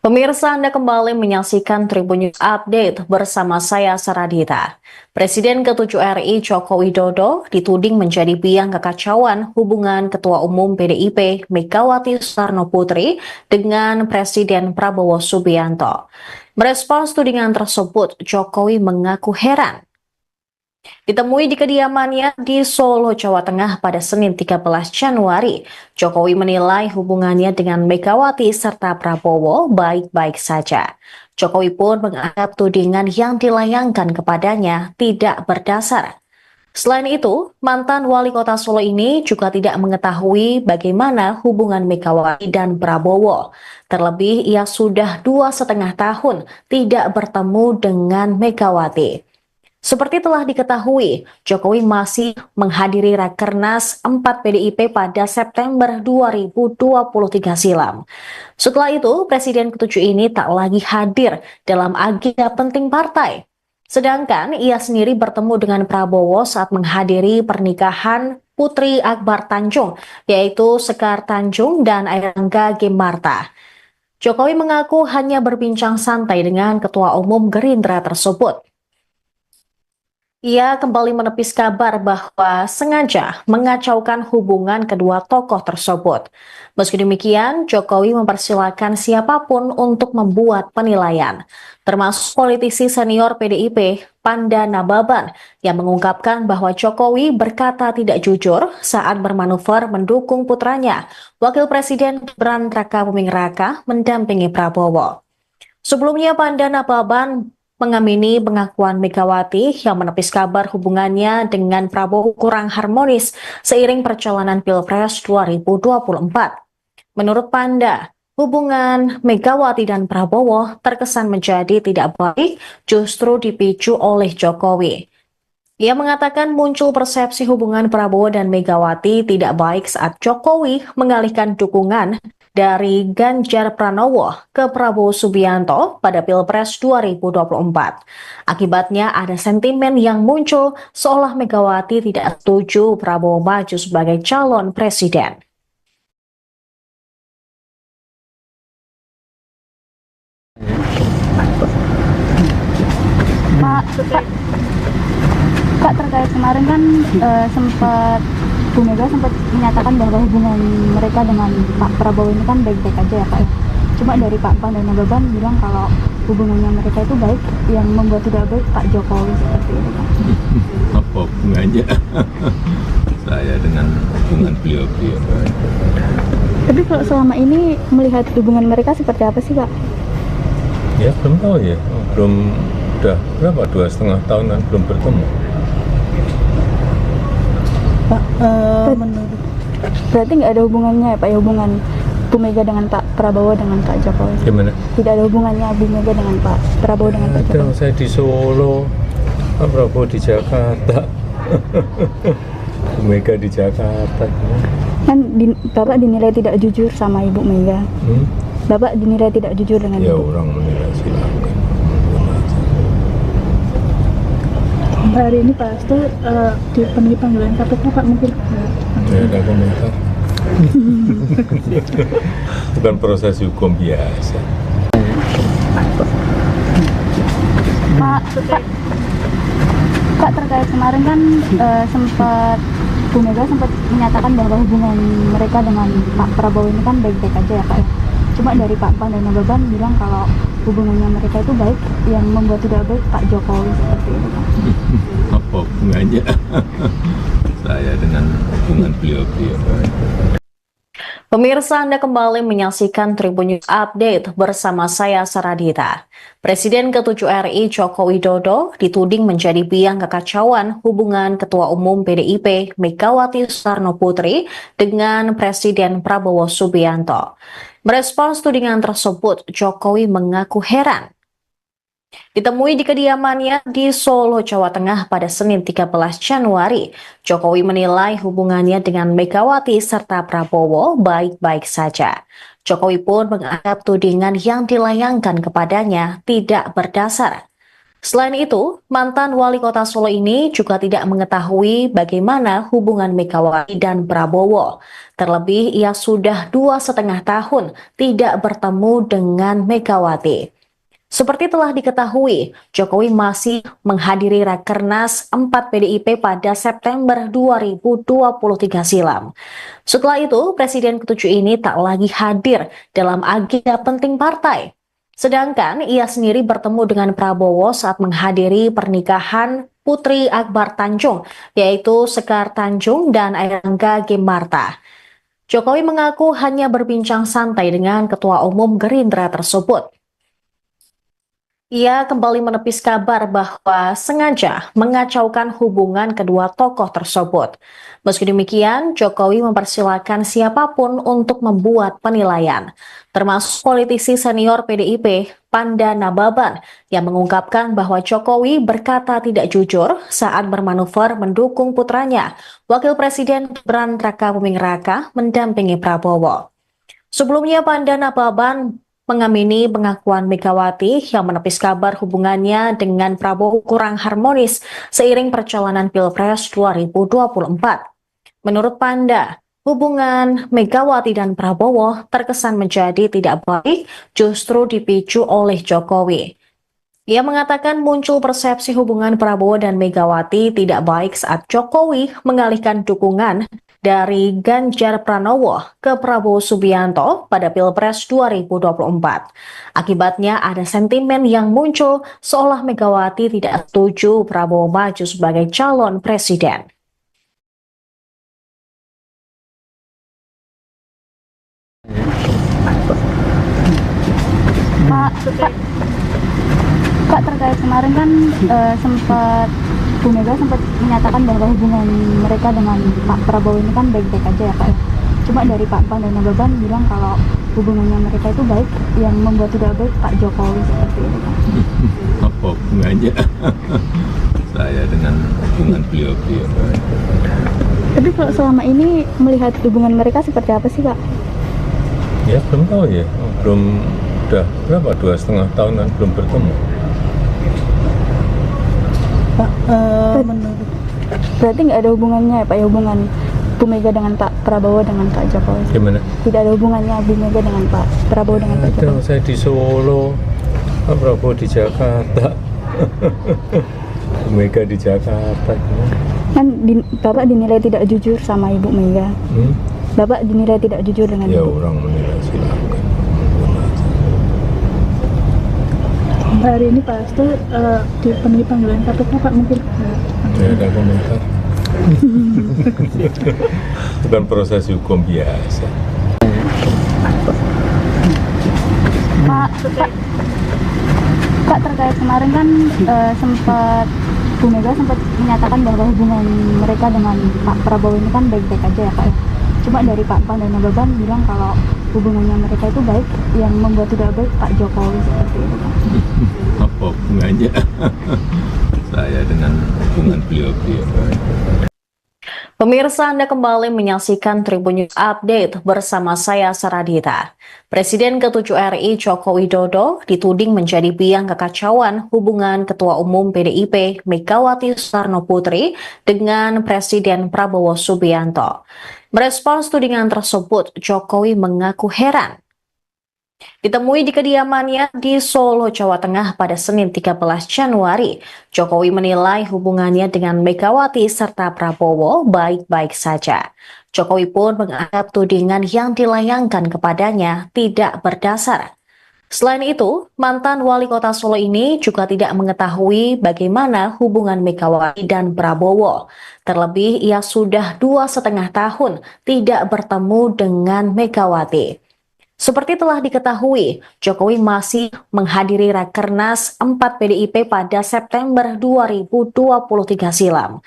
Pemirsa, Anda kembali menyaksikan Tribun News Update bersama saya Saradita. Presiden ke-7 RI Joko Widodo dituding menjadi biang kekacauan hubungan Ketua Umum PDIP Megawati Soekarno Putri dengan Presiden Prabowo Subianto. Merespons tudingan tersebut, Jokowi mengaku heran. Ditemui di kediamannya di Solo, Jawa Tengah pada Senin 13 Januari, Jokowi menilai hubungannya dengan Megawati serta Prabowo baik-baik saja. Jokowi pun menganggap tudingan yang dilayangkan kepadanya tidak berdasar. Selain itu, mantan wali kota Solo ini juga tidak mengetahui bagaimana hubungan Megawati dan Prabowo. Terlebih, ia sudah 2,5 tahun tidak bertemu dengan Megawati. Seperti telah diketahui, Jokowi masih menghadiri Rakernas 4 PDIP pada September 2023 silam. Setelah itu, Presiden ke-7 ini tak lagi hadir dalam agenda penting partai. Sedangkan ia sendiri bertemu dengan Prabowo saat menghadiri pernikahan Putri Akbar Tanjung, yaitu Sekar Tanjung dan Airlangga Gemarta. Jokowi mengaku hanya berbincang santai dengan Ketua Umum Gerindra tersebut. Ia kembali menepis kabar bahwa sengaja mengacaukan hubungan kedua tokoh tersebut. Meski demikian, Jokowi mempersilahkan siapapun untuk membuat penilaian, termasuk politisi senior PDIP, Panda Nababan, yang mengungkapkan bahwa Jokowi berkata tidak jujur saat bermanuver mendukung putranya, Wakil Presiden Gibran Rakabuming Raka, mendampingi Prabowo. Sebelumnya, Panda Nababan mengamini pengakuan Megawati yang menepis kabar hubungannya dengan Prabowo kurang harmonis seiring perjalanan Pilpres 2024. Menurut Panda, hubungan Megawati dan Prabowo terkesan menjadi tidak baik justru dipicu oleh Jokowi. Ia mengatakan muncul persepsi hubungan Prabowo dan Megawati tidak baik saat Jokowi mengalihkan dukungan dari Ganjar Pranowo ke Prabowo Subianto pada Pilpres 2024. Akibatnya ada sentimen yang muncul seolah Megawati tidak setuju Prabowo maju sebagai calon presiden. Pak, terkait kemarin kan sempat Bu Mega sempat menyatakan bahwa hubungan mereka dengan Pak Prabowo ini kan baik-baik aja ya Pak ya. Cuma dari Pak Pan dan Nababan bilang kalau hubungannya mereka itu baik, yang membuat tidak baik Pak Jokowi seperti itu Pak. Apa hubungannya saya dengan hubungan beliau-beliau? Tapi kalau selama ini melihat hubungan mereka seperti apa sih Pak? Ya belum tahu ya, udah berapa, 2,5 tahun kan belum bertemu. Pak, menurut Berarti nggak ada hubungannya ya Pak ya, hubungan Bu Mega dengan Pak Prabowo dengan Pak Jokowi? Gimana? Tidak ada hubungannya Bu Mega dengan Pak Prabowo dengan Pak Ada, Jokowi? saya di Solo, Pak Prabowo di Jakarta, Bu Mega di Jakarta. Kan Bapak dinilai tidak jujur sama Ibu Mega. Bapak dinilai tidak jujur dengan Ya Ibu. orang menilai silakan. hari ini Pak Hasto dipenuhi panggilan KPK Pak, mungkin Tidak ada komentar. Bukan proses hukum biasa. Pak, terkait kemarin kan sempat Bu Mega sempat menyatakan bahwa hubungan mereka dengan Pak Prabowo ini kan baik-baik aja ya Pak ya. Cuma dari Pak Pan dan Nababan bilang kalau hubungannya mereka itu baik, yang membuat tidak baik Pak Jokowi seperti itu Pak. Apa hubungannya saya dengan hubungan beliau-beliau? Pemirsa, Anda kembali menyaksikan Tribun News Update bersama saya Saradita. Presiden ke-7 RI Joko Widodo dituding menjadi biang kekacauan hubungan Ketua Umum PDIP Megawati Soekarno Putri dengan Presiden Prabowo Subianto. Merespons tudingan tersebut, Jokowi mengaku heran. Ditemui di kediamannya di Solo, Jawa Tengah pada Senin 13 Januari, Jokowi menilai hubungannya dengan Megawati serta Prabowo baik-baik saja. Jokowi pun menganggap tudingan yang dilayangkan kepadanya tidak berdasar. Selain itu, mantan wali kota Solo ini juga tidak mengetahui bagaimana hubungan Megawati dan Prabowo. Terlebih, ia sudah 2,5 tahun tidak bertemu dengan Megawati. Seperti telah diketahui, Jokowi masih menghadiri Rakernas 4 PDIP pada September 2023 silam. Setelah itu, Presiden ke-7 ini tak lagi hadir dalam agenda penting partai. Sedangkan ia sendiri bertemu dengan Prabowo saat menghadiri pernikahan Putri Akbar Tanjung, yaitu Sekar Tanjung dan Airlangga Gemarta. Jokowi mengaku hanya berbincang santai dengan Ketua Umum Gerindra tersebut. Ia kembali menepis kabar bahwa sengaja mengacaukan hubungan kedua tokoh tersebut. Meski demikian, Jokowi mempersilahkan siapapun untuk membuat penilaian, termasuk politisi senior PDIP, Panda Nababan, yang mengungkapkan bahwa Jokowi berkata tidak jujur saat bermanuver mendukung putranya, Wakil Presiden Gibran Rakabuming Raka, mendampingi Prabowo. Sebelumnya, Panda Nababan mengamini pengakuan Megawati yang menepis kabar hubungannya dengan Prabowo kurang harmonis seiring perjalanan Pilpres 2024. Menurut Panda, hubungan Megawati dan Prabowo terkesan menjadi tidak baik justru dipicu oleh Jokowi. Ia mengatakan muncul persepsi hubungan Prabowo dan Megawati tidak baik saat Jokowi mengalihkan dukungan dari Ganjar Pranowo ke Prabowo Subianto pada Pilpres 2024. Akibatnya ada sentimen yang muncul seolah Megawati tidak setuju Prabowo maju sebagai calon presiden. Pak, terkait kemarin kan sempat Bu Mega sempat menyatakan bahwa hubungan mereka dengan Pak Prabowo ini kan baik-baik aja ya Pak. Cuma dari Pak Pan dan Nababan bilang kalau hubungannya mereka itu baik, yang membuat tidak baik Pak Jokowi seperti itu Pak. Apa hubungannya saya dengan hubungan beliau-beliau? Tapi kalau selama ini melihat hubungan mereka seperti apa sih Pak? Ya belum tahu ya, udah berapa, 2,5 tahunan belum bertemu. Pak, menurut Berarti nggak ada hubungannya ya Pak, ya hubungan Bu Mega dengan Pak Prabowo dengan Pak Jokowi? Gimana? Tidak ada hubungannya Bu Mega dengan Pak Prabowo dengan Pak Ada, Jokowi? saya di Solo, Pak Prabowo di Jakarta, Bu Mega di Jakarta. Kan Bapak dinilai tidak jujur sama Ibu Mega. Bapak dinilai tidak jujur dengan Ya Ibu. orang menilai silakan. hari ini Pak Hasto dipenuhi panggilan KPK Pak, mungkin Saya ada komentar. Bukan proses hukum biasa. Pak, terkait kemarin kan sempat Bu Mega sempat menyatakan bahwa hubungan mereka dengan Pak Prabowo ini kan baik-baik aja ya Pak. Cuma dari Pak Pan dan Nababan bilang kalau hubungannya mereka itu baik, yang membuat tidak baik Pak Jokowi seperti itu Pak. Apa hubungannya saya dengan hubungan beliau-beliau? Pemirsa, Anda kembali menyaksikan Tribun News Update bersama saya Saradita. Presiden ke-7 RI Joko Widodo dituding menjadi biang kekacauan hubungan Ketua Umum PDIP Megawati Soekarno Putri dengan Presiden Prabowo Subianto. Merespons tudingan tersebut, Jokowi mengaku heran. Ditemui di kediamannya di Solo, Jawa Tengah pada Senin 13 Januari, Jokowi menilai hubungannya dengan Megawati serta Prabowo baik-baik saja. Jokowi pun menganggap tudingan yang dilayangkan kepadanya tidak berdasar. Selain itu, mantan wali kota Solo ini juga tidak mengetahui bagaimana hubungan Megawati dan Prabowo. Terlebih, ia sudah 2,5 tahun tidak bertemu dengan Megawati. Seperti telah diketahui, Jokowi masih menghadiri Rakernas 4 PDIP pada September 2023 silam.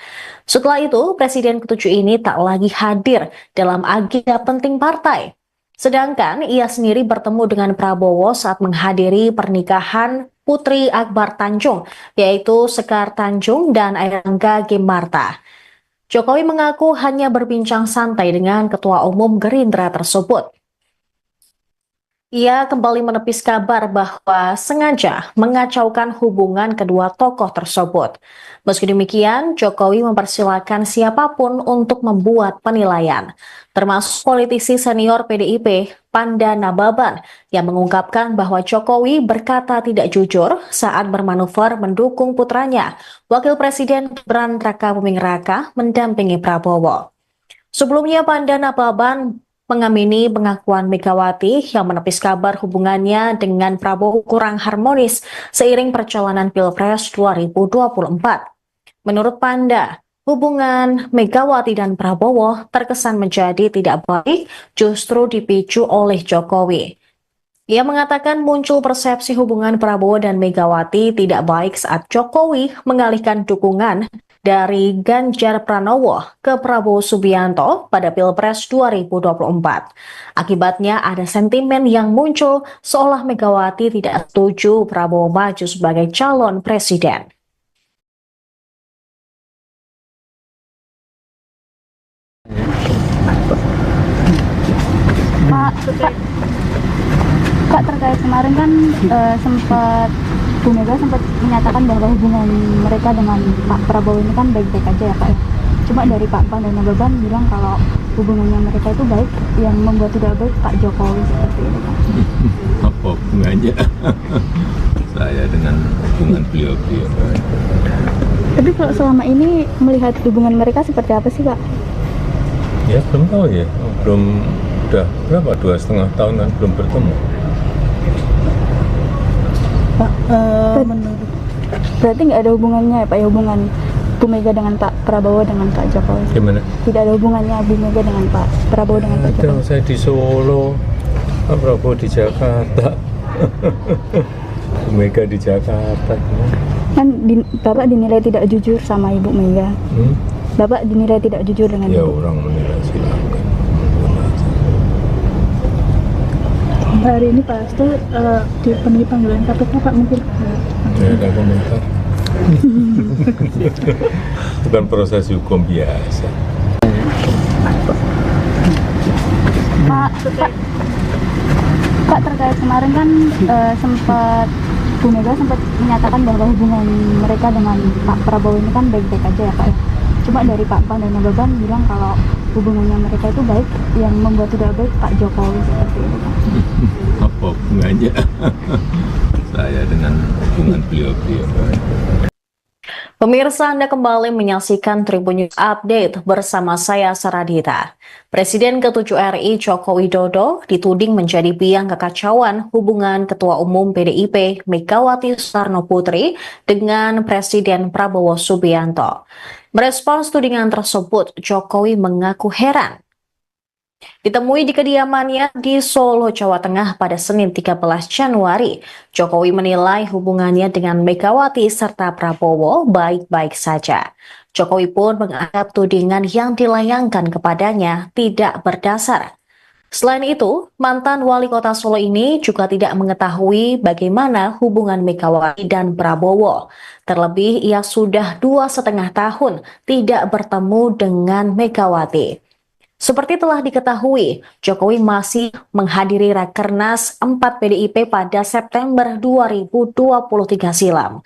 Setelah itu, Presiden ke-7 ini tak lagi hadir dalam agenda penting partai. Sedangkan ia sendiri bertemu dengan Prabowo saat menghadiri pernikahan Putri Akbar Tanjung, yaitu Sekar Tanjung dan Airangga Gimarta. Jokowi mengaku hanya berbincang santai dengan Ketua Umum Gerindra tersebut. Ia kembali menepis kabar bahwa sengaja mengacaukan hubungan kedua tokoh tersebut. Meski demikian, Jokowi mempersilahkan siapapun untuk membuat penilaian, termasuk politisi senior PDIP, Panda Nababan, yang mengungkapkan bahwa Jokowi berkata tidak jujur saat bermanuver mendukung putranya, Wakil Presiden Gibran Rakabuming Raka, mendampingi Prabowo. Sebelumnya, Panda Nababan mengamini pengakuan Megawati yang menepis kabar hubungannya dengan Prabowo kurang harmonis seiring perjalanan Pilpres 2024. Menurut Panda, hubungan Megawati dan Prabowo terkesan menjadi tidak baik justru dipicu oleh Jokowi. Ia mengatakan muncul persepsi hubungan Prabowo dan Megawati tidak baik saat Jokowi mengalihkan dukungan dari Ganjar Pranowo ke Prabowo Subianto pada Pilpres 2024. Akibatnya ada sentimen yang muncul seolah Megawati tidak setuju Prabowo maju sebagai calon presiden. Kak, terkait kemarin kan sempat Bu Mega sempat menyatakan bahwa hubungan mereka dengan Pak Prabowo ini kan baik-baik aja ya Pak ya. Cuma dari Pak Pan dan Nababan bilang kalau hubungannya mereka itu baik, yang membuat tidak baik Pak Jokowi seperti itu Pak. Apa hubungannya saya dengan hubungan beliau-beliau? Tapi kalau selama ini melihat hubungan mereka seperti apa sih Pak? Ya belum tahu ya, udah berapa, 2,5 tahunan belum bertemu. Pak, menurut Berarti nggak ada hubungannya ya Pak ya, hubungan Bu Mega dengan Pak Prabowo dengan Pak Jokowi? Gimana? Tidak ada hubungannya Bu Mega dengan Pak Prabowo dengan Pak Ada, Jokowi? saya di Solo, Pak Prabowo di Jakarta, Bu Mega di Jakarta. Kan Bapak dinilai tidak jujur sama Ibu Mega. Bapak dinilai tidak jujur dengan Ya Ibu. orang menilai silakan. hari ini Pak Hasto dipenuhi panggilan KPK Pak, mungkin Ya ada komentar. Bukan proses hukum biasa. Pak, terkait kemarin kan sempat Bu Mega sempat menyatakan bahwa hubungan mereka dengan Pak Prabowo ini kan baik-baik aja ya Pak ya. Cuma dari Pak Pan dan Nababan bilang kalau hubungannya mereka itu baik, yang membuat tidak baik Pak Jokowi seperti itu Pak. Apa hubungannya saya dengan hubungan beliau-beliau? Pemirsa, Anda kembali menyaksikan Tribun News Update bersama saya Saradita. Presiden ke-7 RI Joko Widodo dituding menjadi biang kekacauan hubungan Ketua Umum PDIP Megawati Soekarno Putri dengan Presiden Prabowo Subianto. Merespons tudingan tersebut, Jokowi mengaku heran. Ditemui di kediamannya di Solo, Jawa Tengah pada Senin 13 Januari, Jokowi menilai hubungannya dengan Megawati serta Prabowo baik-baik saja. Jokowi pun menganggap tudingan yang dilayangkan kepadanya tidak berdasar. Selain itu, mantan wali kota Solo ini juga tidak mengetahui bagaimana hubungan Megawati dan Prabowo. Terlebih, ia sudah 2,5 tahun tidak bertemu dengan Megawati. Seperti telah diketahui, Jokowi masih menghadiri Rakernas 4 PDIP pada September 2023 silam.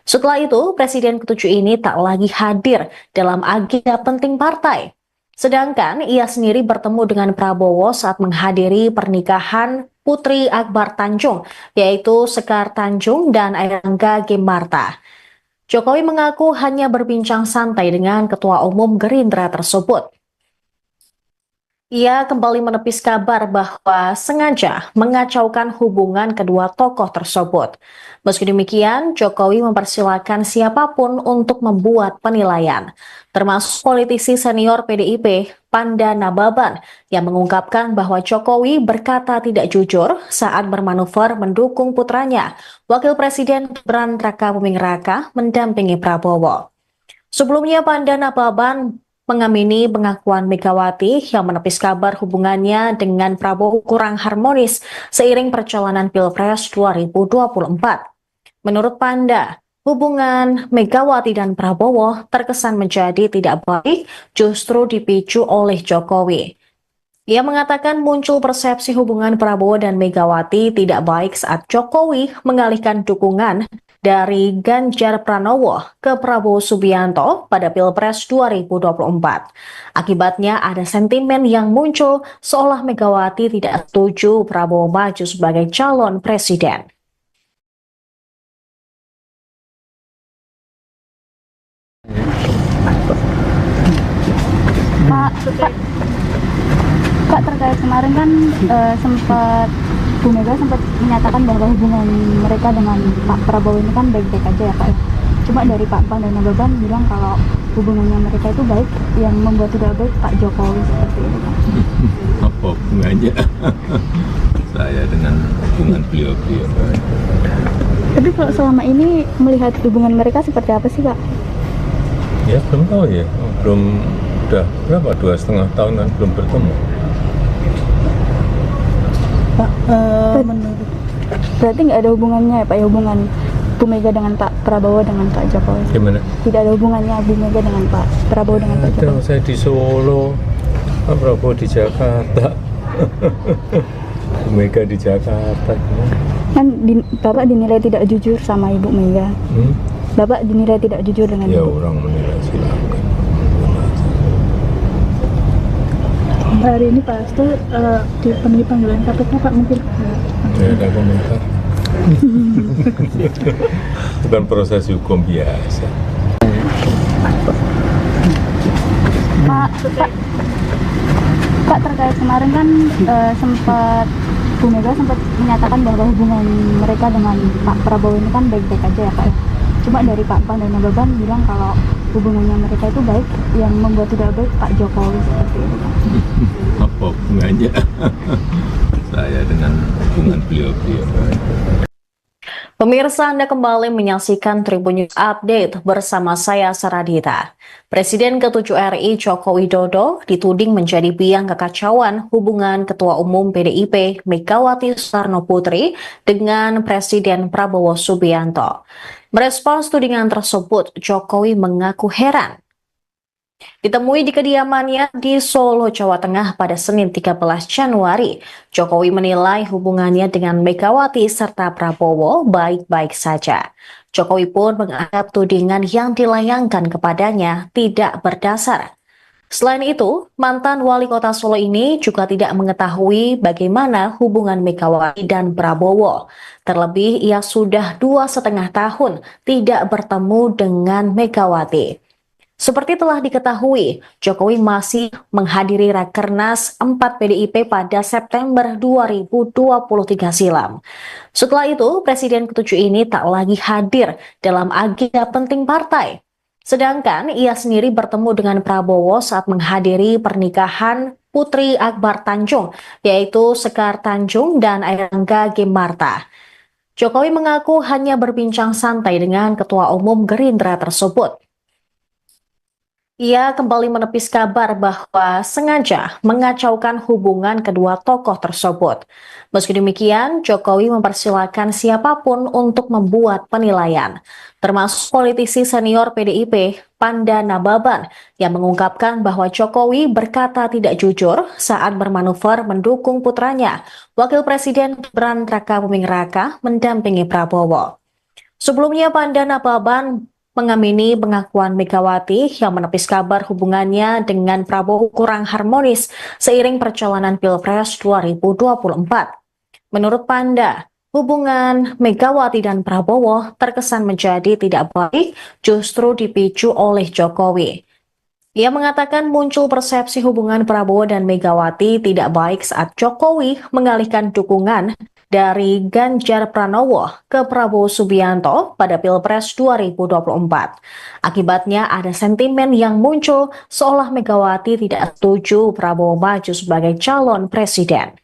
Setelah itu, Presiden ke-7 ini tak lagi hadir dalam agenda penting partai. Sedangkan ia sendiri bertemu dengan Prabowo saat menghadiri pernikahan Putri Akbar Tanjung, yaitu Sekar Tanjung dan Airlangga Gemarta. Jokowi mengaku hanya berbincang santai dengan Ketua Umum Gerindra tersebut. Ia kembali menepis kabar bahwa sengaja mengacaukan hubungan kedua tokoh tersebut. Meski demikian, Jokowi mempersilahkan siapapun untuk membuat penilaian, termasuk politisi senior PDIP, Panda Nababan, yang mengungkapkan bahwa Jokowi berkata tidak jujur saat bermanuver mendukung putranya, Wakil Presiden Gibran Rakabuming Raka, mendampingi Prabowo. Sebelumnya, Panda Nababan mengamini pengakuan Megawati yang menepis kabar hubungannya dengan Prabowo kurang harmonis seiring perjalanan Pilpres 2024. Menurut Panda, hubungan Megawati dan Prabowo terkesan menjadi tidak baik justru dipicu oleh Jokowi. Ia mengatakan muncul persepsi hubungan Prabowo dan Megawati tidak baik saat Jokowi mengalihkan dukungan dari Ganjar Pranowo ke Prabowo Subianto pada Pilpres 2024. Akibatnya ada sentimen yang muncul seolah Megawati tidak setuju Prabowo maju sebagai calon presiden. Pak, terkait kemarin kan sempat Bu Mega sempat menyatakan bahwa hubungan mereka dengan Pak Prabowo ini kan baik-baik aja ya Pak. Cuma dari Pak Pan dan Nababan bilang kalau hubungannya mereka itu baik, yang membuat tidak baik Pak Jokowi seperti itu Pak. Apa hubungannya saya dengan hubungan beliau-beliau. Tapi kalau selama ini melihat hubungan mereka seperti apa sih, Kak? Ya belum tahu ya, belum, udah berapa, 2,5 tahunan belum bertemu. Pak, menurut Berarti nggak ada hubungannya ya, Pak, ya, hubungan Bu Mega dengan Pak Prabowo dengan Pak Jokowi? Gimana? Tidak ada hubungannya Bu Mega dengan Pak Prabowo dengan Pak Ada, Jokowi? saya di Solo, Pak Prabowo di Jakarta, Bu Mega di Jakarta. Bapak dinilai tidak jujur sama Ibu Mega. Bapak dinilai tidak jujur dengan Ya Ibu. orang menilai silakan. hari ini Pak Hasto dipenuhi panggilan KPK, Pak, mungkin Tidak ada komentar. Bukan proses hukum biasa. Pak, terkait kemarin kan Bu Mega sempat menyatakan bahwa hubungan mereka dengan Pak Prabowo ini kan baik-baik aja ya, Pak, ya. Cuma dari Pak Pan dan Nababan bilang kalau hubungannya mereka itu baik, yang membuat tidak baik Pak Jokowi seperti itu, Pak. Apa hubungannya saya dengan hubungan beliau-beliau? Pemirsa, Anda kembali menyaksikan Tribun News Update bersama saya Saradita. Presiden ke-7 RI Joko Widodo dituding menjadi biang kekacauan hubungan Ketua Umum PDIP Megawati Soekarno Putri dengan Presiden Prabowo Subianto. Merespons tudingan tersebut, Jokowi mengaku heran. Ditemui di kediamannya di Solo, Jawa Tengah pada Senin 13 Januari, Jokowi menilai hubungannya dengan Megawati serta Prabowo baik-baik saja. Jokowi pun menganggap tudingan yang dilayangkan kepadanya tidak berdasar. Selain itu, mantan wali kota Solo ini juga tidak mengetahui bagaimana hubungan Megawati dan Prabowo. Terlebih, ia sudah 2,5 tahun tidak bertemu dengan Megawati. Seperti telah diketahui, Jokowi masih menghadiri Rakernas 4 PDIP pada September 2023 silam. Setelah itu, Presiden ke-7 ini tak lagi hadir dalam agenda penting partai. Sedangkan ia sendiri bertemu dengan Prabowo saat menghadiri pernikahan Putri Akbar Tanjung, yaitu Sekar Tanjung dan Airlangga Gemarta. Jokowi mengaku hanya berbincang santai dengan Ketua Umum Gerindra tersebut. Ia kembali menepis kabar bahwa sengaja mengacaukan hubungan kedua tokoh tersebut. Meski demikian, Jokowi mempersilahkan siapapun untuk membuat penilaian, termasuk politisi senior PDIP, Panda Nababan, yang mengungkapkan bahwa Jokowi berkata tidak jujur saat bermanuver mendukung putranya, Wakil Presiden Gibran Rakabuming Raka, mendampingi Prabowo. Sebelumnya, Panda Nababan mengamini pengakuan Megawati yang menepis kabar hubungannya dengan Prabowo kurang harmonis seiring perjalanan Pilpres 2024. Menurut Panda, hubungan Megawati dan Prabowo terkesan menjadi tidak baik justru dipicu oleh Jokowi. Ia mengatakan muncul persepsi hubungan Prabowo dan Megawati tidak baik saat Jokowi mengalihkan dukungan dari Ganjar Pranowo ke Prabowo Subianto pada Pilpres 2024. Akibatnya ada sentimen yang muncul seolah Megawati tidak setuju Prabowo maju sebagai calon presiden.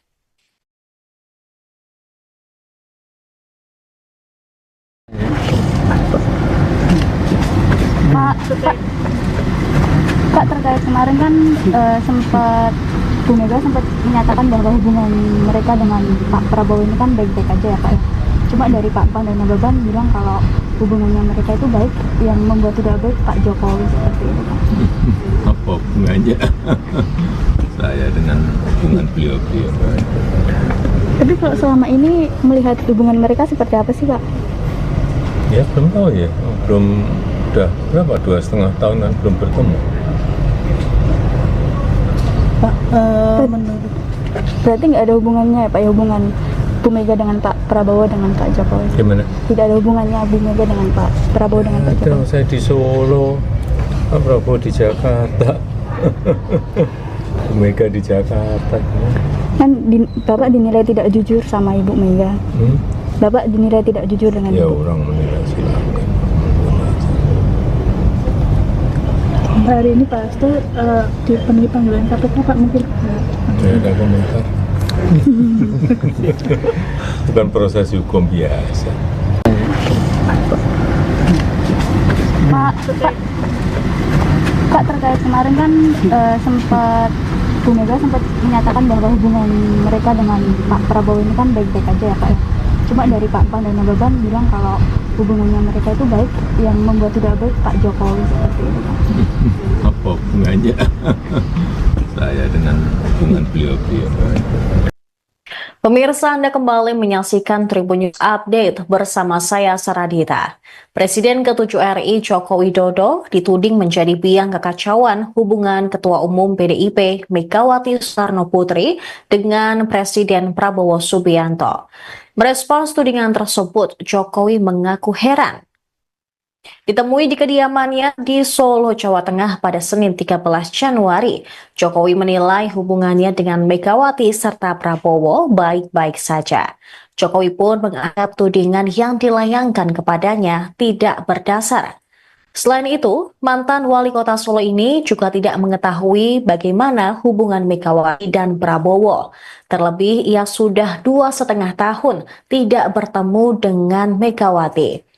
Pak, terkait kemarin kan Bu Mega sempat menyatakan bahwa hubungan mereka dengan Pak Prabowo ini kan baik-baik aja ya, Pak, ya. Cuma dari Pak Pan dan Nababan bilang kalau hubungannya mereka itu baik, yang membuat tidak baik Pak Jokowi seperti itu, Pak. Apa hubungannya saya dengan hubungan beliau-beliau? Tapi kalau selama ini melihat hubungan mereka seperti apa sih, Pak? Ya belum tahu ya, belum, udah berapa, 2,5 tahunan belum bertemu. Pak, menurut Berarti nggak ada hubungannya ya, Pak, ya, hubungan Bu Mega dengan Pak Prabowo dengan Pak Jokowi? Gimana? Tidak ada hubungannya Bu Mega dengan Pak Prabowo dengan Pak Ada, Jokowi? saya di Solo, Pak Prabowo di Jakarta, Bu Mega di Jakarta. Bapak dinilai tidak jujur sama Ibu Mega. Bapak dinilai tidak jujur dengan Ya Ibu. orang menilai silakan. hari ini Pak Hasto dipenuhi panggilan KPK, Pak, mungkin Tidak ada komentar. Bukan proses hukum biasa. Pak, terkait kemarin kan sempat Bu Mega sempat menyatakan bahwa hubungan mereka dengan Pak Prabowo ini kan baik-baik aja ya Pak ya. Cuma dari Pak Pan dan Nababan bilang kalau hubungannya mereka itu baik, yang membuat tidak baik Pak Jokowi seperti ini Pak. Apa hubungannya saya dengan hubungan beliau-beliau? Pemirsa, Anda kembali menyaksikan Tribun News Update bersama saya Saradita. Presiden ke-7 RI Joko Widodo dituding menjadi biang kekacauan hubungan Ketua Umum PDIP Megawati Soekarno Putri dengan Presiden Prabowo Subianto. Merespons tudingan tersebut, Jokowi mengaku heran. Ditemui di kediamannya di Solo, Jawa Tengah pada Senin 13 Januari, Jokowi menilai hubungannya dengan Megawati serta Prabowo baik-baik saja. Jokowi pun menganggap tudingan yang dilayangkan kepadanya tidak berdasar. Selain itu, mantan wali kota Solo ini juga tidak mengetahui bagaimana hubungan Megawati dan Prabowo. Terlebih, ia sudah 2,5 tahun tidak bertemu dengan Megawati.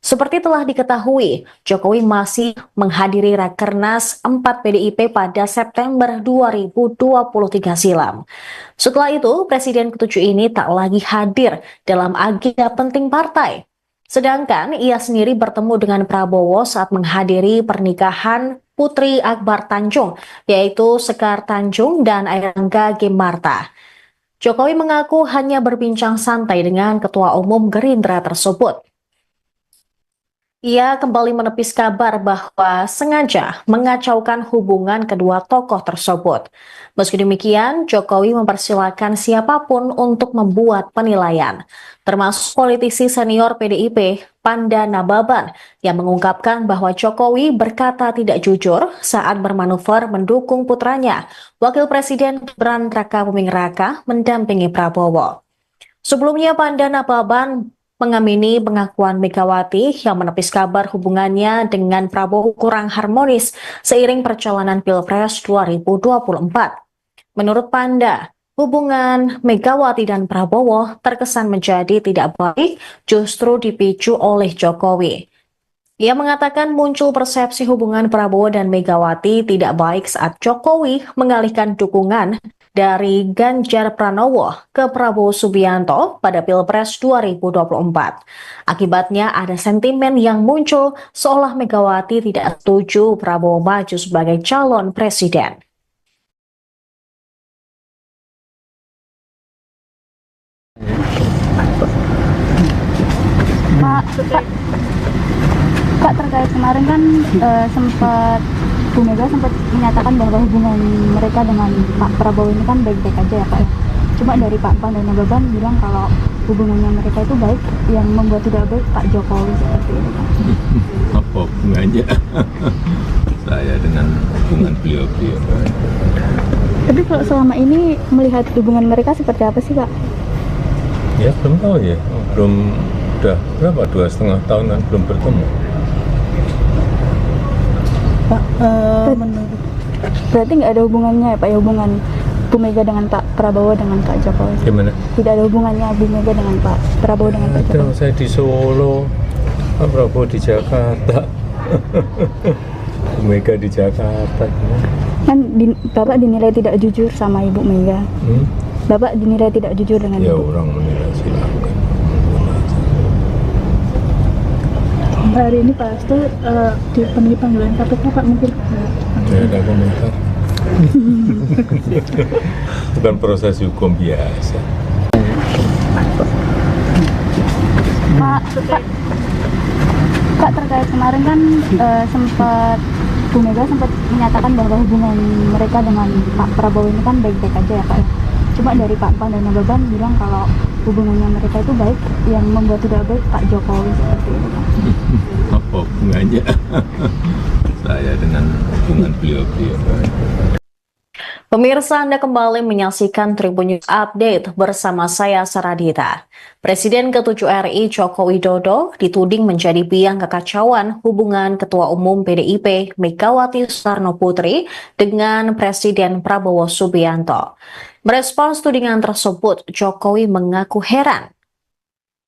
Seperti telah diketahui, Jokowi masih menghadiri Rakernas 4 PDIP pada September 2023 silam. Setelah itu, Presiden ke-7 ini tak lagi hadir dalam agenda penting partai. Sedangkan ia sendiri bertemu dengan Prabowo saat menghadiri pernikahan Putri Akbar Tanjung, yaitu Sekar Tanjung dan Airlangga Gemarta. Jokowi mengaku hanya berbincang santai dengan Ketua Umum Gerindra tersebut. Ia kembali menepis kabar bahwa sengaja mengacaukan hubungan kedua tokoh tersebut. Meski demikian, Jokowi mempersilahkan siapapun untuk membuat penilaian, termasuk politisi senior PDIP, Panda Nababan, yang mengungkapkan bahwa Jokowi berkata tidak jujur saat bermanuver mendukung putranya, Wakil Presiden Gibran Rakabuming Raka, mendampingi Prabowo. Sebelumnya, Panda Nababan mengamini pengakuan Megawati yang menepis kabar hubungannya dengan Prabowo kurang harmonis seiring perjalanan Pilpres 2024. Menurut Panda, hubungan Megawati dan Prabowo terkesan menjadi tidak baik justru dipicu oleh Jokowi. Ia mengatakan muncul persepsi hubungan Prabowo dan Megawati tidak baik saat Jokowi mengalihkan dukungan dari Ganjar Pranowo ke Prabowo Subianto pada Pilpres 2024. Akibatnya ada sentimen yang muncul seolah Megawati tidak setuju Prabowo maju sebagai calon presiden. Pak, terkait kemarin kan Bu Mega sempat menyatakan bahwa hubungan mereka dengan Pak Prabowo ini kan baik-baik aja ya Pak ya. Cuma dari Pak Pan dan Nababan bilang kalau hubungannya mereka itu baik, yang membuat tidak baik Pak Jokowi seperti ini Pak. Apa hubungannya saya dengan hubungan beliau-beliau? Tapi kalau selama ini melihat hubungan mereka seperti apa sih Pak? Ya belum tahu ya, udah berapa, 2,5 tahun kan belum bertemu. Pak, menurut Berarti nggak ada hubungannya ya Pak ya, hubungan Bu Mega dengan Pak Prabowo dengan Pak Jokowi? Gimana? Tidak ada hubungannya Bu Mega dengan Pak Prabowo dengan Pak Ada, Jokowi? saya di Solo, Pak Prabowo di Jakarta, Bu Mega di Jakarta. Kan Bapak dinilai tidak jujur sama Ibu Mega. Bapak dinilai tidak jujur dengan Ya Ibu. orang menilai silakan. hari ini Pak Hasto dipenuhi panggilan KPK Pak, mungkin Saya ada komentar. Bukan proses hukum biasa. Pak, terkait kemarin kan sempat Bu Mega sempat menyatakan bahwa hubungan mereka dengan Pak Prabowo ini kan baik-baik aja ya Pak ya. Cuma dari Pak Pan dan Nababan bilang kalau hubungannya mereka itu baik, yang membuat tidak baik Pak Jokowi seperti ini Pak. Apa hubungannya saya dengan hubungan beliau-beliau? Pemirsa, Anda kembali menyaksikan Tribun News Update bersama saya Saradita. Presiden ke-7 RI Joko Widodo dituding menjadi biang kekacauan hubungan Ketua Umum PDIP Megawati Soekarno Putri dengan Presiden Prabowo Subianto. Merespons tudingan tersebut, Jokowi mengaku heran.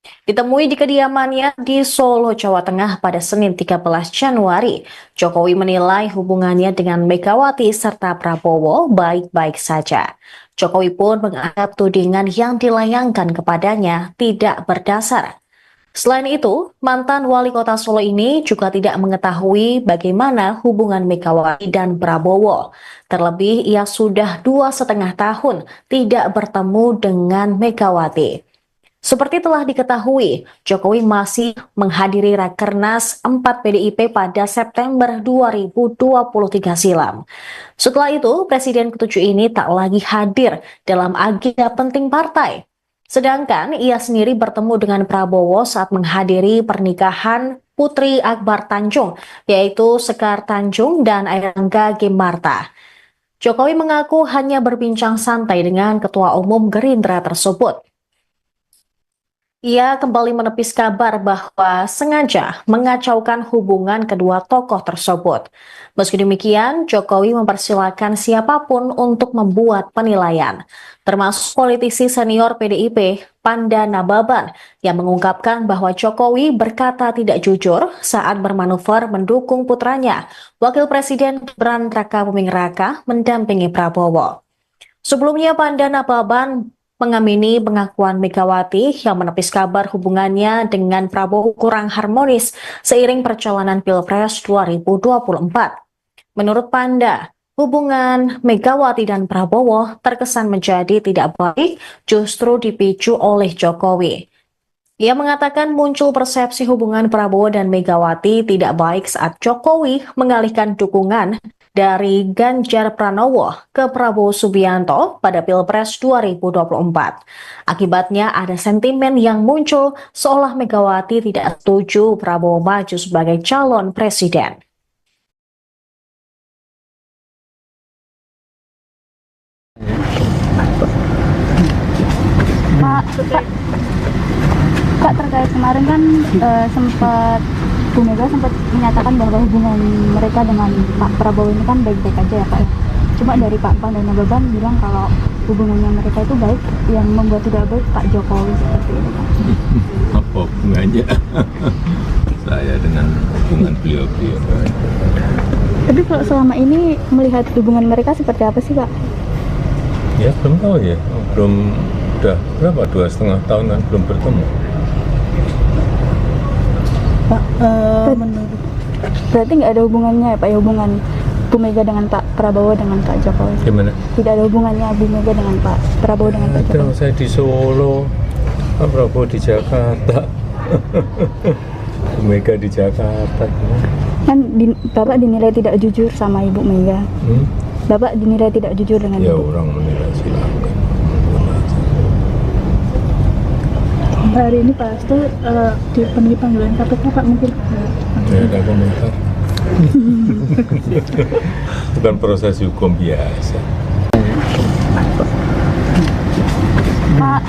Ditemui di kediamannya di Solo, Jawa Tengah pada Senin 13 Januari, Jokowi menilai hubungannya dengan Megawati serta Prabowo baik-baik saja. Jokowi pun menganggap tudingan yang dilayangkan kepadanya tidak berdasar. Selain itu, mantan wali kota Solo ini juga tidak mengetahui bagaimana hubungan Megawati dan Prabowo. Terlebih, ia sudah 2,5 tahun tidak bertemu dengan Megawati. Seperti telah diketahui, Jokowi masih menghadiri Rakernas 4 PDIP pada September 2023 silam. Setelah itu, Presiden ke-7 ini tak lagi hadir dalam agenda penting partai. Sedangkan ia sendiri bertemu dengan Prabowo saat menghadiri pernikahan Putri Akbar Tanjung, yaitu Sekar Tanjung dan Airlangga Gimarta. Jokowi mengaku hanya berbincang santai dengan Ketua Umum Gerindra tersebut. Ia kembali menepis kabar bahwa sengaja mengacaukan hubungan kedua tokoh tersebut. Meski demikian, Jokowi mempersilahkan siapapun untuk membuat penilaian, termasuk politisi senior PDIP, Panda Nababan, yang mengungkapkan bahwa Jokowi berkata tidak jujur saat bermanuver mendukung putranya, Wakil Presiden Gibran Rakabuming Raka, mendampingi Prabowo. Sebelumnya, Panda Nababan mengamini pengakuan Megawati yang menepis kabar hubungannya dengan Prabowo kurang harmonis seiring perjalanan Pilpres 2024. Menurut Panda, hubungan Megawati dan Prabowo terkesan menjadi tidak baik justru dipicu oleh Jokowi. Ia mengatakan muncul persepsi hubungan Prabowo dan Megawati tidak baik saat Jokowi mengalihkan dukungan dari Ganjar Pranowo ke Prabowo Subianto pada Pilpres 2024. Akibatnya ada sentimen yang muncul seolah Megawati tidak setuju Prabowo maju sebagai calon presiden. Pak, terkait kemarin kan sempat Bu Mega sempat menyatakan bahwa hubungan mereka dengan Pak Prabowo ini kan baik-baik aja ya Pak. Cuma dari Pak Pan dan Nababan bilang kalau hubungannya mereka itu baik, yang membuat tidak baik Pak Jokowi seperti itu Pak. Apa hubungannya saya dengan hubungan beliau-beliau? Tapi kalau selama ini melihat hubungan mereka seperti apa sih Pak? Ya belum tahu ya, udah berapa, 2,5 tahun kan belum bertemu. Pak, menurut Berarti nggak ada hubungannya ya Pak, ya hubungan Bu Mega dengan Pak Prabowo dengan Pak Jokowi? Gimana? Tidak ada hubungannya Bu Mega dengan Pak Prabowo dengan Pak Ada, Jokowi? saya di Solo, Pak Prabowo di Jakarta, Bu Mega di Jakarta. Kan Bapak dinilai tidak jujur sama Ibu Mega. Bapak dinilai tidak jujur dengan Ya Ibu. orang menilai silakan. hari ini Pak Hasto dipenuhi panggilan KPK Pak, mungkin Saya ada komentar. Bukan proses hukum biasa. Pak,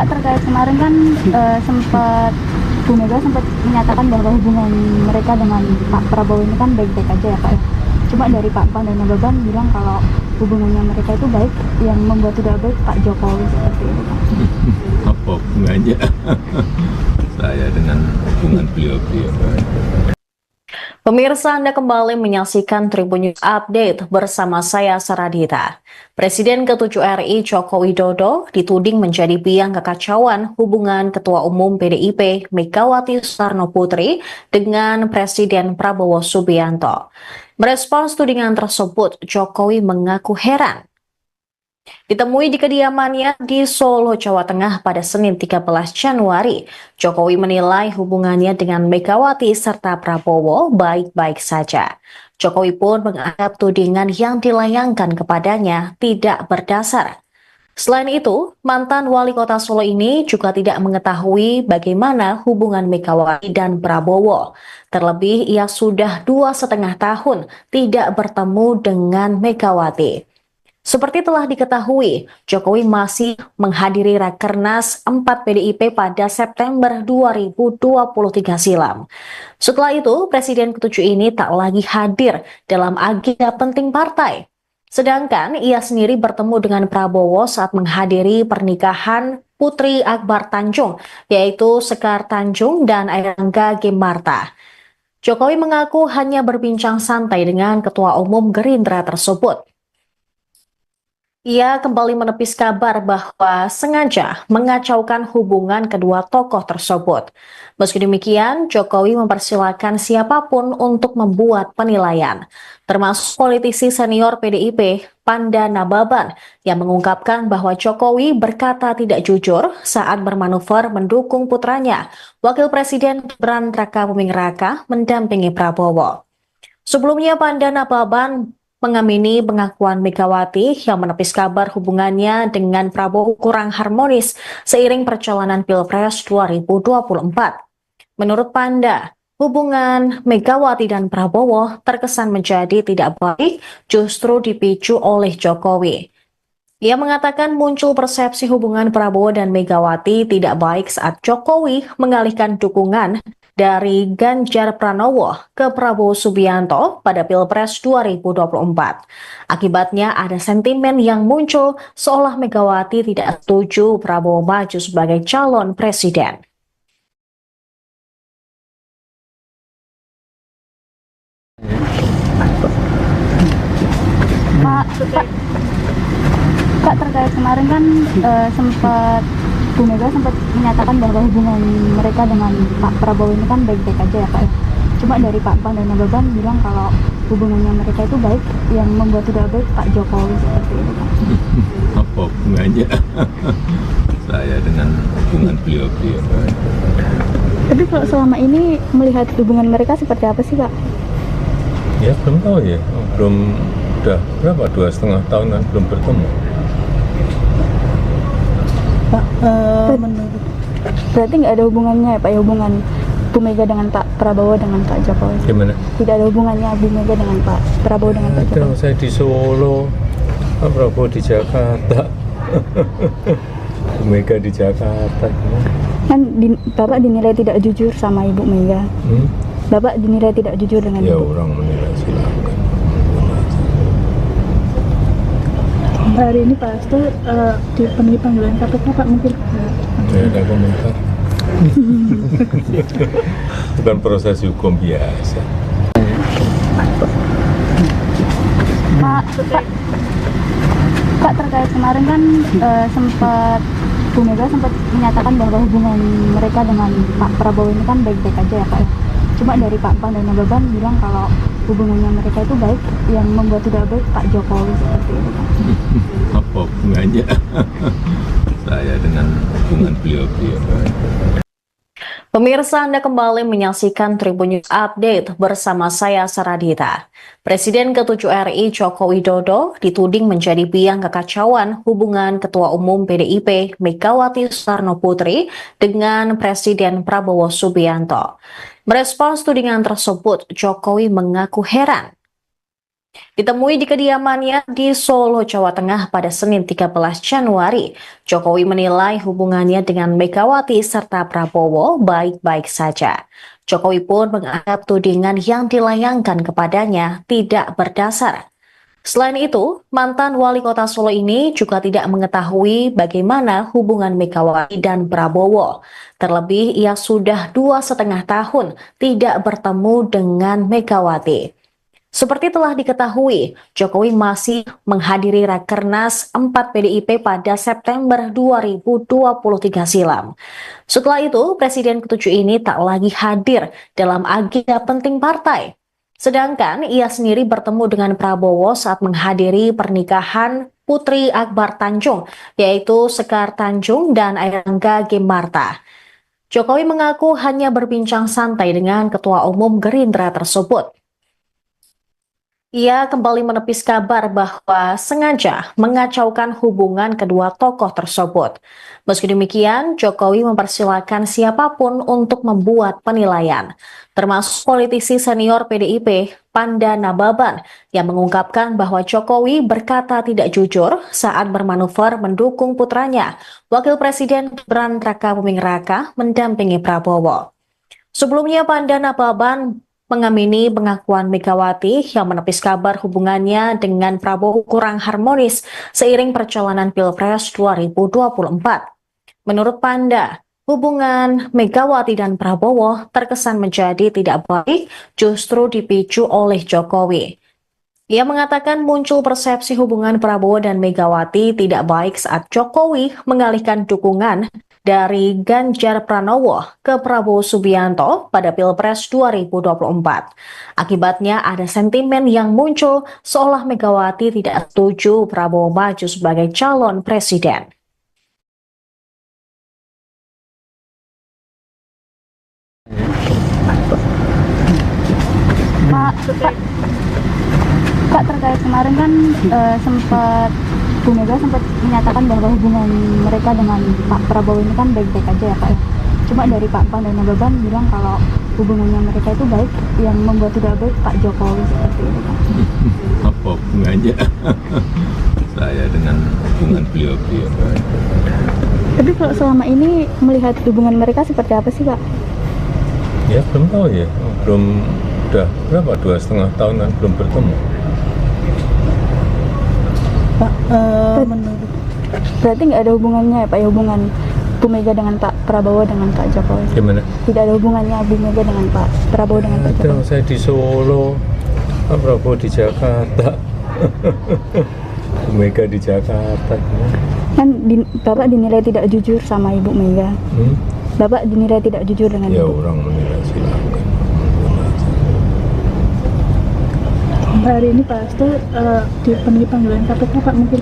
terkait kemarin kan sempat Bu Mega sempat menyatakan bahwa hubungan mereka dengan Pak Prabowo ini kan baik-baik aja ya Pak. Cuma dari Pak Pan dan Nababan bilang kalau hubungannya mereka itu baik, yang membuat tidak baik Pak Jokowi seperti itu Pak. Apa hubungannya saya dengan hubungan beliau-beliau? Pemirsa, Anda kembali menyaksikan Tribun News Update bersama saya Saradita. Presiden ke-7 RI Joko Widodo dituding menjadi biang kekacauan hubungan Ketua Umum PDIP Megawati Soekarno Putri dengan Presiden Prabowo Subianto. Merespons tudingan tersebut, Jokowi mengaku heran. Ditemui di kediamannya di Solo, Jawa Tengah pada Senin 13 Januari, Jokowi menilai hubungannya dengan Megawati serta Prabowo baik-baik saja. Jokowi pun menganggap tudingan yang dilayangkan kepadanya tidak berdasar. Selain itu, mantan wali kota Solo ini juga tidak mengetahui bagaimana hubungan Megawati dan Prabowo. Terlebih, ia sudah 2,5 tahun tidak bertemu dengan Megawati. Seperti telah diketahui, Jokowi masih menghadiri Rakernas 4 PDIP pada September 2023 silam. Setelah itu, Presiden ke-7 ini tak lagi hadir dalam agenda penting partai. Sedangkan ia sendiri bertemu dengan Prabowo saat menghadiri pernikahan Putri Akbar Tanjung, yaitu Sekar Tanjung dan Airangga Gemarta. Jokowi mengaku hanya berbincang santai dengan Ketua Umum Gerindra tersebut. Ia kembali menepis kabar bahwa sengaja mengacaukan hubungan kedua tokoh tersebut. Meski demikian, Jokowi mempersilahkan siapapun untuk membuat penilaian, termasuk politisi senior PDIP, Panda Nababan, yang mengungkapkan bahwa Jokowi berkata tidak jujur saat bermanuver mendukung putranya, Wakil Presiden Gibran Rakabuming Raka, mendampingi Prabowo. Sebelumnya, Panda Nababan mengamini pengakuan Megawati yang menepis kabar hubungannya dengan Prabowo kurang harmonis seiring perjalanan Pilpres 2024. Menurut Panda, hubungan Megawati dan Prabowo terkesan menjadi tidak baik justru dipicu oleh Jokowi. Ia mengatakan muncul persepsi hubungan Prabowo dan Megawati tidak baik saat Jokowi mengalihkan dukungan dari Ganjar Pranowo ke Prabowo Subianto pada Pilpres 2024. Akibatnya ada sentimen yang muncul seolah Megawati tidak setuju Prabowo maju sebagai calon presiden. Kak, terkait kemarin kan sempat Bu Mega sempat menyatakan bahwa hubungan mereka dengan Pak Prabowo ini kan baik-baik aja ya Kak. Cuma dari Pak Pan dan Nababan bilang kalau hubungannya mereka itu baik, yang membuat tidak baik Pak Jokowi seperti itu Kak. Apa hubungannya saya dengan hubungan beliau-beliau? Tapi kalau selama ini melihat hubungan mereka seperti apa sih Kak? Ya belum tahu ya, belum, udah berapa, 2,5 tahunan belum bertemu. Pak, menurut Berarti nggak ada hubungannya ya Pak, ya hubungan Bu Mega dengan Pak Prabowo dengan Pak Jokowi? Gimana? Tidak ada hubungannya Bu Mega dengan Pak Prabowo dengan Pak Ada, Jokowi? saya di Solo, Pak Prabowo di Jakarta, Bu Mega di Jakarta. Kan Bapak dinilai tidak jujur sama Ibu Mega. Bapak dinilai tidak jujur dengan Ya Ibu. orang menilai silakan. hari ini Pak Hasto dipenuhi panggilan KPK Pak, mungkin Saya ada komentar. Bukan proses hukum biasa. Kak, terkait kemarin kan sempat Bu Mega sempat menyatakan bahwa hubungan mereka dengan Pak Prabowo ini kan baik-baik aja ya Pak. Cuma dari Pak Pan dan Nababan bilang kalau hubungannya mereka itu baik, yang membuat tidak baik Pak Jokowi seperti itu Pak. Apa hubungannya saya dengan hubungan beliau-beliau? Pemirsa, Anda kembali menyaksikan Tribun News Update bersama saya Saradita. Presiden ke-7 RI Joko Widodo dituding menjadi biang kekacauan hubungan Ketua Umum PDIP Megawati Soekarno Putri dengan Presiden Prabowo Subianto. Merespons tudingan tersebut, Jokowi mengaku heran. Ditemui di kediamannya di Solo, Jawa Tengah pada Senin 13 Januari, Jokowi menilai hubungannya dengan Megawati serta Prabowo baik-baik saja. Jokowi pun menganggap tudingan yang dilayangkan kepadanya tidak berdasar. Selain itu, mantan wali kota Solo ini juga tidak mengetahui bagaimana hubungan Megawati dan Prabowo. Terlebih, ia sudah 2,5 tahun tidak bertemu dengan Megawati. Seperti telah diketahui, Jokowi masih menghadiri Rakernas 4 PDIP pada September 2023 silam. Setelah itu, Presiden ke-7 ini tak lagi hadir dalam agenda penting partai. Sedangkan ia sendiri bertemu dengan Prabowo saat menghadiri pernikahan Putri Akbar Tanjung, yaitu Sekar Tanjung dan Airangga Gemarta. Jokowi mengaku hanya berbincang santai dengan Ketua Umum Gerindra tersebut. Ia kembali menepis kabar bahwa sengaja mengacaukan hubungan kedua tokoh tersebut. Meski demikian, Jokowi mempersilahkan siapapun untuk membuat penilaian, termasuk politisi senior PDIP, Panda Nababan, yang mengungkapkan bahwa Jokowi berkata tidak jujur saat bermanuver mendukung putranya, Wakil Presiden Gibran Rakabuming Raka, mendampingi Prabowo. Sebelumnya, Panda Nababan mengamini pengakuan Megawati yang menepis kabar hubungannya dengan Prabowo kurang harmonis seiring perjalanan Pilpres 2024. Menurut Panda, hubungan Megawati dan Prabowo terkesan menjadi tidak baik justru dipicu oleh Jokowi. Ia mengatakan muncul persepsi hubungan Prabowo dan Megawati tidak baik saat Jokowi mengalihkan dukungan dari Ganjar Pranowo ke Prabowo Subianto pada Pilpres 2024. Akibatnya ada sentimen yang muncul seolah Megawati tidak setuju Prabowo maju sebagai calon presiden. Kak, terkait kemarin kan sempat Bu Mega sempat menyatakan bahwa hubungan mereka dengan Pak Prabowo ini kan baik-baik aja ya Pak. Cuma dari Pak Pan dan Nababan bilang kalau hubungannya mereka itu baik, yang membuat tidak baik Pak Jokowi seperti itu Pak. Apa hubungannya saya dengan hubungan beliau-beliau? Tapi kalau selama ini melihat hubungan mereka seperti apa sih Pak? Ya belum tahu ya, belum, udah berapa, 2,5 tahunan belum bertemu. Pak, menurut Berarti nggak ada hubungannya ya Pak, ya, hubungan Bu Mega dengan Pak Prabowo dengan Pak Jokowi? Gimana? Tidak ada hubungannya Bu Mega dengan Pak Prabowo dengan Pak Ada, Jokowi? saya di Solo, Pak Prabowo di Jakarta, Bu Mega di Jakarta. Kan Bapak dinilai tidak jujur sama Ibu Mega. Bapak dinilai tidak jujur dengan Ya Ibu. orang menilai silakan. hari ini Pak Hasto dipenuhi panggilan KPK Pak, mungkin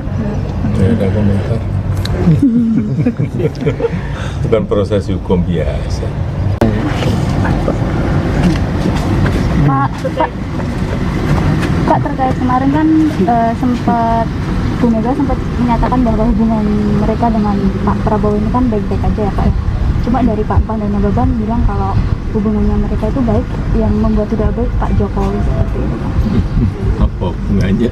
Tidak ada komentar. Bukan proses hukum biasa. Pak, terkait kemarin kan sempat Bu Mega sempat menyatakan bahwa hubungan mereka dengan Pak Prabowo ini kan baik-baik aja ya Pak. Cuma dari Pak Pan dan Nababan bilang kalau hubungannya mereka itu baik, yang membuat tidak baik Pak Jokowi seperti itu Pak. Apa hubungannya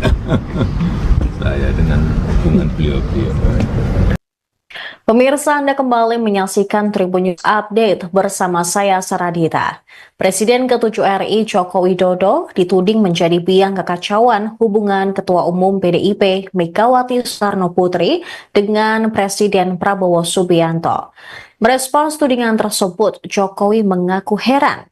saya dengan hubungan beliau-beliau? Pemirsa, Anda kembali menyaksikan Tribun News Update bersama saya Saradita. Presiden ke-7 RI Joko Widodo dituding menjadi biang kekacauan hubungan Ketua Umum PDIP Megawati Soekarno Putri dengan Presiden Prabowo Subianto. Merespons tudingan tersebut, Jokowi mengaku heran.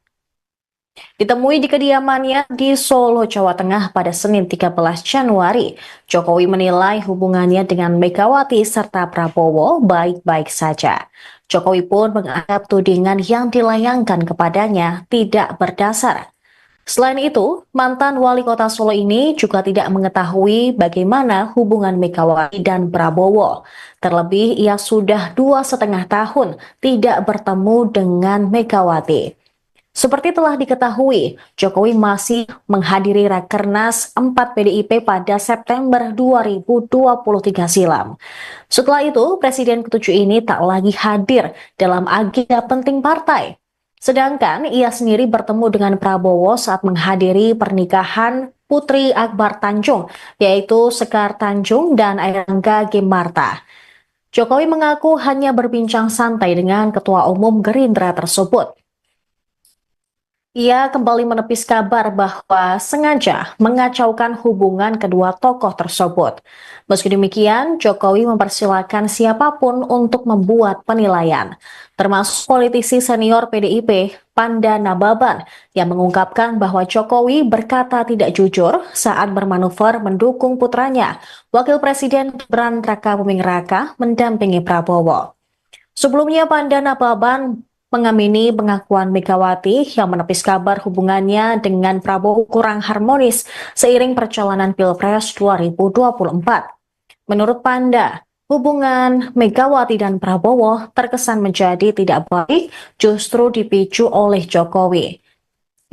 Ditemui di kediamannya di Solo, Jawa Tengah pada Senin 13 Januari, Jokowi menilai hubungannya dengan Megawati serta Prabowo baik-baik saja. Jokowi pun menganggap tudingan yang dilayangkan kepadanya tidak berdasar. Selain itu, mantan wali kota Solo ini juga tidak mengetahui bagaimana hubungan Megawati dan Prabowo. Terlebih, ia sudah 2,5 tahun tidak bertemu dengan Megawati. Seperti telah diketahui, Jokowi masih menghadiri Rakernas 4 PDIP pada September 2023 silam. Setelah itu, Presiden ke-7 ini tak lagi hadir dalam agenda penting partai. Sedangkan ia sendiri bertemu dengan Prabowo saat menghadiri pernikahan Putri Akbar Tanjung, yaitu Sekar Tanjung dan Airangga Gemarta. Jokowi mengaku hanya berbincang santai dengan Ketua Umum Gerindra tersebut. Ia kembali menepis kabar bahwa sengaja mengacaukan hubungan kedua tokoh tersebut. Meski demikian, Jokowi mempersilahkan siapapun untuk membuat penilaian, termasuk politisi senior PDIP, Panda Nababan, yang mengungkapkan bahwa Jokowi berkata tidak jujur saat bermanuver mendukung putranya, Wakil Presiden Gibran Rakabuming Raka, mendampingi Prabowo. Sebelumnya, Panda Nababan mengamini pengakuan Megawati yang menepis kabar hubungannya dengan Prabowo kurang harmonis seiring perjalanan Pilpres 2024. Menurut Panda, hubungan Megawati dan Prabowo terkesan menjadi tidak baik justru dipicu oleh Jokowi.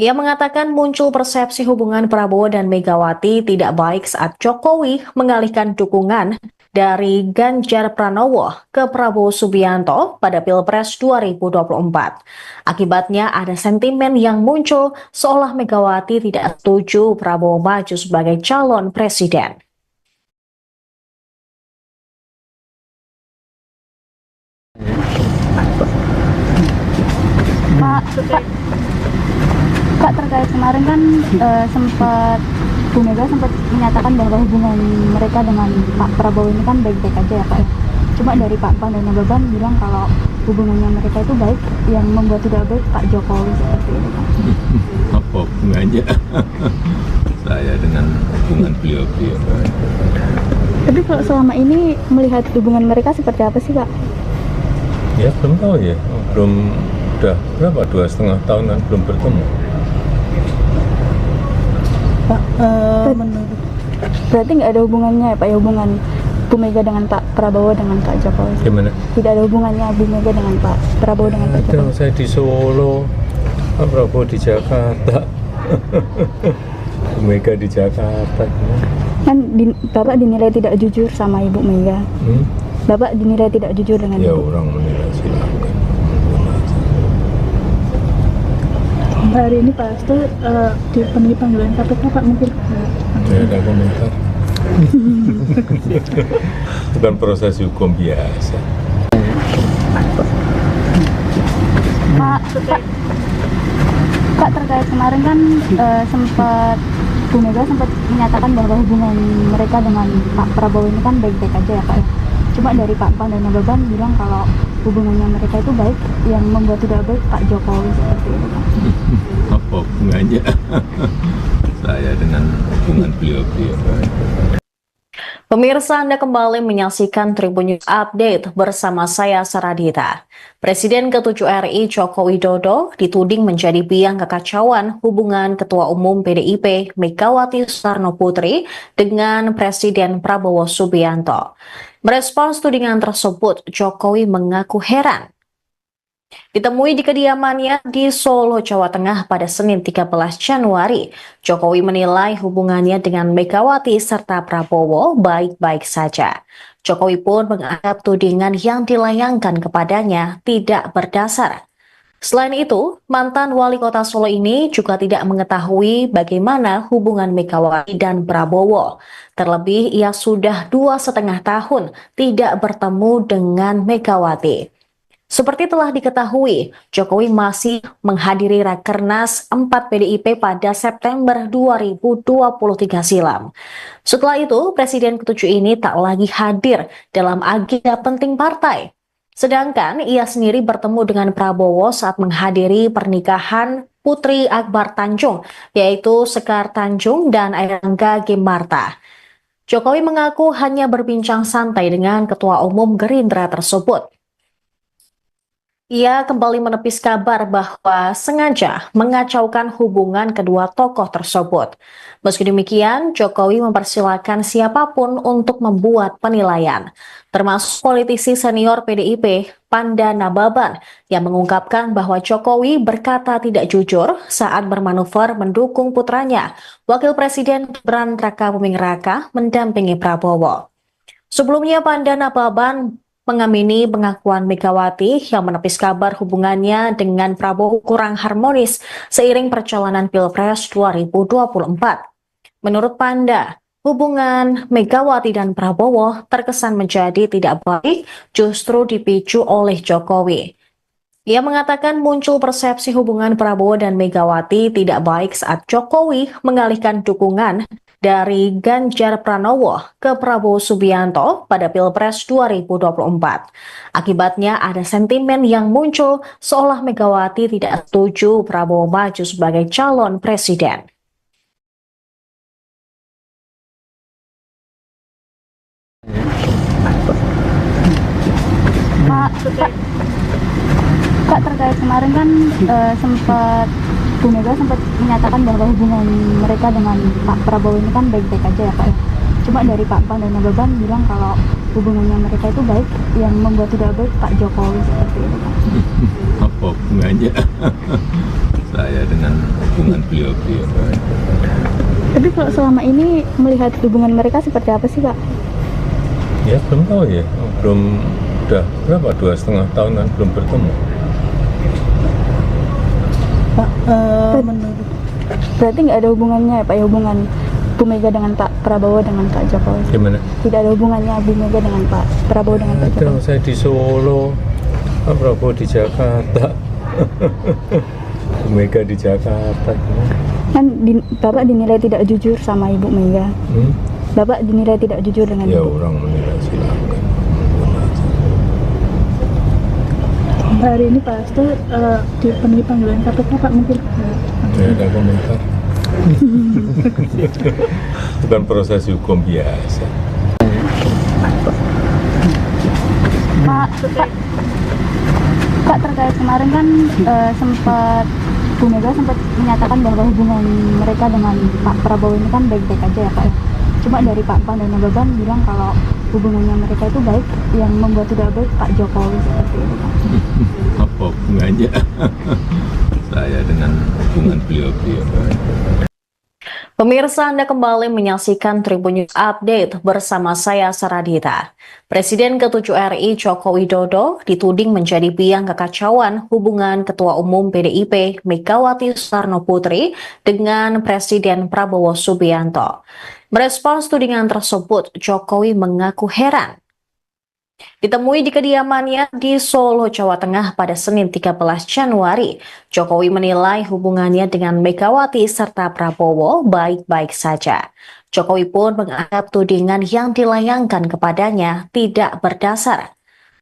Ia mengatakan muncul persepsi hubungan Prabowo dan Megawati tidak baik saat Jokowi mengalihkan dukungan dari Ganjar Pranowo ke Prabowo Subianto pada Pilpres 2024. Akibatnya ada sentimen yang muncul seolah Megawati tidak setuju Prabowo maju sebagai calon presiden. Pak, terkait kemarin kan sempat Bu Mega sempat menyatakan bahwa hubungan mereka dengan Pak Prabowo ini kan baik-baik aja ya Pak ya. Cuma dari Pak Pan dan Nababan bilang kalau hubungannya mereka itu baik, yang membuat tidak baik Pak Jokowi seperti itu Pak. Apa hubungannya saya dengan hubungan beliau-beliau? Tapi kalau selama ini melihat hubungan mereka seperti apa sih Pak? Ya belum tahu ya, belum, udah berapa, 2,5 tahun kan belum bertemu. Pak, menurut Berarti nggak ada hubungannya ya Pak ya, hubungan Bu Mega dengan Pak Prabowo dengan Pak Jokowi? Gimana? Tidak ada hubungannya Bu Mega dengan Pak Prabowo dengan Pak Ada, Jokowi? saya di Solo, Pak Prabowo di Jakarta, Bu Mega di Jakarta. Kan Bapak dinilai tidak jujur sama Ibu Mega. Bapak dinilai tidak jujur dengan Ya Ibu. orang menilai silakan. hari ini Pak Hasto dipenuhi panggilan KPK Pak, mungkin Tidak ada komentar. Bukan proses hukum biasa. Pak, terkait kemarin kan sempat Bu Mega sempat menyatakan bahwa hubungan mereka dengan Pak Prabowo ini kan baik-baik aja ya Pak ya. Cuma dari Pak Pan dan Nababan bilang kalau hubungannya mereka itu baik, yang membuat tidak baik Pak Jokowi seperti itu Pak. Apa hubungannya saya dengan hubungan beliau-beliau? Pemirsa, Anda kembali menyaksikan Tribun News Update bersama saya Saradita. Presiden ke-7 RI Joko Widodo dituding menjadi biang kekacauan hubungan Ketua Umum PDIP Megawati Soekarno Putri dengan Presiden Prabowo Subianto. Merespons tudingan tersebut, Jokowi mengaku heran. Ditemui di kediamannya di Solo, Jawa Tengah pada Senin 13 Januari, Jokowi menilai hubungannya dengan Megawati serta Prabowo baik-baik saja. Jokowi pun menganggap tudingan yang dilayangkan kepadanya tidak berdasar. Selain itu, mantan wali kota Solo ini juga tidak mengetahui bagaimana hubungan Megawati dan Prabowo. Terlebih, ia sudah 2,5 tahun tidak bertemu dengan Megawati. Seperti telah diketahui, Jokowi masih menghadiri Rakernas 4 PDIP pada September 2023 silam. Setelah itu, Presiden ke-7 ini tak lagi hadir dalam agenda penting partai. Sedangkan ia sendiri bertemu dengan Prabowo saat menghadiri pernikahan Putri Akbar Tanjung, yaitu Sekar Tanjung dan Airlangga Gimarta. Jokowi mengaku hanya berbincang santai dengan Ketua Umum Gerindra tersebut. Ia kembali menepis kabar bahwa sengaja mengacaukan hubungan kedua tokoh tersebut. Meski demikian, Jokowi mempersilahkan siapapun untuk membuat penilaian, termasuk politisi senior PDIP, Panda Nababan, yang mengungkapkan bahwa Jokowi berkata tidak jujur saat bermanuver mendukung putranya, Wakil Presiden Gibran Rakabuming Raka, mendampingi Prabowo. Sebelumnya, Panda Nababan mengamini pengakuan Megawati yang menepis kabar hubungannya dengan Prabowo kurang harmonis seiring perjalanan Pilpres 2024. Menurut Panda, hubungan Megawati dan Prabowo terkesan menjadi tidak baik justru dipicu oleh Jokowi. Ia mengatakan muncul persepsi hubungan Prabowo dan Megawati tidak baik saat Jokowi mengalihkan dukungan dari Ganjar Pranowo ke Prabowo Subianto pada Pilpres 2024. Akibatnya ada sentimen yang muncul seolah Megawati tidak setuju Prabowo maju sebagai calon presiden. Pak, terkait kemarin kan sempat Bu Mega sempat menyatakan bahwa hubungan mereka dengan Pak Prabowo ini kan baik-baik aja ya Pak ya. Cuma dari Pak Pan dan Nababan bilang kalau hubungannya mereka itu baik, yang membuat tidak baik Pak Jokowi seperti itu Pak. Apa hubungannya saya dengan hubungan beliau-beliau. Tapi kalau selama ini melihat hubungan mereka seperti apa sih, Pak? Ya belum tahu ya, belum, udah berapa, 2,5 tahun kan belum bertemu. Pak, menurut Berarti nggak ada hubungannya ya, Pak, ya, hubungan Bu Mega dengan Pak Prabowo dengan Pak Jokowi? Gimana? Tidak ada hubungannya Bu Mega dengan Pak Prabowo dengan Pak Ada, Jokowi? saya di Solo, Pak Prabowo di Jakarta, Bu Mega di Jakarta. Kan Bapak dinilai tidak jujur sama Ibu Mega. Hmm? Bapak dinilai tidak jujur dengan Ya Ibu. orang menilai silakan. hari ini Pak Hasto dipenuhi panggilan KPK Pak mungkin. Tidak ada komentar. Bukan proses hukum biasa. Pak, terkait kemarin kan sempat Bu Mega sempat menyatakan bahwa hubungan mereka dengan Pak Prabowo ini kan baik-baik aja ya, Pak. Cuma dari Pak Pan dan Nababan bilang kalau hubungannya mereka itu baik, yang membuat tidak baik Pak Jokowi seperti itu, Pak. Apa hubungannya saya dengan hubungan beliau-beliau? Pemirsa, Anda kembali menyaksikan Tribun News Update bersama saya Saradita. Presiden ke-7 RI Joko Widodo dituding menjadi biang kekacauan hubungan Ketua Umum PDIP Megawati Soekarno Putri dengan Presiden Prabowo Subianto. Merespons tudingan tersebut, Jokowi mengaku heran. Ditemui di kediamannya di Solo, Jawa Tengah pada Senin 13 Januari, Jokowi menilai hubungannya dengan Megawati serta Prabowo baik-baik saja. Jokowi pun menganggap tudingan yang dilayangkan kepadanya tidak berdasar.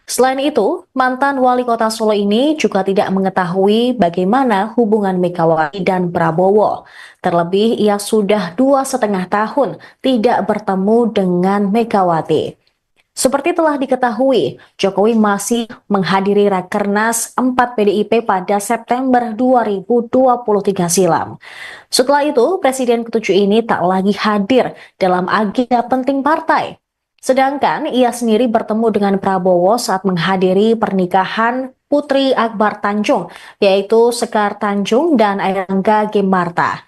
Selain itu, mantan wali kota Solo ini juga tidak mengetahui bagaimana hubungan Megawati dan Prabowo. Terlebih, ia sudah 2,5 tahun tidak bertemu dengan Megawati. Seperti telah diketahui, Jokowi masih menghadiri Rakernas 4 PDIP pada September 2023 silam. Setelah itu, Presiden ke-7 ini tak lagi hadir dalam agenda penting partai. Sedangkan ia sendiri bertemu dengan Prabowo saat menghadiri pernikahan Putri Akbar Tanjung, yaitu Sekar Tanjung dan Airlangga Gimarta.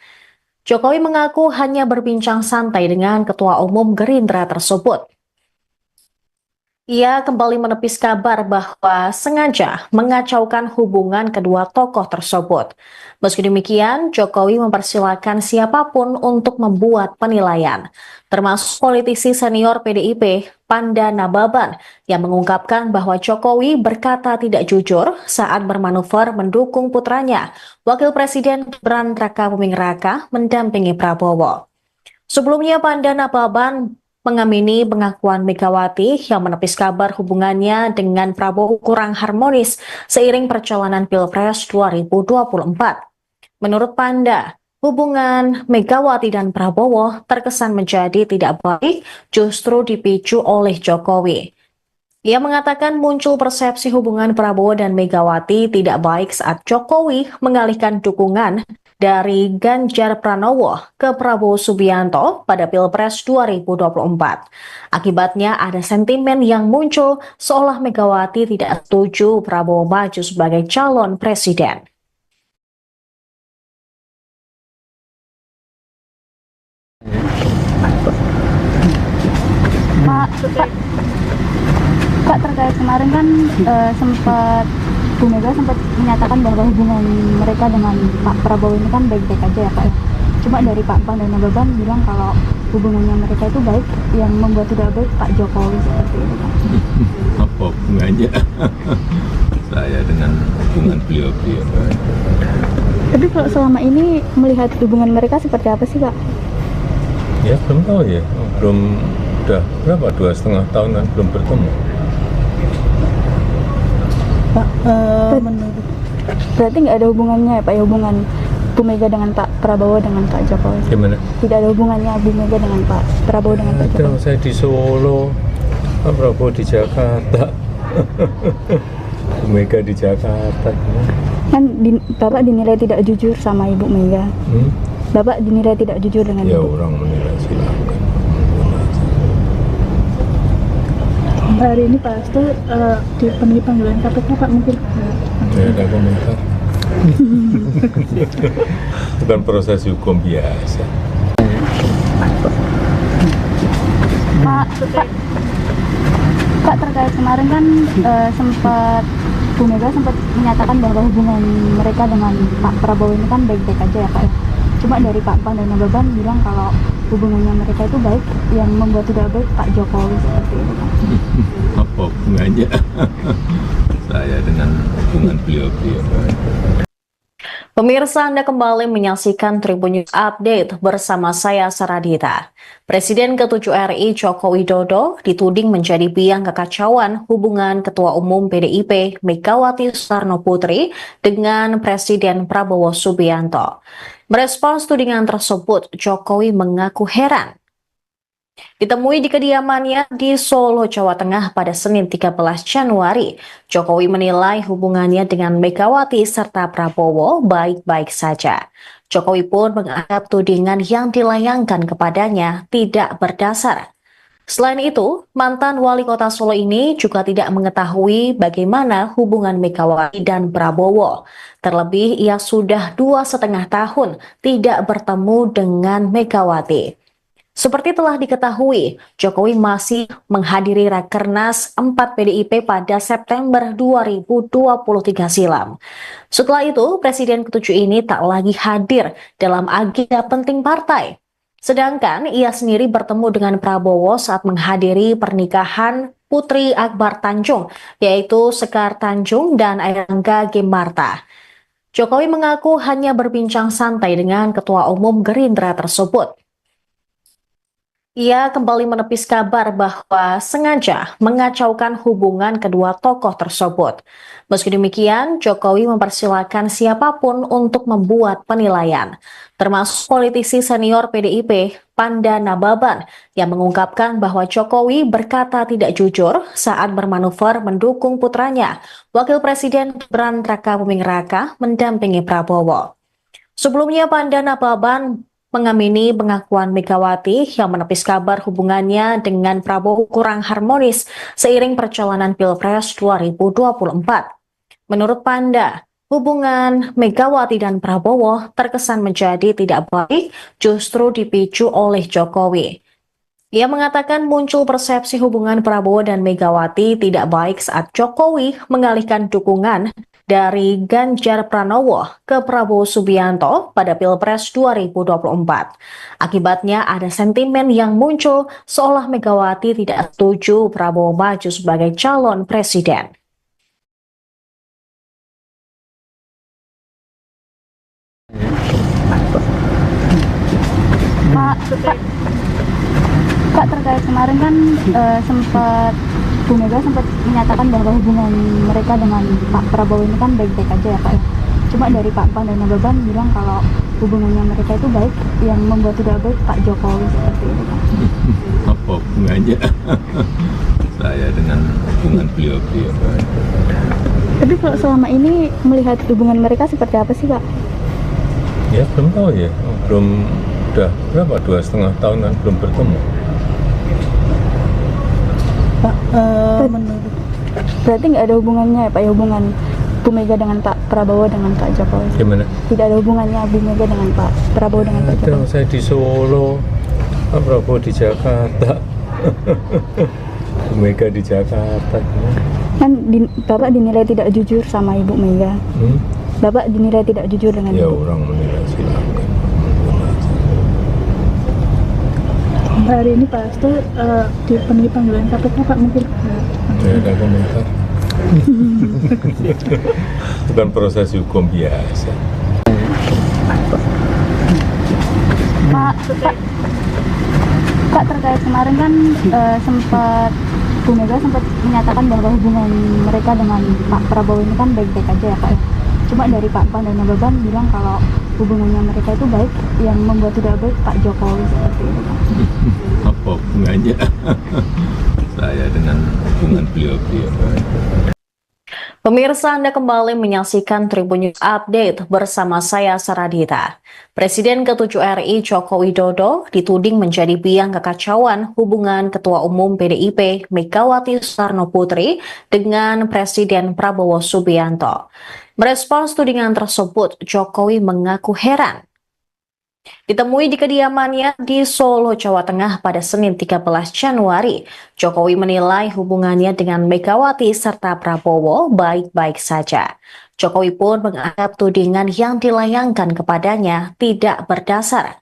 Jokowi mengaku hanya berbincang santai dengan Ketua Umum Gerindra tersebut. Ia kembali menepis kabar bahwa sengaja mengacaukan hubungan kedua tokoh tersebut. Meski demikian, Jokowi mempersilahkan siapapun untuk membuat penilaian, termasuk politisi senior PDIP, Panda Nababan, yang mengungkapkan bahwa Jokowi berkata tidak jujur saat bermanuver mendukung putranya, Wakil Presiden Gibran Rakabuming Raka, mendampingi Prabowo. Sebelumnya, Panda Nababan mengamini pengakuan Megawati yang menepis kabar hubungannya dengan Prabowo kurang harmonis seiring perjalanan Pilpres 2024. Menurut Panda, hubungan Megawati dan Prabowo terkesan menjadi tidak baik justru dipicu oleh Jokowi. Ia mengatakan muncul persepsi hubungan Prabowo dan Megawati tidak baik saat Jokowi mengalihkan dukungan dari Ganjar Pranowo ke Prabowo Subianto pada Pilpres 2024. Akibatnya ada sentimen yang muncul seolah Megawati tidak setuju Prabowo maju sebagai calon presiden. Pak, terkait kemarin kan sempat Bu Mega sempat menyatakan bahwa hubungan mereka dengan Pak Prabowo ini kan baik-baik aja ya, Pak. Cuma dari Pak Pan dan Nababan bilang kalau hubungannya mereka itu baik, yang membuat tidak baik Pak Jokowi seperti itu, Pak. Apa hubungannya saya dengan hubungan beliau-beliau? Tapi kalau selama ini melihat hubungan mereka seperti apa sih, Pak? Ya belum tahu ya, belum, udah berapa, 2,5 tahun kan belum bertemu. Pak, menurut Berarti nggak ada hubungannya ya, Pak, ya, hubungan Bu Mega dengan Pak Prabowo dengan Pak Jokowi? Gimana? Tidak ada hubungannya Bu Mega dengan Pak Prabowo dengan Pak Ada, Jokowi? saya di Solo, Pak Prabowo di Jakarta, Bu Mega di Jakarta. Kan Bapak dinilai tidak jujur sama Ibu Mega. Hmm? Bapak dinilai tidak jujur dengan Ya Ibu. orang menilai silakan. hari ini Pak Hasto dipenuhi panggilan KPK Pak mungkin. Tidak ada komentar. Bukan proses hukum biasa. Pak, terkait kemarin kan sempat Bu Mega sempat menyatakan bahwa hubungan mereka dengan Pak Prabowo ini kan baik-baik aja ya Pak ya. Cuma dari Pak Pan dan Nababan bilang kalau hubungannya mereka itu baik, yang membuat tidak baik Pak Jokowi seperti itu Pak. Apa hubungannya saya dengan hubungan beliau-beliau? Pemirsa, Anda kembali menyaksikan Tribun News Update bersama saya Saradita. Presiden ke-7 RI Joko Widodo dituding menjadi biang kekacauan hubungan Ketua Umum PDIP Megawati Soekarno Putri dengan Presiden Prabowo Subianto. Merespons tudingan tersebut, Jokowi mengaku heran. Ditemui di kediamannya di Solo, Jawa Tengah pada Senin 13 Januari, Jokowi menilai hubungannya dengan Megawati serta Prabowo baik-baik saja. Jokowi pun menganggap tudingan yang dilayangkan kepadanya tidak berdasar. Selain itu, mantan wali kota Solo ini juga tidak mengetahui bagaimana hubungan Megawati dan Prabowo. Terlebih, ia sudah 2,5 tahun tidak bertemu dengan Megawati. Seperti telah diketahui, Jokowi masih menghadiri Rakernas 4 PDIP pada September 2023 silam. Setelah itu, Presiden ke-7 ini tak lagi hadir dalam agenda penting partai. Sedangkan ia sendiri bertemu dengan Prabowo saat menghadiri pernikahan Putri Akbar Tanjung, yaitu Sekar Tanjung dan Airlangga Gimarta. Jokowi mengaku hanya berbincang santai dengan Ketua Umum Gerindra tersebut. Ia kembali menepis kabar bahwa sengaja mengacaukan hubungan kedua tokoh tersebut. Meski demikian, Jokowi mempersilahkan siapapun untuk membuat penilaian, termasuk politisi senior PDIP, Panda Nababan, yang mengungkapkan bahwa Jokowi berkata tidak jujur saat bermanuver mendukung putranya, Wakil Presiden Gibran Rakabuming Raka, mendampingi Prabowo. Sebelumnya, Panda Nababan mengamini pengakuan Megawati yang menepis kabar hubungannya dengan Prabowo kurang harmonis seiring perjalanan Pilpres 2024. Menurut Panda, hubungan Megawati dan Prabowo terkesan menjadi tidak baik justru dipicu oleh Jokowi. Ia mengatakan muncul persepsi hubungan Prabowo dan Megawati tidak baik saat Jokowi mengalihkan dukungan dari Ganjar Pranowo ke Prabowo Subianto pada Pilpres 2024. Akibatnya ada sentimen yang muncul seolah Megawati tidak setuju Prabowo maju sebagai calon presiden. Pak, terkait kemarin kan sempat Bu Mega sempat menyatakan bahwa hubungan mereka dengan Pak Prabowo ini kan baik-baik aja ya Pak ya. Cuma dari Pak Pan dan Nababan bilang kalau hubungannya mereka itu baik, yang membuat tidak baik Pak Jokowi seperti itu Pak. Apa hubungannya saya dengan hubungan beliau-beliau? Tapi kalau selama ini melihat hubungan mereka seperti apa sih Pak? Ya belum tahu ya, udah berapa, 2,5 tahunan belum bertemu. Pak, menurut Berarti nggak ada hubungannya ya Pak ya, hubungan Bu Mega dengan Pak Prabowo dengan Pak Jokowi? Gimana? Tidak ada hubungannya Bu Mega dengan Pak Prabowo dengan Pak Ada, Jokowi? saya di Solo, Pak Prabowo di Jakarta, Bu Mega di Jakarta. Kan Bapak dinilai tidak jujur sama Ibu Mega. Bapak dinilai tidak jujur dengan Ya Ibu. orang menilai silakan. hari ini Pak Hasto dipenuhi panggilan KPK Pak, mungkin Saya ada komentar. Bukan proses hukum biasa. Pak, terkait kemarin kan sempat Bu Mega sempat menyatakan bahwa hubungan mereka dengan Pak Prabowo ini kan baik-baik aja ya Pak ya. Cuma dari Pak Pan dan Nababan bilang kalau hubungannya mereka itu baik, yang membuat tidak baik Pak Jokowi seperti itu Pak. Apa hubungannya saya dengan hubungan beliau-beliau? Pemirsa, Anda kembali menyaksikan Tribun News Update bersama saya Saradita. Presiden ke-7 RI Joko Widodo dituding menjadi biang kekacauan hubungan Ketua Umum PDIP Megawati Soekarno Putri dengan Presiden Prabowo Subianto. Merespons tudingan tersebut, Jokowi mengaku heran. Ditemui di kediamannya di Solo, Jawa Tengah pada Senin 13 Januari, Jokowi menilai hubungannya dengan Megawati serta Prabowo baik-baik saja. Jokowi pun menganggap tudingan yang dilayangkan kepadanya tidak berdasar.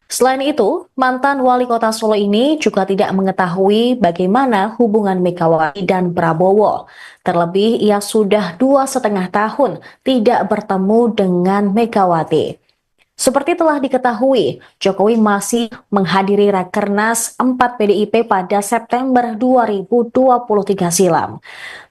Selain itu, mantan wali kota Solo ini juga tidak mengetahui bagaimana hubungan Megawati dan Prabowo. Terlebih, ia sudah 2,5 tahun tidak bertemu dengan Megawati. Seperti telah diketahui, Jokowi masih menghadiri Rakernas 4 PDIP pada September 2023 silam.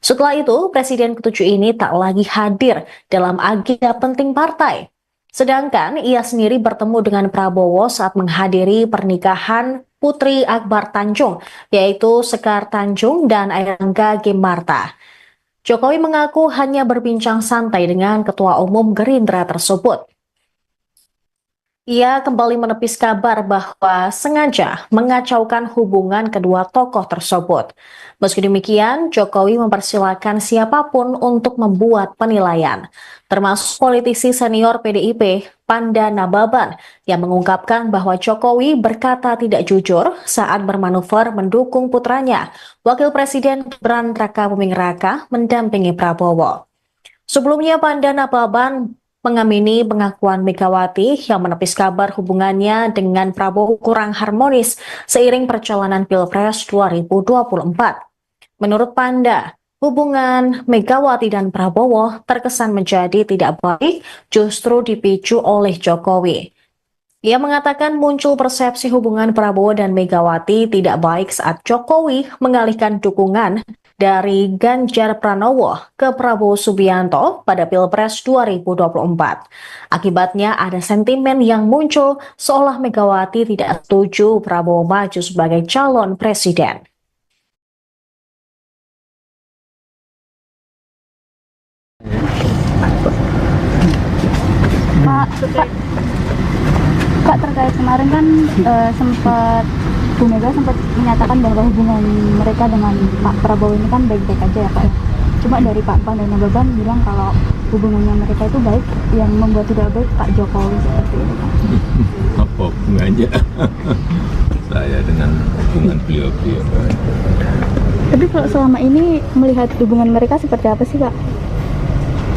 Setelah itu, Presiden ke-7 ini tak lagi hadir dalam agenda penting partai. Sedangkan ia sendiri bertemu dengan Prabowo saat menghadiri pernikahan Putri Akbar Tanjung, yaitu Sekar Tanjung dan Airangga Gimarta. Jokowi mengaku hanya berbincang santai dengan Ketua Umum Gerindra tersebut. Ia kembali menepis kabar bahwa sengaja mengacaukan hubungan kedua tokoh tersebut. Meski demikian, Jokowi mempersilahkan siapapun untuk membuat penilaian, termasuk politisi senior PDIP, Panda Nababan, yang mengungkapkan bahwa Jokowi berkata tidak jujur saat bermanuver mendukung putranya, Wakil Presiden Gibran Rakabuming Raka, mendampingi Prabowo. Sebelumnya, Panda Nababan mengamini pengakuan Megawati yang menepis kabar hubungannya dengan Prabowo kurang harmonis seiring perjalanan Pilpres 2024. Menurut Panda, hubungan Megawati dan Prabowo terkesan menjadi tidak baik justru dipicu oleh Jokowi. Ia mengatakan muncul persepsi hubungan Prabowo dan Megawati tidak baik saat Jokowi mengalihkan dukungan dari Ganjar Pranowo ke Prabowo Subianto pada Pilpres 2024. Akibatnya ada sentimen yang muncul seolah Megawati tidak setuju Prabowo maju sebagai calon presiden. Kak, terkait kemarin kan sempat Bu Mega sempat menyatakan bahwa hubungan mereka dengan Pak Prabowo ini kan baik-baik aja ya Pak. Cuma dari Pak Pan dan Nababan bilang kalau hubungannya mereka itu baik, yang membuat tidak baik Pak Jokowi seperti itu Pak. Apa hubungannya saya dengan hubungan beliau-beliau? Tapi kalau selama ini melihat hubungan mereka seperti apa sih Kak?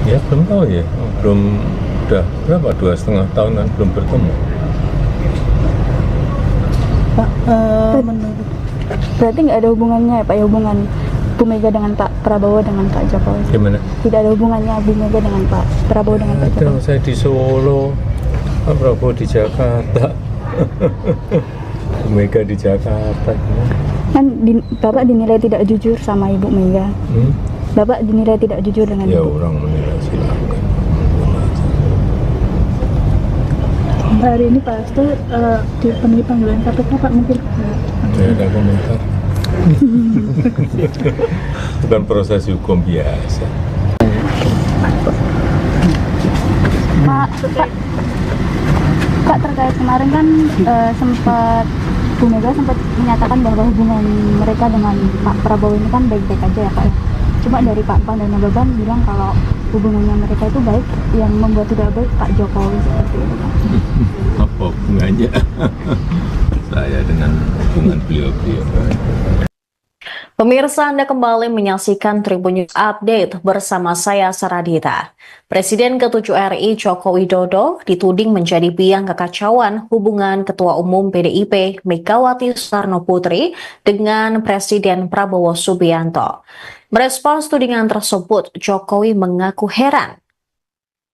Ya belum tahu ya, belum, udah berapa, 2,5 tahunan belum bertemu. Pak, menurut Berarti nggak ada hubungannya ya Pak, ya hubungan Bu Mega dengan Pak Prabowo dengan Pak Jokowi? Gimana? Tidak ada hubungannya Bu Mega dengan Pak Prabowo dengan Pak Ada, Jokowi? saya di Solo, Pak Prabowo di Jakarta, Bu Mega di Jakarta. Kan Bapak dinilai tidak jujur sama Ibu Mega. Bapak dinilai tidak jujur dengan Ya Ibu. orang menilai silakan. hari ini Pak Hasto dipenuhi panggilan KPK Pak, mungkin Saya ada komentar. Bukan proses hukum biasa. Pak, terkait kemarin kan sempat Bu Mega sempat menyatakan bahwa hubungan mereka dengan Pak Prabowo ini kan baik-baik aja ya Pak. Cuma dari Pak Pan dan Nababan bilang kalau hubungannya mereka itu baik, yang membuat tidak baik Pak Jokowi seperti itu Pak. Apa hubungannya saya dengan hubungan beliau-beliau? Pemirsa, Anda kembali menyaksikan Tribun News Update bersama saya Saradita. Presiden ke-7 RI Joko Widodo dituding menjadi biang kekacauan hubungan Ketua Umum PDIP Megawati Soekarno Putri dengan Presiden Prabowo Subianto. Merespons tudingan tersebut, Jokowi mengaku heran.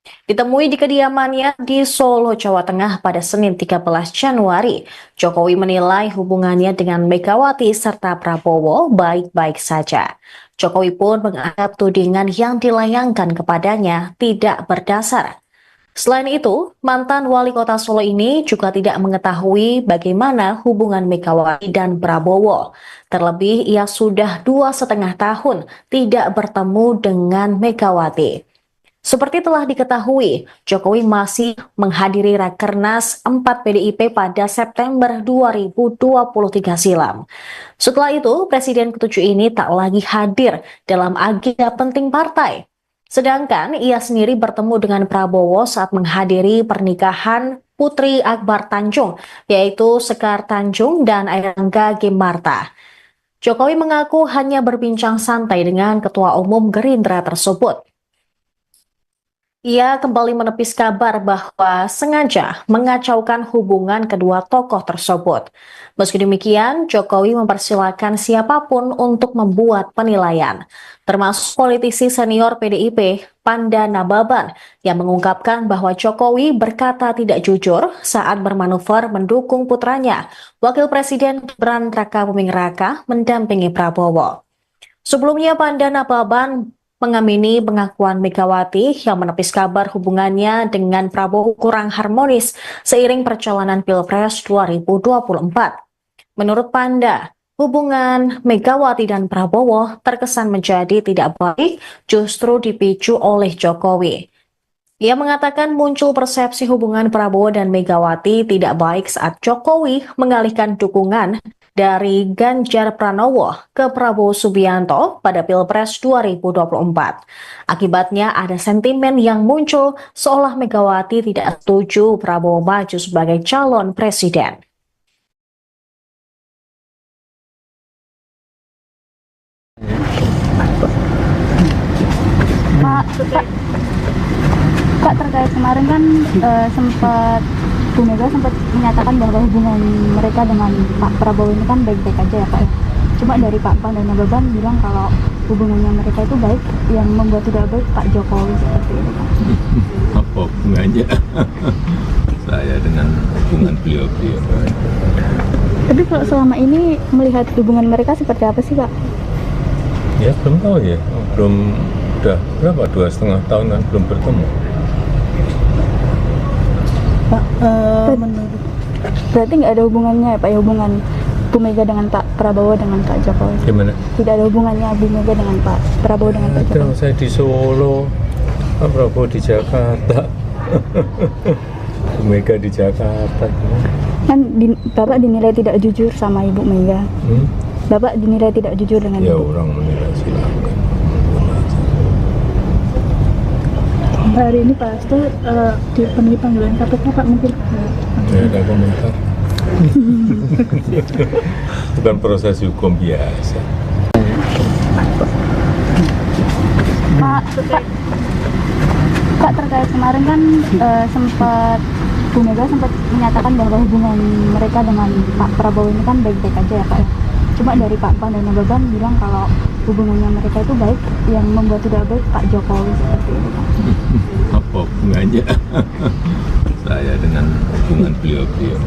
Ditemui di kediamannya di Solo, Jawa Tengah pada Senin 13 Januari, Jokowi menilai hubungannya dengan Megawati serta Prabowo baik-baik saja. Jokowi pun menganggap tudingan yang dilayangkan kepadanya tidak berdasar. Selain itu, mantan wali kota Solo ini juga tidak mengetahui bagaimana hubungan Megawati dan Prabowo. Terlebih, ia sudah 2,5 tahun tidak bertemu dengan Megawati. Seperti telah diketahui, Jokowi masih menghadiri Rakernas 4 PDIP pada September 2023 silam. Setelah itu, Presiden ke-7 ini tak lagi hadir dalam agenda penting partai. Sedangkan ia sendiri bertemu dengan Prabowo saat menghadiri pernikahan Putri Akbar Tanjung, yaitu Sekar Tanjung dan Airlangga Gimarta. Jokowi mengaku hanya berbincang santai dengan Ketua Umum Gerindra tersebut. Ia kembali menepis kabar bahwa sengaja mengacaukan hubungan kedua tokoh tersebut. Meski demikian, Jokowi mempersilahkan siapapun untuk membuat penilaian, termasuk politisi senior PDIP, Panda Nababan, yang mengungkapkan bahwa Jokowi berkata tidak jujur saat bermanuver mendukung putranya, Wakil Presiden Gibran Rakabuming Raka, mendampingi Prabowo. Sebelumnya, Panda Nababan mengamini pengakuan Megawati yang menepis kabar hubungannya dengan Prabowo kurang harmonis seiring perjalanan Pilpres 2024. Menurut Panda, hubungan Megawati dan Prabowo terkesan menjadi tidak baik justru dipicu oleh Jokowi. Ia mengatakan muncul persepsi hubungan Prabowo dan Megawati tidak baik saat Jokowi mengalihkan dukungan dari Ganjar Pranowo ke Prabowo Subianto pada Pilpres 2024. Akibatnya ada sentimen yang muncul seolah Megawati tidak setuju Prabowo maju sebagai calon presiden. Pak, terkait kemarin kan sempat Bu Mega sempat menyatakan bahwa hubungan mereka dengan Pak Prabowo ini kan baik-baik aja ya Pak ya. Cuma dari Pak Pan dan Nababan bilang kalau hubungannya mereka itu baik, yang membuat tidak baik Pak Jokowi seperti itu Pak. Apa hubungannya saya dengan hubungan beliau-beliau? Tapi kalau selama ini melihat hubungan mereka seperti apa sih Pak? Ya belum tahu ya, belum, udah berapa, 2,5 tahun kan belum bertemu. Pak, menurut Berarti nggak ada hubungannya ya Pak ya, hubungan Bu Mega dengan Pak Prabowo dengan Pak Jokowi? Gimana? Tidak ada hubungannya Bu Mega dengan Pak Prabowo dengan Pak Ada, Jokowi? saya di Solo, Pak Prabowo di Jakarta, Bu Mega di Jakarta. Kan Bapak dinilai tidak jujur sama Ibu Mega. Bapak dinilai tidak jujur dengan Ya Ibu. orang menilai silakan. hari ini Pak Hasto dipenuhi panggilan KPK Pak, mungkin Tidak ada komentar. Bukan proses hukum biasa. Pak, terkait kemarin kan sempat Bu Mega sempat menyatakan bahwa hubungan mereka dengan Pak Prabowo ini kan baik-baik aja ya Pak ya. Cuma dari Pak Pan dan Nababan bilang kalau hubungannya mereka itu baik, yang membuat tidak baik Pak Jokowi seperti itu Pak. Apa hubungannya saya dengan hubungan beliau-beliau?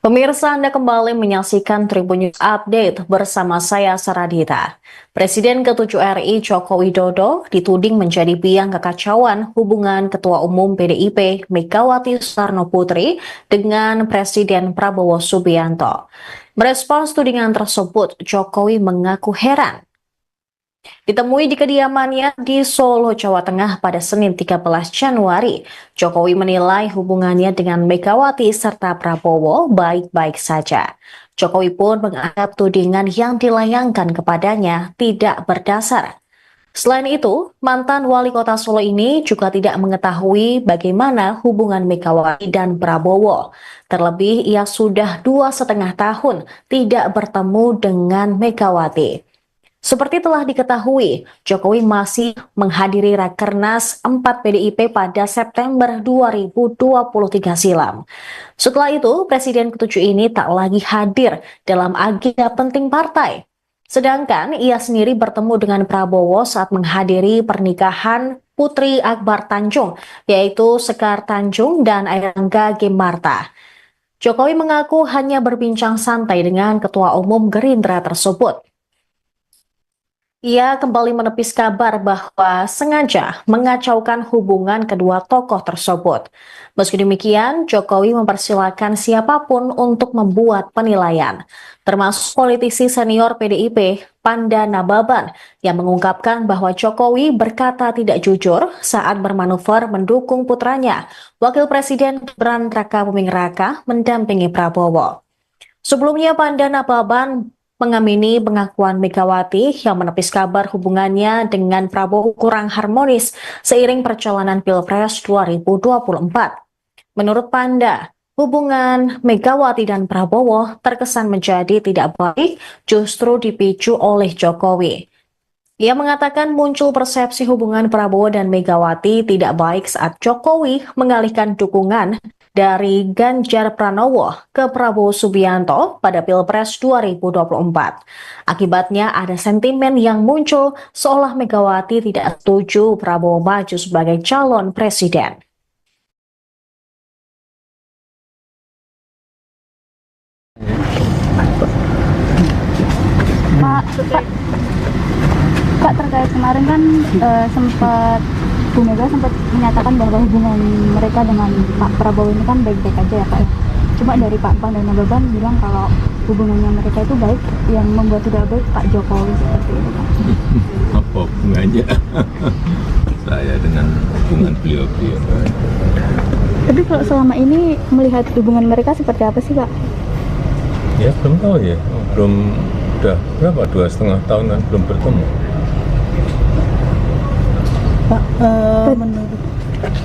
Pemirsa, Anda kembali menyaksikan Tribun News Update bersama saya Saradita. Presiden ke-7 RI Joko Widodo dituding menjadi biang kekacauan hubungan Ketua Umum PDIP Megawati Soekarno Putri dengan Presiden Prabowo Subianto. Merespons tudingan tersebut, Jokowi mengaku heran. Ditemui di kediamannya di Solo, Jawa Tengah pada Senin 13 Januari, Jokowi menilai hubungannya dengan Megawati serta Prabowo baik-baik saja. Jokowi pun menganggap tudingan yang dilayangkan kepadanya tidak berdasar. Selain itu, mantan wali kota Solo ini juga tidak mengetahui bagaimana hubungan Megawati dan Prabowo. Terlebih, ia sudah 2,5 tahun tidak bertemu dengan Megawati. Seperti telah diketahui, Jokowi masih menghadiri Rakernas 4 PDIP pada September 2023 silam. Setelah itu, Presiden ke-7 ini tak lagi hadir dalam agenda penting partai. Sedangkan ia sendiri bertemu dengan Prabowo saat menghadiri pernikahan Putri Akbar Tanjung, yaitu Sekar Tanjung dan Airlangga Gimarta. Jokowi mengaku hanya berbincang santai dengan Ketua Umum Gerindra tersebut. Ia kembali menepis kabar bahwa sengaja mengacaukan hubungan kedua tokoh tersebut. Meski demikian, Jokowi mempersilahkan siapapun untuk membuat penilaian, termasuk politisi senior PDIP, Panda Nababan, yang mengungkapkan bahwa Jokowi berkata tidak jujur saat bermanuver mendukung putranya, Wakil Presiden Gibran Rakabuming Raka, mendampingi Prabowo. Sebelumnya, Panda Nababan mengamini pengakuan Megawati yang menepis kabar hubungannya dengan Prabowo kurang harmonis seiring perjalanan Pilpres 2024. Menurut Panda, hubungan Megawati dan Prabowo terkesan menjadi tidak baik justru dipicu oleh Jokowi. Ia mengatakan muncul persepsi hubungan Prabowo dan Megawati tidak baik saat Jokowi mengalihkan dukungan dari Ganjar Pranowo ke Prabowo Subianto pada Pilpres 2024. Akibatnya ada sentimen yang muncul seolah Megawati tidak setuju Prabowo maju sebagai calon presiden. Pak, terkait kemarin kan sempat Bu Mega sempat menyatakan bahwa hubungan mereka dengan Pak Prabowo ini kan baik-baik aja ya Pak ya. Cuma dari Pak Pan dan Nababan bilang kalau hubungannya mereka itu baik, yang membuat tidak baik Pak Jokowi seperti itu Pak. Apa hubungannya saya dengan hubungan beliau-beliau? Tapi kalau selama ini melihat hubungan mereka seperti apa sih Pak? Ya belum tahu ya, belum, udah berapa, 2,5 tahun kan belum bertemu. Pak, menurut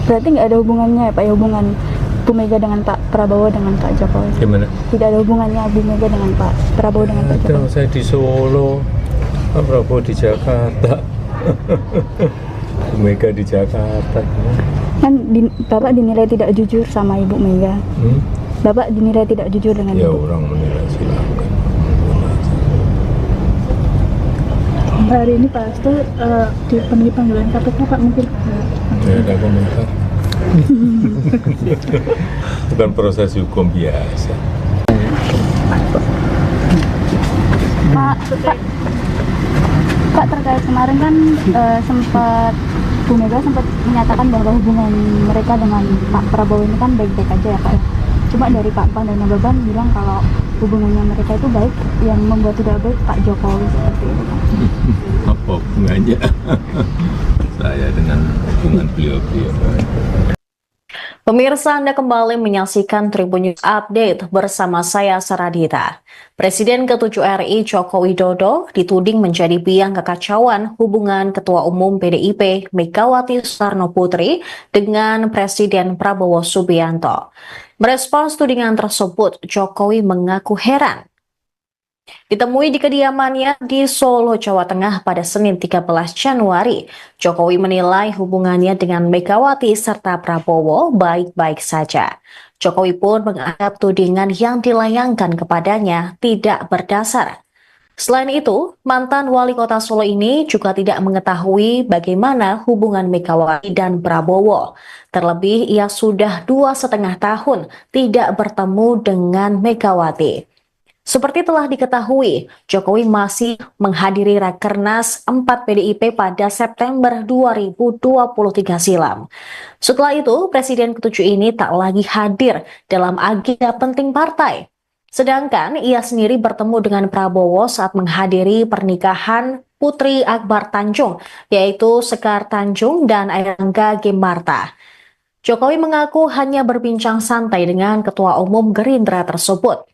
Berarti nggak ada hubungannya ya Pak ya, hubungan Bu Mega dengan Pak Prabowo dengan Pak Jokowi? Gimana? Tidak ada hubungannya Bu Mega dengan Pak Prabowo dengan Pak Ada, Jokowi? saya di Solo, Pak Prabowo di Jakarta, Bu Mega di Jakarta. Kan Bapak dinilai tidak jujur sama Ibu Mega. Bapak dinilai tidak jujur dengan Ya Ibu. orang menilai silakan. hari ini Pak Hasto dipenuhi panggilan KPK Pak, mungkin Tidak ada komentar. Bukan proses hukum biasa. Pak, terkait kemarin kan sempat Bu Mega sempat menyatakan bahwa hubungan mereka dengan Pak Prabowo ini kan baik-baik aja ya Pak ya. Cuma dari Pak Pan dan Nababan bilang kalau hubungannya mereka itu baik, yang membuat tidak baik Pak Jokowi seperti itu Pak. Apa hubungannya saya dengan hubungan beliau-beliau? Pemirsa, Anda kembali menyaksikan Tribun News Update bersama saya Saradita. Presiden ke-7 RI Joko Widodo dituding menjadi biang kekacauan hubungan Ketua Umum PDIP Megawati Soekarno Putri dengan Presiden Prabowo Subianto. Merespons tudingan tersebut, Jokowi mengaku heran. Ditemui di kediamannya di Solo, Jawa Tengah pada Senin 13 Januari, Jokowi menilai hubungannya dengan Megawati serta Prabowo baik-baik saja. Jokowi pun menganggap tudingan yang dilayangkan kepadanya tidak berdasar. Selain itu, mantan wali kota Solo ini juga tidak mengetahui bagaimana hubungan Megawati dan Prabowo. Terlebih, ia sudah 2,5 tahun tidak bertemu dengan Megawati. Seperti telah diketahui, Jokowi masih menghadiri Rakernas 4 PDIP pada September 2023 silam. Setelah itu, Presiden ke-7 ini tak lagi hadir dalam agenda penting partai. Sedangkan ia sendiri bertemu dengan Prabowo saat menghadiri pernikahan Putri Akbar Tanjung, yaitu Sekar Tanjung dan Airlangga Gimarta. Jokowi mengaku hanya berbincang santai dengan Ketua Umum Gerindra tersebut.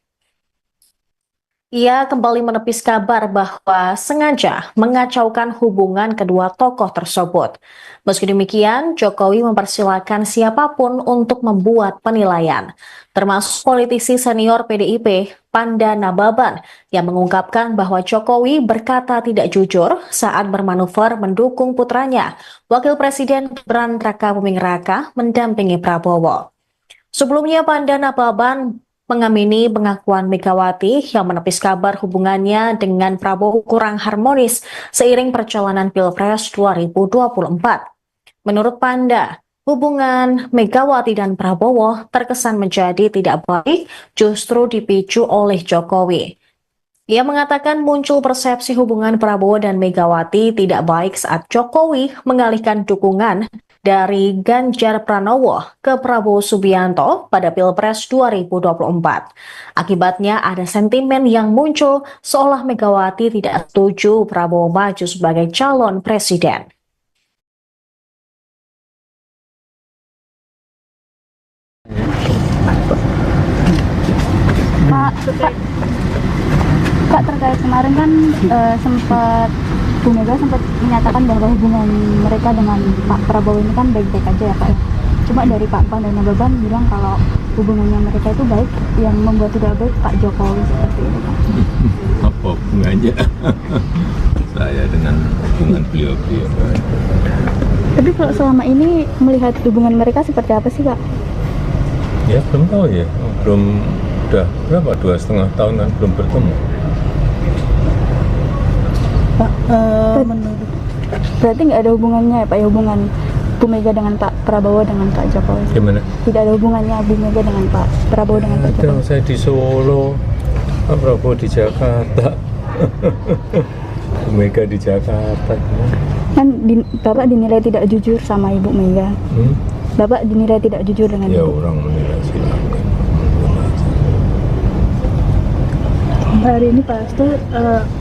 Ia kembali menepis kabar bahwa sengaja mengacaukan hubungan kedua tokoh tersebut. Meski demikian, Jokowi mempersilahkan siapapun untuk membuat penilaian, termasuk politisi senior PDIP, Panda Nababan, yang mengungkapkan bahwa Jokowi berkata tidak jujur saat bermanuver mendukung putranya, Wakil Presiden Gibran Rakabuming Raka, mendampingi Prabowo. Sebelumnya, Panda Nababan mengamini pengakuan Megawati yang menepis kabar hubungannya dengan Prabowo kurang harmonis seiring perjalanan Pilpres 2024. Menurut Panda, hubungan Megawati dan Prabowo terkesan menjadi tidak baik justru dipicu oleh Jokowi. Ia mengatakan muncul persepsi hubungan Prabowo dan Megawati tidak baik saat Jokowi mengalihkan dukungan dari Ganjar Pranowo ke Prabowo Subianto pada Pilpres 2024. Akibatnya ada sentimen yang muncul seolah Megawati tidak setuju Prabowo maju sebagai calon presiden. Pak, Pak, terkait kemarin kan sempat Bu Mega sempat menyatakan bahwa hubungan mereka dengan Pak Prabowo ini kan baik-baik aja ya Pak ya. Cuma dari Pak Pan dan Nababan bilang kalau hubungannya mereka itu baik, yang membuat tidak baik Pak Jokowi seperti itu Pak. Apa hubungannya saya dengan hubungan beliau-beliau? Tapi kalau selama ini melihat hubungan mereka seperti apa sih Pak? Ya belum tahu ya, belum, udah berapa, 2,5 tahunan belum bertemu. Pak, menurut Berarti nggak ada hubungannya ya Pak ya, hubungan Bu Mega dengan Pak Prabowo dengan Pak Jokowi? Gimana? Tidak ada hubungannya Bu Mega dengan Pak Prabowo dengan Pak Ada, Jokowi? saya di Solo, Pak Prabowo di Jakarta, Bu Mega di Jakarta. Kan Bapak dinilai tidak jujur sama Ibu Mega. Bapak dinilai tidak jujur dengan Ya Ibu. orang menilai silakan. hari ini Pak Hasto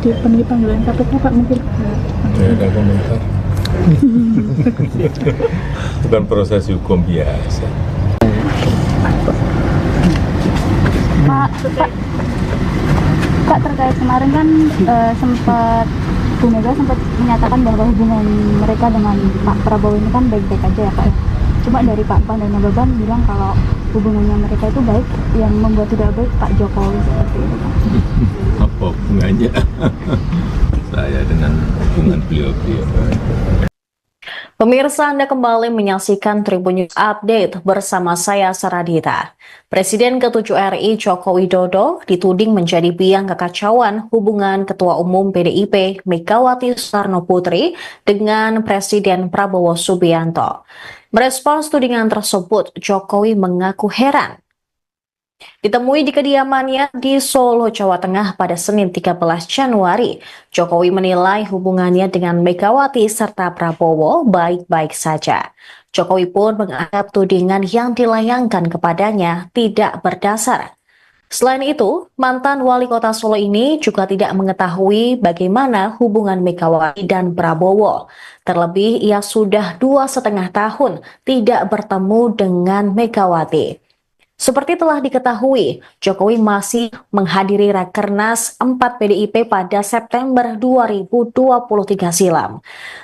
dipenuhi panggilan KPK Pak, mungkin Saya ada komentar. Bukan proses hukum biasa. Pak, terkait kemarin kan sempat Bu Mega sempat menyatakan bahwa hubungan mereka dengan Pak Prabowo ini kan baik-baik aja ya Pak ya. Cuma dari Pak Pan dan Nababan bilang kalau hubungannya mereka itu baik, yang membuat tidak baik Pak Jokowi seperti itu Pak. Apa hubungannya saya dengan hubungan beliau-beliau? Pemirsa, Anda kembali menyaksikan Tribun News Update bersama saya Saradita. Presiden ke-7 RI Joko Widodo dituding menjadi biang kekacauan hubungan Ketua Umum PDIP Megawati Soekarno Putri dengan Presiden Prabowo Subianto. Merespons tudingan tersebut, Jokowi mengaku heran. Ditemui di kediamannya di Solo, Jawa Tengah pada Senin 13 Januari, Jokowi menilai hubungannya dengan Megawati serta Prabowo baik-baik saja. Jokowi pun menganggap tudingan yang dilayangkan kepadanya tidak berdasar. Selain itu, mantan wali kota Solo ini juga tidak mengetahui bagaimana hubungan Megawati dan Prabowo. Terlebih, ia sudah 2,5 tahun tidak bertemu dengan Megawati. Seperti telah diketahui, Jokowi masih menghadiri Rakernas 4 PDIP pada September 2023 silam.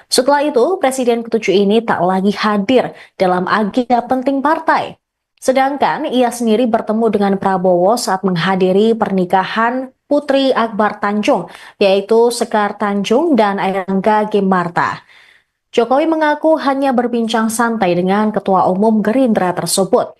Setelah itu, Presiden ke-7 ini tak lagi hadir dalam agenda penting partai. Sedangkan ia sendiri bertemu dengan Prabowo saat menghadiri pernikahan Putri Akbar Tanjung, yaitu Sekar Tanjung dan Airangga Gimarta. Jokowi mengaku hanya berbincang santai dengan Ketua Umum Gerindra tersebut.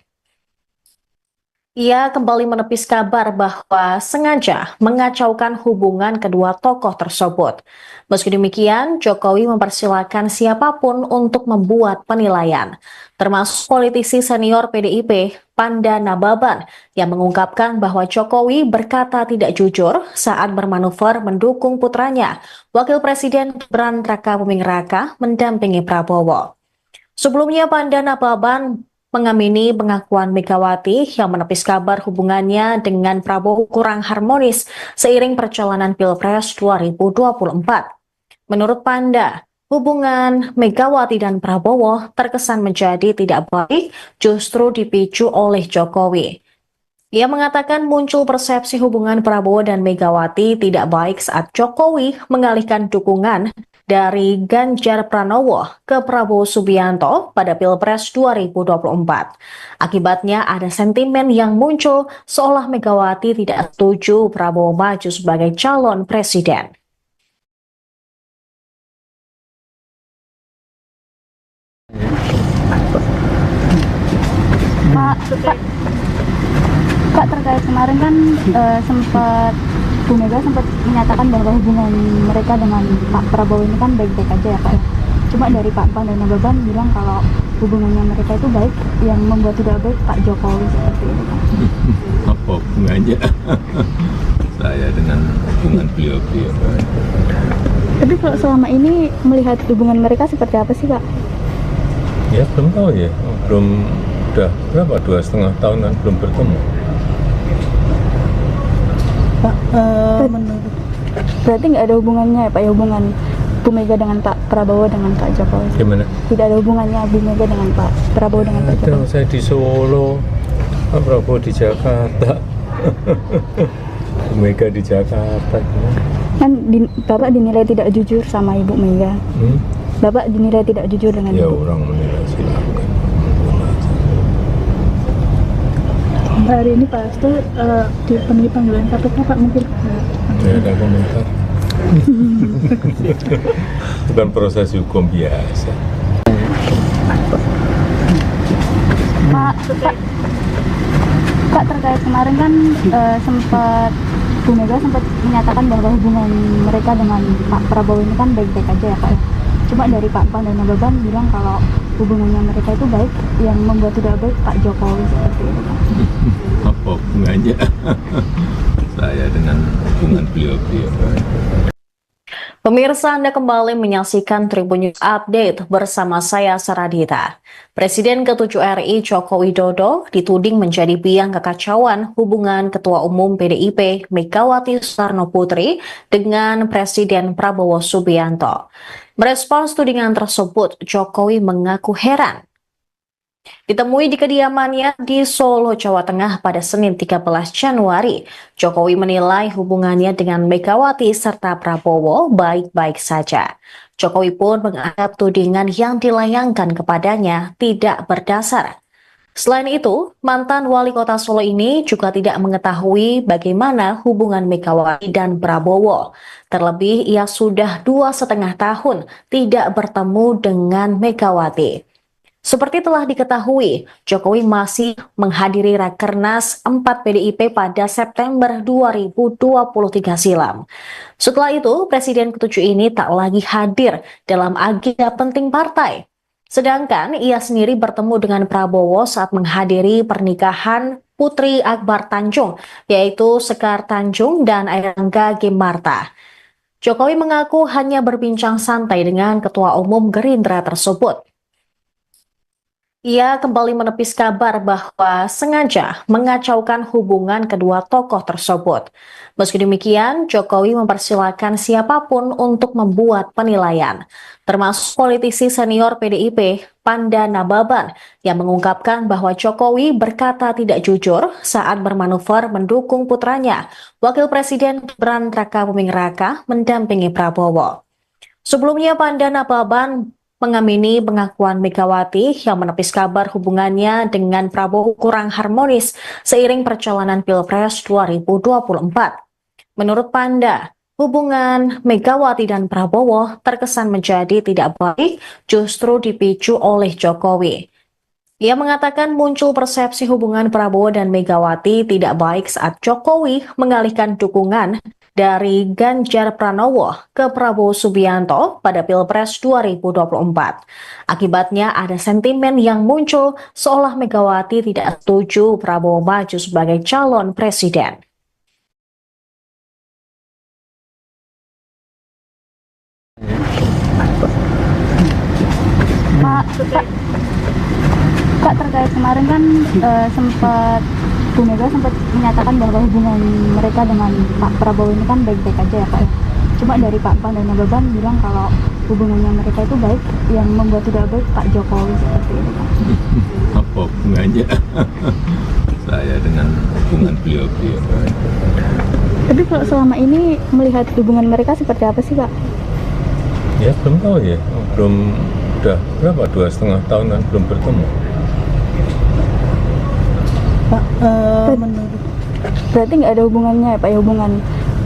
Ia kembali menepis kabar bahwa sengaja mengacaukan hubungan kedua tokoh tersebut. Meski demikian, Jokowi mempersilahkan siapapun untuk membuat penilaian, termasuk politisi senior PDIP, Panda Nababan, yang mengungkapkan bahwa Jokowi berkata tidak jujur saat bermanuver mendukung putranya, Wakil Presiden Gibran Rakabuming Raka, mendampingi Prabowo. Sebelumnya, Panda Nababan mengamini pengakuan Megawati yang menepis kabar hubungannya dengan Prabowo kurang harmonis seiring perjalanan Pilpres 2024. Menurut Panda, hubungan Megawati dan Prabowo terkesan menjadi tidak baik justru dipicu oleh Jokowi. Ia mengatakan muncul persepsi hubungan Prabowo dan Megawati tidak baik saat Jokowi mengalihkan dukungan dari Ganjar Pranowo ke Prabowo Subianto pada Pilpres 2024. Akibatnya ada sentimen yang muncul seolah Megawati tidak setuju Prabowo maju sebagai calon presiden. Pak, terkait kemarin kan sempat Bu Mega sempat menyatakan bahwa hubungan mereka dengan Pak Prabowo ini kan baik-baik aja ya Pak. Cuma dari Pak Pan dan Nababan bilang kalau hubungannya mereka itu baik, yang membuat tidak baik Pak Jokowi seperti itu Pak. Apa hubungannya saya dengan hubungan beliau-beliau? Tapi kalau selama ini melihat hubungan mereka seperti apa sih Pak? Ya belum tahu ya, belum, udah berapa, 2,5 tahunan belum bertemu. Pak, menurut Berarti nggak ada hubungannya ya Pak ya, hubungan Bu Mega dengan Pak Prabowo dengan Pak Jokowi? Gimana? Tidak ada hubungannya Bu Mega dengan Pak Prabowo dengan Pak Ada, Jokowi? saya di Solo, Pak Prabowo di Jakarta, Bu Mega di Jakarta. Kan Bapak dinilai tidak jujur sama Ibu Mega. Bapak dinilai tidak jujur dengan Ya Ibu. orang menilai silakan. Hari ini Pak Hasto dipenuhi panggilan KPK Pak, mungkin Tidak ada komentar. Bukan proses hukum biasa. Pak, terkait kemarin kan sempat Bu Mega sempat menyatakan bahwa hubungan mereka dengan Pak Prabowo ini kan baik-baik aja ya Pak. Cuma dari Pak Pan dan Nababan bilang kalau hubungannya mereka itu baik, yang membuat tidak baik Pak Jokowi seperti itu Pak. Apa hubungannya saya dengan hubungan beliau-beliau? Pemirsa, Anda kembali menyaksikan Tribun News Update bersama saya Saradita. Presiden ke-7 RI Joko Widodo dituding menjadi biang kekacauan hubungan Ketua Umum PDIP Megawati Soekarno Putri dengan Presiden Prabowo Subianto. Merespons tudingan tersebut, Jokowi mengaku heran. Ditemui di kediamannya di Solo, Jawa Tengah pada Senin 13 Januari, Jokowi menilai hubungannya dengan Megawati serta Prabowo baik-baik saja. Jokowi pun menganggap tudingan yang dilayangkan kepadanya tidak berdasar. Selain itu, mantan wali kota Solo ini juga tidak mengetahui bagaimana hubungan Megawati dan Prabowo. Terlebih, ia sudah 2,5 tahun tidak bertemu dengan Megawati. Seperti telah diketahui, Jokowi masih menghadiri Rakernas 4 PDIP pada September 2023 silam. Setelah itu, Presiden ke-7 ini tak lagi hadir dalam agenda penting partai. Sedangkan ia sendiri bertemu dengan Prabowo saat menghadiri pernikahan Putri Akbar Tanjung, yaitu Sekar Tanjung dan Airangga Gimarta. Jokowi mengaku hanya berbincang santai dengan Ketua Umum Gerindra tersebut. Ia kembali menepis kabar bahwa sengaja mengacaukan hubungan kedua tokoh tersebut. Meski demikian, Jokowi mempersilahkan siapapun untuk membuat penilaian, termasuk politisi senior PDIP, Panda Nababan, yang mengungkapkan bahwa Jokowi berkata tidak jujur saat bermanuver mendukung putranya, Wakil Presiden Gibran Rakabuming Raka, mendampingi Prabowo. Sebelumnya, Panda Nababan mengamini pengakuan Megawati yang menepis kabar hubungannya dengan Prabowo kurang harmonis seiring perjalanan Pilpres 2024. Menurut Panda, hubungan Megawati dan Prabowo terkesan menjadi tidak baik justru dipicu oleh Jokowi. Ia mengatakan muncul persepsi hubungan Prabowo dan Megawati tidak baik saat Jokowi mengalihkan dukungan dari Ganjar Pranowo ke Prabowo Subianto pada Pilpres 2024. Akibatnya ada sentimen yang muncul seolah Megawati tidak setuju Prabowo maju sebagai calon presiden. Pak, terkait kemarin kan sempat Bu Mega sempat menyatakan bahwa hubungan mereka dengan Pak Prabowo ini kan baik-baik aja ya Pak. Cuma dari Pak Pan dan Nababan bilang kalau hubungannya mereka itu baik, yang membuat tidak baik Pak Jokowi seperti itu Pak. Apa hubungannya saya dengan hubungan beliau-beliau? Tapi kalau selama ini melihat hubungan mereka seperti apa sih Pak? Ya belum tahu ya, belum, udah berapa, 2,5 tahunan belum bertemu. Pak, menurut Berarti nggak ada hubungannya ya Pak, ya, hubungan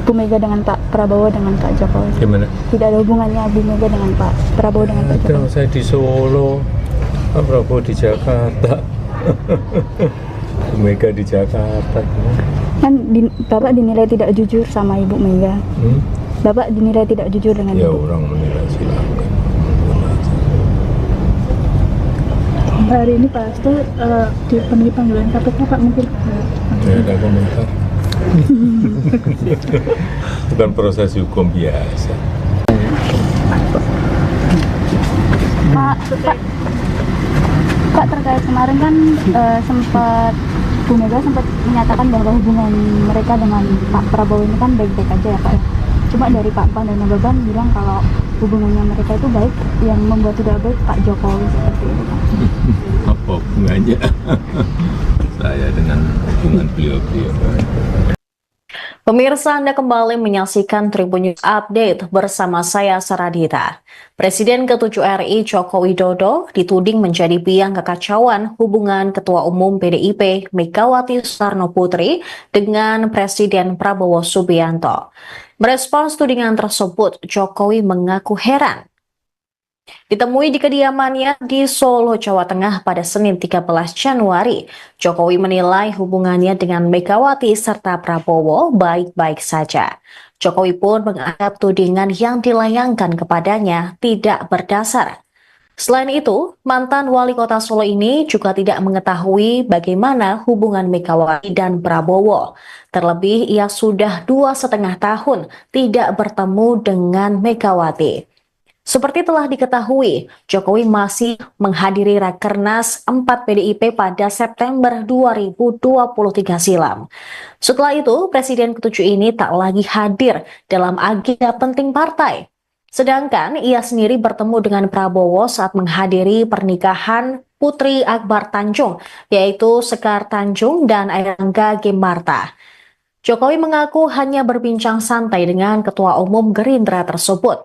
Bu Mega dengan Pak Prabowo dengan Pak Jokowi? Gimana? Tidak ada hubungannya Bu Mega dengan Pak Prabowo dengan Pak Jokowi? Saya di Solo, Pak Prabowo di Jakarta. Bu Mega di Jakarta. Kan Bapak dinilai tidak jujur sama Ibu Mega. Bapak dinilai tidak jujur dengan Ya Ibu. orang menilai silakan. hari ini Pak Hasto dipenuhi panggilan KPK Pak, mungkin Tidak ada komentar. Bukan proses hukum biasa. Pak, terkait kemarin kan sempat Bu Mega sempat menyatakan bahwa hubungan mereka dengan Pak Prabowo ini kan baik-baik aja ya Pak. Cuma dari Pak Pan dan Nababan bilang kalau hubungannya mereka itu baik, yang membuat tidak baik Pak Jokowi seperti itu Pak. Apa hubungannya saya dengan hubungan beliau-beliau? Pemirsa, Anda kembali menyaksikan Tribun News Update bersama saya Saradita. Presiden ke-7 RI Joko Widodo dituding menjadi biang kekacauan hubungan Ketua Umum PDIP Megawati Soekarno Putri dengan Presiden Prabowo Subianto. Merespons tudingan tersebut, Jokowi mengaku heran. Ditemui di kediamannya di Solo, Jawa Tengah pada Senin 13 Januari, Jokowi menilai hubungannya dengan Megawati serta Prabowo baik-baik saja. Jokowi pun menganggap tudingan yang dilayangkan kepadanya tidak berdasar. Selain itu, mantan wali kota Solo ini juga tidak mengetahui bagaimana hubungan Megawati dan Prabowo. Terlebih, ia sudah 2,5 tahun tidak bertemu dengan Megawati. Seperti telah diketahui, Jokowi masih menghadiri Rakernas 4 PDIP pada September 2023 silam. Setelah itu, Presiden ke-7 ini tak lagi hadir dalam agenda penting partai. Sedangkan ia sendiri bertemu dengan Prabowo saat menghadiri pernikahan Putri Akbar Tanjung, yaitu Sekar Tanjung dan Airangga Gemarta. Jokowi mengaku hanya berbincang santai dengan Ketua Umum Gerindra tersebut.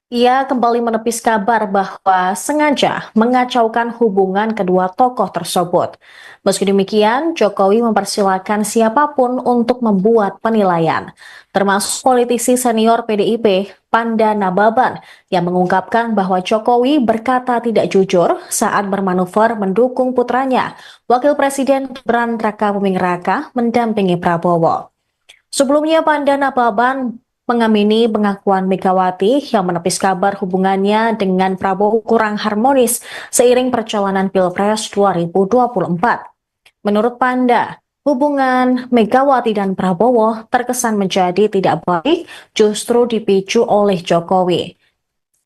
Ia kembali menepis kabar bahwa sengaja mengacaukan hubungan kedua tokoh tersebut. Meski demikian, Jokowi mempersilahkan siapapun untuk membuat penilaian, termasuk politisi senior PDIP, Panda Nababan, yang mengungkapkan bahwa Jokowi berkata tidak jujur saat bermanuver mendukung putranya, Wakil Presiden Gibran Rakabuming Raka, mendampingi Prabowo. Sebelumnya, Panda Nababan mengamini pengakuan Megawati yang menepis kabar hubungannya dengan Prabowo kurang harmonis seiring perjalanan Pilpres 2024. Menurut Panda, hubungan Megawati dan Prabowo terkesan menjadi tidak baik justru dipicu oleh Jokowi.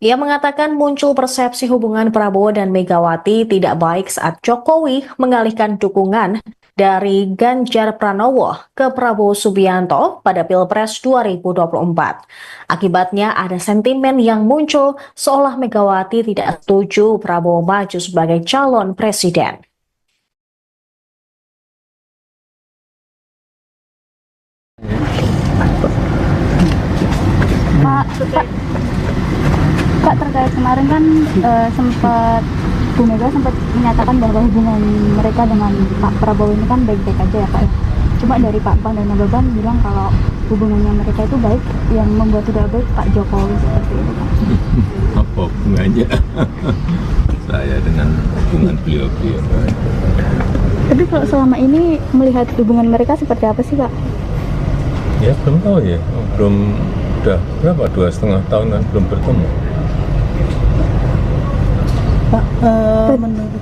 Ia mengatakan muncul persepsi hubungan Prabowo dan Megawati tidak baik saat Jokowi mengalihkan dukungan dari Ganjar Pranowo ke Prabowo Subianto pada Pilpres 2024. Akibatnya ada sentimen yang muncul seolah Megawati tidak setuju Prabowo maju sebagai calon presiden. Pak, terkait kemarin kan Bu Mega sempat menyatakan bahwa hubungan mereka dengan Pak Prabowo ini kan baik-baik aja ya Pak. Cuma dari Pak Pan dan Nababan bilang kalau hubungannya mereka itu baik, yang membuat tidak baik Pak Jokowi seperti itu Pak. Apa hubungannya saya dengan hubungan beliau-beliau? Tapi kalau selama ini melihat hubungan mereka seperti apa sih Pak? Ya belum tahu ya, belum, udah berapa, 2,5 tahun kan belum bertemu. Pak, menurut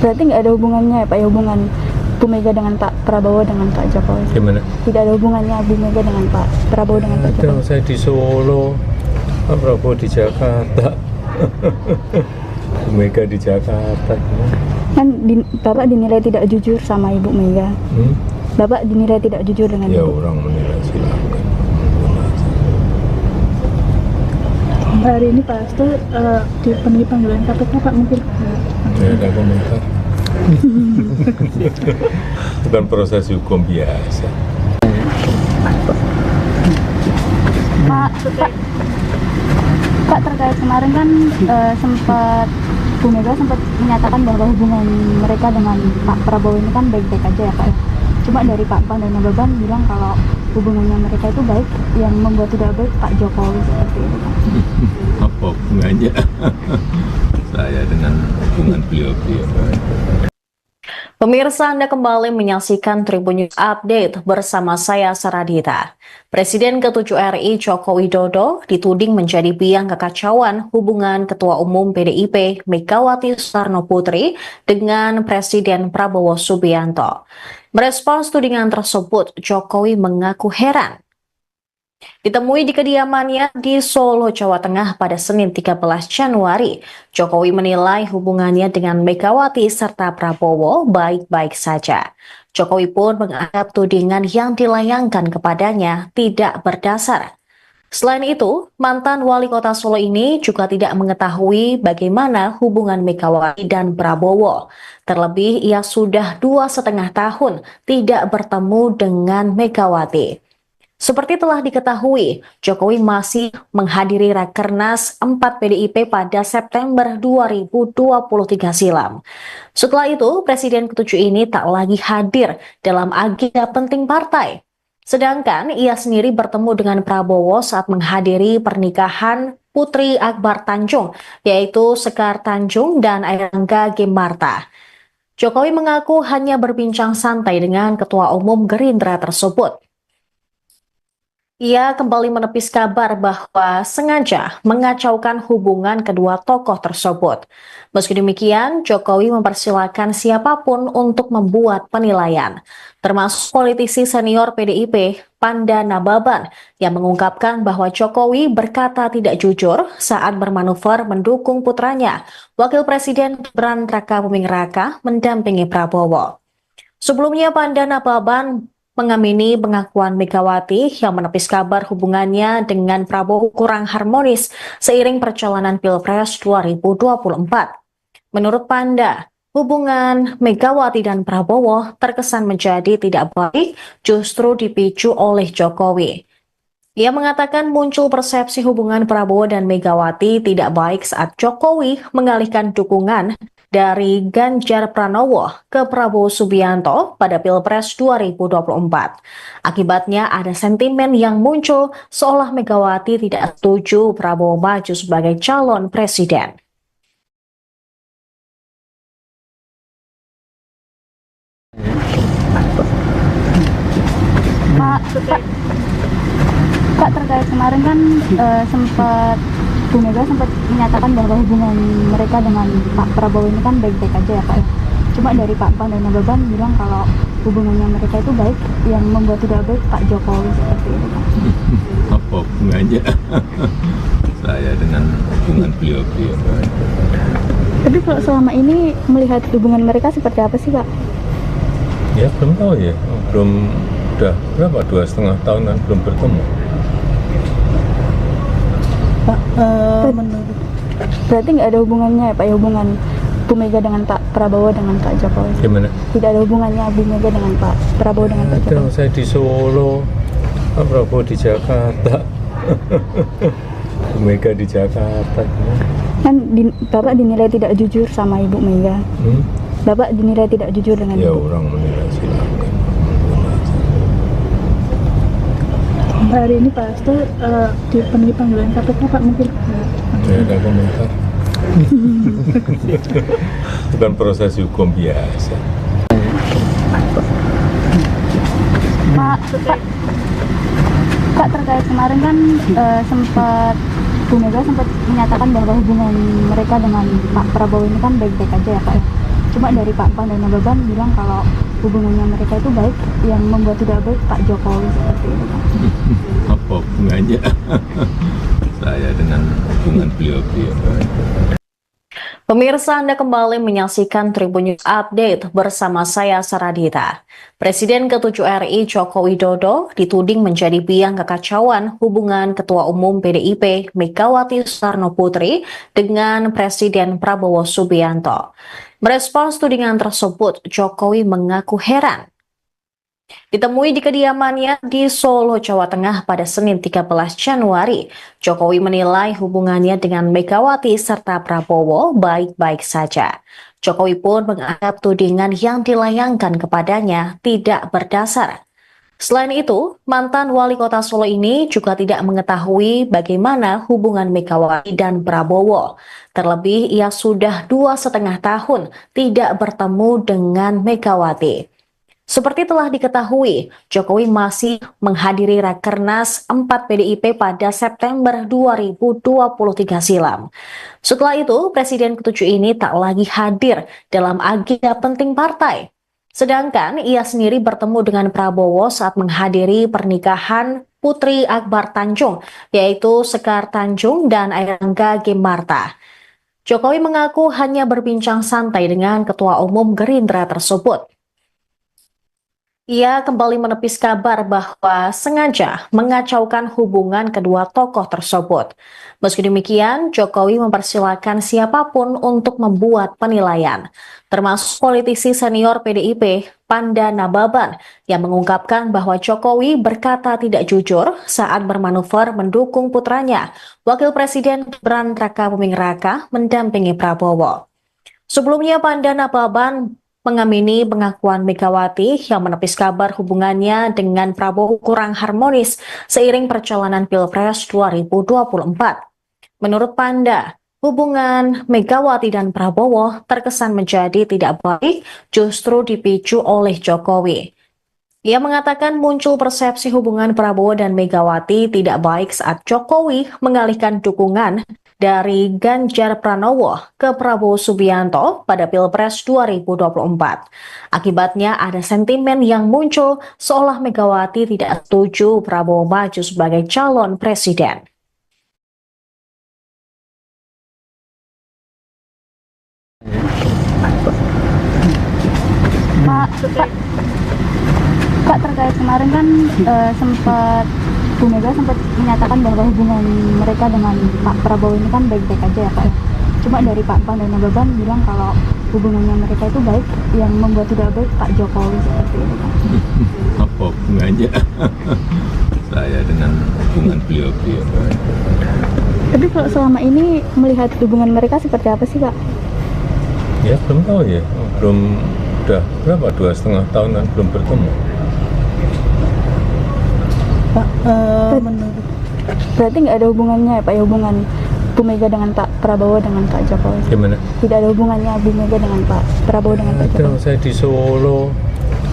Berarti nggak ada hubungannya ya Pak, ya hubungan Bu Mega dengan Pak Prabowo dengan Pak Jokowi? Gimana? Tidak ada hubungannya Bu Mega dengan Pak Prabowo dengan Pak Ada, Jokowi? saya di Solo, Pak Prabowo di Jakarta, Bu Mega di Jakarta. Kan Bapak dinilai tidak jujur sama Ibu Mega. Bapak dinilai tidak jujur dengan Ya Ibu. orang menilai silakan. hari ini Pak Hasto dipenuhi panggilan KPK Pak, mungkin Tidak ada komentar. Bukan proses hukum biasa. Pak, terkait kemarin kan Bu Mega sempat menyatakan bahwa hubungan mereka dengan Pak Prabowo ini kan baik-baik aja ya Pak. Cuma dari Pak Pan dan Nababan bilang kalau hubungannya mereka itu baik, yang membuat tidak baik Pak Jokowi seperti itu Pak. Apa hubungannya saya dengan hubungan beliau-beliau? Pemirsa, Anda kembali menyaksikan Tribun News Update bersama saya Saradita. Presiden ke-7 RI Joko Widodo dituding menjadi biang kekacauan hubungan Ketua Umum PDIP Megawati Soekarno Putri dengan Presiden Prabowo Subianto. Merespons tudingan tersebut, Jokowi mengaku heran. Ditemui di kediamannya di Solo, Jawa Tengah pada Senin 13 Januari, Jokowi menilai hubungannya dengan Megawati serta Prabowo baik-baik saja. Jokowi pun menganggap tudingan yang dilayangkan kepadanya tidak berdasar. Selain itu, mantan wali kota Solo ini juga tidak mengetahui bagaimana hubungan Megawati dan Prabowo. Terlebih, ia sudah 2,5 tahun tidak bertemu dengan Megawati. Seperti telah diketahui, Jokowi masih menghadiri Rakernas 4 PDIP pada September 2023 silam. Setelah itu, Presiden ke-7 ini tak lagi hadir dalam agenda penting partai. Sedangkan ia sendiri bertemu dengan Prabowo saat menghadiri pernikahan Putri Akbar Tanjung, yaitu Sekar Tanjung dan Airlangga Gemarta. Jokowi mengaku hanya berbincang santai dengan Ketua Umum Gerindra tersebut. Ia kembali menepis kabar bahwa sengaja mengacaukan hubungan kedua tokoh tersebut. Meski demikian, Jokowi mempersilahkan siapapun untuk membuat penilaian, termasuk politisi senior PDIP, Panda Nababan, yang mengungkapkan bahwa Jokowi berkata tidak jujur saat bermanuver mendukung putranya, Wakil Presiden Gibran Rakabuming Raka, mendampingi Prabowo. Sebelumnya, Panda Nababan mengamini pengakuan Megawati yang menepis kabar hubungannya dengan Prabowo kurang harmonis seiring perjalanan Pilpres 2024. Menurut Panda, hubungan Megawati dan Prabowo terkesan menjadi tidak baik justru dipicu oleh Jokowi. Ia mengatakan muncul persepsi hubungan Prabowo dan Megawati tidak baik saat Jokowi mengalihkan dukungan dari Ganjar Pranowo ke Prabowo Subianto pada Pilpres 2024. Akibatnya ada sentimen yang muncul seolah Megawati tidak setuju Prabowo maju sebagai calon presiden. Pak, terkait kemarin kan Bu Mega sempat menyatakan bahwa hubungan mereka dengan Pak Prabowo ini kan baik-baik aja ya Pak ya. Cuma dari Pak Pan dan Nababan bilang kalau hubungannya mereka itu baik, yang membuat tidak baik Pak Jokowi seperti itu Pak. Apa hubungannya saya dengan hubungan beliau-beliau? Tapi kalau selama ini melihat hubungan mereka seperti apa sih Pak? Ya belum tahu ya, udah berapa, 2,5 tahun kan belum bertemu. Pak, menurut Berarti nggak ada hubungannya ya Pak ya, hubungan Bu Mega dengan Pak Prabowo dengan Pak Jokowi? Gimana? Tidak ada hubungannya Bu Mega dengan Pak Prabowo dengan Pak Ada, Jokowi? saya di Solo, Pak Prabowo di Jakarta, Bu Mega di Jakarta. Kan Bapak dinilai tidak jujur sama Ibu Mega. Bapak dinilai tidak jujur dengan Ya Ibu. orang menilai silakan. hari ini Pak Hasto dipenuhi panggilan KPK Pak, mungkin Saya ada komentar. Bukan proses hukum biasa. Pak, terkait kemarin kan Bu Mega sempat menyatakan bahwa hubungan mereka dengan Pak Prabowo ini kan baik-baik aja ya Pak ya. Cuma dari Pak Pan dan Nababan bilang kalau hubungannya mereka itu baik, yang membuat tidak baik Pak Jokowi seperti itu Pak. Apa hubungannya saya dengan hubungan beliau-beliau? Pemirsa, Anda kembali menyaksikan Tribun News Update bersama saya Saradita. Presiden ke-7 RI Joko Widodo dituding menjadi biang kekacauan hubungan Ketua Umum PDIP Megawati Soekarno Putri dengan Presiden Prabowo Subianto. Merespons tudingan tersebut, Jokowi mengaku heran. Ditemui di kediamannya di Solo, Jawa Tengah pada Senin 13 Januari, Jokowi menilai hubungannya dengan Megawati serta Prabowo baik-baik saja. Jokowi pun menganggap tudingan yang dilayangkan kepadanya tidak berdasar. Selain itu, mantan wali kota Solo ini juga tidak mengetahui bagaimana hubungan Megawati dan Prabowo. Terlebih, ia sudah 2,5 tahun tidak bertemu dengan Megawati. Seperti telah diketahui, Jokowi masih menghadiri Rakernas 4 PDIP pada September 2023 silam. Setelah itu, Presiden ke-7 ini tak lagi hadir dalam agenda penting partai. Sedangkan ia sendiri bertemu dengan Prabowo saat menghadiri pernikahan Putri Akbar Tanjung, yaitu Sekar Tanjung dan Airlangga Gemarta. Jokowi mengaku hanya berbincang santai dengan Ketua Umum Gerindra tersebut. Ia kembali menepis kabar bahwa sengaja mengacaukan hubungan kedua tokoh tersebut. Meski demikian, Jokowi mempersilahkan siapapun untuk membuat penilaian, termasuk politisi senior PDIP, Panda Nababan, yang mengungkapkan bahwa Jokowi berkata tidak jujur saat bermanuver mendukung putranya, Wakil Presiden Gibran Rakabuming Raka, mendampingi Prabowo. Sebelumnya, Panda Nababan mengamini pengakuan Megawati yang menepis kabar hubungannya dengan Prabowo kurang harmonis seiring perjalanan Pilpres 2024. Menurut Panda, hubungan Megawati dan Prabowo terkesan menjadi tidak baik justru dipicu oleh Jokowi. Ia mengatakan muncul persepsi hubungan Prabowo dan Megawati tidak baik saat Jokowi mengalihkan dukungan dari Ganjar Pranowo ke Prabowo Subianto pada Pilpres 2024. Akibatnya ada sentimen yang muncul seolah Megawati tidak setuju Prabowo maju sebagai calon presiden. Pak, terkait kemarin kan sempat Bu Mega sempat menyatakan bahwa hubungan mereka dengan Pak Prabowo ini kan baik-baik aja ya Pak. Cuma dari Pak Pan dan Nababan bilang kalau hubungannya mereka itu baik, yang membuat tidak baik Pak Jokowi seperti itu Pak. Apa hubungannya saya dengan hubungan beliau-beliau? Tapi kalau selama ini melihat hubungan mereka seperti apa sih Pak? Ya belum tahu ya, udah berapa, 2,5 tahunan belum bertemu. Pak, menurut Berarti nggak ada hubungannya ya Pak, ya hubungan Bu Mega dengan Pak Prabowo dengan Pak Jokowi? Gimana? Tidak ada hubungannya Bu Mega dengan Pak Prabowo dengan Pak Ada, Jokowi? saya di Solo,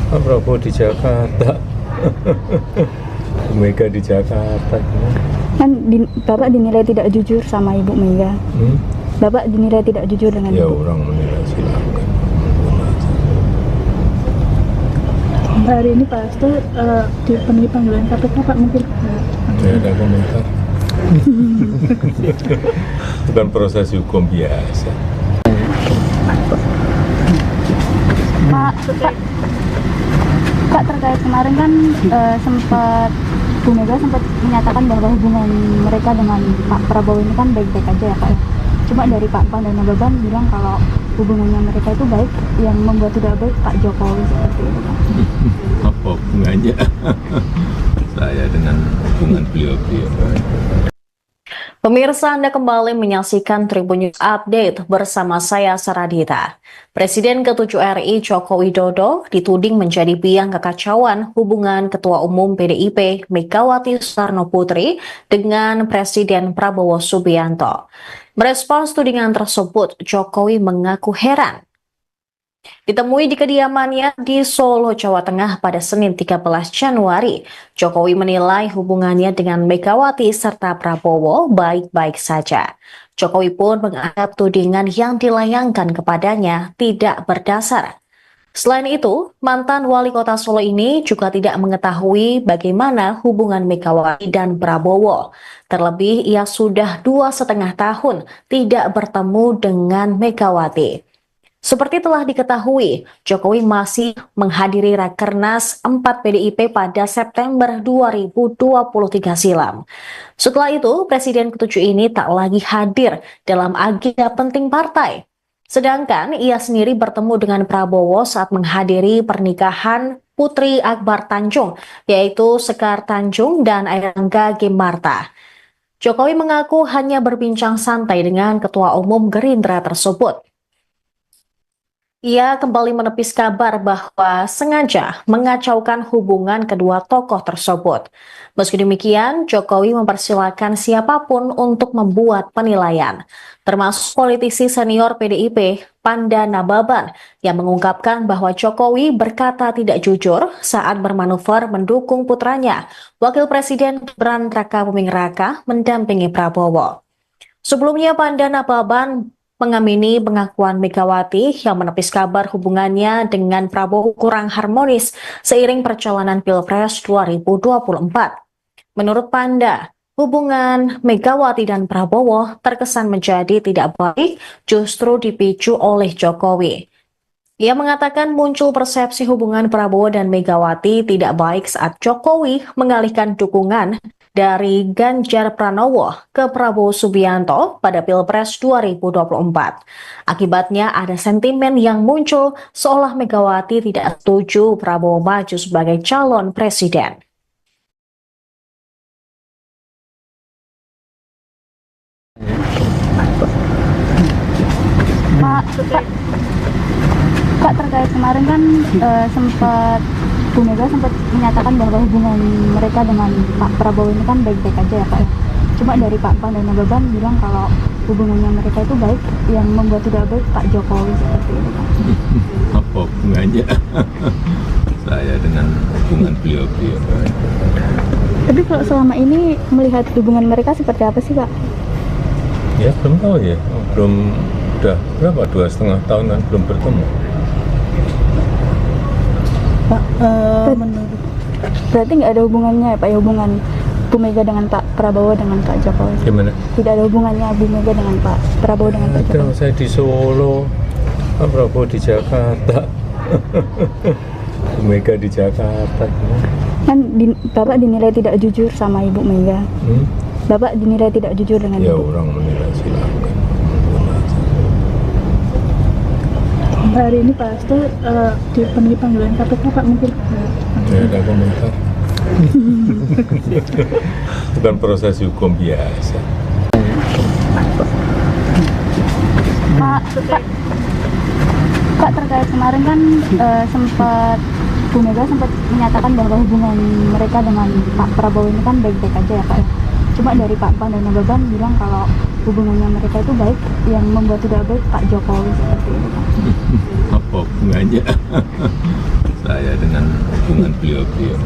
Pak Prabowo di Jakarta, Bu Mega di Jakarta. Kan Bapak dinilai tidak jujur sama Ibu Mega. Bapak dinilai tidak jujur dengan Ya Ibu. orang menilai silakan. hari ini Pak Hasto dipenuhi panggilan KPK Pak, mungkin Saya ada komentar. Bukan proses hukum biasa. Pak, terkait kemarin kan sempat Bu Mega sempat menyatakan bahwa hubungan mereka dengan Pak Prabowo ini kan baik-baik aja ya Pak. Cuma dari Pak Pan dan Nababan bilang kalau hubungannya mereka itu baik, yang membuat tidak baik Pak Jokowi seperti itu Pak. Apa hubungannya saya dengan hubungan beliau-beliau? Pemirsa, Anda kembali menyaksikan Tribun News Update bersama saya Saradita. Presiden ke-7 RI Joko Widodo dituding menjadi biang kekacauan hubungan Ketua Umum PDIP Megawati Soekarno Putri dengan Presiden Prabowo Subianto. Merespons tudingan tersebut, Jokowi mengaku heran. Ditemui di kediamannya di Solo, Jawa Tengah pada Senin 13 Januari, Jokowi menilai hubungannya dengan Megawati serta Prabowo baik-baik saja. Jokowi pun menganggap tudingan yang dilayangkan kepadanya tidak berdasar. Selain itu, mantan wali kota Solo ini juga tidak mengetahui bagaimana hubungan Megawati dan Prabowo. Terlebih, ia sudah 2,5 tahun tidak bertemu dengan Megawati. Seperti telah diketahui, Jokowi masih menghadiri Rakernas 4 PDIP pada September 2023 silam. Setelah itu, Presiden ke-7 ini tak lagi hadir dalam agenda penting partai. Sedangkan ia sendiri bertemu dengan Prabowo saat menghadiri pernikahan Putri Akbar Tanjung, yaitu Sekar Tanjung dan Airlangga Gimarta. Jokowi mengaku hanya berbincang santai dengan Ketua Umum Gerindra tersebut. Ia kembali menepis kabar bahwa sengaja mengacaukan hubungan kedua tokoh tersebut. Meski demikian, Jokowi mempersilahkan siapapun untuk membuat penilaian, termasuk politisi senior PDIP, Panda Nababan, yang mengungkapkan bahwa Jokowi berkata tidak jujur saat bermanuver mendukung putranya, Wakil Presiden Gibran Rakabuming Raka, mendampingi Prabowo. Sebelumnya, Panda Nababan mengamini pengakuan Megawati yang menepis kabar hubungannya dengan Prabowo kurang harmonis seiring perjalanan Pilpres 2024. Menurut Panda, hubungan Megawati dan Prabowo terkesan menjadi tidak baik justru dipicu oleh Jokowi. Ia mengatakan muncul persepsi hubungan Prabowo dan Megawati tidak baik saat Jokowi mengalihkan dukungan dari Ganjar Pranowo ke Prabowo Subianto pada Pilpres 2024. Akibatnya ada sentimen yang muncul seolah Megawati tidak setuju Prabowo maju sebagai calon presiden. Kak, terkait kemarin kan sempat Bu Mega sempat menyatakan bahwa hubungan mereka dengan Pak Prabowo ini kan baik-baik aja ya Pak. Cuma dari Pak Pan dan Nababan bilang kalau hubungannya mereka itu baik, yang membuat tidak baik Pak Jokowi seperti itu Pak. Apa hubungannya saya dengan hubungan beliau-beliau? Tapi kalau selama ini melihat hubungan mereka seperti apa sih Pak? Ya belum tahu ya, udah berapa, 2,5 tahun kan belum bertemu. Pak, menurut Berarti nggak ada hubungannya ya Pak, ya hubungan Bu Mega dengan Pak Prabowo dengan Pak Jokowi? Gimana? Tidak ada hubungannya Bu Mega dengan Pak Prabowo dengan Pak Ada, Jokowi? saya di Solo, Pak Prabowo di Jakarta, Bu Mega di Jakarta. Kan Bapak dinilai tidak jujur sama Ibu Mega. Bapak dinilai tidak jujur dengan Ya Ibu. orang menilai silakan. hari ini Pak Hasto dipenuhi panggilan KPK Pak, mungkin Tidak ada komentar. Bukan proses hukum biasa. Pak, terkait kemarin kan sempat Bu Mega sempat menyatakan bahwa hubungan mereka dengan Pak Prabowo ini kan baik-baik aja ya Pak. Cuma dari Pak Pan dan Nababan bilang kalau hubungannya mereka itu baik, yang membuat tidak baik Pak Jokowi seperti itu Pak. Apa hubungannya saya dengan hubungan beliau-beliau?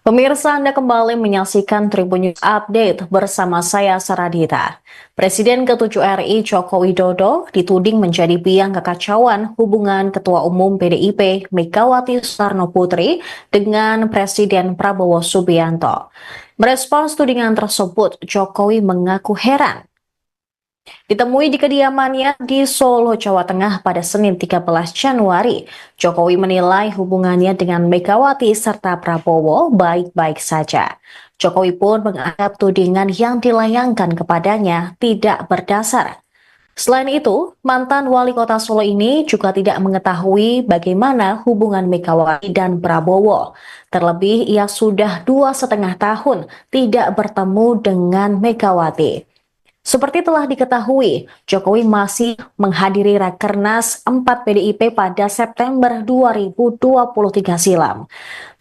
Pemirsa, Anda kembali menyaksikan Tribun News Update bersama saya Saradita. Presiden ke-7 RI Joko Widodo dituding menjadi biang kekacauan hubungan Ketua Umum PDIP Megawati Soekarno Putri dengan Presiden Prabowo Subianto. Merespons tudingan tersebut, Jokowi mengaku heran. Ditemui di kediamannya di Solo, Jawa Tengah pada Senin 13 Januari, Jokowi menilai hubungannya dengan Megawati serta Prabowo baik-baik saja. Jokowi pun menganggap tudingan yang dilayangkan kepadanya tidak berdasar. Selain itu, mantan wali kota Solo ini juga tidak mengetahui bagaimana hubungan Megawati dan Prabowo. Terlebih, ia sudah 2,5 tahun tidak bertemu dengan Megawati. Seperti telah diketahui, Jokowi masih menghadiri Rakernas 4 PDIP pada September 2023 silam.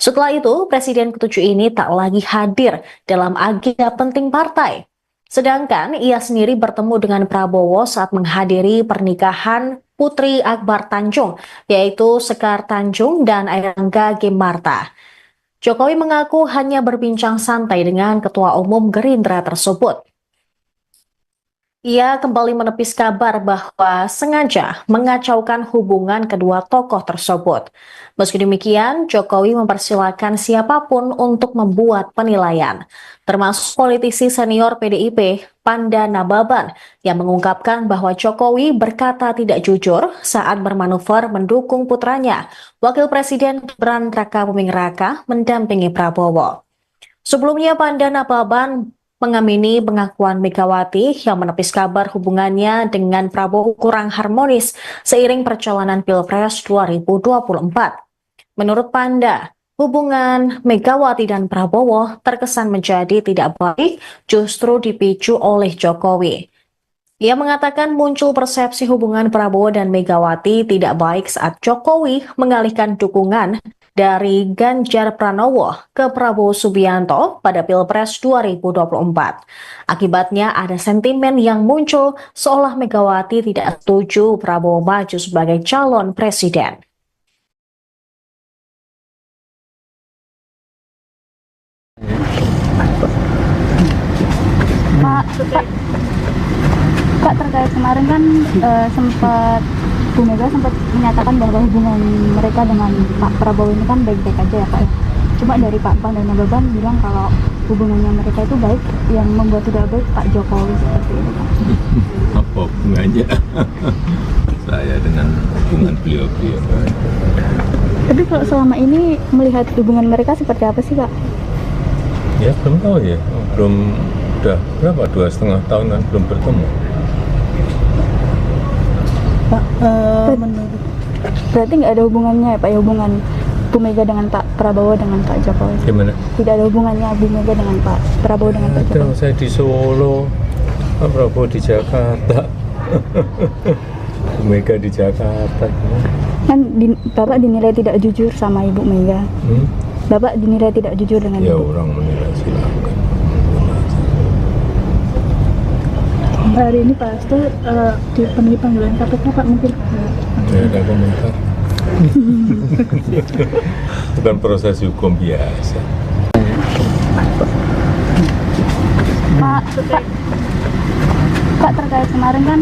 Setelah itu, Presiden ke-7 ini tak lagi hadir dalam agenda penting partai. Sedangkan ia sendiri bertemu dengan Prabowo saat menghadiri pernikahan Putri Akbar Tanjung, yaitu Sekar Tanjung dan Airlangga Gemarta. Jokowi mengaku hanya berbincang santai dengan Ketua Umum Gerindra tersebut. Ia kembali menepis kabar bahwa sengaja mengacaukan hubungan kedua tokoh tersebut. Meski demikian, Jokowi mempersilahkan siapapun untuk membuat penilaian, termasuk politisi senior PDIP, Panda Nababan, yang mengungkapkan bahwa Jokowi berkata tidak jujur saat bermanuver mendukung putranya, Wakil Presiden Gibran Rakabuming Raka, mendampingi Prabowo. Sebelumnya, Panda Nababan mengamini pengakuan Megawati yang menepis kabar hubungannya dengan Prabowo kurang harmonis seiring perjalanan Pilpres 2024. Menurut Panda, hubungan Megawati dan Prabowo terkesan menjadi tidak baik justru dipicu oleh Jokowi. Ia mengatakan muncul persepsi hubungan Prabowo dan Megawati tidak baik saat Jokowi mengalihkan dukungan dari Ganjar Pranowo ke Prabowo Subianto pada Pilpres 2024. Akibatnya ada sentimen yang muncul seolah Megawati tidak setuju Prabowo maju sebagai calon presiden. Pak, terkait kemarin kan sempat Bu Mega sempat menyatakan bahwa hubungan mereka dengan Pak Prabowo ini kan baik-baik aja ya Pak. Cuma dari Pak Pan dan Nababan bilang kalau hubungannya mereka itu baik, yang membuat tidak baik Pak Jokowi seperti itu Pak. Apa hubungannya saya dengan hubungan beliau-beliau. Tapi kalau selama ini melihat hubungan mereka seperti apa sih, Kak? Ya belum tahu ya, belum, udah berapa, 2,5 tahunan belum bertemu. Pak, menurut Berarti nggak ada hubungannya ya, Pak, ya, hubungan Bu Mega dengan Pak Prabowo dengan Pak Jokowi? Gimana? Tidak ada hubungannya Bu Mega dengan Pak Prabowo dengan Pak Ada, Jokowi? saya di Solo, Pak Prabowo di Jakarta, Bu Mega di Jakarta. Bapak dinilai tidak jujur sama Ibu Mega. Bapak dinilai tidak jujur dengan Ya Ibu. orang menilai silakan. hari ini Pak Hasto dipenuhi panggilan KPK Pak, mungkin Tidak ada komentar. Bukan proses hukum biasa. Pak, terkait kemarin kan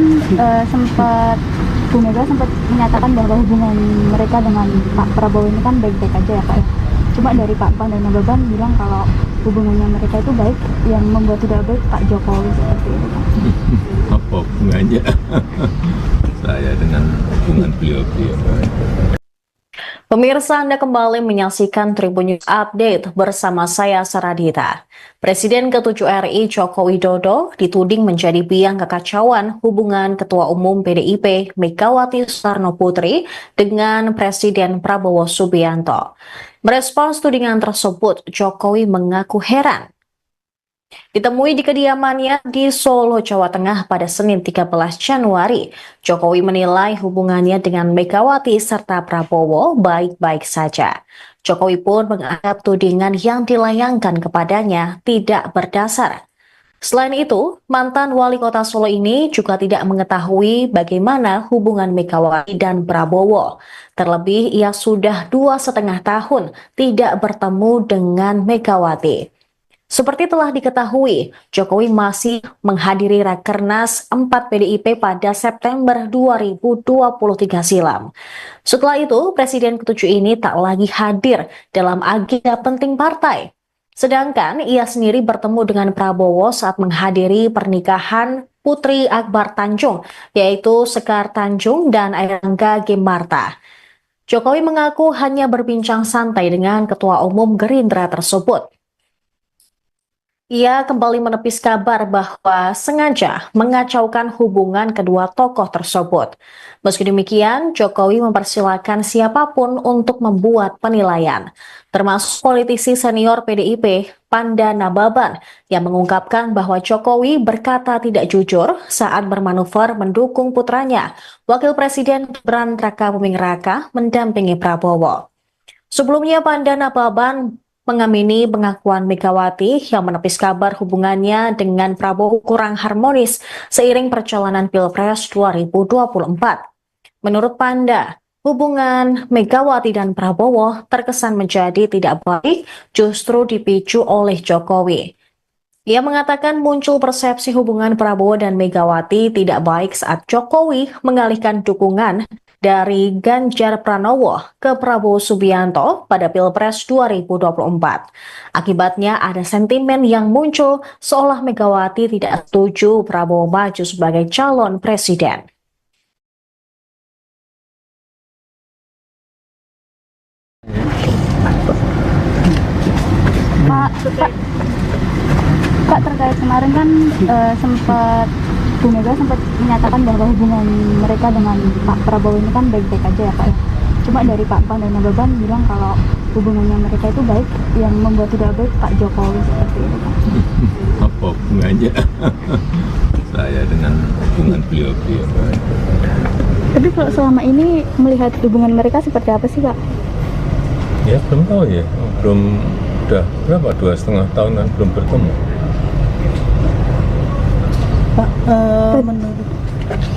Bu Mega sempat menyatakan bahwa hubungan mereka dengan Pak Prabowo ini kan baik-baik aja ya, Pak, ya. Cuma dari Pak Pan dan Nababan bilang kalau hubungannya mereka itu baik, yang membuat tidak baik Pak Jokowi seperti itu, Pak. Apa hubungannya saya dengan hubungan beliau-beliau? Pemirsa, Anda kembali menyaksikan Tribun News Update bersama saya Saradita. Presiden ke-7 RI Joko Widodo dituding menjadi biang kekacauan hubungan Ketua Umum PDIP Megawati Soekarno Putri dengan Presiden Prabowo Subianto. Merespons tudingan tersebut, Jokowi mengaku heran. Ditemui di kediamannya di Solo, Jawa Tengah pada Senin 13 Januari, Jokowi menilai hubungannya dengan Megawati serta Prabowo baik-baik saja. Jokowi pun menganggap tudingan yang dilayangkan kepadanya tidak berdasar. Selain itu, mantan wali kota Solo ini juga tidak mengetahui bagaimana hubungan Megawati dan Prabowo. Terlebih, ia sudah 2,5 tahun tidak bertemu dengan Megawati. Seperti telah diketahui, Jokowi masih menghadiri Rakernas 4 PDIP pada September 2023 silam. Setelah itu, Presiden ke-7 ini tak lagi hadir dalam agenda penting partai. Sedangkan ia sendiri bertemu dengan Prabowo saat menghadiri pernikahan Putri Akbar Tanjung, yaitu Sekar Tanjung dan Airlangga Gemarta. Jokowi mengaku hanya berbincang santai dengan Ketua Umum Gerindra tersebut. Ia kembali menepis kabar bahwa sengaja mengacaukan hubungan kedua tokoh tersebut. Meski demikian, Jokowi mempersilahkan siapapun untuk membuat penilaian, termasuk politisi senior PDIP, Panda Nababan, yang mengungkapkan bahwa Jokowi berkata tidak jujur saat bermanuver mendukung putranya, Wakil Presiden Gibran Rakabuming Raka, mendampingi Prabowo. Sebelumnya, Panda Nababan mengamini pengakuan Megawati yang menepis kabar hubungannya dengan Prabowo kurang harmonis seiring perjalanan Pilpres 2024. Menurut Panda, hubungan Megawati dan Prabowo terkesan menjadi tidak baik justru dipicu oleh Jokowi. Ia mengatakan muncul persepsi hubungan Prabowo dan Megawati tidak baik saat Jokowi mengalihkan dukungan dari Ganjar Pranowo ke Prabowo Subianto pada Pilpres 2024. Akibatnya ada sentimen yang muncul seolah Megawati tidak setuju Prabowo maju sebagai calon presiden. Pak, terkait kemarin kan Bu Mega sempat menyatakan bahwa hubungan mereka dengan Pak Prabowo ini kan baik-baik aja ya, Pak, ya. Cuma dari Pak Pan dan Nababan bilang kalau hubungannya mereka itu baik, yang membuat tidak baik Pak Jokowi seperti itu, Pak. Apa hubungannya saya dengan hubungan beliau-beliau? Tapi kalau selama ini melihat hubungan mereka seperti apa sih, Pak? Ya belum tahu ya, belum, udah berapa, 2,5 tahunan belum bertemu. Pak, menurut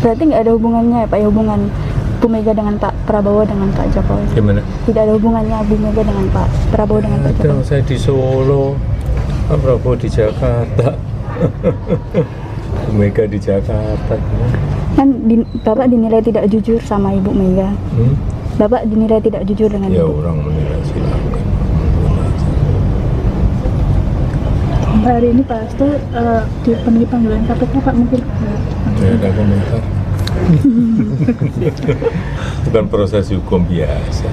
Berarti nggak ada hubungannya ya, Pak, ya, hubungan Bu Mega dengan Pak Prabowo dengan Pak Jokowi? Gimana? Tidak ada hubungannya Bu Mega dengan Pak Prabowo dengan Pak Ada, Jokowi? saya di Solo, Pak Prabowo di Jakarta, Bu Mega di Jakarta. Bapak dinilai tidak jujur sama Ibu Mega. Bapak dinilai tidak jujur dengan Ya Ibu. orang menilai silakan. hari ini Pak Hasto dipenuhi panggilan KPK Pak, mungkin Tidak ada komentar. Bukan proses hukum biasa.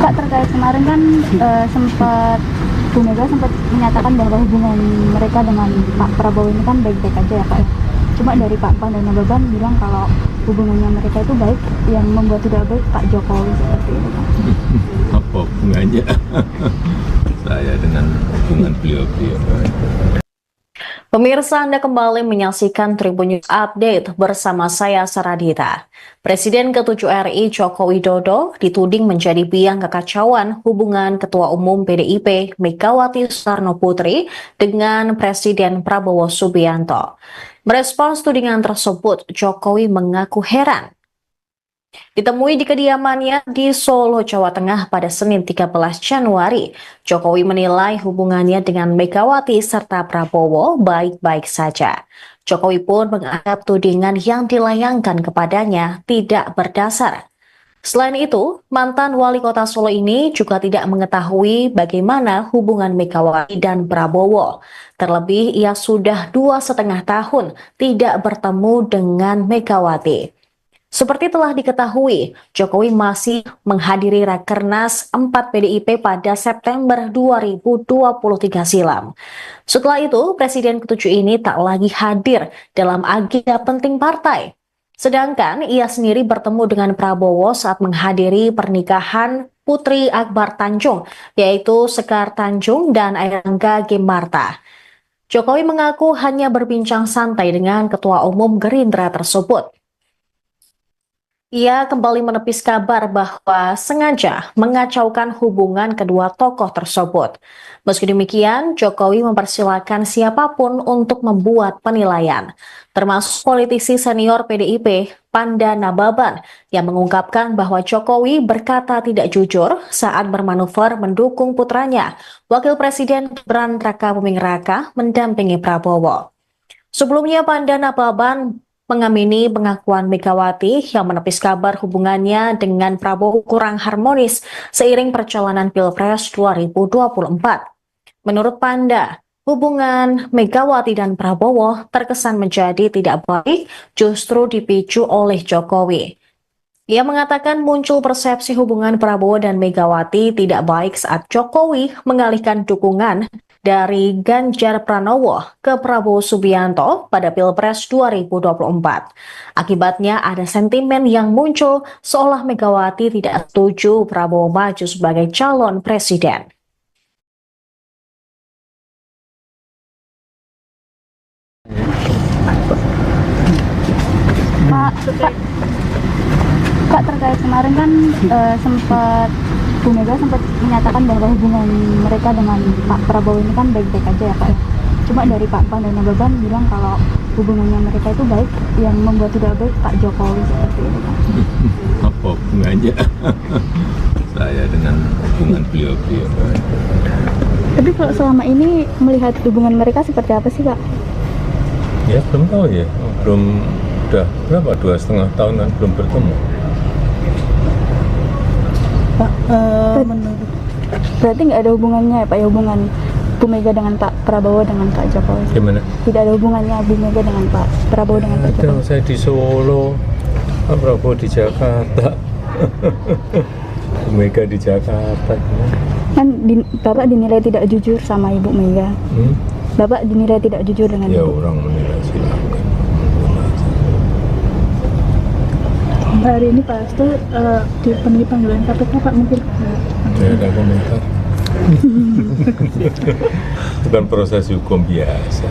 Pak, terkait kemarin kan sempat Bu Mega sempat menyatakan bahwa hubungan mereka dengan Pak Prabowo ini kan baik-baik aja ya Pak ya. Cuma dari Pak Pan dan Nababan bilang kalau hubungannya mereka itu baik, yang membuat tidak baik Pak Jokowi seperti itu Pak. Apa hubungannya saya dengan hubungan beliau-beliau? Pemirsa, Anda kembali menyaksikan Tribun News Update bersama saya Saradita. Presiden ke-7 RI Joko Widodo dituding menjadi biang kekacauan hubungan Ketua Umum PDIP Megawati Soekarno Putri dengan Presiden Prabowo Subianto. Merespons tudingan tersebut, Jokowi mengaku heran. Ditemui di kediamannya di Solo, Jawa Tengah pada Senin 13 Januari, Jokowi menilai hubungannya dengan Megawati serta Prabowo baik-baik saja. Jokowi pun menganggap tudingan yang dilayangkan kepadanya tidak berdasar. Selain itu, mantan wali kota Solo ini juga tidak mengetahui bagaimana hubungan Megawati dan Prabowo. Terlebih, ia sudah 2,5 tahun tidak bertemu dengan Megawati. Seperti telah diketahui, Jokowi masih menghadiri Rakernas 4 PDIP pada September 2023 silam. Setelah itu, Presiden ke-7 ini tak lagi hadir dalam agenda penting partai. Sedangkan ia sendiri bertemu dengan Prabowo saat menghadiri pernikahan Putri Akbar Tanjung, yaitu Sekar Tanjung dan Airlangga Gimarta. Jokowi mengaku hanya berbincang santai dengan Ketua Umum Gerindra tersebut. Ia kembali menepis kabar bahwa sengaja mengacaukan hubungan kedua tokoh tersebut. Meski demikian, Jokowi mempersilahkan siapapun untuk membuat penilaian, termasuk politisi senior PDIP, Panda Nababan, yang mengungkapkan bahwa Jokowi berkata tidak jujur saat bermanuver mendukung putranya, Wakil Presiden Gibran Rakabuming Raka, mendampingi Prabowo. Sebelumnya, Panda Nababan mengamini pengakuan Megawati yang menepis kabar hubungannya dengan Prabowo kurang harmonis seiring perjalanan Pilpres 2024. Menurut Panda, hubungan Megawati dan Prabowo terkesan menjadi tidak baik justru dipicu oleh Jokowi. Ia mengatakan muncul persepsi hubungan Prabowo dan Megawati tidak baik saat Jokowi mengalihkan dukungan dari Ganjar Pranowo ke Prabowo Subianto pada Pilpres 2024. Akibatnya ada sentimen yang muncul seolah Megawati tidak setuju Prabowo maju sebagai calon presiden. Pak, terkait kemarin kan Bu Mega sempat menyatakan bahwa hubungan mereka dengan Pak Prabowo ini kan baik-baik aja ya Pak ya. Cuma dari Pak Pan dan Nababan bilang kalau hubungannya mereka itu baik, yang membuat tidak baik Pak Jokowi seperti itu Pak. Apa hubungannya saya dengan hubungan beliau-beliau? Tapi kalau selama ini melihat hubungan mereka seperti apa sih Pak? Ya belum tahu ya, udah berapa, 2,5 tahun kan belum bertemu. Pak, menurut Berarti nggak ada hubungannya ya Pak ya, hubungan Bu Mega dengan Pak Prabowo dengan Pak Jokowi? Gimana? Tidak ada hubungannya Bu Mega dengan Pak Prabowo dengan Pak Ada, Jokowi? saya di Solo, Pak Prabowo di Jakarta, Bu Mega di Jakarta. Kan Bapak dinilai tidak jujur sama Ibu Mega. Bapak dinilai tidak jujur dengan Ya Ibu. orang menilai silakan. hari ini Pak Hasto dipenuhi panggilan KPK Pak, mungkin Saya ada komentar. Bukan proses hukum biasa.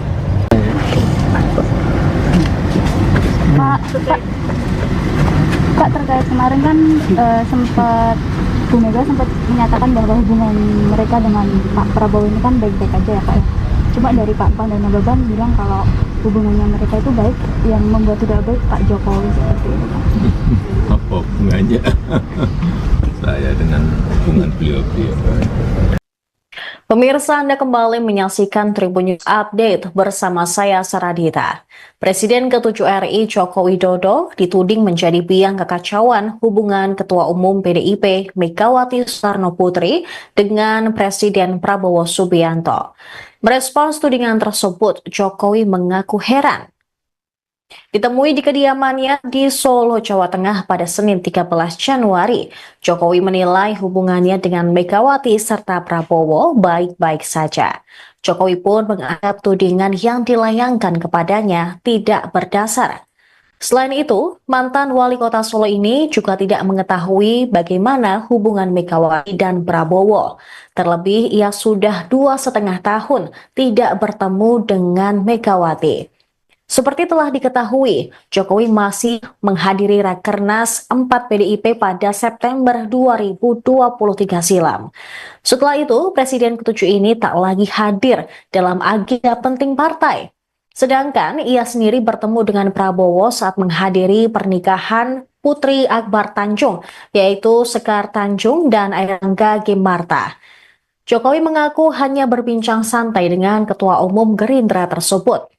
Pak, terkait kemarin kan Bu Mega sempat menyatakan bahwa hubungan mereka dengan Pak Prabowo ini kan baik-baik aja ya Pak ya. Cuma dari Pak Pan dan Nababan bilang kalau hubungannya mereka itu baik, yang membuat tidak baik Pak Jokowi seperti itu Pak. Apa hubungannya saya dengan hubungan beliau-beliau? Pemirsa, Anda kembali menyaksikan Tribun News Update bersama saya Saradita. Presiden ke-7 RI Joko Widodo dituding menjadi biang kekacauan hubungan Ketua Umum PDIP Megawati Soekarno Putri dengan Presiden Prabowo Subianto. Merespons tudingan tersebut, Jokowi mengaku heran. Ditemui di kediamannya di Solo, Jawa Tengah pada Senin 13 Januari, Jokowi menilai hubungannya dengan Megawati serta Prabowo baik-baik saja. Jokowi pun menganggap tudingan yang dilayangkan kepadanya tidak berdasar. Selain itu, mantan wali kota Solo ini juga tidak mengetahui bagaimana hubungan Megawati dan Prabowo. Terlebih, ia sudah 2,5 tahun tidak bertemu dengan Megawati. Seperti telah diketahui, Jokowi masih menghadiri Rakernas 4 PDIP pada September 2023 silam. Setelah itu, Presiden ke-7 ini tak lagi hadir dalam agenda penting partai. Sedangkan ia sendiri bertemu dengan Prabowo saat menghadiri pernikahan Putri Akbar Tanjung, yaitu Sekar Tanjung dan Airlangga Gimarta. Jokowi mengaku hanya berbincang santai dengan Ketua Umum Gerindra tersebut.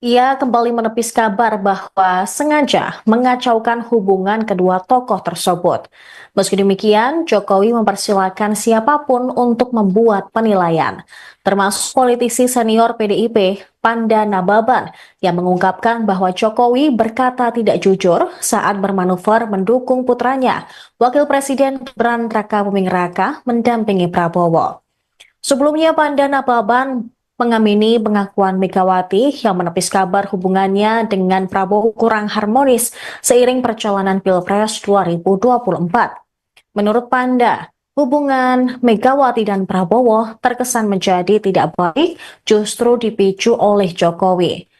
Ia kembali menepis kabar bahwa sengaja mengacaukan hubungan kedua tokoh tersebut. Meski demikian, Jokowi mempersilahkan siapapun untuk membuat penilaian, termasuk politisi senior PDIP, Panda Nababan, yang mengungkapkan bahwa Jokowi berkata tidak jujur saat bermanuver mendukung putranya, Wakil Presiden Gibran Rakabuming Raka, mendampingi Prabowo. Sebelumnya, Panda Nababan mengamini pengakuan Megawati yang menepis kabar hubungannya dengan Prabowo kurang harmonis seiring perjalanan Pilpres 2024. Menurut Panda, hubungan Megawati dan Prabowo terkesan menjadi tidak baik justru dipicu oleh Jokowi.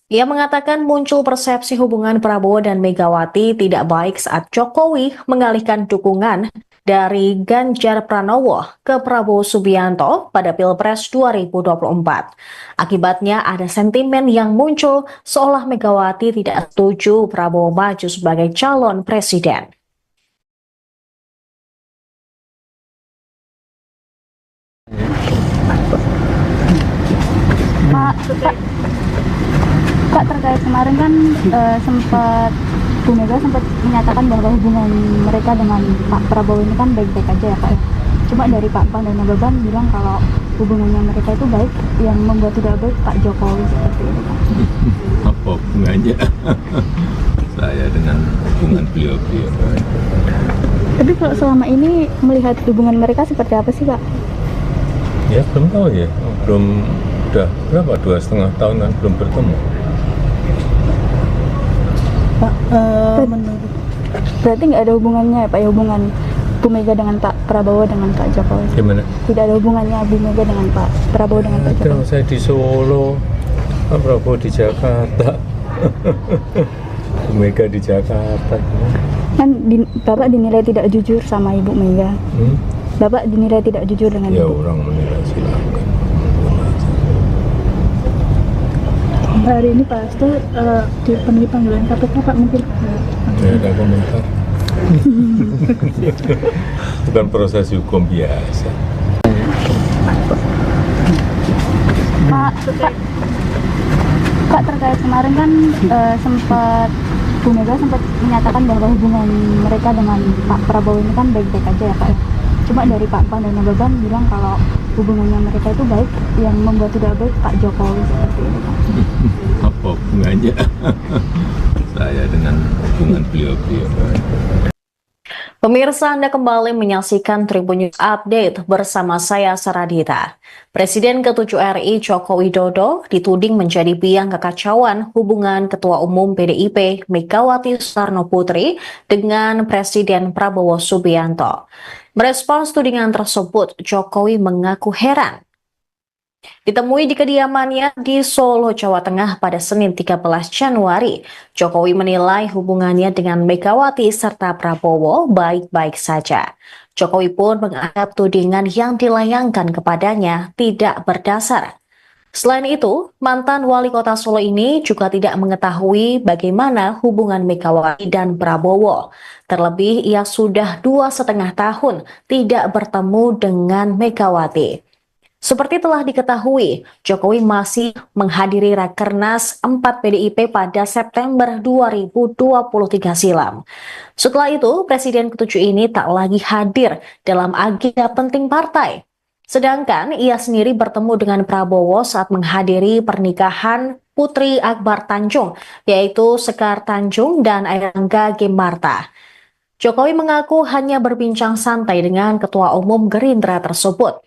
Ia mengatakan muncul persepsi hubungan Prabowo dan Megawati tidak baik saat Jokowi mengalihkan dukungan dari Ganjar Pranowo ke Prabowo Subianto pada Pilpres 2024. Akibatnya ada sentimen yang muncul seolah Megawati tidak setuju Prabowo maju sebagai calon presiden. Pak, terkait kemarin kan sempat Bu Mega sempat menyatakan bahwa hubungan mereka dengan Pak Prabowo ini kan baik-baik aja ya Pak. Cuma dari Pak Pan dan Nababan bilang kalau hubungannya mereka itu baik, yang membuat tidak baik Pak Jokowi seperti itu Pak. Apa hubungannya saya dengan hubungan beliau-beliau? Tapi kalau selama ini melihat hubungan mereka seperti apa sih Pak? Ya belum tahu ya, udah berapa, 2,5 tahun kan belum bertemu. Pak, menurut Berarti nggak ada hubungannya ya Pak, ya hubungan Bu Mega dengan Pak Prabowo dengan Pak Jokowi? Gimana? Tidak ada hubungannya Bu Mega dengan Pak Prabowo dengan Pak Jokowi? Saya di Solo, Pak Prabowo di Jakarta, Bu Mega di Jakarta. Kan Bapak dinilai tidak jujur sama Ibu Mega. Bapak dinilai tidak jujur dengan Ya Ibu. orang menilai silakan. hari ini Pak Hasto dipenuhi panggilan KPK Pak, mungkin Tidak ada komentar. Bukan proses hukum biasa. Pak, terkait kemarin kan sempat Bu Mega sempat menyatakan bahwa hubungan mereka dengan Pak Prabowo ini kan baik-baik aja ya Pak. Cuma dari Pak Pan dan Nababan bilang kalau hubungannya mereka itu baik, yang membuat tidak baik Pak Jokowi seperti itu Pak. Apa hubungannya saya dengan hubungan beliau-beliau? Pemirsa, Anda kembali menyaksikan Tribun News Update bersama saya Saradita. Presiden ke-7 RI Joko Widodo dituding menjadi biang kekacauan hubungan Ketua Umum PDIP Megawati Soekarno Putri dengan Presiden Prabowo Subianto. Merespons tudingan tersebut, Jokowi mengaku heran. Ditemui di kediamannya di Solo, Jawa Tengah pada Senin 13 Januari, Jokowi menilai hubungannya dengan Megawati serta Prabowo baik-baik saja. Jokowi pun menganggap tudingan yang dilayangkan kepadanya tidak berdasar. Selain itu, mantan wali kota Solo ini juga tidak mengetahui bagaimana hubungan Megawati dan Prabowo. Terlebih, ia sudah 2,5 tahun tidak bertemu dengan Megawati. Seperti telah diketahui, Jokowi masih menghadiri Rakernas 4 PDIP pada September 2023 silam. Setelah itu, Presiden ke-7 ini tak lagi hadir dalam agenda penting partai. Sedangkan ia sendiri bertemu dengan Prabowo saat menghadiri pernikahan Putri Akbar Tanjung, yaitu Sekar Tanjung dan Airlangga Gemarta. Jokowi mengaku hanya berbincang santai dengan Ketua Umum Gerindra tersebut.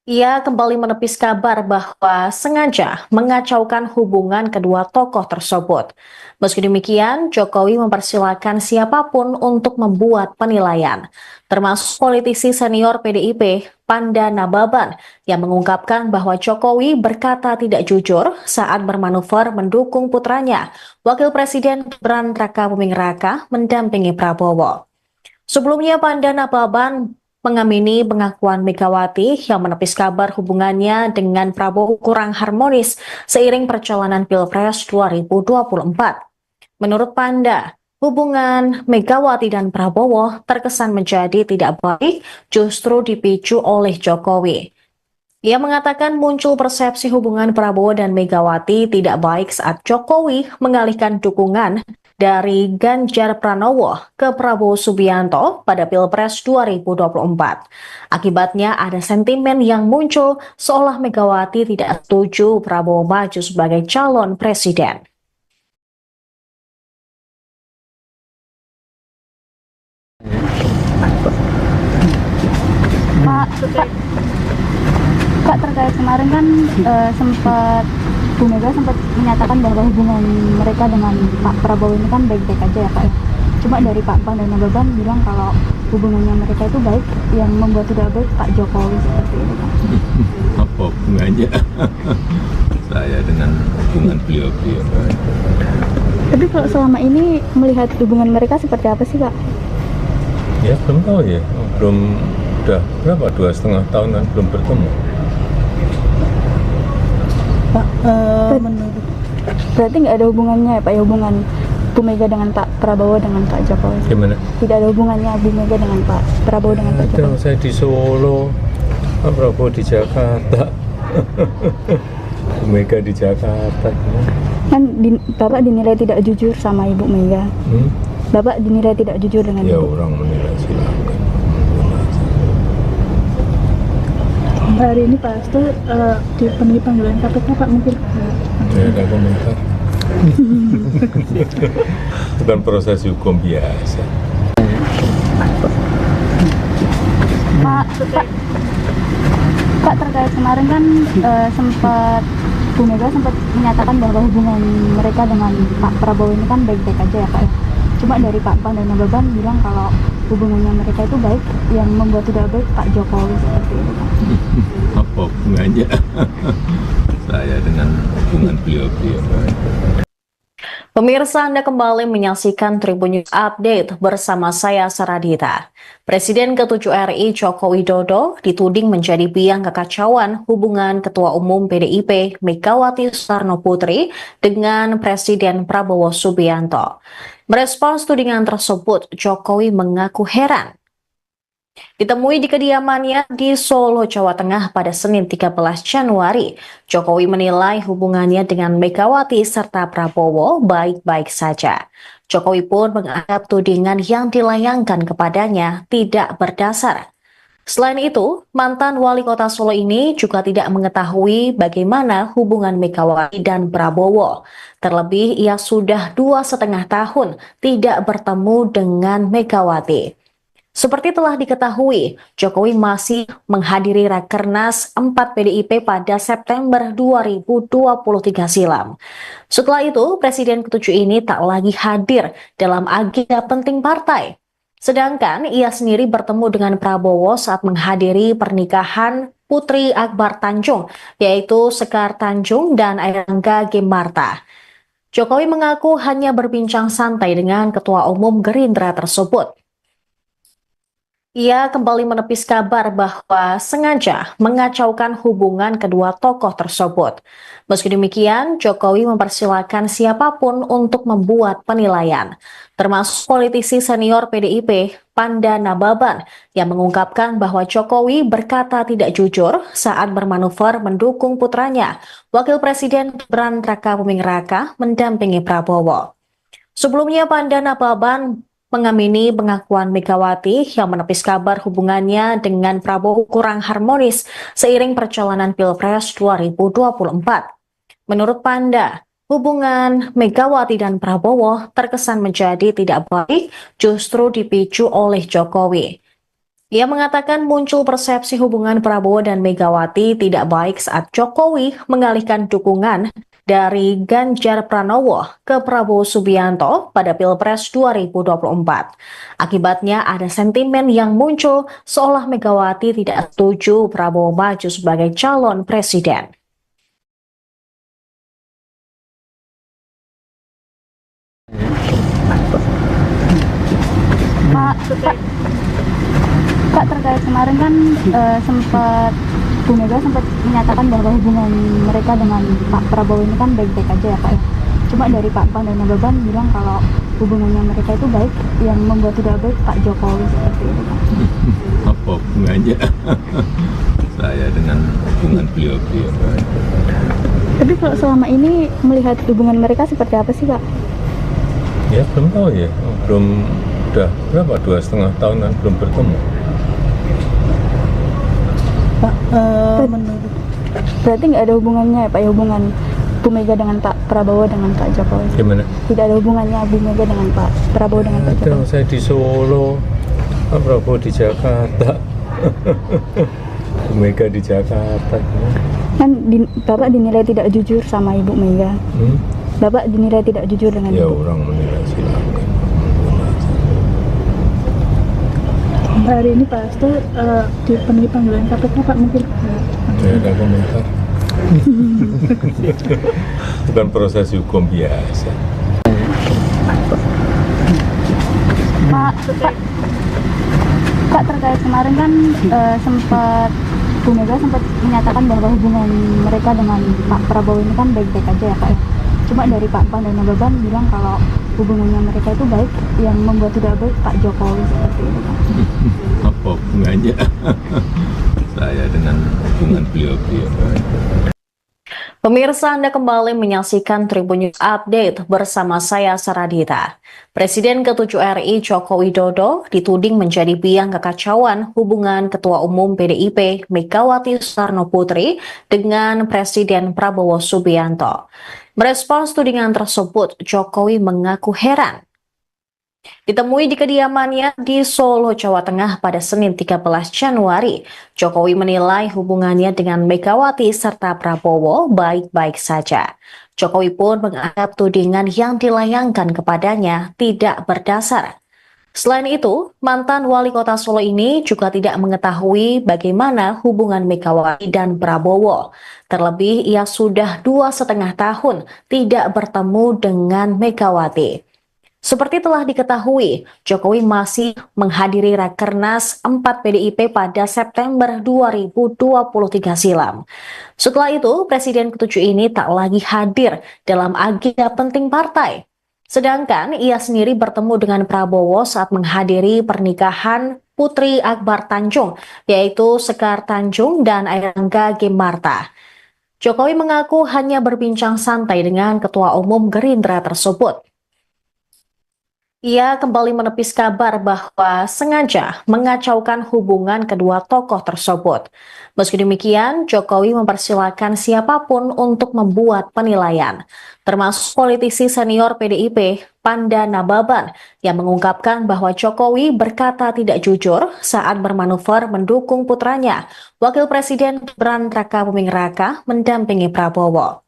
Ia kembali menepis kabar bahwa sengaja mengacaukan hubungan kedua tokoh tersebut. Meski demikian, Jokowi mempersilahkan siapapun untuk membuat penilaian, termasuk politisi senior PDIP, Panda Nababan, yang mengungkapkan bahwa Jokowi berkata tidak jujur saat bermanuver mendukung putranya, Wakil Presiden Gibran Rakabuming Raka, mendampingi Prabowo. Sebelumnya, Panda Nababan mengamini pengakuan Megawati yang menepis kabar hubungannya dengan Prabowo kurang harmonis seiring perjalanan Pilpres 2024. Menurut Panda, hubungan Megawati dan Prabowo terkesan menjadi tidak baik justru dipicu oleh Jokowi. Ia mengatakan muncul persepsi hubungan Prabowo dan Megawati tidak baik saat Jokowi mengalihkan dukungan dari Ganjar Pranowo ke Prabowo Subianto pada Pilpres 2024. Akibatnya ada sentimen yang muncul seolah Megawati tidak setuju Prabowo maju sebagai calon presiden. Pak, terkait kemarin kan sempat Bu Mega sempat menyatakan bahwa hubungan mereka dengan Pak Prabowo ini kan baik-baik aja ya Pak. Cuma dari Pak Pan dan Nababan bilang kalau hubungannya mereka itu baik, yang membuat tidak baik Pak Jokowi seperti itu Pak. Apa hubungannya saya dengan hubungan beliau-beliau? Tapi kalau selama ini melihat hubungan mereka seperti apa sih Pak? Ya belum tahu ya, udah berapa, 2,5 tahunan belum bertemu. Pak, menurut Berarti nggak ada hubungannya ya Pak, ya hubungan Bu Mega dengan Pak Prabowo dengan Pak Jokowi? Gimana? Tidak ada hubungannya Bu Mega dengan Pak Prabowo dengan Pak Ada, Jokowi? saya di Solo, Pak Prabowo di Jakarta, Bu Mega di Jakarta. Kan Bapak dinilai tidak jujur sama Ibu Mega. Bapak dinilai tidak jujur dengan Ya Ibu. orang menilai silakan. hari ini Pak Hasto dipenuhi panggilan KPK Pak, mungkin Saya ada komentar. Bukan proses hukum biasa. Pak, terkait kemarin kan sempat Bu Mega sempat menyatakan bahwa hubungan mereka dengan Pak Prabowo ini kan baik-baik aja ya Pak. Cuma dari Pak Pan dan Nababan bilang kalau hubungannya mereka itu baik, yang membuat tidak baik Pak Jokowi seperti itu Pak. Apa hubungannya saya dengan hubungan beliau-beliau? Pemirsa, Anda kembali menyaksikan Tribun News Update bersama saya Saradita. Presiden ke-7 RI Joko Widodo dituding menjadi biang kekacauan hubungan Ketua Umum PDIP Megawati Soekarno Putri dengan Presiden Prabowo Subianto. Merespons tudingan tersebut, Jokowi mengaku heran. Ditemui di kediamannya di Solo, Jawa Tengah pada Senin 13 Januari, Jokowi menilai hubungannya dengan Megawati serta Prabowo baik-baik saja. Jokowi pun menganggap tudingan yang dilayangkan kepadanya tidak berdasar. Selain itu, mantan wali kota Solo ini juga tidak mengetahui bagaimana hubungan Megawati dan Prabowo. Terlebih, ia sudah 2,5 tahun tidak bertemu dengan Megawati. Seperti telah diketahui, Jokowi masih menghadiri Rakernas 4 PDIP pada September 2023 silam. Setelah itu, Presiden ke-7 ini tak lagi hadir dalam agenda penting partai. Sedangkan ia sendiri bertemu dengan Prabowo saat menghadiri pernikahan Putri Akbar Tanjung, yaitu Sekar Tanjung dan Airlangga Gemarta. Jokowi mengaku hanya berbincang santai dengan Ketua Umum Gerindra tersebut. Ia kembali menepis kabar bahwa sengaja mengacaukan hubungan kedua tokoh tersebut. Meski demikian, Jokowi mempersilahkan siapapun untuk membuat penilaian, termasuk politisi senior PDIP, Panda Nababan, yang mengungkapkan bahwa Jokowi berkata tidak jujur saat bermanuver mendukung putranya, Wakil Presiden Gibran Rakabuming Raka, mendampingi Prabowo. Sebelumnya, Panda Nababan mengamini pengakuan Megawati yang menepis kabar hubungannya dengan Prabowo kurang harmonis seiring perjalanan Pilpres 2024. Menurut Panda, hubungan Megawati dan Prabowo terkesan menjadi tidak baik justru dipicu oleh Jokowi. Ia mengatakan muncul persepsi hubungan Prabowo dan Megawati tidak baik saat Jokowi mengalihkan dukungan dari Ganjar Pranowo ke Prabowo Subianto pada Pilpres 2024. Akibatnya ada sentimen yang muncul seolah Megawati tidak setuju Prabowo maju sebagai calon presiden. Kak, terkait kemarin kan sempat Bu Mega sempat menyatakan bahwa hubungan mereka dengan Pak Prabowo ini kan baik-baik aja ya Pak ya. Cuma dari Pak Pan dan Nababan bilang kalau hubungannya mereka itu baik, yang membuat tidak baik Pak Jokowi seperti itu Pak. Apa hubungannya saya dengan hubungan beliau-beliau? Tapi kalau selama ini melihat hubungan mereka seperti apa sih Kak? Ya belum tahu ya, belum, udah berapa, 2,5 tahunan belum bertemu. Pak, menurut Berarti nggak ada hubungannya ya Pak ya, hubungan Bu Mega dengan Pak Prabowo dengan Pak Jokowi? Gimana? Tidak ada hubungannya Bu Mega dengan Pak Prabowo dengan Pak Ada, Jokowi? saya di Solo, Pak Prabowo di Jakarta, Bu Mega di Jakarta. Kan Bapak dinilai tidak jujur sama Ibu Mega. Bapak dinilai tidak jujur dengan Ya Ibu. orang menilai silakan. hari ini Pak Hasto dipenuhi panggilan KPK Pak, mungkin Saya ada komentar. Bukan proses hukum biasa. Pak, terkait kemarin kan sempat Bu Mega sempat menyatakan bahwa hubungan mereka dengan Pak Prabowo ini kan baik-baik aja ya Pak ya. Cuma dari Pak Pan dan Nababan bilang kalau hubungannya mereka itu baik, yang membuat tidak baik Pak Jokowi seperti itu Pak. Apa hubungannya saya dengan hubungan beliau-beliau? Pemirsa, Anda kembali menyaksikan Tribun News Update bersama saya Saradita. Presiden ke-7 RI Joko Widodo dituding menjadi biang kekacauan hubungan Ketua Umum PDIP Megawati Soekarno Putri dengan Presiden Prabowo Subianto. Merespons tudingan tersebut, Jokowi mengaku heran. Ditemui di kediamannya di Solo, Jawa Tengah pada Senin 13 Januari, Jokowi menilai hubungannya dengan Megawati serta Prabowo baik-baik saja. Jokowi pun menganggap tudingan yang dilayangkan kepadanya tidak berdasar. Selain itu, mantan wali kota Solo ini juga tidak mengetahui bagaimana hubungan Megawati dan Prabowo. Terlebih, ia sudah 2,5 tahun tidak bertemu dengan Megawati. Seperti telah diketahui, Jokowi masih menghadiri Rakernas 4 PDIP pada September 2023 silam. Setelah itu, Presiden ke-7 ini tak lagi hadir dalam agenda penting partai. Sedangkan ia sendiri bertemu dengan Prabowo saat menghadiri pernikahan Putri Akbar Tanjung, yaitu Sekar Tanjung dan Airangga Gemarta. Jokowi mengaku hanya berbincang santai dengan Ketua Umum Gerindra tersebut. Ia kembali menepis kabar bahwa sengaja mengacaukan hubungan kedua tokoh tersebut. Meski demikian, Jokowi mempersilahkan siapapun untuk membuat penilaian, termasuk politisi senior PDIP, Panda Nababan, yang mengungkapkan bahwa Jokowi berkata tidak jujur saat bermanuver mendukung putranya, Wakil Presiden Gibran Rakabuming Raka, mendampingi Prabowo.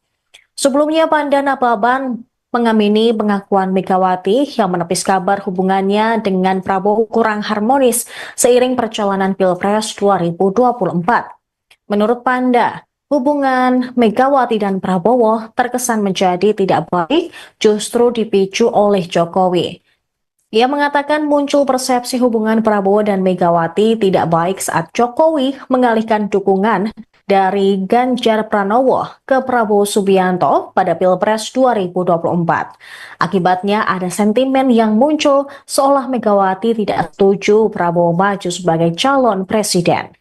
Sebelumnya, Panda Nababan mengamini pengakuan Megawati yang menepis kabar hubungannya dengan Prabowo kurang harmonis seiring perjalanan Pilpres 2024. Menurut Panda, hubungan Megawati dan Prabowo terkesan menjadi tidak baik justru dipicu oleh Jokowi. Ia mengatakan muncul persepsi hubungan Prabowo dan Megawati tidak baik saat Jokowi mengalihkan dukungan dari Ganjar Pranowo ke Prabowo Subianto pada Pilpres 2024. Akibatnya ada sentimen yang muncul seolah Megawati tidak setuju Prabowo maju sebagai calon presiden.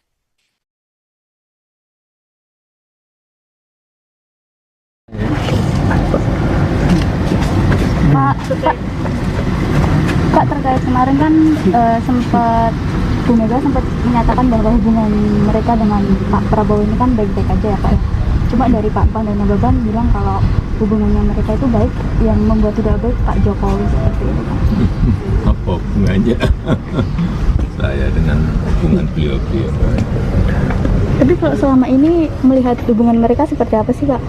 Pak, terkait kemarin kan sempat Bu Mega sempat menyatakan bahwa hubungan mereka dengan Pak Prabowo ini kan baik-baik aja ya Pak ya. Cuma dari Pak Pan dan Nababan bilang kalau hubungannya mereka itu baik, yang membuat tidak baik Pak Jokowi seperti itu Pak. Apa hubungannya saya dengan hubungan beliau-beliau? Tapi kalau selama ini melihat hubungan mereka seperti apa sih Pak?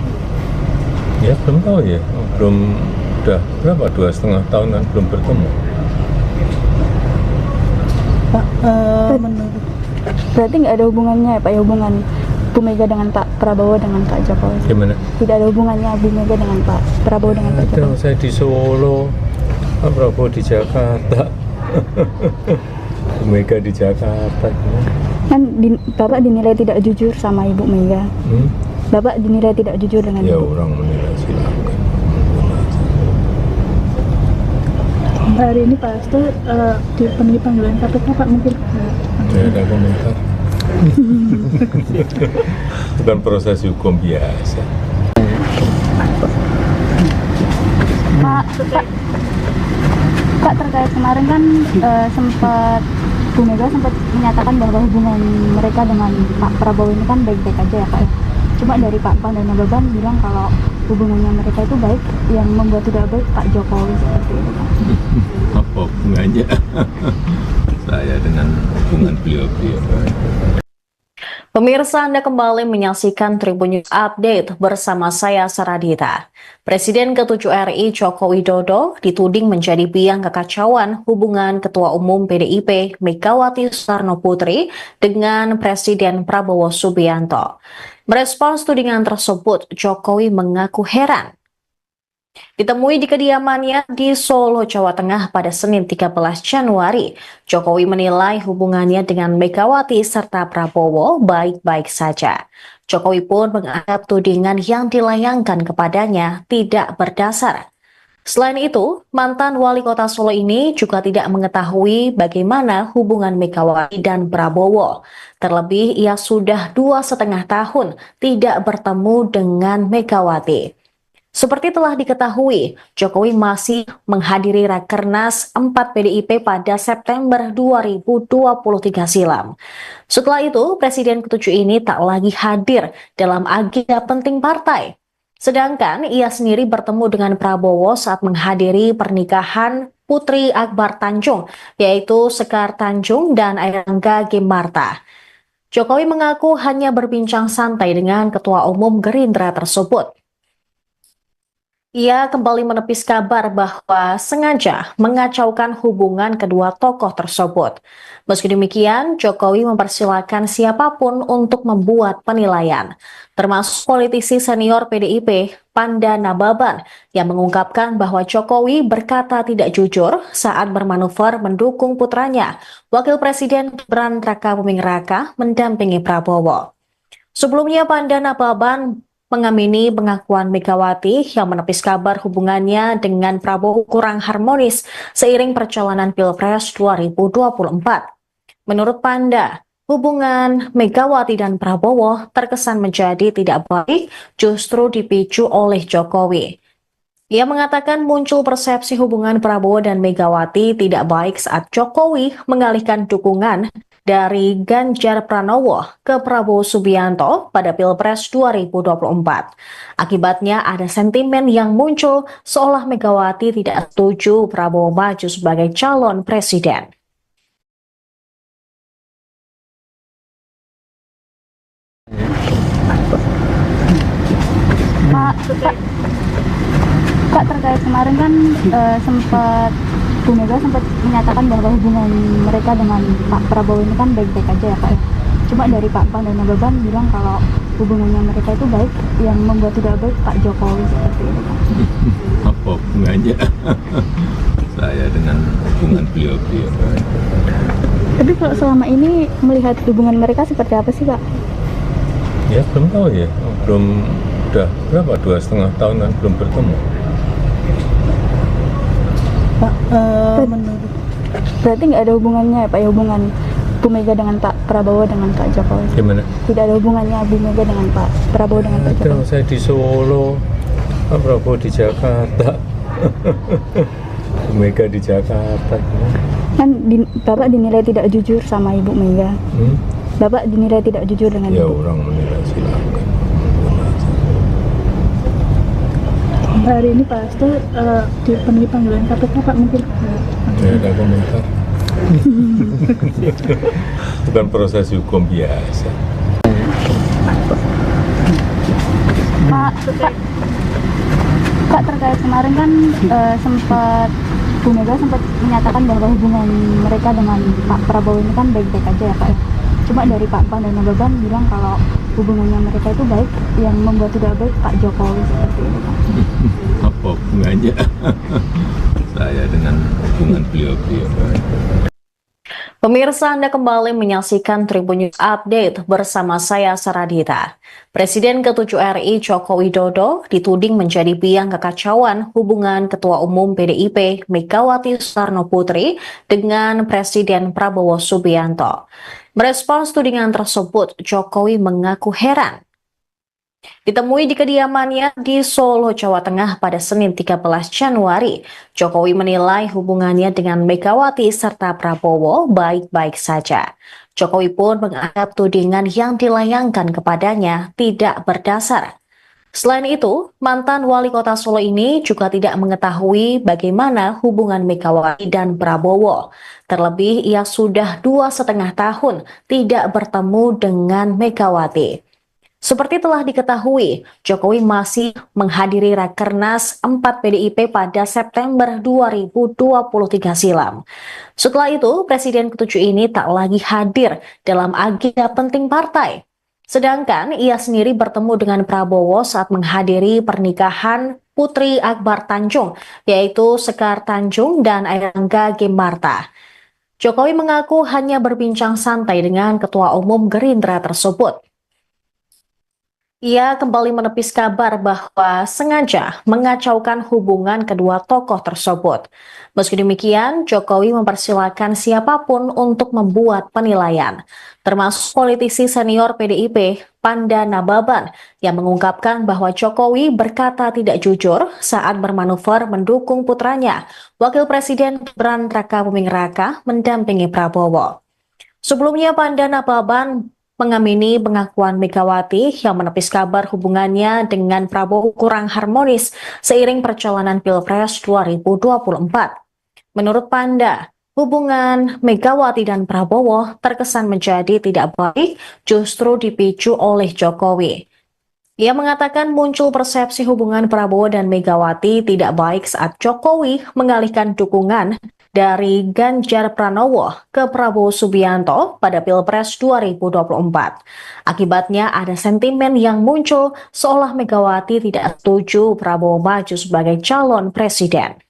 Ya belum tahu ya, belum, udah berapa, 2,5 tahun kan belum bertemu. Pak, menurut Berarti nggak ada hubungannya ya Pak ya, hubungan Bu Mega dengan Pak Prabowo dengan Pak Jokowi? Gimana? Tidak ada hubungannya Bu Mega dengan Pak Prabowo dengan Pak Ada, Jokowi? saya di Solo, Pak Prabowo di Jakarta, Bu Mega di Jakarta. Kan Bapak dinilai tidak jujur sama Ibu Mega. Bapak dinilai tidak jujur dengan Ya Ibu. orang menilai silakan. hari ini Pak Hasto dipenuhi panggilan KPK Pak, mungkin Tidak ada komentar. Bukan proses hukum biasa. Pak, terkait kemarin kan sempat Bu Mega sempat menyatakan bahwa hubungan mereka dengan Pak Prabowo ini kan baik-baik aja ya Pak ya. Cuma dari Pak Pan dan Nababan bilang kalau hubungannya mereka itu baik, yang membuat tidak baik Pak Jokowi seperti itu Pak. Apa hubungannya saya dengan hubungan beliau-beliau? Pemirsa, Anda kembali menyaksikan Tribun News Update bersama saya Saradita. Presiden ke-7 RI Joko Widodo dituding menjadi biang kekacauan hubungan Ketua Umum PDIP Megawati Soekarno Putri dengan Presiden Prabowo Subianto. Merespons tudingan tersebut, Jokowi mengaku heran. Ditemui di kediamannya di Solo, Jawa Tengah pada Senin 13 Januari, Jokowi menilai hubungannya dengan Megawati serta Prabowo baik-baik saja. Jokowi pun menganggap tudingan yang dilayangkan kepadanya tidak berdasar. Selain itu, mantan wali kota Solo ini juga tidak mengetahui bagaimana hubungan Megawati dan Prabowo. Terlebih, ia sudah 2,5 tahun tidak bertemu dengan Megawati. Seperti telah diketahui, Jokowi masih menghadiri Rakernas 4 PDIP pada September 2023 silam. Setelah itu, Presiden ke-7 ini tak lagi hadir dalam agenda penting partai. Sedangkan ia sendiri bertemu dengan Prabowo saat menghadiri pernikahan Putri Akbar Tanjung, yaitu Sekar Tanjung dan Airlangga Gimarta. Jokowi mengaku hanya berbincang santai dengan Ketua Umum Gerindra tersebut. Ia kembali menepis kabar bahwa sengaja mengacaukan hubungan kedua tokoh tersebut. Meski demikian, Jokowi mempersilahkan siapapun untuk membuat penilaian, termasuk politisi senior PDIP, Panda Nababan, yang mengungkapkan bahwa Jokowi berkata tidak jujur saat bermanuver mendukung putranya, Wakil Presiden Gibran Rakabuming Raka, mendampingi Prabowo. Sebelumnya, Panda Nababan mengamini pengakuan Megawati yang menepis kabar hubungannya dengan Prabowo kurang harmonis seiring perjalanan Pilpres 2024. Menurut Panda, hubungan Megawati dan Prabowo terkesan menjadi tidak baik justru dipicu oleh Jokowi. Ia mengatakan muncul persepsi hubungan Prabowo dan Megawati tidak baik saat Jokowi mengalihkan dukungan dari Ganjar Pranowo ke Prabowo Subianto pada Pilpres 2024. Akibatnya ada sentimen yang muncul seolah Megawati tidak setuju Prabowo maju sebagai calon presiden. Pak, terkait kemarin kan sempat Bu Mega sempat menyatakan bahwa hubungan mereka dengan Pak Prabowo ini kan baik-baik aja ya Pak ya. Cuma dari Pak Pan dan Nababan bilang kalau hubungannya mereka itu baik, yang membuat tidak baik Pak Jokowi seperti itu Pak. Apa hubungannya saya dengan hubungan beliau-beliau. Tapi kalau selama ini melihat hubungan mereka seperti apa sih, Pak? Ya belum tahu ya, belum, udah berapa, 2,5 tahun kan belum bertemu. Pak, menurut Berarti nggak ada hubungannya ya, Pak, ya, hubungan Bu Mega dengan Pak Prabowo dengan Pak Jokowi? Gimana? Tidak ada hubungannya Bu Mega dengan Pak Prabowo dengan Pak Ada, Jokowi? saya di Solo, Pak Prabowo di Jakarta, Bu Mega di Jakarta. Kan Bapak dinilai tidak jujur sama Ibu Mega. Hmm? Bapak dinilai tidak jujur dengan Ya Ibu. orang menilai silakan. hari ini Pak Hasto dipenuhi panggilan KPK, Pak, mungkin Tidak ada komentar. Bukan proses hukum biasa. Pak, terkait kemarin kan sempat Bu Mega sempat menyatakan bahwa hubungan mereka dengan Pak Prabowo ini kan baik-baik aja ya, Pak, ya. Cuma dari Pak Pan dan Nababan bilang kalau hubungannya mereka itu baik, yang membuat tidak baik Pak Jokowi seperti ini, Pak. Apa hubungannya saya dengan hubungan beliau-beliau? Pemirsa, Anda kembali menyaksikan Tribun News Update bersama saya Saradita. Presiden ke-7 RI Joko Widodo dituding menjadi biang kekacauan hubungan Ketua Umum PDIP Megawati Soekarno Putri dengan Presiden Prabowo Subianto. Merespons tudingan tersebut, Jokowi mengaku heran. Ditemui di kediamannya di Solo, Jawa Tengah pada Senin 13 Januari, Jokowi menilai hubungannya dengan Megawati serta Prabowo baik-baik saja. Jokowi pun menganggap tudingan yang dilayangkan kepadanya tidak berdasar. Selain itu, mantan wali kota Solo ini juga tidak mengetahui bagaimana hubungan Megawati dan Prabowo. Terlebih, ia sudah 2,5 tahun tidak bertemu dengan Megawati. Seperti telah diketahui, Jokowi masih menghadiri Rakernas 4 PDIP pada September 2023 silam. Setelah itu, Presiden ke-7 ini tak lagi hadir dalam agenda penting partai. Sedangkan ia sendiri bertemu dengan Prabowo saat menghadiri pernikahan Putri Akbar Tanjung, yaitu Sekar Tanjung dan Airlangga Gimarta. Jokowi mengaku hanya berbincang santai dengan Ketua Umum Gerindra tersebut. Ia kembali menepis kabar bahwa sengaja mengacaukan hubungan kedua tokoh tersebut. Meski demikian, Jokowi mempersilahkan siapapun untuk membuat penilaian, termasuk politisi senior PDIP, Panda Nababan, yang mengungkapkan bahwa Jokowi berkata tidak jujur saat bermanuver mendukung putranya, Wakil Presiden Gibran Rakabuming Raka, mendampingi Prabowo. Sebelumnya, Panda Nababan mengamini pengakuan Megawati yang menepis kabar hubungannya dengan Prabowo kurang harmonis seiring perjalanan Pilpres 2024. Menurut Panda, hubungan Megawati dan Prabowo terkesan menjadi tidak baik justru dipicu oleh Jokowi. Ia mengatakan muncul persepsi hubungan Prabowo dan Megawati tidak baik saat Jokowi mengalihkan dukungan dari Ganjar Pranowo ke Prabowo Subianto pada Pilpres 2024. Akibatnya ada sentimen yang muncul seolah Megawati tidak setuju Prabowo maju sebagai calon presiden.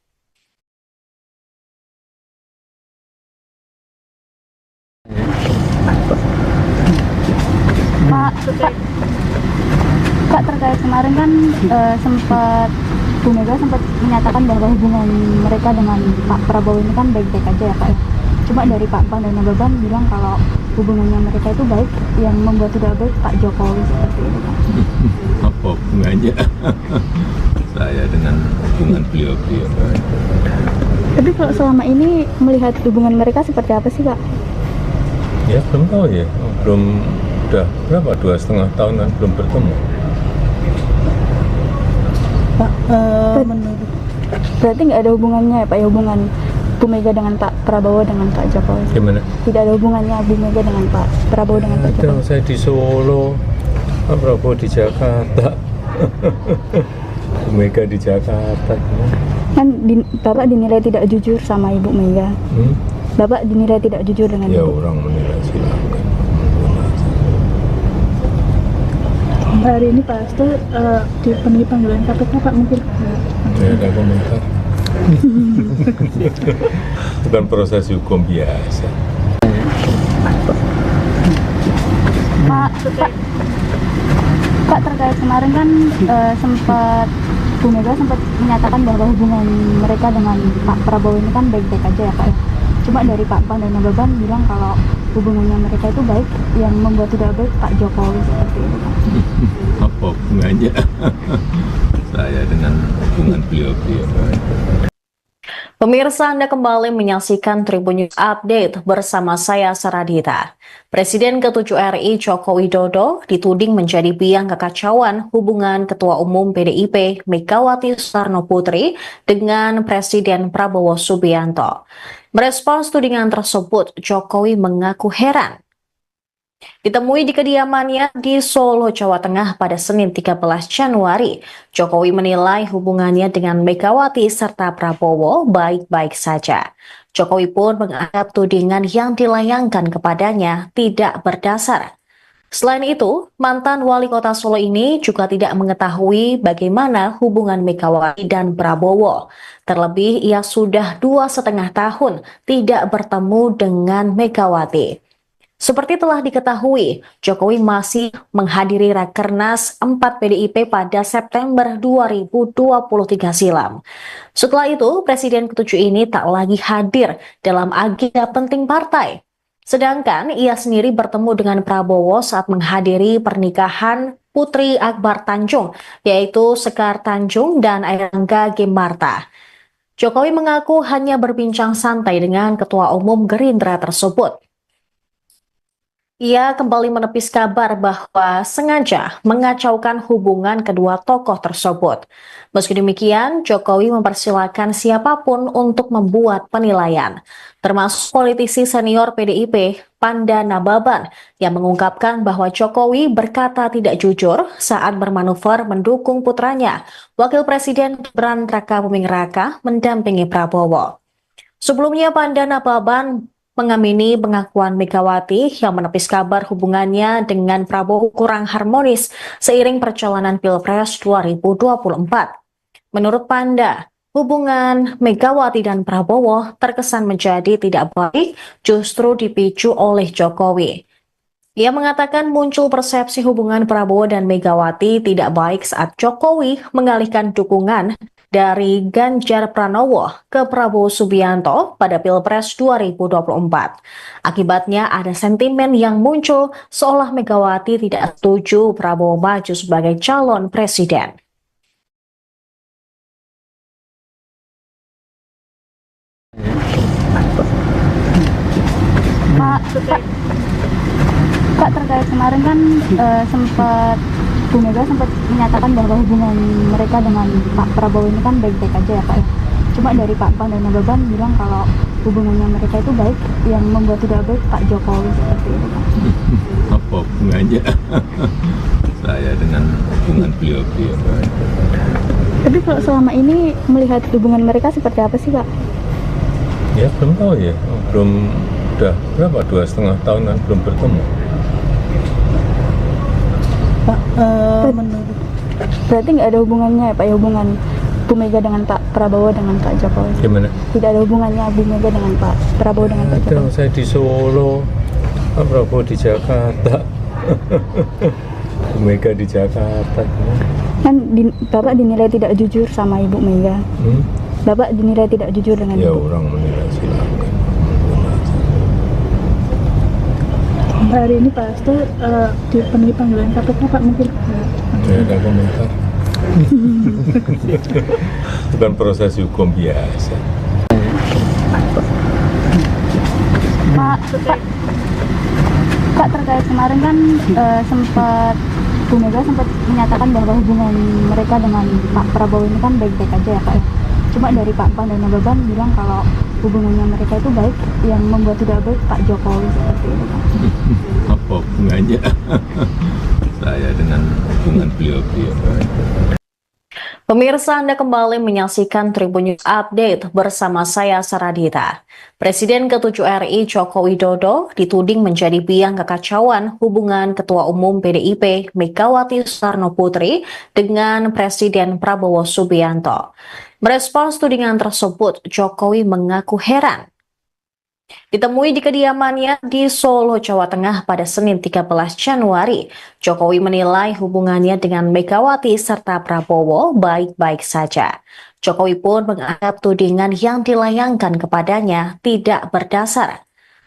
Pak, terkait kemarin kan sempat Bu Mega sempat menyatakan bahwa hubungan mereka dengan Pak Prabowo ini kan baik-baik aja ya, Pak, ya. Cuma dari Pak Pan dan Nababan bilang kalau hubungannya mereka itu baik, yang membuat tidak baik Pak Jokowi seperti ini, Pak. Apa hubungannya saya dengan hubungan beliau-beliau? Tapi kalau selama ini melihat hubungan mereka seperti apa sih, Pak? Ya belum tahu ya, belum, udah berapa, 2,5 tahun kan belum bertemu. Pak, menurut Berarti nggak ada hubungannya ya, Pak, ya, hubungan Bu Mega dengan Pak Prabowo dengan Pak Jokowi? Gimana? Tidak ada hubungannya Bu Mega dengan Pak Prabowo dengan Pak Ada, Jokowi? saya di Solo, Pak Prabowo di Jakarta, Bu Mega di Jakarta. Kan Bapak dinilai tidak jujur sama Ibu Mega. Hmm? Bapak dinilai tidak jujur dengan Ya Ibu. orang menilai silakan. hari ini Pak Hasto dipenuhi panggilan KPK, Pak, mungkin Tidak ada komentar. Bukan proses hukum biasa. Pak, terkait kemarin kan sempat Bu Mega sempat menyatakan bahwa hubungan mereka dengan Pak Prabowo ini kan baik-baik aja ya Pak ya. Cuma dari Pak Pan dan Nababan bilang kalau hubungannya mereka itu baik, yang membuat tidak baik Pak Jokowi seperti itu Pak. Apa hubungannya saya dengan hubungan beliau-beliau? Pemirsa, Anda kembali menyaksikan Tribun News Update bersama saya Saradita. Presiden ke-7 RI Joko Widodo dituding menjadi biang kekacauan hubungan Ketua Umum PDIP Megawati Soekarno Putri dengan Presiden Prabowo Subianto. Merespons tudingan tersebut, Jokowi mengaku heran. Ditemui di kediamannya di Solo, Jawa Tengah pada Senin 13 Januari, Jokowi menilai hubungannya dengan Megawati serta Prabowo baik-baik saja. Jokowi pun menganggap tudingan yang dilayangkan kepadanya tidak berdasar. Selain itu, mantan wali kota Solo ini juga tidak mengetahui bagaimana hubungan Megawati dan Prabowo. Terlebih, ia sudah 2,5 tahun tidak bertemu dengan Megawati. Seperti telah diketahui, Jokowi masih menghadiri Rakernas 4 PDIP pada September 2023 silam. Setelah itu, Presiden ke-7 ini tak lagi hadir dalam agenda penting partai. Sedangkan ia sendiri bertemu dengan Prabowo saat menghadiri pernikahan Putri Akbar Tanjung, yaitu Sekar Tanjung dan Airlangga Gimarta. Jokowi mengaku hanya berbincang santai dengan Ketua Umum Gerindra tersebut. Ia kembali menepis kabar bahwa sengaja mengacaukan hubungan kedua tokoh tersebut. Meski demikian, Jokowi mempersilahkan siapapun untuk membuat penilaian, termasuk politisi senior PDIP, Panda Nababan, yang mengungkapkan bahwa Jokowi berkata tidak jujur saat bermanuver mendukung putranya, Wakil Presiden Gibran Rakabuming Raka, mendampingi Prabowo. Sebelumnya, Panda Nababan mengamini pengakuan Megawati yang menepis kabar hubungannya dengan Prabowo kurang harmonis seiring perjalanan Pilpres 2024. Menurut Panda, hubungan Megawati dan Prabowo terkesan menjadi tidak baik justru dipicu oleh Jokowi. Ia mengatakan muncul persepsi hubungan Prabowo dan Megawati tidak baik saat Jokowi mengalihkan dukungan dari Ganjar Pranowo ke Prabowo Subianto pada Pilpres 2024. Akibatnya ada sentimen yang muncul seolah Megawati tidak setuju Prabowo maju sebagai calon presiden. Pak, terkait kemarin kan sempat Bu Mega sempat menyatakan bahwa hubungan mereka dengan Pak Prabowo ini kan baik-baik aja ya Pak ya. Cuma dari Pak Pan dan Nababan bilang kalau hubungannya mereka itu baik, yang membuat tidak baik Pak Jokowi seperti itu Pak. Apa hubungannya saya dengan hubungan beliau-beliau? Tapi kalau selama ini melihat hubungan mereka seperti apa sih Pak? Ya belum tahu ya, udah berapa, 2,5 tahunan belum bertemu. Pak, menurut Berarti nggak ada hubungannya ya Pak ya, hubungan Bu Mega dengan Pak Prabowo dengan Pak Jokowi? Gimana? Tidak ada hubungannya Bu Mega dengan Pak Prabowo dengan Pak Ada, Jokowi? saya di Solo, Pak Prabowo di Jakarta, Bu Mega di Jakarta. Kan Bapak dinilai tidak jujur sama Ibu Mega. Bapak dinilai tidak jujur dengan Ya Ibu. orang menilai silakan. hari ini Pak Hasto dipenuhi panggilan KPK Pak, mungkin Saya ada komentar. Bukan proses hukum biasa. Pak, terkait kemarin kan sempat Bu Mega sempat menyatakan bahwa hubungan mereka dengan Pak Prabowo ini kan baik-baik aja ya Pak ya. Cuma dari Pak Pan dan Nababan bilang kalau hubungannya mereka itu baik, yang membuat tidak baik Pak Jokowi seperti itu Pak. Apa hubungannya saya dengan hubungan beliau-beliau? Pemirsa, Anda kembali menyaksikan Tribun News Update bersama saya Saradita. Presiden ke-7 RI Joko Widodo dituding menjadi biang kekacauan hubungan Ketua Umum PDIP Megawati Soekarno Putri dengan Presiden Prabowo Subianto. Merespons tudingan tersebut, Jokowi mengaku heran. Ditemui di kediamannya di Solo, Jawa Tengah pada Senin 13 Januari, Jokowi menilai hubungannya dengan Megawati serta Prabowo baik-baik saja. Jokowi pun menganggap tudingan yang dilayangkan kepadanya tidak berdasar.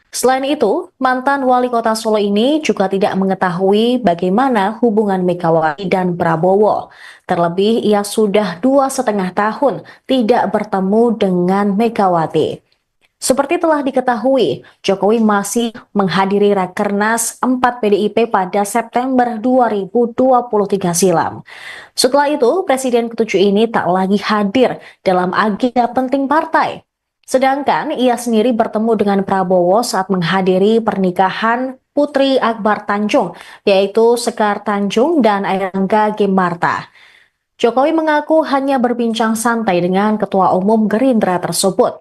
Selain itu, mantan wali kota Solo ini juga tidak mengetahui bagaimana hubungan Megawati dan Prabowo. Terlebih, ia sudah 2,5 tahun tidak bertemu dengan Megawati. Seperti telah diketahui, Jokowi masih menghadiri Rakernas 4 PDIP pada September 2023 silam. Setelah itu, Presiden ke-7 ini tak lagi hadir dalam agenda penting partai. Sedangkan ia sendiri bertemu dengan Prabowo saat menghadiri pernikahan Putri Akbar Tanjung, yaitu Sekar Tanjung dan Airangga Gimarta. Jokowi mengaku hanya berbincang santai dengan Ketua Umum Gerindra tersebut.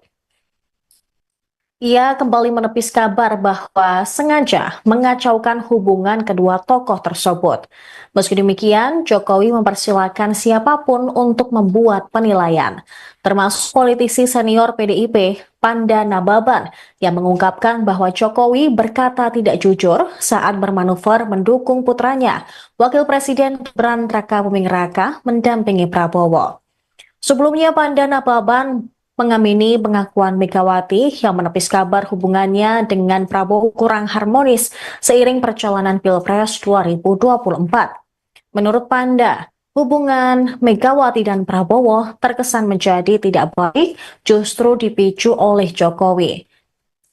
Ia kembali menepis kabar bahwa sengaja mengacaukan hubungan kedua tokoh tersebut. Meski demikian, Jokowi mempersilahkan siapapun untuk membuat penilaian, termasuk politisi senior PDIP, Panda Nababan, yang mengungkapkan bahwa Jokowi berkata tidak jujur saat bermanuver mendukung putranya, Wakil Presiden Gibran Rakabuming Raka, mendampingi Prabowo. Sebelumnya, Panda Nababan mengamini pengakuan Megawati yang menepis kabar hubungannya dengan Prabowo kurang harmonis seiring perjalanan Pilpres 2024. Menurut Panda, hubungan Megawati dan Prabowo terkesan menjadi tidak baik justru dipicu oleh Jokowi.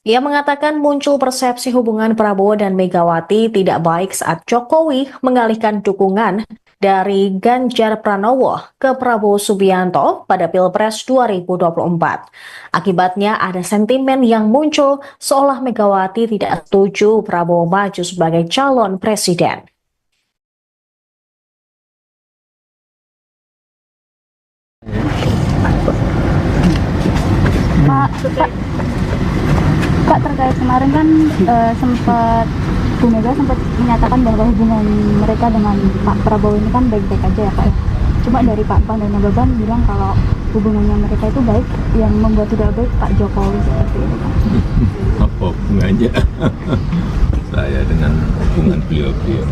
Ia mengatakan muncul persepsi hubungan Prabowo dan Megawati tidak baik saat Jokowi mengalihkan dukungan dari Ganjar Pranowo ke Prabowo Subianto pada Pilpres 2024. Akibatnya ada sentimen yang muncul seolah Megawati tidak setuju Prabowo maju sebagai calon presiden. Kak, terkait kemarin kan sempat Bu Mega sempat menyatakan bahwa hubungan mereka dengan Pak Prabowo ini kan baik-baik aja ya Pak. Cuma dari Pak Pan dan Nababan bilang kalau hubungannya mereka itu baik, yang membuat tidak baik Pak Jokowi seperti itu Pak. Apa hubungannya saya dengan hubungan beliau-beliau?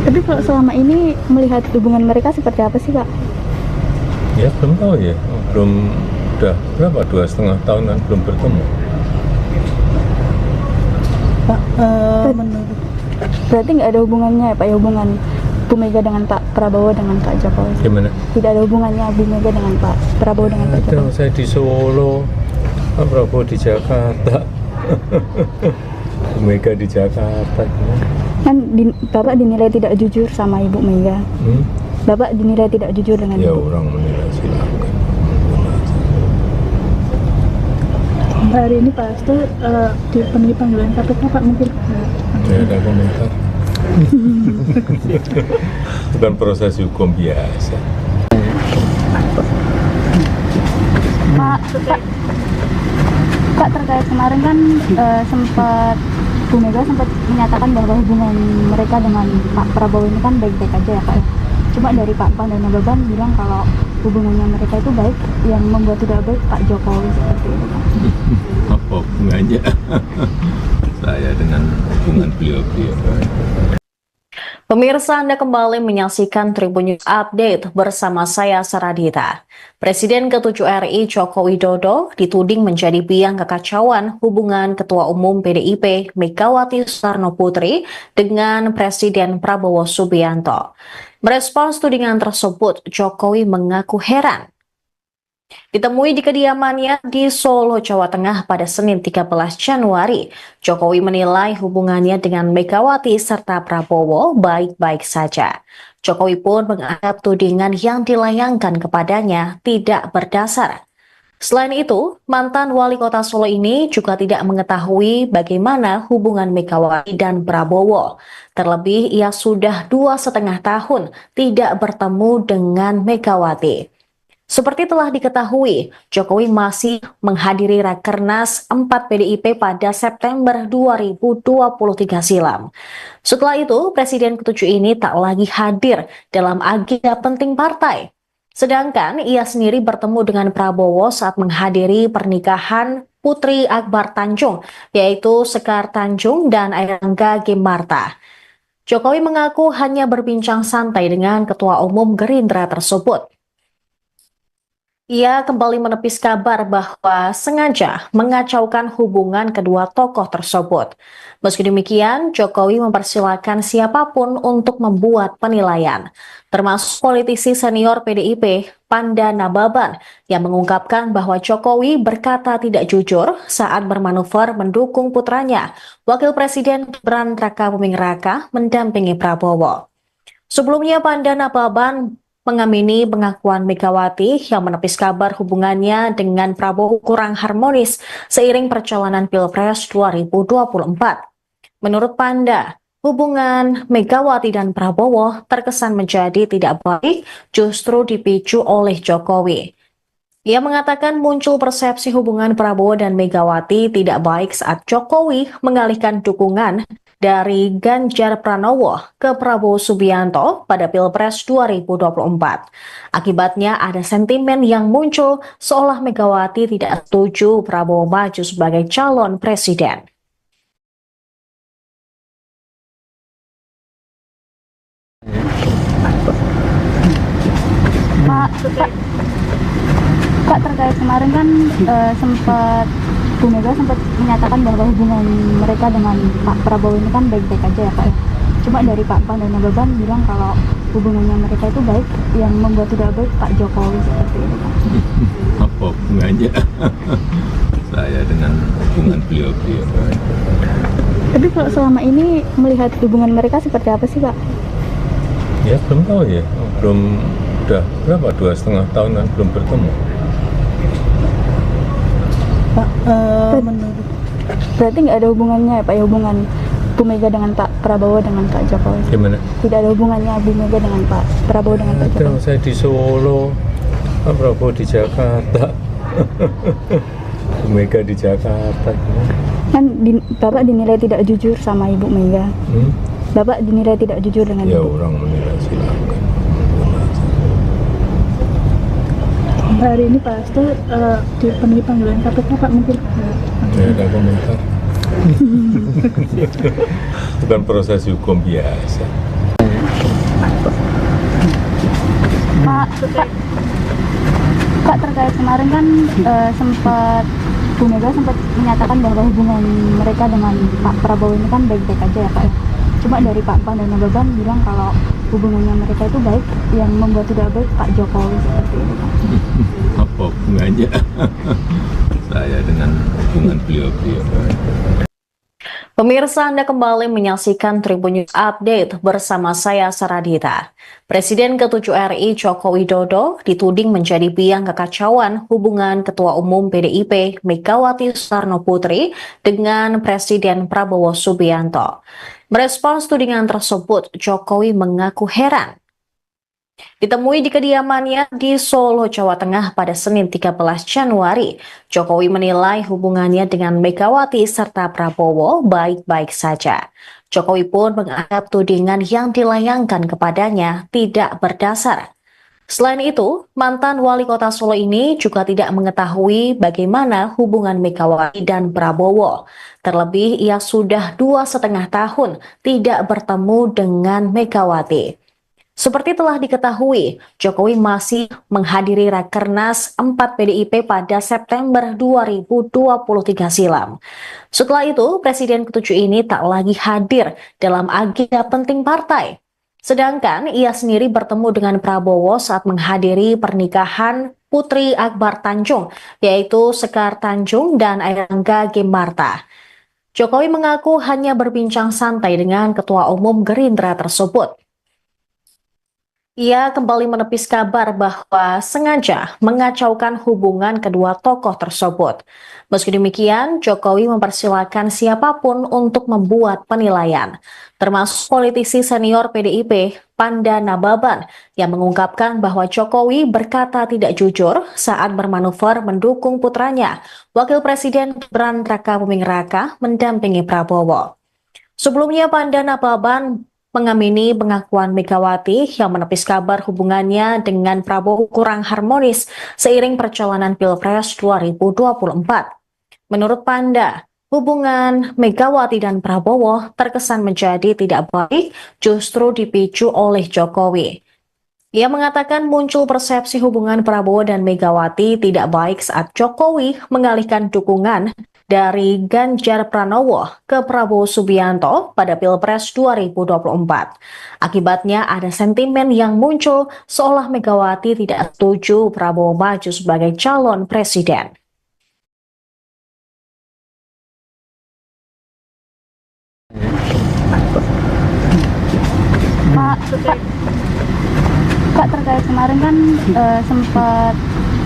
Tapi kalau selama ini melihat hubungan mereka seperti apa sih Kak? Ya belum tahu ya, belum, udah berapa, 2,5 tahunan belum bertemu. Pak, menurut Berarti nggak ada hubungannya ya Pak, ya, hubungan Bu Mega dengan Pak Prabowo dengan Pak Jokowi? Gimana? Tidak ada hubungannya Bu Mega dengan Pak Prabowo dengan Pak Ada, Jokowi? saya di Solo, Pak Prabowo di Jakarta, Bu Mega di Jakarta. Kan Bapak dinilai tidak jujur sama Ibu Mega. Bapak dinilai tidak jujur dengan Ya Ibu. orang menilai silakan. hari ini Pak Hasto dipenuhi panggilan KPK Pak, mungkin Tidak ada komentar. Bukan proses hukum biasa. Pak, terkait kemarin kan sempat Bu Mega sempat menyatakan bahwa hubungan mereka dengan Pak Prabowo ini kan baik-baik aja ya Pak. Cuma dari Pak Pan dan Nababan bilang kalau hubungannya mereka itu baik, yang membuat tidak baik Pak Jokowi seperti itu Pak. Apa hubungannya saya dengan hubungan beliau-beliau? Pemirsa, Anda kembali menyaksikan Tribun News Update bersama saya Saradita. Presiden ke-7 RI Joko Widodo dituding menjadi biang kekacauan hubungan Ketua Umum PDIP Megawati Soekarno Putri dengan Presiden Prabowo Subianto. Merespons tudingan tersebut, Jokowi mengaku heran. Ditemui di kediamannya di Solo, Jawa Tengah pada Senin 13 Januari, Jokowi menilai hubungannya dengan Megawati serta Prabowo baik-baik saja. Jokowi pun menganggap tudingan yang dilayangkan kepadanya tidak berdasar. Selain itu, mantan wali kota Solo ini juga tidak mengetahui bagaimana hubungan Megawati dan Prabowo. Terlebih, ia sudah 2,5 tahun tidak bertemu dengan Megawati. Seperti telah diketahui, Jokowi masih menghadiri Rakernas 4 PDIP pada September 2023 silam. Setelah itu, Presiden ke-7 ini tak lagi hadir dalam agenda penting partai. Sedangkan ia sendiri bertemu dengan Prabowo saat menghadiri pernikahan Putri Akbar Tanjung, yaitu Sekar Tanjung dan Airlangga Gimarta. Jokowi mengaku hanya berbincang santai dengan Ketua Umum Gerindra tersebut. Ia kembali menepis kabar bahwa sengaja mengacaukan hubungan kedua tokoh tersebut. Meski demikian, Jokowi mempersilahkan siapapun untuk membuat penilaian, termasuk politisi senior PDIP, Panda Nababan, yang mengungkapkan bahwa Jokowi berkata tidak jujur saat bermanuver mendukung putranya, Wakil Presiden Gibran Rakabuming Raka, mendampingi Prabowo. Sebelumnya, Panda Nababan mengamini pengakuan Megawati yang menepis kabar hubungannya dengan Prabowo kurang harmonis seiring perjalanan Pilpres 2024. Menurut Panda, hubungan Megawati dan Prabowo terkesan menjadi tidak baik justru dipicu oleh Jokowi. Ia mengatakan muncul persepsi hubungan Prabowo dan Megawati tidak baik saat Jokowi mengalihkan dukungan dari Ganjar Pranowo ke Prabowo Subianto pada Pilpres 2024. Akibatnya ada sentimen yang muncul seolah Megawati tidak setuju Prabowo maju sebagai calon presiden. Pak, terkait kemarin kan sempat Bu Mega sempat menyatakan bahwa hubungan mereka dengan Pak Prabowo ini kan baik-baik aja ya Pak ya. Cuma dari Pak Pan dan Nababan bilang kalau hubungannya mereka itu baik, yang membuat tidak baik Pak Jokowi seperti itu Pak. Apa hubungannya saya dengan hubungan beliau-beliau? Tapi kalau selama ini melihat hubungan mereka seperti apa sih Pak? Ya belum tahu ya, belum, udah berapa, 2,5 tahun kan belum bertemu. Pak, menurut Berarti nggak ada hubungannya ya Pak ya, hubungan Bu Mega dengan Pak Prabowo dengan Pak Jokowi? Gimana? Tidak ada hubungannya Bu Mega dengan Pak Prabowo dengan Pak Ada, Jokowi? saya di Solo, Pak Prabowo di Jakarta, Bu Mega di Jakarta. Kan Bapak dinilai tidak jujur sama Ibu Mega. Bapak dinilai tidak jujur dengan Ya Ibu. orang menilai silakan. hari ini Pak Hasto dipenuhi panggilan KPK Pak, mungkin Ya ada komentar. Bukan proses hukum biasa. Pak, terkait kemarin kan sempat Bu Mega sempat menyatakan bahwa hubungan mereka dengan Pak Prabowo ini kan baik-baik aja ya Pak ya. Cuma dari Pak Pan dan Nababan bilang kalau hubungannya mereka itu baik, yang membuat tidak baik Pak Jokowi seperti itu Pak. Apa hubungannya saya dengan hubungan beliau-beliau? Pemirsa, Anda kembali menyaksikan Tribun News Update bersama saya Saradita. Presiden ke-7 RI Joko Widodo dituding menjadi biang kekacauan hubungan Ketua Umum PDIP Megawati Soekarno Putri dengan Presiden Prabowo Subianto. Merespons tudingan tersebut, Jokowi mengaku heran. Ditemui di kediamannya di Solo, Jawa Tengah pada Senin 13 Januari, Jokowi menilai hubungannya dengan Megawati serta Prabowo baik-baik saja. Jokowi pun menganggap tudingan yang dilayangkan kepadanya tidak berdasar. Selain itu, mantan wali kota Solo ini juga tidak mengetahui bagaimana hubungan Megawati dan Prabowo. Terlebih, ia sudah 2,5 tahun tidak bertemu dengan Megawati. Seperti telah diketahui, Jokowi masih menghadiri Rakernas 4 PDIP pada September 2023 silam. Setelah itu, Presiden ke-7 ini tak lagi hadir dalam agenda penting partai. Sedangkan ia sendiri bertemu dengan Prabowo saat menghadiri pernikahan Putri Akbar Tanjung, yaitu Sekar Tanjung dan Airlangga Gimarta. Jokowi mengaku hanya berbincang santai dengan Ketua Umum Gerindra tersebut. Ia kembali menepis kabar bahwa sengaja mengacaukan hubungan kedua tokoh tersebut. Meski demikian, Jokowi mempersilahkan siapapun untuk membuat penilaian, termasuk politisi senior PDIP, Panda Nababan, yang mengungkapkan bahwa Jokowi berkata tidak jujur saat bermanuver mendukung putranya, Wakil Presiden Gibran Rakabuming Raka, mendampingi Prabowo. Sebelumnya, Panda Nababan mengamini pengakuan Megawati yang menepis kabar hubungannya dengan Prabowo kurang harmonis seiring perjalanan Pilpres 2024. Menurut Panda, hubungan Megawati dan Prabowo terkesan menjadi tidak baik justru dipicu oleh Jokowi. Ia mengatakan muncul persepsi hubungan Prabowo dan Megawati tidak baik saat Jokowi mengalihkan dukungan dari Ganjar Pranowo ke Prabowo Subianto pada Pilpres 2024. Akibatnya ada sentimen yang muncul seolah Megawati tidak setuju Prabowo maju sebagai calon presiden. Pak, terkait kemarin kan sempat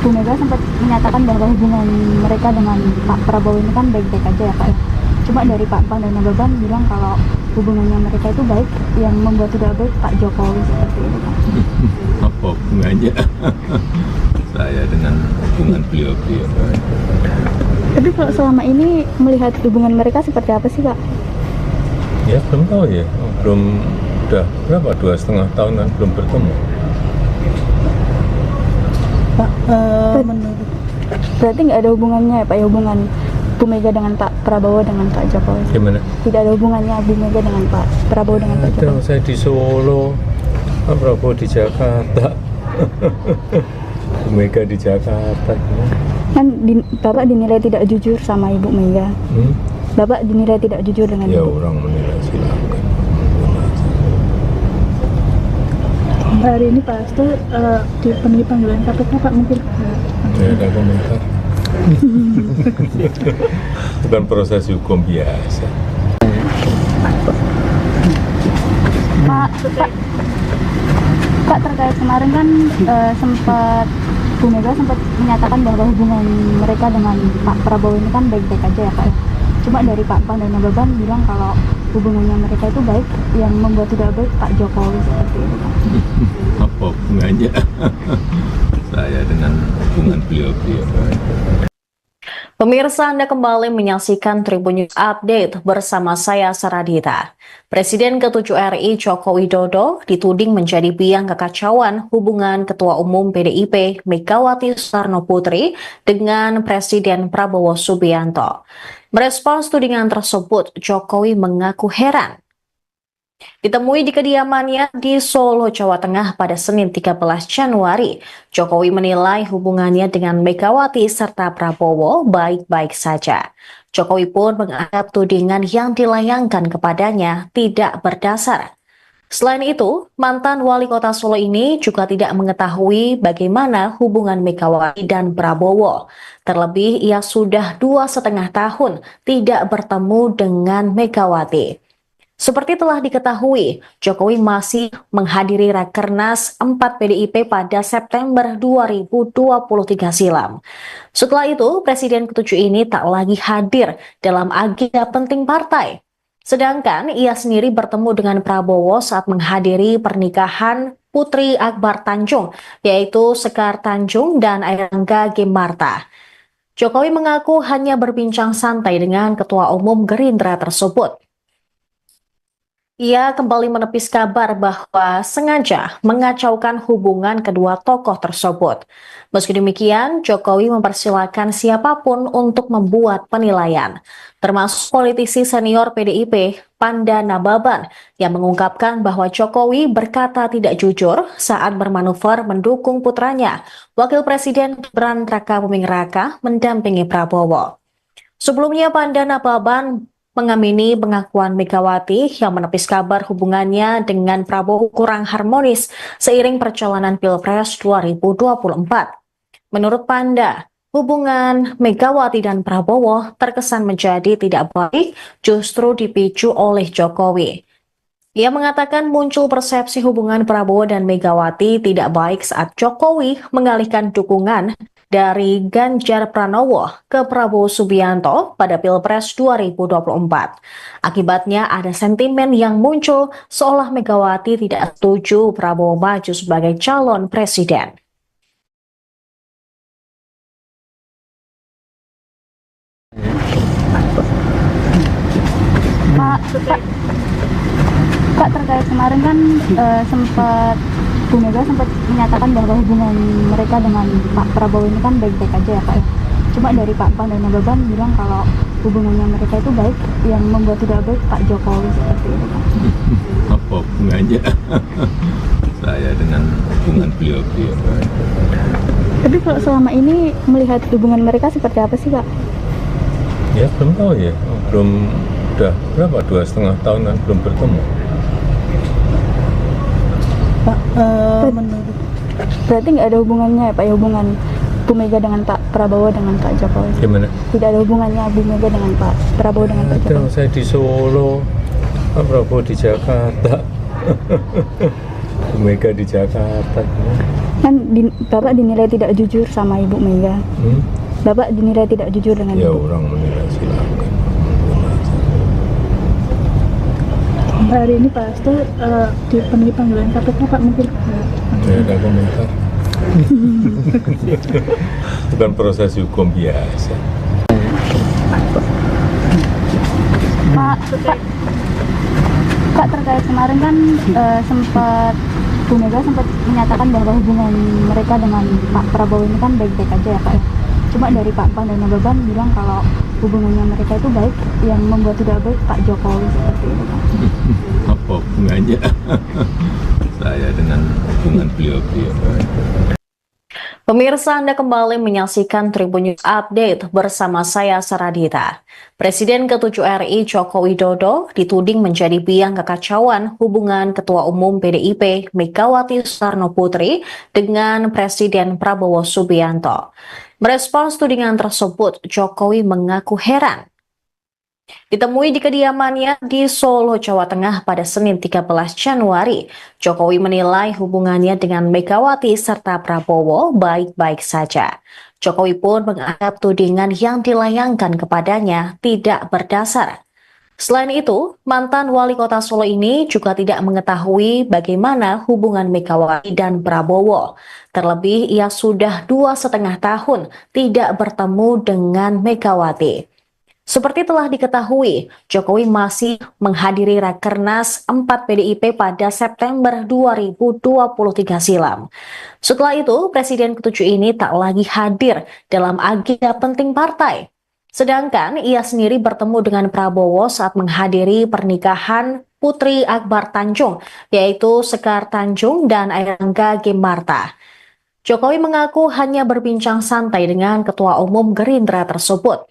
Bu Mega sempat menyatakan bahwa hubungan mereka dengan Pak Prabowo ini kan baik-baik aja ya Pak ya. Cuma dari Pak Pan dan Nababan bilang kalau hubungannya mereka itu baik, yang membuat tidak baik Pak Jokowi seperti ini Pak. Apa hubungannya saya dengan hubungan beliau-beliau? Tapi kalau selama ini melihat hubungan mereka seperti apa sih Pak? Ya belum tahu ya, udah berapa, 2,5 tahun kan belum bertemu. Pak, menurut Berarti nggak ada hubungannya ya Pak ya, hubungan Bu Mega dengan Pak Prabowo dengan Pak Jokowi? Gimana? Tidak ada hubungannya Bu Mega dengan Pak Prabowo dengan Pak Ada, Jokowi? saya di Solo, Pak Prabowo di Jakarta, Bu Mega di Jakarta. Kan Bapak dinilai tidak jujur sama Ibu Mega. Bapak dinilai tidak jujur dengan Ya Ibu. orang menilai silakan. hari ini Pak Hasto dipenuhi panggilan KPK Pak, mungkin Saya ada komentar. Bukan proses hukum biasa. Pak, terkait kemarin kan sempat Bu Mega sempat menyatakan bahwa hubungan mereka dengan Pak Prabowo ini kan baik-baik aja ya Pak ya. Cuma dari Pak Pan dan Nababan bilang kalau hubungannya mereka itu baik, yang membuat tidak baik Pak Jokowi seperti ini Pak. Apa hubungannya saya dengan hubungan beliau-beliau? Pemirsa, Anda kembali menyaksikan Tribun News Update bersama saya Saradita. Presiden ke-7 RI Joko Widodo dituding menjadi biang kekacauan hubungan Ketua Umum PDIP Megawati Soekarno Putri dengan Presiden Prabowo Subianto. Merespons tudingan tersebut, Jokowi mengaku heran. Ditemui di kediamannya di Solo, Jawa Tengah pada Senin 13 Januari, Jokowi menilai hubungannya dengan Megawati serta Prabowo baik-baik saja. Jokowi pun menganggap tudingan yang dilayangkan kepadanya tidak berdasar. Selain itu, mantan wali kota Solo ini juga tidak mengetahui bagaimana hubungan Megawati dan Prabowo. Terlebih, ia sudah 2,5 tahun tidak bertemu dengan Megawati. Seperti telah diketahui, Jokowi masih menghadiri Rakernas 4 PDIP pada September 2023 silam. Setelah itu, Presiden ke-7 ini tak lagi hadir dalam agenda penting partai. Sedangkan ia sendiri bertemu dengan Prabowo saat menghadiri pernikahan Putri Akbar Tanjung, yaitu Sekar Tanjung dan Airlangga Gimarta. Jokowi mengaku hanya berbincang santai dengan Ketua Umum Gerindra tersebut. Ia kembali menepis kabar bahwa sengaja mengacaukan hubungan kedua tokoh tersebut. Meski demikian, Jokowi mempersilahkan siapapun untuk membuat penilaian, termasuk politisi senior PDIP, Panda Nababan, yang mengungkapkan bahwa Jokowi berkata tidak jujur saat bermanuver mendukung putranya, Wakil Presiden Gibran Rakabuming Raka, mendampingi Prabowo. Sebelumnya, Panda Nababan mengamini pengakuan Megawati yang menepis kabar hubungannya dengan Prabowo kurang harmonis seiring perjalanan Pilpres 2024. Menurut Panda, hubungan Megawati dan Prabowo terkesan menjadi tidak baik justru dipicu oleh Jokowi. Ia mengatakan muncul persepsi hubungan Prabowo dan Megawati tidak baik saat Jokowi mengalihkan dukungan dari Ganjar Pranowo ke Prabowo Subianto pada Pilpres 2024. Akibatnya ada sentimen yang muncul seolah Megawati tidak setuju Prabowo maju sebagai calon presiden. Pak, Pak, terkait kemarin kan sempat Bu Mega sempat menyatakan bahwa hubungan mereka dengan Pak Prabowo ini kan baik-baik aja ya Pak ya. Cuma dari Pak Pan dan Nababan bilang kalau hubungannya mereka itu baik, yang membuat tidak baik Pak Jokowi seperti itu Pak. Apa hubungannya saya dengan hubungan beliau-beliau? Tapi kalau selama ini melihat hubungan mereka seperti apa sih Pak? Ya belum tahu ya, belum, udah berapa, 2,5 tahunan belum bertemu. Pak, menurut Berarti nggak ada hubungannya ya Pak ya, hubungan Bu Mega dengan Pak Prabowo dengan Pak Jokowi? Gimana? Tidak ada hubungannya Bu Mega dengan Pak Prabowo dengan Pak Ada, Jokowi? saya di Solo, Pak Prabowo di Jakarta, Bu Mega di Jakarta. Kan Bapak dinilai tidak jujur sama Ibu Mega. Bapak dinilai tidak jujur dengan Ya Ibu. orang menilai silakan. hari ini Pak Hasto dipenuhi panggilan KPK Pak, mungkin Saya ada komentar. Bukan proses hukum biasa. Pak, terkait kemarin kan sempat Bu Mega sempat menyatakan bahwa hubungan mereka dengan Pak Prabowo ini kan baik-baik aja ya Pak ya. Cuma dari Pak Pan dan Nababan bilang kalau hubungannya mereka itu baik, yang membuat tidak baik Pak Jokowi seperti itu Pak. Apa hubungannya saya dengan hubungan beliau-beliau? Pemirsa, Anda kembali menyaksikan Tribun News Update bersama saya Saradita. Presiden ke-7 RI Joko Widodo dituding menjadi biang kekacauan hubungan Ketua Umum PDIP Megawati Soekarno Putri dengan Presiden Prabowo Subianto. Merespons tudingan tersebut, Jokowi mengaku heran. Ditemui di kediamannya di Solo, Jawa Tengah pada Senin 13 Januari, Jokowi menilai hubungannya dengan Megawati serta Prabowo baik-baik saja. Jokowi pun menganggap tudingan yang dilayangkan kepadanya tidak berdasar. Selain itu, mantan wali kota Solo ini juga tidak mengetahui bagaimana hubungan Megawati dan Prabowo. Terlebih, ia sudah 2,5 tahun tidak bertemu dengan Megawati. Seperti telah diketahui, Jokowi masih menghadiri Rakernas 4 PDIP pada September 2023 silam. Setelah itu, Presiden ke-7 ini tak lagi hadir dalam agenda penting partai. Sedangkan ia sendiri bertemu dengan Prabowo saat menghadiri pernikahan Putri Akbar Tanjung, yaitu Sekar Tanjung dan Airangga Gimarta. Jokowi mengaku hanya berbincang santai dengan Ketua Umum Gerindra tersebut.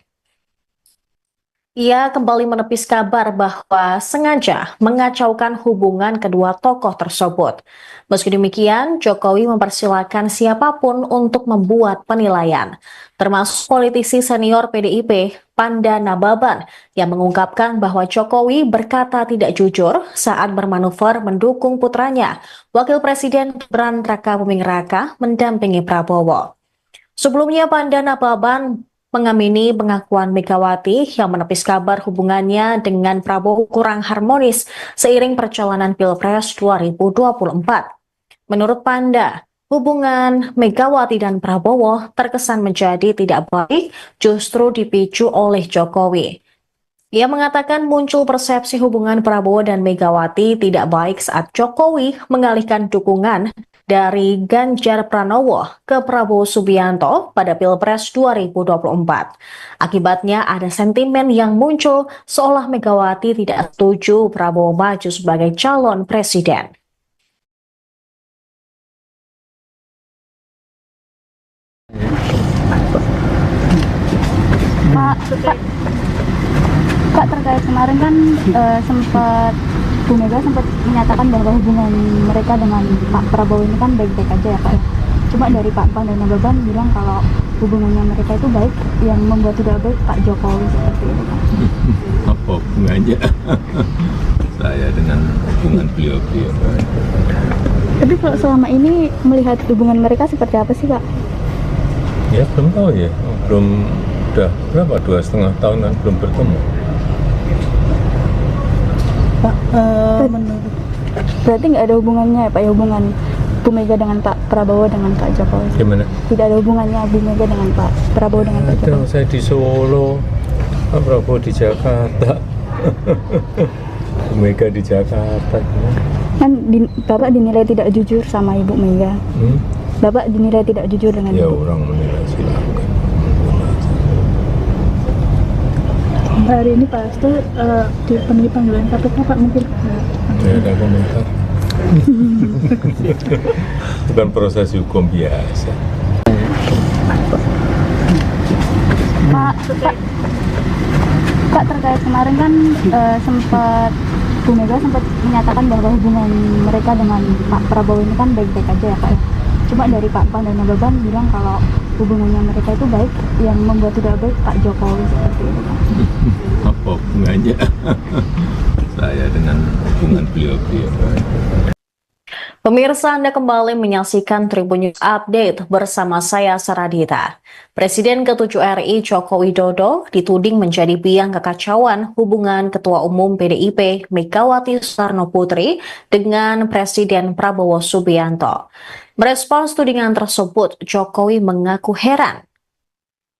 Ia kembali menepis kabar bahwa sengaja mengacaukan hubungan kedua tokoh tersebut. Meski demikian, Jokowi mempersilahkan siapapun untuk membuat penilaian, termasuk politisi senior PDIP, Panda Nababan, yang mengungkapkan bahwa Jokowi berkata tidak jujur saat bermanuver mendukung putranya, Wakil Presiden Gibran Rakabuming Raka, mendampingi Prabowo. Sebelumnya, Panda Nababan mengamini pengakuan Megawati yang menepis kabar hubungannya dengan Prabowo kurang harmonis seiring perjalanan Pilpres 2024. Menurut Panda, hubungan Megawati dan Prabowo terkesan menjadi tidak baik justru dipicu oleh Jokowi. Ia mengatakan muncul persepsi hubungan Prabowo dan Megawati tidak baik saat Jokowi mengalihkan dukungan dari Ganjar Pranowo ke Prabowo Subianto pada Pilpres 2024. Akibatnya ada sentimen yang muncul seolah Megawati tidak setuju Prabowo maju sebagai calon presiden. Pak, terkait kemarin kan sempat Bu Mega sempat menyatakan bahwa hubungan mereka dengan Pak Prabowo ini kan baik-baik aja ya Pak. Cuma dari Pak Pan dan Nababan bilang kalau hubungannya mereka itu baik, yang membuat tidak baik Pak Jokowi seperti itu Pak. Apa hubungannya saya dengan hubungan beliau-beliau? Tapi kalau selama ini melihat hubungan mereka seperti apa sih Pak? Ya belum tahu ya, belum, udah berapa, 2,5 tahunan belum bertemu. Pak, menurut Berarti nggak ada hubungannya ya Pak ya, hubungan Bu Mega dengan Pak Prabowo dengan Pak Jokowi? Gimana? Tidak ada hubungannya Bu Mega dengan Pak Prabowo dengan Pak Ada, Jokowi? saya di Solo, Pak Prabowo di Jakarta, Mega di Jakarta. Kan Bapak dinilai tidak jujur sama Ibu Mega. Bapak dinilai tidak jujur dengan Ya Ibu. orang menilai silakan. Hari ini Pak Hasto dipenuhi panggilan KPK Pak, mungkin Tidak ada komentar. Bukan proses hukum biasa. Pak, terkait kemarin kan sempat Bu Mega sempat menyatakan bahwa hubungan mereka dengan Pak Prabowo ini kan baik-baik aja ya Pak. Cuma dari Pak Pan dan Nababan bilang kalau hubungannya mereka itu baik, yang membuat tidak baik Pak Jokowi seperti itu Pak. Apa hubungannya saya dengan hubungan beliau-beliau? Pemirsa, Anda kembali menyaksikan Tribun News Update bersama saya Saradita. Presiden ke-7 RI Joko Widodo dituding menjadi biang kekacauan hubungan Ketua Umum PDIP Megawati Soekarno Putri dengan Presiden Prabowo Subianto. Merespons tudingan tersebut, Jokowi mengaku heran.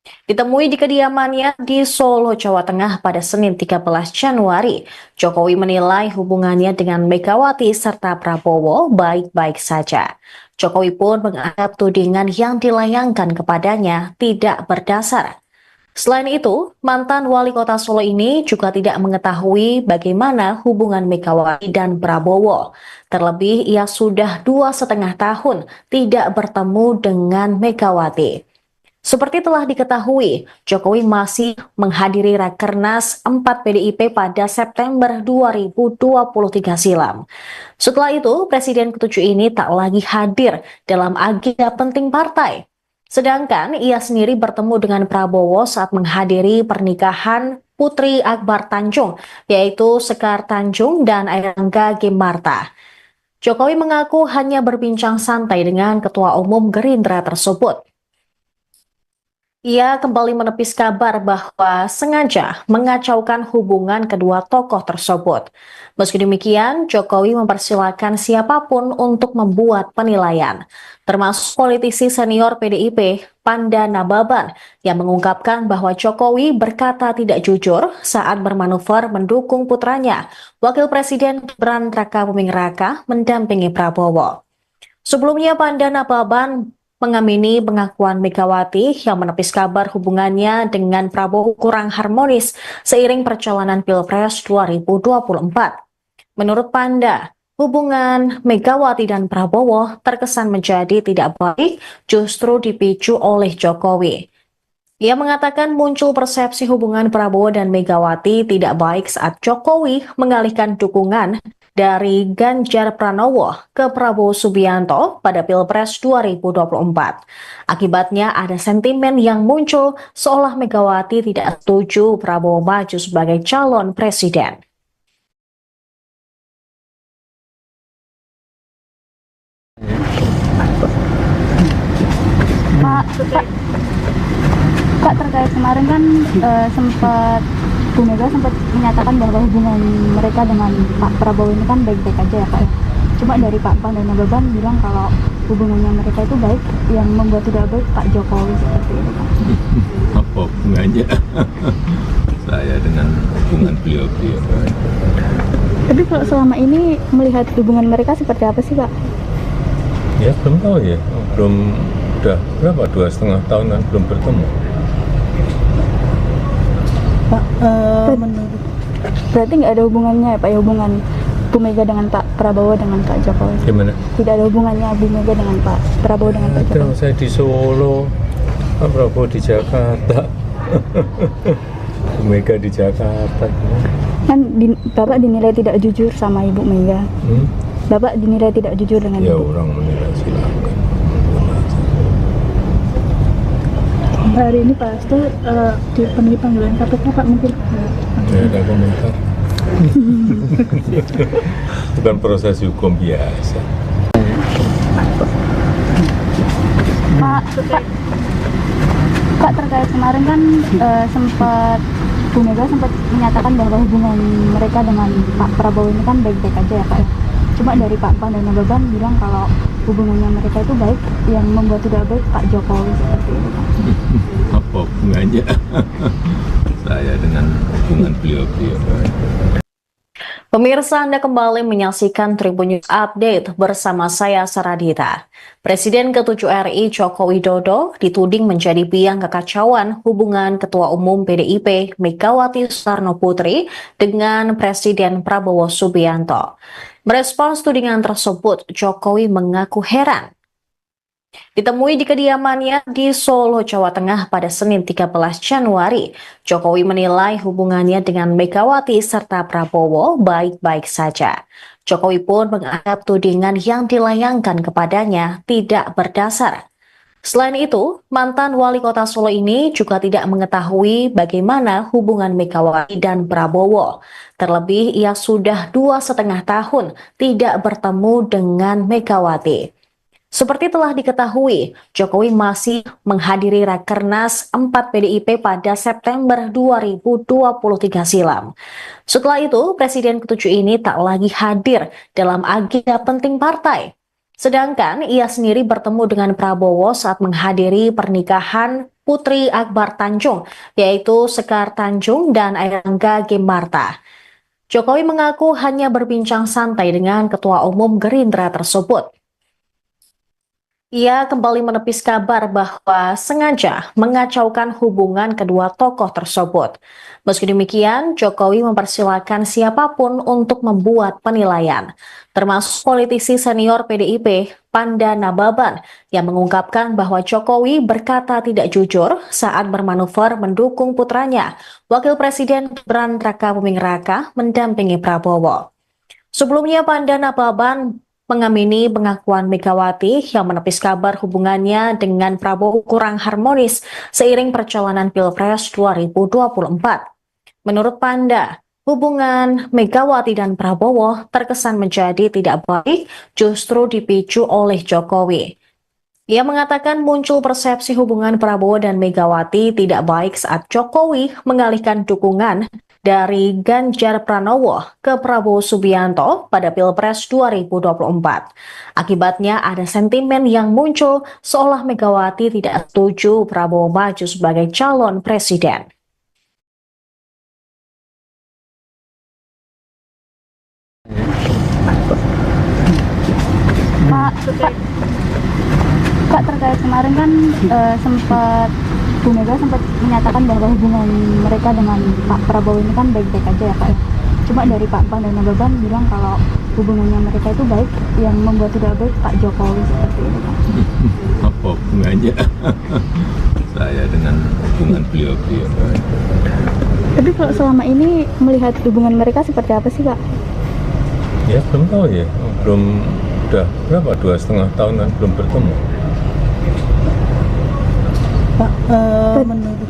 Ditemui di kediamannya di Solo, Jawa Tengah pada Senin 13 Januari, Jokowi menilai hubungannya dengan Megawati serta Prabowo baik-baik saja. Jokowi pun menganggap tudingan yang dilayangkan kepadanya tidak berdasar. Selain itu, mantan wali kota Solo ini juga tidak mengetahui bagaimana hubungan Megawati dan Prabowo. Terlebih, ia sudah 2,5 tahun tidak bertemu dengan Megawati. Seperti telah diketahui, Jokowi masih menghadiri Rakernas 4 PDIP pada September 2023 silam. Setelah itu, Presiden ke-7 ini tak lagi hadir dalam agenda penting partai. Sedangkan ia sendiri bertemu dengan Prabowo saat menghadiri pernikahan Putri Akbar Tanjung, yaitu Sekar Tanjung dan Airlangga Gimarta. Jokowi mengaku hanya berbincang santai dengan Ketua Umum Gerindra tersebut. Ia kembali menepis kabar bahwa sengaja mengacaukan hubungan kedua tokoh tersebut. Meski demikian, Jokowi mempersilahkan siapapun untuk membuat penilaian, termasuk politisi senior PDIP, Panda Nababan, yang mengungkapkan bahwa Jokowi berkata tidak jujur saat bermanuver mendukung putranya, Wakil Presiden Gibran Rakabuming Raka, mendampingi Prabowo. Sebelumnya, Panda Nababan mengamini pengakuan Megawati yang menepis kabar hubungannya dengan Prabowo kurang harmonis seiring perjalanan Pilpres 2024. Menurut Panda, hubungan Megawati dan Prabowo terkesan menjadi tidak baik justru dipicu oleh Jokowi. Ia mengatakan muncul persepsi hubungan Prabowo dan Megawati tidak baik saat Jokowi mengalihkan dukungan dari Ganjar Pranowo ke Prabowo Subianto pada Pilpres 2024. Akibatnya ada sentimen yang muncul seolah Megawati tidak setuju Prabowo maju sebagai calon presiden. Pak, terkait kemarin kan sempat Bu Mega sempat menyatakan bahwa hubungan mereka dengan Pak Prabowo ini kan baik-baik aja ya Pak. Cuma dari Pak Pan dan Nababan bilang kalau hubungannya mereka itu baik, yang membuat tidak baik Pak Jokowi seperti itu Pak. Apa hubungannya saya dengan hubungan beliau-beliau? Tapi kalau selama ini melihat hubungan mereka seperti apa sih Pak? Ya belum tahu ya, belum, udah berapa, 2,5 tahunan belum bertemu. Pak, menurut Berarti nggak ada hubungannya ya Pak, ya, hubungan Bu Mega dengan Pak Prabowo dengan Pak Jokowi? Gimana? Tidak ada hubungannya Bu Mega dengan Pak Prabowo dengan Pak Jokowi? Saya di Solo, Pak Prabowo di Jakarta, Bu Mega di Jakarta. Kan Bapak dinilai tidak jujur sama Ibu Mega. Bapak dinilai tidak jujur dengan Ya Ibu. orang menilai silakan. hari ini Pak Hasto dipenuhi panggilan KPK Pak, mungkin Tidak ada komentar. Bukan proses hukum biasa. Pak, terkait kemarin kan sempat Bu Mega sempat menyatakan bahwa hubungan mereka dengan Pak Prabowo ini kan baik-baik aja ya Pak. Cuma dari Pak Pan dan Nababan bilang kalau hubungannya mereka itu baik, yang membuat tidak baik Pak Jokowi seperti itu Pak. Apa hubungannya saya dengan hubungan beliau-beliau? Pemirsa, Anda kembali menyaksikan Tribun News Update bersama saya Saradita. Presiden ke-7 RI Joko Widodo dituding menjadi biang kekacauan hubungan Ketua Umum PDIP Megawati Soekarno Putri dengan Presiden Prabowo Subianto. Merespons tudingan tersebut, Jokowi mengaku heran. Ditemui di kediamannya di Solo, Jawa Tengah pada Senin 13 Januari, Jokowi menilai hubungannya dengan Megawati serta Prabowo baik-baik saja. Jokowi pun menganggap tudingan yang dilayangkan kepadanya tidak berdasar. Selain itu, mantan wali kota Solo ini juga tidak mengetahui bagaimana hubungan Megawati dan Prabowo. Terlebih, ia sudah 2,5 tahun tidak bertemu dengan Megawati. Seperti telah diketahui, Jokowi masih menghadiri Rakernas 4 PDIP pada September 2023 silam. Setelah itu, Presiden ke-7 ini tak lagi hadir dalam agenda penting partai. Sedangkan ia sendiri bertemu dengan Prabowo saat menghadiri pernikahan Putri Akbar Tanjung, yaitu Sekar Tanjung dan Airlangga Gemarta. Jokowi mengaku hanya berbincang santai dengan Ketua Umum Gerindra tersebut. Ia kembali menepis kabar bahwa sengaja mengacaukan hubungan kedua tokoh tersebut. Meski demikian, Jokowi mempersilahkan siapapun untuk membuat penilaian, termasuk politisi senior PDIP, Panda Nababan, yang mengungkapkan bahwa Jokowi berkata tidak jujur saat bermanuver mendukung putranya, Wakil Presiden Gibran Rakabuming Raka, mendampingi Prabowo. Sebelumnya, Panda Nababan mengamini pengakuan Megawati yang menepis kabar hubungannya dengan Prabowo kurang harmonis seiring perjalanan Pilpres 2024. Menurut Panda, hubungan Megawati dan Prabowo terkesan menjadi tidak baik justru dipicu oleh Jokowi. Ia mengatakan muncul persepsi hubungan Prabowo dan Megawati tidak baik saat Jokowi mengalihkan dukungan dari Ganjar Pranowo ke Prabowo Subianto pada Pilpres 2024. Akibatnya ada sentimen yang muncul seolah Megawati tidak setuju Prabowo maju sebagai calon presiden. Pak, terkait kemarin kan Bu Mega sempat menyatakan bahwa hubungan mereka dengan Pak Prabowo ini kan baik-baik aja ya Pak ya. Cuma dari Pak Pan dan Nababan bilang kalau hubungannya mereka itu baik, yang membuat tidak baik Pak Jokowi seperti itu Pak. Apa hubungannya saya dengan hubungan beliau-beliau? Tapi kalau selama ini melihat hubungan mereka seperti apa sih Pak? Ya belum tahu ya, belum, udah berapa, 2,5 tahun kan belum bertemu. Pak, menurut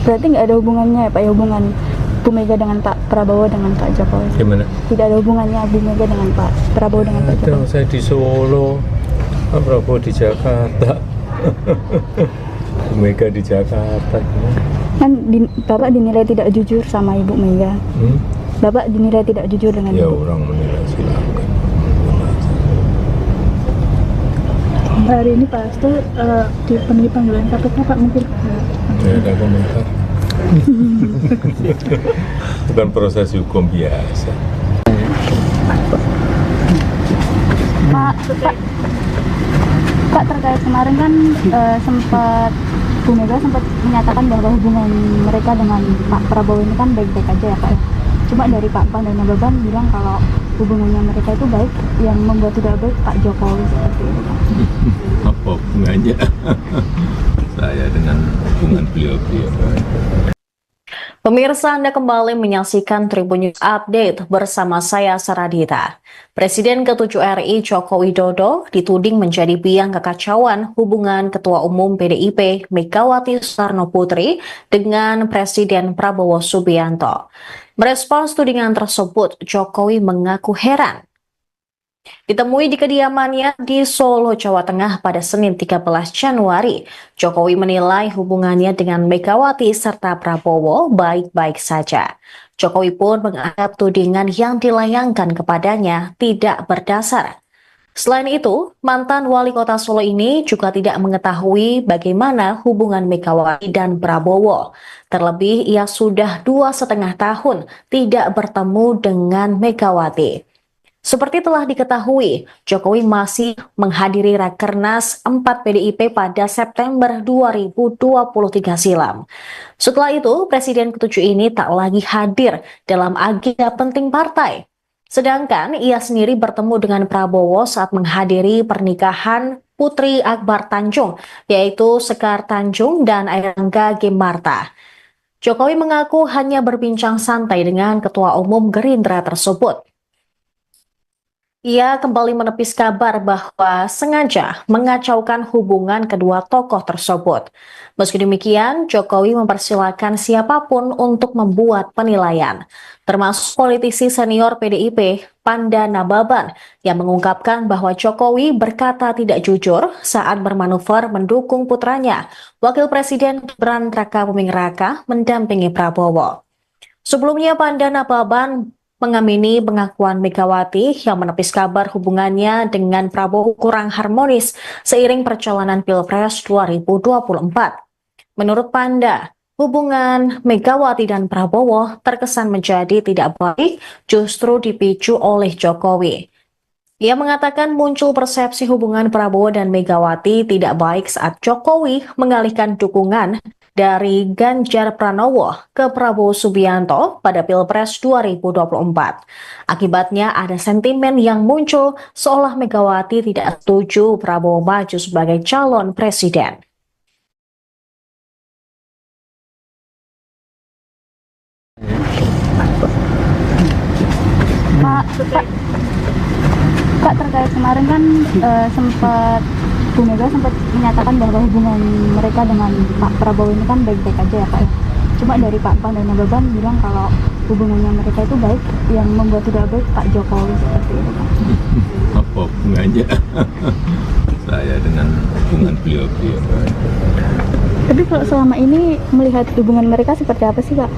Berarti nggak ada hubungannya ya Pak ya, hubungan Bu Mega dengan Pak Prabowo dengan Pak Jokowi? Gimana? Tidak ada hubungannya Bu Mega dengan Pak Prabowo dengan Pak Ada, Jokowi? saya di Solo, Pak Prabowo di Jakarta, Bu Mega di Jakarta. Kan Bapak dinilai tidak jujur sama Ibu Mega. Bapak dinilai tidak jujur dengan Ya Ibu. orang menilai silakan. hari ini Pak Hasto dipenuhi panggilan KPK Pak, mungkin Tidak ada komentar. Bukan proses hukum biasa. Pak, terkait kemarin kan Bu Mega sempat menyatakan bahwa hubungan mereka dengan Pak Prabowo ini kan baik-baik aja ya Pak ya. Cuma dari Pak Pan dan Nababan bilang kalau hubungannya mereka itu baik, yang membuat tidak baik Pak Jokowi seperti itu Pak. Apa hubungannya saya dengan hubungan beliau-beliau? Pemirsa, Anda kembali menyaksikan Tribun News Update bersama saya Saradita. Presiden ke-7 RI Joko Widodo dituding menjadi biang kekacauan hubungan Ketua Umum PDIP Megawati Soekarno Putri dengan Presiden Prabowo Subianto. Merespons tudingan tersebut, Jokowi mengaku heran. Ditemui di kediamannya di Solo, Jawa Tengah pada Senin 13 Januari, Jokowi menilai hubungannya dengan Megawati serta Prabowo baik-baik saja. Jokowi pun menganggap tudingan yang dilayangkan kepadanya tidak berdasar. Selain itu, mantan wali kota Solo ini juga tidak mengetahui bagaimana hubungan Megawati dan Prabowo. Terlebih, ia sudah 2,5 tahun tidak bertemu dengan Megawati. Seperti telah diketahui, Jokowi masih menghadiri Rakernas 4 PDIP pada September 2023 silam. Setelah itu, Presiden ke-7 ini tak lagi hadir dalam agenda penting partai. Sedangkan ia sendiri bertemu dengan Prabowo saat menghadiri pernikahan Putri Akbar Tanjung, yaitu Sekar Tanjung dan Airlangga Gemarta. Jokowi mengaku hanya berbincang santai dengan Ketua Umum Gerindra tersebut. Ia kembali menepis kabar bahwa sengaja mengacaukan hubungan kedua tokoh tersebut. Meski demikian, Jokowi mempersilahkan siapapun untuk membuat penilaian, termasuk politisi senior PDIP, Panda Nababan, yang mengungkapkan bahwa Jokowi berkata tidak jujur saat bermanuver mendukung putranya, Wakil Presiden Gibran Rakabuming Raka, mendampingi Prabowo. Sebelumnya, Panda Nababan mengamini pengakuan Megawati yang menepis kabar hubungannya dengan Prabowo kurang harmonis seiring perjalanan Pilpres 2024. Menurut Panda, hubungan Megawati dan Prabowo terkesan menjadi tidak baik justru dipicu oleh Jokowi. Ia mengatakan muncul persepsi hubungan Prabowo dan Megawati tidak baik saat Jokowi mengalihkan dukungan dari Ganjar Pranowo ke Prabowo Subianto pada Pilpres 2024. Akibatnya ada sentimen yang muncul seolah Megawati tidak setuju Prabowo maju sebagai calon presiden. Pak, terkait kemarin kan sempat Bu Mega sempat menyatakan bahwa hubungan mereka dengan Pak Prabowo ini kan baik-baik aja ya Pak ya. Cuma dari Pak Pan dan Nababan bilang kalau hubungannya mereka itu baik, yang membuat tidak baik Pak Jokowi seperti itu Pak. Apa hubungannya saya dengan hubungan beliau-beliau? Tapi kalau selama ini melihat hubungan mereka seperti apa sih Pak?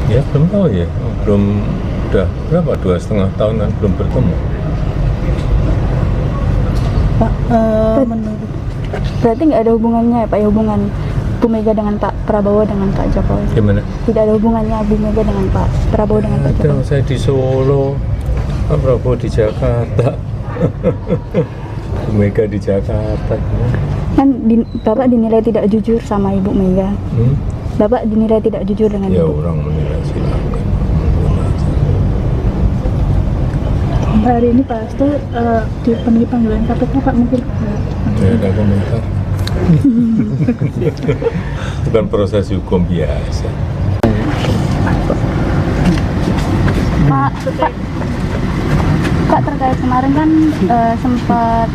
Ya belum tahu ya, udah berapa, 2,5 tahun kan belum bertemu. Pak, menurut Berarti nggak ada hubungannya ya Pak ya, hubungan Bu Mega dengan Pak Prabowo dengan Pak Jokowi? Gimana? Tidak ada hubungannya Bu Mega dengan Pak Prabowo dengan Pak Ada, Jokowi? saya di Solo, Pak Prabowo di Jakarta, Bu Mega di Jakarta. Kan Bapak dinilai tidak jujur sama Ibu Mega. Bapak dinilai tidak jujur dengan Ya Ibu. orang menilai silakan. hari ini Pak Hasto dipenuhi panggilan KPK Pak, mungkin Saya ada komentar. Bukan proses hukum biasa. Pak, terkait kemarin kan sempat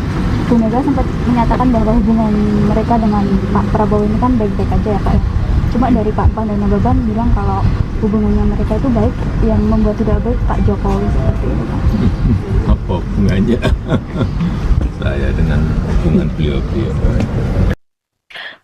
Bu Mega sempat menyatakan bahwa hubungan mereka dengan Pak Prabowo ini kan baik-baik aja ya Pak ya. Cuma dari Pak Pan dan Nababan bilang kalau hubungannya mereka itu baik, yang membuat tidak baik Pak Jokowi seperti itu Pak. Apa hubungannya saya dengan hubungan beliau-beliau?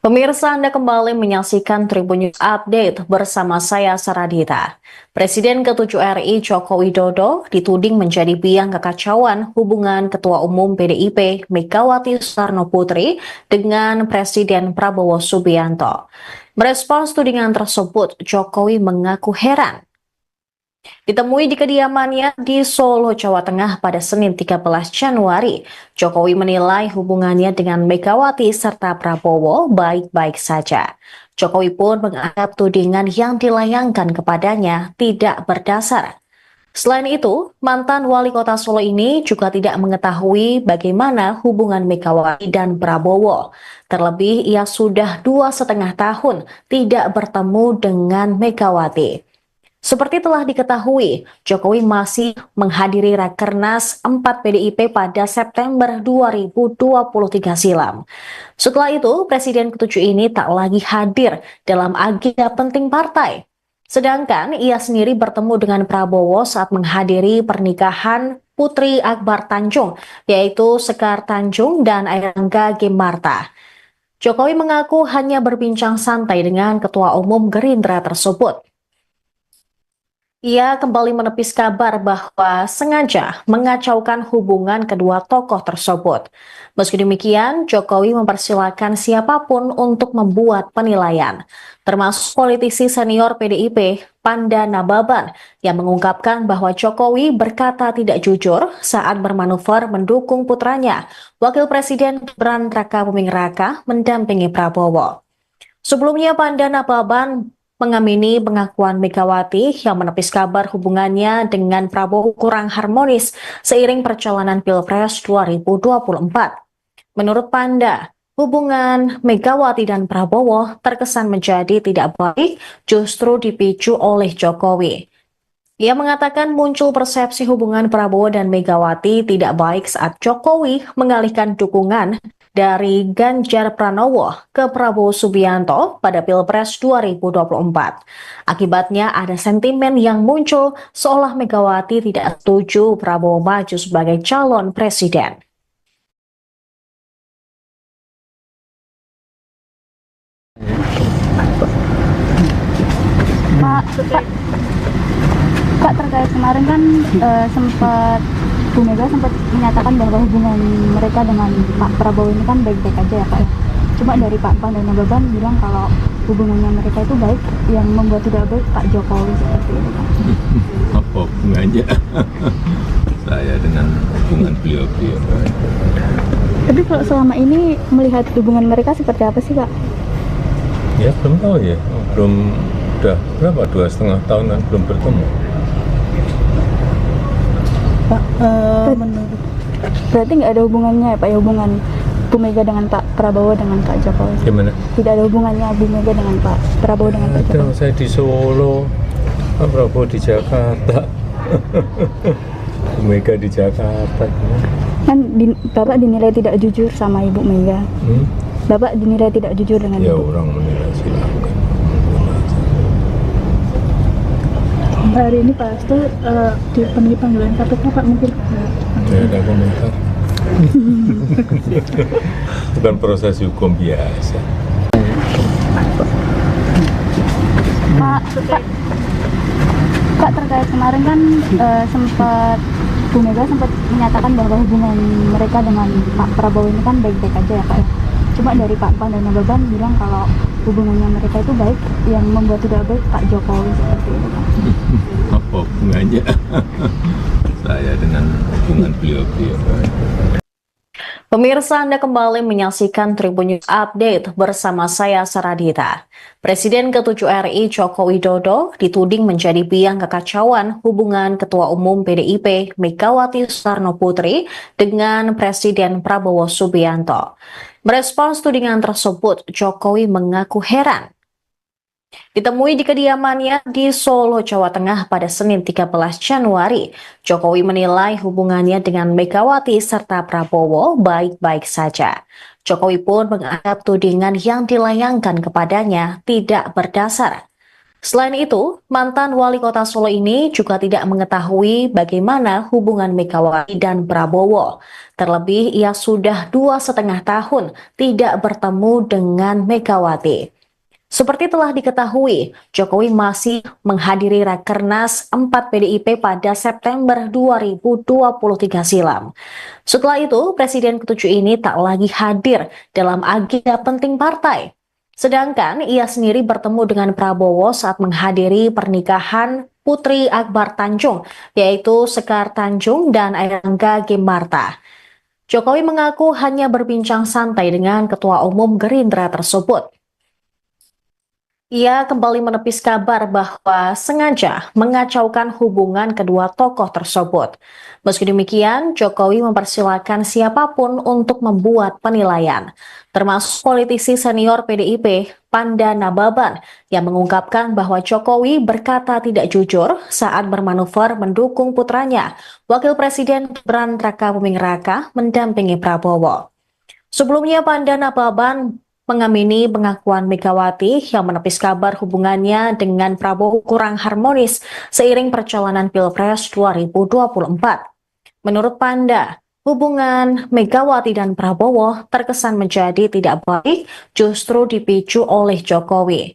Pemirsa, Anda kembali menyaksikan Tribun News Update bersama saya Saradita. Presiden ke-7 RI Joko Widodo dituding menjadi biang kekacauan hubungan Ketua Umum PDIP Megawati Soekarno Putri dengan Presiden Prabowo Subianto. Merespons tudingan tersebut, Jokowi mengaku heran. Ditemui di kediamannya di Solo, Jawa Tengah pada Senin 13 Januari, Jokowi menilai hubungannya dengan Megawati serta Prabowo baik-baik saja. Jokowi pun menganggap tudingan yang dilayangkan kepadanya tidak berdasar. Selain itu, mantan wali kota Solo ini juga tidak mengetahui bagaimana hubungan Megawati dan Prabowo. Terlebih, ia sudah 2,5 tahun tidak bertemu dengan Megawati. Seperti telah diketahui, Jokowi masih menghadiri Rakernas 4 PDIP pada September 2023 silam. Setelah itu, Presiden ke-7 ini tak lagi hadir dalam agenda penting partai. Sedangkan ia sendiri bertemu dengan Prabowo saat menghadiri pernikahan Putri Akbar Tanjung, yaitu Sekar Tanjung dan Airlangga Gemarta. Jokowi mengaku hanya berbincang santai dengan Ketua Umum Gerindra tersebut. Ia kembali menepis kabar bahwa sengaja mengacaukan hubungan kedua tokoh tersebut. Meski demikian, Jokowi mempersilahkan siapapun untuk membuat penilaian, termasuk politisi senior PDIP, Panda Nababan, yang mengungkapkan bahwa Jokowi berkata tidak jujur saat bermanuver mendukung putranya, Wakil Presiden Gibran Rakabuming Raka, mendampingi Prabowo. Sebelumnya, Panda Nababan mengamini pengakuan Megawati yang menepis kabar hubungannya dengan Prabowo kurang harmonis seiring perjalanan Pilpres 2024. Menurut Panda, hubungan Megawati dan Prabowo terkesan menjadi tidak baik justru dipicu oleh Jokowi. Ia mengatakan muncul persepsi hubungan Prabowo dan Megawati tidak baik saat Jokowi mengalihkan dukungan dari Ganjar Pranowo ke Prabowo Subianto pada Pilpres 2024. Akibatnya ada sentimen yang muncul seolah Megawati tidak setuju Prabowo maju sebagai calon presiden. Pak, terkait kemarin kan sempat Bu Mega sempat menyatakan bahwa hubungan mereka dengan Pak Prabowo ini kan baik-baik aja ya Pak ya. Cuma dari Pak Pan dan Nababan bilang kalau hubungannya mereka itu baik, yang membuat tidak baik Pak Jokowi seperti itu Pak. Apa hubungannya saya dengan hubungan beliau-beliau? Tapi kalau selama ini melihat hubungan mereka seperti apa sih Pak? Ya belum tahu ya, udah berapa, 2,5 tahunan belum bertemu. Pak, menurut Berarti nggak ada hubungannya ya Pak ya, hubungan Bu Mega dengan Pak Prabowo dengan Pak Jokowi? Gimana? Tidak ada hubungannya Bu Mega dengan Pak Prabowo dengan Pak Ada, Jokowi? saya di Solo, Pak Prabowo di Jakarta, Bu Mega di Jakarta. Kan Bapak dinilai tidak jujur sama Ibu Mega. Bapak dinilai tidak jujur dengan Ya Ibu. orang menilai silakan. hari ini Pak Hasto dipenuhi panggilan KPK Pak, mungkin Saya ada komentar. Bukan proses hukum biasa. Pak, terkait kemarin kan sempat Bu Mega sempat menyatakan bahwa hubungan mereka dengan Pak Prabowo ini kan baik-baik aja ya Pak ya. Cuma dari Pak Pan dan Nababan bilang kalau hubungannya mereka itu baik, yang membuat tidak baik Pak Jokowi seperti itu Pak. Apa hubungannya saya dengan hubungan beliau-beliau? Pemirsa, Anda kembali menyaksikan Tribun News Update bersama saya Saradita. Presiden ke-7 RI Joko Widodo dituding menjadi biang kekacauan hubungan Ketua Umum PDIP Megawati Soekarno Putri dengan Presiden Prabowo Subianto. Merespons tudingan tersebut, Jokowi mengaku heran. Ditemui di kediamannya di Solo, Jawa Tengah pada Senin 13 Januari, Jokowi menilai hubungannya dengan Megawati serta Prabowo baik-baik saja. Jokowi pun menganggap tudingan yang dilayangkan kepadanya tidak berdasar. Selain itu, mantan wali kota Solo ini juga tidak mengetahui bagaimana hubungan Megawati dan Prabowo. Terlebih, ia sudah 2,5 tahun tidak bertemu dengan Megawati. Seperti telah diketahui, Jokowi masih menghadiri Rakernas 4 PDIP pada September 2023 silam. Setelah itu, Presiden ke-7 ini tak lagi hadir dalam agenda penting partai. Sedangkan ia sendiri bertemu dengan Prabowo saat menghadiri pernikahan Putri Akbar Tanjung, yaitu Sekar Tanjung dan Airangga Gimarta. Jokowi mengaku hanya berbincang santai dengan Ketua Umum Gerindra tersebut. Ia kembali menepis kabar bahwa sengaja mengacaukan hubungan kedua tokoh tersebut. Meski demikian, Jokowi mempersilahkan siapapun untuk membuat penilaian, termasuk politisi senior PDIP, Panda Nababan, yang mengungkapkan bahwa Jokowi berkata tidak jujur saat bermanuver mendukung putranya, Wakil Presiden Gibran Rakabuming Raka, mendampingi Prabowo. Sebelumnya, Panda Nababan mengamini pengakuan Megawati yang menepis kabar hubungannya dengan Prabowo kurang harmonis seiring perjalanan Pilpres 2024. Menurut Panda, hubungan Megawati dan Prabowo terkesan menjadi tidak baik justru dipicu oleh Jokowi.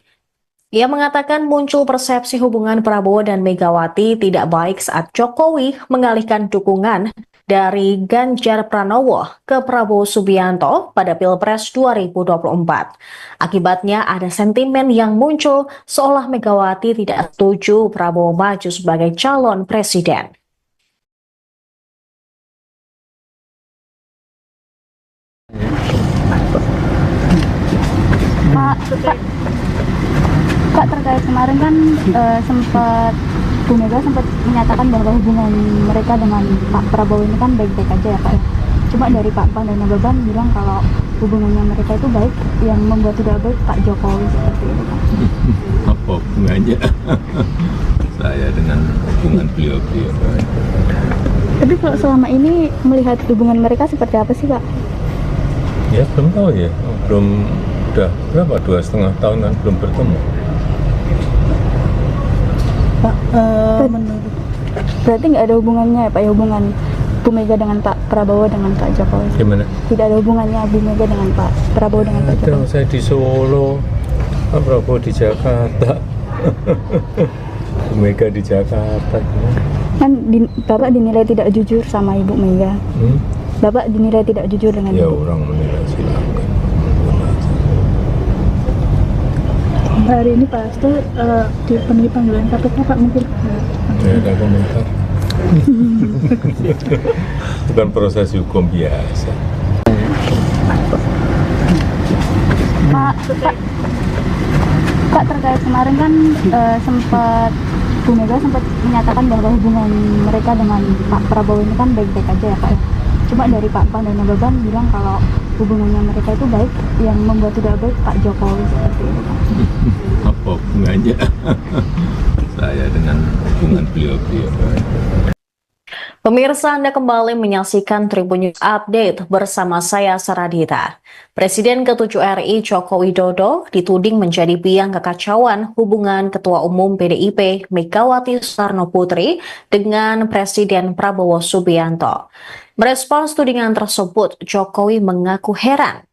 Ia mengatakan muncul persepsi hubungan Prabowo dan Megawati tidak baik saat Jokowi mengalihkan dukungan dari Ganjar Pranowo ke Prabowo Subianto pada Pilpres 2024. Akibatnya ada sentimen yang muncul seolah Megawati tidak setuju Prabowo maju sebagai calon presiden. Kak, terkait kemarin kan sempat Bu Mega sempat menyatakan bahwa hubungan mereka dengan Pak Prabowo ini kan baik-baik aja ya Pak. Cuma dari Pak Pan dan Nababan bilang kalau hubungannya mereka itu baik, yang membuat tidak baik Pak Jokowi seperti itu Pak. Apa hubungannya saya dengan hubungan beliau-beliau? Tapi kalau selama ini melihat hubungan mereka seperti apa sih Pak? Ya belum tahu ya, udah berapa, 2,5 tahunan belum bertemu. Pak, menurut Berarti nggak ada hubungannya ya Pak, ya hubungan Bu Mega dengan Pak Prabowo dengan Pak Jokowi? Gimana? Tidak ada hubungannya Bu Mega dengan Pak Prabowo dengan Pak Ada, Jokowi? saya di Solo, Pak Prabowo di Jakarta, Bu Mega di Jakarta. Kan Bapak dinilai tidak jujur sama Ibu Mega. Bapak dinilai tidak jujur dengan Ya Ibu. orang menilai silakan. hari ini Pak Hasto dipenuhi panggilan KPK Pak, mungkin Saya ada komentar. Bukan proses hukum biasa. Pak, terkait kemarin kan sempat Bu Mega sempat menyatakan bahwa hubungan mereka dengan Pak Prabowo ini kan baik-baik aja ya Pak. Cuma dari Pak Pan dan Nababan bilang kalau hubungannya mereka itu baik, yang membuat tidak baik Pak Jokowi seperti itu Pak. Apa hubungannya saya dengan hubungan beliau-beliau? Pemirsa, Anda kembali menyaksikan Tribun News Update bersama saya Saradita. Presiden ke-7 RI Joko Widodo dituding menjadi biang kekacauan hubungan Ketua Umum PDIP Megawati Soekarno Putri dengan Presiden Prabowo Subianto. Merespons tudingan tersebut, Jokowi mengaku heran.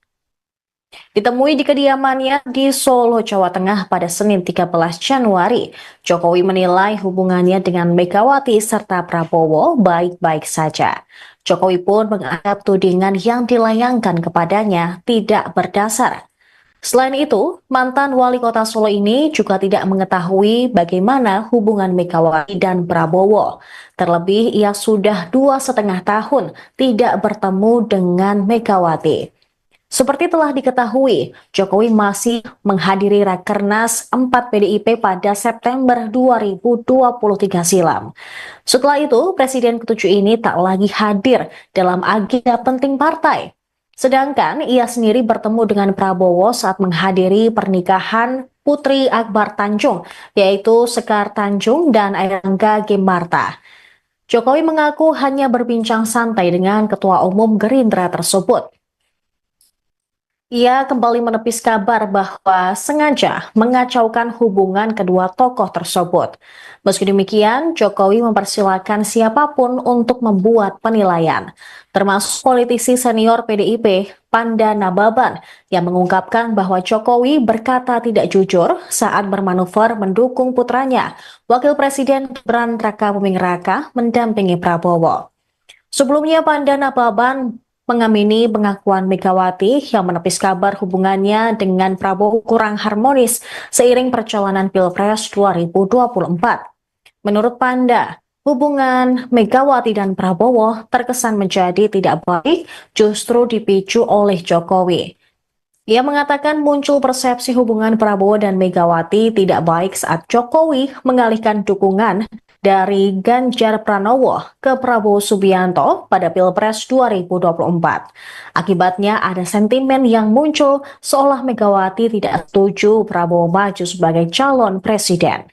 Ditemui di kediamannya di Solo, Jawa Tengah pada Senin 13 Januari, Jokowi menilai hubungannya dengan Megawati serta Prabowo baik-baik saja. Jokowi pun menganggap tudingan yang dilayangkan kepadanya tidak berdasar. Selain itu, mantan wali kota Solo ini juga tidak mengetahui bagaimana hubungan Megawati dan Prabowo. Terlebih, ia sudah 2,5 tahun tidak bertemu dengan Megawati. Seperti telah diketahui, Jokowi masih menghadiri Rakernas 4 PDIP pada September 2023 silam. Setelah itu, Presiden ke-7 ini tak lagi hadir dalam agenda penting partai. Sedangkan ia sendiri bertemu dengan Prabowo saat menghadiri pernikahan Putri Akbar Tanjung, yaitu Sekar Tanjung dan Airangga Gemarta. Jokowi mengaku hanya berbincang santai dengan Ketua Umum Gerindra tersebut. Ia kembali menepis kabar bahwa sengaja mengacaukan hubungan kedua tokoh tersebut. Meski demikian, Jokowi mempersilahkan siapapun untuk membuat penilaian, termasuk politisi senior PDIP, Panda Nababan, yang mengungkapkan bahwa Jokowi berkata tidak jujur saat bermanuver mendukung putranya, Wakil Presiden Gibran Rakabuming Raka, mendampingi Prabowo. Sebelumnya, Panda Nababan mengamini pengakuan Megawati yang menepis kabar hubungannya dengan Prabowo kurang harmonis seiring perjalanan Pilpres 2024. Menurut Panda, hubungan Megawati dan Prabowo terkesan menjadi tidak baik justru dipicu oleh Jokowi. Ia mengatakan muncul persepsi hubungan Prabowo dan Megawati tidak baik saat Jokowi mengalihkan dukungan dari Ganjar Pranowo ke Prabowo Subianto pada Pilpres 2024. Akibatnya ada sentimen yang muncul seolah Megawati tidak setuju Prabowo maju sebagai calon presiden.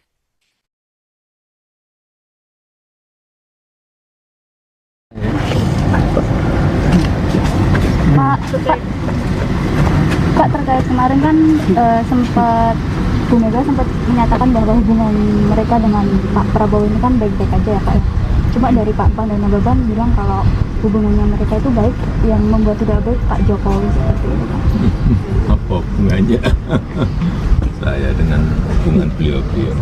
Pak, terkait kemarin kan sempat Bu Mega sempat menyatakan bahwa hubungan mereka dengan Pak Prabowo ini kan baik-baik aja ya Pak. Cuma dari Pak Pan dan Nababan bilang kalau hubungannya mereka itu baik, yang membuat tidak baik Pak Jokowi seperti itu Pak. Apa hubungannya saya dengan hubungan beliau-beliau.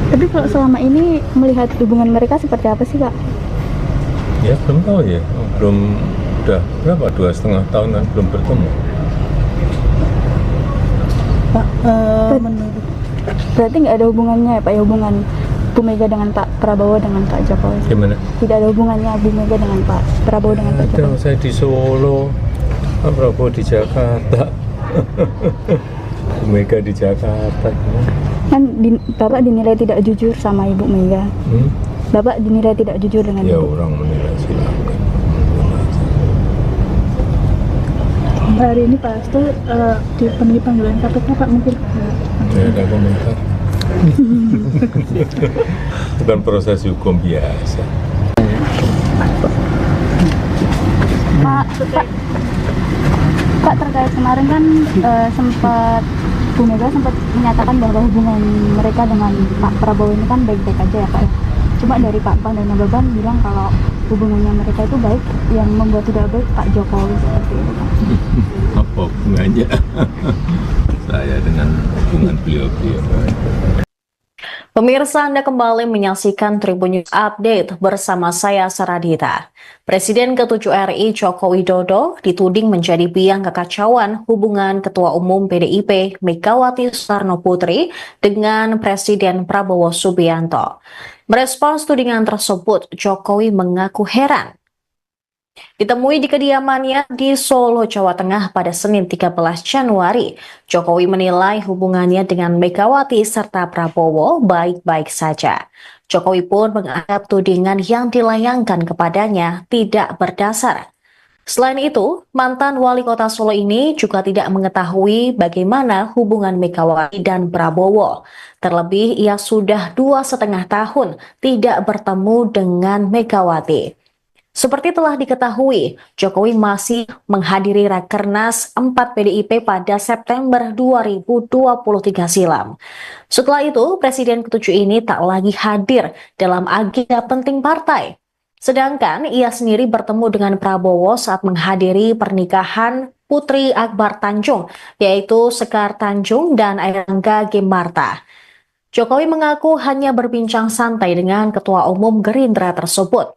Tapi kalau selama ini melihat hubungan mereka seperti apa sih, Kak? Ya belum tahu ya, belum, udah berapa, 2,5 tahunan belum bertemu. Pak, menurut Berarti nggak ada hubungannya ya, Pak, ya, hubungan Bu Mega dengan Pak Prabowo dengan Pak Jokowi? Gimana? Tidak ada hubungannya Bu Mega dengan Pak Prabowo dengan Pak Ada, Jokowi? saya di Solo, Pak Prabowo di Jakarta, Bu Mega di Jakarta. Kan Bapak dinilai tidak jujur sama Ibu Mega. Bapak dinilai tidak jujur dengan Ya Ibu. orang menilai silakan. hari ini Pak Hasto dipenuhi panggilan KPK, Pak, mungkin Tidak ada komentar. Bukan proses hukum biasa. Pak, terkait kemarin kan Bu Mega sempat menyatakan bahwa hubungan mereka dengan Pak Prabowo ini kan baik-baik aja ya, Pak, ya. Cuma dari Pak Pan dan Nababan bilang kalau hubungannya mereka itu baik, yang membuat tidak baik Pak Jokowi seperti itu, Pak. Apa hubungannya saya dengan hubungan beliau-beliau? Pemirsa, Anda kembali menyaksikan Tribun News Update bersama saya Saradita. Presiden ke-7 RI Joko Widodo dituding menjadi biang kekacauan hubungan Ketua Umum PDIP Megawati Soekarno Putri dengan Presiden Prabowo Subianto. Merespons tudingan tersebut, Jokowi mengaku heran. Ditemui di kediamannya di Solo, Jawa Tengah pada Senin 13 Januari, Jokowi menilai hubungannya dengan Megawati serta Prabowo baik-baik saja. Jokowi pun menganggap tudingan yang dilayangkan kepadanya tidak berdasar. Selain itu, mantan wali kota Solo ini juga tidak mengetahui bagaimana hubungan Megawati dan Prabowo. Terlebih, ia sudah 2,5 tahun tidak bertemu dengan Megawati. Seperti telah diketahui, Jokowi masih menghadiri Rakernas 4 PDIP pada September 2023 silam. Setelah itu, Presiden ke-7 ini tak lagi hadir dalam agenda penting partai. Sedangkan ia sendiri bertemu dengan Prabowo saat menghadiri pernikahan Putri Akbar Tanjung, yaitu Sekar Tanjung dan Airlangga Gemarta. Jokowi mengaku hanya berbincang santai dengan Ketua Umum Gerindra tersebut.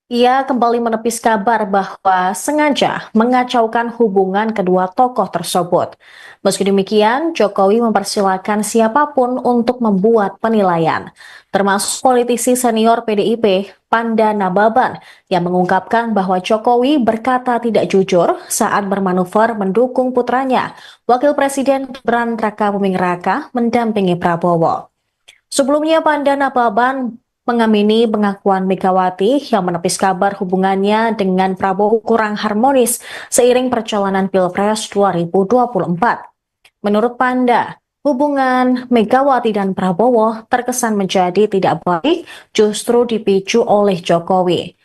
Ia kembali menepis kabar bahwa sengaja mengacaukan hubungan kedua tokoh tersebut. Meski demikian, Jokowi mempersilahkan siapapun untuk membuat penilaian, termasuk politisi senior PDIP, Panda Nababan, yang mengungkapkan bahwa Jokowi berkata tidak jujur saat bermanuver mendukung putranya, Wakil Presiden Gibran Rakabuming Raka, mendampingi Prabowo. Sebelumnya, Panda Nababan mengamini pengakuan Megawati yang menepis kabar hubungannya dengan Prabowo kurang harmonis seiring perjalanan Pilpres 2024. Menurut Panda, hubungan Megawati dan Prabowo terkesan menjadi tidak baik justru dipicu oleh Jokowi.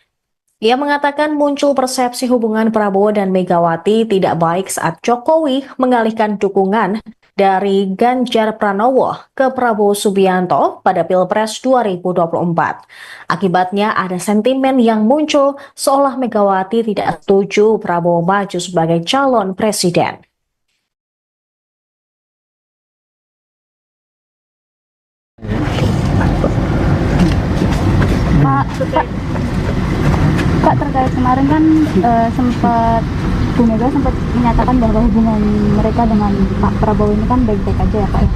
Ia mengatakan muncul persepsi hubungan Prabowo dan Megawati tidak baik saat Jokowi mengalihkan dukungan dari Ganjar Pranowo ke Prabowo Subianto pada Pilpres 2024. Akibatnya ada sentimen yang muncul seolah Megawati tidak setuju Prabowo maju sebagai calon presiden. Pak, terkait kemarin kan Bu Mega sempat menyatakan bahwa hubungan mereka dengan Pak Prabowo ini kan baik-baik aja ya, Pak, ya.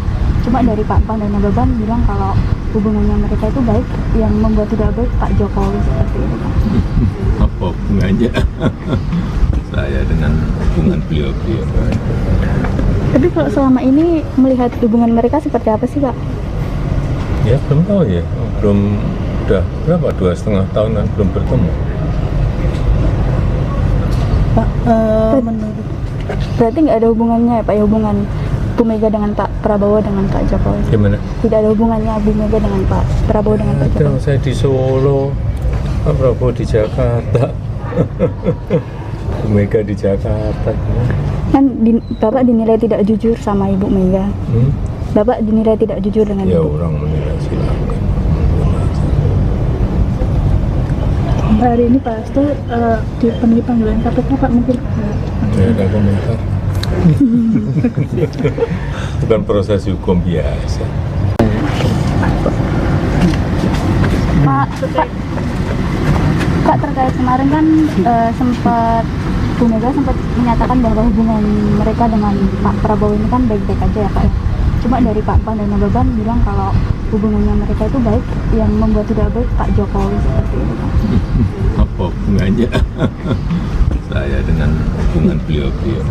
Cuma dari Pak Pan dan Nababan bilang kalau hubungannya mereka itu baik, yang membuat tidak baik Pak Jokowi seperti itu, Pak. Apa hubungannya saya dengan hubungan beliau-beliau? Tapi kalau selama ini melihat hubungan mereka seperti apa sih, Pak? Ya belum tahu ya, belum, udah berapa, 2,5 tahunan belum bertemu. Pak, menurut Berarti nggak ada hubungannya ya, Pak, ya, hubungan Bu Mega dengan Pak Prabowo dengan Pak Jokowi? Gimana? Tidak ada hubungannya Bu Mega dengan Pak Prabowo dengan Pak Ada, Jokowi? saya di Solo, Pak Prabowo di Jakarta, Bu Mega di Jakarta. Kan Bapak dinilai tidak jujur sama Ibu Mega. Bapak dinilai tidak jujur dengan Ya Ibu. orang menilai silakan. hari ini Pak Hasto dipenuhi panggilan KPK, Pak, mungkin Tidak ada komentar. Bukan proses hukum biasa. Pak, terkait kemarin kan sempat Bu Mega sempat menyatakan bahwa hubungan mereka dengan Pak Prabowo ini kan baik-baik aja ya Pak ya. Cuma dari Pak Pan dan Nababan bilang kalau hubungannya mereka itu baik, yang membuat tidak baik Pak Jokowi seperti itu Pak. Apa hubungannya saya dengan hubungan beliau-beliau?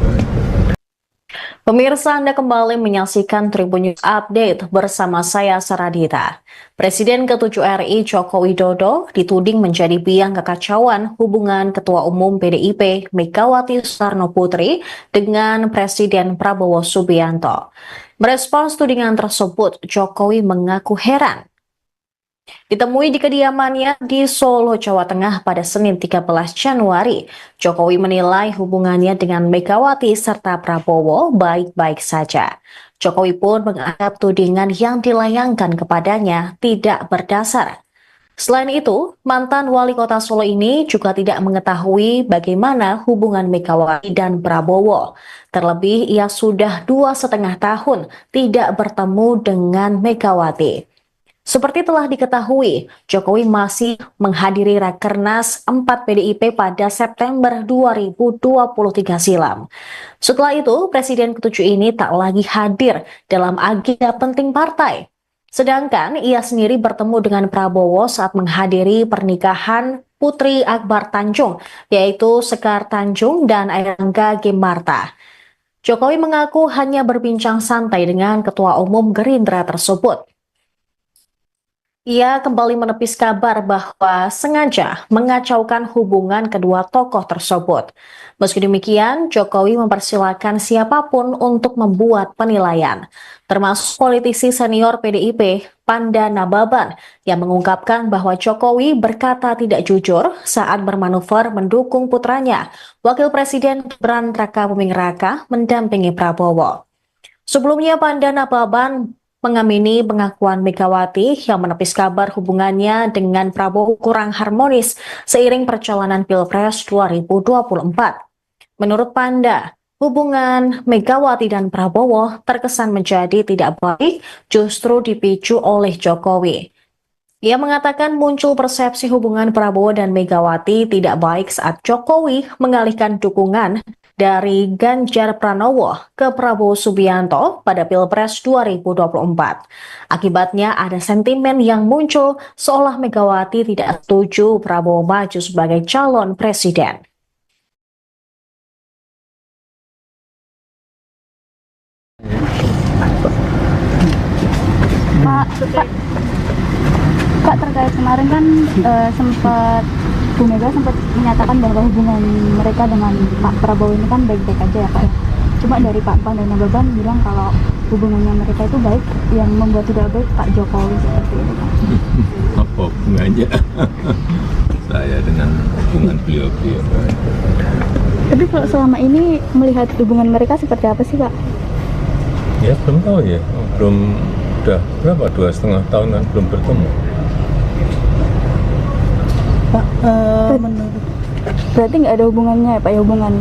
Pemirsa, Anda kembali menyaksikan Tribun News Update bersama saya Saradita. Presiden ke-7 RI Joko Widodo dituding menjadi biang kekacauan hubungan Ketua Umum PDIP Megawati Soekarno Putri dengan Presiden Prabowo Subianto. Merespons tudingan tersebut, Jokowi mengaku heran. Ditemui di kediamannya di Solo, Jawa Tengah pada Senin 13 Januari, Jokowi menilai hubungannya dengan Megawati serta Prabowo baik-baik saja. Jokowi pun menganggap tudingan yang dilayangkan kepadanya tidak berdasar. Selain itu, mantan wali kota Solo ini juga tidak mengetahui bagaimana hubungan Megawati dan Prabowo. Terlebih, ia sudah 2,5 tahun tidak bertemu dengan Megawati. Seperti telah diketahui, Jokowi masih menghadiri Rakernas 4 PDIP pada September 2023 silam. Setelah itu, Presiden ke-7 ini tak lagi hadir dalam agenda penting partai. Sedangkan ia sendiri bertemu dengan Prabowo saat menghadiri pernikahan Putri Akbar Tanjung, yaitu Sekar Tanjung dan Airlangga Gimarta. Jokowi mengaku hanya berbincang santai dengan Ketua Umum Gerindra tersebut. Ia kembali menepis kabar bahwa sengaja mengacaukan hubungan kedua tokoh tersebut. Meski demikian, Jokowi mempersilahkan siapapun untuk membuat penilaian, termasuk politisi senior PDIP, Panda Nababan, yang mengungkapkan bahwa Jokowi berkata tidak jujur saat bermanuver mendukung putranya, Wakil Presiden Gibran Rakabuming Raka, mendampingi Prabowo. Sebelumnya, Panda Nababan mengamini pengakuan Megawati yang menepis kabar hubungannya dengan Prabowo kurang harmonis seiring perjalanan Pilpres 2024. Menurut Panda, hubungan Megawati dan Prabowo terkesan menjadi tidak baik justru dipicu oleh Jokowi. Ia mengatakan muncul persepsi hubungan Prabowo dan Megawati tidak baik saat Jokowi mengalihkan dukungan dari Ganjar Pranowo ke Prabowo Subianto pada Pilpres 2024. Akibatnya ada sentimen yang muncul seolah Megawati tidak setuju Prabowo maju sebagai calon presiden. Pak, terkait kemarin kan sempat Bu Mega sempat menyatakan bahwa hubungan mereka dengan Pak Prabowo ini kan baik-baik aja ya Pak ya. Cuma dari Pak Pan dan Nababan bilang kalau hubungannya mereka itu baik, yang membuat tidak baik Pak Jokowi seperti itu Pak. Apa hubungannya saya dengan hubungan beliau-beliau? Tapi kalau selama ini melihat hubungan mereka seperti apa sih Pak? Ya belum tahu ya, udah berapa, 2,5 tahun kan belum bertemu. Pak, menurut Berarti nggak ada hubungannya ya Pak ya, hubungan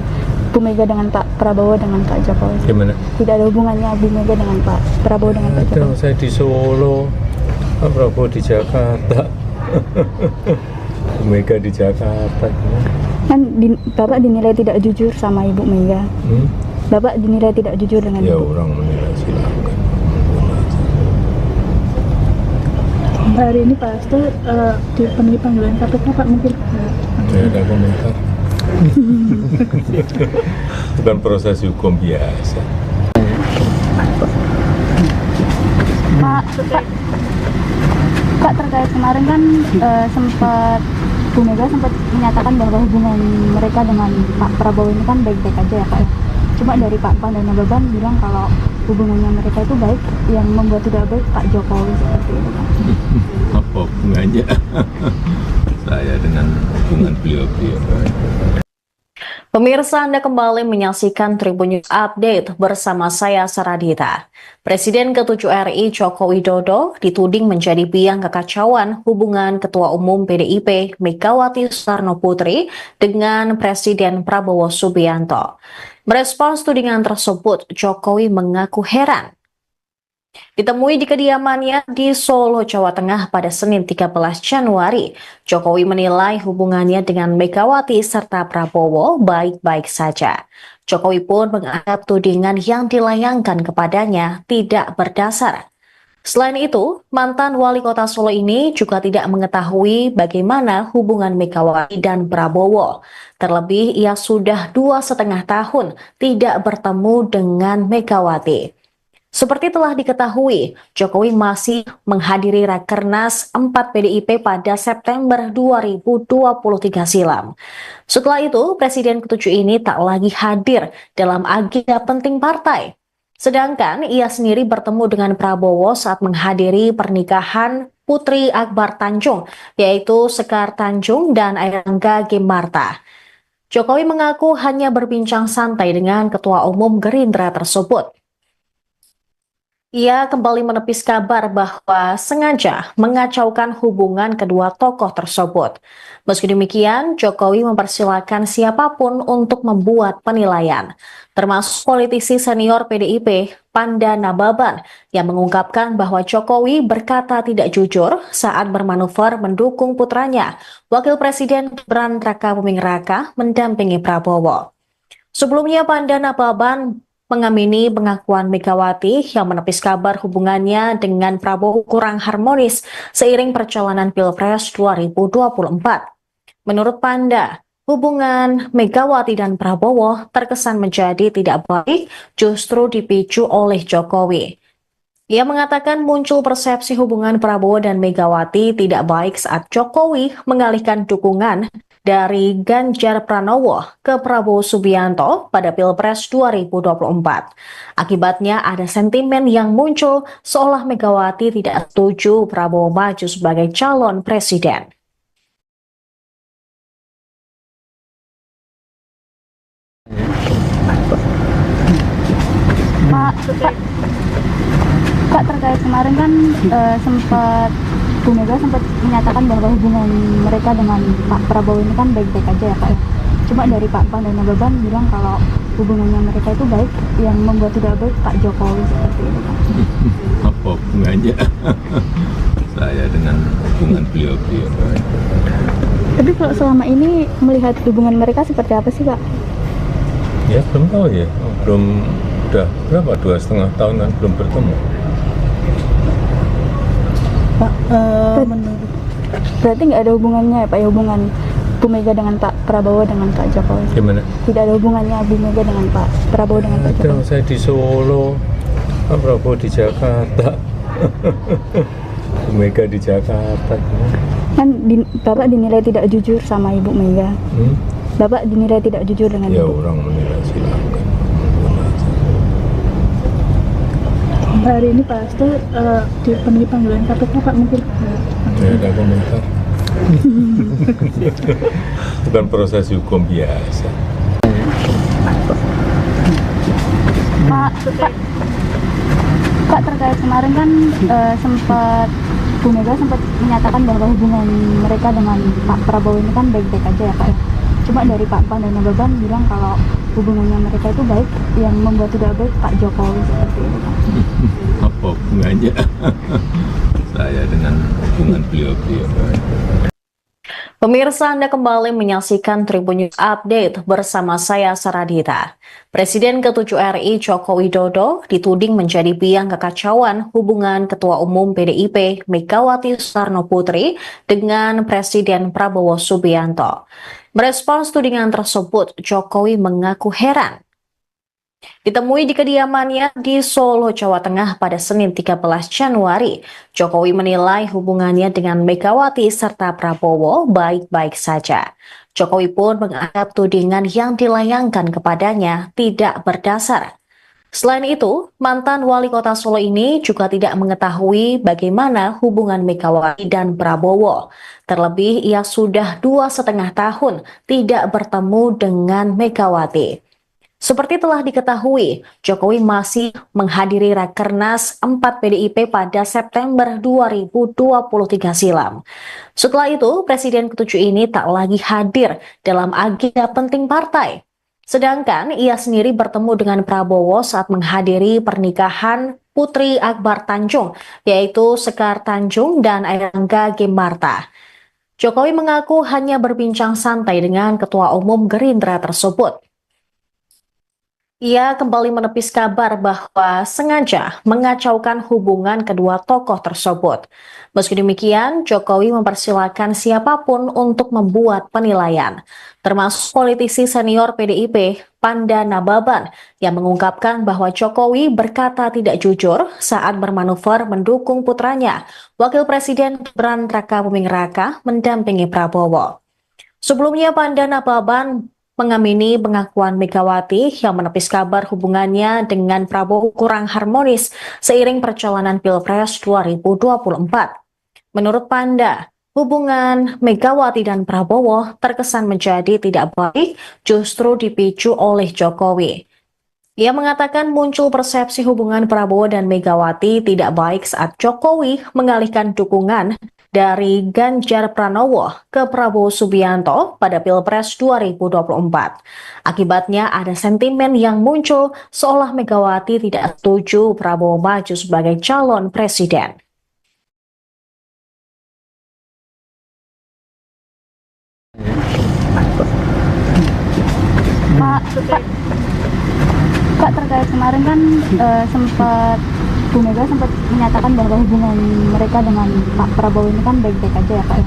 Bu Mega dengan Pak Prabowo dengan Pak Jokowi? Gimana? Tidak ada hubungannya Bu Mega dengan Pak Prabowo dengan Pak Ada, Jokowi? saya di Solo, Pak Prabowo di Jakarta, Bu Mega di Jakarta. Kan Bapak dinilai tidak jujur sama Ibu Mega. Bapak dinilai tidak jujur dengan Ya Ibu. orang menilai silakan. hari ini Pak Hasto dipenuhi panggilan KPK Pak, mungkin Saya ada komentar. Bukan proses hukum biasa. Pak, terkait kemarin kan sempat Bu Mega sempat menyatakan bahwa hubungan mereka dengan Pak Prabowo ini kan baik-baik aja ya Pak ya. Cuma dari Pak Pan dan Nababan bilang kalau hubungannya mereka itu baik, yang membuat tidak baik Pak Jokowi seperti itu Pak. Apa hubungannya saya dengan hubungan beliau-beliau? Pemirsa, Anda kembali menyaksikan Tribun News Update bersama saya Saradita. Presiden ke-7 RI Joko Widodo dituding menjadi biang kekacauan hubungan Ketua Umum PDIP Megawati Soekarno Putri dengan Presiden Prabowo Subianto. Merespons tudingan tersebut, Jokowi mengaku heran. Ditemui di kediamannya di Solo, Jawa Tengah pada Senin 13 Januari, Jokowi menilai hubungannya dengan Megawati serta Prabowo baik-baik saja. Jokowi pun menganggap tudingan yang dilayangkan kepadanya tidak berdasar. Selain itu, mantan wali kota Solo ini juga tidak mengetahui bagaimana hubungan Megawati dan Prabowo. Terlebih, ia sudah 2,5 tahun tidak bertemu dengan Megawati. Seperti telah diketahui, Jokowi masih menghadiri Rakernas 4 PDIP pada September 2023 silam. Setelah itu, Presiden ke-7 ini tak lagi hadir dalam agenda penting partai. Sedangkan ia sendiri bertemu dengan Prabowo saat menghadiri pernikahan Putri Akbar Tanjung, yaitu Sekar Tanjung dan Airlangga Gimarta. Jokowi mengaku hanya berbincang santai dengan Ketua Umum Gerindra tersebut. Ia kembali menepis kabar bahwa sengaja mengacaukan hubungan kedua tokoh tersebut. Meski demikian, Jokowi mempersilahkan siapapun untuk membuat penilaian, termasuk politisi senior PDIP, Panda Nababan, yang mengungkapkan bahwa Jokowi berkata tidak jujur saat bermanuver mendukung putranya, Wakil Presiden Gibran Rakabuming Raka, mendampingi Prabowo. Sebelumnya, Panda Nababan mengamini pengakuan Megawati yang menepis kabar hubungannya dengan Prabowo kurang harmonis seiring perjalanan Pilpres 2024. Menurut Panda, hubungan Megawati dan Prabowo terkesan menjadi tidak baik justru dipicu oleh Jokowi. Ia mengatakan muncul persepsi hubungan Prabowo dan Megawati tidak baik saat Jokowi mengalihkan dukungan dari Ganjar Pranowo ke Prabowo Subianto pada Pilpres 2024. Akibatnya ada sentimen yang muncul seolah Megawati tidak setuju Prabowo maju sebagai calon presiden. Pak, terkait kemarin kan sempat Bu Mega sempat menyatakan bahwa hubungan mereka dengan Pak Prabowo ini kan baik-baik aja ya Pak ya. Cuma dari Pak Pan dan Nababan bilang kalau hubungannya mereka itu baik, yang membuat tidak baik Pak Jokowi seperti itu Pak. Apa hubungannya saya dengan hubungan beliau-beliau? Tapi kalau selama ini melihat hubungan mereka seperti apa sih Pak? Ya belum tahu ya, udah berapa, 2,5 tahun kan belum bertemu. Pak, menurut Berarti nggak ada hubungannya ya Pak ya, hubungan Bu Mega dengan Pak Prabowo dengan Pak Jokowi? Gimana? Tidak ada hubungannya Bu Mega dengan Pak Prabowo dengan Pak Ada, Jokowi? saya di Solo, Pak Prabowo di Jakarta, Bu Mega di Jakarta. Kan Bapak dinilai tidak jujur sama Ibu Mega. Bapak dinilai tidak jujur dengan Ya Ibu. orang menilai silakan. hari ini Pak Hasto dipenuhi panggilan KPK Pak, mungkin Tidak ada komentar. Bukan proses hukum biasa. Pak, terkait kemarin kan sempat Bu Mega sempat menyatakan bahwa hubungan mereka dengan Pak Prabowo ini kan baik-baik aja ya Pak ya. Cuma dari Pak Pan dan Nababan bilang kalau hubungannya mereka itu baik, yang membuat tidak baik Pak Jokowi seperti itu Pak. Apa hubungannya saya dengan hubungan beliau-beliau? Pemirsa, Anda kembali menyaksikan Tribun News Update bersama saya Saradita. Presiden ke-7 RI Joko Widodo dituding menjadi biang kekacauan hubungan Ketua Umum PDIP Megawati Soekarno Putri dengan Presiden Prabowo Subianto. Merespons tudingan tersebut, Jokowi mengaku heran. Ditemui di kediamannya di Solo, Jawa Tengah pada Senin 13 Januari, Jokowi menilai hubungannya dengan Megawati serta Prabowo baik-baik saja. Jokowi pun menganggap tudingan yang dilayangkan kepadanya tidak berdasar. Selain itu, mantan wali kota Solo ini juga tidak mengetahui bagaimana hubungan Megawati dan Prabowo. Terlebih, ia sudah 2,5 tahun tidak bertemu dengan Megawati. Seperti telah diketahui, Jokowi masih menghadiri Rakernas 4 PDIP pada September 2023 silam. Setelah itu, Presiden ke-7 ini tak lagi hadir dalam agenda penting partai. Sedangkan ia sendiri bertemu dengan Prabowo saat menghadiri pernikahan Putri Akbar Tanjung, yaitu Sekar Tanjung dan Airlangga Ginarta. Jokowi mengaku hanya berbincang santai dengan Ketua Umum Gerindra tersebut. Ia kembali menepis kabar bahwa sengaja mengacaukan hubungan kedua tokoh tersebut. Meski demikian, Jokowi mempersilahkan siapapun untuk membuat penilaian, termasuk politisi senior PDIP, Panda Nababan, yang mengungkapkan bahwa Jokowi berkata tidak jujur saat bermanuver mendukung putranya, Wakil Presiden Gibran Rakabuming Raka, mendampingi Prabowo. Sebelumnya, Panda Nababan mengamini pengakuan Megawati yang menepis kabar hubungannya dengan Prabowo kurang harmonis seiring perjalanan Pilpres 2024. Menurut Panda, hubungan Megawati dan Prabowo terkesan menjadi tidak baik justru dipicu oleh Jokowi. Ia mengatakan muncul persepsi hubungan Prabowo dan Megawati tidak baik saat Jokowi mengalihkan dukungan dari Ganjar Pranowo ke Prabowo Subianto pada Pilpres 2024. Akibatnya ada sentimen yang muncul seolah Megawati tidak setuju Prabowo maju sebagai calon presiden. Pak, terkait kemarin kan sempat Bu Mega sempat menyatakan bahwa hubungan mereka dengan Pak Prabowo ini kan baik-baik aja ya Pak.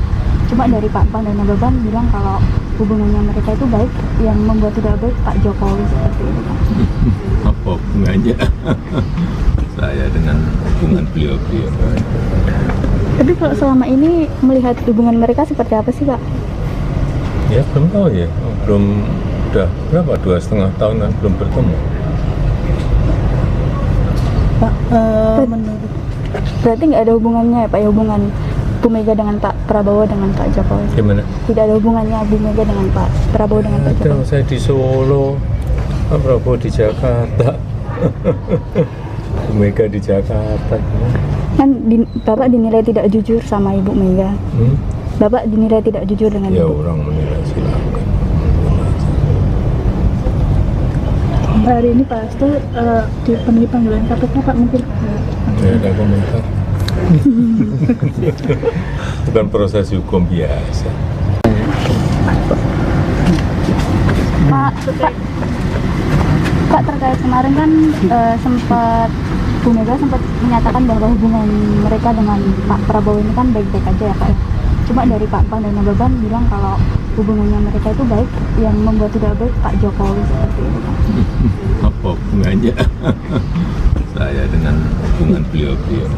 Cuma dari Pak Pan dan Nababan bilang kalau hubungannya mereka itu baik, yang membuat tidak baik Pak Jokowi seperti itu Pak. Apa hubungannya saya dengan hubungan beliau-beliau? Tapi kalau selama ini melihat hubungan mereka seperti apa sih Pak? Ya belum tahu ya, belum, udah berapa, 2,5 tahunan belum bertemu. Pak, menurut Berarti nggak ada hubungannya ya Pak, ya hubungan Bu Mega dengan Pak Prabowo dengan Pak Jokowi? Gimana? Tidak ada hubungannya Bu Mega dengan Pak Prabowo dengan Pak Ada, Jokowi? saya di Solo, Pak Prabowo di Jakarta, Bu Mega di Jakarta. Kan Bapak dinilai tidak jujur sama Ibu Mega. Bapak dinilai tidak jujur dengan Ya Ibu. orang menilai silakan. hari ini Pak Hasto dipenuhi panggilan KPK Pak, mungkin Tidak ada komentar. Bukan proses hukum biasa. Pak, terkait kemarin kan sempat Bu Mega sempat menyatakan bahwa hubungan mereka dengan Pak Prabowo ini kan baik-baik aja ya Pak. Cuma dari Pak Pan dan Nababan bilang kalau hubungannya mereka itu baik, yang membuat tidak baik Pak Jokowi seperti itu Pak. Apa hubungannya saya dengan hubungan beliau-beliau?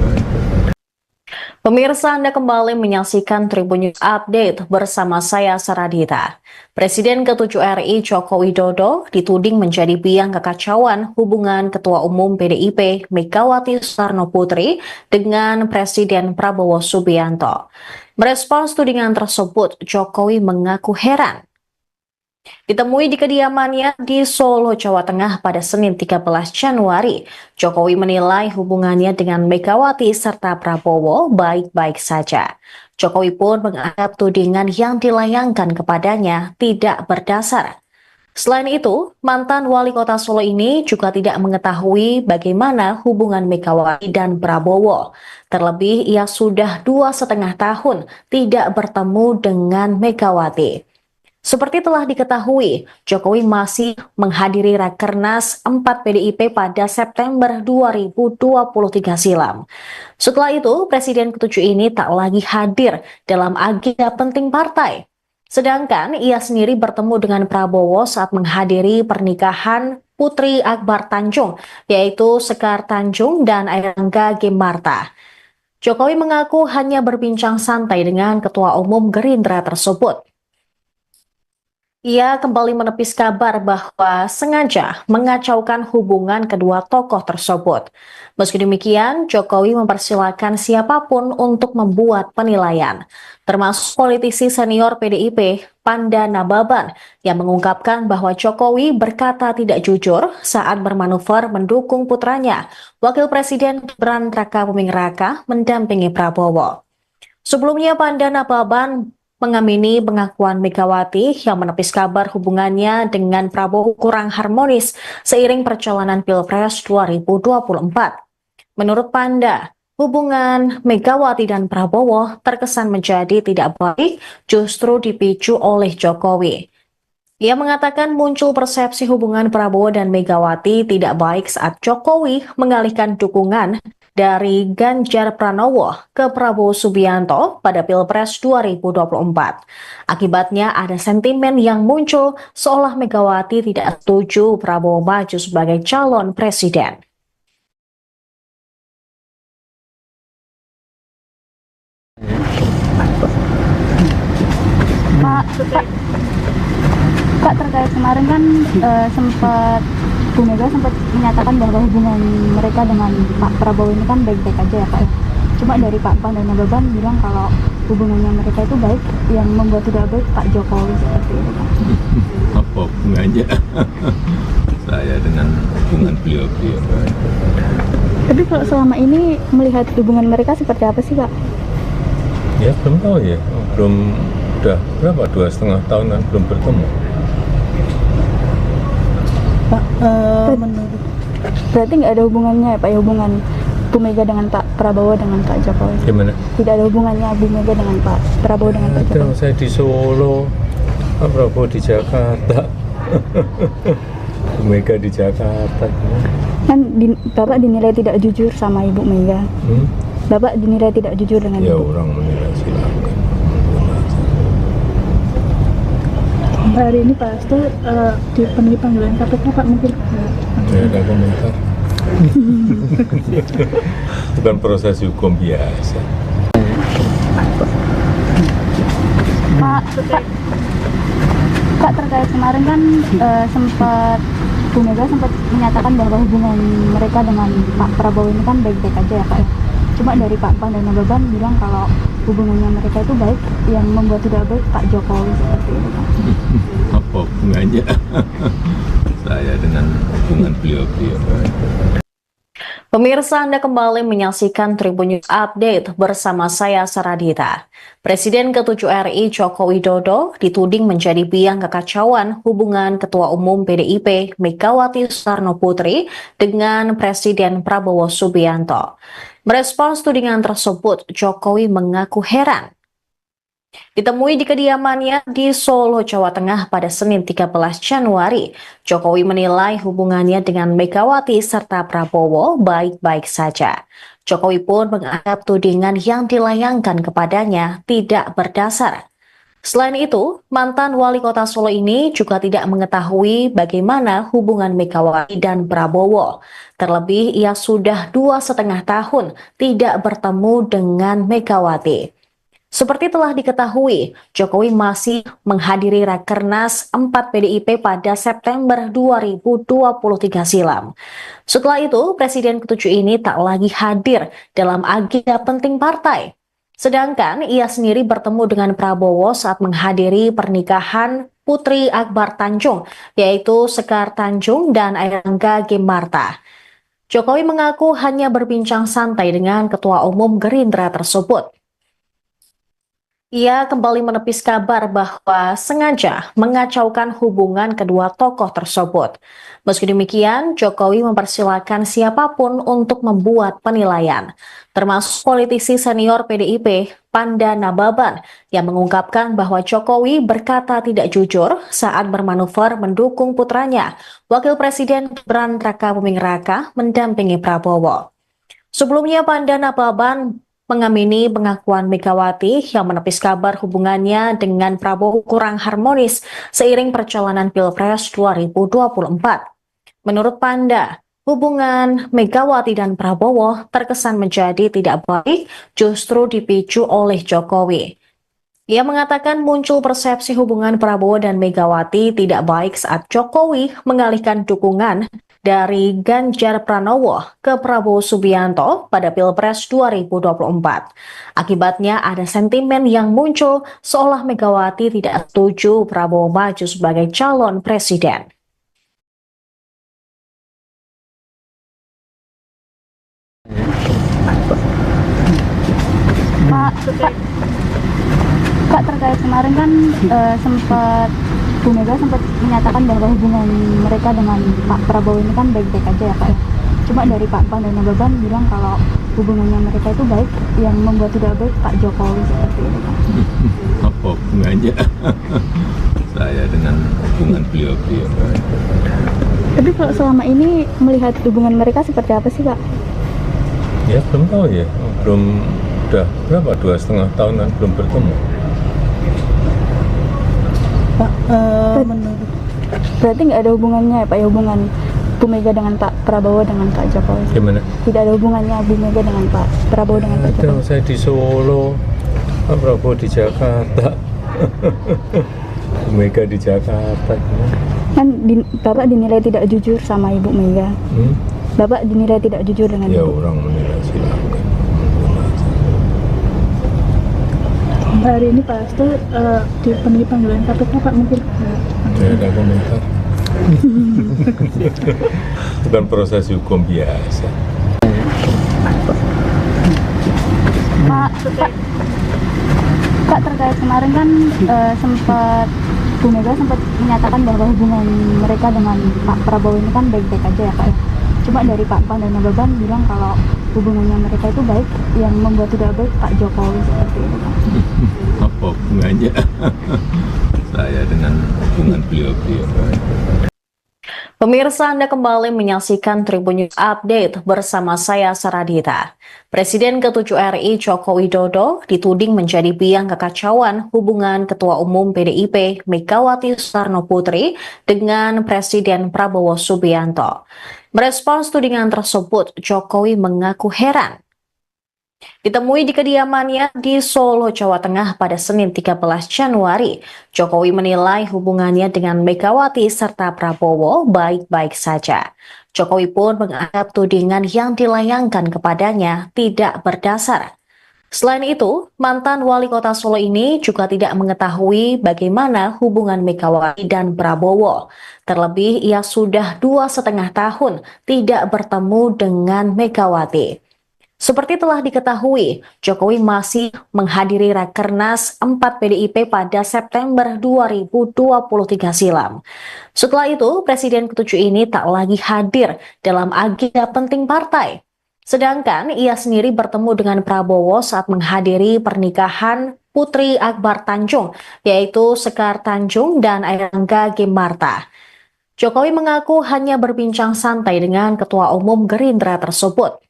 Pemirsa, Anda kembali menyaksikan Tribun News Update bersama saya Saradita. Presiden ke-7 RI Joko Widodo dituding menjadi biang kekacauan hubungan Ketua Umum PDIP Megawati Soekarno Putri dengan Presiden Prabowo Subianto. Merespons tudingan tersebut, Jokowi mengaku heran. Ditemui di kediamannya di Solo, Jawa Tengah pada Senin 13 Januari, Jokowi menilai hubungannya dengan Megawati serta Prabowo baik-baik saja. Jokowi pun menganggap tudingan yang dilayangkan kepadanya tidak berdasar. Selain itu, mantan wali kota Solo ini juga tidak mengetahui bagaimana hubungan Megawati dan Prabowo. Terlebih, ia sudah 2,5 tahun tidak bertemu dengan Megawati. Seperti telah diketahui, Jokowi masih menghadiri Rakernas 4 PDIP pada September 2023 silam. Setelah itu, Presiden ke-7 ini tak lagi hadir dalam agenda penting partai. Sedangkan ia sendiri bertemu dengan Prabowo saat menghadiri pernikahan Putri Akbar Tanjung, yaitu Sekar Tanjung dan Airlangga Ginarta. Jokowi mengaku hanya berbincang santai dengan Ketua Umum Gerindra tersebut. Ia kembali menepis kabar bahwa sengaja mengacaukan hubungan kedua tokoh tersebut. Meski demikian, Jokowi mempersilahkan siapapun untuk membuat penilaian, termasuk politisi senior PDIP, Panda Nababan, yang mengungkapkan bahwa Jokowi berkata tidak jujur saat bermanuver mendukung putranya, Wakil Presiden Gibran Rakabuming Raka, mendampingi Prabowo. Sebelumnya, Panda Nababan mengamini pengakuan Megawati yang menepis kabar hubungannya dengan Prabowo kurang harmonis seiring perjalanan Pilpres 2024. Menurut Panda, hubungan Megawati dan Prabowo terkesan menjadi tidak baik justru dipicu oleh Jokowi. Ia mengatakan muncul persepsi hubungan Prabowo dan Megawati tidak baik saat Jokowi mengalihkan dukungan dari Ganjar Pranowo ke Prabowo Subianto pada Pilpres 2024. Akibatnya ada sentimen yang muncul seolah Megawati tidak setuju Prabowo maju sebagai calon presiden. Kak, terkait kemarin kan sempat Bu Mega sempat menyatakan bahwa hubungan mereka dengan Pak Prabowo ini kan baik-baik aja ya Pak. Cuma dari Pak Pan dan Nababan bilang kalau hubungannya mereka itu baik, yang membuat tidak baik Pak Jokowi seperti itu Pak. Apa hubungannya saya dengan hubungan beliau-beliau? Tapi kalau selama ini melihat hubungan mereka seperti apa sih Kak? Ya belum tahu ya, belum, udah berapa, 2,5 tahunan belum bertemu. Pak, menurut Berarti nggak ada hubungannya ya Pak, ya, hubungan Bu Mega dengan Pak Prabowo dengan Pak Jokowi? Gimana? Tidak ada hubungannya Bu Mega dengan Pak Prabowo dengan Pak Ada, Jokowi? saya di Solo, Pak Prabowo di Jakarta, Bu Mega di Jakarta. Kan Bapak dinilai tidak jujur sama Ibu Mega. Bapak dinilai tidak jujur dengan Ya Ibu. orang menilai silakan. hari ini Pak Hasto dipenuhi panggilan KPK Pak, mungkin Tidak ada komentar. Bukan proses hukum biasa. Pak, terkait kemarin kan sempat Bu Mega sempat menyatakan bahwa hubungan mereka dengan Pak Prabowo ini kan baik-baik aja ya Pak. Cuma dari Pak Pan dan Nababan bilang kalau hubungannya mereka itu baik, yang membuat tidak baik Pak Jokowi seperti itu Pak. Apa hubungannya saya dengan hubungan beliau-beliau? Pemirsa, Anda kembali menyaksikan Tribun News Update bersama saya Saradita. Presiden ke-7 RI Joko Widodo dituding menjadi biang kekacauan hubungan Ketua Umum PDIP Megawati Soekarno Putri dengan Presiden Prabowo Subianto. Merespons tudingan tersebut, Jokowi mengaku heran. Ditemui di kediamannya di Solo, Jawa Tengah pada Senin 13 Januari, Jokowi menilai hubungannya dengan Megawati serta Prabowo baik-baik saja. Jokowi pun menganggap tudingan yang dilayangkan kepadanya tidak berdasar. Selain itu, mantan wali kota Solo ini juga tidak mengetahui bagaimana hubungan Megawati dan Prabowo. Terlebih, ia sudah 2,5 tahun tidak bertemu dengan Megawati. Seperti telah diketahui, Jokowi masih menghadiri Rakernas 4 PDIP pada September 2023 silam. Setelah itu, Presiden ke-7 ini tak lagi hadir dalam agenda penting partai. Sedangkan ia sendiri bertemu dengan Prabowo saat menghadiri pernikahan Putri Akbar Tanjung, yaitu Sekar Tanjung dan Airangga Gimarta. Jokowi mengaku hanya berbincang santai dengan Ketua Umum Gerindra tersebut. Ia kembali menepis kabar bahwa sengaja mengacaukan hubungan kedua tokoh tersebut. Meski demikian, Jokowi mempersilahkan siapapun untuk membuat penilaian, termasuk politisi senior PDIP, Panda Nababan, yang mengungkapkan bahwa Jokowi berkata tidak jujur saat bermanuver mendukung putranya, Wakil Presiden Gibran Rakabuming Raka, mendampingi Prabowo. Sebelumnya, Panda Nababan mengamini pengakuan Megawati yang menepis kabar hubungannya dengan Prabowo kurang harmonis seiring perjalanan Pilpres 2024. Menurut Panda, hubungan Megawati dan Prabowo terkesan menjadi tidak baik justru dipicu oleh Jokowi. Ia mengatakan muncul persepsi hubungan Prabowo dan Megawati tidak baik saat Jokowi mengalihkan dukungan dari Ganjar Pranowo ke Prabowo Subianto pada Pilpres 2024. Akibatnya ada sentimen yang muncul seolah Megawati tidak setuju Prabowo maju sebagai calon presiden. Pak, terkait kemarin kan sempat Bu Mega sempat menyatakan bahwa hubungan mereka dengan Pak Prabowo ini kan baik-baik aja ya Pak ya. Cuma dari Pak Pan dan Nababan bilang kalau hubungannya mereka itu baik, yang membuat tidak baik Pak Jokowi seperti itu Pak. Apa hubungannya saya dengan hubungan beliau-beliau? Tapi kalau selama ini melihat hubungan mereka seperti apa sih Pak? Ya belum tahu ya, belum, udah berapa, 2,5 tahun kan belum bertemu. Pak, menurut Berarti nggak ada hubungannya ya Pak ya, hubungan Bu Mega dengan Pak Prabowo dengan Pak Jokowi? Gimana? Tidak ada hubungannya Bu Mega dengan Pak Prabowo dengan Pak Ada, Jokowi? saya di Solo, Pak Prabowo di Jakarta, Bu Mega di Jakarta. Kan Bapak dinilai tidak jujur sama Ibu Mega. Bapak dinilai tidak jujur dengan Ya Ibu. orang menilai silakan. hari ini Pak Hasto dipenuhi panggilan KPK Pak, mungkin Tidak ada komentar. Bukan proses hukum biasa. Pak, terkait kemarin kan sempat Bu Mega sempat menyatakan bahwa hubungan mereka dengan Pak Prabowo ini kan baik-baik aja ya Pak ya. Cuma dari Pak Pan dan Nababan bilang kalau hubungannya mereka itu baik, yang membuat tidak baik Pak Jokowi seperti itu Pak. Apa hubungannya saya dengan hubungan beliau-beliau? Pemirsa, Anda kembali menyaksikan Tribun News Update bersama saya Saradita. Presiden ke-7 RI Joko Widodo dituding menjadi biang kekacauan hubungan Ketua Umum PDIP Megawati Soekarno Putri dengan Presiden Prabowo Subianto. Merespons tudingan tersebut, Jokowi mengaku heran. Ditemui di kediamannya di Solo, Jawa Tengah pada Senin 13 Januari, Jokowi menilai hubungannya dengan Megawati serta Prabowo baik-baik saja. Jokowi pun menganggap tudingan yang dilayangkan kepadanya tidak berdasar. Selain itu, mantan wali kota Solo ini juga tidak mengetahui bagaimana hubungan Megawati dan Prabowo. Terlebih, ia sudah 2,5 tahun tidak bertemu dengan Megawati. Seperti telah diketahui, Jokowi masih menghadiri Rakernas 4 PDIP pada September 2023 silam. Setelah itu, Presiden ke-7 ini tak lagi hadir dalam agenda penting partai. Sedangkan ia sendiri bertemu dengan Prabowo saat menghadiri pernikahan Putri Akbar Tanjung, yaitu Sekar Tanjung dan Airlangga Gimarta. Jokowi mengaku hanya berbincang santai dengan Ketua Umum Gerindra tersebut.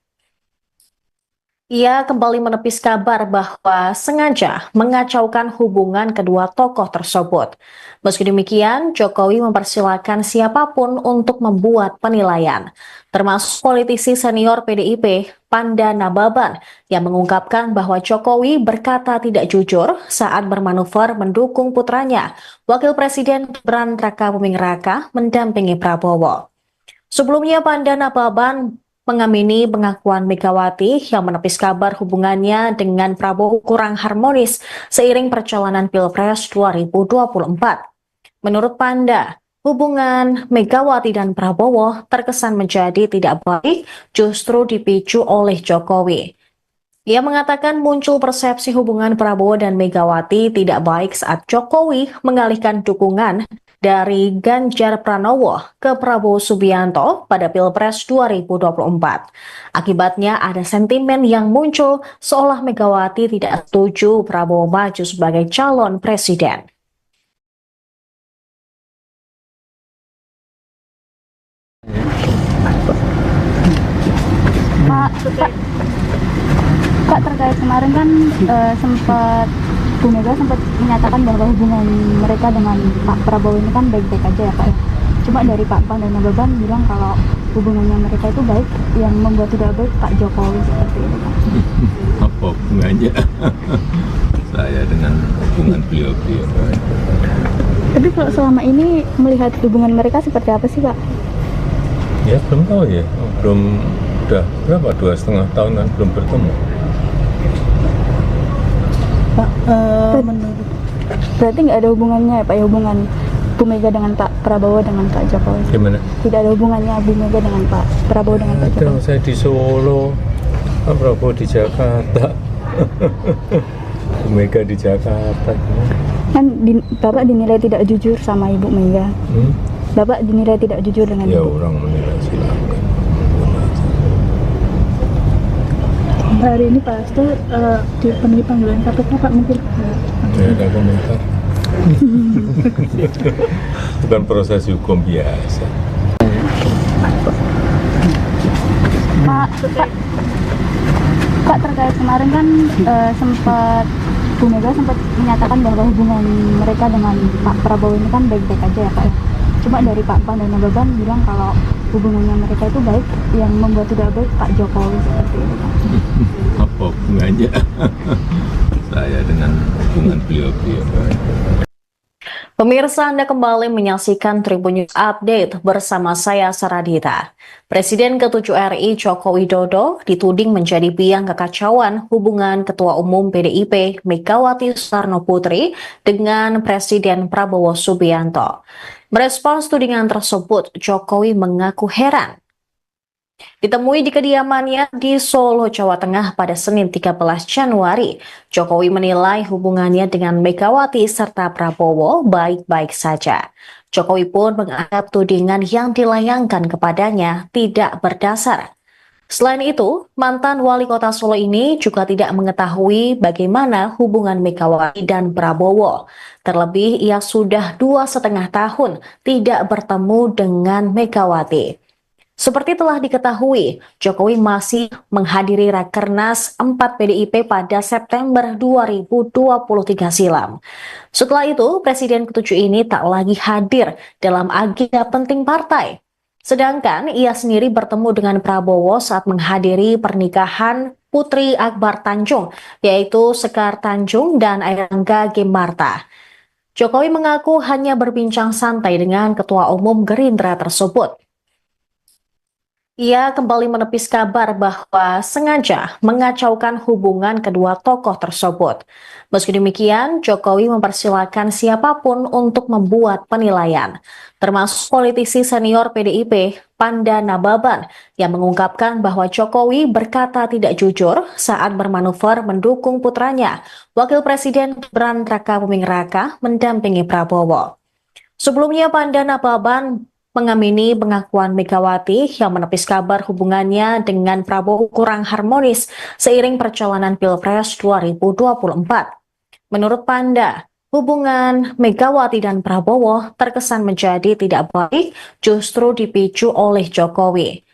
Ia kembali menepis kabar bahwa sengaja mengacaukan hubungan kedua tokoh tersebut. Meski demikian, Jokowi mempersilahkan siapapun untuk membuat penilaian, termasuk politisi senior PDIP, Panda Nababan, yang mengungkapkan bahwa Jokowi berkata tidak jujur saat bermanuver mendukung putranya, Wakil Presiden Gibran Rakabuming Raka, mendampingi Prabowo. Sebelumnya, Panda Nababan mengamini pengakuan Megawati yang menepis kabar hubungannya dengan Prabowo kurang harmonis seiring perjalanan Pilpres 2024. Menurut Panda, hubungan Megawati dan Prabowo terkesan menjadi tidak baik justru dipicu oleh Jokowi. Ia mengatakan muncul persepsi hubungan Prabowo dan Megawati tidak baik saat Jokowi mengalihkan dukungan dari Ganjar Pranowo ke Prabowo Subianto pada Pilpres 2024. Akibatnya ada sentimen yang muncul seolah Megawati tidak setuju Prabowo maju sebagai calon presiden. Pak, terkait kemarin kan sempat Bu Mega sempat menyatakan bahwa hubungan mereka dengan Pak Prabowo ini kan baik-baik aja ya Pak ya. Cuma dari Pak Pan dan Nababan bilang kalau hubungannya mereka itu baik, yang membuat tidak baik Pak Jokowi seperti itu Pak. Apa hubungannya saya dengan hubungan beliau-beliau. Tapi kalau selama ini melihat hubungan mereka seperti apa sih, Pak? Ya belum tahu ya, belum, udah berapa, 2,5 tahun kan belum bertemu. Pak, menurut Berarti nggak ada hubungannya ya, Pak, ya, hubungan Bu Mega dengan Pak Prabowo dengan Pak Jokowi? Gimana? Tidak ada hubungannya Bu Mega dengan Pak Prabowo dengan Pak Ada, Jokowi? saya di Solo, Pak Prabowo di Jakarta, Bu Mega di Jakarta. Kan Bapak dinilai tidak jujur sama Ibu Mega. Hmm? Bapak dinilai tidak jujur dengan Ya Ibu. orang menilai silakan. hari ini Pak Hasto dipenuhi panggilan KPK, Pak, mungkin Tidak ada komentar. Bukan proses hukum biasa. Pak, terkait kemarin kan sempat Bu Mega sempat menyatakan bahwa hubungan mereka dengan Pak Prabowo ini kan baik-baik aja ya, Pak, ya. Cuma dari Pak Pan dan Nababan bilang kalau hubungannya mereka itu baik, yang membuat tidak baik Pak Jokowi seperti itu, Pak. Apa hubungannya saya dengan hubungan beliau-beliau? Pemirsa, Anda kembali menyaksikan Tribun News Update bersama saya Saradita. Presiden ke-7 RI Joko Widodo dituding menjadi biang kekacauan hubungan Ketua Umum PDIP Megawati Soekarno Putri dengan Presiden Prabowo Subianto. Merespons tudingan tersebut, Jokowi mengaku heran. Ditemui di kediamannya di Solo, Jawa Tengah pada Senin 13 Januari, Jokowi menilai hubungannya dengan Megawati serta Prabowo baik-baik saja. Jokowi pun menganggap tudingan yang dilayangkan kepadanya tidak berdasar. Selain itu, mantan wali kota Solo ini juga tidak mengetahui bagaimana hubungan Megawati dan Prabowo. Terlebih, ia sudah 2,5 tahun tidak bertemu dengan Megawati. Seperti telah diketahui, Jokowi masih menghadiri Rakernas 4 PDIP pada September 2023 silam. Setelah itu, Presiden ke-7 ini tak lagi hadir dalam agenda penting partai. Sedangkan ia sendiri bertemu dengan Prabowo saat menghadiri pernikahan Putri Akbar Tanjung, yaitu Sekar Tanjung dan Airlangga Gimarta. Jokowi mengaku hanya berbincang santai dengan Ketua Umum Gerindra tersebut. Ia kembali menepis kabar bahwa sengaja mengacaukan hubungan kedua tokoh tersebut. Meski demikian, Jokowi mempersilahkan siapapun untuk membuat penilaian, termasuk politisi senior PDIP, Panda Nababan, yang mengungkapkan bahwa Jokowi berkata tidak jujur saat bermanuver mendukung putranya, Wakil Presiden Gibran Rakabuming Raka, mendampingi Prabowo. Sebelumnya, Panda Nababan mengamini pengakuan Megawati yang menepis kabar hubungannya dengan Prabowo kurang harmonis seiring perjalanan Pilpres 2024. Menurut Panda, hubungan Megawati dan Prabowo terkesan menjadi tidak baik justru dipicu oleh Jokowi.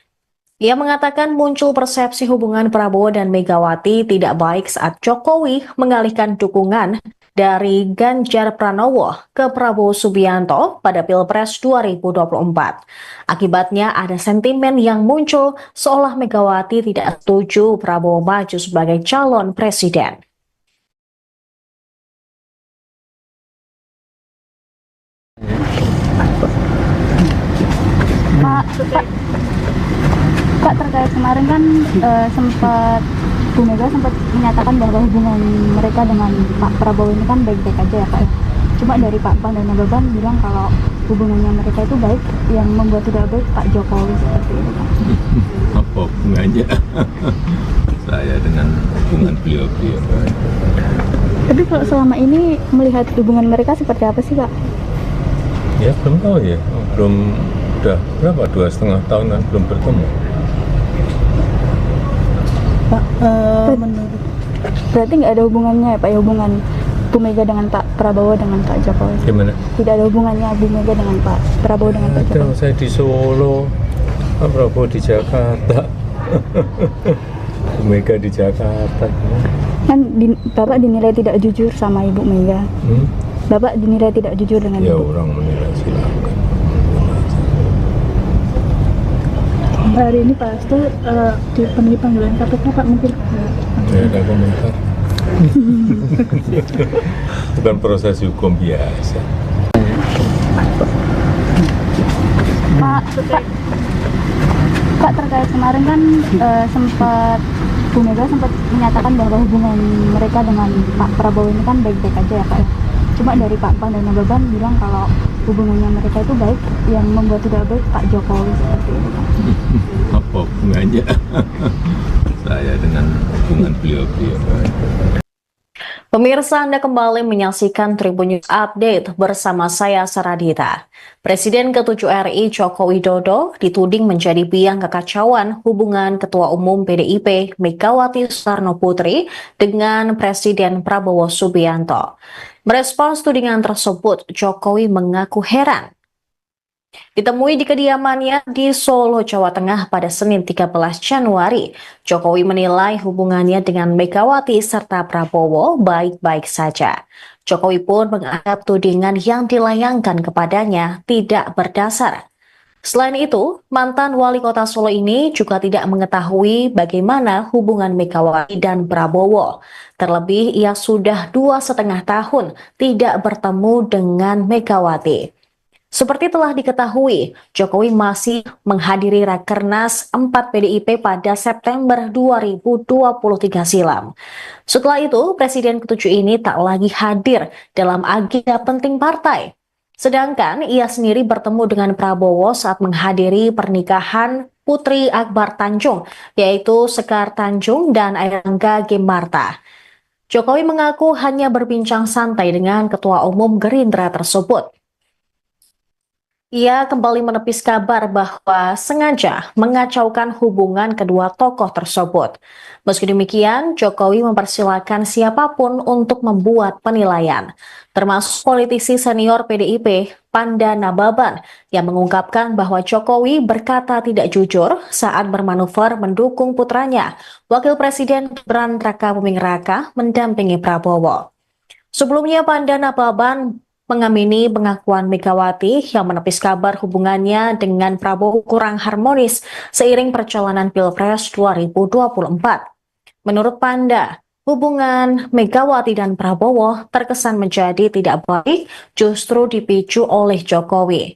Ia mengatakan muncul persepsi hubungan Prabowo dan Megawati tidak baik saat Jokowi mengalihkan dukungan dari Ganjar Pranowo ke Prabowo Subianto pada Pilpres 2024. Akibatnya ada sentimen yang muncul seolah Megawati tidak setuju Prabowo maju sebagai calon presiden. Pak, terkait kemarin kan sempat Bu Mega sempat menyatakan bahwa hubungan mereka dengan Pak Prabowo ini kan baik-baik aja ya, Pak, ya. Cuma dari Pak Pan dan Nababan bilang kalau hubungannya mereka itu baik, yang membuat tidak baik Pak Jokowi seperti itu, Pak. Apa hubungannya saya dengan hubungan beliau-beliau? Tapi kalau selama ini melihat hubungan mereka seperti apa sih, Pak? Ya belum tahu ya, belum, udah berapa, 2,5 tahun kan belum bertemu. Pak, menurut Berarti nggak ada hubungannya ya, Pak, ya, hubungan Bu Mega dengan Pak Prabowo dengan Pak Jokowi? Gimana? Tidak ada hubungannya Bu Mega dengan Pak Prabowo dengan Pak Ada, Jokowi? saya di Solo, Pak Prabowo di Jakarta, Bu Mega di Jakarta. Kan Bapak dinilai tidak jujur sama Ibu Mega. Hmm? Bapak dinilai tidak jujur dengan Ya Ibu. orang menilai silakan. hari ini Pak Hasto dipenuhi panggilan KPK, Pak, mungkin Tidak ada komentar. Bukan proses hukum biasa. Pak, terkait kemarin kan sempat Bu Mega sempat menyatakan bahwa hubungan mereka dengan Pak Prabowo ini kan baik-baik aja ya Pak. Cuma dari Pak Pan dan Nababan bilang kalau hubungannya mereka itu baik, yang membuat tidak baik Pak Jokowi seperti itu Pak. Apa hubungannya saya dengan hubungan beliau-beliau? Pemirsa, Anda kembali menyaksikan Tribun News Update bersama saya Saradita. Presiden ke-7 RI Joko Widodo dituding menjadi biang kekacauan hubungan Ketua Umum PDIP Megawati Soekarno Putri dengan Presiden Prabowo Subianto. Merespons tudingan tersebut, Jokowi mengaku heran. Ditemui di kediamannya di Solo, Jawa Tengah pada Senin 13 Januari, Jokowi menilai hubungannya dengan Megawati serta Prabowo baik-baik saja. Jokowi pun menganggap tudingan yang dilayangkan kepadanya tidak berdasar. Selain itu, mantan wali kota Solo ini juga tidak mengetahui bagaimana hubungan Megawati dan Prabowo. Terlebih, ia sudah 2,5 tahun tidak bertemu dengan Megawati. Seperti telah diketahui, Jokowi masih menghadiri Rakernas 4 PDIP pada September 2023 silam. Setelah itu, Presiden ke-7 ini tak lagi hadir dalam agenda penting partai. Sedangkan ia sendiri bertemu dengan Prabowo saat menghadiri pernikahan Putri Akbar Tanjung, yaitu Sekar Tanjung dan Airlangga Gimarta. Jokowi mengaku hanya berbincang santai dengan Ketua Umum Gerindra tersebut. Ia kembali menepis kabar bahwa sengaja mengacaukan hubungan kedua tokoh tersebut. Meski demikian, Jokowi mempersilahkan siapapun untuk membuat penilaian, termasuk politisi senior PDIP, Panda Nababan, yang mengungkapkan bahwa Jokowi berkata tidak jujur saat bermanuver mendukung putranya, Wakil Presiden Gibran Rakabuming Raka, mendampingi Prabowo. Sebelumnya, Panda Nababan mengamini pengakuan Megawati yang menepis kabar hubungannya dengan Prabowo kurang harmonis seiring perjalanan Pilpres 2024. Menurut Panda, hubungan Megawati dan Prabowo terkesan menjadi tidak baik justru dipicu oleh Jokowi.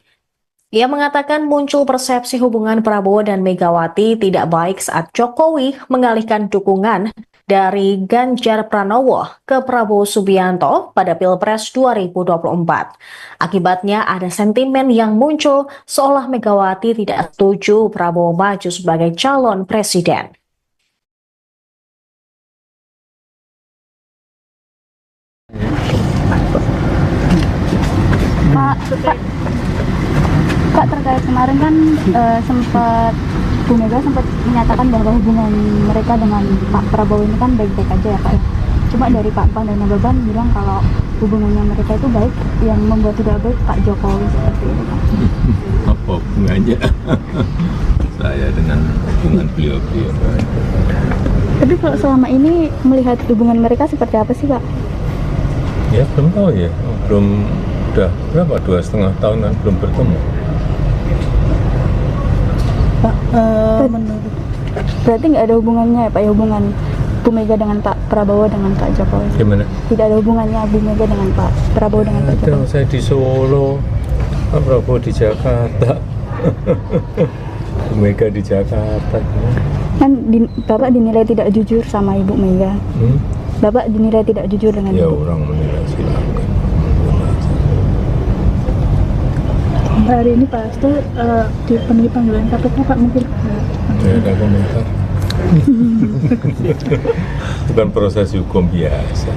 Ia mengatakan muncul persepsi hubungan Prabowo dan Megawati tidak baik saat Jokowi mengalihkan dukungan dari Ganjar Pranowo ke Prabowo Subianto pada Pilpres 2024. Akibatnya ada sentimen yang muncul seolah Megawati tidak setuju Prabowo maju sebagai calon presiden. Pak, terkait kemarin kan sempat Bu Mega sempat menyatakan bahwa hubungan mereka dengan Pak Prabowo ini kan baik-baik aja ya Pak. Cuma dari Pak Pan dan Nababan bilang kalau hubungannya mereka itu baik, yang membuat tidak baik Pak Jokowi seperti itu Pak. Apa hubungannya saya dengan hubungan beliau-beliau? Tapi kalau selama ini melihat hubungan mereka seperti apa sih Pak? Ya belum tahu ya, udah berapa, 2,5 tahunan belum bertemu. Pak, menurut Berarti nggak ada hubungannya ya Pak, ya hubungan Bu Mega dengan Pak Prabowo dengan Pak Jokowi? Gimana? Tidak ada hubungannya Bu Mega dengan Pak Prabowo dengan Pak Ada, Jokowi? saya di Solo, Pak Prabowo di Jakarta, Bu Mega di Jakarta. Kan Bapak dinilai tidak jujur sama Ibu Mega. Bapak dinilai tidak jujur dengan Ya Ibu. orang menilai silakan. hari ini Pak Hasto dipenuhi panggilan KPK Pak, mungkin Tidak ada komentar. Bukan proses hukum biasa.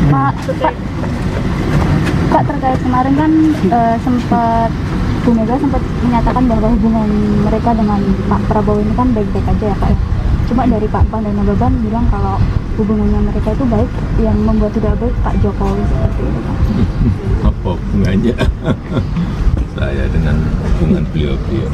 Pak, terkait kemarin kan sempat Bu Mega sempat menyatakan bahwa hubungan mereka dengan Pak Prabowo ini kan baik-baik aja ya Pak. Cuma dari Pak Pan dan Nababan bilang kalau hubungannya mereka itu baik, yang membuat tidak baik Pak Jokowi seperti itu Pak. Apa hubungannya saya dengan hubungan beliau-beliau?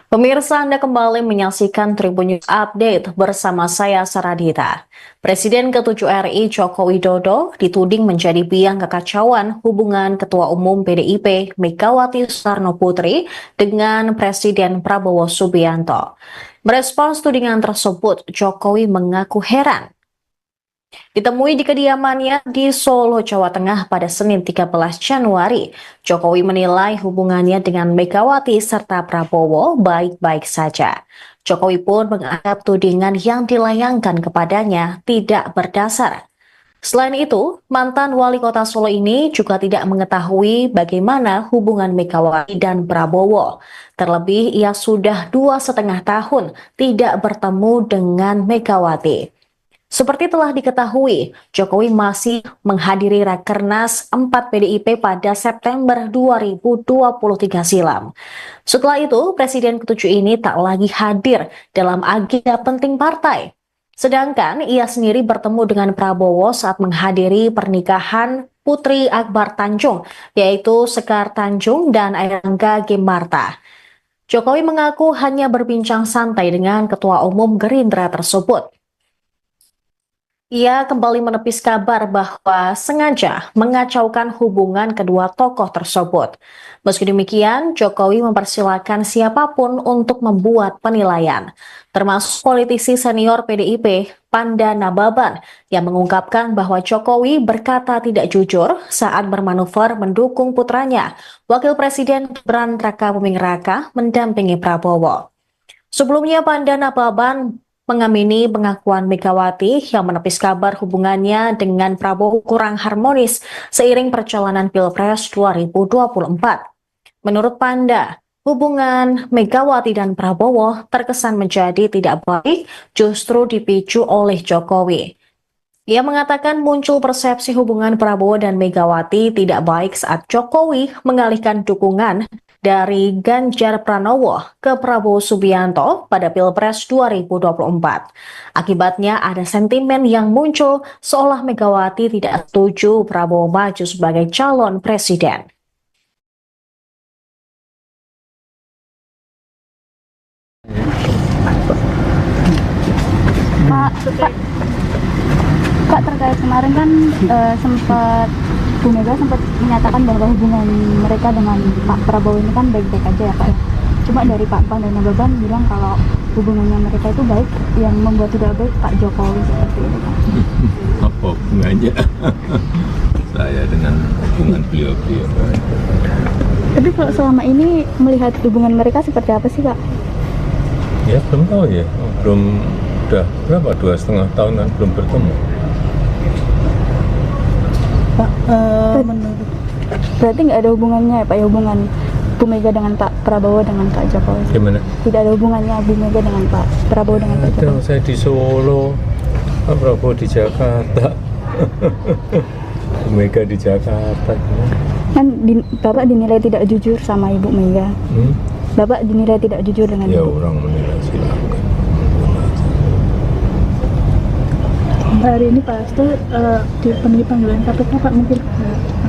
Pemirsa, Anda kembali menyaksikan Tribun News Update bersama saya Saradita. Presiden ke-7 RI Joko Widodo dituding menjadi biang kekacauan hubungan Ketua Umum PDIP Megawati Soekarno Putri dengan Presiden Prabowo Subianto. Merespons tudingan tersebut, Jokowi mengaku heran. Ditemui di kediamannya di Solo, Jawa Tengah pada Senin 13 Januari, Jokowi menilai hubungannya dengan Megawati serta Prabowo baik-baik saja. Jokowi pun menganggap tudingan yang dilayangkan kepadanya tidak berdasar. Selain itu, mantan wali kota Solo ini juga tidak mengetahui bagaimana hubungan Megawati dan Prabowo. Terlebih, ia sudah 2,5 tahun tidak bertemu dengan Megawati. Seperti telah diketahui, Jokowi masih menghadiri Rakernas 4 PDIP pada September 2023 silam. Setelah itu, Presiden ke-7 ini tak lagi hadir dalam agenda penting partai. Sedangkan ia sendiri bertemu dengan Prabowo saat menghadiri pernikahan Putri Akbar Tanjung, yaitu Sekar Tanjung dan Airlangga Ginarta. Jokowi mengaku hanya berbincang santai dengan Ketua Umum Gerindra tersebut. Ia kembali menepis kabar bahwa sengaja mengacaukan hubungan kedua tokoh tersebut. Meski demikian, Jokowi mempersilahkan siapapun untuk membuat penilaian, termasuk politisi senior PDIP, Panda Nababan, yang mengungkapkan bahwa Jokowi berkata tidak jujur saat bermanuver mendukung putranya, Wakil Presiden Gibran Rakabuming Raka, mendampingi Prabowo. Sebelumnya, Panda Nababan mengamini pengakuan Megawati yang menepis kabar hubungannya dengan Prabowo kurang harmonis seiring perjalanan Pilpres 2024. Menurut Panda, hubungan Megawati dan Prabowo terkesan menjadi tidak baik justru dipicu oleh Jokowi. Ia mengatakan muncul persepsi hubungan Prabowo dan Megawati tidak baik saat Jokowi mengalihkan dukungan dari Ganjar Pranowo ke Prabowo Subianto pada Pilpres 2024. Akibatnya ada sentimen yang muncul seolah Megawati tidak setuju Prabowo maju sebagai calon presiden. Kak, terkait kemarin kan sempat Bu Mega sempat menyatakan bahwa hubungan mereka dengan Pak Prabowo ini kan baik-baik aja ya Pak. Cuma dari Pak Pan dan Nababan bilang kalau hubungannya mereka itu baik, yang membuat tidak baik Pak Jokowi seperti itu Pak. Apa hubungannya saya dengan hubungan beliau-beliau? Tapi kalau selama ini melihat hubungan mereka seperti apa sih Kak? Ya belum tahu ya, belum, udah berapa, 2,5 tahunan belum bertemu. Pak, menurut Berarti nggak ada hubungannya ya Pak, ya, hubungan Bu Mega dengan Pak Prabowo dengan Pak Jokowi? Gimana? Tidak ada hubungannya Bu Mega dengan Pak Prabowo dengan Pak Jokowi? Saya di Solo, Pak Prabowo di Jakarta, Bu Mega di Jakarta. Kan Bapak dinilai tidak jujur sama Ibu Mega. Bapak dinilai tidak jujur dengan Ya Ibu. orang menilai silakan. hari ini Pak Hasto dipenuhi panggilan KPK Pak, mungkin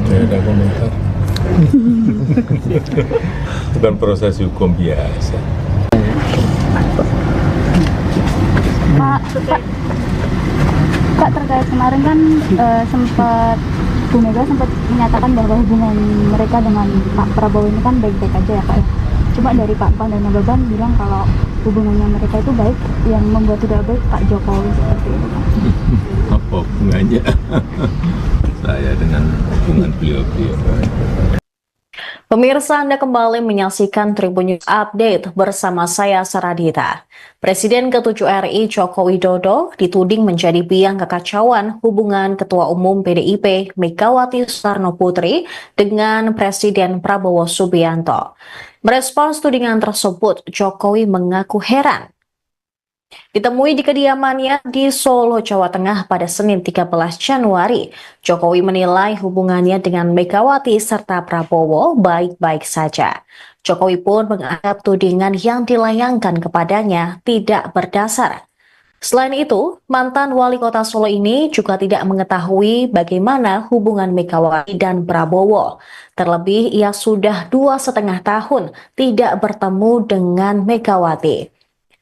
Tidak ada komentar. Bukan proses hukum biasa. Pak, terkait kemarin kan sempat Bu Mega sempat menyatakan bahwa hubungan mereka dengan Pak Prabowo ini kan baik-baik aja ya Pak. Cuma dari Pak Pan dan Nababan bilang kalau hubungannya mereka itu baik, yang membuat tidak baik Pak Jokowi seperti itu Pak. Apa hubungannya saya dengan hubungan beliau-beliau? Pemirsa, Anda kembali menyaksikan Tribun News Update bersama saya Saradita. Presiden ke-7 RI Joko Widodo dituding menjadi biang kekacauan hubungan Ketua Umum PDIP Megawati Soekarno Putri dengan Presiden Prabowo Subianto. Merespons tudingan tersebut, Jokowi mengaku heran. Ditemui di kediamannya di Solo, Jawa Tengah pada Senin 13 Januari, Jokowi menilai hubungannya dengan Megawati serta Prabowo baik-baik saja. Jokowi pun menganggap tudingan yang dilayangkan kepadanya tidak berdasar. Selain itu, mantan wali kota Solo ini juga tidak mengetahui bagaimana hubungan Megawati dan Prabowo. Terlebih, ia sudah 2,5 tahun tidak bertemu dengan Megawati.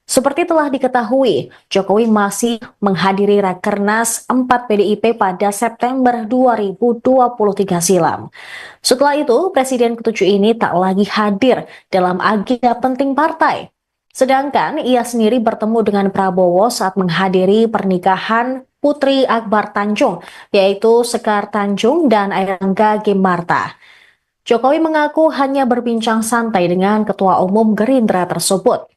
Seperti telah diketahui, Jokowi masih menghadiri Rakernas 4 PDIP pada September 2023 silam. Setelah itu, Presiden ke-7 ini tak lagi hadir dalam agenda penting partai. Sedangkan ia sendiri bertemu dengan Prabowo saat menghadiri pernikahan Putri Akbar Tanjung, yaitu Sekar Tanjung dan Airlangga Gimarta. Jokowi mengaku hanya berbincang santai dengan Ketua Umum Gerindra tersebut.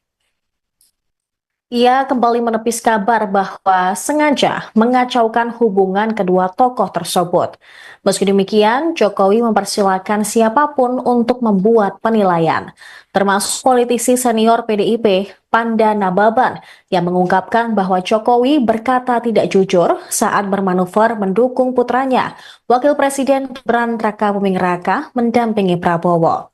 Ia kembali menepis kabar bahwa sengaja mengacaukan hubungan kedua tokoh tersebut. Meski demikian, Jokowi mempersilahkan siapapun untuk membuat penilaian, termasuk politisi senior PDIP, Panda Nababan, yang mengungkapkan bahwa Jokowi berkata tidak jujur saat bermanuver mendukung putranya, Wakil Presiden Gibran Rakabuming Raka, mendampingi Prabowo.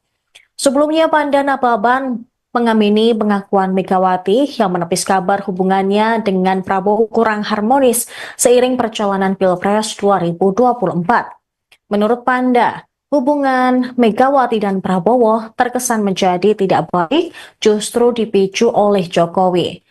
Sebelumnya, Panda Nababan mengamini pengakuan Megawati yang menepis kabar hubungannya dengan Prabowo kurang harmonis seiring perjalanan Pilpres 2024. Menurut Panda, hubungan Megawati dan Prabowo terkesan menjadi tidak baik justru dipicu oleh Jokowi.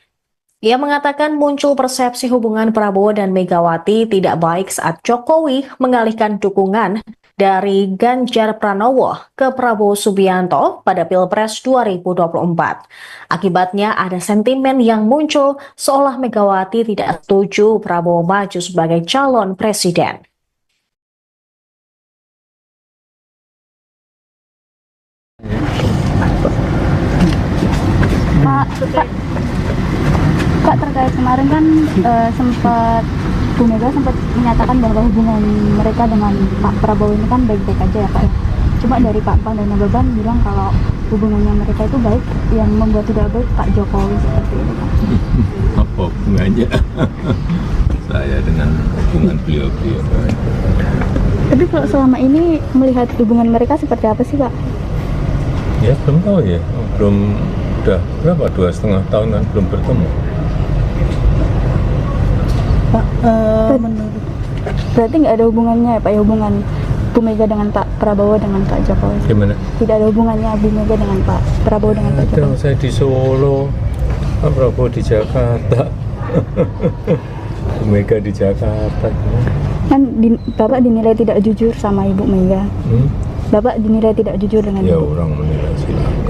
Ia mengatakan muncul persepsi hubungan Prabowo dan Megawati tidak baik saat Jokowi mengalihkan dukungan dari Ganjar Pranowo ke Prabowo Subianto pada Pilpres 2024. Akibatnya ada sentimen yang muncul seolah Megawati tidak setuju Prabowo maju sebagai calon presiden. Pak, terkait kemarin kan sempat Bu Mega sempat menyatakan bahwa hubungan mereka dengan Pak Prabowo ini kan baik-baik aja ya Pak ya. Cuma dari Pak Pan dan Nababan bilang kalau hubungannya mereka itu baik, yang membuat tidak baik Pak Jokowi seperti itu Pak. Apa hubungannya saya dengan hubungan beliau-beliau? Tapi kalau selama ini melihat hubungan mereka seperti apa sih Pak? Ya belum tahu ya, belum, udah berapa, 2,5 tahun kan belum bertemu. Pak, menurut Berarti nggak ada hubungannya ya Pak ya, hubungan Bu Mega dengan Pak Prabowo dengan Pak Jokowi? Gimana? Tidak ada hubungannya Bu Mega dengan Pak Prabowo dengan Pak Ada, Jokowi? saya di Solo, Pak Prabowo di Jakarta, Bu Mega di Jakarta. Kan Bapak dinilai tidak jujur sama Ibu Mega. Bapak dinilai tidak jujur dengan Ya Ibu. orang menilai silakan.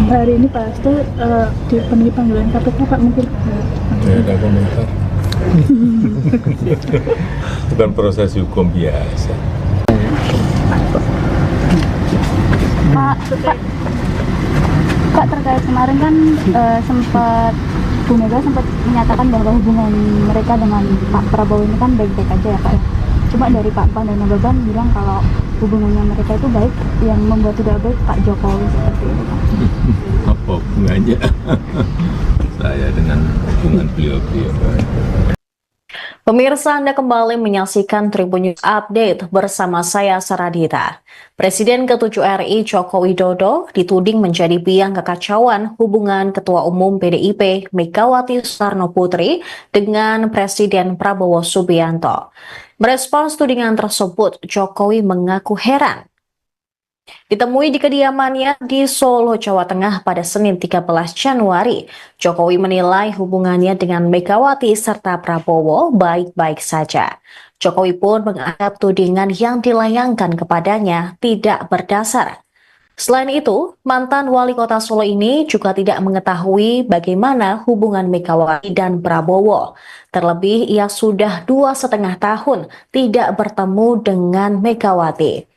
hari ini Pak Hasto dipenuhi panggilan KPK Pak, mungkin Ya ada komentar. Bukan proses hukum biasa. Pak, terkait kemarin kan sempat Bu Mega sempat menyatakan bahwa hubungan mereka dengan Pak Prabowo ini kan baik-baik aja ya Pak ya. Cuma dari Pak Pan dan Nababan bilang kalau hubungannya mereka itu baik, yang membuat tidak baik Pak Jokowi seperti itu Pak. Apa hubungannya saya dengan hubungan beliau-beliau? Pemirsa, Anda kembali menyaksikan Tribun News Update bersama saya Saradita. Presiden ke-7 RI Joko Widodo dituding menjadi biang kekacauan hubungan Ketua Umum PDIP Megawati Soekarno Putri dengan Presiden Prabowo Subianto. Merespons tudingan tersebut, Jokowi mengaku heran. Ditemui di kediamannya di Solo, Jawa Tengah pada Senin 13 Januari, Jokowi menilai hubungannya dengan Megawati serta Prabowo baik-baik saja. Jokowi pun menganggap tudingan yang dilayangkan kepadanya tidak berdasar. Selain itu, mantan wali kota Solo ini juga tidak mengetahui bagaimana hubungan Megawati dan Prabowo. Terlebih, ia sudah 2,5 tahun tidak bertemu dengan Megawati.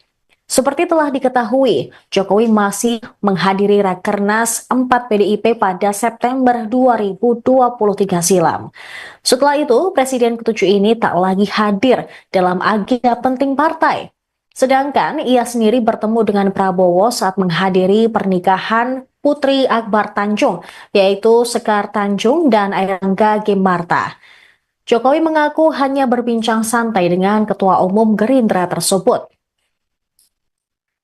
Seperti telah diketahui, Jokowi masih menghadiri Rakernas 4 PDIP pada September 2023 silam. Setelah itu, Presiden ke-7 ini tak lagi hadir dalam agenda penting partai. Sedangkan ia sendiri bertemu dengan Prabowo saat menghadiri pernikahan Putri Akbar Tanjung, yaitu Sekar Tanjung dan Airlangga Gimarta. Jokowi mengaku hanya berbincang santai dengan Ketua Umum Gerindra tersebut.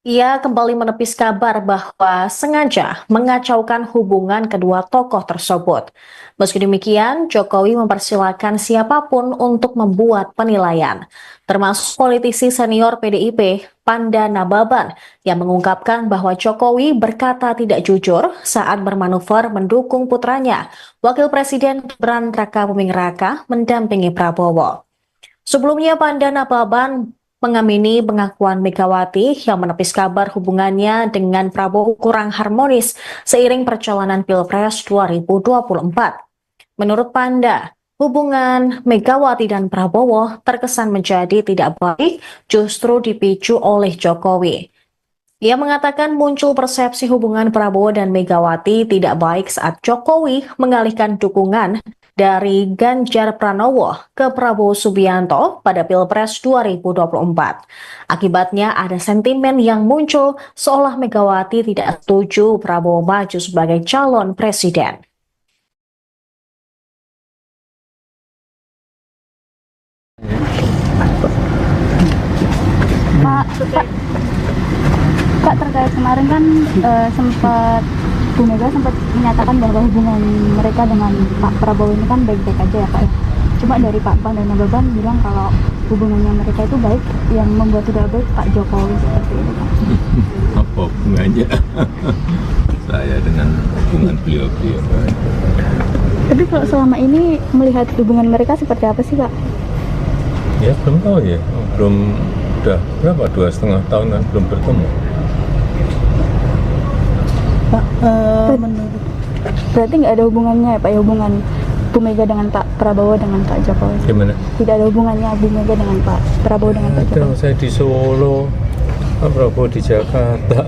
Ia kembali menepis kabar bahwa sengaja mengacaukan hubungan kedua tokoh tersebut. Meski demikian, Jokowi mempersilahkan siapapun untuk membuat penilaian, termasuk politisi senior PDIP, Panda Nababan, yang mengungkapkan bahwa Jokowi berkata tidak jujur saat bermanuver mendukung putranya, Wakil Presiden Gibran Rakabuming Raka, mendampingi Prabowo. Sebelumnya, Panda Nababan mengamini pengakuan Megawati yang menepis kabar hubungannya dengan Prabowo kurang harmonis seiring perjalanan Pilpres 2024. Menurut Panda, hubungan Megawati dan Prabowo terkesan menjadi tidak baik justru dipicu oleh Jokowi. Ia mengatakan muncul persepsi hubungan Prabowo dan Megawati tidak baik saat Jokowi mengalihkan dukungan dari Ganjar Pranowo ke Prabowo Subianto pada Pilpres 2024. Akibatnya ada sentimen yang muncul seolah Megawati tidak setuju Prabowo maju sebagai calon presiden. Pak, terkait kemarin kan sempat Bu Mega sempat menyatakan bahwa hubungan mereka dengan Pak Prabowo ini kan baik-baik aja ya Pak ya. Cuma dari Pak Pan dan Nababan bilang kalau hubungannya mereka itu baik, yang membuat tidak baik Pak Jokowi seperti ini Pak. Apa hubungannya saya dengan hubungan beliau-beliau? Tapi kalau selama ini melihat hubungan mereka seperti apa sih Pak? Ya belum tahu ya, belum, udah berapa, 2,5 tahun kan belum bertemu. Pak, menurut Berarti nggak ada hubungannya ya Pak ya, hubungan Bu Mega dengan Pak Prabowo dengan Pak Jokowi? Gimana? Tidak ada hubungannya Bu Mega dengan Pak Prabowo dengan Pak Ada, Jokowi? saya di Solo, Pak Prabowo di Jakarta,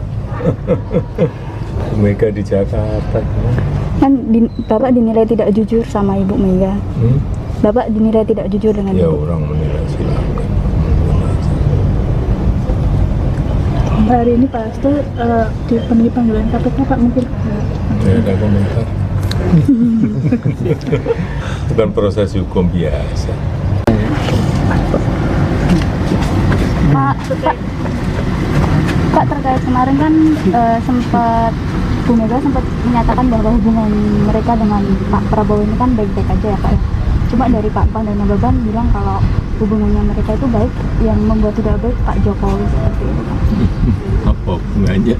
Bu Mega di Jakarta. Kan Bapak dinilai tidak jujur sama Ibu Mega. Bapak dinilai tidak jujur dengan Ya Ibu. orang menilai silakan. hari ini Pak Hasto dipenuhi panggilan KPK Pak, mungkin Saya ada komentar. Bukan proses hukum biasa. Pak, terkait kemarin kan sempat Bu Mega sempat menyatakan bahwa hubungan mereka dengan Pak Prabowo ini kan baik-baik aja ya Pak ya. Cuma dari Pak Pan dan Nababan bilang kalau hubungannya mereka itu baik, yang membuat tidak baik Pak Jokowi seperti ini Pak. Apa hubungannya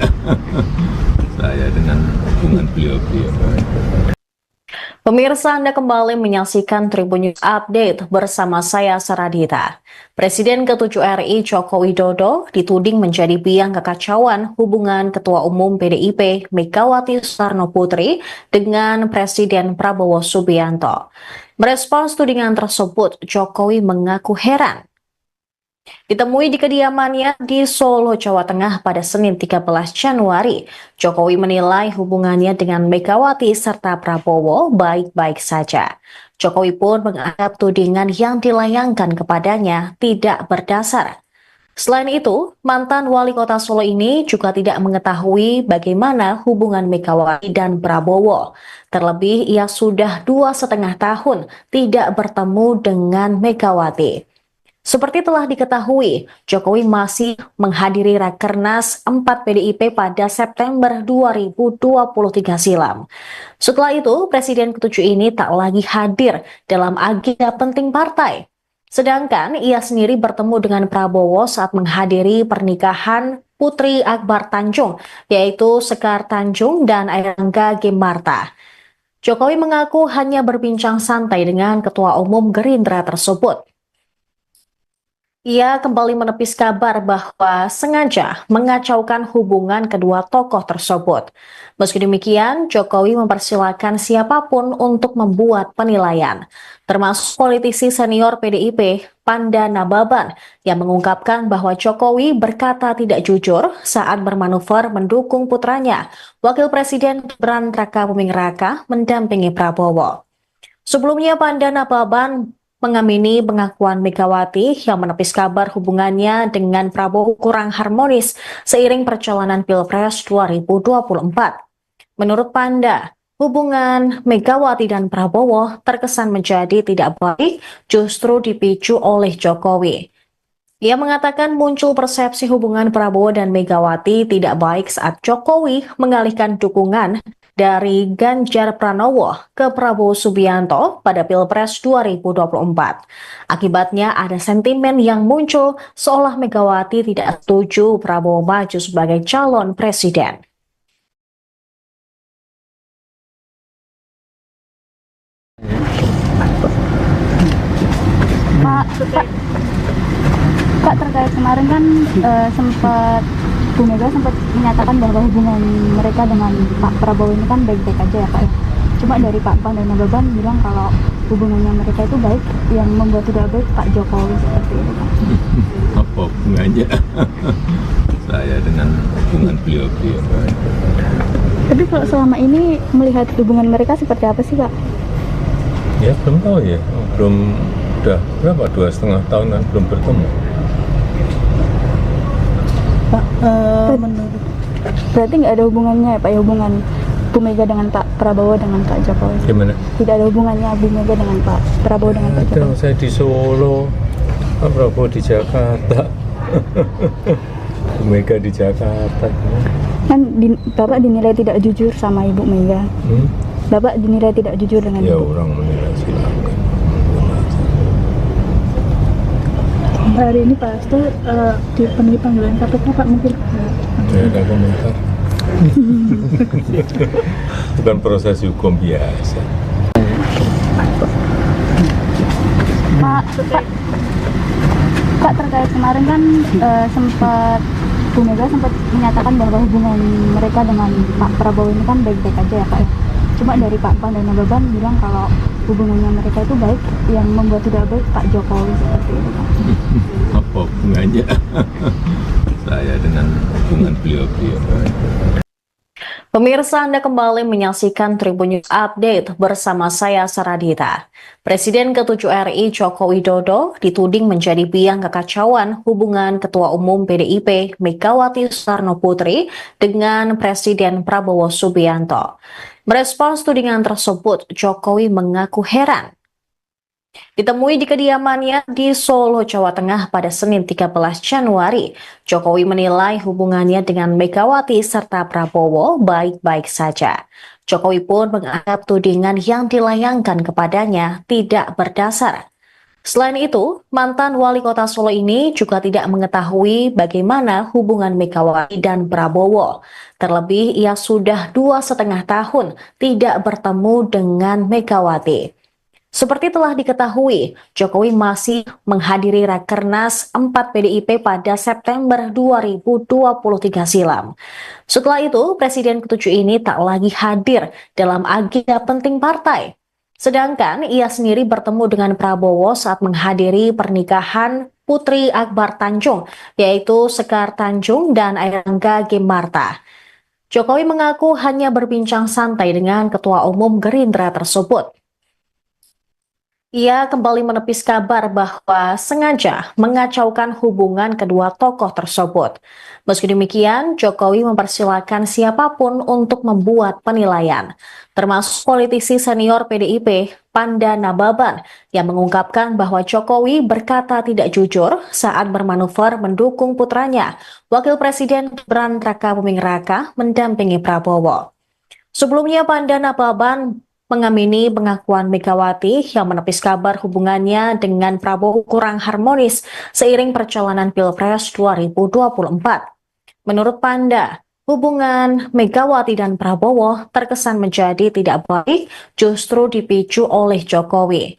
saya dengan hubungan beliau-beliau? Pemirsa, Anda kembali menyaksikan Tribun News Update bersama saya Saradita. Presiden ke-7 RI Joko Widodo dituding menjadi biang kekacauan hubungan Ketua Umum PDIP Megawati Soekarno Putri dengan Presiden Prabowo Subianto. Merespons tudingan tersebut, Jokowi mengaku heran. Ditemui di kediamannya di Solo, Jawa Tengah pada Senin 13 Januari, Jokowi menilai hubungannya dengan Megawati serta Prabowo baik-baik saja. Jokowi pun menganggap tudingan yang dilayangkan kepadanya tidak berdasar. Selain itu, mantan wali kota Solo ini juga tidak mengetahui bagaimana hubungan Megawati dan Prabowo. Terlebih, ia sudah 2,5 tahun tidak bertemu dengan Megawati. Seperti telah diketahui, Jokowi masih menghadiri Rakernas 4 PDIP pada September 2023 silam. Setelah itu, Presiden ke-7 ini tak lagi hadir dalam agenda penting partai. Sedangkan ia sendiri bertemu dengan Prabowo saat menghadiri pernikahan Putri Akbar Tanjung, yaitu Sekar Tanjung dan Airlangga Gimarta. Jokowi mengaku hanya berbincang santai dengan Ketua Umum Gerindra tersebut. Ia kembali menepis kabar bahwa sengaja mengacaukan hubungan kedua tokoh tersebut. Meski demikian, Jokowi mempersilahkan siapapun untuk membuat penilaian, termasuk politisi senior PDIP, Panda Nababan, yang mengungkapkan bahwa Jokowi berkata tidak jujur saat bermanuver mendukung putranya, Wakil Presiden Gibran Rakabuming Raka, mendampingi Prabowo. Sebelumnya, Panda Nababan mengamini pengakuan Megawati yang menepis kabar hubungannya dengan Prabowo kurang harmonis seiring perjalanan Pilpres 2024. Menurut Panda, hubungan Megawati dan Prabowo terkesan menjadi tidak baik justru dipicu oleh Jokowi. Ia mengatakan muncul persepsi hubungan Prabowo dan Megawati tidak baik saat Jokowi mengalihkan dukungan dari Ganjar Pranowo ke Prabowo Subianto pada Pilpres 2024. Akibatnya ada sentimen yang muncul seolah Megawati tidak setuju Prabowo maju sebagai calon presiden. Pak, Pak, terkait kemarin kan sempat Bu Mega sempat menyatakan bahwa hubungan mereka dengan Pak Prabowo ini kan baik-baik aja ya Pak ya. Cuma dari Pak Pan dan Nababan bilang kalau hubungannya mereka itu baik, yang membuat tidak baik Pak Jokowi seperti itu Pak. Apa hubungannya saya dengan hubungan beliau-beliau? Tapi kalau selama ini melihat hubungan mereka seperti apa sih Pak? Ya belum tahu ya, belum, udah berapa, 2,5 tahunan belum bertemu. Pak, menurut Berarti nggak ada hubungannya ya Pak ya, hubungan Bu Mega dengan Pak Prabowo dengan Pak Jokowi? Gimana? Tidak ada hubungannya Bu Mega dengan Pak Prabowo dengan Pak Ada, Jokowi? saya di Solo, Pak Prabowo di Jakarta, Bu Mega di Jakarta. Kan Bapak dinilai tidak jujur sama Ibu Mega. Bapak dinilai tidak jujur dengan Ya Ibu. orang menilai silakan. hari ini Pak Hasto dipenuhi panggilan KPK Pak, mungkin Saya ada komentar. Bukan proses hukum biasa. Pak, terkait kemarin kan sempat Bu Mega sempat menyatakan bahwa hubungan mereka dengan Pak Prabowo ini kan baik-baik aja ya Pak ya. Cuma dari Pak Pan dan Nababan bilang kalau hubungannya mereka itu baik, yang membuat tidak baik Pak Jokowi seperti itu Pak. Apa hubungannya saya dengan hubungan beliau-beliau? Pemirsa, Anda kembali menyaksikan Tribun News Update bersama saya Saradita. Presiden ke-7 RI Joko Widodo dituding menjadi biang kekacauan hubungan Ketua Umum PDIP Megawati Soekarno Putri dengan Presiden Prabowo Subianto. Merespons tudingan tersebut, Jokowi mengaku heran. Ditemui di kediamannya di Solo, Jawa Tengah pada Senin 13 Januari, Jokowi menilai hubungannya dengan Megawati serta Prabowo baik-baik saja. Jokowi pun menganggap tudingan yang dilayangkan kepadanya tidak berdasar. Selain itu, mantan wali kota Solo ini juga tidak mengetahui bagaimana hubungan Megawati dan Prabowo. Terlebih, ia sudah 2,5 tahun tidak bertemu dengan Megawati. Seperti telah diketahui, Jokowi masih menghadiri Rakernas 4 PDIP pada September 2023 silam. Setelah itu, Presiden ke-7 ini tak lagi hadir dalam agenda penting partai. Sedangkan ia sendiri bertemu dengan Prabowo saat menghadiri pernikahan Putri Akbar Tanjung, yaitu Sekar Tanjung dan Airangga Gimarta. Jokowi mengaku hanya berbincang santai dengan Ketua Umum Gerindra tersebut. Ia kembali menepis kabar bahwa sengaja mengacaukan hubungan kedua tokoh tersebut. Meski demikian, Jokowi mempersilahkan siapapun untuk membuat penilaian, termasuk politisi senior PDIP, Panda Nababan, yang mengungkapkan bahwa Jokowi berkata tidak jujur saat bermanuver mendukung putranya, Wakil Presiden Gibran Rakabuming Raka, mendampingi Prabowo. Sebelumnya, Panda Nababan mengamini pengakuan Megawati yang menepis kabar hubungannya dengan Prabowo kurang harmonis seiring perjalanan Pilpres 2024. Menurut Panda, hubungan Megawati dan Prabowo terkesan menjadi tidak baik justru dipicu oleh Jokowi.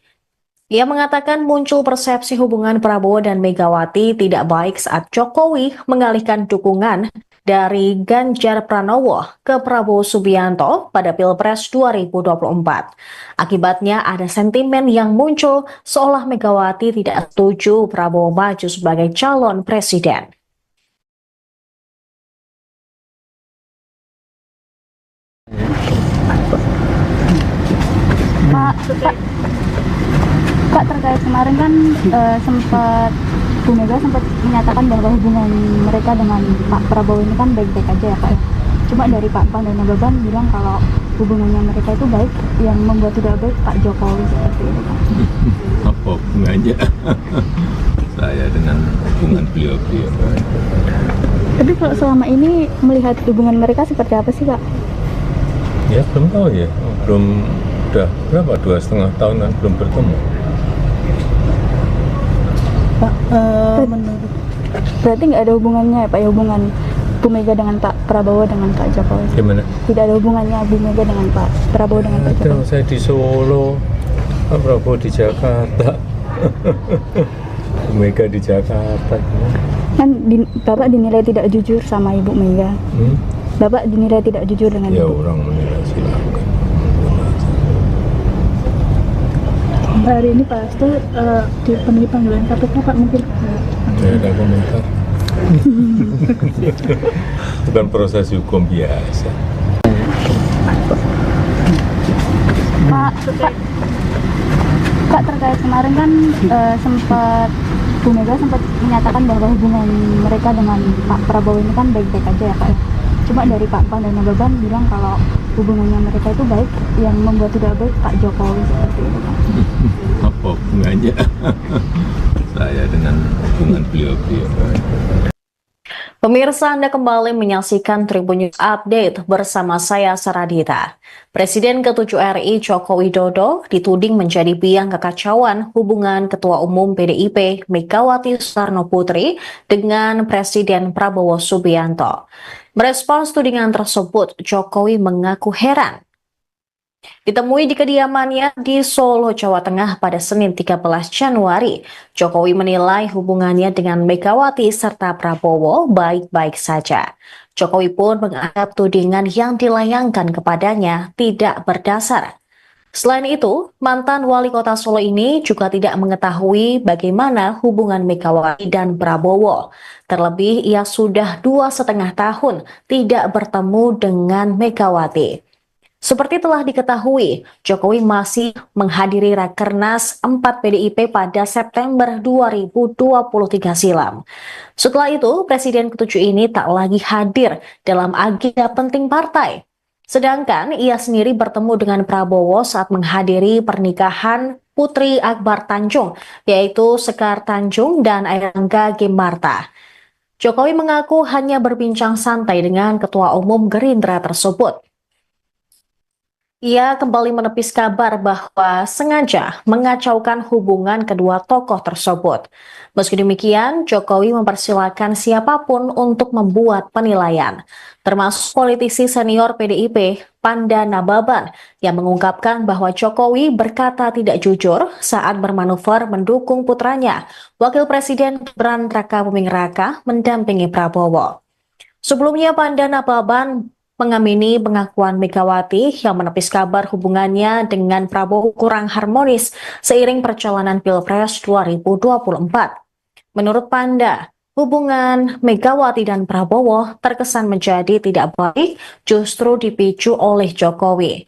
Ia mengatakan muncul persepsi hubungan Prabowo dan Megawati tidak baik saat Jokowi mengalihkan dukungan dari Ganjar Pranowo ke Prabowo Subianto pada Pilpres 2024. Akibatnya ada sentimen yang muncul seolah Megawati tidak setuju Prabowo maju sebagai calon presiden. Pak, terkait kemarin kan sempat Bu Mega sempat menyatakan bahwa hubungan mereka dengan Pak Prabowo ini kan baik-baik aja ya Pak ya. Cuma dari Pak Pan dan Nababan bilang kalau hubungannya mereka itu baik, yang membuat tidak baik Pak Jokowi seperti itu Pak. Apa hubungannya saya dengan hubungan beliau-beliau? Tapi kalau selama ini melihat hubungan mereka seperti apa sih Pak? Ya belum tahu ya, belum, udah berapa, 2,5 tahunan belum bertemu. Pak, menurut Berarti nggak ada hubungannya ya Pak ya, hubungan Bu Mega dengan Pak Prabowo dengan Pak Jokowi? Gimana? Tidak ada hubungannya Bu Mega dengan Pak Prabowo dengan Pak Ada, Jokowi? saya di Solo, Pak Prabowo di Jakarta, Mega di Jakarta. Kan Bapak dinilai tidak jujur sama Ibu Mega. Bapak dinilai tidak jujur dengan Ya Ibu. orang menilai silakan. Hari ini Pak Hasto dipenuhi panggilan KPK Pak, mungkin Saya ada komentar. Bukan proses hukum biasa. Pak, terkait kemarin kan sempat Bu Mega sempat menyatakan bahwa hubungan mereka dengan Pak Prabowo ini kan baik-baik aja ya Pak. Cuma dari Pak Pan dan Nababan bilang kalau hubungannya mereka itu baik, yang membuat tidak baik Pak Jokowi seperti itu Pak. Apa hubungannya saya dengan hubungan beliau-beliau? Pemirsa, Anda kembali menyaksikan Tribun News Update bersama saya Saradita. Presiden ke-7 RI Joko Widodo dituding menjadi biang kekacauan hubungan Ketua Umum PDIP Megawati Soekarno Putri dengan Presiden Prabowo Subianto. Merespons tudingan tersebut, Jokowi mengaku heran. Ditemui di kediamannya di Solo, Jawa Tengah pada Senin 13 Januari, Jokowi menilai hubungannya dengan Megawati serta Prabowo baik-baik saja. Jokowi pun menganggap tudingan yang dilayangkan kepadanya tidak berdasar. Selain itu, mantan wali kota Solo ini juga tidak mengetahui bagaimana hubungan Megawati dan Prabowo. Terlebih, ia sudah 2,5 tahun tidak bertemu dengan Megawati. Seperti telah diketahui, Jokowi masih menghadiri Rakernas 4 PDIP pada September 2023 silam. Setelah itu, Presiden ke-7 ini tak lagi hadir dalam agenda penting partai. Sedangkan ia sendiri bertemu dengan Prabowo saat menghadiri pernikahan Putri Akbar Tanjung, yaitu Sekar Tanjung dan Airlangga Gimarta. Jokowi mengaku hanya berbincang santai dengan Ketua Umum Gerindra tersebut. Ia kembali menepis kabar bahwa sengaja mengacaukan hubungan kedua tokoh tersebut. Meski demikian, Jokowi mempersilahkan siapapun untuk membuat penilaian, termasuk politisi senior PDIP, Panda Nababan, yang mengungkapkan bahwa Jokowi berkata tidak jujur saat bermanuver mendukung putranya, Wakil Presiden Gibran Rakabuming Raka, mendampingi Prabowo. Sebelumnya, Panda Nababan mengamini pengakuan Megawati yang menepis kabar hubungannya dengan Prabowo kurang harmonis seiring perjalanan Pilpres 2024. Menurut Panda, hubungan Megawati dan Prabowo terkesan menjadi tidak baik justru dipicu oleh Jokowi.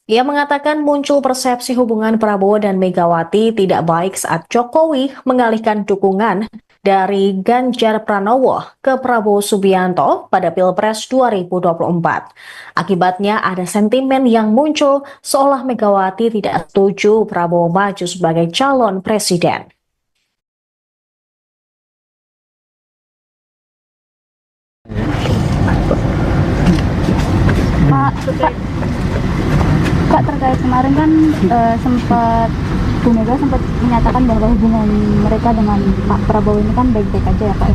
Ia mengatakan muncul persepsi hubungan Prabowo dan Megawati tidak baik saat Jokowi mengalihkan dukungan dari Ganjar Pranowo ke Prabowo Subianto pada Pilpres 2024. Akibatnya ada sentimen yang muncul seolah Megawati tidak setuju Prabowo maju sebagai calon presiden. Pak, terkait kemarin kan sempat Bu Mega sempat menyatakan bahwa hubungan mereka dengan Pak Prabowo ini kan baik-baik aja ya Pak.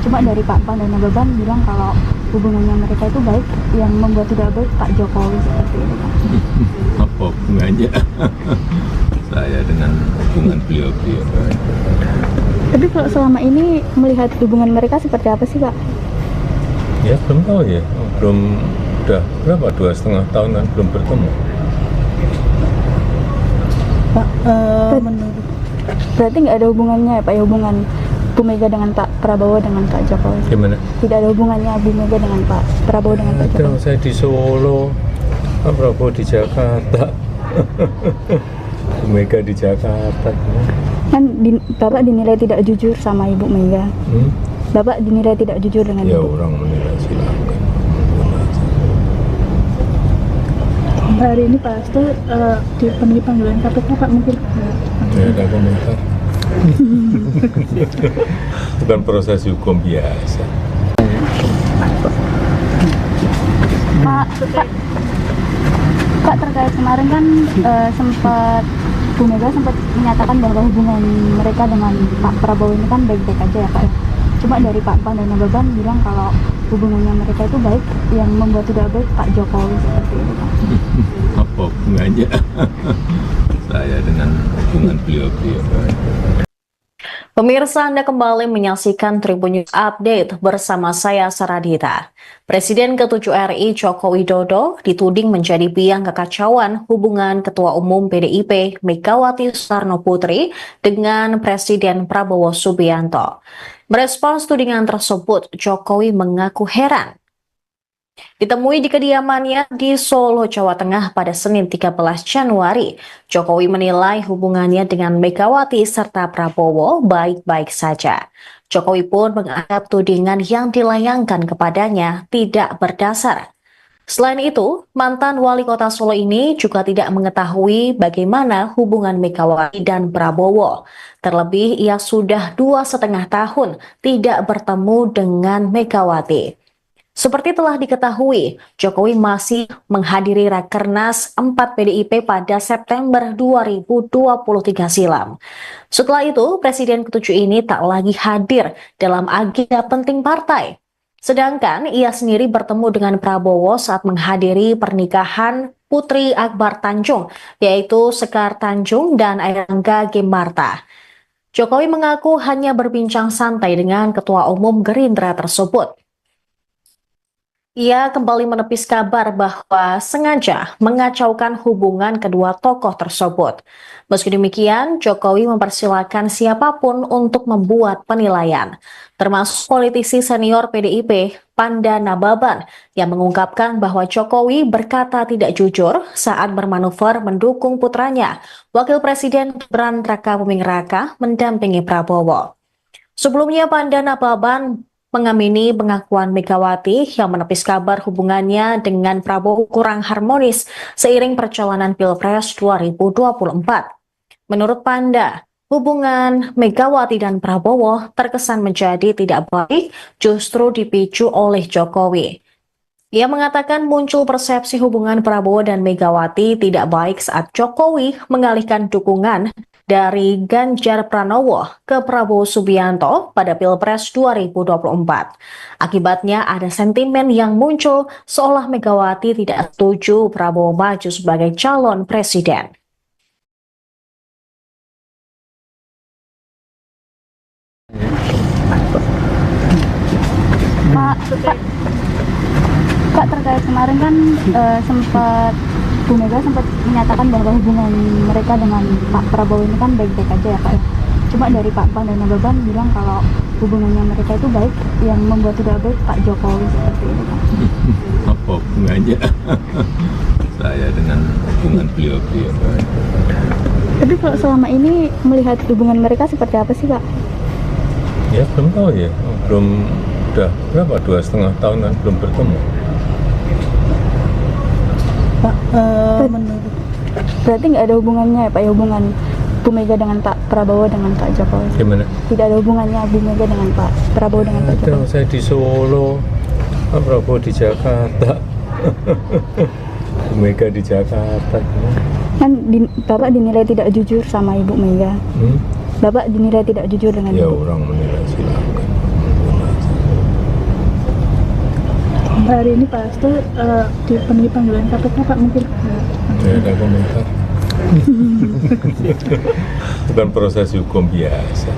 Cuma dari Pak Pan dan Nababan bilang kalau hubungannya mereka itu baik, yang membuat tidak baik Pak Jokowi seperti itu Pak. Apa hubungannya saya dengan hubungan beliau-beliau? Tapi kalau selama ini melihat hubungan mereka seperti apa sih Pak? Ya belum tahu ya, belum, udah berapa, 2,5 tahun kan belum bertemu. Pak, menurut Berarti nggak ada hubungannya ya Pak, ya, hubungan Bu Mega dengan Pak Prabowo dengan Pak Jokowi? Gimana? Tidak ada hubungannya Bu Mega dengan Pak Prabowo dengan Pak Jokowi? Saya di Solo, Pak Prabowo di Jakarta, Bu Mega di Jakarta. Kan Bapak dinilai tidak jujur sama Ibu Mega. Bapak dinilai tidak jujur dengan Ya Ibu. orang menilai silakan. hari ini Pak Hasto dipenuhi panggilan KPK Pak, mungkin Saya ada komentar. Bukan proses hukum biasa. Pak, terkait kemarin kan sempat Bu Mega sempat menyatakan bahwa hubungan mereka dengan Pak Prabowo ini kan baik-baik aja ya Pak. Cuma dari Pak Pan dan Nababan bilang kalau hubungannya mereka itu baik, yang membuat tidak baik Pak Jokowi seperti itu Pak. Apa hubungannya saya dengan hubungan beliau-beliau? Pemirsa, Anda kembali menyaksikan Tribun News Update bersama saya Saradita. Presiden ke-7 RI Joko Widodo dituding menjadi biang kekacauan hubungan Ketua Umum PDIP Megawati Soekarno Putri dengan Presiden Prabowo Subianto. Merespons tudingan tersebut, Jokowi mengaku heran. Ditemui di kediamannya di Solo, Jawa Tengah pada Senin 13 Januari, Jokowi menilai hubungannya dengan Megawati serta Prabowo baik-baik saja. Jokowi pun menganggap tudingan yang dilayangkan kepadanya tidak berdasar. Selain itu, mantan wali kota Solo ini juga tidak mengetahui bagaimana hubungan Megawati dan Prabowo. Terlebih, ia sudah 2,5 tahun tidak bertemu dengan Megawati. Seperti telah diketahui, Jokowi masih menghadiri Rakernas 4 PDIP pada September 2023 silam. Setelah itu, Presiden ke-7 ini tak lagi hadir dalam agenda penting partai. Sedangkan ia sendiri bertemu dengan Prabowo saat menghadiri pernikahan Putri Akbar Tanjung, yaitu Sekar Tanjung dan Airangga Gemarta. Jokowi mengaku hanya berbincang santai dengan Ketua Umum Gerindra tersebut. Ia kembali menepis kabar bahwa sengaja mengacaukan hubungan kedua tokoh tersebut. Meski demikian, Jokowi mempersilahkan siapapun untuk membuat penilaian, termasuk politisi senior PDIP, Panda Nababan, yang mengungkapkan bahwa Jokowi berkata tidak jujur saat bermanuver mendukung putranya, Wakil Presiden Gibran Rakabuming Raka, mendampingi Prabowo. Sebelumnya, Panda Nababan mengamini pengakuan Megawati yang menepis kabar hubungannya dengan Prabowo kurang harmonis seiring perjalanan Pilpres 2024. Menurut Panda, hubungan Megawati dan Prabowo terkesan menjadi tidak baik justru dipicu oleh Jokowi. Ia mengatakan muncul persepsi hubungan Prabowo dan Megawati tidak baik saat Jokowi mengalihkan dukungan dari Ganjar Pranowo ke Prabowo Subianto pada Pilpres 2024. Akibatnya ada sentimen yang muncul seolah Megawati tidak setuju Prabowo maju sebagai calon presiden. Pak, terkait kemarin kan Bu Mega sempat menyatakan bahwa hubungan mereka dengan Pak Prabowo ini kan baik-baik aja ya Pak. Cuma dari Pak Pan dan Nababan bilang kalau hubungannya mereka itu baik, yang membuat tidak baik Pak Jokowi seperti itu Pak. Apa hubungannya saya dengan hubungan beliau-beliau? Tapi kalau selama ini melihat hubungan mereka seperti apa sih Pak? Ya belum tahu ya, belum, udah berapa, 2,5 tahun kan belum bertemu. Pak, menurut Berarti nggak ada hubungannya ya Pak, ya hubungan Bu Mega dengan Pak Prabowo dengan Pak Jokowi? Gimana? Tidak ada hubungannya Bu Mega dengan Pak Prabowo dengan Pak Ada, Jokowi? saya di Solo, Pak Prabowo di Jakarta, Bu Mega di Jakarta. Kan Bapak dinilai tidak jujur sama Ibu Mega. Bapak dinilai tidak jujur dengan Ya Ibu. orang menilai silakan. hari ini Pak Hasto dipenuhi panggilan KPK Pak, mungkin Tidak ada komentar. Bukan proses hukum biasa.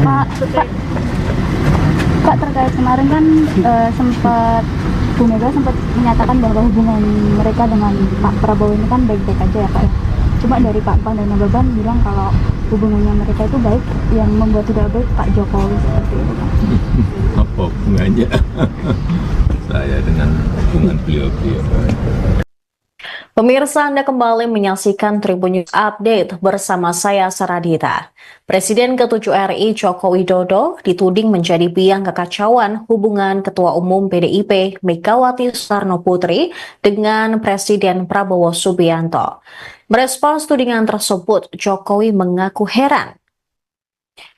Pak, terkait kemarin kan Bu Mega sempat menyatakan bahwa hubungan mereka dengan Pak Prabowo ini kan baik-baik aja ya Pak. Cuma dari Pak Pan dan Nababan bilang kalau hubungannya mereka itu baik, yang membuat tidak baik Pak Jokowi seperti itu Pak. Apa hubungannya saya dengan hubungan beliau-beliau? Pemirsa, Anda kembali menyaksikan Tribun News Update bersama saya Saradita. Presiden ke-7 RI Joko Widodo dituding menjadi biang kekacauan hubungan Ketua Umum PDIP Megawati Soekarno Putri dengan Presiden Prabowo Subianto. Merespons tudingan tersebut, Jokowi mengaku heran.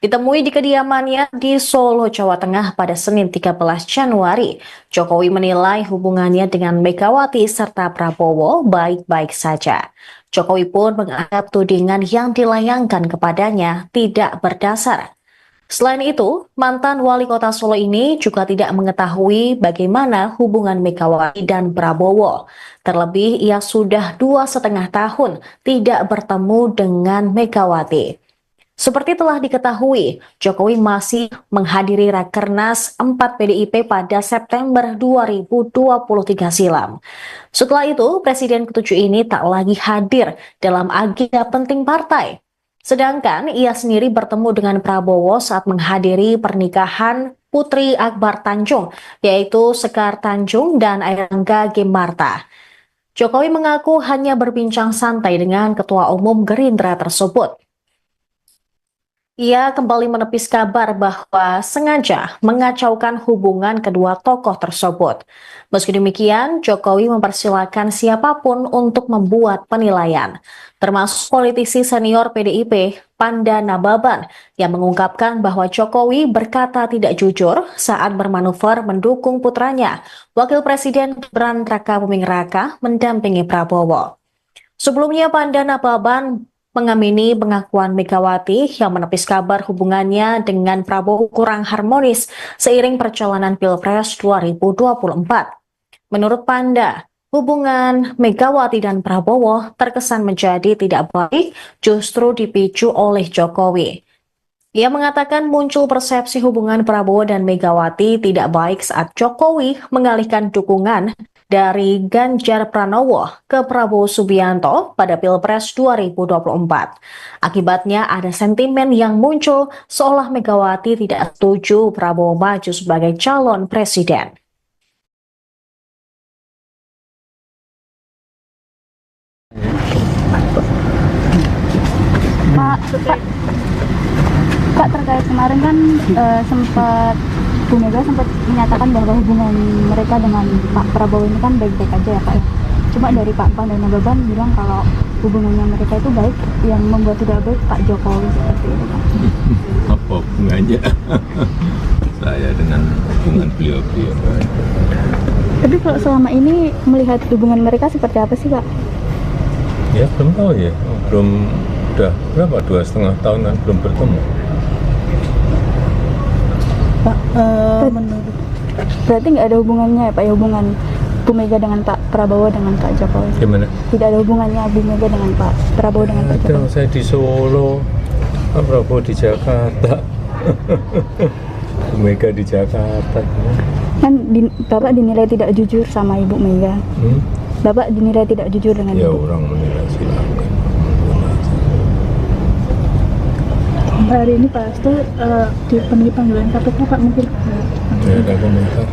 Ditemui di kediamannya di Solo, Jawa Tengah pada Senin 13 Januari, Jokowi menilai hubungannya dengan Megawati serta Prabowo baik-baik saja. Jokowi pun menganggap tudingan yang dilayangkan kepadanya tidak berdasar. Selain itu, mantan wali kota Solo ini juga tidak mengetahui bagaimana hubungan Megawati dan Prabowo. Terlebih, ia sudah 2,5 tahun tidak bertemu dengan Megawati. Seperti telah diketahui, Jokowi masih menghadiri Rakernas 4 PDIP pada September 2023 silam. Setelah itu, Presiden ke-7 ini tak lagi hadir dalam agenda penting partai. Sedangkan ia sendiri bertemu dengan Prabowo saat menghadiri pernikahan Putri Akbar Tanjung, yaitu Sekar Tanjung dan Airlangga Gemarta. Jokowi mengaku hanya berbincang santai dengan Ketua Umum Gerindra tersebut. Ia kembali menepis kabar bahwa sengaja mengacaukan hubungan kedua tokoh tersebut. Meski demikian, Jokowi mempersilahkan siapapun untuk membuat penilaian, termasuk politisi senior PDIP, Panda Nababan, yang mengungkapkan bahwa Jokowi berkata tidak jujur saat bermanuver mendukung putranya, Wakil Presiden Gibran Rakabuming Raka, mendampingi Prabowo. Sebelumnya, Panda Nababan mengamini pengakuan Megawati yang menepis kabar hubungannya dengan Prabowo kurang harmonis seiring perjalanan Pilpres 2024. Menurut Panda, hubungan Megawati dan Prabowo terkesan menjadi tidak baik justru dipicu oleh Jokowi. Ia mengatakan muncul persepsi hubungan Prabowo dan Megawati tidak baik saat Jokowi mengalihkan dukungan dari Ganjar Pranowo ke Prabowo Subianto pada Pilpres 2024. Akibatnya ada sentimen yang muncul seolah Megawati tidak setuju Prabowo maju sebagai calon presiden. Pak, terkait kemarin kan Bu Mega sempat menyatakan bahwa hubungan mereka dengan Pak Prabowo ini kan baik-baik aja ya Pak ya. Cuma dari Pak Pan dan Nababan bilang kalau hubungannya mereka itu baik, yang membuat tidak baik Pak Jokowi seperti itu Pak. Apa hubungannya saya dengan hubungan beliau-beliau? Tapi kalau selama ini melihat hubungan mereka seperti apa sih Pak? Ya belum tahu ya, udah berapa, 2,5 tahun kan belum bertemu. Pak, menurut Berarti nggak ada hubungannya ya Pak ya, hubungan Bu Mega dengan Pak Prabowo dengan Pak Jokowi? Gimana? Tidak ada hubungannya Bu Mega dengan Pak Prabowo dengan Pak Ada, Jokowi? saya di Solo, Pak Prabowo di Jakarta, Bu Mega di Jakarta. Kan Bapak dinilai tidak jujur sama Ibu Mega. Bapak dinilai tidak jujur dengan Ya Ibu. orang menilai silakan. hari ini Pak Hasto dipenuhi panggilan KPK Pak, mungkin Tidak ada komentar.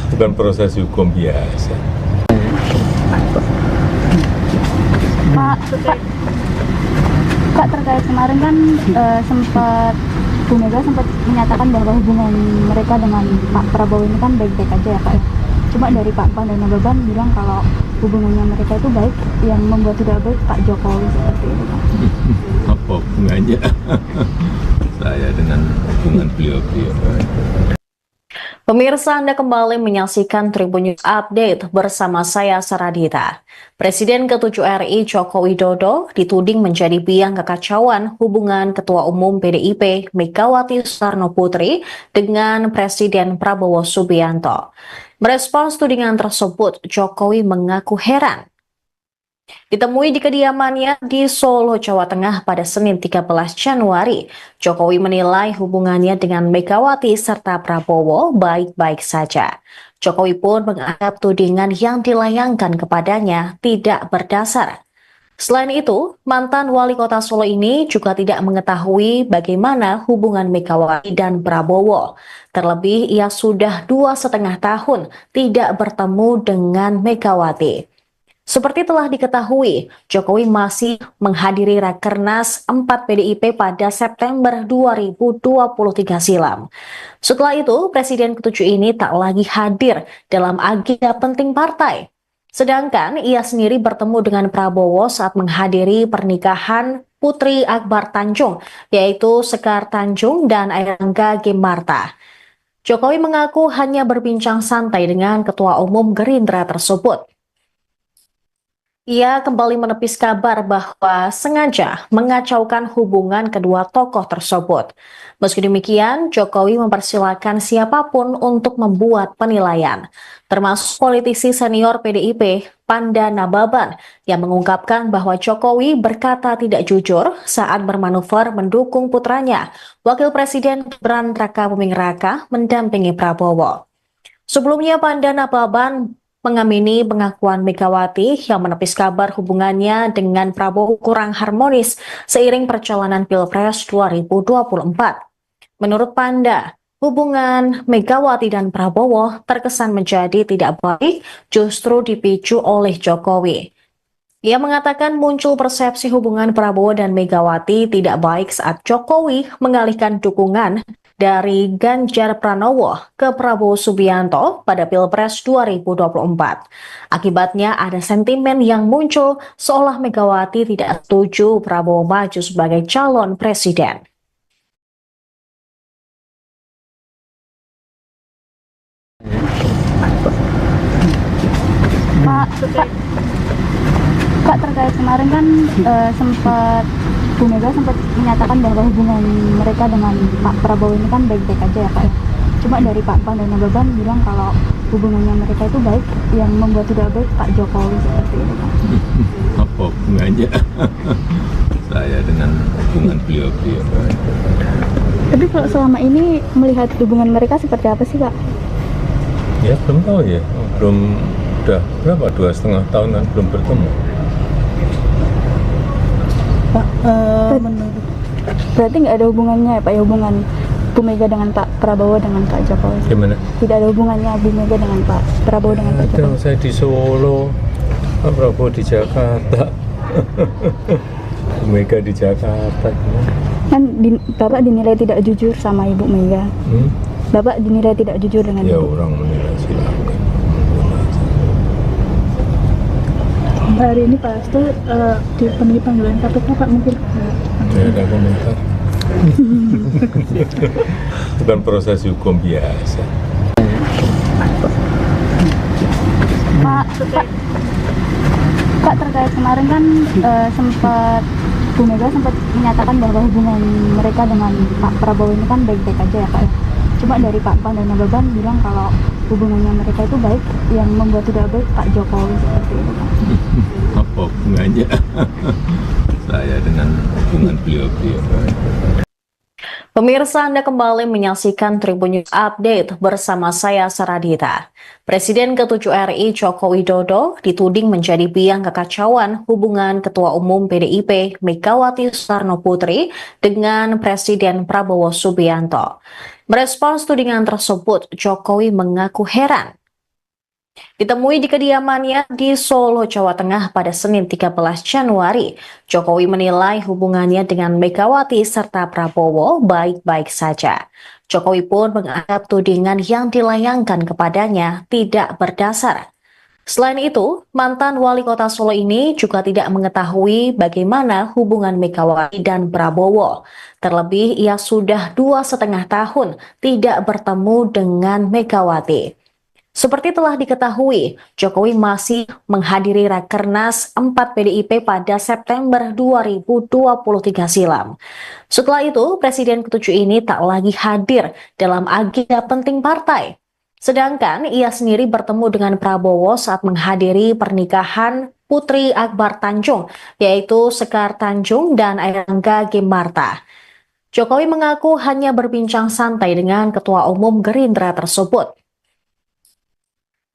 Bukan proses hukum biasa. Pak, terkait kemarin kan Bu Mega sempat menyatakan bahwa hubungan mereka dengan Pak Prabowo ini kan baik-baik aja ya Pak ya. Cuma dari Pak Pan dan Nababan bilang kalau hubungannya mereka itu baik, yang membuat tidak baik Pak Jokowi seperti itu Pak. Apa hubungannya saya dengan hubungan beliau-beliau? Pemirsa, Anda kembali menyaksikan Tribun News Update bersama saya Saradita. Presiden ke-7 RI Joko Widodo dituding menjadi biang kekacauan hubungan Ketua Umum PDIP Megawati Soekarno Putri dengan Presiden Prabowo Subianto. Merespons tudingan tersebut, Jokowi mengaku heran. Ditemui di kediamannya di Solo, Jawa Tengah pada Senin 13 Januari, Jokowi menilai hubungannya dengan Megawati serta Prabowo baik-baik saja. Jokowi pun menganggap tudingan yang dilayangkan kepadanya tidak berdasar. Selain itu, mantan wali kota Solo ini juga tidak mengetahui bagaimana hubungan Megawati dan Prabowo. Terlebih, ia sudah 2,5 tahun tidak bertemu dengan Megawati. Seperti telah diketahui, Jokowi masih menghadiri Rakernas 4 PDIP pada September 2023 silam. Setelah itu, Presiden ke-7 ini tak lagi hadir dalam agenda penting partai. Sedangkan ia sendiri bertemu dengan Prabowo saat menghadiri pernikahan Putri Akbar Tanjung, yaitu Sekar Tanjung dan Airlangga Gemarta. Jokowi mengaku hanya berbincang santai dengan Ketua Umum Gerindra tersebut. Ia kembali menepis kabar bahwa sengaja mengacaukan hubungan kedua tokoh tersebut. Meski demikian, Jokowi mempersilahkan siapapun untuk membuat penilaian, termasuk politisi senior PDIP, Panda Nababan, yang mengungkapkan bahwa Jokowi berkata tidak jujur saat bermanuver mendukung putranya, Wakil Presiden Gibran Rakabuming Raka, mendampingi Prabowo. Sebelumnya, Panda Nababan mengamini pengakuan Megawati yang menepis kabar hubungannya dengan Prabowo kurang harmonis seiring perjalanan Pilpres 2024. Menurut Panda, hubungan Megawati dan Prabowo terkesan menjadi tidak baik justru dipicu oleh Jokowi. Ia mengatakan muncul persepsi hubungan Prabowo dan Megawati tidak baik saat Jokowi mengalihkan dukungan dari Ganjar Pranowo ke Prabowo Subianto pada Pilpres 2024. Akibatnya ada sentimen yang muncul seolah Megawati tidak setuju Prabowo maju sebagai calon presiden. Pak, terkait kemarin kan sempat Bu Mega sempat menyatakan bahwa hubungan mereka dengan Pak Prabowo ini kan baik-baik aja ya Pak ya. Cuma dari Pak Pan dan Nababan bilang kalau hubungannya mereka itu baik, yang membuat tidak baik Pak Jokowi seperti itu Pak. Apa hubungannya saya dengan hubungan beliau-beliau? Tapi kalau selama ini melihat hubungan mereka seperti apa sih Pak? Ya belum tahu ya, udah berapa, 2,5 tahunan belum bertemu. Pak, menurut Berarti nggak ada hubungannya ya Pak ya, hubungan Bu Mega dengan Pak Prabowo dengan Pak Jokowi? Gimana? Tidak ada hubungannya Bu Mega dengan Pak Prabowo dengan Pak Ada, Jokowi? saya di Solo, Pak Prabowo di Jakarta, Bu Mega di Jakarta. Kan Bapak dinilai tidak jujur sama Ibu Mega. Bapak dinilai tidak jujur dengan Ya Ibu. orang menilai silakan. hari ini Pak Hasto dipenuhi panggilan KPK Pak, mungkin Saya ada komentar. Bukan proses hukum biasa. Pak, terkait kemarin kan sempat Bu Mega sempat menyatakan bahwa hubungan mereka dengan Pak Prabowo ini kan baik-baik aja ya Pak ya. Cuma dari Pak Pan dan Nababan bilang kalau hubungannya mereka itu baik, yang membuat tidak baik Pak Jokowi seperti itu Pak. Apa hubungannya saya dengan hubungan beliau-beliau? Pemirsa, Anda kembali menyaksikan Tribun News Update bersama saya Saradita. Presiden ke-7 RI Joko Widodo dituding menjadi biang kekacauan hubungan Ketua Umum PDIP Megawati Soekarno Putri dengan Presiden Prabowo Subianto. Merespons tudingan tersebut, Jokowi mengaku heran. Ditemui di kediamannya di Solo, Jawa Tengah pada Senin 13 Januari, Jokowi menilai hubungannya dengan Megawati serta Prabowo baik-baik saja. Jokowi pun menganggap tudingan yang dilayangkan kepadanya tidak berdasar. Selain itu, mantan wali kota Solo ini juga tidak mengetahui bagaimana hubungan Megawati dan Prabowo. Terlebih, ia sudah 2,5 tahun tidak bertemu dengan Megawati. Seperti telah diketahui, Jokowi masih menghadiri Rakernas 4 PDIP pada September 2023 silam. Setelah itu, Presiden ke-7 ini tak lagi hadir dalam agenda penting partai. Sedangkan ia sendiri bertemu dengan Prabowo saat menghadiri pernikahan Putri Akbar Tanjung, yaitu Sekar Tanjung dan Airlangga Gimarta. Jokowi mengaku hanya berbincang santai dengan Ketua Umum Gerindra tersebut.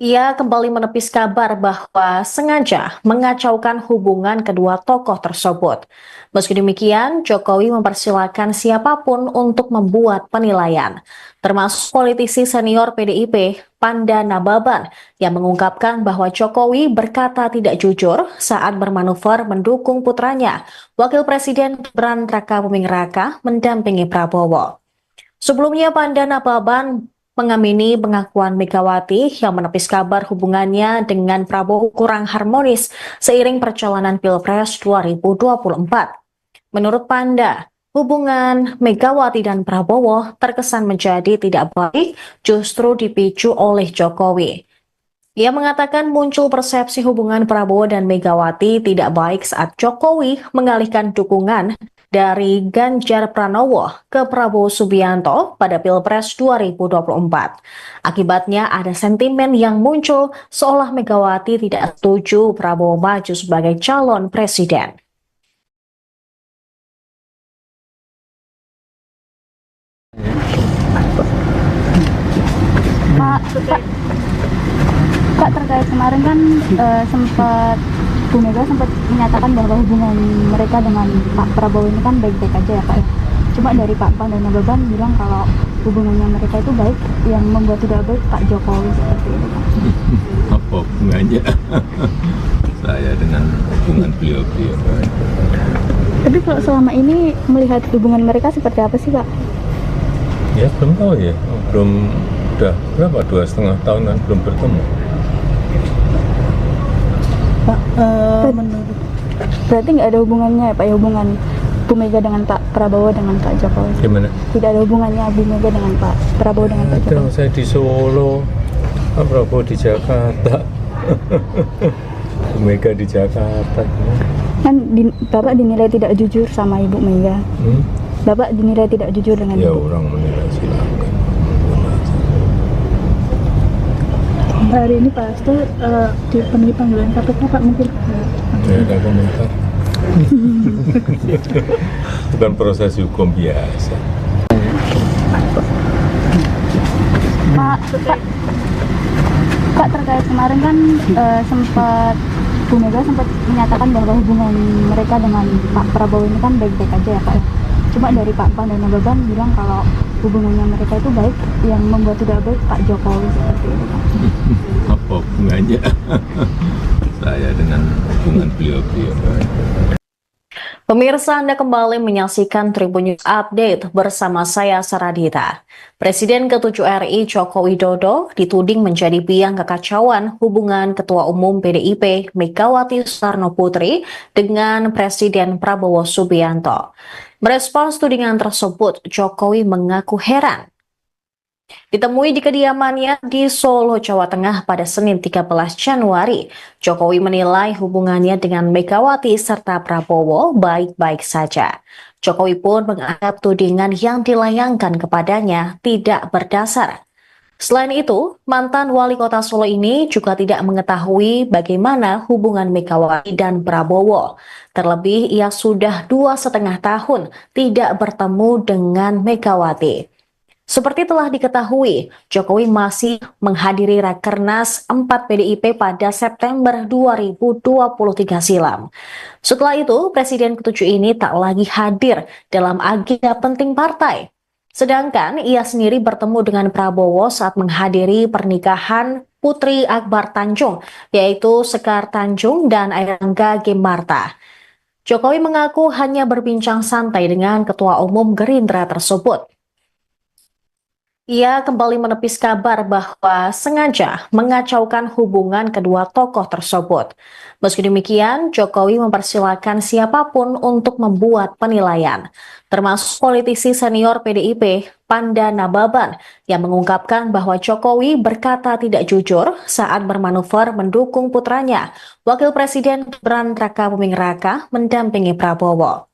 Ia kembali menepis kabar bahwa sengaja mengacaukan hubungan kedua tokoh tersebut. Meski demikian, Jokowi mempersilahkan siapapun untuk membuat penilaian, termasuk politisi senior PDIP, Panda Nababan, yang mengungkapkan bahwa Jokowi berkata tidak jujur saat bermanuver mendukung putranya, Wakil Presiden Gibran Rakabuming Raka, mendampingi Prabowo. Sebelumnya, Panda Nababan mengamini pengakuan Megawati yang menepis kabar hubungannya dengan Prabowo kurang harmonis seiring perjalanan Pilpres 2024. Menurut Panda, hubungan Megawati dan Prabowo terkesan menjadi tidak baik justru dipicu oleh Jokowi. Ia mengatakan muncul persepsi hubungan Prabowo dan Megawati tidak baik saat Jokowi mengalihkan dukungan dari Ganjar Pranowo ke Prabowo Subianto pada Pilpres 2024. Akibatnya ada sentimen yang muncul seolah Megawati tidak setuju Prabowo maju sebagai calon presiden. Kak, terkait kemarin kan sempat Bu Mega sempat menyatakan bahwa hubungan mereka dengan Pak Prabowo ini kan baik-baik aja ya Pak ya. Cuma dari Pak Pan dan Nababan bilang kalau hubungannya mereka itu baik, yang membuat tidak baik Pak Jokowi seperti itu Pak. Apa hubungannya saya dengan hubungan beliau-beliau? Tapi kalau selama ini melihat hubungan mereka seperti apa sih Pak? Ya belum tahu ya, belum, udah berapa, 2,5 tahunan belum bertemu. Pak, menurut Berarti nggak ada hubungannya ya Pak ya, hubungan Bu Mega dengan Pak Prabowo dengan Pak Jokowi? Gimana? Tidak ada hubungannya Bu Mega dengan Pak Prabowo dengan Pak Ada, Jokowi? saya di Solo, Pak Prabowo di Jakarta, Bu Mega di Jakarta. Kan Bapak dinilai tidak jujur sama Ibu Mega. Bapak dinilai tidak jujur dengan Ya Ibu. orang menilai silakan. hari ini Pak Hasto dipenuhi panggilan KPK Pak, mungkin Saya ada komentar. Bukan proses hukum biasa. Pak, terkait kemarin kan sempat Bu Mega sempat menyatakan bahwa hubungan mereka dengan Pak Prabowo ini kan baik-baik aja ya Pak. Cuma dari Pak Pan dan Nababan bilang kalau hubungannya mereka itu baik, yang membuat tidak baik Pak Jokowi seperti itu Pak. Apa hubungannya saya dengan hubungan beliau-beliau? Pemirsa, Anda kembali menyaksikan Tribun News Update bersama saya Saradita. Presiden ke-7 RI Joko Widodo dituding menjadi biang kekacauan hubungan Ketua Umum PDIP Megawati Soekarno Putri dengan Presiden Prabowo Subianto. Merespons tudingan tersebut, Jokowi mengaku heran. Ditemui di kediamannya di Solo, Jawa Tengah pada Senin 13 Januari, Jokowi menilai hubungannya dengan Megawati serta Prabowo baik-baik saja. Jokowi pun menganggap tudingan yang dilayangkan kepadanya tidak berdasar. Selain itu, mantan wali kota Solo ini juga tidak mengetahui bagaimana hubungan Megawati dan Prabowo. Terlebih, ia sudah 2,5 tahun tidak bertemu dengan Megawati. Seperti telah diketahui, Jokowi masih menghadiri Rakernas 4 PDIP pada September 2023 silam. Setelah itu, Presiden ke-7 ini tak lagi hadir dalam agenda penting partai. Sedangkan ia sendiri bertemu dengan Prabowo saat menghadiri pernikahan Putri Akbar Tanjung, yaitu Sekar Tanjung dan Airangga Gemarta. Jokowi mengaku hanya berbincang santai dengan Ketua Umum Gerindra tersebut. Ia kembali menepis kabar bahwa sengaja mengacaukan hubungan kedua tokoh tersebut. Meski demikian, Jokowi mempersilahkan siapapun untuk membuat penilaian, termasuk politisi senior PDIP, Panda Nababan, yang mengungkapkan bahwa Jokowi berkata tidak jujur saat bermanuver mendukung putranya, Wakil Presiden Gibran Rakabuming Raka, mendampingi Prabowo.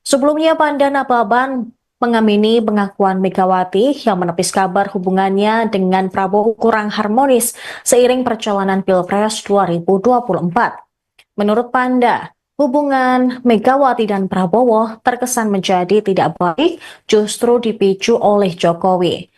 Sebelumnya, Panda Nababan mengamini pengakuan Megawati yang menepis kabar hubungannya dengan Prabowo kurang harmonis seiring perjalanan Pilpres 2024. Menurut Panda, hubungan Megawati dan Prabowo terkesan menjadi tidak baik justru dipicu oleh Jokowi.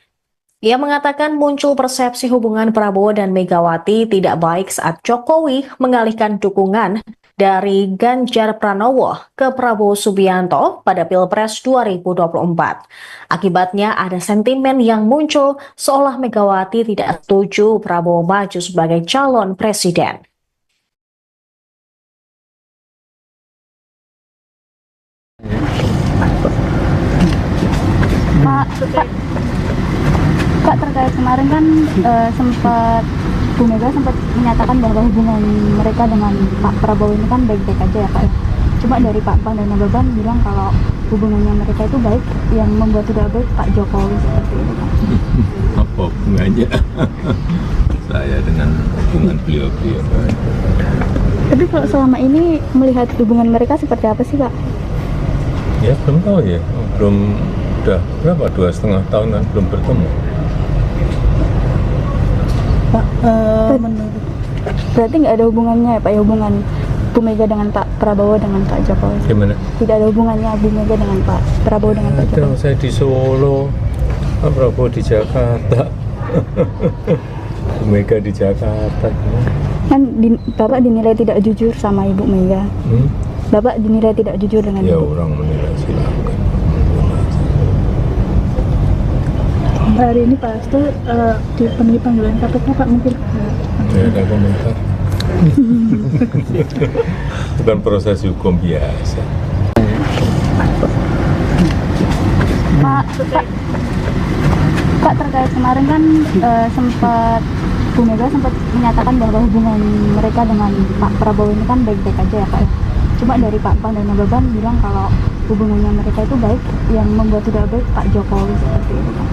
Ia mengatakan muncul persepsi hubungan Prabowo dan Megawati tidak baik saat Jokowi mengalihkan dukungan dari Ganjar Pranowo ke Prabowo Subianto pada Pilpres 2024. Akibatnya ada sentimen yang muncul seolah Megawati tidak setuju Prabowo maju sebagai calon presiden. Pak, terkait kemarin kan sempat Bu Mega sempat menyatakan bahwa hubungan mereka dengan Pak Prabowo ini kan baik-baik aja ya Pak. Cuma dari Pak Pan dan Nababan bilang kalau hubungannya mereka itu baik, yang membuat tidak baik Pak Jokowi seperti itu Pak. Apa hubungannya saya dengan hubungan beliau-beliau. Tapi kalau selama ini melihat hubungan mereka seperti apa sih, Kak? Ya belum tahu ya, belum, udah berapa, 2,5 tahunan belum bertemu. Pak, menurut Berarti nggak ada hubungannya ya, Pak, ya, hubungan Bu Mega dengan Pak Prabowo dengan Pak Jokowi? Gimana? Tidak ada hubungannya Bu Mega dengan Pak Prabowo dengan Pak Ada, Jokowi? saya di Solo, Pak Prabowo di Jakarta, Bu Mega di Jakarta. Kan Bapak dinilai tidak jujur sama Ibu Mega. Bapak dinilai tidak jujur dengan Ya Ibu. orang menilai silakan. hari ini Pak Hasto dipenuhi panggilan KPK, Pak, mungkin Tidak ada komentar. Bukan proses hukum biasa. Pak, terkait kemarin kan Bu Mega sempat menyatakan bahwa hubungan mereka dengan Pak Prabowo ini kan baik-baik aja ya, Pak, ya. Cuma dari Pak Pan dan Nababan bilang kalau hubungannya mereka itu baik, yang membuat tidak baik Pak Jokowi seperti itu, Pak.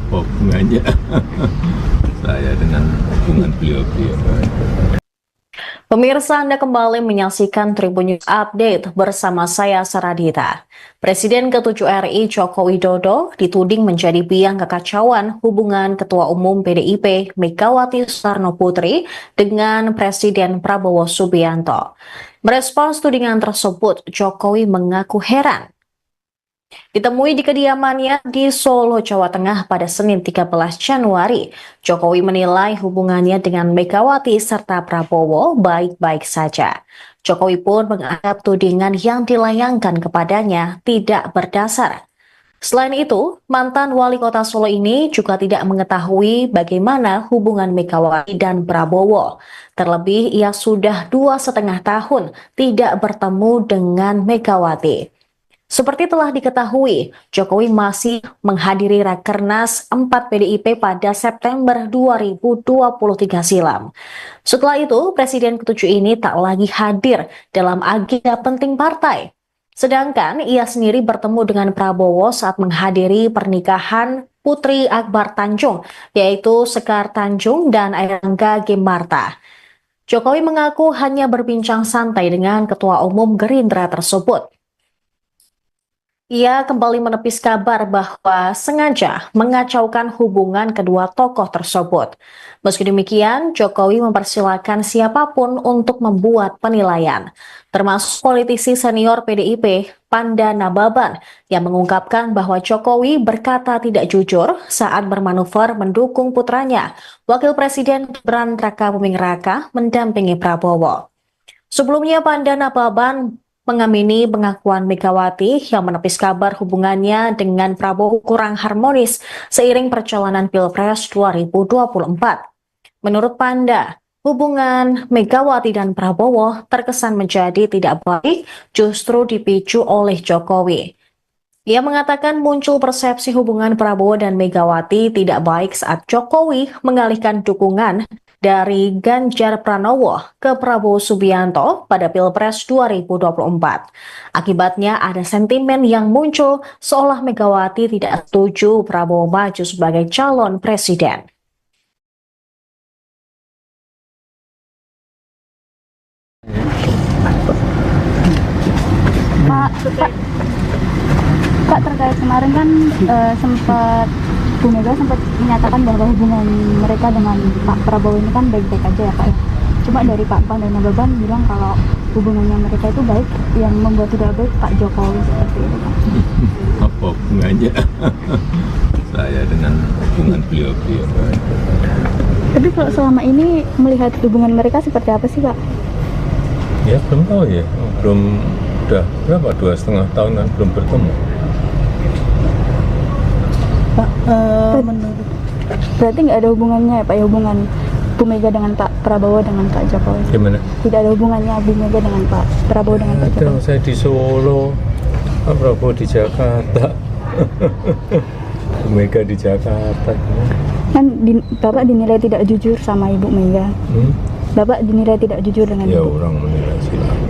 Apa hubungannya saya dengan hubungan beliau-beliau? Pemirsa, Anda kembali menyaksikan Tribun News Update bersama saya Saradita. Presiden ke-7 RI Joko Widodo dituding menjadi biang kekacauan hubungan Ketua Umum PDIP Megawati Soekarno Putri dengan Presiden Prabowo Subianto. Merespons tudingan tersebut, Jokowi mengaku heran. Ditemui di kediamannya di Solo, Jawa Tengah pada Senin 13 Januari, Jokowi menilai hubungannya dengan Megawati serta Prabowo baik-baik saja. Jokowi pun menganggap tudingan yang dilayangkan kepadanya tidak berdasar. Selain itu, mantan wali kota Solo ini juga tidak mengetahui bagaimana hubungan Megawati dan Prabowo. Terlebih, ia sudah 2,5 tahun tidak bertemu dengan Megawati. Seperti telah diketahui, Jokowi masih menghadiri Rakernas 4 PDIP pada September 2023 silam. Setelah itu, Presiden ke-7 ini tak lagi hadir dalam agenda penting partai. Sedangkan ia sendiri bertemu dengan Prabowo saat menghadiri pernikahan Putri Akbar Tanjung, yaitu Sekar Tanjung dan Airlangga Gemarta. Jokowi mengaku hanya berbincang santai dengan Ketua Umum Gerindra tersebut. Ia kembali menepis kabar bahwa sengaja mengacaukan hubungan kedua tokoh tersebut. Meski demikian, Jokowi mempersilahkan siapapun untuk membuat penilaian, termasuk politisi senior PDIP, Panda Nababan, yang mengungkapkan bahwa Jokowi berkata tidak jujur saat bermanuver mendukung putranya, Wakil Presiden Gibran Rakabuming Raka, mendampingi Prabowo. Sebelumnya, Panda Nababan mengamini pengakuan Megawati yang menepis kabar hubungannya dengan Prabowo kurang harmonis seiring perjalanan Pilpres 2024. Menurut Panda, hubungan Megawati dan Prabowo terkesan menjadi tidak baik justru dipicu oleh Jokowi. Ia mengatakan muncul persepsi hubungan Prabowo dan Megawati tidak baik saat Jokowi mengalihkan dukungan dari Ganjar Pranowo ke Prabowo Subianto pada Pilpres 2024. Akibatnya ada sentimen yang muncul seolah Megawati tidak setuju Prabowo maju sebagai calon presiden. Pak, terkait kemarin kan Bu Mega sempat menyatakan bahwa hubungan mereka dengan Pak Prabowo ini kan baik-baik aja ya, Pak, ya. Cuma dari Pak Pan dan Nababan bilang kalau hubungannya mereka itu baik, yang membuat tidak baik Pak Jokowi seperti itu, Pak. Apa hubungannya saya dengan hubungan beliau-beliau? Tapi kalau selama ini melihat hubungan mereka seperti apa sih, Pak? Ya belum tahu ya, belum, udah berapa, 2,5 tahunan belum bertemu. Pak, menurut Berarti nggak ada hubungannya ya, Pak, ya, hubungan Bu Mega dengan Pak Prabowo dengan Pak Jokowi? Gimana? Tidak ada hubungannya Bu Mega dengan Pak Prabowo dengan Pak Ada, Jokowi? saya di Solo, Pak Prabowo di Jakarta, Bu Mega di Jakarta. Kan Bapak dinilai tidak jujur sama Ibu Mega. Bapak dinilai tidak jujur dengan Ya Ibu. orang menilai silakan.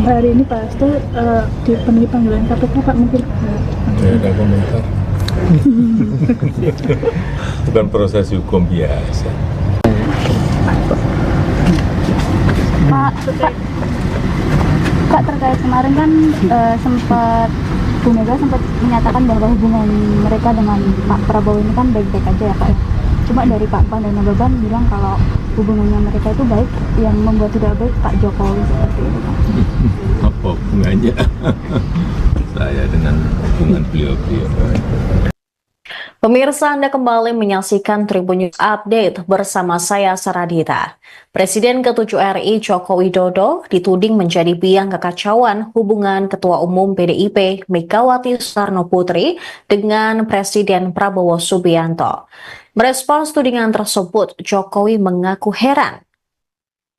hari ini Pak Hasto dipenuhi panggilan KPK, Pak, mungkin Tidak ada komentar. Bukan proses hukum biasa. Pak, terkait kemarin kan sempat Bu Mega sempat menyatakan bahwa hubungan mereka dengan Pak Prabowo ini kan baik-baik aja ya Pak ya. Cuma dari Pak Pan dan Nababan bilang kalau hubungannya mereka itu baik, yang membuat tidak baik Pak Jokowi seperti itu Pak. Apa hubungannya saya dengan hubungan beliau-beliau? Pemirsa, Anda kembali menyaksikan Tribun News Update bersama saya Saradita. Presiden ke-7 RI Joko Widodo dituding menjadi biang kekacauan hubungan Ketua Umum PDIP Megawati Soekarno Putri dengan Presiden Prabowo Subianto. Merespons tudingan tersebut, Jokowi mengaku heran.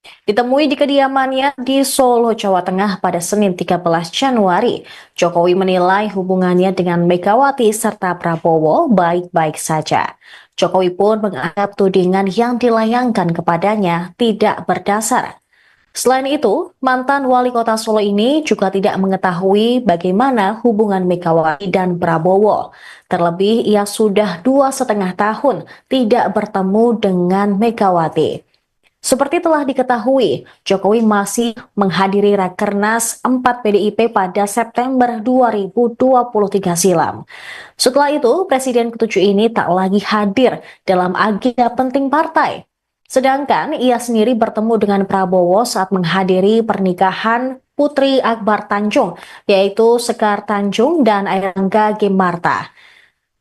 Ditemui di kediamannya di Solo, Jawa Tengah pada Senin 13 Januari, Jokowi menilai hubungannya dengan Megawati serta Prabowo baik-baik saja. Jokowi pun menganggap tudingan yang dilayangkan kepadanya tidak berdasar. Selain itu, mantan wali kota Solo ini juga tidak mengetahui bagaimana hubungan Megawati dan Prabowo. Terlebih, ia sudah 2,5 tahun tidak bertemu dengan Megawati. Seperti telah diketahui, Jokowi masih menghadiri Rakernas 4 PDIP pada September 2023 silam. Setelah itu, Presiden ke-7 ini tak lagi hadir dalam agenda penting partai. Sedangkan ia sendiri bertemu dengan Prabowo saat menghadiri pernikahan Putri Akbar Tanjung, yaitu Sekar Tanjung dan Airlangga Gimarta.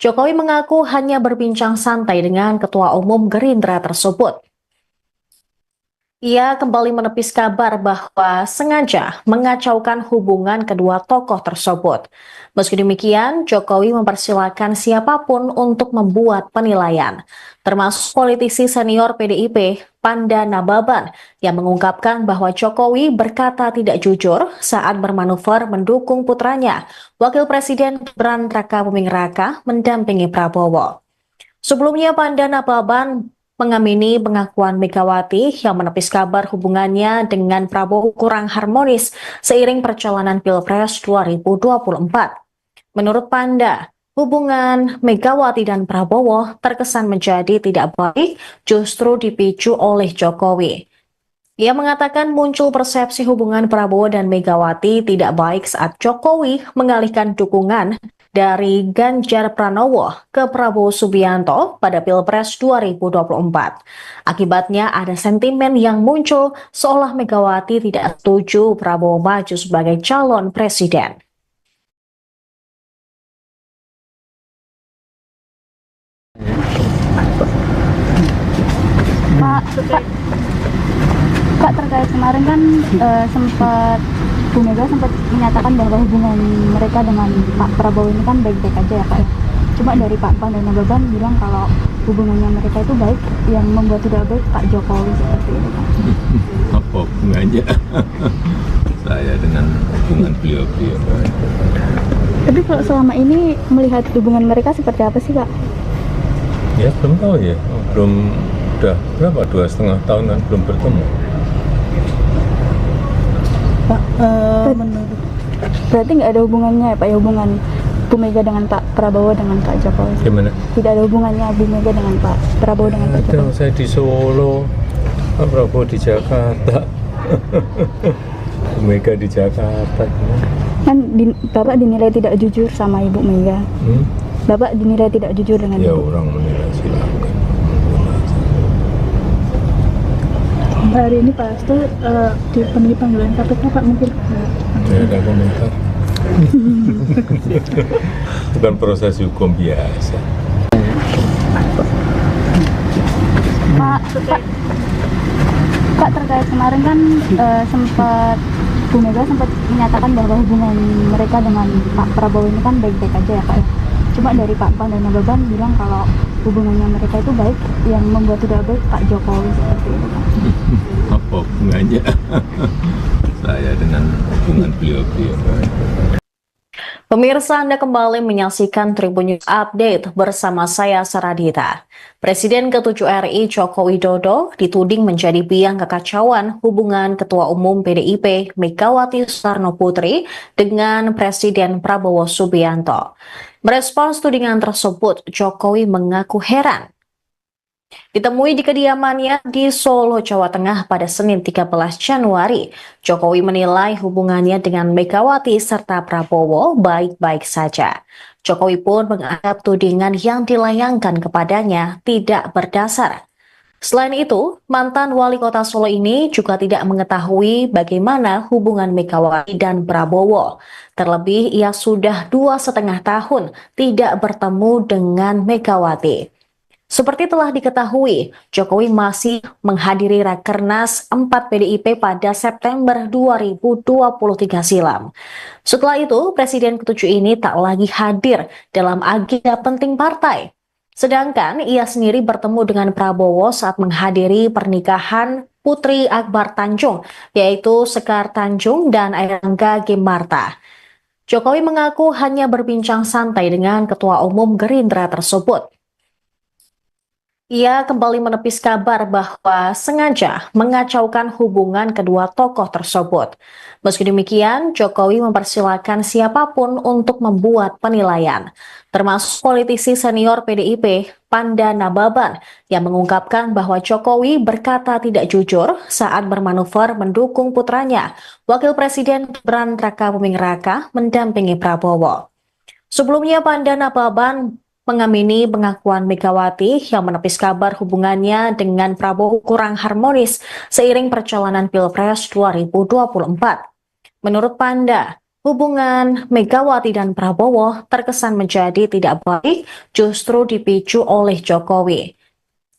Jokowi mengaku hanya berbincang santai dengan Ketua Umum Gerindra tersebut. Ia kembali menepis kabar bahwa sengaja mengacaukan hubungan kedua tokoh tersebut. Meski demikian, Jokowi mempersilahkan siapapun untuk membuat penilaian, termasuk politisi senior PDIP, Panda Nababan, yang mengungkapkan bahwa Jokowi berkata tidak jujur saat bermanuver mendukung putranya, Wakil Presiden Gibran Rakabuming Raka, mendampingi Prabowo. Sebelumnya, Panda Nababan mengamini pengakuan Megawati yang menepis kabar hubungannya dengan Prabowo kurang harmonis seiring perjalanan Pilpres 2024. Menurut Panda, hubungan Megawati dan Prabowo terkesan menjadi tidak baik justru dipicu oleh Jokowi. Ia mengatakan muncul persepsi hubungan Prabowo dan Megawati tidak baik saat Jokowi mengalihkan dukungan dari Ganjar Pranowo ke Prabowo Subianto pada Pilpres 2024. Akibatnya ada sentimen yang muncul seolah Megawati tidak setuju Prabowo maju sebagai calon presiden. Pak, terkait kemarin kan sempat Bu Mega sempat menyatakan bahwa hubungan mereka dengan Pak Prabowo ini kan baik-baik aja ya Pak ya. Cuma dari Pak Pan dan Nababan bilang kalau hubungannya mereka itu baik, yang membuat tidak baik Pak Jokowi seperti itu Pak. Apa hubungannya saya dengan hubungan beliau-beliau? Tapi kalau selama ini melihat hubungan mereka seperti apa sih Pak? Ya belum tahu ya, udah berapa, 2,5 tahun kan belum bertemu. Pak, menurut Berarti nggak ada hubungannya ya Pak ya, hubungan Bu Mega dengan Pak Prabowo dengan Pak Jokowi? Gimana? Tidak ada hubungannya Bu Mega dengan Pak Prabowo dengan Pak Ada, Jokowi? saya di Solo, Pak Prabowo di Jakarta, Bu Mega di Jakarta. Kan Bapak dinilai tidak jujur sama Ibu Mega. Bapak dinilai tidak jujur dengan Ya Ibu. orang menilai silakan. hari ini Pak Hasto dipenuhi panggilan KPK Pak, mungkin Saya ada komentar. Bukan proses hukum biasa. Pak, terkait kemarin kan sempat Bu Mega sempat menyatakan bahwa hubungan mereka dengan Pak Prabowo ini kan baik-baik aja ya Pak ya. Cuma dari Pak Pan dan Nababan bilang kalau hubungannya mereka itu baik, yang membuat tidak baik Pak Jokowi seperti itu Pak. Apa hubungannya saya dengan hubungan beliau-beliau? Pemirsa, Anda kembali menyaksikan Tribun News Update bersama saya Saradita. Presiden ke-7 RI Joko Widodo dituding menjadi biang kekacauan hubungan Ketua Umum PDIP Megawati Soekarno Putri dengan Presiden Prabowo Subianto. Merespons tudingan tersebut, Jokowi mengaku heran. Ditemui di kediamannya di Solo, Jawa Tengah pada Senin 13 Januari, Jokowi menilai hubungannya dengan Megawati serta Prabowo baik-baik saja. Jokowi pun menganggap tudingan yang dilayangkan kepadanya tidak berdasar. Selain itu, mantan wali kota Solo ini juga tidak mengetahui bagaimana hubungan Megawati dan Prabowo. Terlebih, ia sudah 2,5 tahun tidak bertemu dengan Megawati. Seperti telah diketahui, Jokowi masih menghadiri Rakernas 4 PDIP pada September 2023 silam. Setelah itu, Presiden ke-7 ini tak lagi hadir dalam agenda penting partai. Sedangkan ia sendiri bertemu dengan Prabowo saat menghadiri pernikahan Putri Akbar Tanjung, yaitu Sekar Tanjung dan Airlangga Gimarta. Jokowi mengaku hanya berbincang santai dengan Ketua Umum Gerindra tersebut. Ia kembali menepis kabar bahwa sengaja mengacaukan hubungan kedua tokoh tersebut. Meski demikian, Jokowi mempersilahkan siapapun untuk membuat penilaian, termasuk politisi senior PDIP, Panda Nababan, yang mengungkapkan bahwa Jokowi berkata tidak jujur saat bermanuver mendukung putranya, Wakil Presiden Gibran Rakabuming Raka, mendampingi Prabowo. Sebelumnya, Panda Nababan mengamini pengakuan Megawati yang menepis kabar hubungannya dengan Prabowo kurang harmonis seiring perjalanan Pilpres 2024. Menurut Panda, hubungan Megawati dan Prabowo terkesan menjadi tidak baik justru dipicu oleh Jokowi.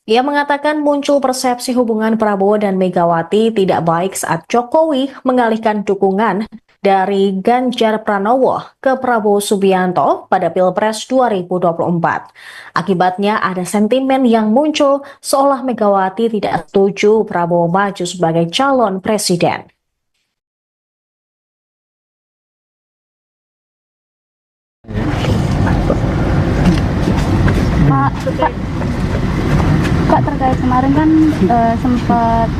Ia mengatakan muncul persepsi hubungan Prabowo dan Megawati tidak baik saat Jokowi mengalihkan dukungan dari Ganjar Pranowo ke Prabowo Subianto pada Pilpres 2024. Akibatnya ada sentimen yang muncul seolah Megawati tidak setuju Prabowo maju sebagai calon presiden. Pak, terkait kemarin kan sempat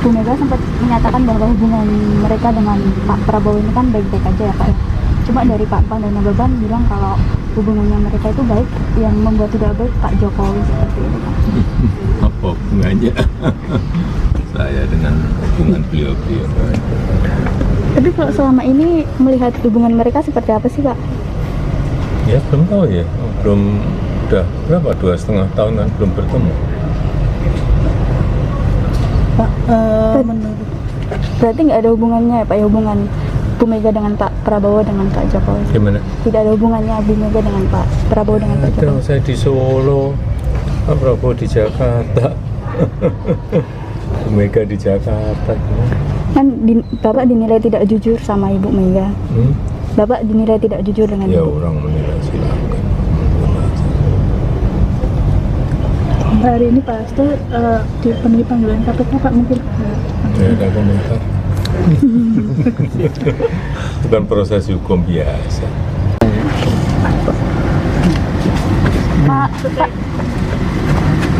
Bu Mega sempat menyatakan bahwa hubungan mereka dengan Pak Prabowo ini kan baik-baik aja ya Pak ya. Cuma dari Pak Pan dan Nababan bilang kalau hubungannya mereka itu baik, yang membuat tidak baik Pak Jokowi seperti itu Pak. Apa hubungannya saya dengan hubungan beliau-beliau? Tapi kalau selama ini melihat hubungan mereka seperti apa sih Pak? Ya belum tahu ya, udah berapa, 2,5 tahun kan belum bertemu. Pak, menurut Berarti nggak ada hubungannya ya Pak ya, hubungan Bu Mega dengan Pak Prabowo dengan Pak Jokowi? Gimana? Tidak ada hubungannya Bu Mega dengan Pak Prabowo dengan Pak Ada, Jokowi? saya di Solo, Pak Prabowo di Jakarta, Bu Mega di Jakarta. Kan Bapak dinilai tidak jujur sama Ibu Mega. Bapak dinilai tidak jujur dengan Ya Ibu. orang menilai silakan. hari ini Pak Hasto dipenuhi panggilan KPK Pak, mungkin Saya ada komentar. Bukan proses hukum biasa.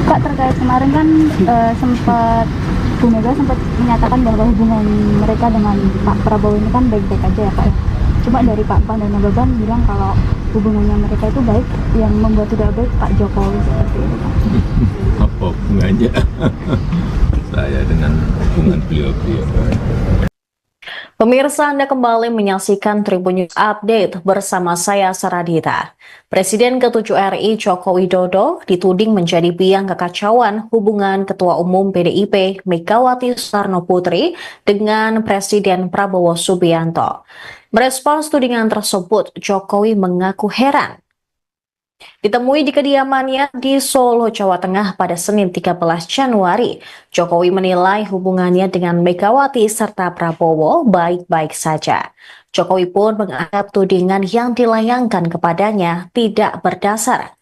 Pak, terkait kemarin kan sempat Bu Mega sempat menyatakan bahwa hubungan mereka dengan Pak Prabowo ini kan baik-baik aja ya Pak ya. Cuma dari Pak Pan dan Nababan bilang kalau hubungannya mereka itu baik, yang membuat tidak baik Pak Jokowi seperti itu Pak. Apa hubungannya saya dengan hubungan beliau-beliau? Pemirsa, Anda kembali menyaksikan Tribun News Update bersama saya Saradita. Presiden ke-7 RI Joko Widodo dituding menjadi biang kekacauan hubungan Ketua Umum PDIP Megawati Soekarno Putri dengan Presiden Prabowo Subianto. Merespons tudingan tersebut, Jokowi mengaku heran. Ditemui di kediamannya di Solo, Jawa Tengah pada Senin 13 Januari, Jokowi menilai hubungannya dengan Megawati serta Prabowo baik-baik saja. Jokowi pun menganggap tudingan yang dilayangkan kepadanya tidak berdasar.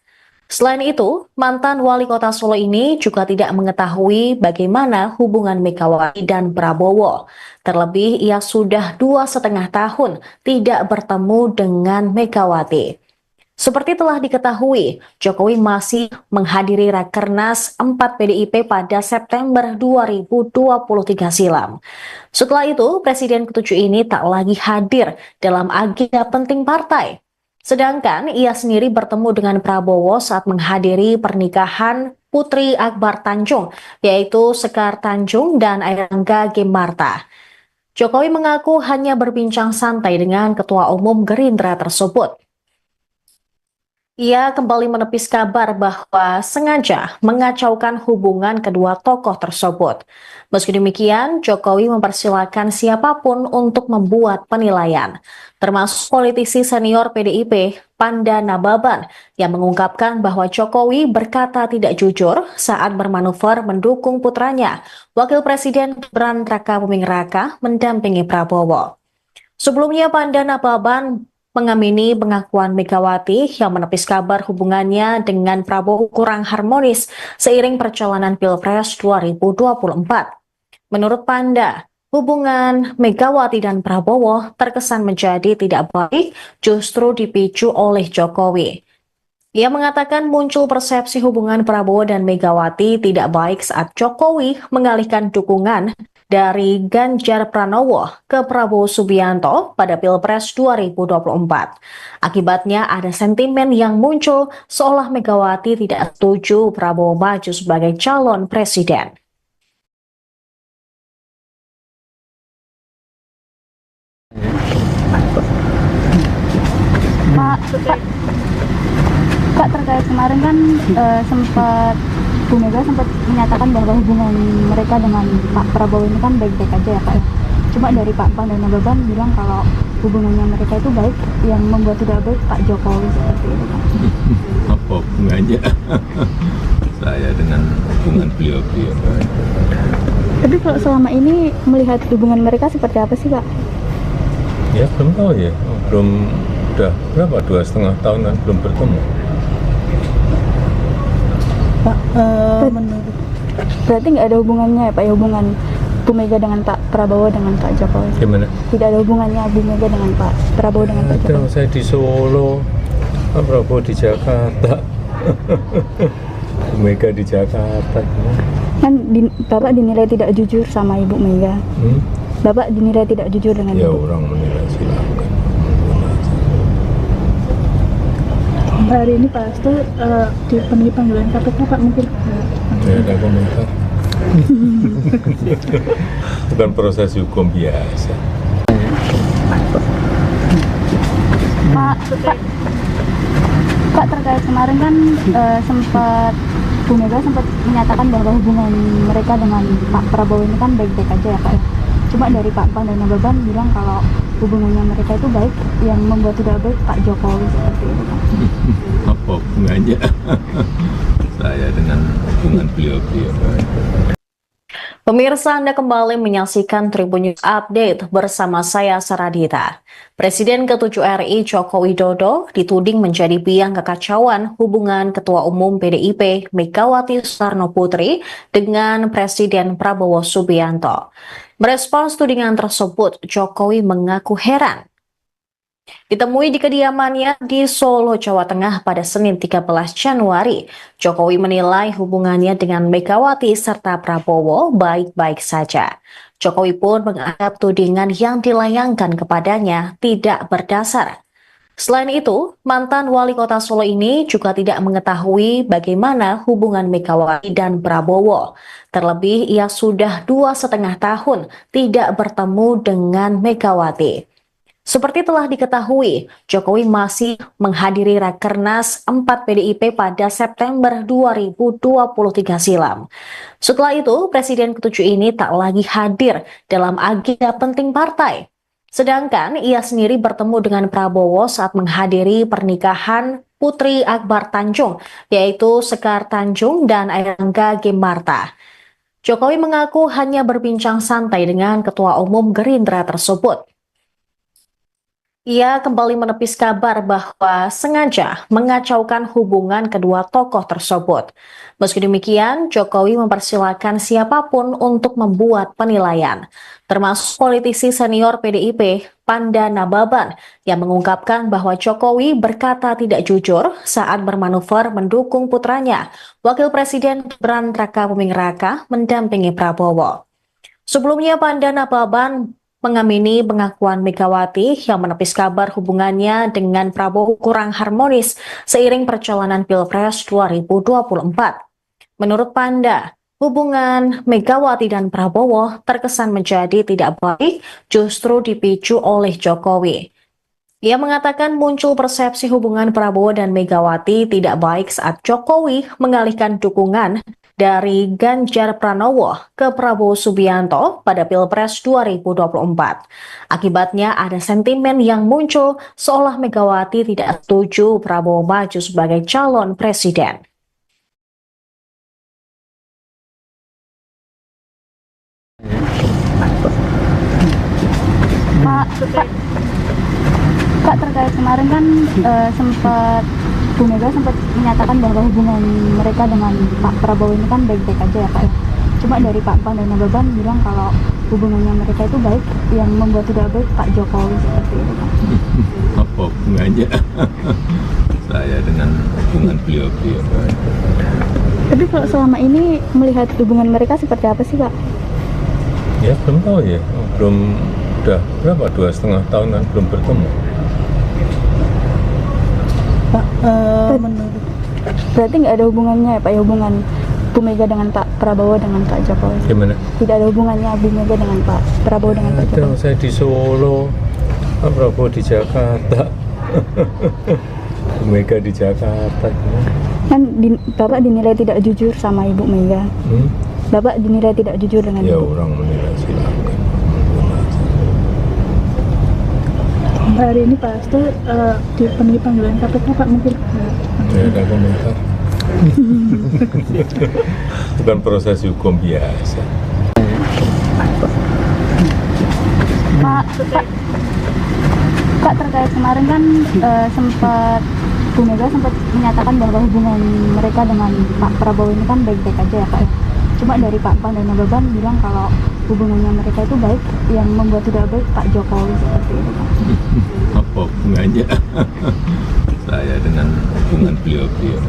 Selain itu, mantan wali kota Solo ini juga tidak mengetahui bagaimana hubungan Megawati dan Prabowo. Terlebih, ia sudah 2,5 tahun tidak bertemu dengan Megawati. Seperti telah diketahui, Jokowi masih menghadiri Rakernas 4 PDIP pada September 2023 silam. Setelah itu, Presiden ke-7 ini tak lagi hadir dalam agenda penting partai. Sedangkan ia sendiri bertemu dengan Prabowo saat menghadiri pernikahan Putri Akbar Tanjung, yaitu Sekar Tanjung dan Airangga Gemarta. Jokowi mengaku hanya berbincang santai dengan Ketua Umum Gerindra tersebut. Ia kembali menepis kabar bahwa sengaja mengacaukan hubungan kedua tokoh tersebut. Meski demikian, Jokowi mempersilahkan siapapun untuk membuat penilaian, termasuk politisi senior PDIP, Panda Nababan, yang mengungkapkan bahwa Jokowi berkata tidak jujur saat bermanuver mendukung putranya, Wakil Presiden Gibran Rakabuming Raka, mendampingi Prabowo. Sebelumnya, Panda Nababan mengamini pengakuan Megawati yang menepis kabar hubungannya dengan Prabowo kurang harmonis seiring perjalanan Pilpres 2024. Menurut Panda, hubungan Megawati dan Prabowo terkesan menjadi tidak baik justru dipicu oleh Jokowi. Ia mengatakan muncul persepsi hubungan Prabowo dan Megawati tidak baik saat Jokowi mengalihkan dukungan dari Ganjar Pranowo ke Prabowo Subianto pada Pilpres 2024. Akibatnya ada sentimen yang muncul seolah Megawati tidak setuju Prabowo maju sebagai calon presiden. Kak, terkait kemarin kan sempat Bu Mega sempat menyatakan bahwa hubungan mereka dengan Pak Prabowo ini kan baik-baik aja ya Pak. Cuma dari Pak Pan dan Nababan bilang kalau hubungannya mereka itu baik, yang membuat tidak baik Pak Jokowi seperti itu Pak. Apa hubungannya saya dengan hubungan beliau-beliau? Tapi kalau selama ini melihat hubungan mereka seperti apa sih Pak? Ya belum tahu ya, udah berapa, 2,5 tahunan belum bertemu. Pak, menurut Berarti nggak ada hubungannya ya Pak, ya hubungan Bu Mega dengan Pak Prabowo dengan Pak Jokowi? Gimana? Tidak ada hubungannya Bu Mega dengan Pak Prabowo dengan Pak Ada, Jokowi? saya di Solo, Pak Prabowo di Jakarta, Bu Mega di Jakarta. Kan Bapak dinilai tidak jujur sama Ibu Mega. Bapak dinilai tidak jujur dengan Ya Ibu. orang menilai silakan. hari ini Pak Hasto dipenuhi panggilan KPK Pak, mungkin Saya ada komentar. Bukan proses hukum biasa. Pak, terkait kemarin kan sempat Bu Mega sempat menyatakan bahwa hubungan mereka dengan Pak Prabowo ini kan baik-baik aja ya Pak. Cuma dari Pak Pan dan Nababan bilang kalau hubungannya mereka itu baik, yang membuat tidak baik Pak Jokowi seperti itu Pak. Apa hubungannya saya dengan hubungan beliau-beliau? Pemirsa, Anda kembali menyaksikan Tribun News Update bersama saya Saradita. Presiden ke-7 RI Joko Widodo dituding menjadi biang kekacauan hubungan Ketua Umum PDIP Megawati Soekarno Putri dengan Presiden Prabowo Subianto. Merespons tudingan tersebut, Jokowi mengaku heran. Ditemui di kediamannya di Solo, Jawa Tengah pada Senin 13 Januari, Jokowi menilai hubungannya dengan Megawati serta Prabowo baik-baik saja. Jokowi pun menganggap tudingan yang dilayangkan kepadanya tidak berdasar. Selain itu, mantan wali kota Solo ini juga tidak mengetahui bagaimana hubungan Megawati dan Prabowo. Terlebih, ia sudah 2,5 tahun tidak bertemu dengan Megawati. Seperti telah diketahui, Jokowi masih menghadiri Rakernas 4 PDIP pada September 2023 silam. Setelah itu, Presiden ke-7 ini tak lagi hadir dalam agenda penting partai. Sedangkan ia sendiri bertemu dengan Prabowo saat menghadiri pernikahan Putri Akbar Tanjung, yaitu Sekar Tanjung dan Airangga Gemarta. Jokowi mengaku hanya berbincang santai dengan Ketua Umum Gerindra tersebut. Ia kembali menepis kabar bahwa sengaja mengacaukan hubungan kedua tokoh tersebut. Meski demikian, Jokowi mempersilahkan siapapun untuk membuat penilaian, termasuk politisi senior PDIP, Panda Nababan, yang mengungkapkan bahwa Jokowi berkata tidak jujur saat bermanuver mendukung putranya, Wakil Presiden Gibran Rakabuming Raka, mendampingi Prabowo. Sebelumnya, Panda Nababan mengamini pengakuan Megawati yang menepis kabar hubungannya dengan Prabowo kurang harmonis seiring perjalanan Pilpres 2024. Menurut Panda, hubungan Megawati dan Prabowo terkesan menjadi tidak baik justru dipicu oleh Jokowi. Ia mengatakan muncul persepsi hubungan Prabowo dan Megawati tidak baik saat Jokowi mengalihkan dukungan dari Ganjar Pranowo ke Prabowo Subianto pada Pilpres 2024. Akibatnya ada sentimen yang muncul seolah Megawati tidak setuju Prabowo maju sebagai calon presiden. Kak, terkait kemarin kan sempat Bu Mega sempat menyatakan bahwa hubungan mereka dengan Pak Prabowo ini kan baik-baik aja ya Pak. Cuma dari Pak Pan dan Nababan bilang kalau hubungannya mereka itu baik, yang membuat tidak baik Pak Jokowi seperti itu Pak. Apa hubungannya saya dengan hubungan beliau-beliau? Tapi kalau selama ini melihat hubungan mereka seperti apa sih Kak? Ya belum tahu ya, belum, udah berapa, 2,5 tahunan belum bertemu. Pak, menurut Berarti nggak ada hubungannya ya Pak, ya, hubungan Bu Mega dengan Pak Prabowo dengan Pak Jokowi? Gimana? Tidak ada hubungannya Bu Mega dengan Pak Prabowo dengan Pak Ada, Jokowi? saya di Solo, Pak Prabowo di Jakarta, Bu Mega di Jakarta. Kan Bapak dinilai tidak jujur sama Ibu Mega. Bapak dinilai tidak jujur dengan Ya Ibu. orang menilai silakan. hari ini Pak Hasto dipenuhi panggilan KPK Pak, mungkin Ya ada komentar. Bukan proses hukum biasa. Pak, terkait kemarin kan sempat Bu Mega sempat menyatakan bahwa hubungan mereka dengan Pak Prabowo ini kan baik-baik aja ya Pak. Cuma dari Pak Pan dan Nababan bilang kalau hubungannya mereka itu baik, yang membuat tidak baik Pak Jokowi seperti itu Pak. Apa hubungannya saya dengan hubungan beliau-beliau?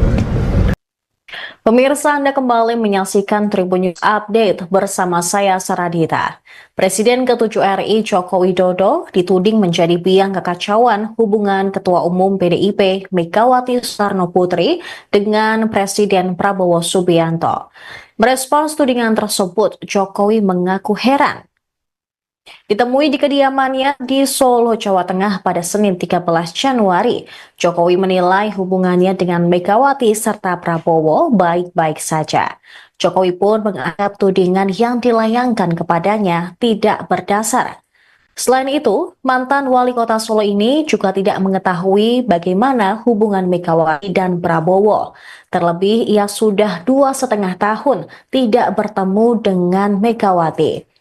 Pemirsa, Anda kembali menyaksikan Tribun News Update bersama saya Saradita. Presiden ke-7 RI Joko Widodo dituding menjadi biang kekacauan hubungan Ketua Umum PDIP Megawati Soekarno Putri dengan Presiden Prabowo Subianto. Merespons tudingan tersebut, Jokowi mengaku heran. Ditemui di kediamannya di Solo, Jawa Tengah pada Senin 13 Januari, Jokowi menilai hubungannya dengan Megawati serta Prabowo baik-baik saja. Jokowi pun menganggap tudingan yang dilayangkan kepadanya tidak berdasar. Selain itu, mantan wali kota Solo ini juga tidak mengetahui bagaimana hubungan Megawati dan Prabowo. Terlebih, ia sudah 2,5 tahun tidak bertemu dengan Megawati.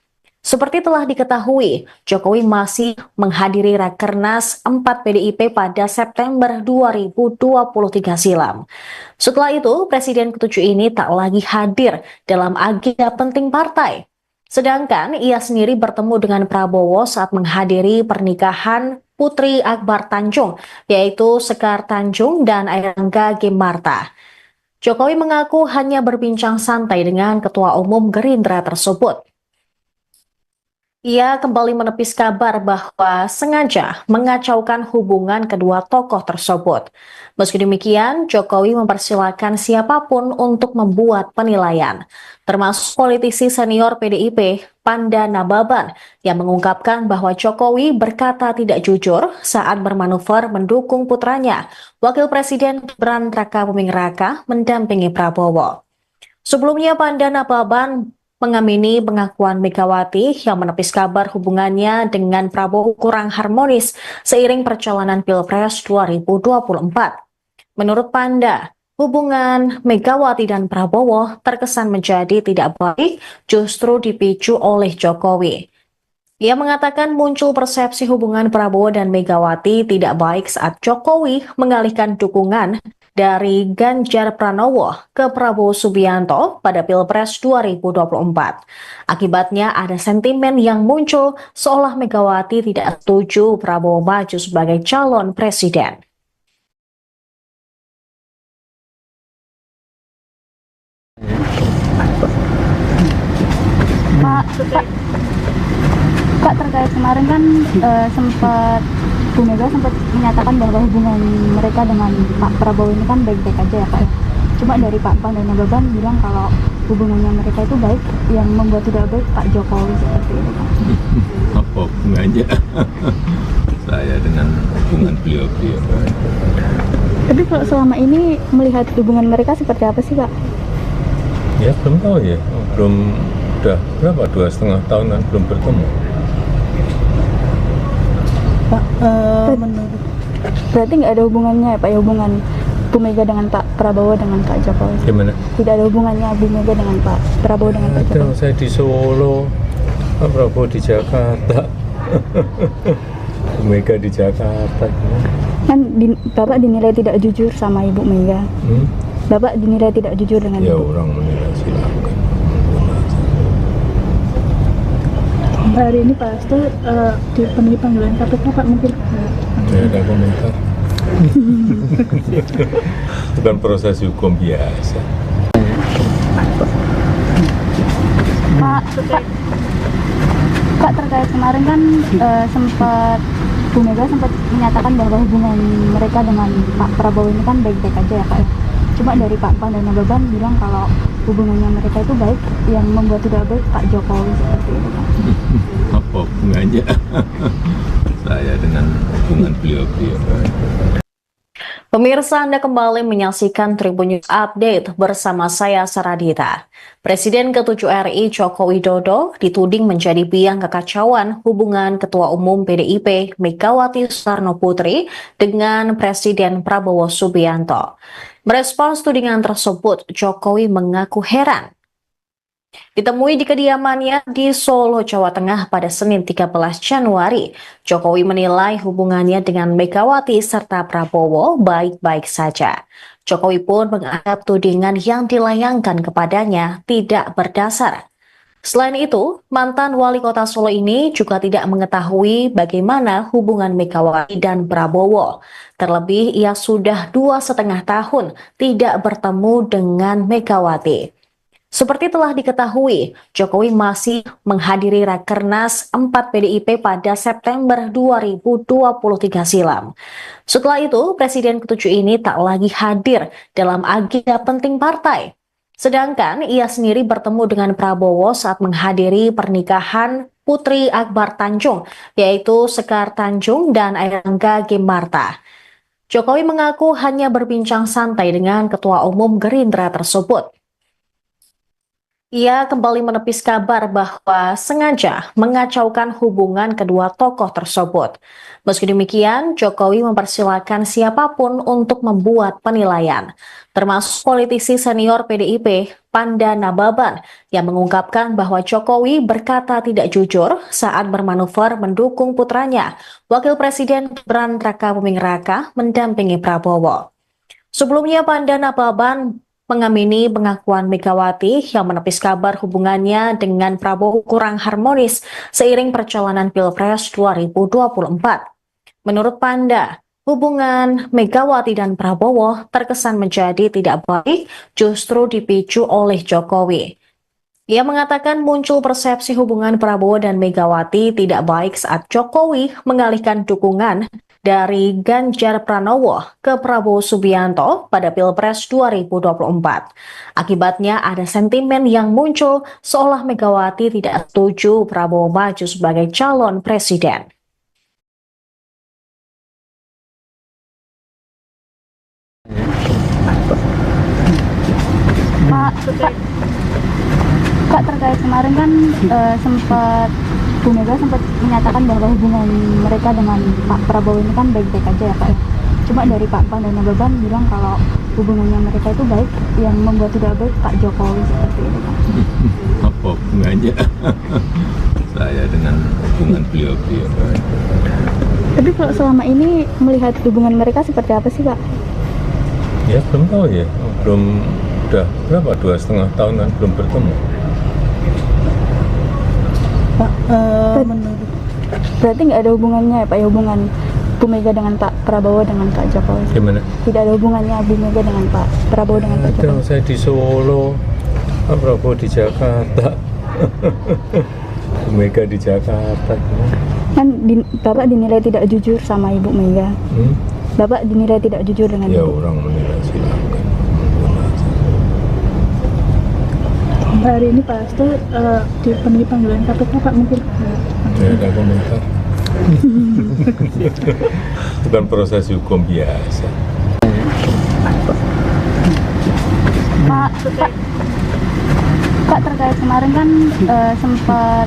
Seperti telah diketahui, Jokowi masih menghadiri Rakernas 4 PDIP pada September 2023 silam. Setelah itu, Presiden ke-7 ini tak lagi hadir dalam agenda penting partai. Sedangkan ia sendiri bertemu dengan Prabowo saat menghadiri pernikahan Putri Akbar Tanjung, yaitu Sekar Tanjung dan Airangga Gimarta. Jokowi mengaku hanya berbincang santai dengan Ketua Umum Gerindra tersebut. Ia kembali menepis kabar bahwa sengaja mengacaukan hubungan kedua tokoh tersebut. Meski demikian, Jokowi mempersilahkan siapapun untuk membuat penilaian, termasuk politisi senior PDIP, Panda Nababan, yang mengungkapkan bahwa Jokowi berkata tidak jujur saat bermanuver mendukung putranya, Wakil Presiden Gibran Rakabuming Raka, mendampingi Prabowo. Sebelumnya, Panda Nababan mengamini pengakuan Megawati yang menepis kabar hubungannya dengan Prabowo kurang harmonis seiring perjalanan Pilpres 2024. Menurut Panda, hubungan Megawati dan Prabowo terkesan menjadi tidak baik justru dipicu oleh Jokowi. Ia mengatakan muncul persepsi hubungan Prabowo dan Megawati tidak baik saat Jokowi mengalihkan dukungan dari Ganjar Pranowo ke Prabowo Subianto pada Pilpres 2024. Akibatnya ada sentimen yang muncul seolah Megawati tidak setuju Prabowo maju sebagai calon presiden. Pak, terkait kemarin kan sempat Bu Mega sempat menyatakan bahwa hubungan mereka dengan Pak Prabowo ini kan baik-baik aja ya Pak ya. Cuma dari Pak Pan dan Nababan bilang kalau hubungannya mereka itu baik, yang membuat tidak baik Pak Jokowi seperti itu Pak. Apa hubungannya saya dengan hubungan beliau-beliau? Tapi kalau selama ini melihat hubungan mereka seperti apa sih Pak? Ya belum tahu ya, belum, udah berapa, 2,5 tahun kan belum bertemu. Pak, menurut Berarti nggak ada hubungannya ya Pak ya, hubungan Bu Mega dengan Pak Prabowo dengan Pak Jokowi? Gimana? Tidak ada hubungannya Bu Mega dengan Pak Prabowo dengan Pak Ada, Jokowi? saya di Solo, Pak Prabowo di Jakarta, Bu Mega di Jakarta. Kan Bapak dinilai tidak jujur sama Ibu Mega. Bapak dinilai tidak jujur dengan Ya Ibu. orang menilai silakan. hari ini Pak Hasto dipenuhi panggilan KPK Pak, mungkin Tidak ada komentar. Bukan proses hukum biasa. Pak, terkait kemarin kan sempat Bu Mega sempat menyatakan bahwa hubungan mereka dengan Pak Prabowo ini kan baik-baik aja ya Pak ya. Cuma dari Pak Pan dan Nababan bilang kalau hubungannya mereka itu baik, yang membuat tidak baik Pak Jokowi seperti itu Pak. Apa hubungannya saya dengan hubungan beliau-beliau? Pemirsa, Anda kembali menyaksikan Tribun News Update bersama saya Saradita. Presiden ke-7 RI Joko Widodo dituding menjadi biang kekacauan hubungan Ketua Umum PDIP Megawati Soekarno Putri dengan Presiden Prabowo Subianto. Merespons tudingan tersebut, Jokowi mengaku heran. Ditemui di kediamannya di Solo, Jawa Tengah pada Senin 13 Januari, Jokowi menilai hubungannya dengan Megawati serta Prabowo baik-baik saja. Jokowi pun menganggap tudingan yang dilayangkan kepadanya tidak berdasar. Selain itu, mantan wali kota Solo ini juga tidak mengetahui bagaimana hubungan Megawati dan Prabowo. Terlebih, ia sudah 2,5 tahun tidak bertemu dengan Megawati. Seperti telah diketahui, Jokowi masih menghadiri Rakernas 4 PDIP pada September 2023 silam. Setelah itu, Presiden ke-7 ini tak lagi hadir dalam agenda penting partai. Sedangkan ia sendiri bertemu dengan Prabowo saat menghadiri pernikahan Putri Akbar Tanjung, yaitu Sekar Tanjung dan Airlangga Gimarta. Jokowi mengaku hanya berbincang santai dengan Ketua Umum Gerindra tersebut. Ia kembali menepis kabar bahwa sengaja mengacaukan hubungan kedua tokoh tersebut. Meski demikian, Jokowi mempersilahkan siapapun untuk membuat penilaian, termasuk politisi senior PDIP, Panda Nababan, yang mengungkapkan bahwa Jokowi berkata tidak jujur saat bermanuver mendukung putranya, Wakil Presiden Gibran Rakabuming Raka, mendampingi Prabowo. Sebelumnya, Panda Nababan mengamini pengakuan Megawati yang menepis kabar hubungannya dengan Prabowo kurang harmonis seiring perjalanan Pilpres 2024. Menurut Panda, hubungan Megawati dan Prabowo terkesan menjadi tidak baik justru dipicu oleh Jokowi. Ia mengatakan muncul persepsi hubungan Prabowo dan Megawati tidak baik saat Jokowi mengalihkan dukungan dari Ganjar Pranowo ke Prabowo Subianto pada Pilpres 2024. Akibatnya ada sentimen yang muncul seolah Megawati tidak setuju Prabowo maju sebagai calon presiden. Pak, terkait kemarin kan sempat Bu Mega sempat menyatakan bahwa hubungan mereka dengan Pak Prabowo ini kan baik-baik aja ya Pak ya. Cuma dari Pak Pan dan Nababan bilang kalau hubungannya mereka itu baik, yang membuat tidak baik Pak Jokowi seperti itu Pak. Apa hubungannya saya dengan hubungan hubungan beliau-beliau. Tapi kalau selama ini melihat hubungan mereka seperti apa sih, Pak? Ya belum tahu ya, belum, udah berapa, 2,5 tahun kan belum bertemu. Pak, menurut Berarti nggak ada hubungannya ya, Pak, ya, hubungan Bu Mega dengan Pak Prabowo dengan Pak Jokowi? Gimana? Tidak ada hubungannya Bu Mega dengan Pak Prabowo dengan Pak Ada, Jokowi? saya di Solo, Pak Prabowo di Jakarta, Bu Mega di Jakarta. Kan Bapak dinilai tidak jujur sama Ibu Mega. Hmm? Bapak dinilai tidak jujur dengan Ya Ibu. orang menilai silakan. hari ini Pak Hasto dipenuhi panggilan KPK, Pak, mungkin Saya ada komentar. Bukan proses hukum biasa. Pak, terkait kemarin kan sempat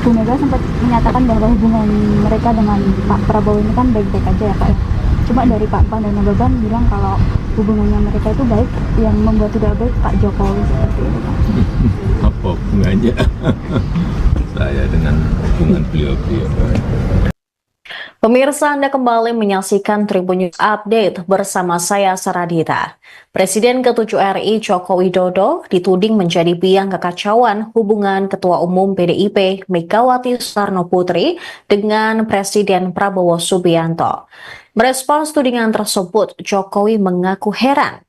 Bu Mega sempat menyatakan bahwa hubungan mereka dengan Pak Prabowo ini kan baik-baik aja ya, Pak, ya. Cuma dari Pak Pan dan Nababan bilang kalau hubungannya mereka itu baik, yang membuat tidak baik Pak Jokowi seperti itu, Pak. Apa hubungannya saya dengan hubungan beliau-beliau? Pemirsa, Anda kembali menyaksikan Tribun News Update bersama saya Saradita. Presiden ke-7 RI Joko Widodo dituding menjadi biang kekacauan hubungan Ketua Umum PDIP Megawati Soekarno Putri dengan Presiden Prabowo Subianto. Merespons tudingan tersebut, Jokowi mengaku heran.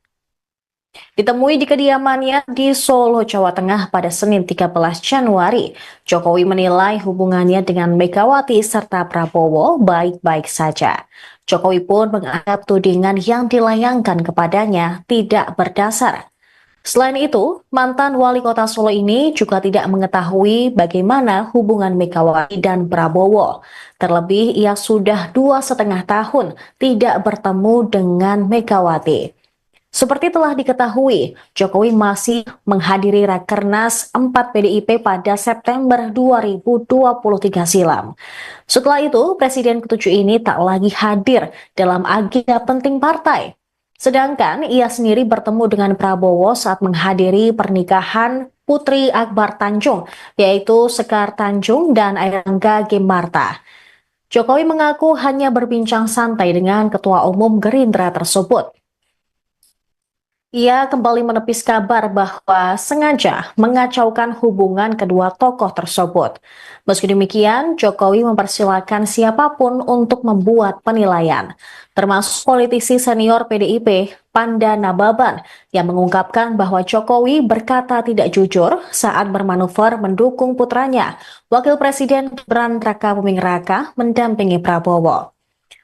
Ditemui di kediamannya di Solo, Jawa Tengah pada Senin 13 Januari, Jokowi menilai hubungannya dengan Megawati serta Prabowo baik-baik saja. Jokowi pun menganggap tudingan yang dilayangkan kepadanya tidak berdasar. Selain itu, mantan wali kota Solo ini juga tidak mengetahui bagaimana hubungan Megawati dan Prabowo. Terlebih, ia sudah 2,5 tahun tidak bertemu dengan Megawati. Seperti telah diketahui, Jokowi masih menghadiri Rakernas 4 PDIP pada September 2023 silam. Setelah itu, Presiden ke-7 ini tak lagi hadir dalam agenda penting partai. Sedangkan ia sendiri bertemu dengan Prabowo saat menghadiri pernikahan Putri Akbar Tanjung, yaitu Sekar Tanjung dan Airlangga Gimarta. Jokowi mengaku hanya berbincang santai dengan Ketua Umum Gerindra tersebut. Ia kembali menepis kabar bahwa sengaja mengacaukan hubungan kedua tokoh tersebut. Meski demikian, Jokowi mempersilahkan siapapun untuk membuat penilaian, termasuk politisi senior PDIP, Panda Nababan, yang mengungkapkan bahwa Jokowi berkata tidak jujur saat bermanuver mendukung putranya, Wakil Presiden Gibran Rakabuming Raka, mendampingi Prabowo.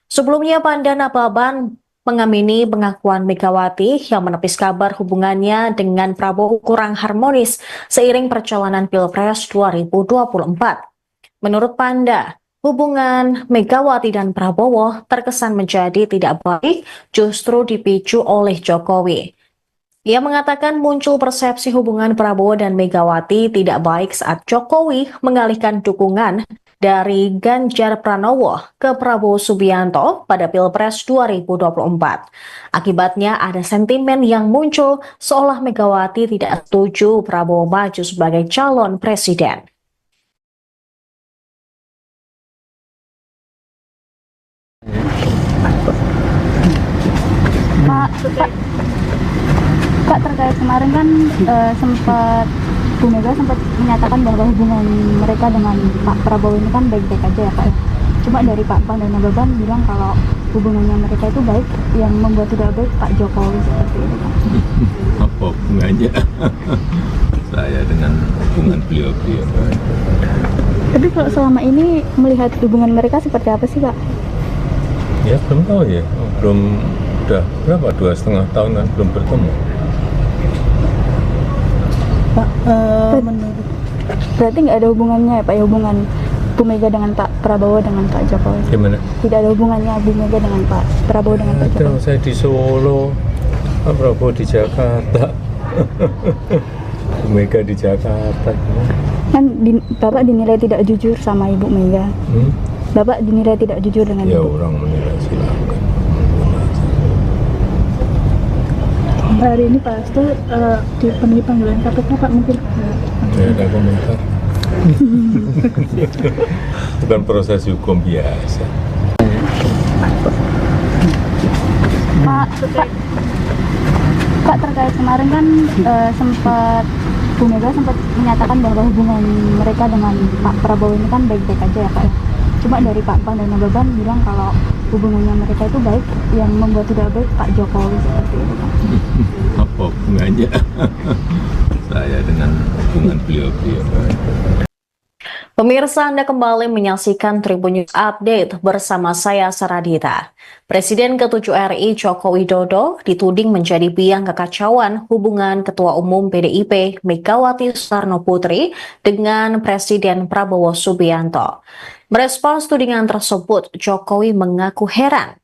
Sebelumnya, Panda Nababan mengamini pengakuan Megawati yang menepis kabar hubungannya dengan Prabowo kurang harmonis seiring perjalanan Pilpres 2024. Menurut Panda, hubungan Megawati dan Prabowo terkesan menjadi tidak baik justru dipicu oleh Jokowi. Ia mengatakan muncul persepsi hubungan Prabowo dan Megawati tidak baik saat Jokowi mengalihkan dukungan dari Ganjar Pranowo ke Prabowo Subianto pada Pilpres 2024. Akibatnya ada sentimen yang muncul seolah Megawati tidak setuju Prabowo maju sebagai calon presiden. Pak, terkait kemarin kan sempat Bu Mega sempat menyatakan bahwa hubungan mereka dengan Pak Prabowo ini kan baik-baik aja ya, Pak, ya. Cuma dari Pak Pan dan Nababan bilang kalau hubungannya mereka itu baik, yang membuat tidak baik Pak Jokowi seperti itu, Pak. Apa hubungannya saya dengan hubungan beliau-beliau? Tapi kalau selama ini melihat hubungan mereka seperti apa sih, Pak? Ya belum tahu ya, belum, udah berapa, 2,5 tahun kan belum bertemu. Pak, menurut Berarti nggak ada hubungannya ya, Pak, ya, hubungan Bu Mega dengan Pak Prabowo dengan Pak Jokowi? Gimana? Tidak ada hubungannya Bu Mega dengan Pak Prabowo dengan Pak Ada, Jokowi? saya di Solo, Pak Prabowo di Jakarta, Bu Mega di Jakarta. Kan Bapak dinilai tidak jujur sama Ibu Mega. Hmm? Bapak dinilai tidak jujur dengan Ya Ibu. orang menilai silakan. hari ini Pak Hasto dipenuhi panggilan KPK, Pak, mungkin Saya ada komentar. Bukan proses hukum biasa. Pak, terkait kemarin kan sempat Bu Mega sempat menyatakan bahwa hubungan mereka dengan Pak Prabowo ini kan baik-baik aja ya Pak. Cuma dari Pak Pan dan Nababan bilang kalau hubungannya mereka itu baik, yang membuat tidak baik Pak Jokowi seperti itu Pak. Apa hubungannya saya dengan hubungan beliau-beliau? Pemirsa, Anda kembali menyaksikan Tribun News Update bersama saya Saradita. Presiden ke-7 RI Joko Widodo dituding menjadi biang kekacauan hubungan Ketua Umum PDIP Megawati Soekarno Putri dengan Presiden Prabowo Subianto. Merespons tudingan tersebut, Jokowi mengaku heran.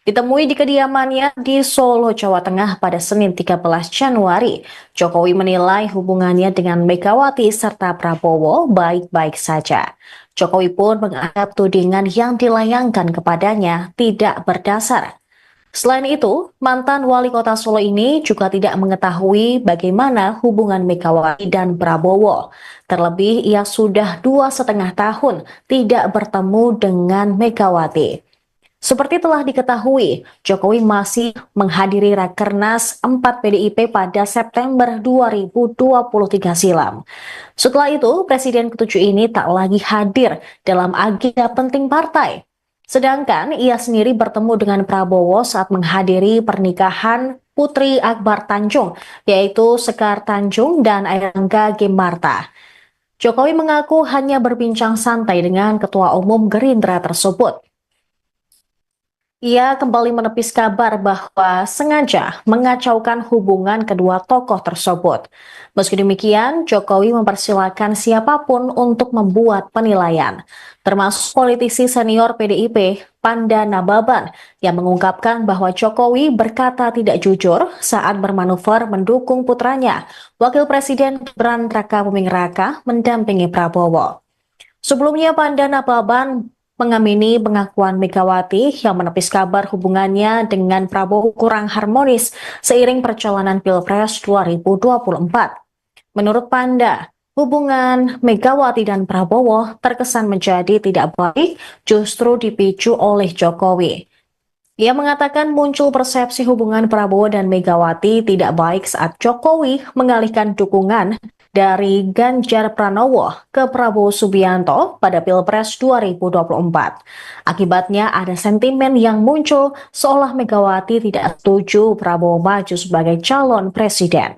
Ditemui di kediamannya di Solo, Jawa Tengah pada Senin 13 Januari, Jokowi menilai hubungannya dengan Megawati serta Prabowo baik-baik saja. Jokowi pun menganggap tudingan yang dilayangkan kepadanya tidak berdasar. Selain itu, mantan wali kota Solo ini juga tidak mengetahui bagaimana hubungan Megawati dan Prabowo. Terlebih, ia sudah 2,5 tahun tidak bertemu dengan Megawati. Seperti telah diketahui, Jokowi masih menghadiri Rakernas 4 PDIP pada September 2023 silam. Setelah itu, Presiden ke-7 ini tak lagi hadir dalam agenda penting partai. Sedangkan ia sendiri bertemu dengan Prabowo saat menghadiri pernikahan Putri Akbar Tanjung, yaitu Sekar Tanjung dan Airlangga Gimarta. Jokowi mengaku hanya berbincang santai dengan Ketua Umum Gerindra tersebut. Ia kembali menepis kabar bahwa sengaja mengacaukan hubungan kedua tokoh tersebut. Meski demikian, Jokowi mempersilahkan siapapun untuk membuat penilaian, termasuk politisi senior PDIP, Panda Nababan, yang mengungkapkan bahwa Jokowi berkata tidak jujur saat bermanuver mendukung putranya, Wakil Presiden Gibran Rakabuming Raka, mendampingi Prabowo. Sebelumnya, Panda Nababan mengamini pengakuan Megawati yang menepis kabar hubungannya dengan Prabowo kurang harmonis seiring perjalanan Pilpres 2024. Menurut Panda, hubungan Megawati dan Prabowo terkesan menjadi tidak baik justru dipicu oleh Jokowi. Ia mengatakan muncul persepsi hubungan Prabowo dan Megawati tidak baik saat Jokowi mengalihkan dukungan dari Ganjar Pranowo ke Prabowo Subianto pada Pilpres 2024. Akibatnya ada sentimen yang muncul seolah Megawati tidak setuju Prabowo maju sebagai calon presiden.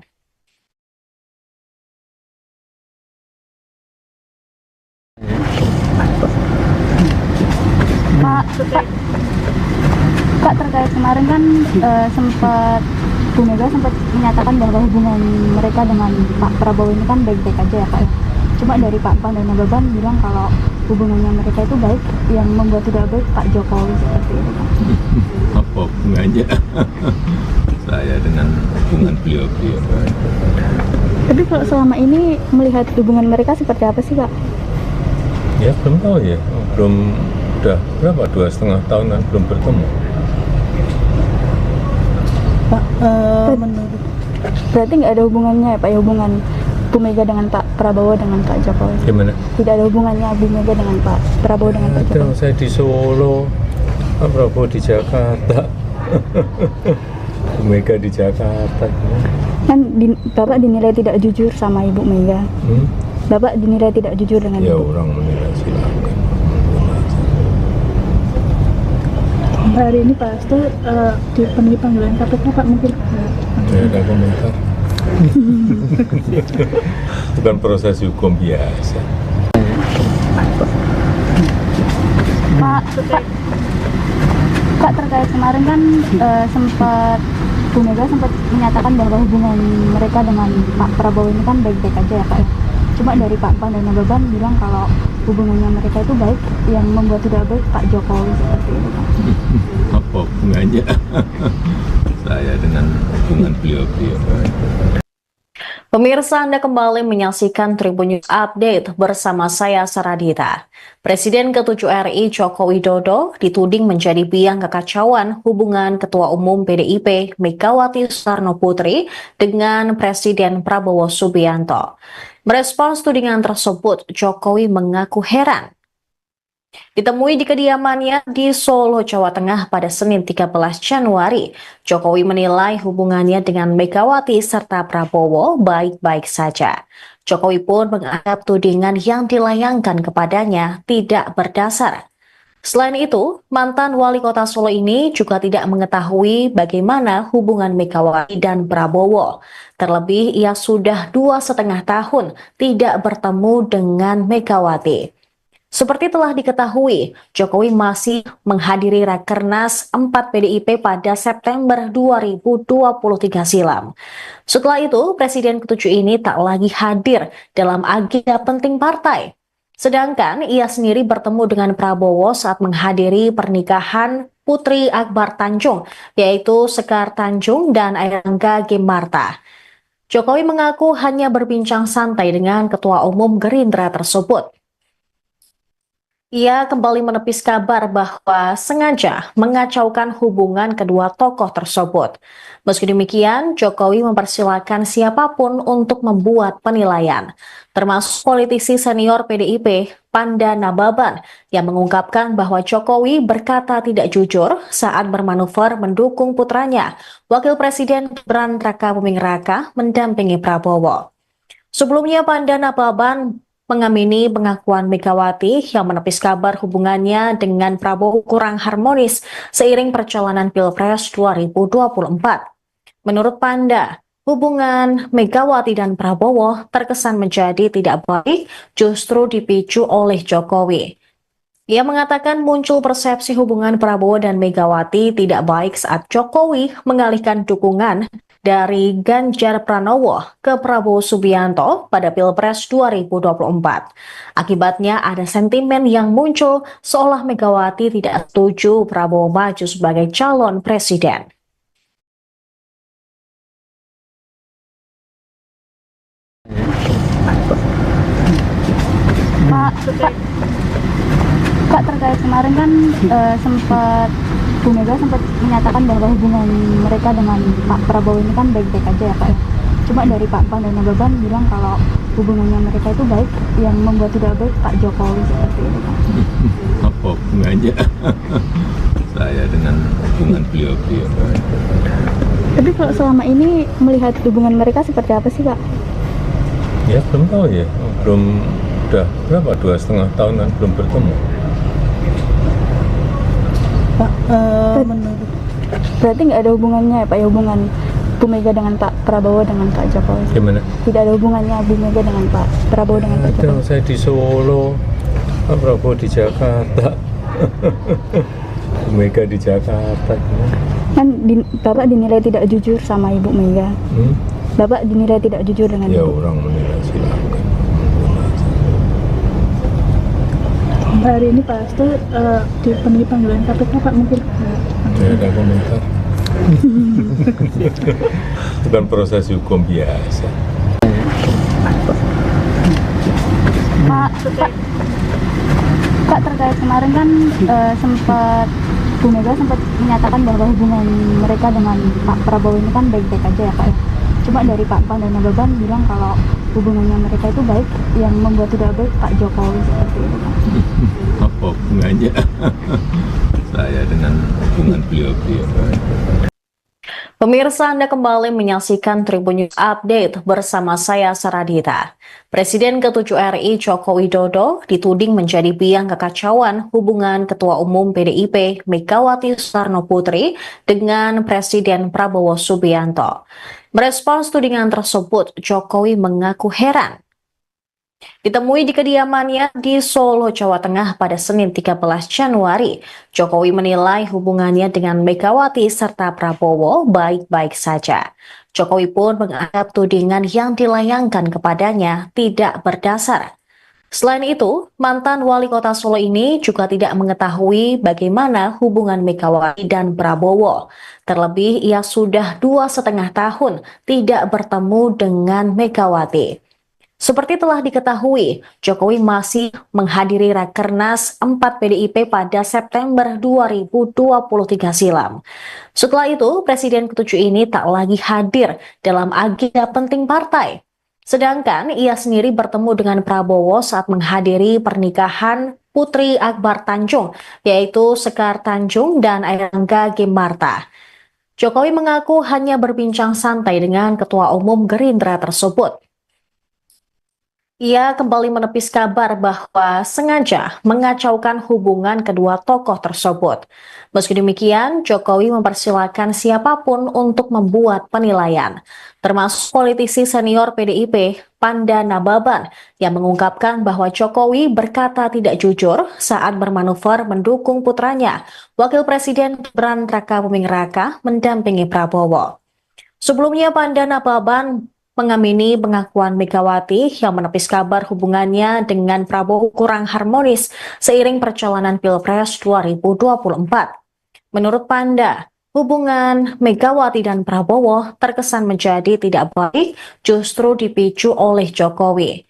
Pak, terkait kemarin kan sempat Bu Mega sempat menyatakan bahwa hubungan mereka dengan Pak Prabowo ini kan baik-baik aja ya Pak. Cuma dari Pak Pan dan Nababan bilang kalau hubungannya mereka itu baik, yang membuat tidak baik Pak Jokowi seperti itu Pak. Apa hubungannya saya dengan hubungan beliau-beliau? Tapi kalau selama ini melihat hubungan mereka seperti apa sih Pak? Ya belum tahu ya, udah berapa, 2,5 tahunan belum bertemu. Pak, menurut Berarti nggak ada hubungannya ya Pak, ya hubungan Bu Mega dengan Pak Prabowo dengan Pak Jokowi? Gimana? Tidak ada hubungannya Bu Mega dengan Pak Prabowo dengan Pak Ada, Jokowi? saya di Solo, Pak Prabowo di Jakarta, Bu Mega di Jakarta. Kan Bapak dinilai tidak jujur sama Ibu Mega. Bapak dinilai tidak jujur dengan Ya Ibu. orang menilai silakan. hari ini Pak Hasto dipenuhi panggilan KPK Pak, mungkin Saya ada komentar. Bukan proses hukum biasa. Pak, terkait kemarin kan sempat Bu Mega sempat menyatakan bahwa hubungan mereka dengan Pak Prabowo ini kan baik-baik aja ya Pak. Cuma dari Pak Pan dan Nababan bilang kalau hubungannya mereka itu baik, yang membuat tidak baik Pak Jokowi seperti itu Pak. Apa hubungannya saya dengan hubungan beliau-beliau? Pemirsa, Anda kembali menyaksikan Tribun News Update bersama saya Saradita. Presiden ke-7 RI Joko Widodo dituding menjadi biang kekacauan hubungan Ketua Umum PDIP Megawati Soekarno Putri dengan Presiden Prabowo Subianto. Merespons tudingan tersebut, Jokowi mengaku heran. Ditemui di kediamannya di Solo, Jawa Tengah pada Senin 13 Januari, Jokowi menilai hubungannya dengan Megawati serta Prabowo baik-baik saja. Jokowi pun menganggap tudingan yang dilayangkan kepadanya tidak berdasar. Selain itu, mantan wali kota Solo ini juga tidak mengetahui bagaimana hubungan Megawati dan Prabowo. Terlebih, ia sudah 2,5 tahun tidak bertemu dengan Megawati. Seperti telah diketahui, Jokowi masih menghadiri Rakernas 4 PDIP pada September 2023 silam. Setelah itu, Presiden ke-7 ini tak lagi hadir dalam agenda penting partai. Sedangkan ia sendiri bertemu dengan Prabowo saat menghadiri pernikahan Putri Akbar Tanjung, yaitu Sekar Tanjung dan Airangga Gimarta. Jokowi mengaku hanya berbincang santai dengan Ketua Umum Gerindra tersebut. Ia kembali menepis kabar bahwa sengaja mengacaukan hubungan kedua tokoh tersebut. Meski demikian, Jokowi mempersilahkan siapapun untuk membuat penilaian, termasuk politisi senior PDIP, Panda Nababan, yang mengungkapkan bahwa Jokowi berkata tidak jujur saat bermanuver mendukung putranya, Wakil Presiden Gibran Rakabuming Raka, mendampingi Prabowo. Sebelumnya, Panda Nababan mengamini pengakuan Megawati yang menepis kabar hubungannya dengan Prabowo kurang harmonis seiring perjalanan Pilpres 2024. Menurut Panda, hubungan Megawati dan Prabowo terkesan menjadi tidak baik justru dipicu oleh Jokowi. Ia mengatakan muncul persepsi hubungan Prabowo dan Megawati tidak baik saat Jokowi mengalihkan dukungan dari Ganjar Pranowo ke Prabowo Subianto pada Pilpres 2024. Akibatnya ada sentimen yang muncul seolah Megawati tidak setuju Prabowo maju sebagai calon presiden. Pak, terkait kemarin kan sempat Bu Mega sempat menyatakan bahwa hubungan mereka dengan Pak Prabowo ini kan baik-baik aja ya Pak. Cuma dari Pak Pan dan Nababan bilang kalau hubungannya mereka itu baik, yang membuat tidak baik Pak Jokowi seperti itu Pak. Apa hubungannya saya dengan hubungan beliau-beliau? Tapi kalau selama ini melihat hubungan mereka seperti apa sih Pak? Ya belum tahu ya, belum, udah berapa, 2,5 tahunan belum bertemu. Pak, menurut Berarti nggak ada hubungannya ya Pak, ya hubungan Bu Mega dengan Pak Prabowo dengan Pak Jokowi? Gimana? Tidak ada hubungannya Bu Mega dengan Pak Prabowo dengan Pak Ada, Jokowi? saya di Solo, Pak Prabowo di Jakarta, Bu Mega di Jakarta. Kan Bapak dinilai tidak jujur sama Ibu Mega. Bapak dinilai tidak jujur dengan Ya Ibu. orang menilai silakan. hari ini Pak Hasto dipenuhi panggilan KPK Pak, mungkin Tidak ada komentar. Itu kan proses hukum biasa. Pak, terkait kemarin kan sempat Bu Mega sempat menyatakan bahwa hubungan mereka dengan Pak Prabowo ini kan baik-baik aja ya Pak. Cuma dari Pak Pan dan Nababan bilang kalau hubungannya mereka itu baik, yang membuat tidak baik Pak Jokowi seperti itu Pak. Apa hubungannya saya dengan hubungan beliau-beliau? Pemirsa, Anda kembali menyaksikan Tribun News Update bersama saya Saradita. Presiden ke-7 RI Joko Widodo dituding menjadi biang kekacauan hubungan Ketua Umum PDIP Megawati Soekarno Putri dengan Presiden Prabowo Subianto. Merespons tudingan tersebut, Jokowi mengaku heran. Ditemui di kediamannya di Solo, Jawa Tengah pada Senin 13 Januari, Jokowi menilai hubungannya dengan Megawati serta Prabowo baik-baik saja. Jokowi pun menganggap tudingan yang dilayangkan kepadanya tidak berdasar. Selain itu, mantan wali kota Solo ini juga tidak mengetahui bagaimana hubungan Megawati dan Prabowo. Terlebih, ia sudah 2,5 tahun tidak bertemu dengan Megawati. Seperti telah diketahui, Jokowi masih menghadiri Rakernas 4 PDIP pada September 2023 silam. Setelah itu, Presiden ke-7 ini tak lagi hadir dalam agenda penting partai. Sedangkan ia sendiri bertemu dengan Prabowo saat menghadiri pernikahan Putri Akbar Tanjung, yaitu Sekar Tanjung dan Airangga Gemarta. Jokowi mengaku hanya berbincang santai dengan Ketua Umum Gerindra tersebut. Ia kembali menepis kabar bahwa sengaja mengacaukan hubungan kedua tokoh tersebut. Meski demikian, Jokowi mempersilahkan siapapun untuk membuat penilaian, termasuk politisi senior PDIP, Panda Nababan, yang mengungkapkan bahwa Jokowi berkata tidak jujur saat bermanuver mendukung putranya, Wakil Presiden Gibran Rakabuming Raka, mendampingi Prabowo. Sebelumnya, Panda Nababan mengamini pengakuan Megawati yang menepis kabar hubungannya dengan Prabowo kurang harmonis seiring perjalanan Pilpres 2024. Menurut Panda, hubungan Megawati dan Prabowo terkesan menjadi tidak baik justru dipicu oleh Jokowi.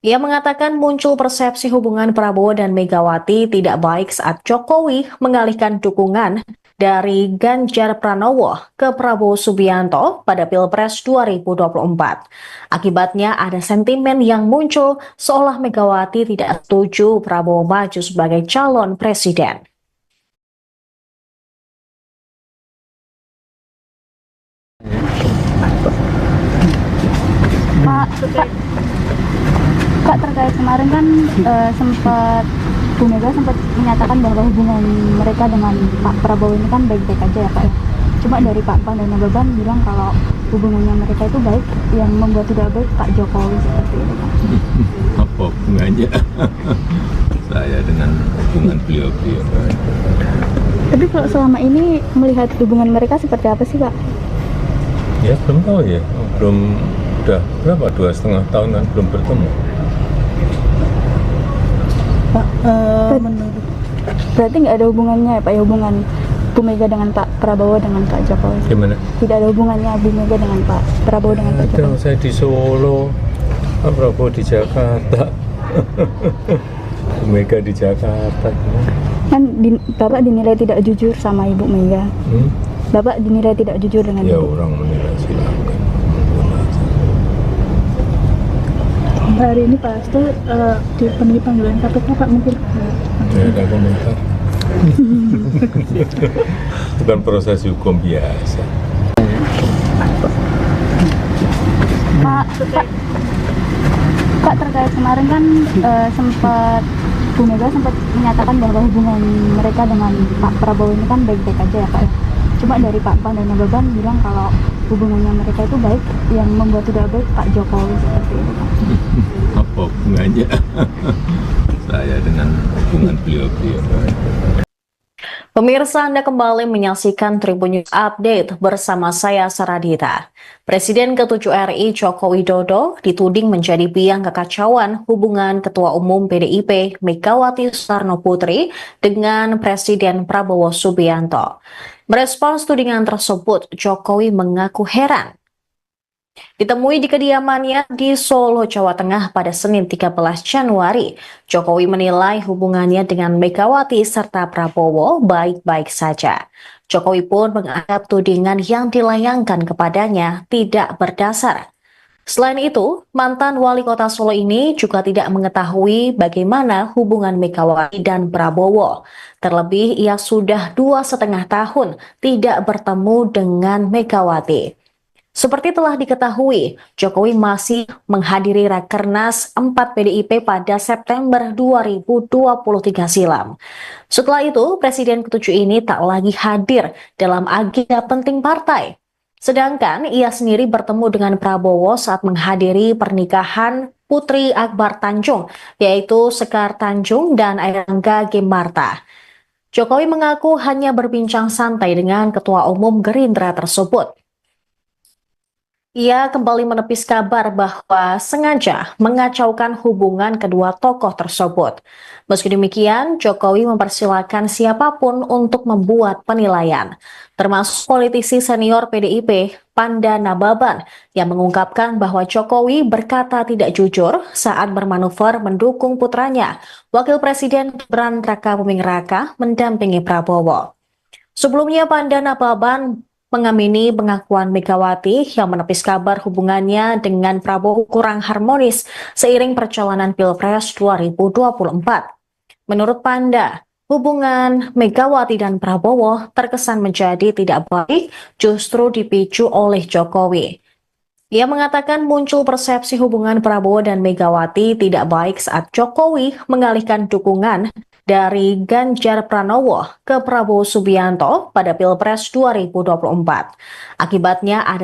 Ia mengatakan muncul persepsi hubungan Prabowo dan Megawati tidak baik saat Jokowi mengalihkan dukungan dari Ganjar Pranowo ke Prabowo Subianto pada Pilpres 2024. Akibatnya ada sentimen yang muncul seolah Megawati tidak setuju Prabowo maju sebagai calon presiden. Kak, terkait kemarin kan sempat Bu Mega sempat menyatakan bahwa hubungan mereka dengan Pak Prabowo ini kan baik-baik aja ya Pak ya. Cuma dari Pak Pan dan Nababan bilang kalau hubungannya mereka itu baik, yang membuat tidak baik Pak Jokowi seperti itu Pak. Apa hubungannya saya dengan hubungan beliau-beliau? Tapi kalau selama ini melihat hubungan mereka seperti apa sih Pak? Ya belum tahu ya, belum, udah berapa, 2,5 tahun kan belum bertemu. Pak, menurut Berarti nggak ada hubungannya ya Pak ya, hubungan Bu Mega dengan Pak Prabowo dengan Pak Jokowi? Gimana? Tidak ada hubungannya Bu Mega dengan Pak Prabowo dengan Pak Ada, Jokowi? saya di Solo, Pak Prabowo di Jakarta, Bu Mega di Jakarta. Kan Bapak dinilai tidak jujur sama Ibu Mega. Bapak dinilai tidak jujur dengan Ya Ibu. orang menilai silakan. hari ini Pak Hasto dipenuhi panggilan KPK Pak, mungkin Ya ada komentar. Bukan proses hukum biasa. Pak, terkait kemarin kan sempat Bu Mega sempat menyatakan bahwa hubungan mereka dengan Pak Prabowo ini kan baik-baik aja ya Pak ya. Cuma dari Pak Pan dan Nababan bilang kalau hubungannya mereka itu baik, yang membuat tidak baik Pak Jokowi seperti itu Pak. Apa hubungannya saya dengan hubungan beliau-beliau? Pemirsa, Anda kembali menyaksikan Tribun News Update bersama saya Saradita. Presiden ke-7 RI Joko Widodo dituding menjadi biang kekacauan hubungan Ketua Umum PDIP Megawati Soekarno Putri dengan Presiden Prabowo Subianto. Merespons tudingan tersebut, Jokowi mengaku heran. Ditemui di kediamannya di Solo, Jawa Tengah pada Senin 13 Januari, Jokowi menilai hubungannya dengan Megawati serta Prabowo baik-baik saja. Jokowi pun menganggap tudingan yang dilayangkan kepadanya tidak berdasar. Selain itu, mantan wali kota Solo ini juga tidak mengetahui bagaimana hubungan Megawati dan Prabowo. Terlebih, ia sudah 2,5 tahun tidak bertemu dengan Megawati. Seperti telah diketahui, Jokowi masih menghadiri Rakernas 4 PDIP pada September 2023 silam. Setelah itu, Presiden ke-7 ini tak lagi hadir dalam agenda penting partai. Sedangkan ia sendiri bertemu dengan Prabowo saat menghadiri pernikahan Putri Akbar Tanjung, yaitu Sekar Tanjung dan Airangga Gemarta. Jokowi mengaku hanya berbincang santai dengan Ketua Umum Gerindra tersebut. Ia kembali menepis kabar bahwa sengaja mengacaukan hubungan kedua tokoh tersebut. Meski demikian, Jokowi mempersilahkan siapapun untuk membuat penilaian, termasuk politisi senior PDIP, Panda Nababan, yang mengungkapkan bahwa Jokowi berkata tidak jujur saat bermanuver mendukung putranya, Wakil Presiden Gibran Rakabuming Raka, mendampingi Prabowo. Sebelumnya, Panda Nababan mengamini pengakuan Megawati yang menepis kabar hubungannya dengan Prabowo kurang harmonis seiring perjalanan Pilpres 2024. Menurut Panda, hubungan Megawati dan Prabowo terkesan menjadi tidak baik justru dipicu oleh Jokowi. Ia mengatakan muncul persepsi hubungan Prabowo dan Megawati tidak baik saat Jokowi mengalihkan dukungan dari Ganjar Pranowo ke Prabowo Subianto pada Pilpres 2024. Akibatnya ada